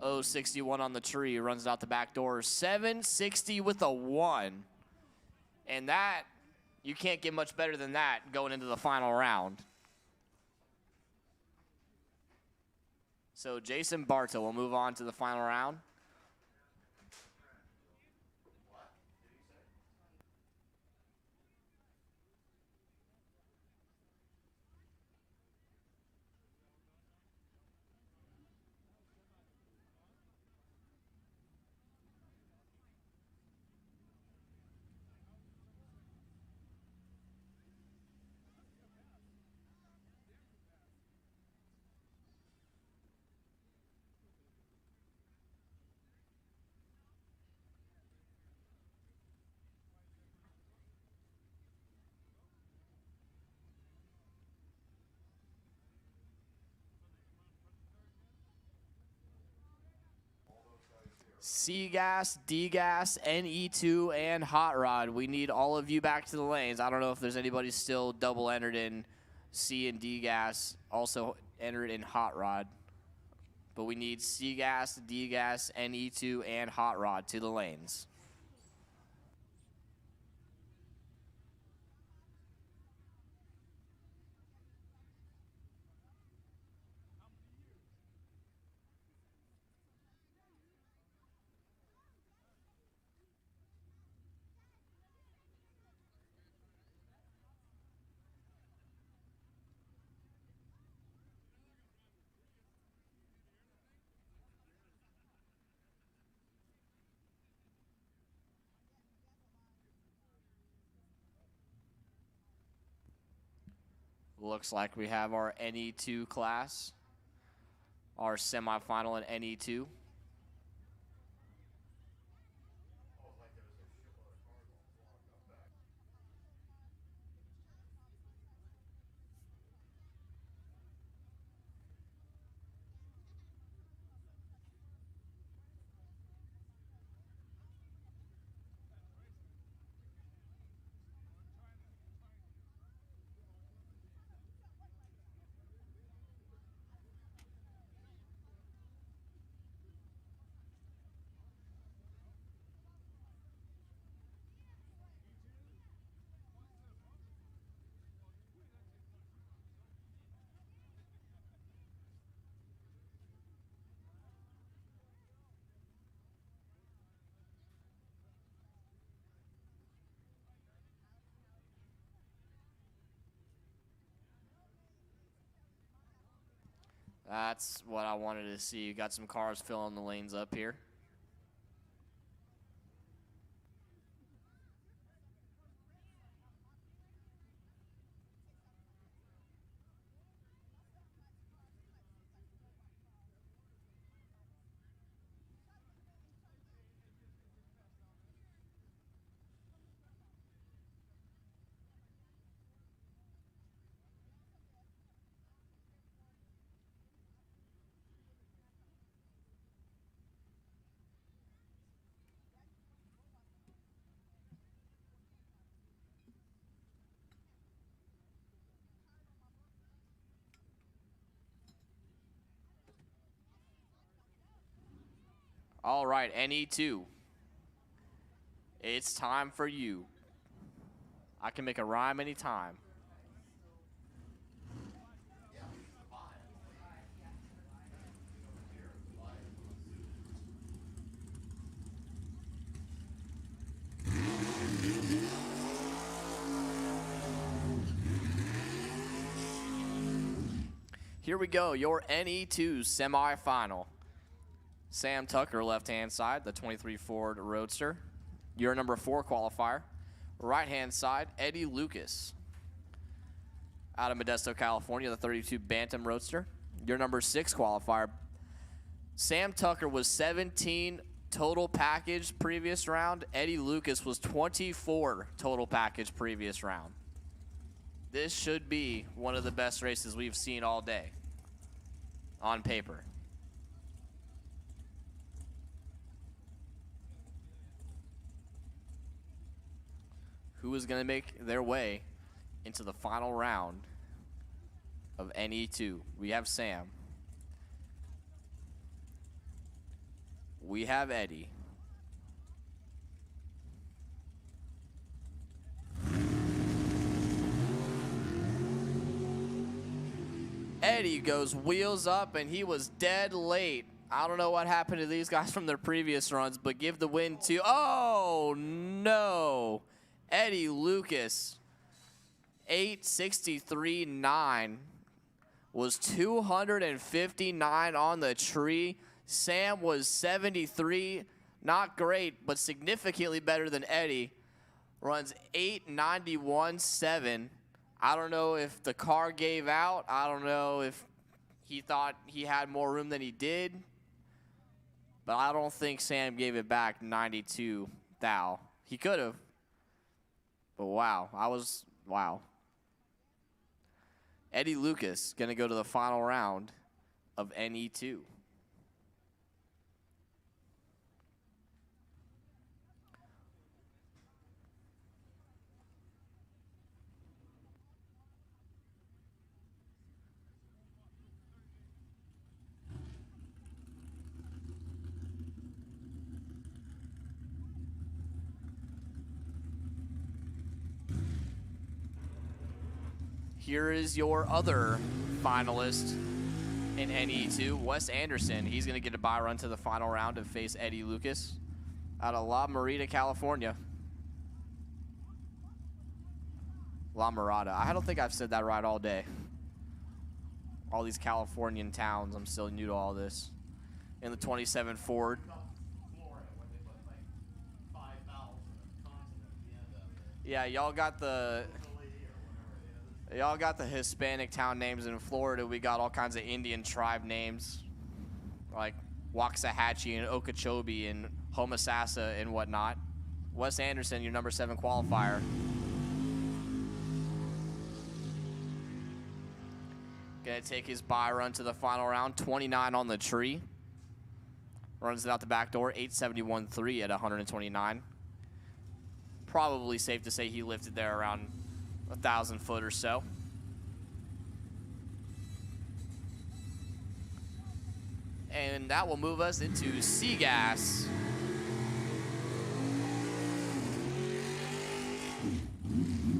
Oh, 61 on the tree, runs out the back door. 760 with a 1. And that, you can't get much better than that going into the final round. So Jason Barta will move on to the final round. C-Gas, D-Gas, NE2, and Hot Rod. We need all of you back to the lanes. I don't know if there's anybody still double entered in C and D-Gas, also entered in Hot Rod. But we need C-Gas, D-Gas, NE2, and Hot Rod to the lanes. Looks like we have our NE2 class, our semifinal in NE2. That's what I wanted to see. You got some cars filling the lanes up here. All right, NE2. It's time for you. I can make a rhyme anytime. Here we go, your NE2 semifinal. Sam Tucker, left-hand side, the 23 Ford Roadster. Your number 4 qualifier. Right-hand side, Eddie Lucas. Out of Modesto, California, the 32 Bantam Roadster. Your number 6 qualifier. Sam Tucker was 17 total package previous round. Eddie Lucas was 24 total package previous round. This should be one of the best races we've seen all day on paper. Who is going to make their way into the final round of NE2? We have Sam. We have Eddie. Eddie goes wheels up, and he was dead late. I don't know what happened to these guys from their previous runs, but give the win to, oh no. Eddie Lucas, 863.9, was 259 on the tree. Sam was 73, not great, but significantly better than Eddie. Runs 891.7. I don't know if the car gave out. I don't know if he thought he had more room than he did. But I don't think Sam gave it back 92 thou. He could have. But wow, wow. Eddie Lucas going to go to the final round of NE2. here is your other finalist in NE2, Wes Anderson. He's going to get a bye run to the final round to face Eddie Lucas out of La Mirada, California. La Mirada. I don't think I've said that right all day. All these Californian towns. I'm still new to all this. In the 27 Ford. Yeah, y'all got the Hispanic town names in Florida. We got all kinds of Indian tribe names, like Waxahachie and Okeechobee and Homosassa and whatnot. Wes Anderson, your number 7 qualifier. Gonna take his bye run to the final round. 29 on the tree. Runs it out the back door. 871.3 at 129. Probably safe to say he lifted there around 1,000 foot or so. And that will move us into Seagas.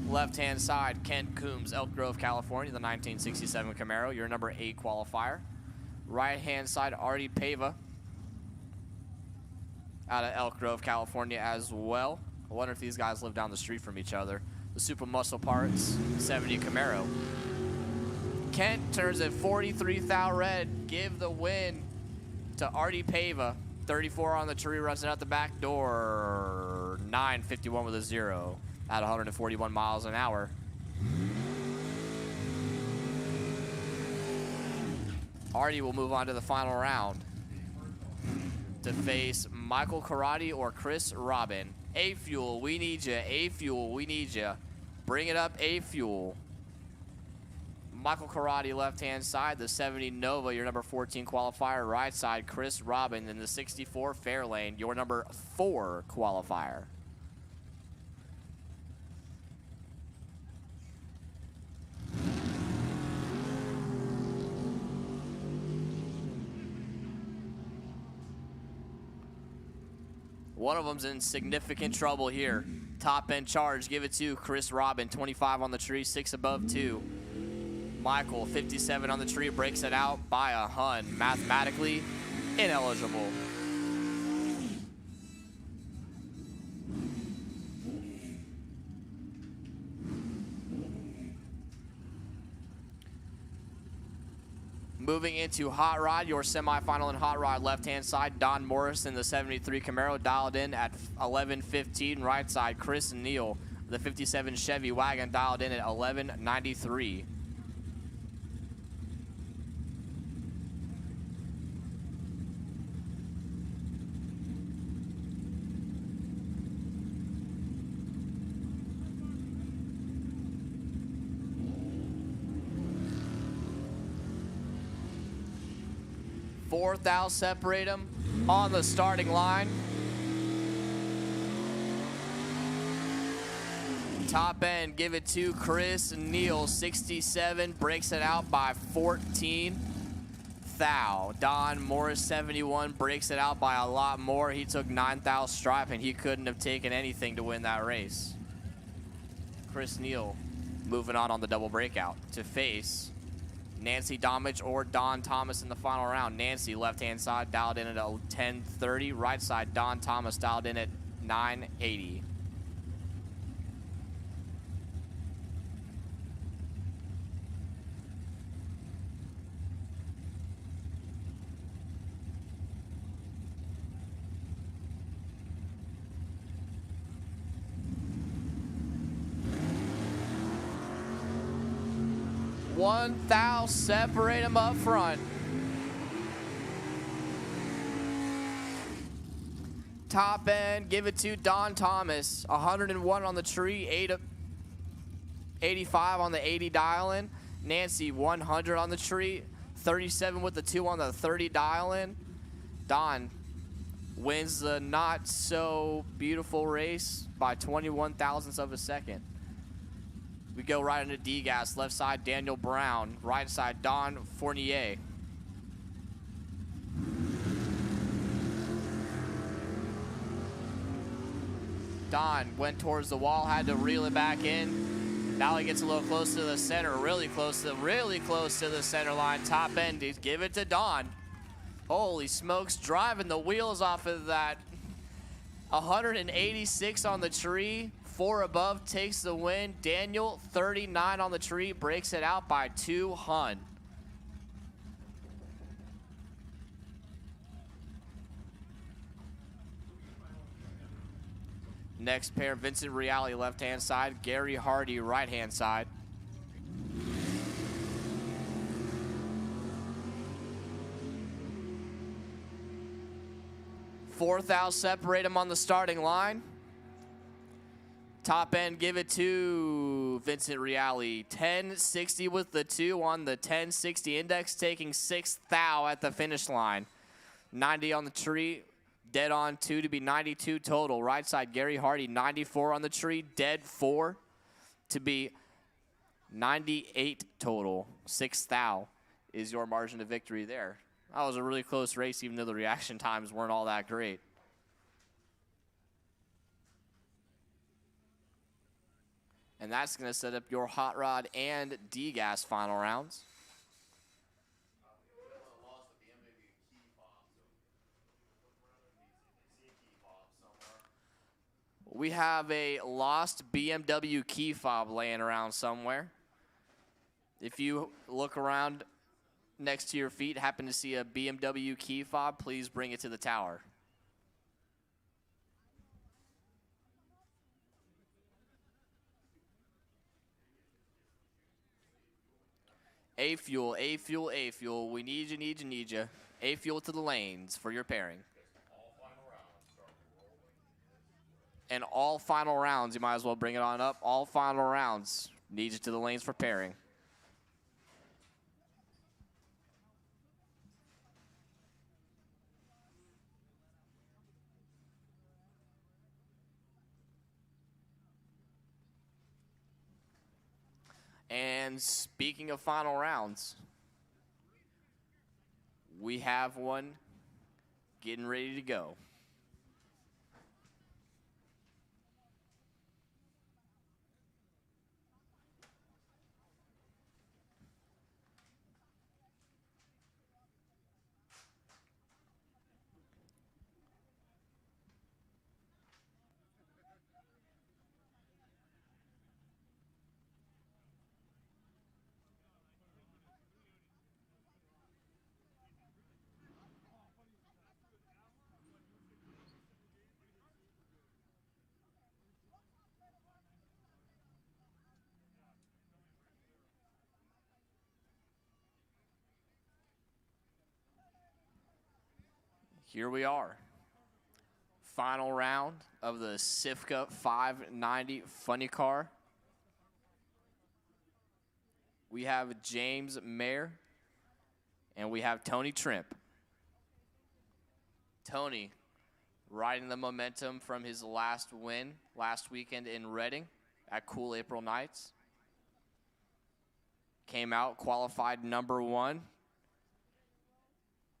Left-hand side, Kent Coombs, Elk Grove, California, the 1967 Camaro, your number 8 qualifier. Right-hand side, Artie Pava, out of Elk Grove, California as well. I wonder if these guys live down the street from each other. The Super Muscle Parts 70 Camaro. Kent turns at 43 thou red. Give the win to Artie Pava. 34 on the tree, runs it out the back door. 951 with a 0 at 141 miles an hour. Artie will move on to the final round to face Michael Karate or Chris Robin. A-Fuel, we need you. A-Fuel, we need you. Bring it up, A-Fuel. Michael Karate, left-hand side. The 70 Nova, your number 14 qualifier. Right side, Chris Robin. In the 64 Fairlane, your number 4 qualifier. One of them's in significant trouble here. Top end charge, give it to Chris Robin. 25 on the tree, 6 above 2. Michael, 57 on the tree, breaks it out by a hun. Mathematically ineligible. Moving into Hot Rod, your semifinal in Hot Rod, left-hand side, Don Morris in the 73 Camaro, dialed in at 11:15. Right side, Chris Neal, the 57 Chevy wagon, dialed in at 11:93. Fourth out, separate them on the starting line. Top end, give it to Chris Neal, 67, breaks it out by 14 thou. Don Morris, 71, breaks it out by a lot more. He took 9 thou stripe, and he couldn't have taken anything to win that race. Chris Neal moving on the double breakout to face Nancy Domich or Don Thomas in the final round. Nancy, left-hand side, dialed in at 10:30. Right side, Don Thomas, dialed in at 9:80. One thou, separate them up front. Top end, give it to Don Thomas. 101 on the tree, 85 on the 80 dial-in. Nancy, 100 on the tree, 37 with the 2 on the 30 dial-in. Don wins the not-so-beautiful race by 21 thousandths of a second. We go right into D-Gas. Left side, Daniel Brown. Right side, Don Fournier. Don went towards the wall, had to reel it back in. Now he gets a little close to the center, really close to the center line. Top end, give it to Don. Holy smokes, driving the wheels off of that. 186 on the tree, 4 above takes the win. Daniel, 39 on the tree, breaks it out by 2 hun. Next pair, Vincent Reale, left-hand side. Gary Hardy, right-hand side. Fourth out, separate them on the starting line. Top end, give it to Vincent Reale. 1060 with the 2 on the 1060 index, taking 6th thou at the finish line. 90 on the tree. Dead on 2 to be 92 total. Right side, Gary Hardy, 94 on the tree. Dead 4 to be 98 total. 6th thou is your margin of victory there. That was a really close race, even though the reaction times weren't all that great. And that's going to set up your hot rod and D-gas final rounds. We have a lost BMW key fob laying around somewhere. If you look around next to your feet, happen to see a BMW key fob, please bring it to the tower. A-Fuel, A-Fuel, A-Fuel. We need you, need you, need you. A-Fuel to the lanes for your pairing. And all final rounds, you might as well bring it on up. All final rounds, need you to the lanes for pairing. And speaking of final rounds, we have one getting ready to go. Here we are. Final round of the Sifka 590 Funny Car. We have James Mayer and we have Tony Trimp. Tony riding the momentum from his last win last weekend in Reading at Cool April Nights. Came out, qualified #1.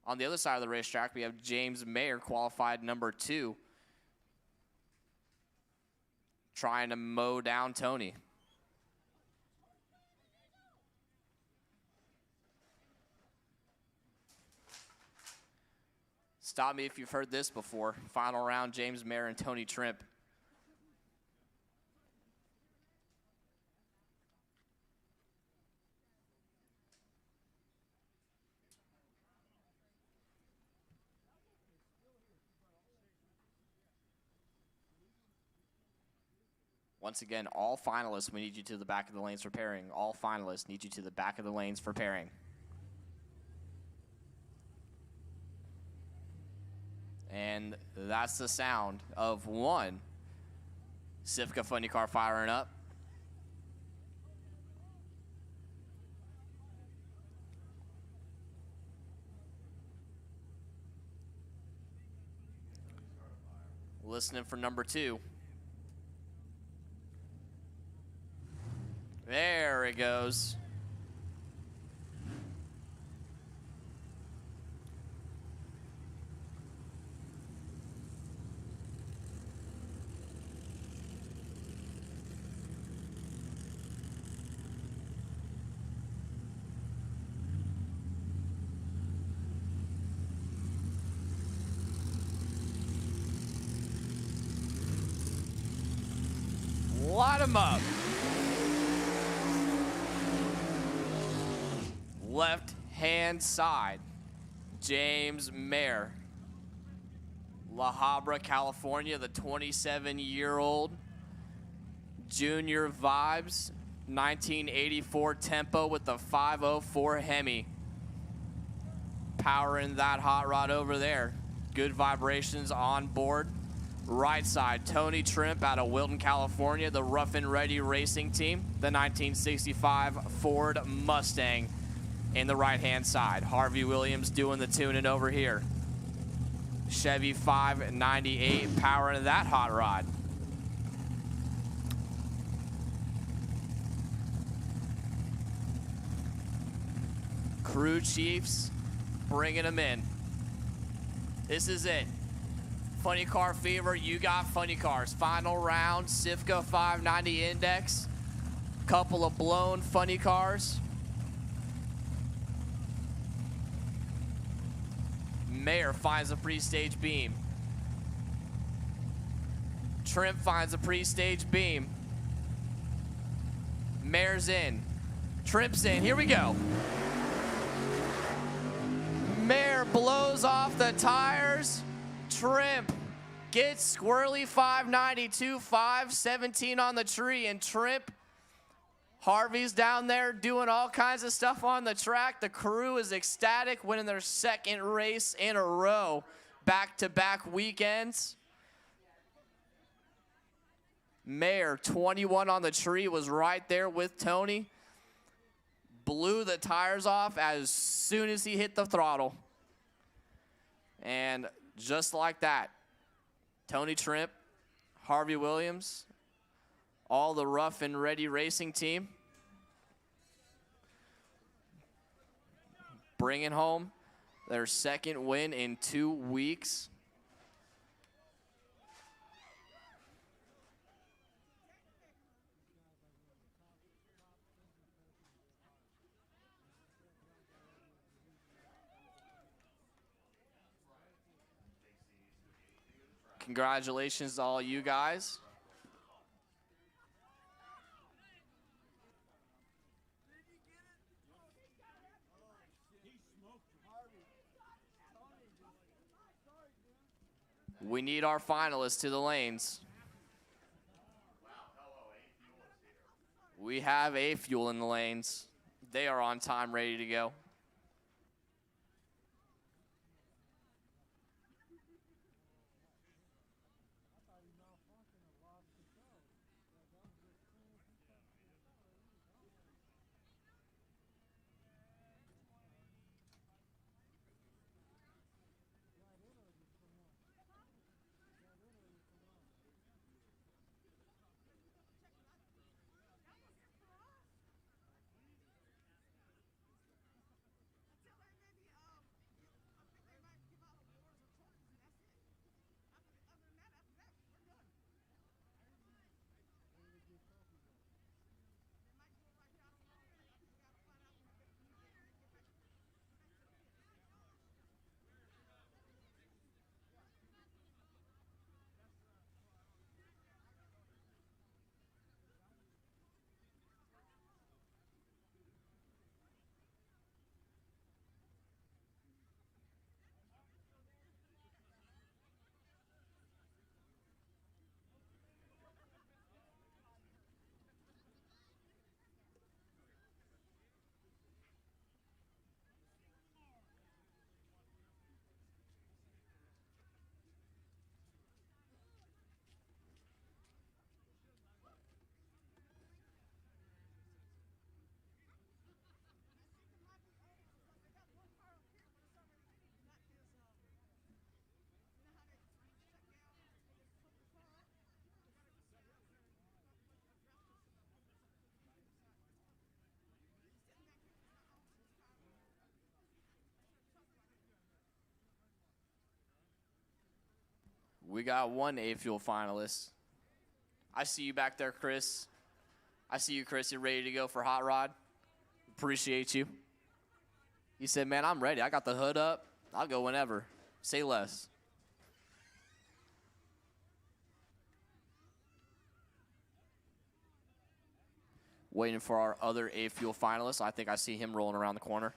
On the other side of the racetrack, we have James Mayer, qualified #2, trying to mow down Tony. Stop me if you've heard this before. Final round, James Mayer and Tony Trimp. Once again, all finalists, we need you to the back of the lanes for pairing. All finalists need you to the back of the lanes for pairing. And that's the sound of one Sifka Funny Car firing up. Listening for #2. There it goes. Light 'em up. Left-hand side, James Mayer. La Habra, California, the 27-year-old. Junior Vibes, 1984 tempo with the 504 Hemi. Powering that hot rod over there. Good vibrations on board. Right side, Tony Trimp out of Wilton, California, the Rough and Ready Racing Team, the 1965 Ford Mustang in the right-hand side. Harvey Williams doing the tuning over here. Chevy 598 powering that hot rod. Crew chiefs bringing them in. This is it. Funny Car Fever, you got funny cars. Final round, Sifka 590 Index. Couple of blown funny cars. Mayer finds a pre-stage beam. Trimp finds a pre-stage beam. Mayer's in. Trimp's in. Here we go. Mayer blows off the tires. Trimp gets squirrely 592, 517 on the tree, and Trimp, Harvey's down there doing all kinds of stuff on the track. The crew is ecstatic, winning their second race in a row, back-to-back weekends. Mayer, 21 on the tree, was right there with Tony. Blew the tires off as soon as he hit the throttle. And just like that, Tony Trimp, Harvey Williams, all the Rough and Ready Racing Team bringing home their second win in 2 weeks. Congratulations to all you guys. We need our finalists to the lanes. We have A Fuel in the lanes. They are on time, ready to go. We got one A Fuel finalist. I see you back there, Chris. I see you, Chris. You're ready to go for Hot Rod. Appreciate you. You said, man, I'm ready. I got the hood up. I'll go whenever. Say less. Waiting for our other A Fuel finalist. I think I see him rolling around the corner.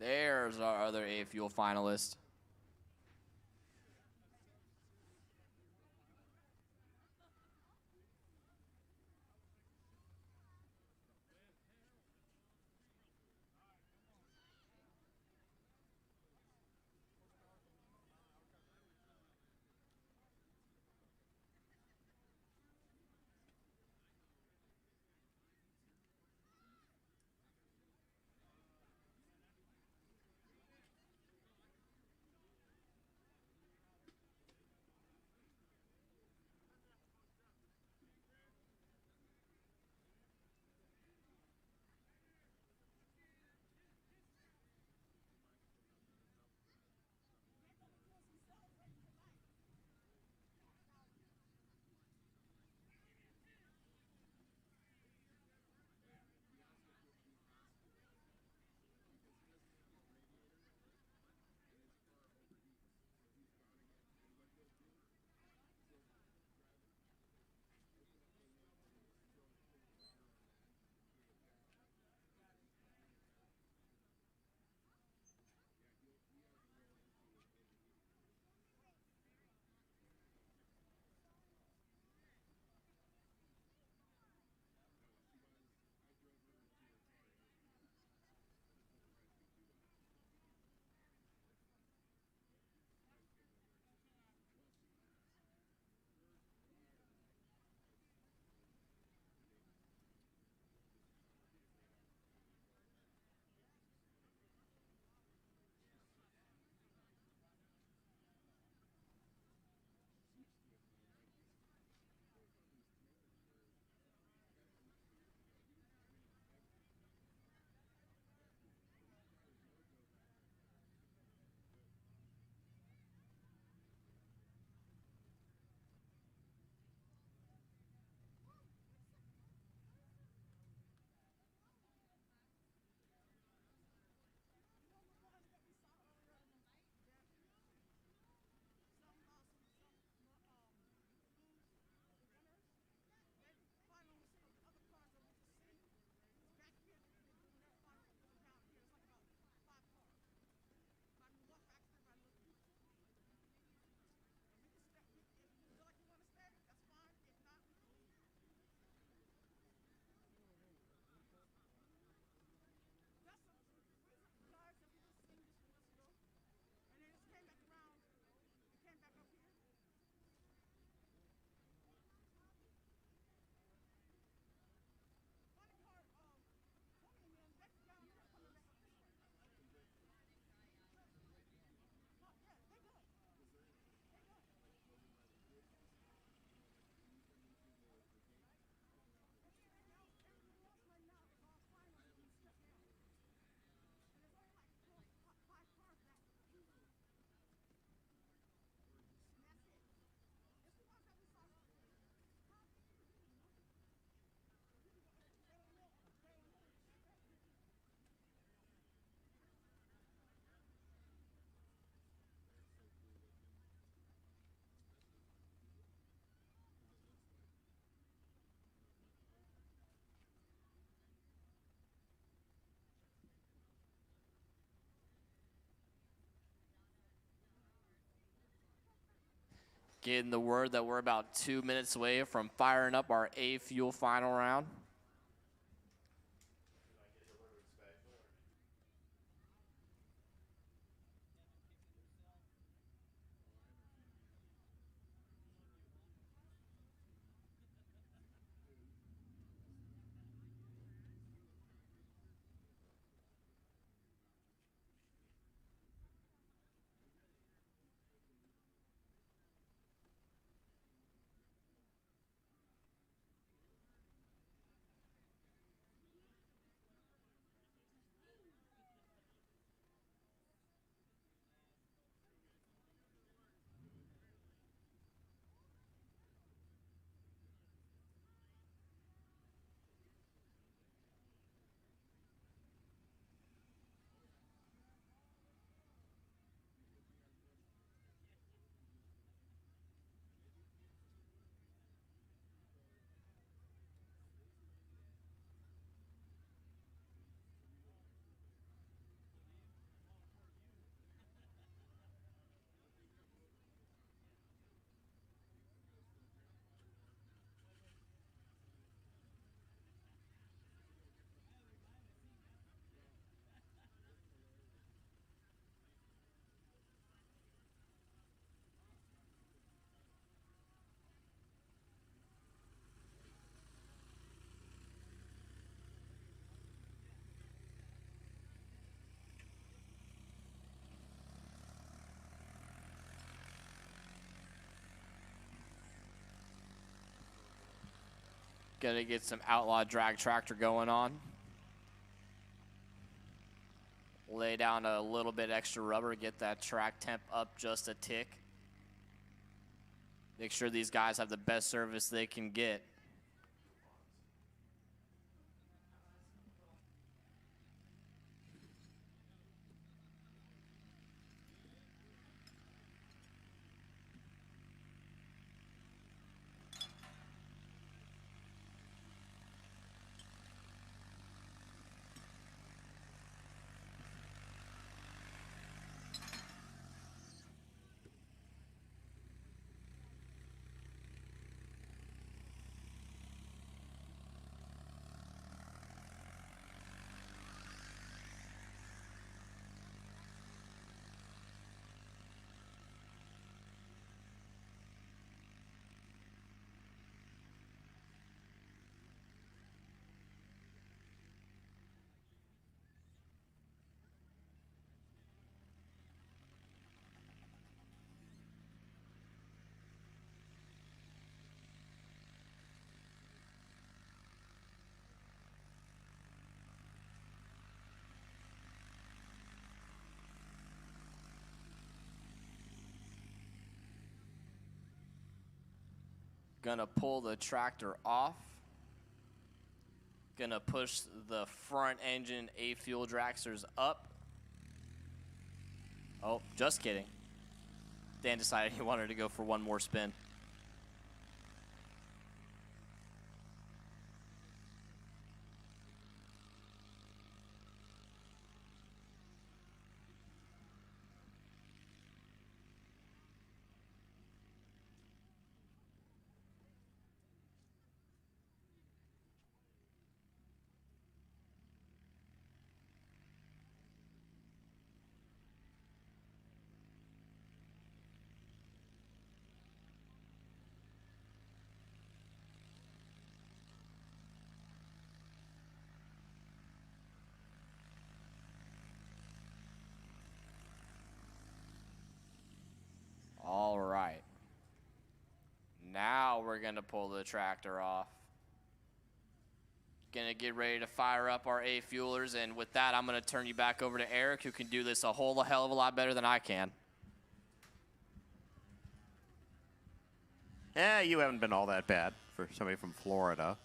There's our other A Fuel finalist. Getting the word that we're about 2 minutes away from firing up our A Fuel final round. Gonna get some outlaw drag tractor going on. Lay down a little bit extra rubber, get that track temp up just a tick. Make sure these guys have the best service they can get. Gonna pull the tractor off. Gonna push the front engine A-fuel dragsters up. Oh, just kidding. Dan decided he wanted to go for one more spin. All right. Now we're going to pull the tractor off. Going to get ready to fire up our A-fuelers, and with that, I'm going to turn you back over to Eric, who can do this a whole hell of a lot better than I can. You haven't been all that bad for somebody from Florida.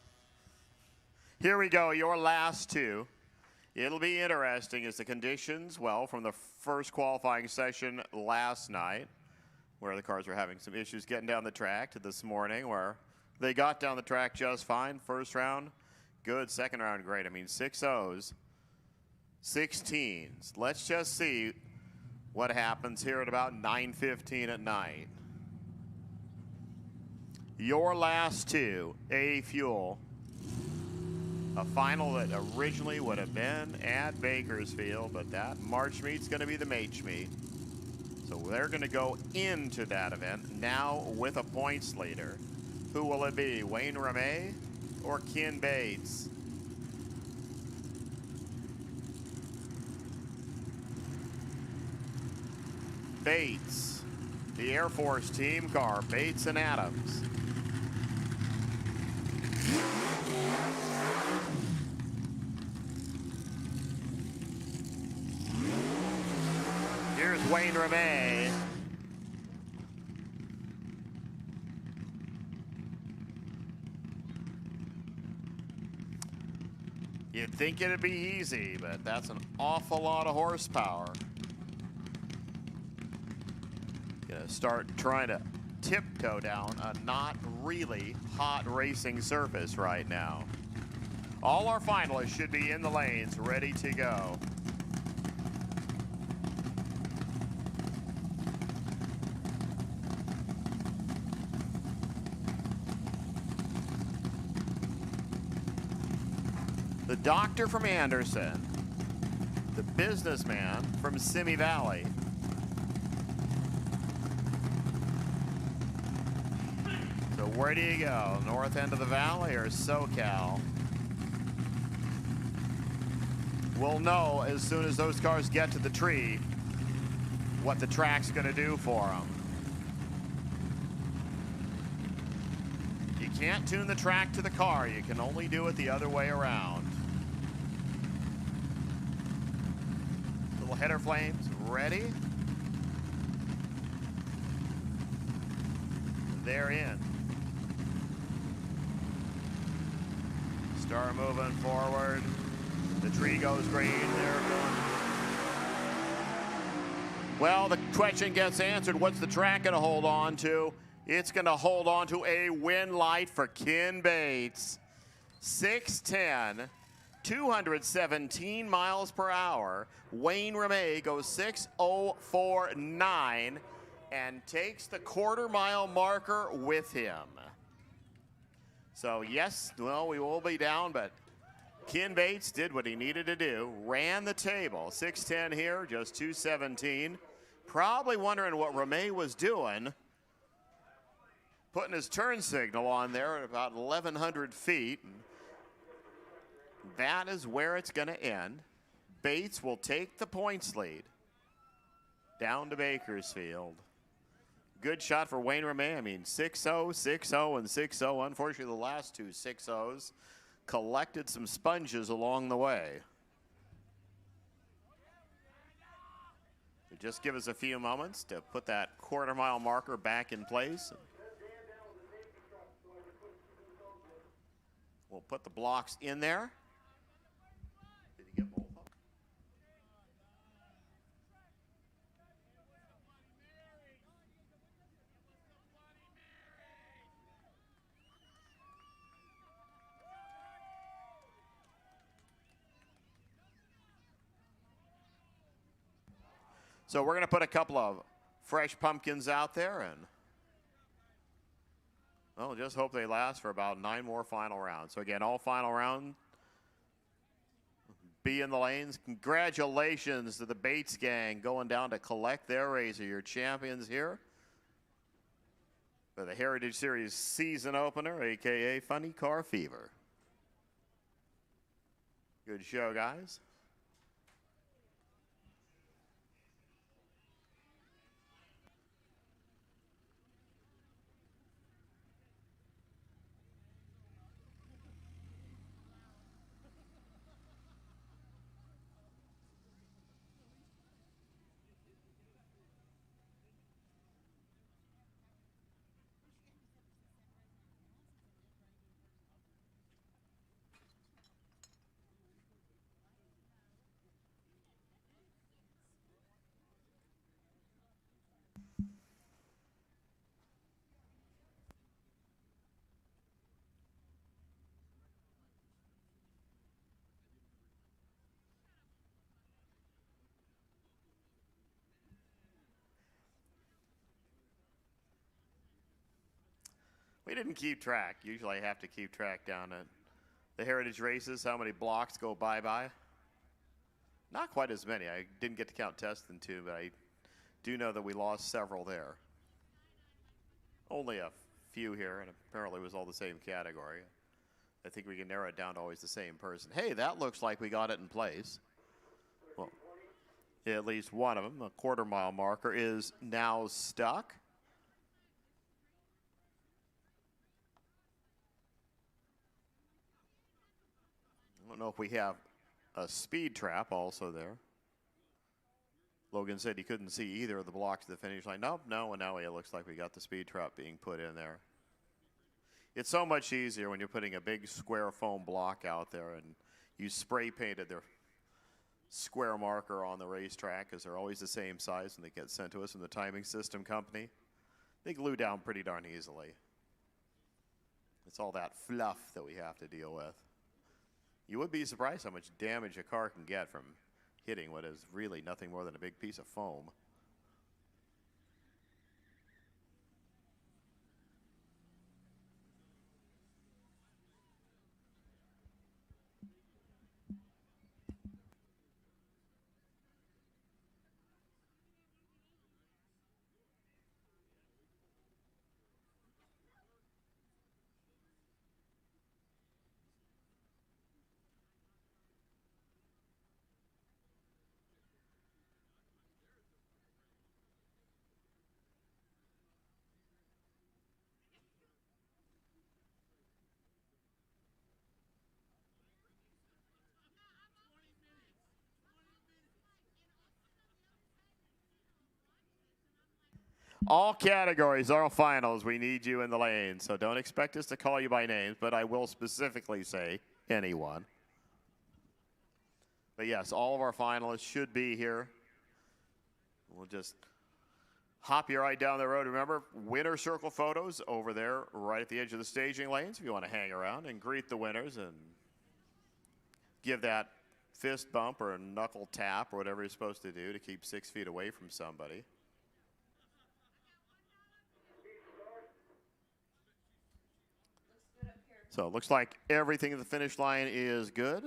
Here we go, your last two. It'll be interesting as the conditions, well, from the first qualifying session last night, where the cars were having some issues getting down the track, to this morning where they got down the track just fine. First round, good. Second round, great. I mean, 6-0s, 16s. Let's just see what happens here at about 9:15 at night. Your last two, A-Fuel. A final that originally would have been at Bakersfield, but that March meet's going to be the Mage meet. So they're going to go into that event now with a points leader. Who will it be, Wayne Ramey or Ken Bates? Bates, the Air Force team car, Bates and Adams. Here's Wayne Ramey. You'd think it'd be easy, but that's an awful lot of horsepower. Gonna start trying to tiptoe down a not really hot racing surface right now. All our finalists should be in the lanes, ready to go. The doctor from Anderson, the businessman from Simi Valley. So where do you go? North end of the valley or SoCal? We'll know as soon as those cars get to the tree what the track's going to do for them. You Can't tune the track to the car. You can only do it the other way around. Little header flames ready. They're in. Start moving forward. The tree goes green. They're going. Well, the question gets answered. What's the track going to hold on to? It's going to hold on to a win light for Ken Bates. 6:10, 217 miles per hour. Wayne Ramey goes 6:04.9 and takes the quarter-mile marker with him. So, yes, well, we will be down, but Ken Bates did what he needed to do, ran the table. 6:10 here, just 2:17. Probably wondering what Ramey was doing. Putting his turn signal on there at about 1,100 feet. That is where it's going to end. Bates will take the points lead down to Bakersfield. Good shot for Wayne Ramey. I mean, 6-0, 6-0, and 6-0. Unfortunately, the last two 6-0s collected some sponges along the way. Just give us a few moments to put that quarter-mile marker back in place. We'll put the blocks in there. Did he get both of them? So we're going to put a couple of fresh pumpkins out there and well, just hope they last for about 9 more final rounds. So again, all final round, be in the lanes. Congratulations to the Bates gang going down to collect their razor. Your champions here for the Heritage Series season opener, AKA Funny Car Fever. Good show, guys. We didn't keep track. Usually I have to keep track down at the Heritage races, how many blocks go bye-bye. Not quite as many. I didn't get to count Teston too, but I do know that we lost several there. Only a few here, and apparently it was all the same category. I think we can narrow it down to always the same person. Hey, that looks like we got it in place. Well, at least one of them, a quarter-mile marker, is now stuck. I don't know if we have a speed trap also there. Logan said he couldn't see either of the blocks to the finish line. Nope, no, and now it looks like we got the speed trap being put in there. It's so much easier when you're putting a big square foam block out there and you spray painted their square marker on the racetrack because they're always the same size and they get sent to us from the timing system company. They glue down pretty darn easily. It's all that fluff that we have to deal with. You would be surprised how much damage a car can get from hitting what is really nothing more than a big piece of foam. All categories, all finals, we need you in the lane. So don't expect us to call you by names, but I will specifically say anyone. But yes, all of our finalists should be here. We'll just hop you right down the road. Remember, winner circle photos over there right at the edge of the staging lanes if you want to hang around and greet the winners and give that fist bump or a knuckle tap or whatever you're supposed to do to keep 6 feet away from somebody. So it looks like everything at the finish line is good.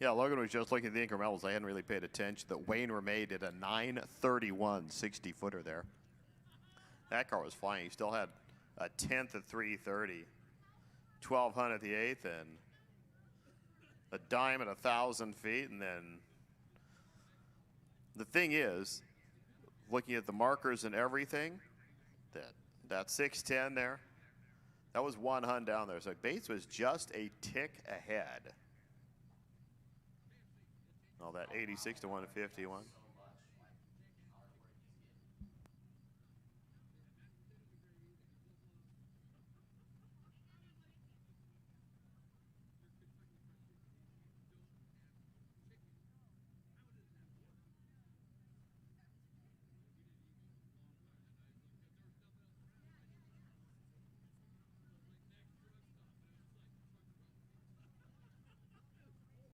Yeah, Logan was just looking at the incrementals. I hadn't really paid attention that Wayne Ramey did a 9:31 60-footer there. That car was flying. He still had a 10th at 3:30, 1200 at the 8th, and a dime at 1,000 feet. And then the thing is, looking at the markers and everything, that 610 there, that was 1 hun down there. So Bates was just a tick ahead. Oh, that 86 to 151.